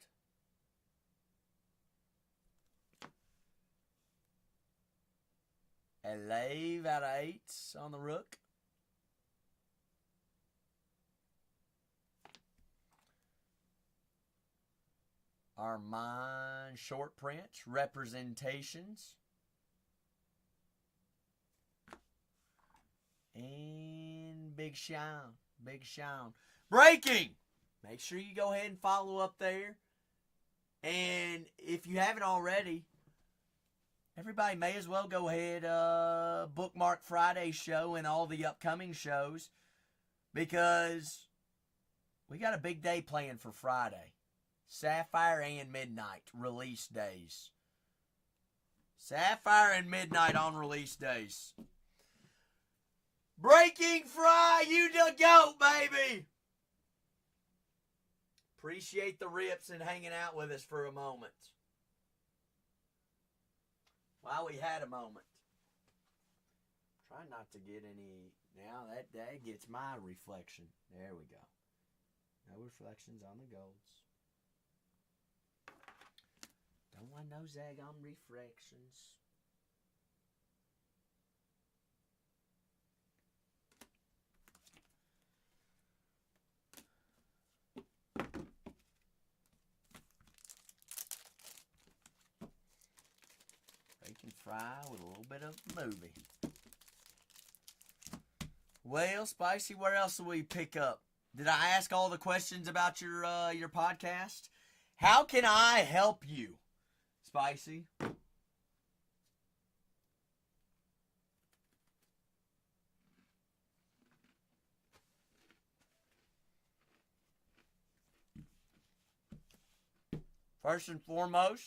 Elave out of 8 on the rook. Armand short print representations. And Big Sean. Big Sean. Breaking! Make sure you go ahead and follow up there. And if you haven't already, everybody may as well go ahead, bookmark Friday's show and all the upcoming shows, because we got a big day planned for Friday. Sapphire and Midnight release days. Sapphire and Midnight on release days. Breaking Fry, you the GOAT, baby! Appreciate the rips and hanging out with us for a moment. While we had a moment. Try not to get any... Now that gets my reflection. There we go. No reflections on the golds. Don't want no zag on reflections. try with a little bit of movie. Well, Spicy, where else do we pick up? Did I ask all the questions about your podcast? How can I help you, Spicy? First and foremost,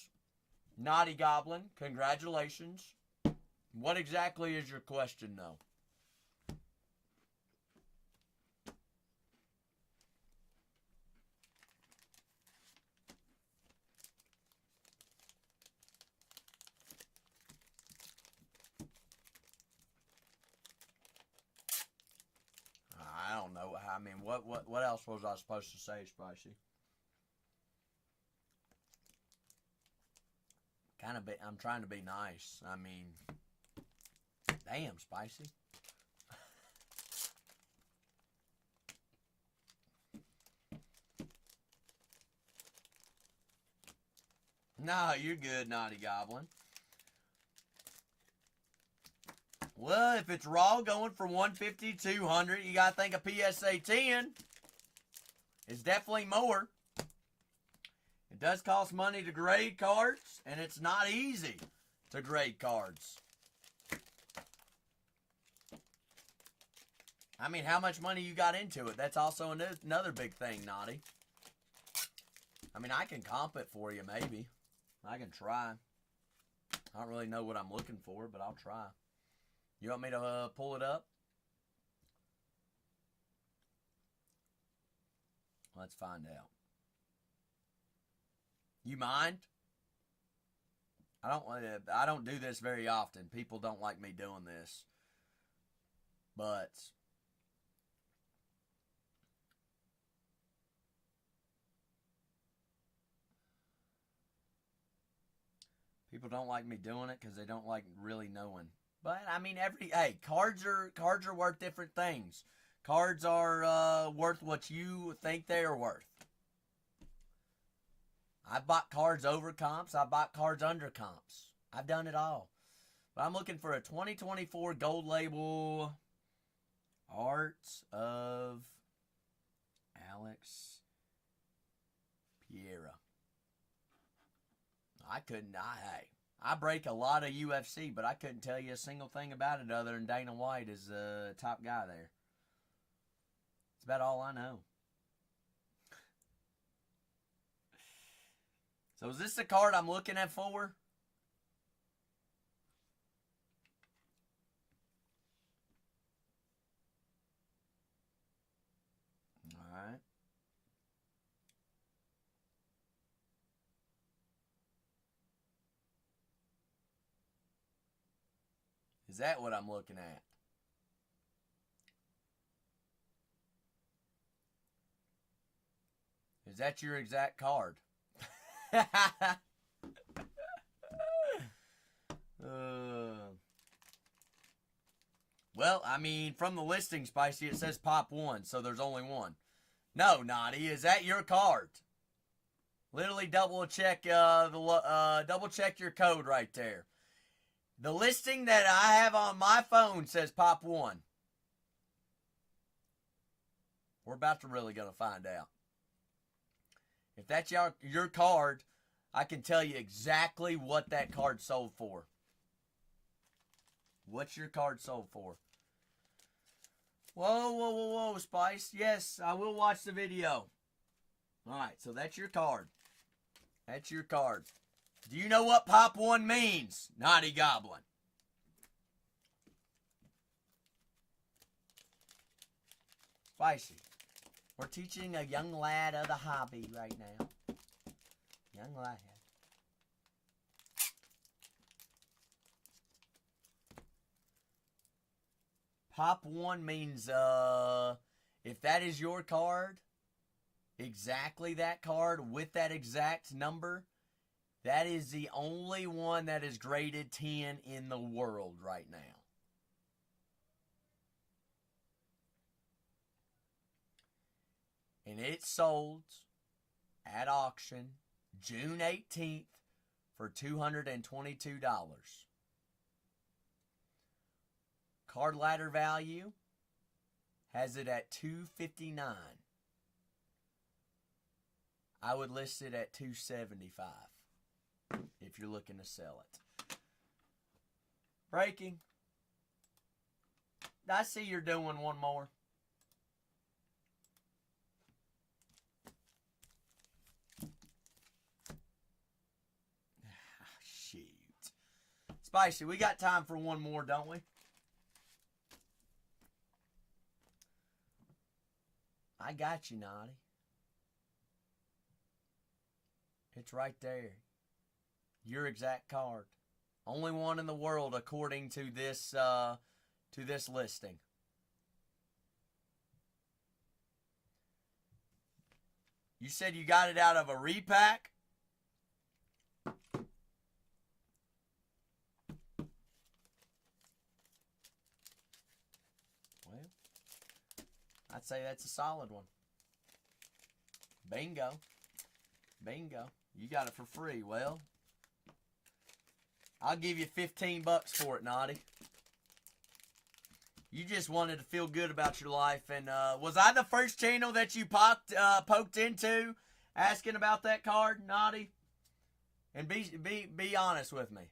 Naughty Goblin, congratulations. What exactly is your question, though? I don't know. I mean, what else was I supposed to say, Spicy? I'm trying to be nice. I mean, damn, Spicy. No, you're good, Naughty Goblin. Well, if it's raw going for 150, 200, you gotta think a PSA 10 is definitely more. It does cost money to grade cards, and it's not easy to grade cards. I mean, how much money you got into it? That's also another big thing, Naughty. I mean, I can comp it for you, maybe. I can try. I don't really know what I'm looking for, but I'll try. You want me to pull it up? Let's find out. You mind? I don't do this very often. People don't like me doing this. But people don't like me doing it because they don't like really knowing. But I mean, cards are worth different things. Cards are worth what you think they are worth. I've bought cards over comps. I've bought cards under comps. I've done it all. But I'm looking for a 2024 gold label Arts of Alex Piera. I break a lot of UFC, but I couldn't tell you a single thing about it other than Dana White is the top guy there. That's about all I know. So is this the card I'm looking at for? Alright. Is that what I'm looking at? Is that your exact card? Well, I mean, from the listing, Spicy, it says pop one, so there's only one. No, Naughty, is that your card? Literally double check your code right there. The listing that I have on my phone says pop one. We're about to really gonna find out. If that's your card, I can tell you exactly what that card sold for. What's your card sold for? Whoa, Spice. Yes, I will watch the video. Alright, so that's your card. That's your card. Do you know what Pop 1 means, Naughty Goblin? Spicy. We're teaching a young lad of the hobby right now. Young lad. Pop 1 means, if that is your card, exactly that card with that exact number, that is the only one that is graded 10 in the world right now. And it sold at auction June 18th for $222. Card ladder value has it at $259. I would list it at $275 if you're looking to sell it. Breaking. I see you're doing one more. Shoot. Spicy, we got time for one more, don't we? I got you, Naughty. It's right there. Your exact card. Only one in the world according to this listing. You said you got it out of a repack? Well, I'd say that's a solid one. Bingo. Bingo. You got it for free. Well, I'll give you $15 for it, Naughty. You just wanted to feel good about your life. And was I the first channel that you poked into asking about that card, Naughty? And be honest with me.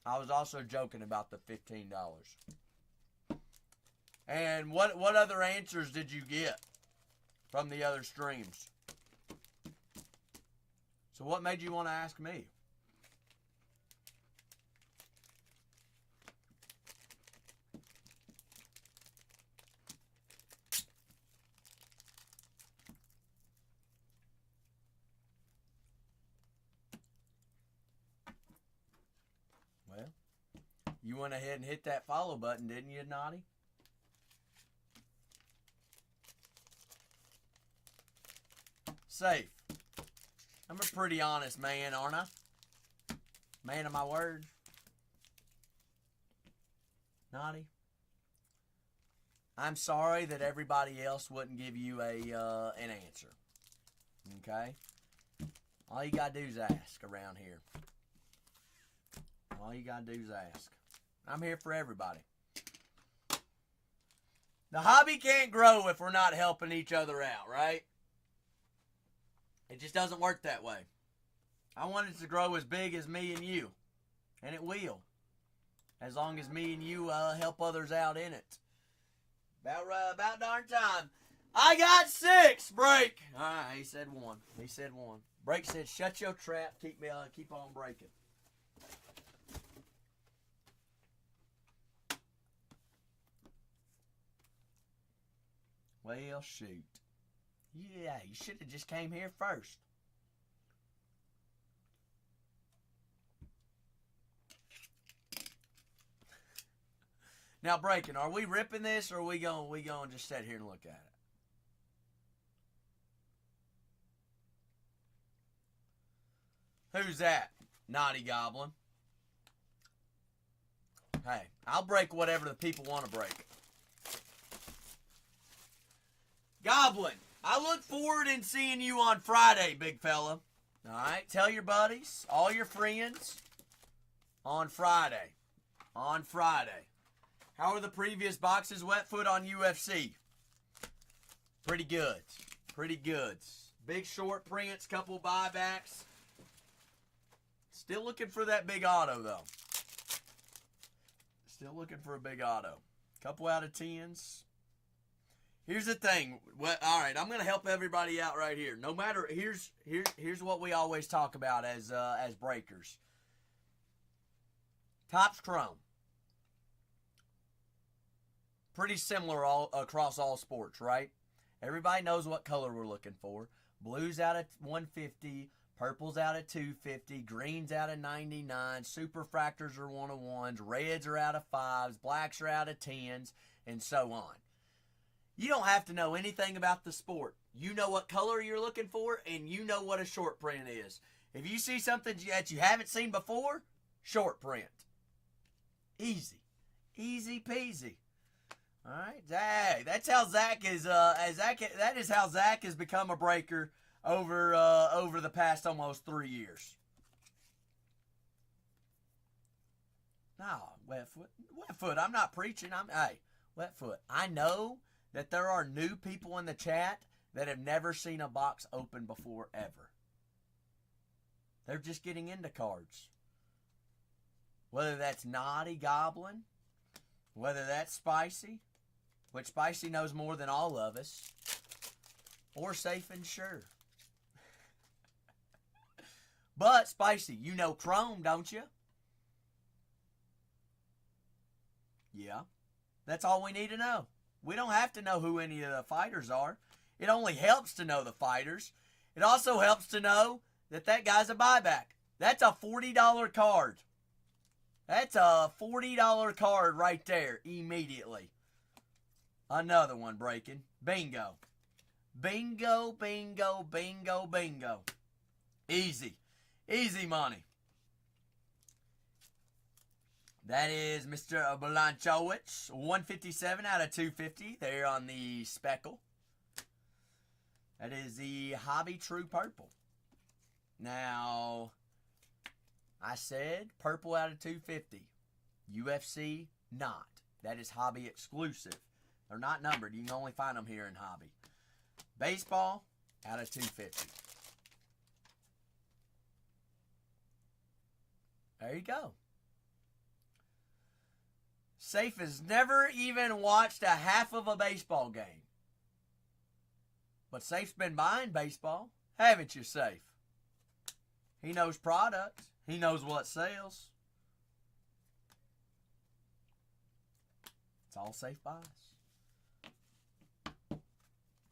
I was also joking about the $15. And what other answers did you get from the other streams? So what made you want to ask me? Well, you went ahead and hit that follow button, didn't you, Naughty? Safe. I'm a pretty honest man, aren't I? Man of my word. Naughty. I'm sorry that everybody else wouldn't give you an answer. Okay? All you gotta do is ask around here. All you gotta do is ask. I'm here for everybody. The hobby can't grow if we're not helping each other out, right? It just doesn't work that way. I want it to grow as big as me and you. And it will. As long as me and you help others out in it. About darn time. I got 6, Break. Alright, he said 1. He said 1. Break said, shut your trap. Keep on breaking. Well, shoot. Yeah, you should have just came here first. Now, Breaking, are we ripping this or are we going to just sit here and look at it? Who's that? Naughty Goblin. Hey, I'll break whatever the people want to break. Goblin, I look forward in seeing you on Friday, big fella. All right, tell your buddies, all your friends, on Friday. On Friday. How are the previous boxes, Wetfoot, on UFC? Pretty good. Pretty good. Big short prints, couple buybacks. Still looking for that big auto, though. Still looking for a big auto. Couple out of 10s. Here's the thing. Well, all right, I'm going to help everybody out right here. No matter, here's what we always talk about as breakers. Topps Chrome. Pretty similar across all sports, right? Everybody knows what color we're looking for. Blues out of 150, purples out of 250, greens out of 99, superfractors are 101s, reds are out of 5s, blacks are out of 10s, and so on. You don't have to know anything about the sport. You know what color you're looking for, and you know what a short print is. If you see something that you haven't seen before, short print. Easy. Easy peasy. All right, Zach. That's how Zach is. That is how Zach has become a breaker over the past almost 3 years. No, wet foot. Wet foot. I'm not preaching. Hey, wet foot. I know that there are new people in the chat that have never seen a box open before ever. They're just getting into cards. Whether that's Naughty Goblin, whether that's Spicy, which Spicy knows more than all of us, or Safe and Sure. But, Spicy, you know Chrome, don't you? Yeah. That's all we need to know. We don't have to know who any of the fighters are. It only helps to know the fighters. It also helps to know that that guy's a buyback. That's a $40 card. That's a $40 card right there immediately. Another one breaking. Bingo. Bingo, bingo, bingo, bingo. Easy. Easy money. That is Mr. Blanchowicz. 157 out of 250 there on the speckle. That is the Hobby True Purple. Now, I said purple out of 250. UFC, not. That is Hobby exclusive. They're not numbered. You can only find them here in Hobby. Baseball out of 250. There you go. Safe has never even watched a half of a baseball game. But Safe's been buying baseball. Haven't you, Safe? He knows products. He knows what sells. It's all Safe buys.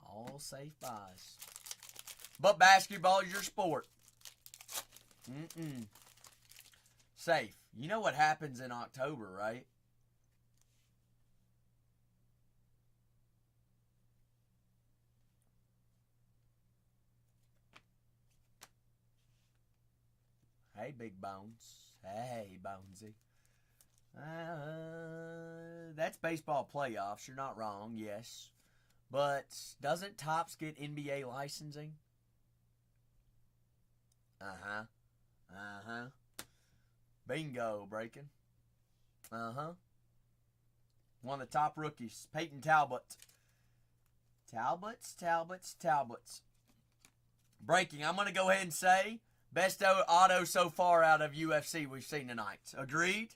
All Safe buys. But basketball is your sport. Safe. You know what happens in October, right? Hey, Big Bones. Hey, Bonesy. That's baseball playoffs. You're not wrong, yes. But doesn't Topps get NBA licensing? Uh-huh. Uh-huh. Bingo, breaking. Uh-huh. One of the top rookies, Peyton Talbot. Talbots. Breaking. I'm going to go ahead and say best auto so far out of UFC we've seen tonight. Agreed?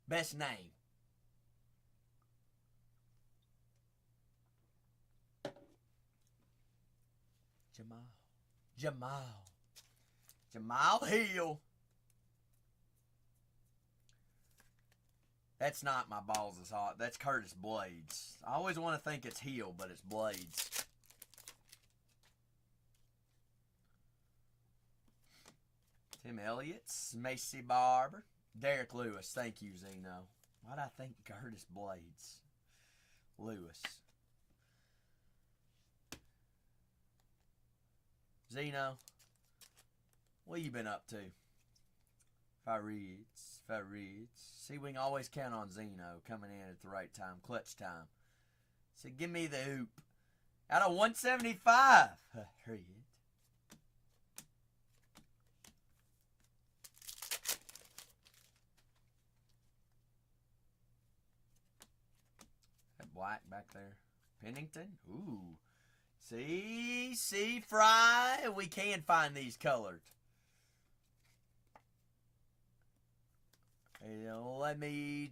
Best name. Jamal Hill. That's not my balls is hot. That's Curtis Blades. I always want to think it's Hill, but it's Blades. Tim Elliott, Macy Barber, Derek Lewis. Thank you, Zeno. Why'd I think Curtis Blades? Lewis. Zeno, what you been up to? Farids. See, we can always count on Zeno coming in at the right time, clutch time. So give me the hoop. Out of 175. Farid. That black back there. Pennington. Ooh. See, Fry. We can find these colored.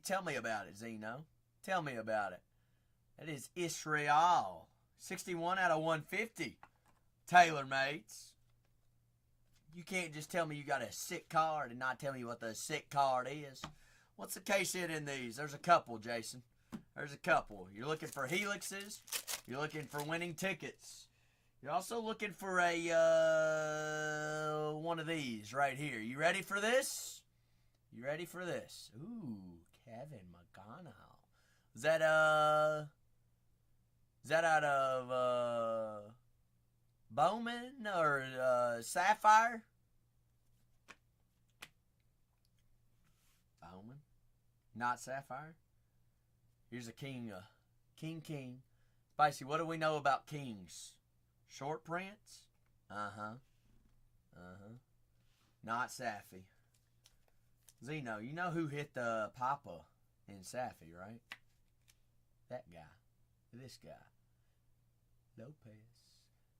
Tell me about it, Zeno. Tell me about it. That is Israel. 61 out of 150. TaylorMates. You can't just tell me you got a sick card and not tell me what the sick card is. What's the case hit in these? There's a couple, Jason. There's a couple. You're looking for helixes. You're looking for winning tickets. You're also looking for a one of these right here. You ready for this? You ready for this? Ooh, Kevin McConnell. Is that out of Bowman or Sapphire? Bowman, not Sapphire. Here's a king, King. Spicy. What do we know about kings? Short prints. Not Saffy. Zeno, you know who hit the Papa in Safi, right? That guy. This guy. Lopez.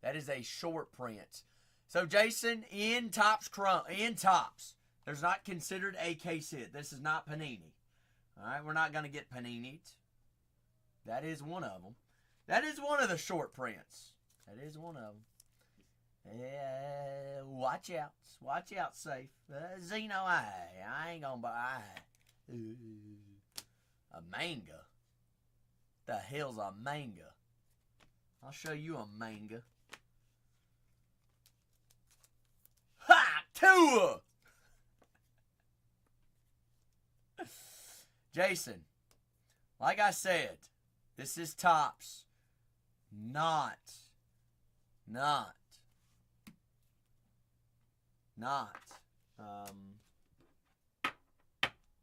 That is a short print. So, Jason, in Topps, there's not considered a case hit. This is not Panini. All right, we're not going to get Panini'd. That is one of them. That is one of the short prints. That is one of them. Yeah, watch out. Watch out, safe. Zeno, I ain't going to buy. A manga. The hell's a manga? I'll show you a manga. Ha! Tua! Jason, like I said, this is Topps.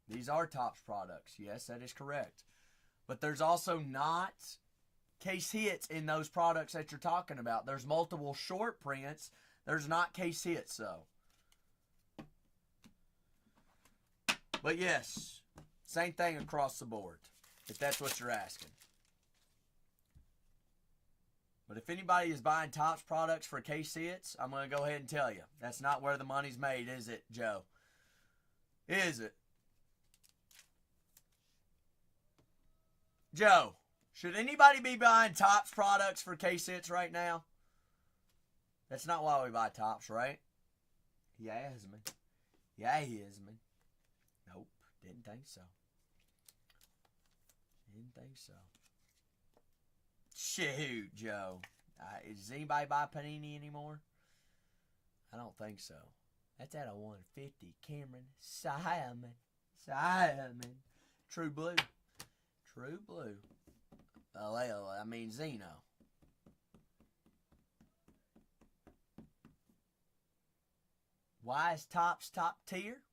These are Topps products. Yes, that is correct. But there's also not case hits in those products that you're talking about. There's multiple short prints. There's not case hits, though. But yes, same thing across the board, if that's what you're asking. But if anybody is buying Topps products for case hits, I'm going to go ahead and tell you, that's not where the money's made, is it, Joe? Is it? Joe, should anybody be buying Topps products for case hits right now? That's not why we buy Topps, right? Yasmin. Nope, didn't think so. Shoot, Joe. Does anybody buy Panini anymore? I don't think so. That's at a 150. Cameron Simon. True blue. Zeno. Why is Topps top tier?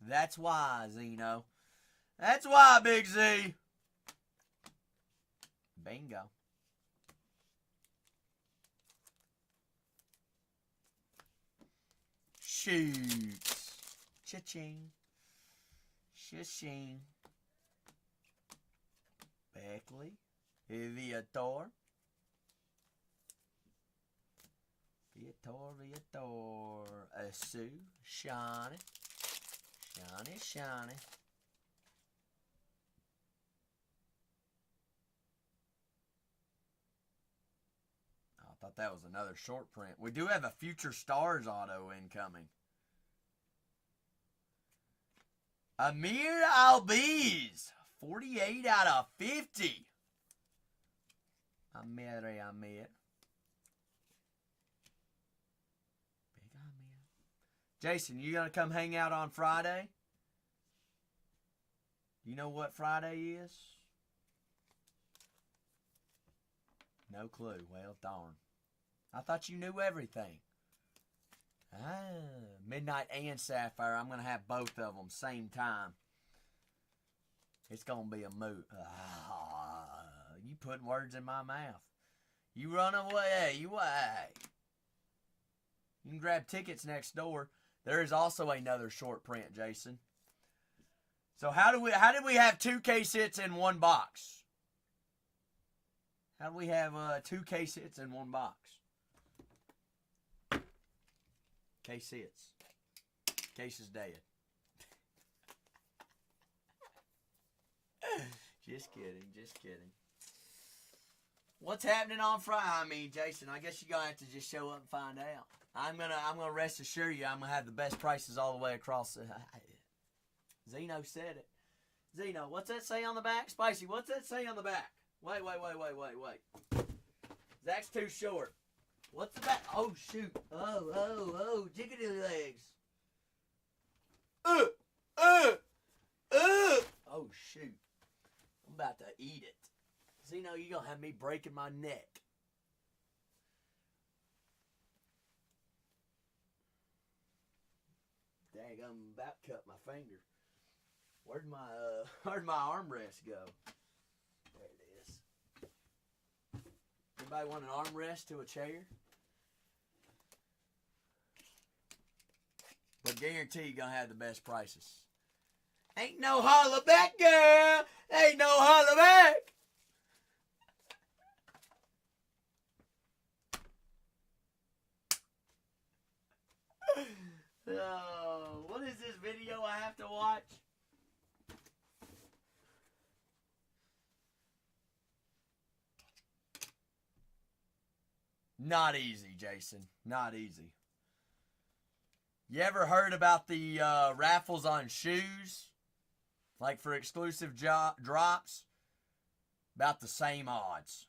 That's why, Zeno. That's why, Big Z. Bingo. Shoot. Cha-ching. Shishing. Beckley. Viator. Asu. Shawnee. I thought that was another short print. We do have a Future Stars auto incoming. Amir Albiz. 48 out of 50. Amir. Big Amir. Jason, you gonna come hang out on Friday? You know what Friday is? No clue. Well, darn. I thought you knew everything. Midnight and Sapphire. I'm going to have both of them same time. It's going to be a moot. You putting words in my mouth. You run away. You can grab tickets next door. There is also another short print, Jason. So how did we have 2 case hits in one box? How do we have 2 case hits in one box? Case hits. Case is dead. Just kidding. What's happening on Friday? Jason, I guess you're gonna have to just show up and find out. I'm gonna rest assure you I'm gonna have the best prices all the way across the Zeno said it. Zeno, what's that say on the back? Spicy, what's that say on the back? Wait. Zach's too short. What's the back? Oh, shoot. Oh, jiggity legs. Oh, shoot. I'm about to eat it. Zeno, you're going to have me breaking my neck. Dang, I'm about to cut my finger. Where'd my armrest go? There it is. Anybody want an armrest to a chair? But guarantee you're gonna have the best prices. Ain't no holler back, girl. Ain't no holler back. Oh, what is this video I have to watch? Not easy, Jason. Not easy. You ever heard about the raffles on shoes? Like for exclusive drops? About the same odds.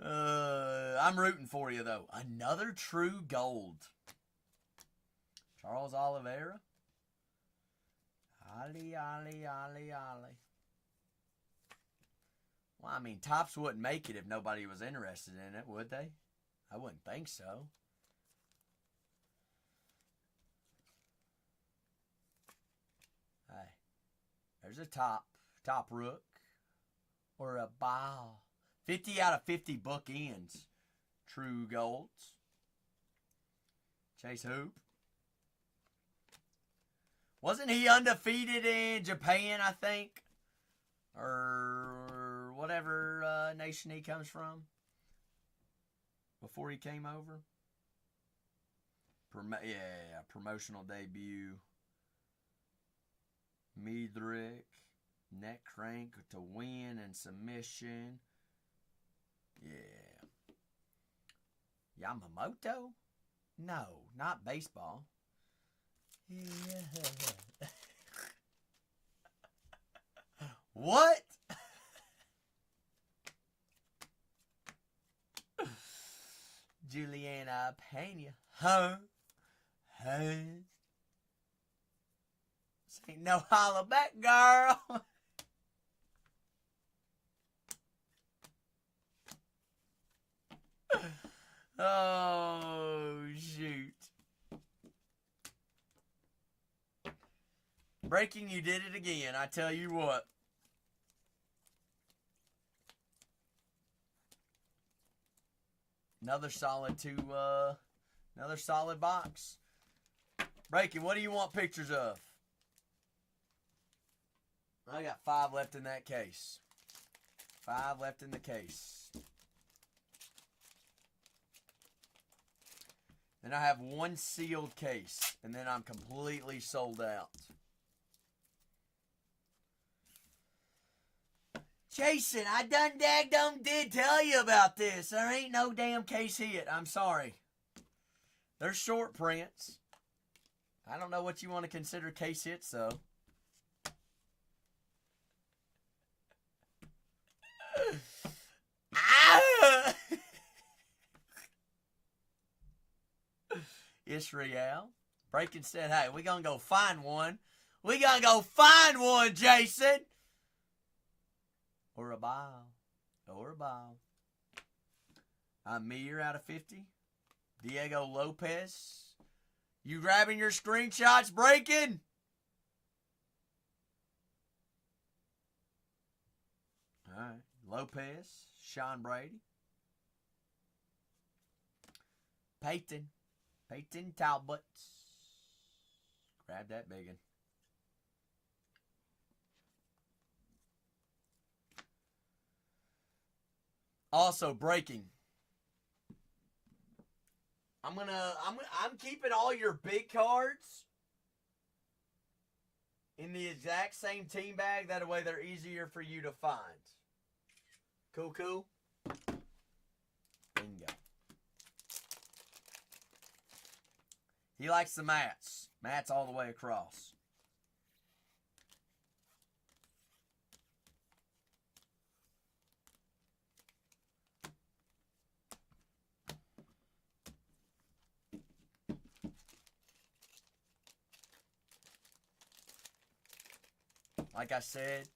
I'm rooting for you, though. Another true gold. Charles Oliveira. Ali. Well, I mean, Topps wouldn't make it if nobody was interested in it, would they? I wouldn't think so. Hey, there's a top rook. Or a ball. 50 out of 50 bookends. True golds. Chase Hoop. Wasn't he undefeated in Japan, I think? Or whatever nation he comes from? Before he came over? Promotional debut. Midrick. Neck crank to win and submission. Yeah. Yamamoto? No, not baseball. Yeah. What? Juliana Pena. Huh? Hey. This ain't no holler back, girl. Oh, shoot. Breaking, you did it again. I tell you what. Another solid another solid box. Breaking, what do you want pictures of? I got 5 left in that case. 5 left in the case. Then I have 1 sealed case, and then I'm completely sold out. Jason, I done did tell you about this. There ain't no damn case hit. I'm sorry. They're short prints. I don't know what you want to consider case hits, though. Ah! Israel. Breaking said, hey, we gonna go find one. We gonna go find one, Jason. Or a ball. Or a ball. Amir out of 50. Diego Lopez. You grabbing your screenshots, Breaking? All right. Lopez. Sean Brady. Peyton Talbot. Grab that biggin. Also, Breaking. I'm keeping all your big cards in the exact same team bag. That way they're easier for you to find. Cool? Bingo. He likes the mats. Mats all the way across. Like I said,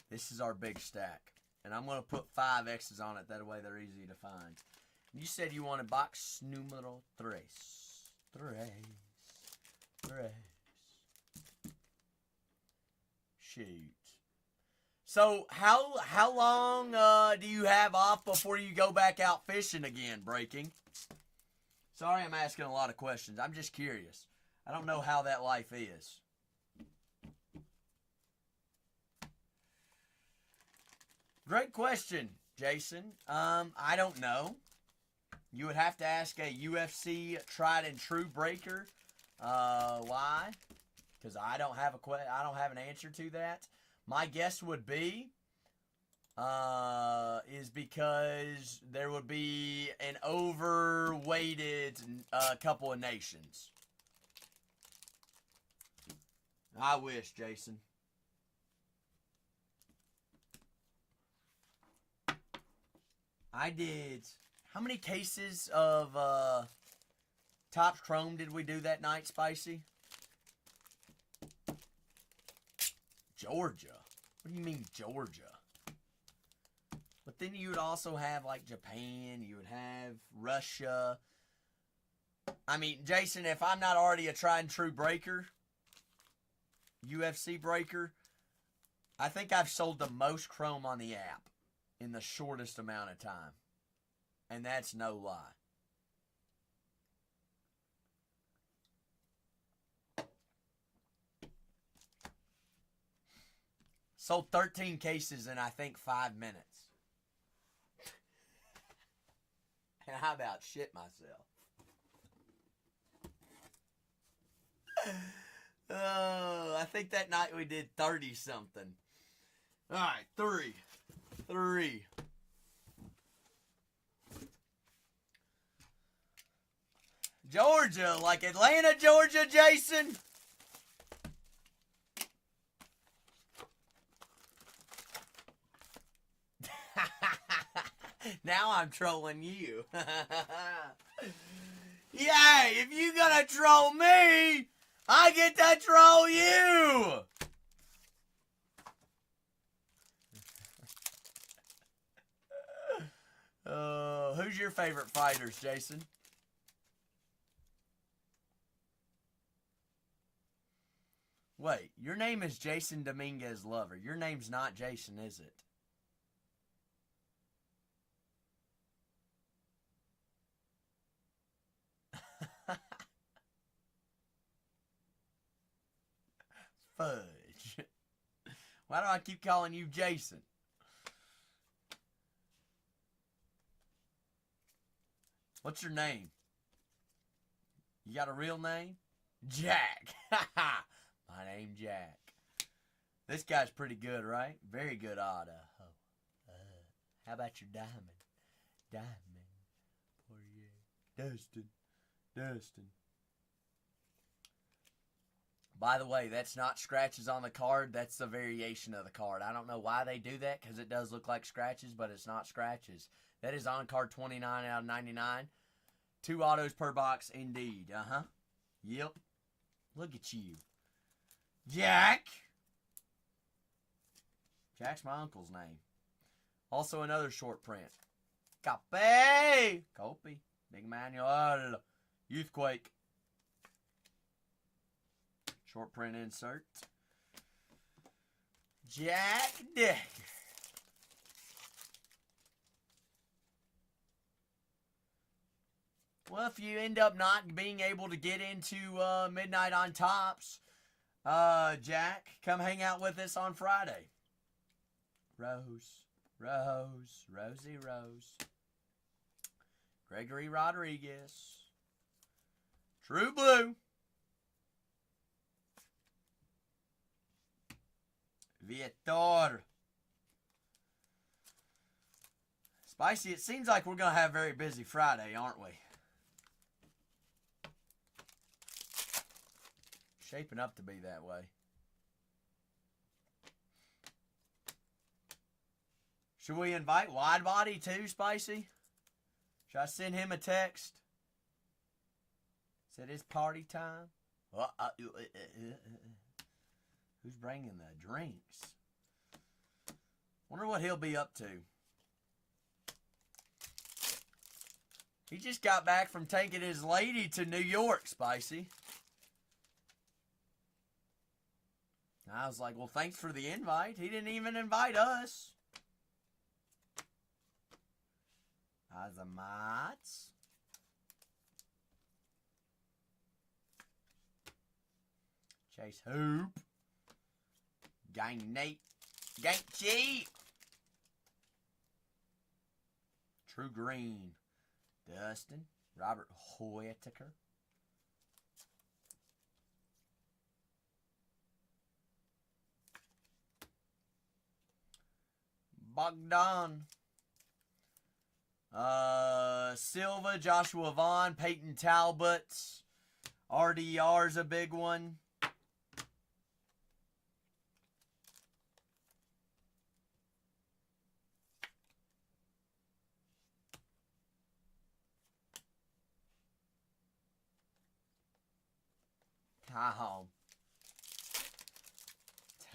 this is our big stack. And I'm going to put 5 X's on it. That way they're easy to find. You said you wanted box numero 3. Shoot. So how long do you have off before you go back out fishing again, Breaking? Sorry I'm asking a lot of questions. I'm just curious. I don't know how that life is. Great question, Jason. I don't know. You would have to ask a UFC tried and true breaker. Why? Because I don't have an answer to that. My guess would be is because there would be an overweighted couple of nations. I wish, Jason. I did. How many cases of Topps Chrome did we do that night, Spicy? Georgia. What do you mean, Georgia? But then you would also have, like, Japan. You would have Russia. I mean, Jason, if I'm not already a tried and true breaker, UFC breaker, I think I've sold the most Chrome on the app in the shortest amount of time. And that's no lie. Sold 13 cases in, I think, 5 minutes. And I about shit myself. Oh, I think that night we did 30-something. All right, three. Georgia, like Atlanta, Georgia, Jason? Now I'm trolling you. Yay, if you gonna troll me, I get to troll you. Who's your favorite fighters, Jason? Wait, your name is Jason Dominguez Lover. Your name's not Jason, is it? Fudge. Why do I keep calling you Jason? What's your name? You got a real name? Jack. My name Jack. This guy's pretty good, right? Very good auto. How about your diamond? Diamond. Poirier. Dustin. By the way, that's not scratches on the card. That's the variation of the card. I don't know why they do that, because it does look like scratches, but it's not scratches. That is on card 29 out of 99. 2 autos per box, indeed. Yep. Look at you. Jack. Jack's my uncle's name. Also another short print. Copy. Big Manuel. Youthquake. Short print insert. Jack Decker. Well, if you end up not being able to get into Midnight on Topps, Jack, come hang out with us on Friday. Rosie Rose. Gregory Rodriguez. True Blue. Viator. Spicy, it seems like we're going to have a very busy Friday, aren't we? Shaping up to be that way. Should we invite Widebody too, Spicy? Should I send him a text? Said it's party time? Who's bringing the drinks? Wonder what he'll be up to. He just got back from taking his lady to New York, Spicy. I was like, well, thanks for the invite. He didn't even invite us. Azamat. Chase Hoop. Gang Nate. Gank G. True Green. Dustin. Robert Whittaker. Bogdan. Silva, Joshua Vaughn, Peyton Talbot. RDR's a big one.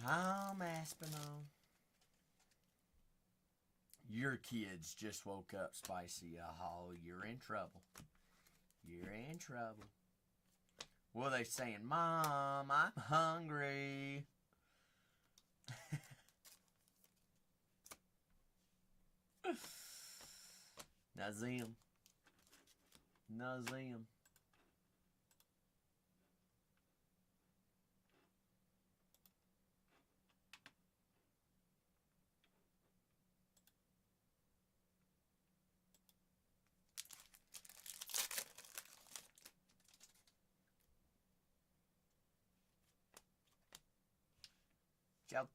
Tom Aspinall. Your kids just woke up, Spicy. Oh, you're in trouble. You're in trouble. What are they saying? Mom, I'm hungry. Nazim.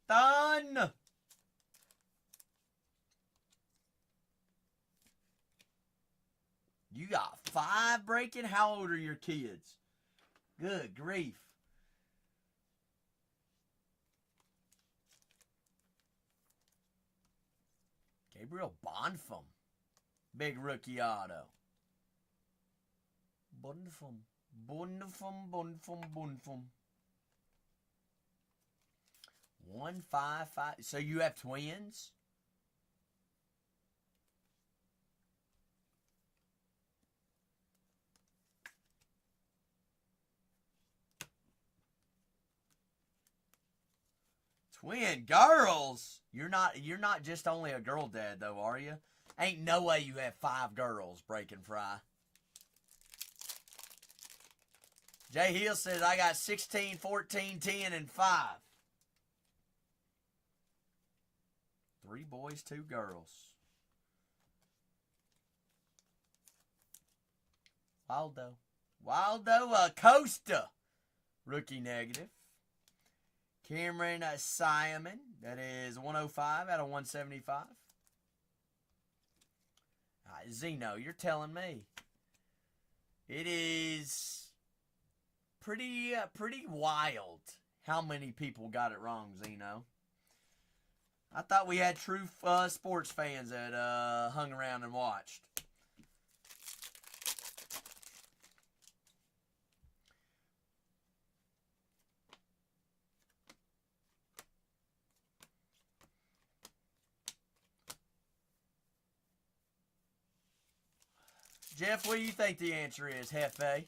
Done. You got 5 breaking? How old are your kids? Good grief. Gabriel Bonfim. Big rookie auto. Bonfim. 155. So you have twins? Twin girls? You're not just only a girl dad though, are you? Ain't no way you have 5 girls, Breaking Fry. Jay Hill says I got 16, 14, 10, and 5. 3 boys, 2 girls. Waldo Acosta. Rookie negative. Cameron Simon. That is 105 out of 175. Zeno, you're telling me. It is pretty wild how many people got it wrong, Zeno. I thought we had true sports fans that hung around and watched. Jeff, what do you think the answer is, Hefe?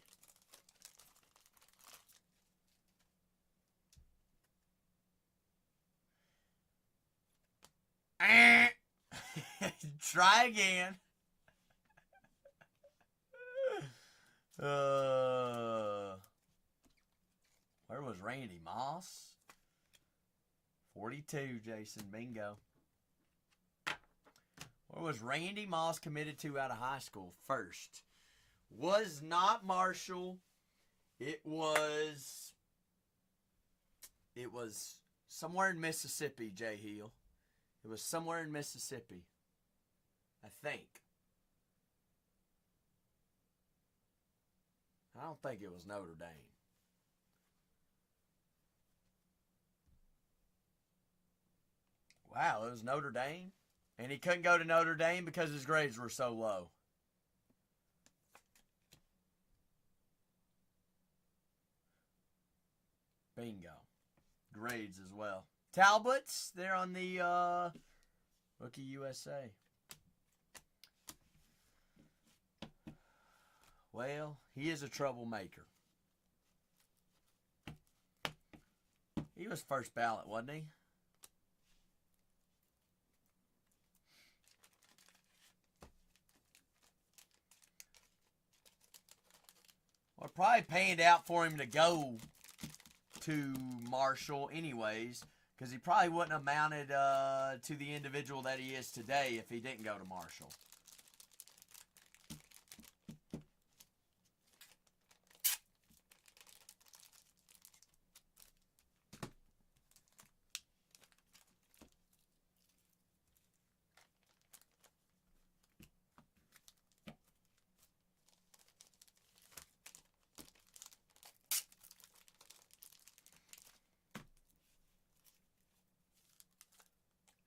Try again. Where was Randy Moss? 42, Jason. Bingo. Where was Randy Moss committed to out of high school first? Was not Marshall. It was somewhere in Mississippi, Jay Hill. It was somewhere in Mississippi, I think. I don't think it was Notre Dame. Wow, it was Notre Dame? And he couldn't go to Notre Dame because his grades were so low. Bingo. Grades as well. Talbots, they're on the Rookie USA. Well, he is a troublemaker. He was first ballot, wasn't he? Well, probably panned out for him to go to Marshall anyways, because he probably wouldn't have mounted to the individual that he is today if he didn't go to Marshall.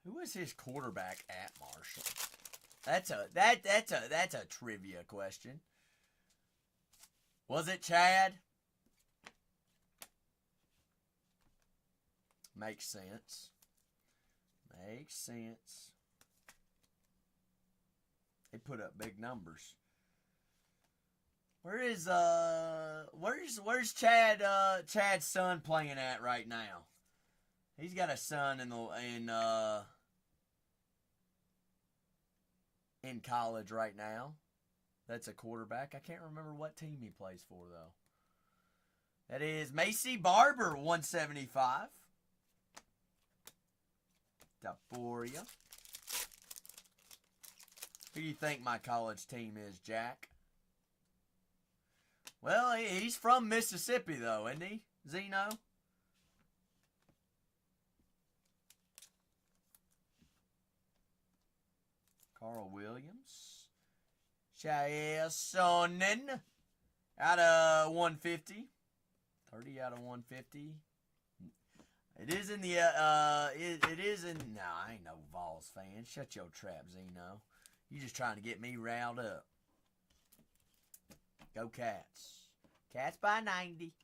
Who was his quarterback at Marshall? That's a trivia question. Was it Chad? Makes sense. Makes sense. They put up big numbers. Where's Chad's son playing at right now? He's got a son in college right now. That's a quarterback. I can't remember what team he plays for though. That is Macy Barber, 175. Got for you. Who do you think my college team is, Jack? Well, he's from Mississippi though, isn't he, Zeno? Carl Williams. Shael Sonnen out of 150. 30 out of 150. It is in the, it is in, no, I ain't no Vols fan. Shut your trap, Zeno. You just trying to get me riled up. Go Cats. Cats by 90.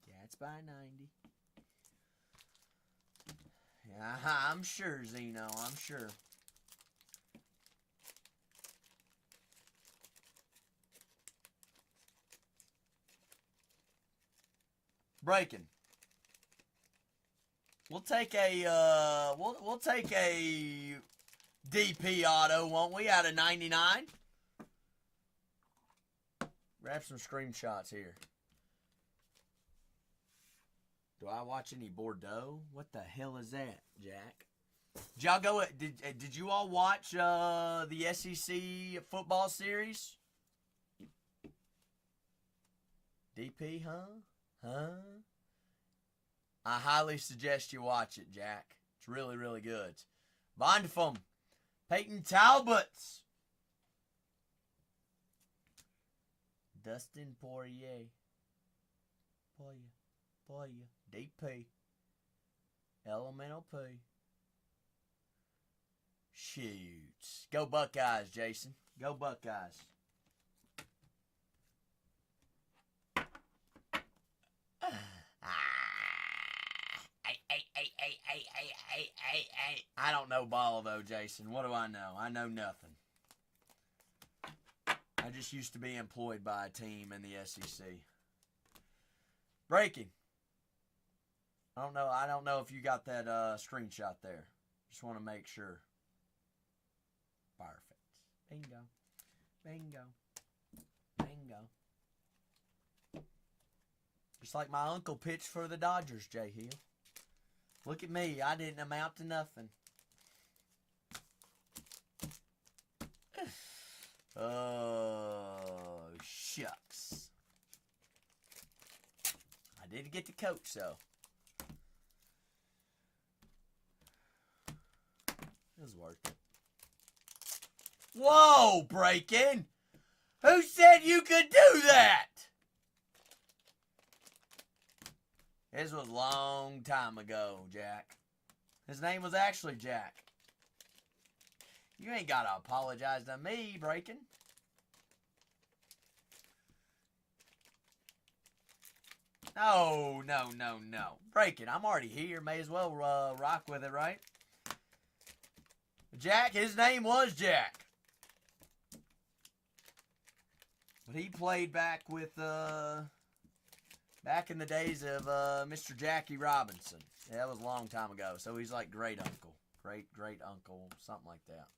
Cats by 90. Yeah, I'm sure, Zeno. I'm sure. Breaking. We'll take a we'll take a DP auto, won't we? Out of 99. Grab some screenshots here. Do I watch any Bordeaux? What the hell is that, Jack? Did y'all go? Did you all watch the SEC football series? DP, huh? I highly suggest you watch it, Jack. It's really, really good. Wonderful. Peyton Talbots. Dustin Poirier. DP. Elemental P. Shoots. Go Buckeyes, Jason. Go Buckeyes. I don't know ball, though, Jason. What do I know? I know nothing. I just used to be employed by a team in the SEC. Breaking. I don't know if you got that screenshot there. Just want to make sure. Perfect. Bingo. Just like my uncle pitched for the Dodgers, Jay Hill. Look at me. I didn't amount to nothing. Oh, shucks. I did get the coach, though. It was worth it. Whoa, Breaking! Who said you could do that? This was a long time ago, Jack. His name was actually Jack. You ain't got to apologize to me, Breaking. No. Breaking, I'm already here. May as well rock with it, right? Jack, his name was Jack. But he played back with back in the days of Mr. Jackie Robinson. Yeah, that was a long time ago. So he's like great uncle. Great uncle, something like that.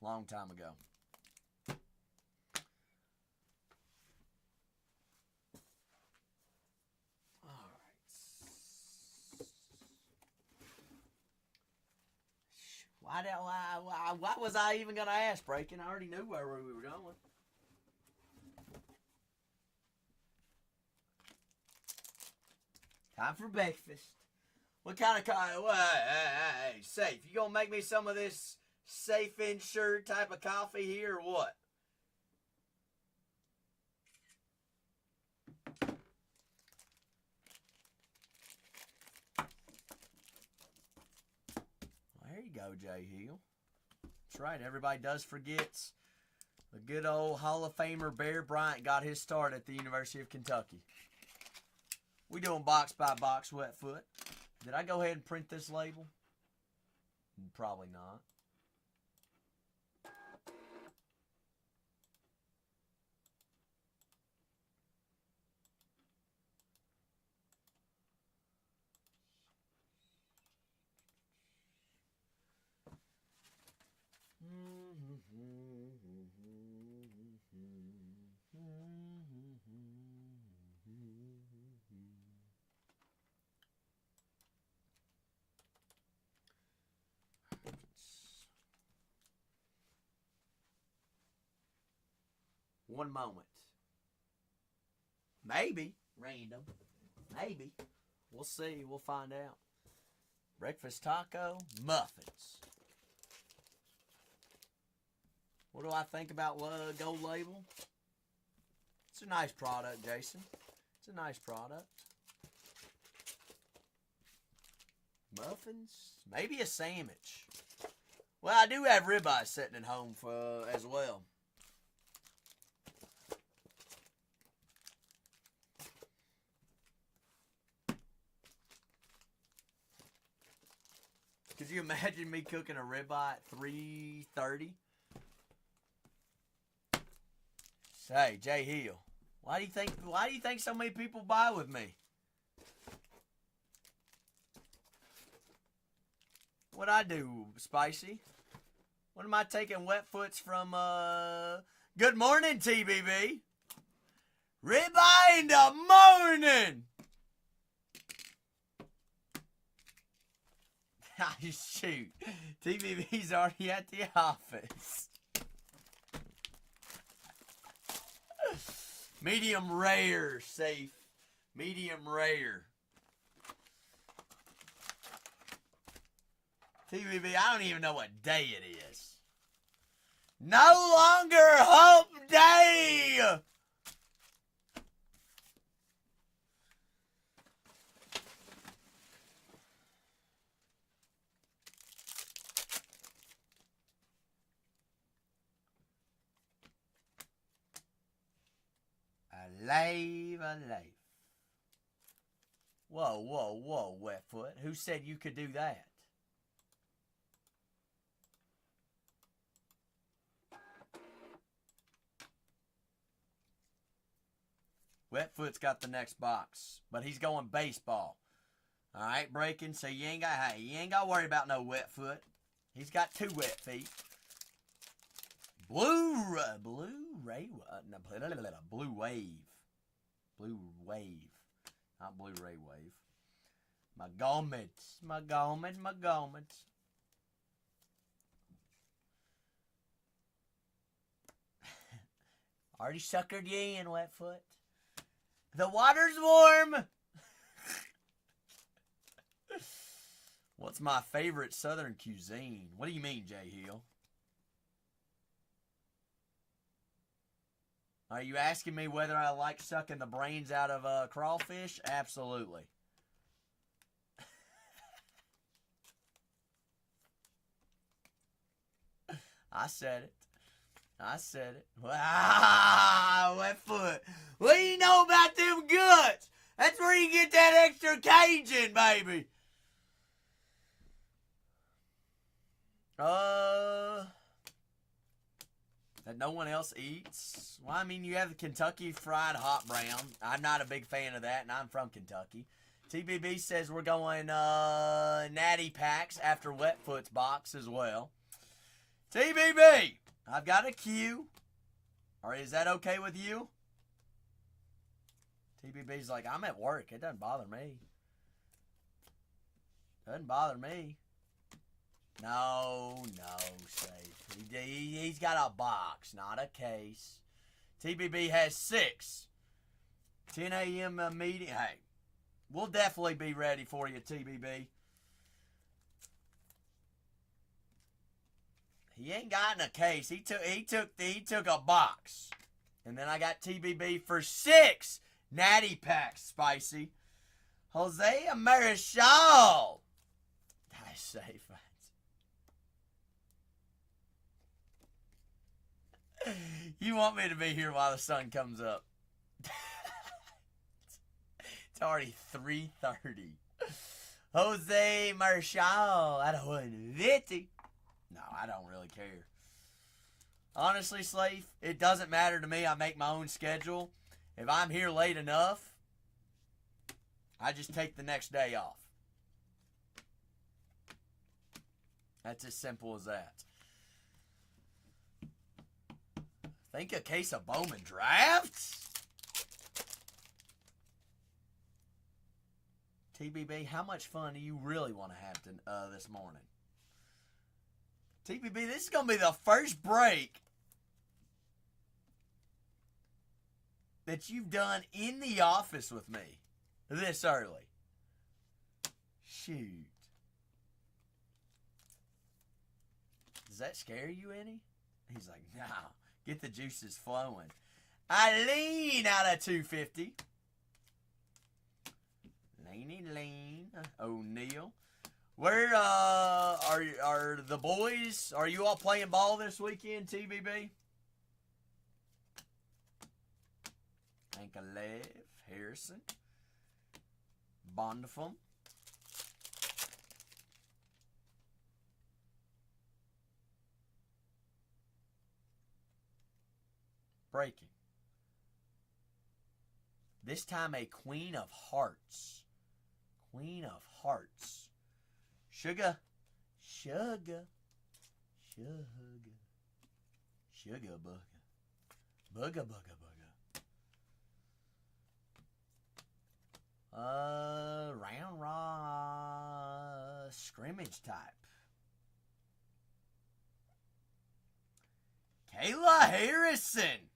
Long time ago. Why was I even going to ask, Breaking? I already knew where we were going. Time for breakfast. What kind of car? Hey, Safe. You going to make me some of this safe insured type of coffee here or what? There you go, Jay Hill. That's right. Everybody does forgets the good old Hall of Famer Bear Bryant got his start at the University of Kentucky. We doing box by box, wet foot. Did I go ahead and print this label? Probably not. One moment. Maybe. Random. Maybe. We'll see. We'll find out. Breakfast taco. Muffins. What do I think about Gold Label? It's a nice product, Jason. It's a nice product. Muffins. Maybe a sandwich. Well, I do have ribeye sitting at home for as well. Could you imagine me cooking a ribeye at 3:30? Say, Jay Hill, why do you think so many people buy with me? What I do, Spicy? What am I taking wet foots from Good morning, TBB. Ribeye in the morning. Shoot. TBB's already at the office. Medium rare, Safe. Medium rare. TBB, I don't even know what day it is. No longer Hump Day! Alive. Whoa, Wetfoot. Who said you could do that? Wetfoot's got the next box, but he's going baseball. All right, Breaking. So you ain't got to worry about no Wetfoot. He's got 2 wet feet. Blue Wave. Not Blu-ray Wave. My garments. Already suckered you in, Wetfoot. The water's warm. What's my favorite Southern cuisine? What do you mean, Jay Hill? Are you asking me whether I like sucking the brains out of crawfish? Absolutely. I said it. Wow, Wetfoot. What do you know about them guts? That's where you get that extra Cajun, baby. that no one else eats? Well, I mean, you have the Kentucky Fried Hot Brown. I'm not a big fan of that, and I'm from Kentucky. TBB says we're going Natty Packs after Wetfoot's box as well. TBB, I've got a queue. Or is that okay with you? TBB's like, I'm at work. It doesn't bother me. Doesn't bother me. No, Safe. He's got a box, not a case. TBB has 6. 10 a.m. meeting. Hey, we'll definitely be ready for you, TBB. He ain't got in a case. He took a box. And then I got TBB for 6 Natty Packs, Spicy. Jose Marichal. That's safe. You want me to be here while the sun comes up. It's already 3:30. Jose Marichal at 150. No, I don't really care. Honestly, Slave, it doesn't matter to me. I make my own schedule. If I'm here late enough, I just take the next day off. That's as simple as that. Think a case of Bowman Drafts? TBB, how much fun do you really want to have this morning? TBB, this is going to be the first break that you've done in the office with me this early. Shoot. Does that scare you any? He's like, nah, get the juices flowing. Eileen out of 250. Lean. O'Neal. Where are the boys? Are you all playing ball this weekend, TBB? Ankalev, Harrison, Bondafum. Breaking. This time a Queen of Hearts. Queen of Hearts. Sugar. Bugger. Round raw scrimmage type. Kayla Harrison.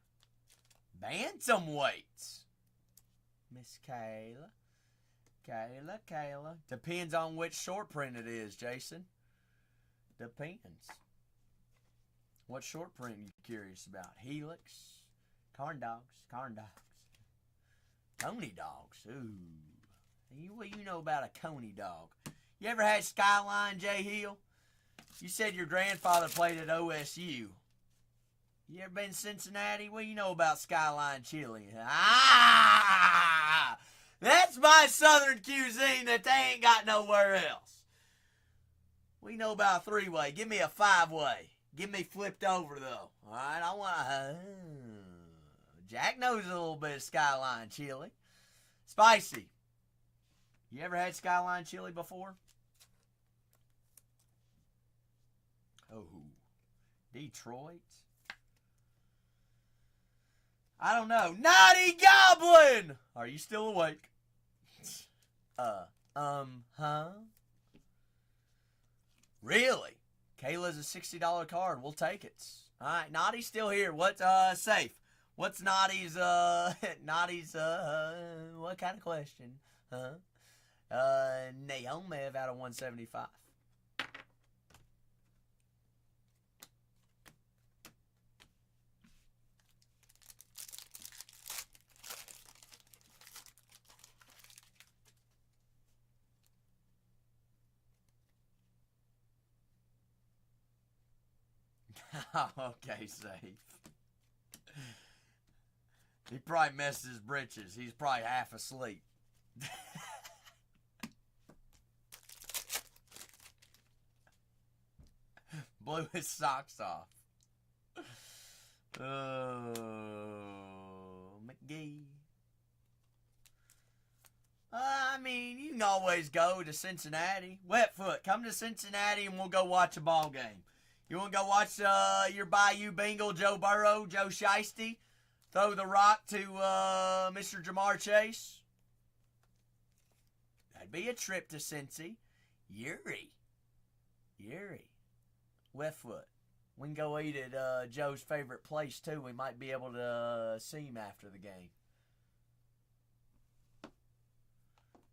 Bantamweight. Miss Kayla. Kayla. Depends on which short print it is, Jason. Depends. What short print you curious about? Helix. Corn dogs. Coney dogs. Ooh. What you know about a coney dog? You ever had Skyline, J. Hill? You said your grandfather played at OSU. You ever been to Cincinnati? What do you know about Skyline chili? Ah! That's my southern cuisine that they ain't got nowhere else. We know about a 3-way. Give me a 5-way. Give me flipped over, though. All right, I want Jack knows a little bit of Skyline chili. Spicy. You ever had Skyline chili before? Oh, Detroit. I don't know. Naughty Goblin! Are you still awake? Really? Kayla's a $60 card. We'll take it. All right, Naughty's still here. What's safe? What's Naughty's what kind of question? Naomi out of 175. Okay, safe. He probably messed his britches. He's probably half asleep. Blew his socks off. McGee. I mean, you can always go to Cincinnati. Wetfoot, come to Cincinnati and we'll go watch a ball game. You want to go watch your Bayou Bengal, Joe Burrow, Joe Shiesty, throw the rock to Mr. Jamar Chase? That'd be a trip to Cincy. Yuri. Wetfoot. We can go eat at Joe's favorite place, too. We might be able to see him after the game.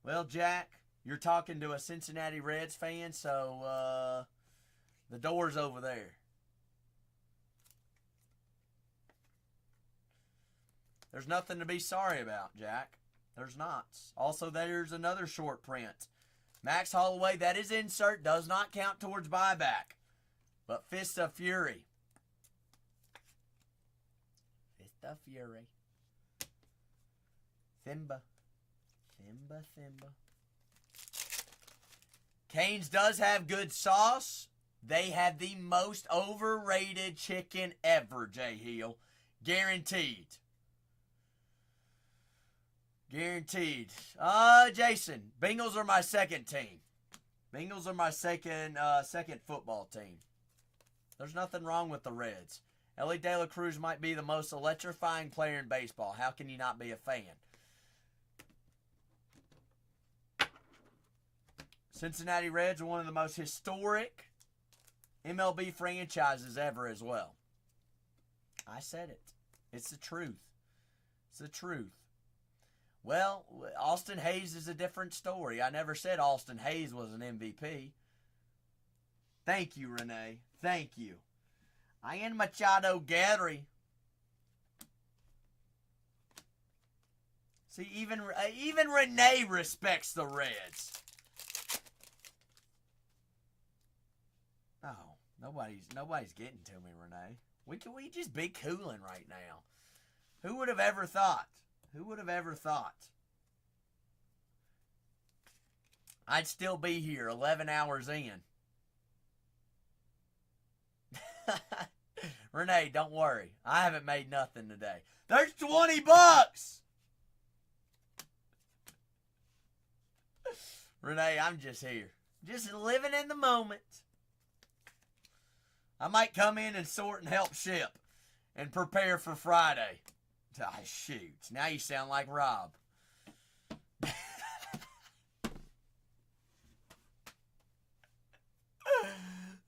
Well, Jack, you're talking to a Cincinnati Reds fan, so the door's over there. There's nothing to be sorry about, Jack. There's not. Also, there's another short print. Max Holloway, that is insert, does not count towards buyback. But Fist of Fury. Fist of Fury. Thimba. Cane's does have good sauce. They have the most overrated chicken ever, Jay Hill. Guaranteed. Jason, Bengals are my second team. Bengals are my second football team. There's nothing wrong with the Reds. Ellie De La Cruz might be the most electrifying player in baseball. How can you not be a fan? Cincinnati Reds are one of the most historic MLB franchises ever as well. I said it. It's the truth. Well, Austin Hayes is a different story. I never said Austin Hayes was an MVP. Thank you, Renee. Thank you. Ian Machado Gary. See, even Renee respects the Reds. Oh, nobody's getting to me, Renee. We just be cooling right now. Who would have ever thought? I'd still be here 11 hours in. Renee, don't worry. I haven't made nothing today. There's $20! Renee, I'm just here. Just living in the moment. I might come in and sort and help ship and prepare for Friday. Ah, shoot. Now you sound like Rob.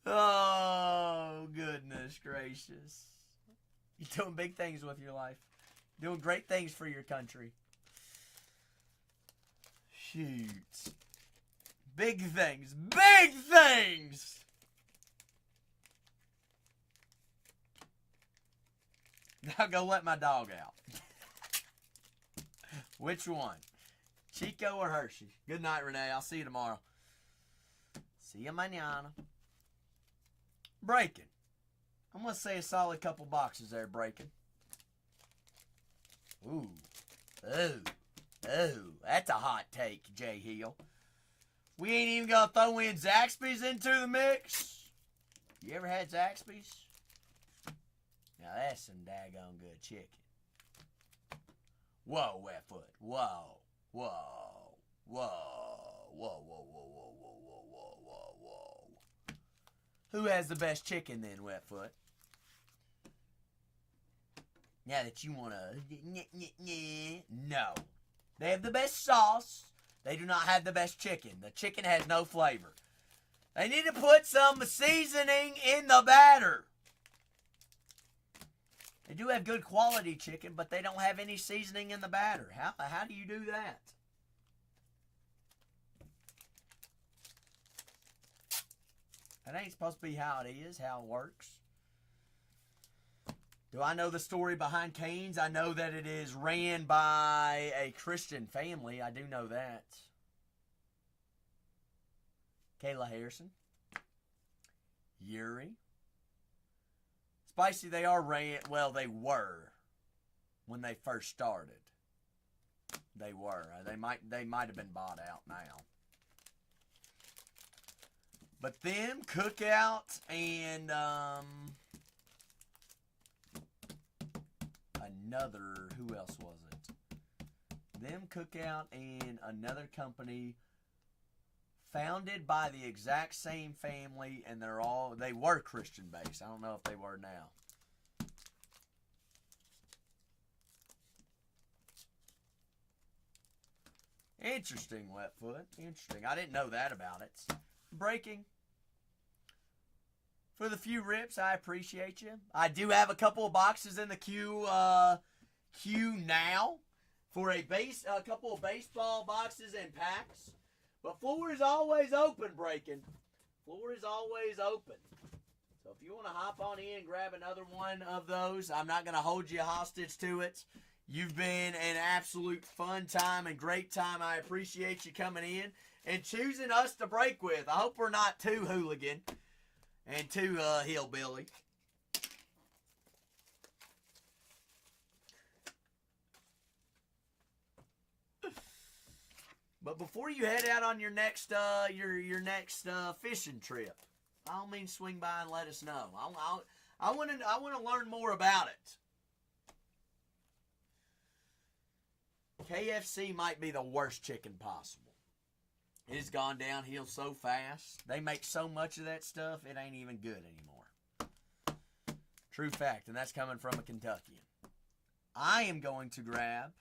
Oh, goodness gracious. You're doing big things with your life. Doing great things for your country. Shoot. Big things. Big things! Now go let my dog out. Which one? Chico or Hershey? Good night, Renee. I'll see you tomorrow. See you mañana. Breaking. I'm going to say a solid couple boxes there, breaking. Ooh. That's a hot take, Jay Hill. We ain't even going to throw in Zaxby's into the mix. You ever had Zaxby's? Now that's some daggone good chicken. Whoa, Wetfoot. Whoa. Who has the best chicken then, Wetfoot? Now that you want to... No. They have the best sauce. They do not have the best chicken. The chicken has no flavor. They need to put some seasoning in the batter. They do have good quality chicken, but they don't have any seasoning in the batter. How do you do that? That ain't supposed to be how it is, how it works. Do I know the story behind Cane's? I know that it is ran by a Christian family. I do know that. Kayla Harrison. Yuri. Spicy, they are ran. Well, they were when they first started. They were. They might have been bought out now. But them, Cookout, and another, who else was it? Them, Cookout, and another company founded by the exact same family, and they were Christian based. I don't know if they were now. Interesting, Wetfoot. Interesting. I didn't know that about it. Breaking. For the few rips, I appreciate you. I do have a couple of boxes in the queue now for a couple of baseball boxes and packs. But floor is always open, Breaking. Floor is always open. So if you want to hop on in and grab another one of those, I'm not going to hold you hostage to it. You've been an absolute fun time and great time. I appreciate you coming in and choosing us to break with. I hope we're not too hooligan and too hillbilly. But before you head out on your next your next fishing trip, by all means swing by and let us know. I want to learn more about it. KFC might be the worst chicken possible. It has gone downhill so fast. They make so much of that stuff, it ain't even good anymore. True fact, and that's coming from a Kentuckian. I am going to grab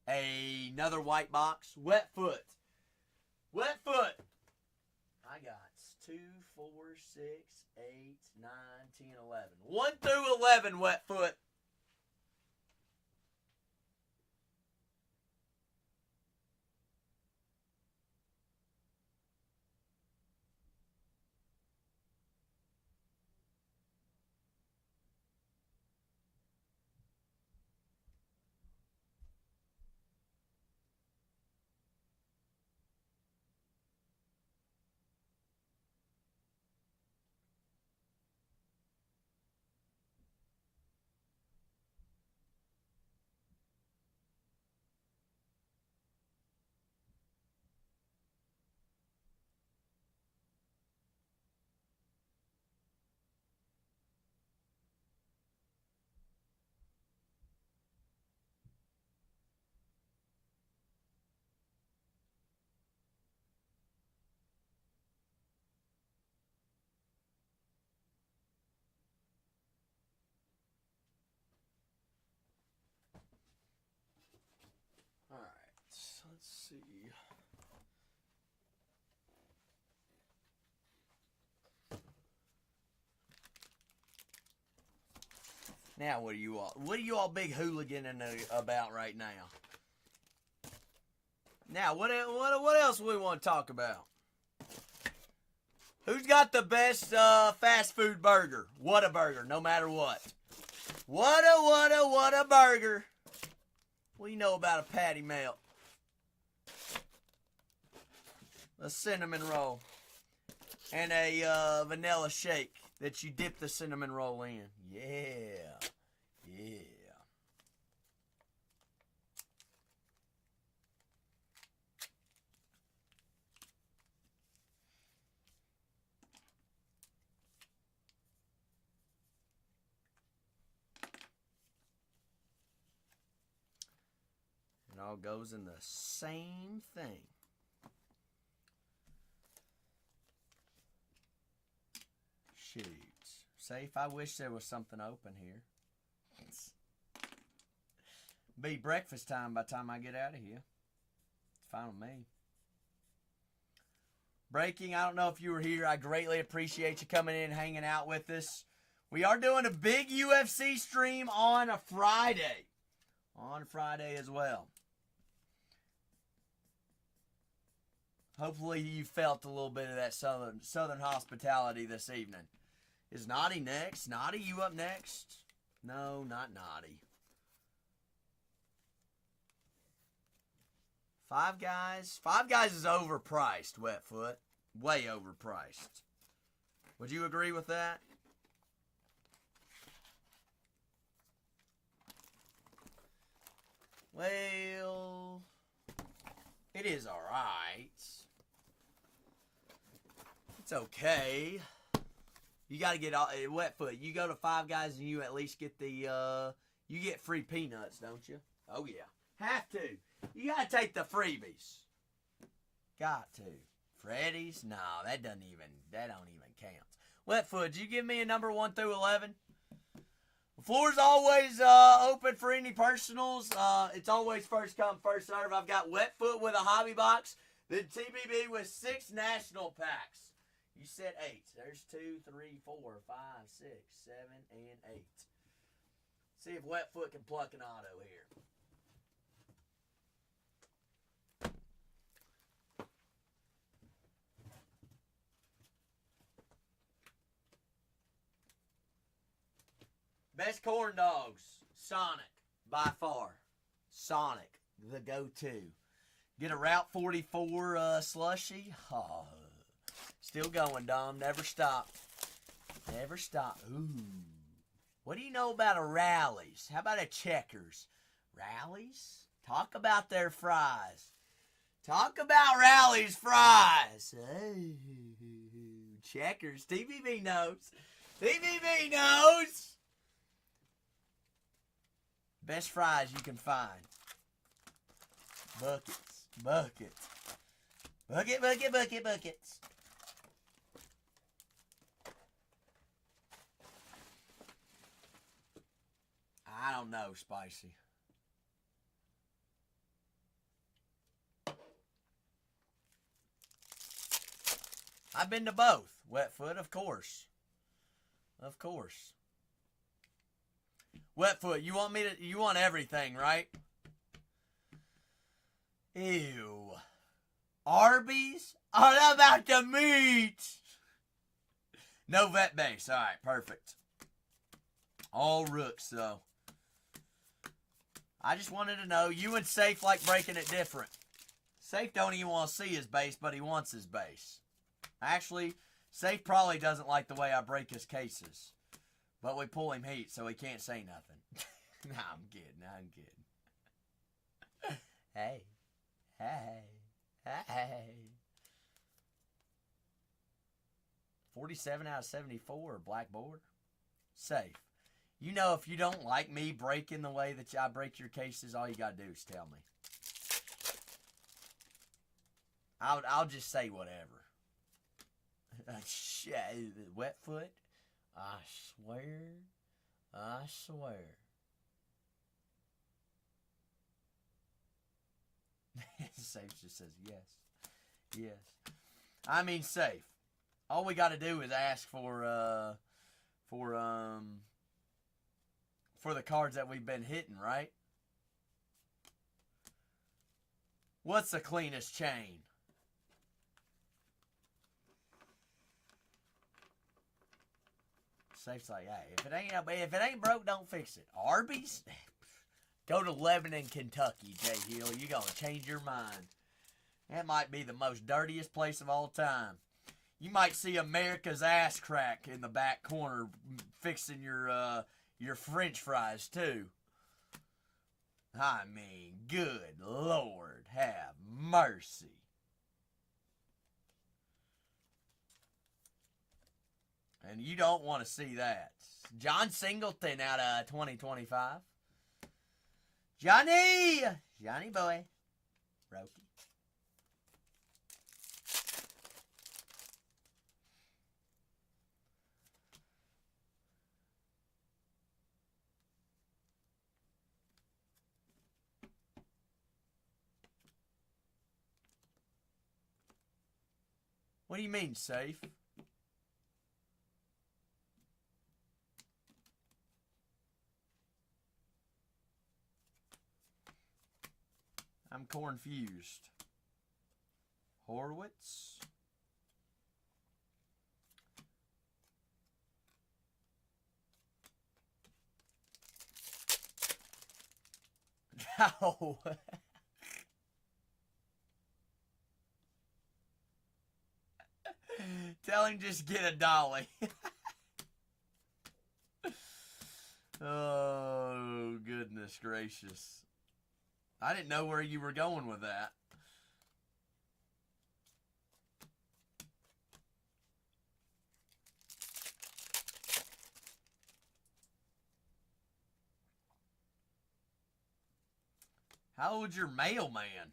another white box. Wetfoot. Wetfoot. I got 2, 4, 6, 8, 9, 10, 11. 1 through 11, Wetfoot. All right, so let's see. Now, what are you all big hooliganing about right now? Now, what else we want to talk about? Who's got the best fast food burger? What a burger, no matter what. What a burger. What do you know about a patty melt? A cinnamon roll. And a vanilla shake that you dip the cinnamon roll in. Yeah. Yeah. It all goes in the same thing. Shoot. Safe, I wish there was something open here. Be breakfast time by the time I get out of here. It's fine with me. Breaking, I don't know if you were here. I greatly appreciate you coming in and hanging out with us. We are doing a big UFC stream on a Friday. On Friday as well. Hopefully you felt a little bit of that southern hospitality this evening. Is Naughty next? Naughty, you up next? No, not Naughty. Five Guys? Five Guys is overpriced, Wetfoot. Way overpriced. Would you agree with that? Well, it is alright. It's okay. You gotta get Wetfoot. You go to Five Guys and you at least get the You get free peanuts, don't you? Oh, yeah. Have to. You got to take the freebies. Got to. Freddy's? No, that don't even count. Wetfoot, you give me a number 1 through 11? The floor's always open for any personals. It's always first come, first serve. I've got Wetfoot with a hobby box. Then TBB with 6 national packs. You said 8. There's 2, 3, 4, 5, 6, 7, and 8. See if Wetfoot can pluck an auto here. Best corn dogs, Sonic, by far. Sonic, the go-to. Get a Route 44 slushy. Oh, still going, Dom. Never stop. Never stop. Ooh. What do you know about a Rallies? How about a Checkers? Rallies? Talk about their fries. Talk about Rallies fries. Ooh. Checkers. TBB knows. TBB knows. Best fries you can find. Buckets. Buckets. Bucket, bucket, bucket, buckets. I don't know, Spicy. I've been to both. Wetfoot, of course. Of course. Wetfoot, you want everything, right? Ew. Arby's? All about the meat. No vet base. All right, perfect. All rooks, though. I just wanted to know, you and Safe like breaking it different. Safe don't even want to see his base, but he wants his base. Actually, Safe probably doesn't like the way I break his cases. But we pull him heat, so he can't say nothing. Nah, I'm kidding. I'm kidding. Hey. Hey. Hey. 47 out of 74, black board. Safe. You know, if you don't like me breaking the way that I break your cases, all you got to do is tell me. I'll just say whatever. Wetfoot. I swear. I swear. Safe just says yes. Yes. I mean, Safe. All we got to do is ask for the cards that we've been hitting, right? What's the cleanest chain? Safe's like, hey, if it ain't broke, don't fix it. Arby's? Go to Lebanon, Kentucky, Jay Hill. You're going to change your mind. That might be the most dirtiest place of all time. You might see America's ass crack in the back corner fixing your French fries, too. I mean, good Lord, have mercy. And you don't want to see that. John Singleton out of 2025. Johnny! Johnny boy. Roki. What do you mean, safe? I'm confused. Horowitz? No. Tell him just get a dolly. Oh, goodness gracious. I didn't know where you were going with that. How old's your mailman?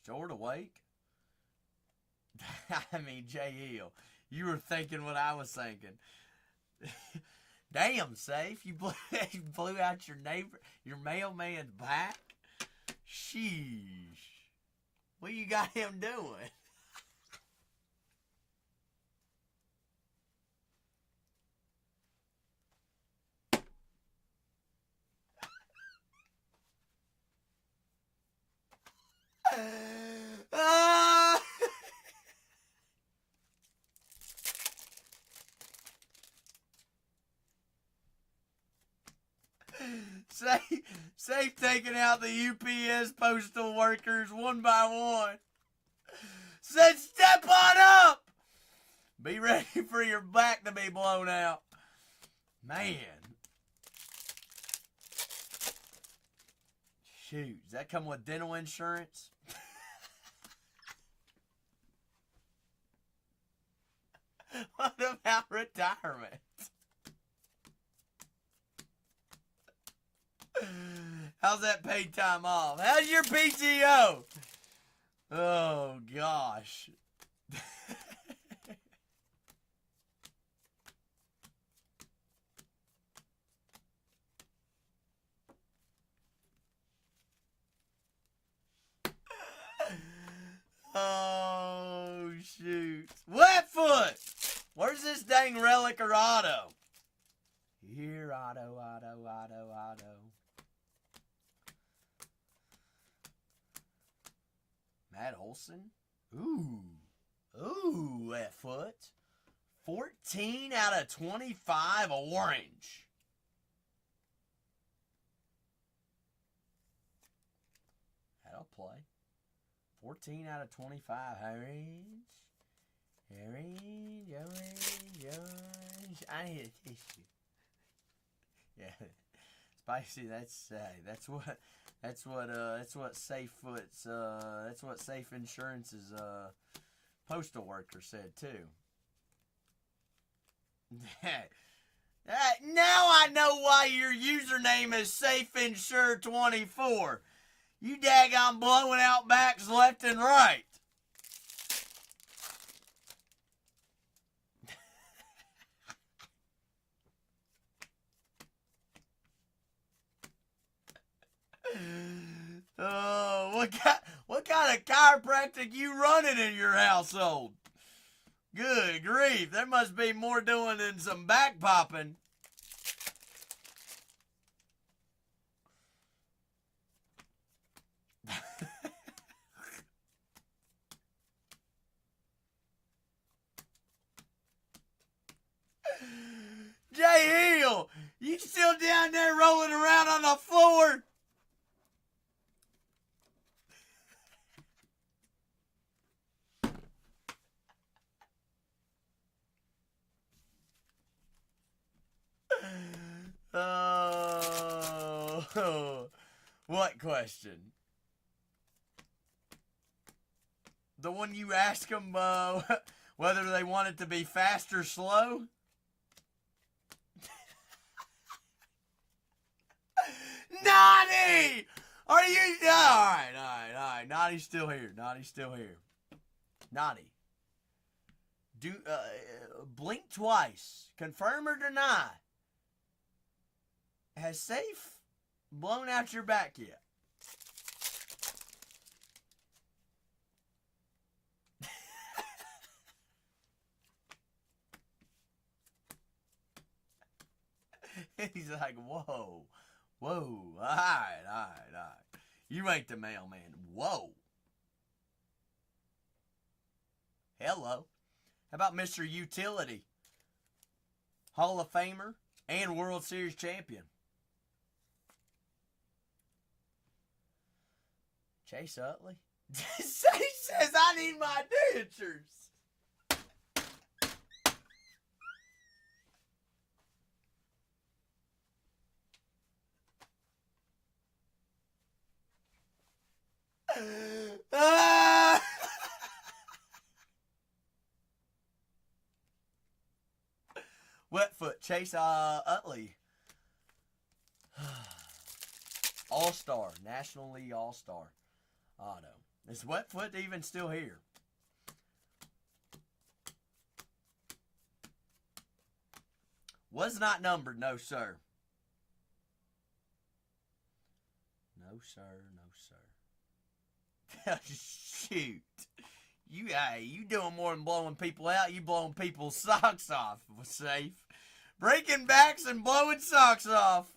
Short awake? I mean, J. Hill, you were thinking what I was thinking. Damn, Safe, you blew out your mailman's back? Sheesh. What you got him doing? Safe taking out the UPS postal workers one by one. Said, step on up! Be ready for your back to be blown out. Man. Shoot, does that come with dental insurance? What about retirement? How's that paid time off? How's your PTO? Oh, gosh. Oh, shoot. Wetfoot! Where's this dang relic or Otto? Here, Otto. Matt Olson? Ooh, Wetfoot. 14 out of 25 orange. That'll play. 14 out of 25 orange. Orange. I need a tissue. Yeah, spicy. That's what Safe Insurance's postal worker said too. Now I know why your username is SafeInsure24. You daggone blowing out backs left and right. Oh, what kind of chiropractic you running in your household? Good grief, there must be more doing than some back popping. Jay Hill, you still down there rolling around on the floor? Oh, what question? The one you ask them whether they want it to be fast or slow? Naughty! Are you... Alright. Naughty's still here. Naughty. Blink twice. Confirm or deny. Has Safe blown out your back yet? He's like, whoa. Alright. You ain't the mailman. Whoa. Hello. How about Mr. Utility? Hall of Famer and World Series champion. Chase Utley? He says I need my dentures. Wetfoot, Chase Utley. All-Star. National League All-Star. Auto. Is Wetfoot even still here? Was not numbered, no sir. No sir, no sir. Shoot. You doing more than blowing people out. You blowing people's socks off. Safe. Breaking backs and blowing socks off.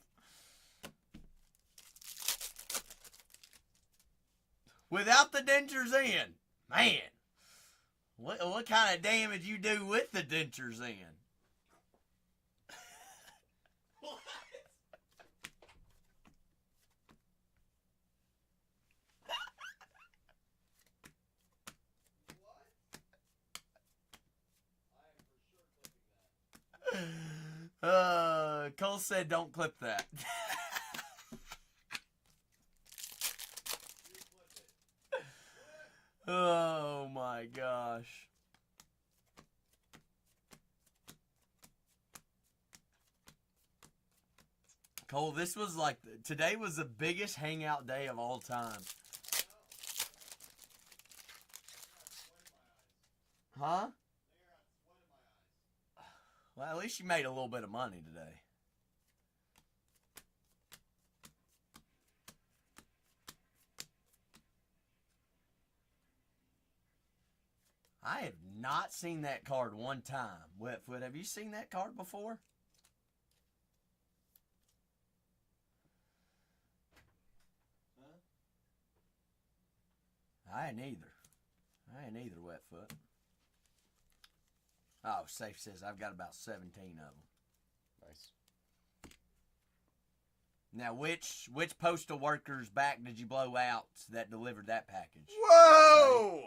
Without the dentures in. Man. What kind of damage you do with the dentures in? Cole said don't clip that. Oh my gosh. Cole, this was like, today was the biggest hangout day of all time. Huh? Well, at least you made a little bit of money today. I have not seen that card one time. Wetfoot, have you seen that card before? Huh? I ain't either. Wetfoot. Oh, Safe says I've got about 17 of them. Nice. Now, which postal worker's back did you blow out that delivered that package? Whoa!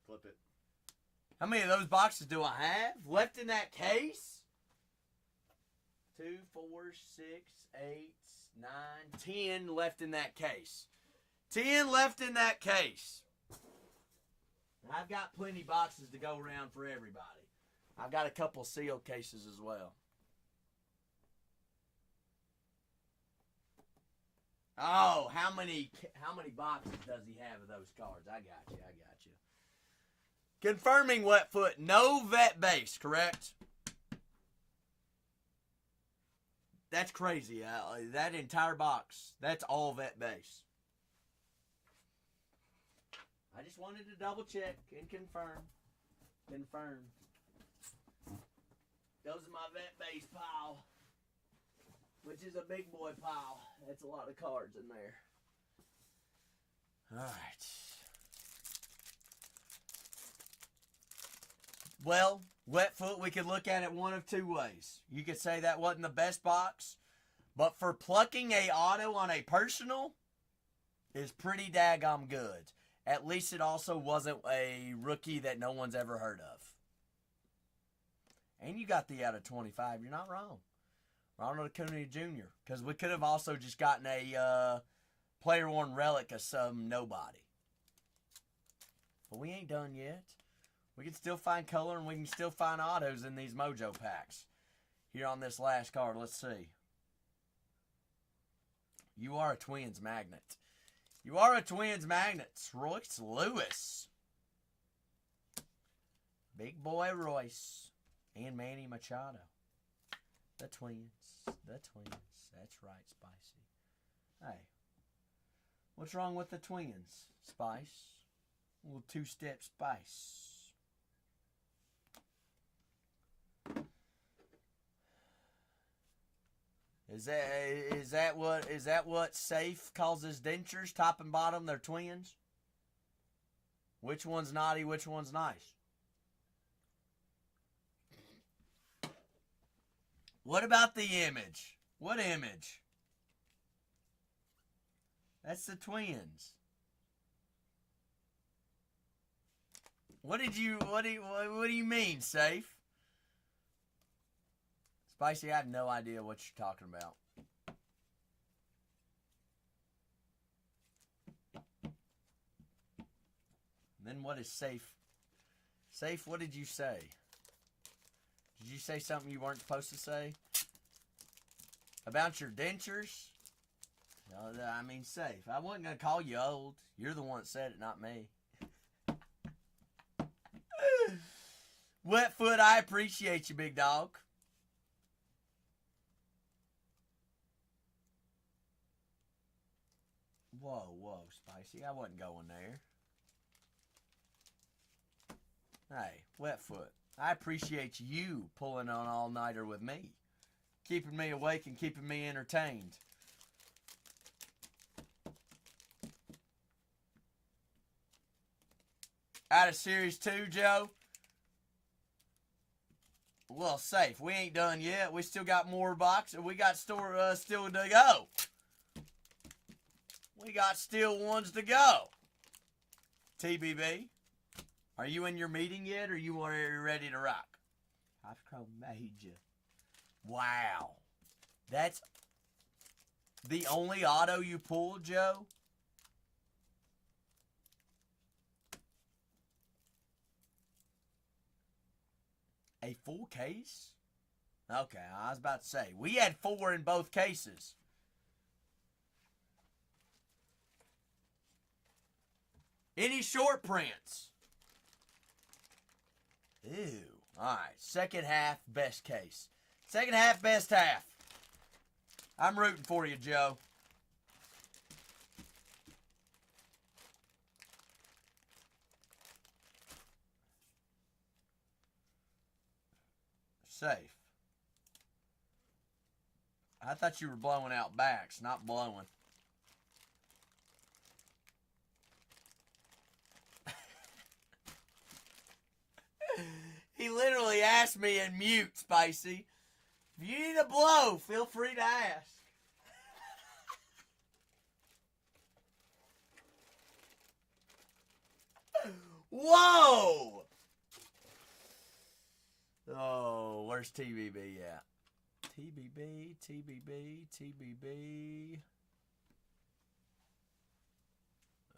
Flip it. How many of those boxes do I have left in that case? 2, 4, 6, 8, 9, 10 left in that case. 10 left in that case. I've got plenty boxes to go around for everybody. I've got a couple sealed cases as well. Oh, how many boxes does he have of those cards? I got you. Confirming, Wetfoot, no vet base, correct? That's crazy. That entire box, that's all vet base. I just wanted to double check and confirm. Those are my vet base pile, which is a big boy pile. That's a lot of cards in there. All right. Well, Wetfoot, we could look at it one of two ways. You could say that wasn't the best box, but for plucking a auto on a personal is pretty daggum good. At least it also wasn't a rookie that no one's ever heard of. And you got the out of 25. You're not wrong. Ronald Acuna Jr. Because we could have also just gotten a player-worn relic of some nobody. But we ain't done yet. We can still find color and we can still find autos in these mojo packs. Here on this last card, let's see. You are a Twins magnet. You are a Twins magnet. Royce Lewis. Big boy Royce. And Manny Machado. The Twins. That's right, Spicy. Hey. What's wrong with the Twins, Spice? A little two-step spice. Is that what Safe calls his dentures? Top and bottom, they're twins. Which one's naughty? Which one's nice? What about the image? What image? That's the Twins. What do you mean, Safe? Spicy, I have no idea what you're talking about. And then what is Safe? Safe, what did you say? Did you say something you weren't supposed to say? About your dentures? I mean, safe. I wasn't going to call you old. You're the one that said it, not me. Wetfoot, I appreciate you, big dog. Whoa, Spicy. I wasn't going there. Hey, Wetfoot, I appreciate you pulling on all-nighter with me. Keeping me awake and keeping me entertained. Out of Series 2, Joe? Well, safe. We ain't done yet. We still got more boxes. We got still to go. We got still ones to go. TBB, are you in your meeting yet, or are you ready to rock? I've made you. Wow. That's the only auto you pulled, Joe? A full case? Okay, I was about to say. We had 4 in both cases. Any short prints? Ew. Alright, second half, best case. Second half, best half. I'm rooting for you, Joe. Safe. I thought you were blowing out backs, not blowing. He literally asked me in mute, Spicy. If you need a blow, feel free to ask. Whoa! Oh, where's TBB at? TBB.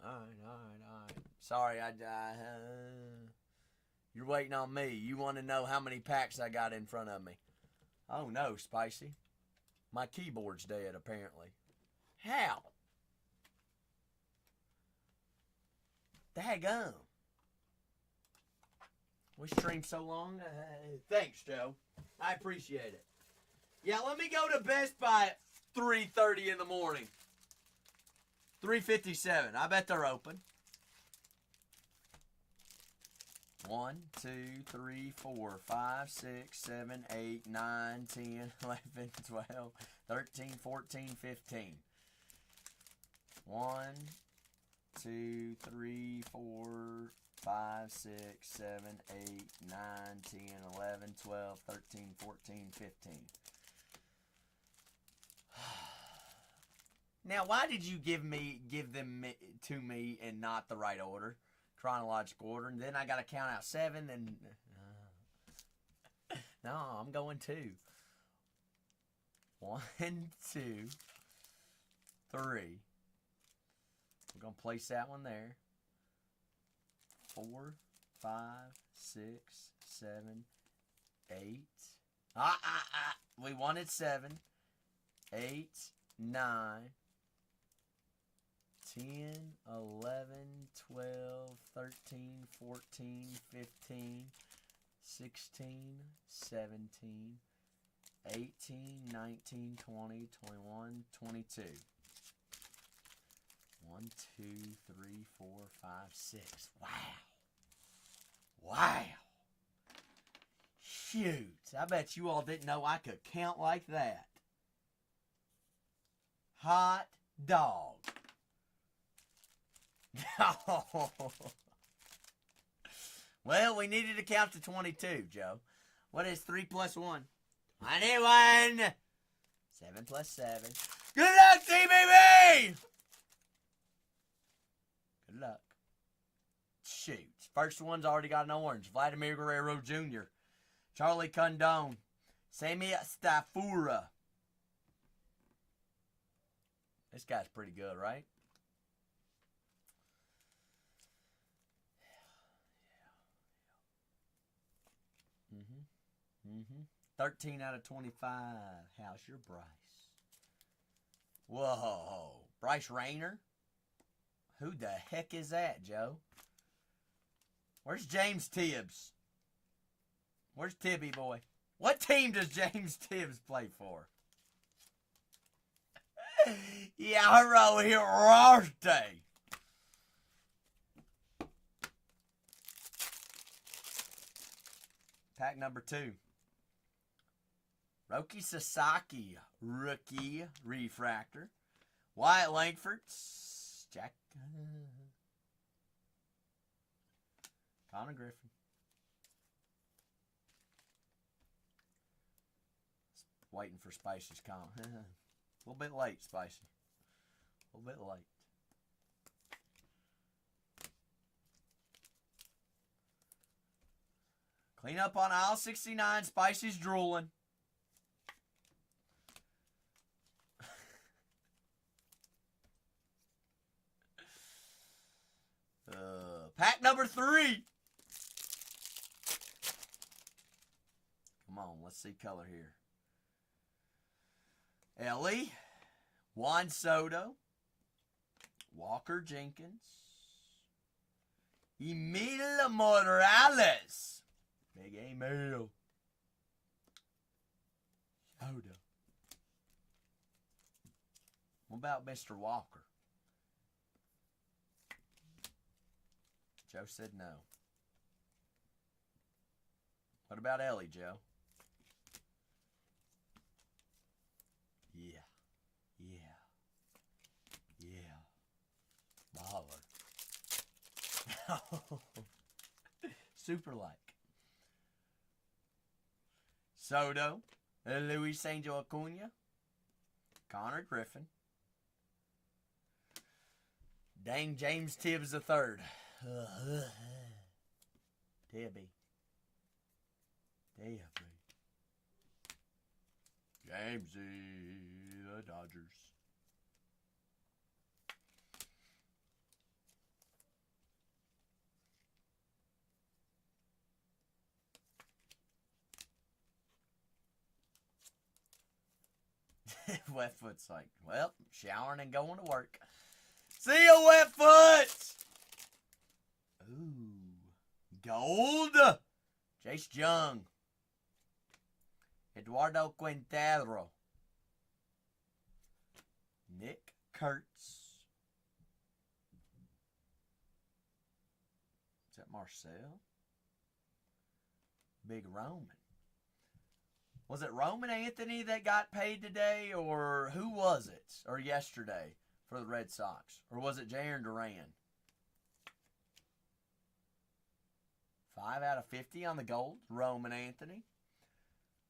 Alright. Sorry, you're waiting on me. You want to know how many packs I got in front of me. Oh no, Spicy. My keyboard's dead, apparently. How? Daggum. We streamed so long. Thanks, Joe. I appreciate it. Yeah, let me go to Best Buy at 3:30 in the morning. 3:57. I bet they're open. 1, 2, 3, 4, 5, 6, 7, 8, 9, 10, 11, 12, 13, 14, 15. 1, 2, 3, 4, 5, 6, 7, 8, 9, 10, 11, 12, 13, 14, 15. Now, why did you give them to me in not the right order? Chronological order, and then I got to count out 7, and no, I'm going 2. 1, 2, 3. We're going to place that one there. 4, 5, 6, 7, 8. We wanted 7. 8, 9. 10, 11, 12, 13, 14, 15, 16, 17, 18, 19, 20, 21, 22. 1, 2, 3, 4, 5, 6. Wow. Shoot. I bet you all didn't know I could count like that. Hot dog. Well, we needed to count to 22, Joe. What is 3 plus 1? 21. 7 plus 7. Good luck, TBB! Good luck. Shoot. First one's already got an orange. Vladimir Guerrero Jr. Charlie Condon. Sammy Stafura. This guy's pretty good, right? 13 out of 25. How's your Bryce? Whoa. Bryce Rayner? Who the heck is that, Joe? Where's James Tibbs? Where's Tibby boy? What team does James Tibbs play for? Yeah, we're here Thursday. Pack number 2. Roki Sasaki, rookie refractor. Wyatt Langford, Jack. Connor Griffin. Waiting for Spicy's comment. A little bit late, Spicy. A little bit late. Clean up on aisle 69. Spicy's drooling. Pack number 3. Come on, let's see color here. Ellie, Juan Soto, Walker Jenkins, Emil Morales, Big Emil, Soto. What about Mr. Walker? Joe said no. What about Ellie, Joe? Yeah. Baller. Super like. Soto, Luis Angel Acuna, Connor Griffin, dang James Tibbs III. Tibby. Jamesy, the Dodgers. Wetfoot's like, well, showering and going to work. See ya, Wetfoot! Ooh. Gold. Jace Jung. Eduardo Quintero. Nick Kurtz. Is that Marcel? Big Roman. Was it Roman Anthony that got paid today, or who was it? Or yesterday for the Red Sox? Or was it Jaron Duran? 5 out of 50 on the gold. Roman Anthony.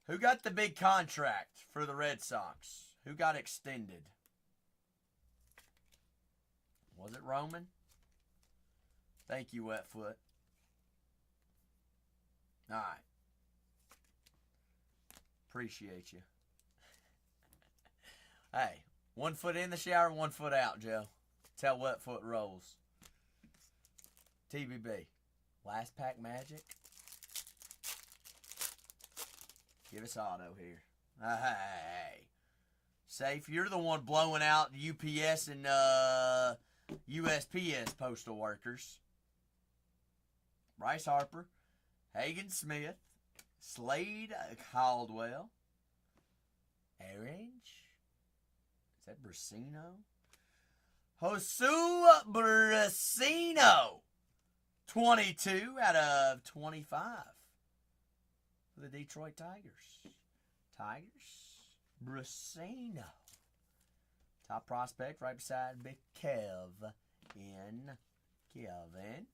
Who got the big contract for the Red Sox? Who got extended? Was it Roman? Thank you, Wetfoot. All right. Appreciate you. Hey, 1 foot in the shower, 1 foot out, Joe. That's how Wetfoot rolls. TBB. Last pack magic. Give us auto here. Hey. Safe, you're the one blowing out UPS and USPS postal workers. Bryce Harper. Hagen Smith. Slade Caldwell. Orange. Is that Brasino? Josu Brasino. 22 out of 25 for the Detroit Tigers. Brasino. Top prospect right beside Big Kev in Kevin.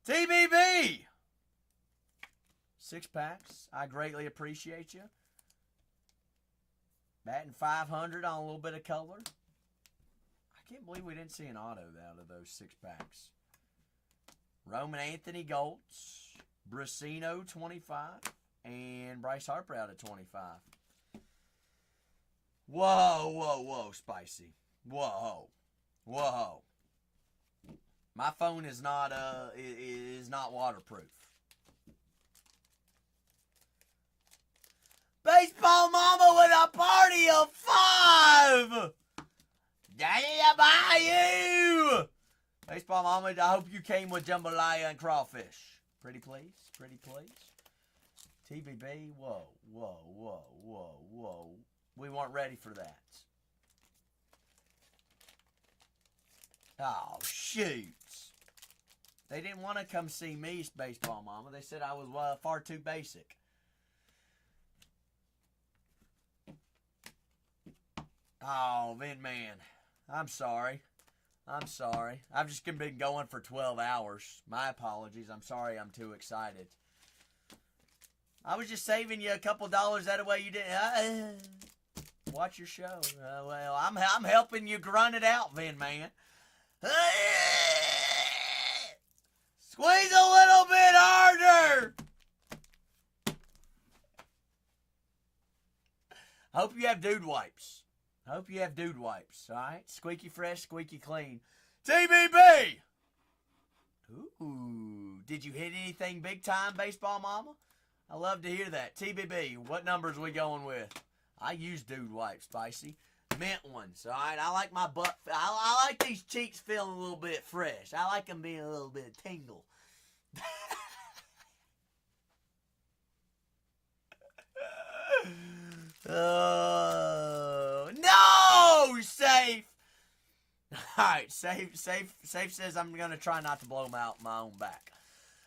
TBB. 6 packs. I greatly appreciate you. Batting 500 on a little bit of color. I can't believe we didn't see an auto out of those 6 packs. Roman Anthony Golds, Brasino 25, and Bryce Harper out of 25. Whoa, Spicy. Whoa. My phone is not waterproof. Baseball Mama with a party of 5! Bayou! Baseball Mama, I hope you came with jambalaya and crawfish. Pretty please, pretty please. TBB, whoa, whoa, whoa, whoa, whoa. We weren't ready for that. Oh, shoot. They didn't want to come see me, Baseball Mama. They said I was far too basic. Oh, Vin Man. I'm sorry. I'm sorry. I've just been going for 12 hours. My apologies. I'm sorry I'm too excited. I was just saving you a couple dollars. That way you didn't... watch your show. Well, I'm helping you grunt it out, Vin Man. Squeeze a little bit harder. Hope you have dude wipes. Hope you have dude wipes. All right, squeaky fresh, squeaky clean. TBB. Ooh, did you hit anything big time, Baseball Mama? I love to hear that. TBB, what numbers we going with? I use dude wipes, Spicy. Mint ones, all right? I like my butt. I like these cheeks feeling a little bit fresh. I like them being a little bit tingle. Oh, no! Safe! All right, Safe says I'm going to try not to blow them out my own back.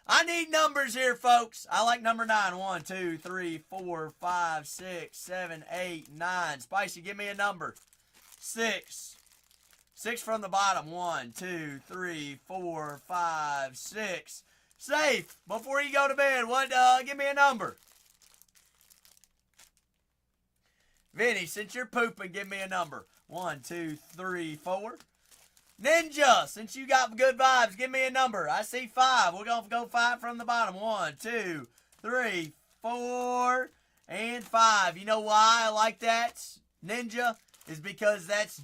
I need numbers here, folks. I like number 9. 1, 2, 3, 4, 5, 6, 7, 8, 9. Spicy, give me a number. 6. 6 from the bottom. 1, 2, 3, 4, 5, 6. Safe, before you go to bed, give me a number. Vinny, since you're pooping, give me a number. 1, 2, 3, 4. Ninja, since you got good vibes, give me a number. I see 5. We're going to go 5 from the bottom. 1, 2, 3, 4, and 5. You know why I like that, Ninja? Is because that's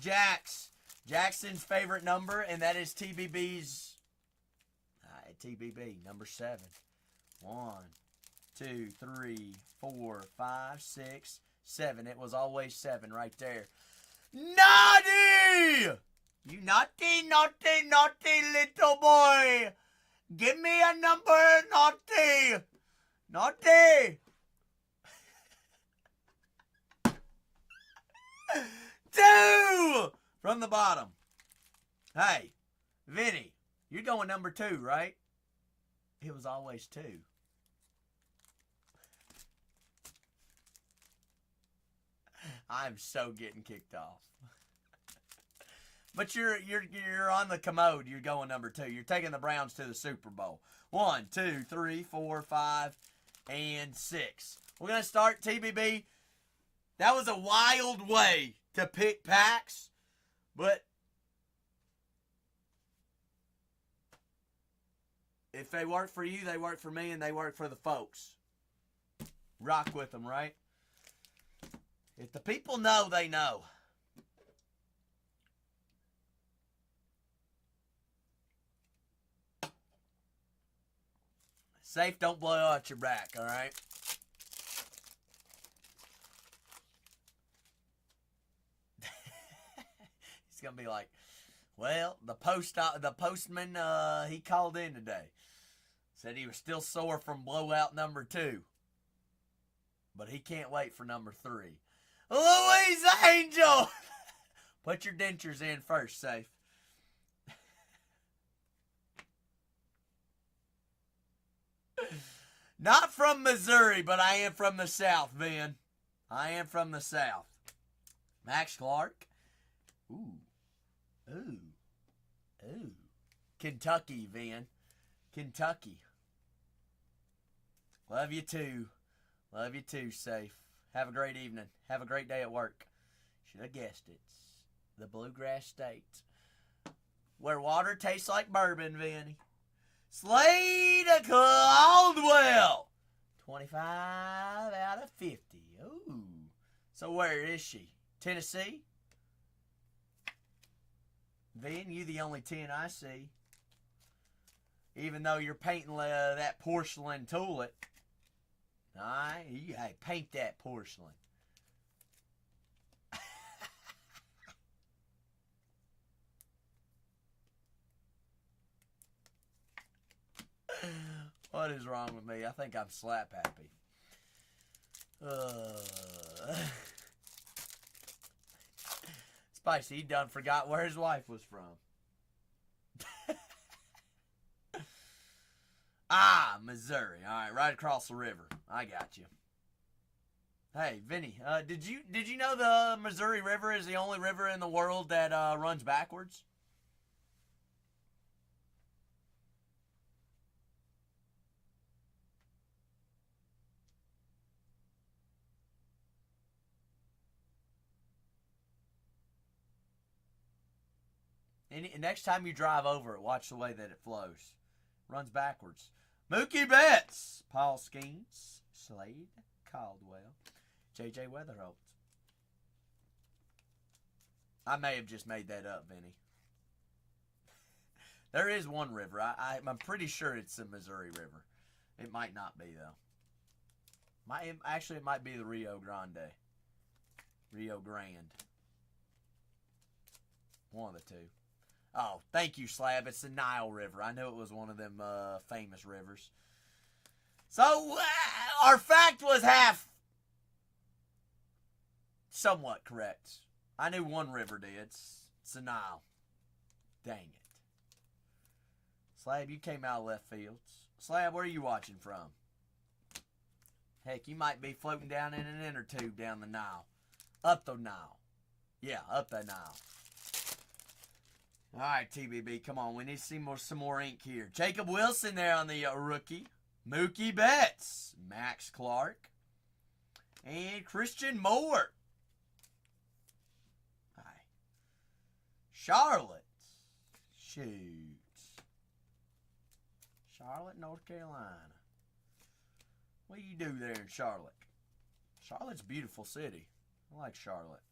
Jackson's favorite number, and that is TBB's. TBB, number 7. 1, 2, 3, 4, 5, 6, 7. It was always 7 right there. Naughty! You naughty, naughty, naughty little boy. Give me a number, naughty. Naughty. 2 from the bottom. Hey, Vinny, you're going number 2, right? It was always 2. I'm so getting kicked off. But you're on the commode. You're going number 2. You're taking the Browns to the Super Bowl. 1, 2, 3, 4, 5, and 6. We're gonna start TBB. That was a wild way to pick packs, but if they work for you, they work for me, and they work for the folks. Rock with them, right? If the people know, they know. Safe, don't blow out your back, all right? He's gonna be like, well, the postman, he called in today. Said he was still sore from blowout number 2. But he can't wait for number 3. Louise Angel! Put your dentures in first, Safe. Not from Missouri, but I am from the South, Vin. I am from the South. Max Clark. Ooh. Ooh. Ooh. Kentucky, Vin. Kentucky. Love you too. Love you too, Safe. Have a great evening. Have a great day at work. Should have guessed it. The Bluegrass State. Where water tastes like bourbon, Vinny. Slade Caldwell. 25 out of 50. Ooh. So where is she? Tennessee? Vin, you the only 10 I see. Even though you're painting that porcelain tulip. Alright, hey, paint that porcelain. What is wrong with me? I think I'm slap happy. Spicy, he done forgot where his wife was from. Missouri. All right, right across the river. I got you. Hey, Vinny, did you know the Missouri River is the only river in the world that runs backwards? Next time you drive over it, watch the way that it flows. Runs backwards. Mookie Betts, Paul Skeens, Slade Caldwell, J.J. Weatherholt. I may have just made that up, Vinny. There is one river. I'm pretty sure it's the Missouri River. It might not be, though. Actually, it might be the Rio Grande. Rio Grande. One of the two. Oh, thank you, Slab. It's the Nile River. I knew it was one of them famous rivers. So, our fact was half somewhat correct. I knew one river did. It's the Nile. Dang it. Slab, you came out of left field. Slab, where are you watching from? Heck, you might be floating down in an inner tube down the Nile. Up the Nile. Yeah, up the Nile. All right, TBB, come on. We need to see some more ink here. Jacob Wilson there on the rookie. Mookie Betts. Max Clark. And Christian Moore. Hi. Charlotte. Shoot. Charlotte, North Carolina. What do you do there in Charlotte? Charlotte's a beautiful city. I like Charlotte.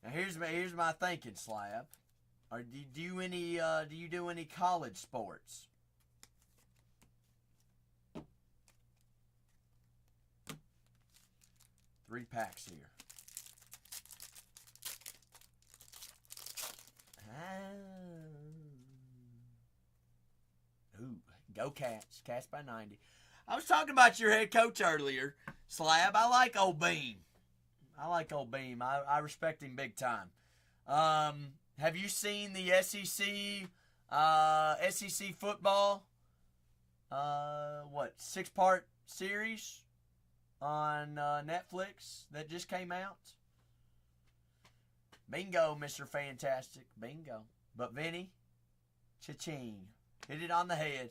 Now here's my thinking, Slab. Do you do any college sports? Three packs here. Ooh, go Cats. Cats by 90. I was talking about your head coach earlier, Slab. I like old Beam. I respect him big time. Have you seen the SEC football? 6-part series on Netflix that just came out? Bingo, Mr. Fantastic. Bingo. But Vinny, cha-ching. Hit it on the head.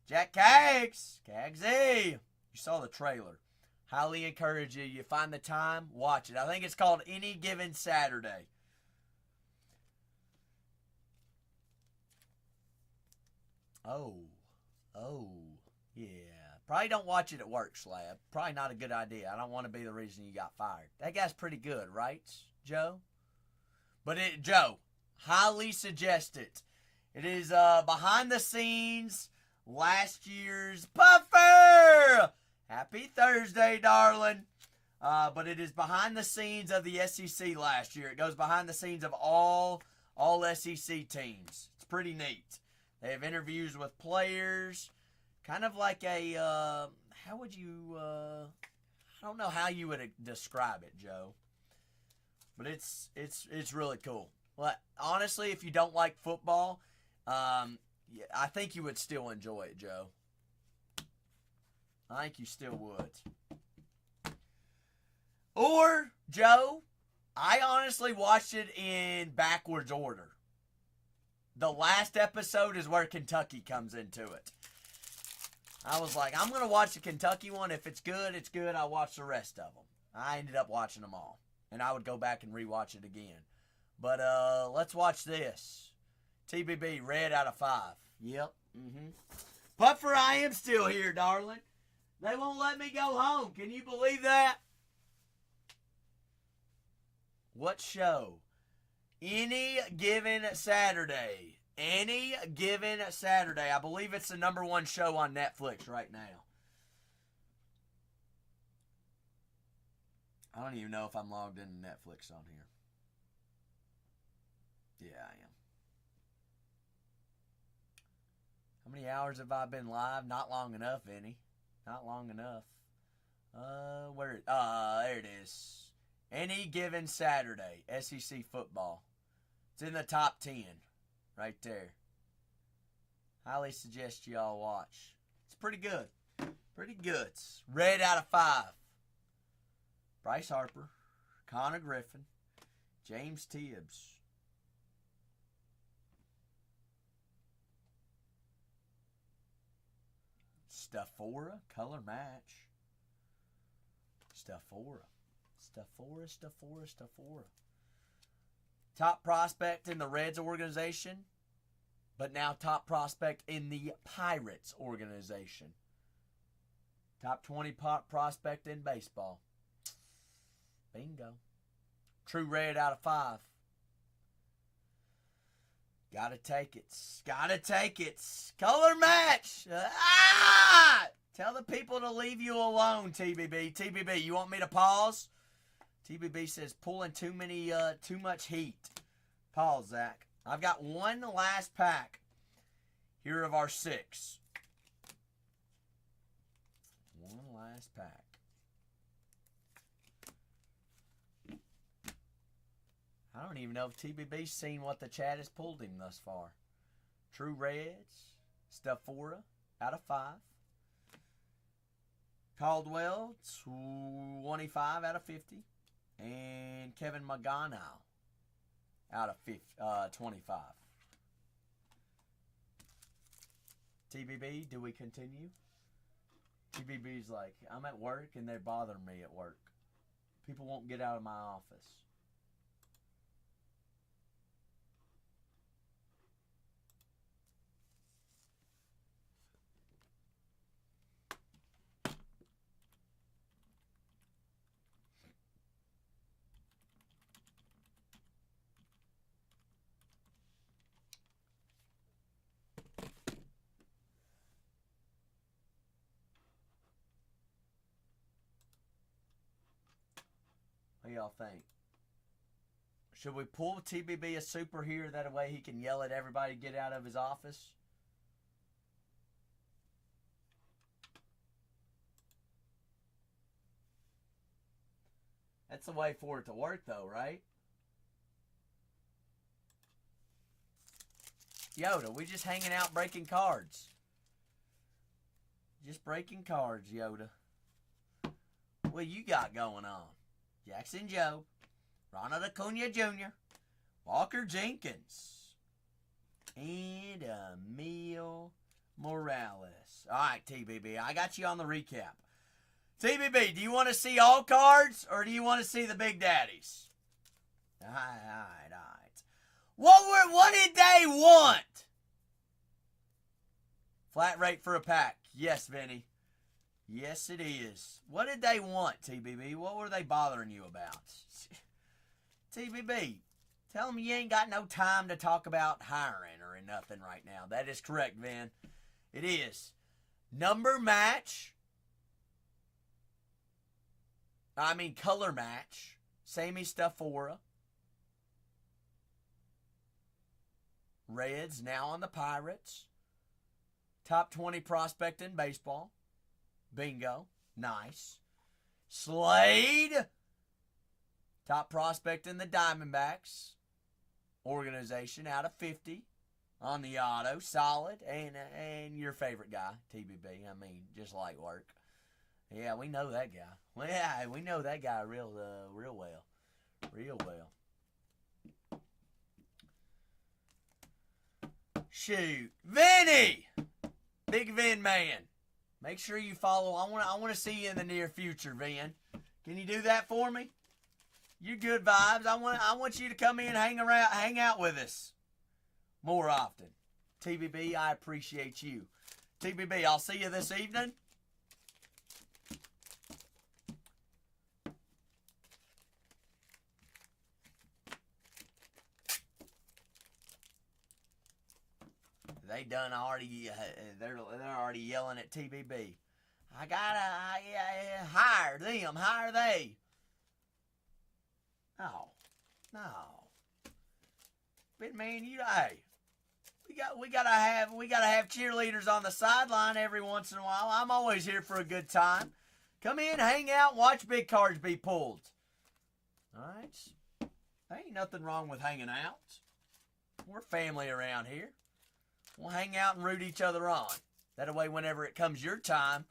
Jack Cagsy. You saw the trailer. Highly encourage you. You find the time, watch it. I think it's called Any Given Saturday. Oh, yeah. Probably don't watch it at work, Slab. Probably not a good idea. I don't want to be the reason you got fired. That guy's pretty good, right, Joe? But Joe, highly suggest it. It is behind the scenes last year's Puffer. Happy Thursday, darling. But it is behind the scenes of the SEC last year. It goes behind the scenes of all SEC teams. It's pretty neat. They have interviews with players. Kind of like a, how would you, I don't know how you would describe it, Joe. But it's really cool. Well, honestly, if you don't like football, I think you would still enjoy it, Joe. I think you still would. Or, Joe, I honestly watched it in backwards order. The last episode is where Kentucky comes into it. I was like, I'm going to watch the Kentucky one. If it's good, it's good. I'll watch the rest of them. I ended up watching them all. And I would go back and rewatch it again. But let's watch this. TBB, red out of 5. Yep. Puffer, I am still here, darling. They won't let me go home. Can you believe that? What show? Any Given Saturday. Any Given Saturday. I believe it's the #1 show on Netflix right now. I don't even know if I'm logged into Netflix on here. Yeah, I am. How many hours have I been live? Not long enough, Vinny. Not long enough. There it is. Any given Saturday, SEC football. It's in the top 10. Right there. Highly suggest you all watch. It's pretty good. Pretty good. Red out of 5. Bryce Harper, Connor Griffin, James Tibbs. Staffora, color match. Staffora. Top prospect in the Reds organization, but now top prospect in the Pirates organization. Top 20 prospect in baseball. Bingo. True red out of 5. Gotta take it. Gotta take it. Color match. Tell the people to leave you alone, TBB. TBB, you want me to pause? TBB says pulling too much heat. Pause, Zach. I've got one last pack here of our 6. One last pack. I don't even know if TBB's seen what the chat has pulled him thus far. True Reds, Staffora, out of 5. Caldwell, 25 out of 50. And Kevin Magano, out of 25. TBB, do we continue? TBB's like, I'm at work and they're bothering me at work. People won't get out of my office. What do y'all think? Should we pull TBB a super here? That way he can yell at everybody to get out of his office? That's the way for it to work though, right? Yoda, we just hanging out breaking cards. Just breaking cards, Yoda. What you got going on? Jackson Joe, Ronald Acuna Jr., Walker Jenkins, and Emil Morales. All right, TBB, I got you on the recap. TBB, do you want to see all cards or do you want to see the Big Daddies? All right. What did they want? Flat rate for a pack. Yes, Vinny. Yes, it is. What did they want, TBB? What were they bothering you about? TBB, tell them you ain't got no time to talk about hiring or nothing right now. That is correct, Vin. It is. Number match. Color match. Sammy Staffora. Reds now on the Pirates. Top 20 prospect in baseball. Bingo. Nice. Slade. Top prospect in the Diamondbacks organization out of 50 on the auto. Solid. And your favorite guy, TBB. Just like work. Yeah, we know that guy. Well, yeah, we know that guy real well. Real well. Shoot. Vinny! Big Vin man. Make sure you follow. I want to see you in the near future, Vin. Can you do that for me? You good vibes. I want you to come in, hang out with us more often. TBB, I appreciate you. TBB, I'll see you this evening. They done already. They're already yelling at TBB. I gotta hire them. Hire they. No. But man, hey, We gotta have cheerleaders on the sideline every once in a while. I'm always here for a good time. Come in, hang out, watch big cards be pulled. All right. Ain't nothing wrong with hanging out. We're family around here. We'll hang out and root each other on. That way, whenever it comes your time,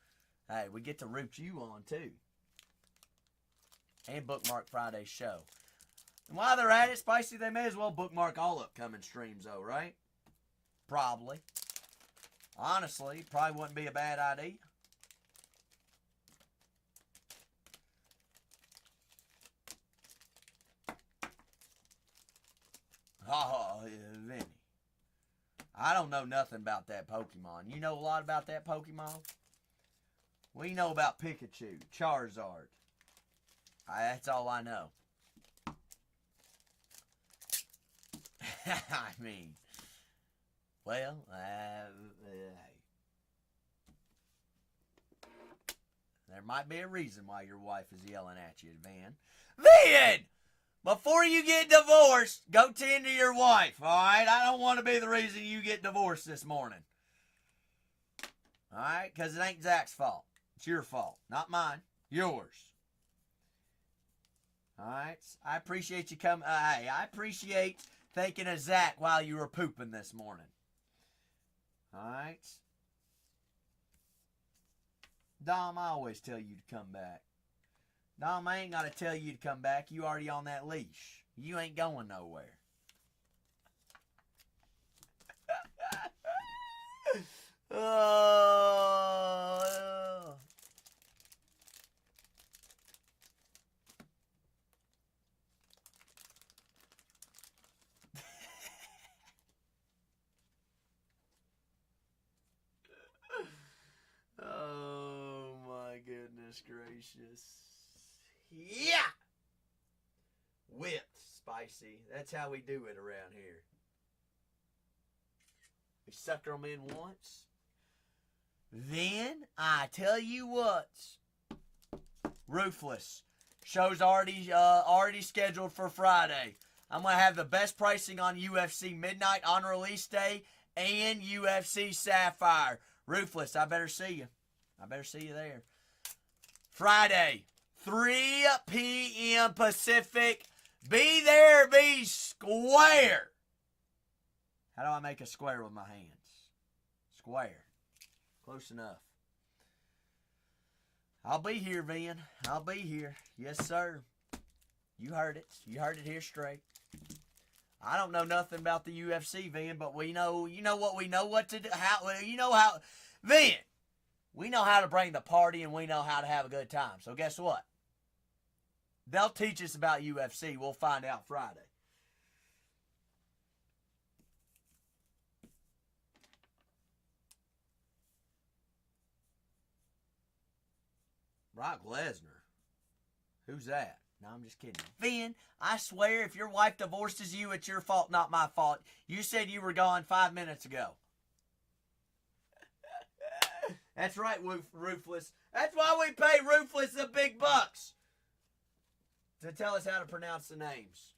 hey, we get to root you on too. And bookmark Friday's show. And while they're at it, Spicy, they may as well bookmark all upcoming streams, though, right? Probably. Honestly, probably wouldn't be a bad idea. Oh, Vinny. I don't know nothing about that Pokemon. You know a lot about that Pokemon? We know about Pikachu, Charizard. That's all I know. I mean, well, there might be a reason why your wife is yelling at you, Van. Van! Before you get divorced, go tend to your wife, all right? I don't want to be the reason you get divorced this morning. All right? Because it ain't Zach's fault. It's your fault. Not mine. Yours. All right? I appreciate you coming. Hey, I appreciate thinking of Zach while you were pooping this morning. All right? Dom, I always tell you to come back. Dom, I ain't got to tell you to come back. You already on that leash. You ain't going nowhere. Oh. Oh my goodness gracious. Yeah! Whipped, Spicy. That's how we do it around here. We sucker them in once. Then, I tell you what. Ruthless. Show's already scheduled for Friday. I'm going to have the best pricing on UFC Midnight on release day and UFC Sapphire. Ruthless, I better see you. I better see you there. Friday, 3 p.m. Pacific. Be there, be square. How do I make a square with my hands? Square. Close enough. I'll be here, Vin. I'll be here. Yes, sir. You heard it. You heard it here straight. I don't know nothing about the UFC, Vin, but we know, you know what we know what to do. Vin, we know how to bring the party and we know how to have a good time. So guess what? They'll teach us about UFC. We'll find out Friday. Brock Lesnar. Who's that? No, I'm just kidding. Vin, I swear if your wife divorces you, it's your fault, not my fault. You said you were gone 5 minutes ago. That's right, Ruthless. That's why we pay Ruthless the big bucks. To tell us how to pronounce the names.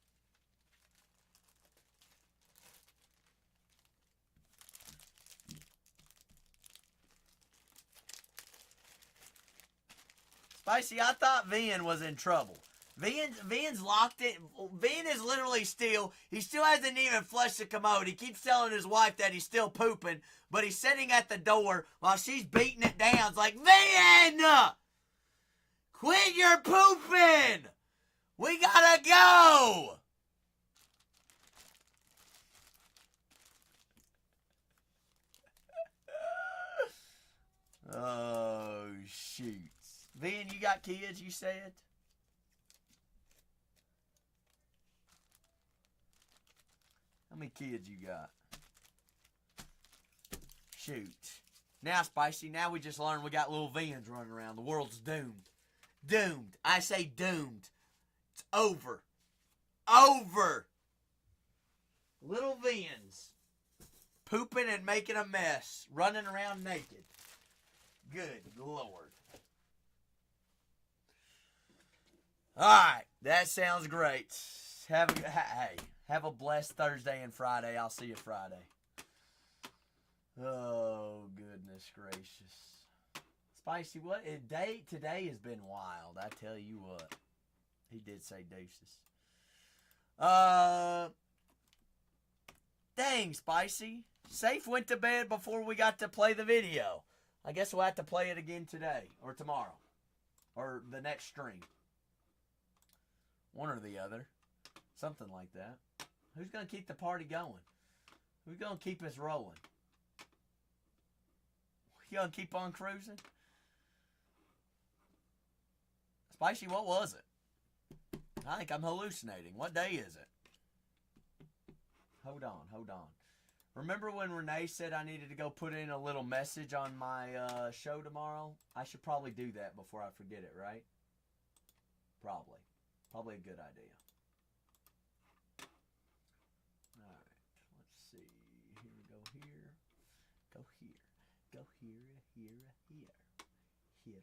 Spicy, I thought Vin was in trouble. Vin's locked it. Vin is literally still, he still hasn't even flushed the commode. He keeps telling his wife that he's still pooping, but he's sitting at the door while she's beating it down. It's like, Vin! Quit your pooping! We gotta go! Oh, shoot. Vin, you got kids, you said? How many kids you got? Shoot. Now, Spicy, now we just learned we got little Vins running around. The world's doomed. Doomed. I say doomed. It's over. Over. Little Vins. Pooping and making a mess. Running around naked. Good Lord. Alright. That sounds great. Have a blessed Thursday and Friday. I'll see you Friday. gracious. Spicy, what? Today has been wild. I tell you what. He did say deuces. Dang, Spicy. Safe went to bed before we got to play the video. I guess we'll have to play it again today or tomorrow or the next stream. One or the other. Something like that. Who's going to keep the party going? Who's going to keep us rolling? You going to keep on cruising? Spicy, what was it? I think I'm hallucinating. What day is it? Hold on. Remember when Renee said I needed to go put in a little message on my show tomorrow? I should probably do that before I forget it, right? Probably. Probably a good idea. Alright, let's see. Here we go here. Go here. Go here. Here.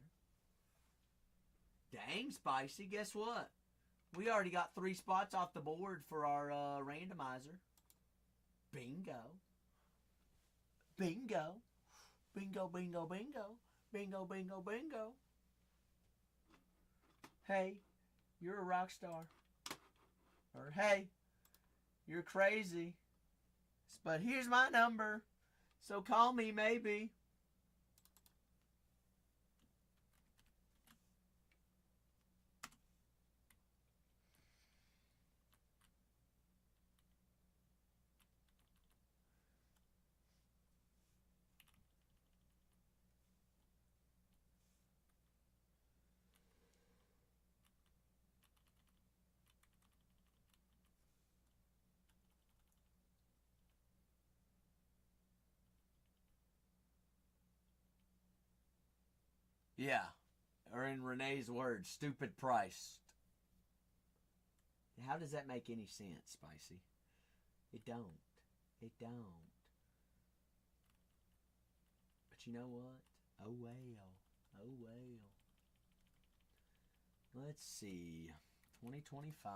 Dang, Spicy, guess what? We already got 3 spots off the board for our randomizer. Bingo. Bingo. Bingo, bingo, bingo. Bingo, bingo, bingo. Hey, you're a rock star. Or, hey, you're crazy. But here's my number. So call me maybe. Yeah. Or in Renee's words, stupid price. How does that make any sense, Spicy? It don't. It don't. But you know what? Oh well. Oh well. Let's see. 2025.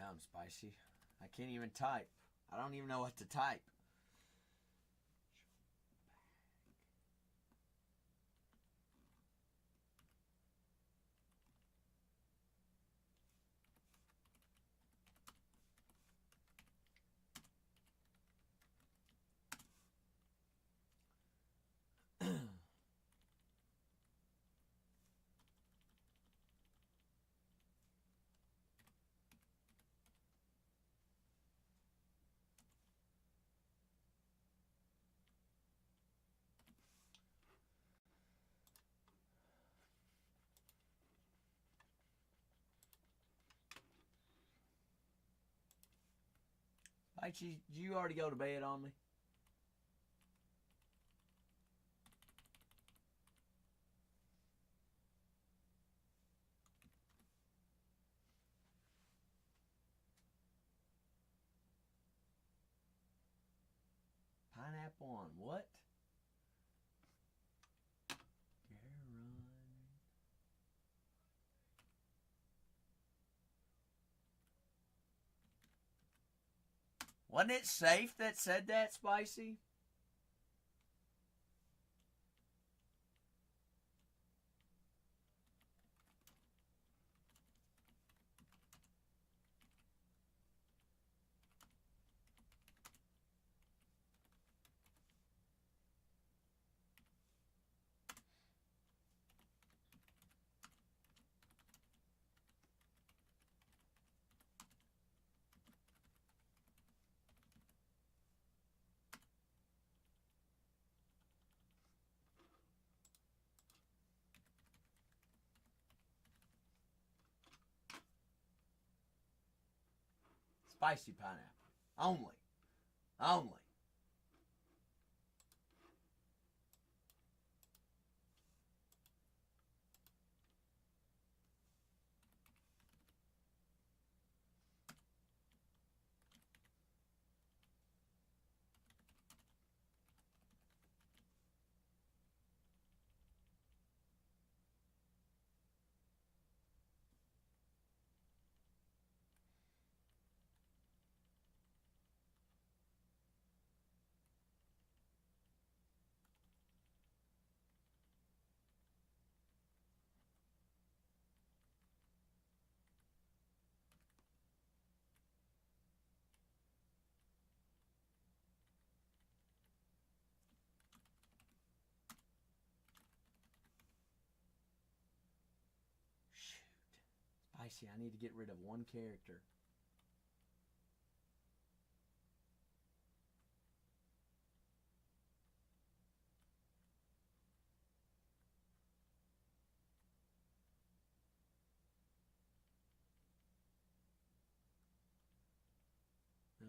I'm Spicy. I can't even type. I don't even know what to type. Spicy, did you already go to bed on me? Pineapple on what? Wasn't it Safe that said that, Spicy? Spicy pineapple. Only. Only. Spicy, I need to get rid of one character. No.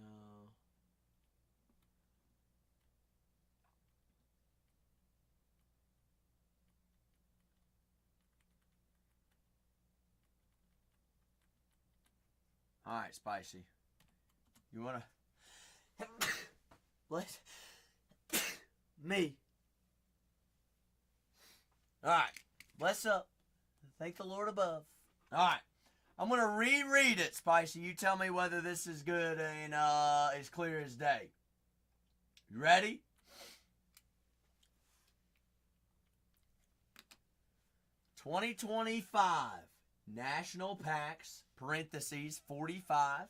Alright, Spicy. You wanna bless me? Alright. Bless up. Thank the Lord above. Alright. I'm gonna reread it, Spicy. You tell me whether this is good and as clear as day. You ready? $20.25 National Packs, parentheses, 45,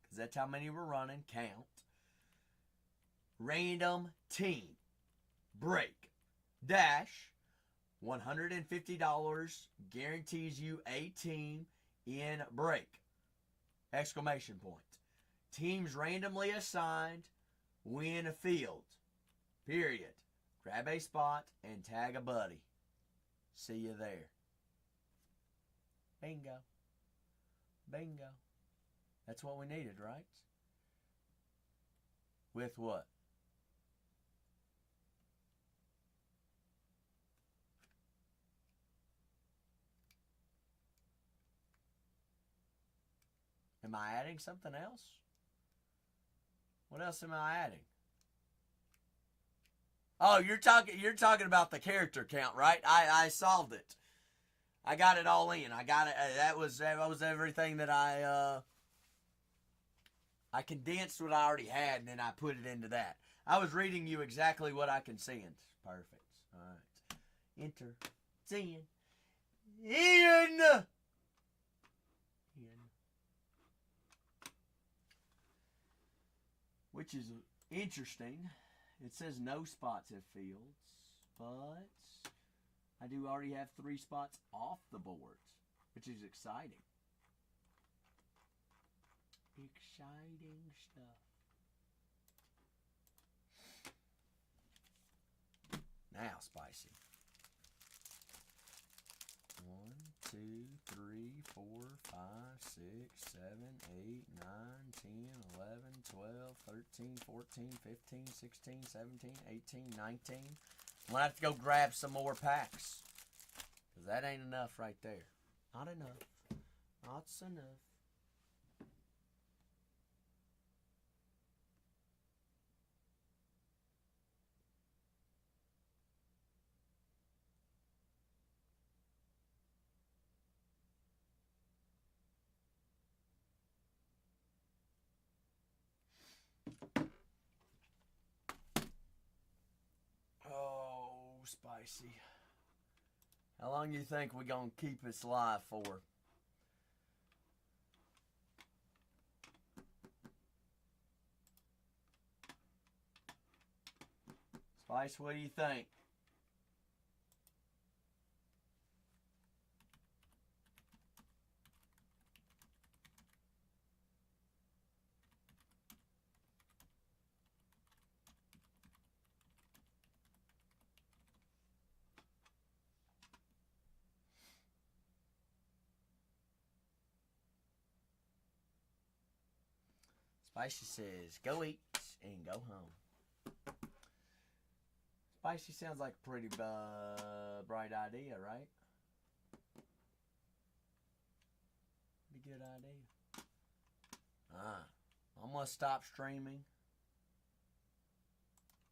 because that's how many we're running, count. Random team, break, dash, $150 guarantees you a team in break, exclamation point. Teams randomly assigned, win a field, period. Grab a spot and tag a buddy. See you there. Bingo. Bingo. That's what we needed, right? With what? Am I adding something else? What else am I adding? Oh, you're talking about the character count, right? I solved it. I got it all in. I got it. That was everything that I condensed what I already had, and then I put it into that. I was reading you exactly what I can send. Perfect. All right. Enter. Send. In. Which is interesting. It says no spots have fields, but I do already have 3 spots off the board, which is exciting. Exciting stuff. Now, Spicy. 1, 2, 3, 4, 5, 6, 7, 8, 9, 10, 11, 12, 13, 14, 15, 16, 17, 18, 19. I'm going to have to go grab some more packs. Because that ain't enough right there. Not enough. Not enough. Oh, Spicy. How long you think we gonna keep this live for? Spice, what do you think? Spicy says, go eat and go home. Spicy sounds like a pretty bright idea, right? Pretty good idea. I'm going to stop streaming.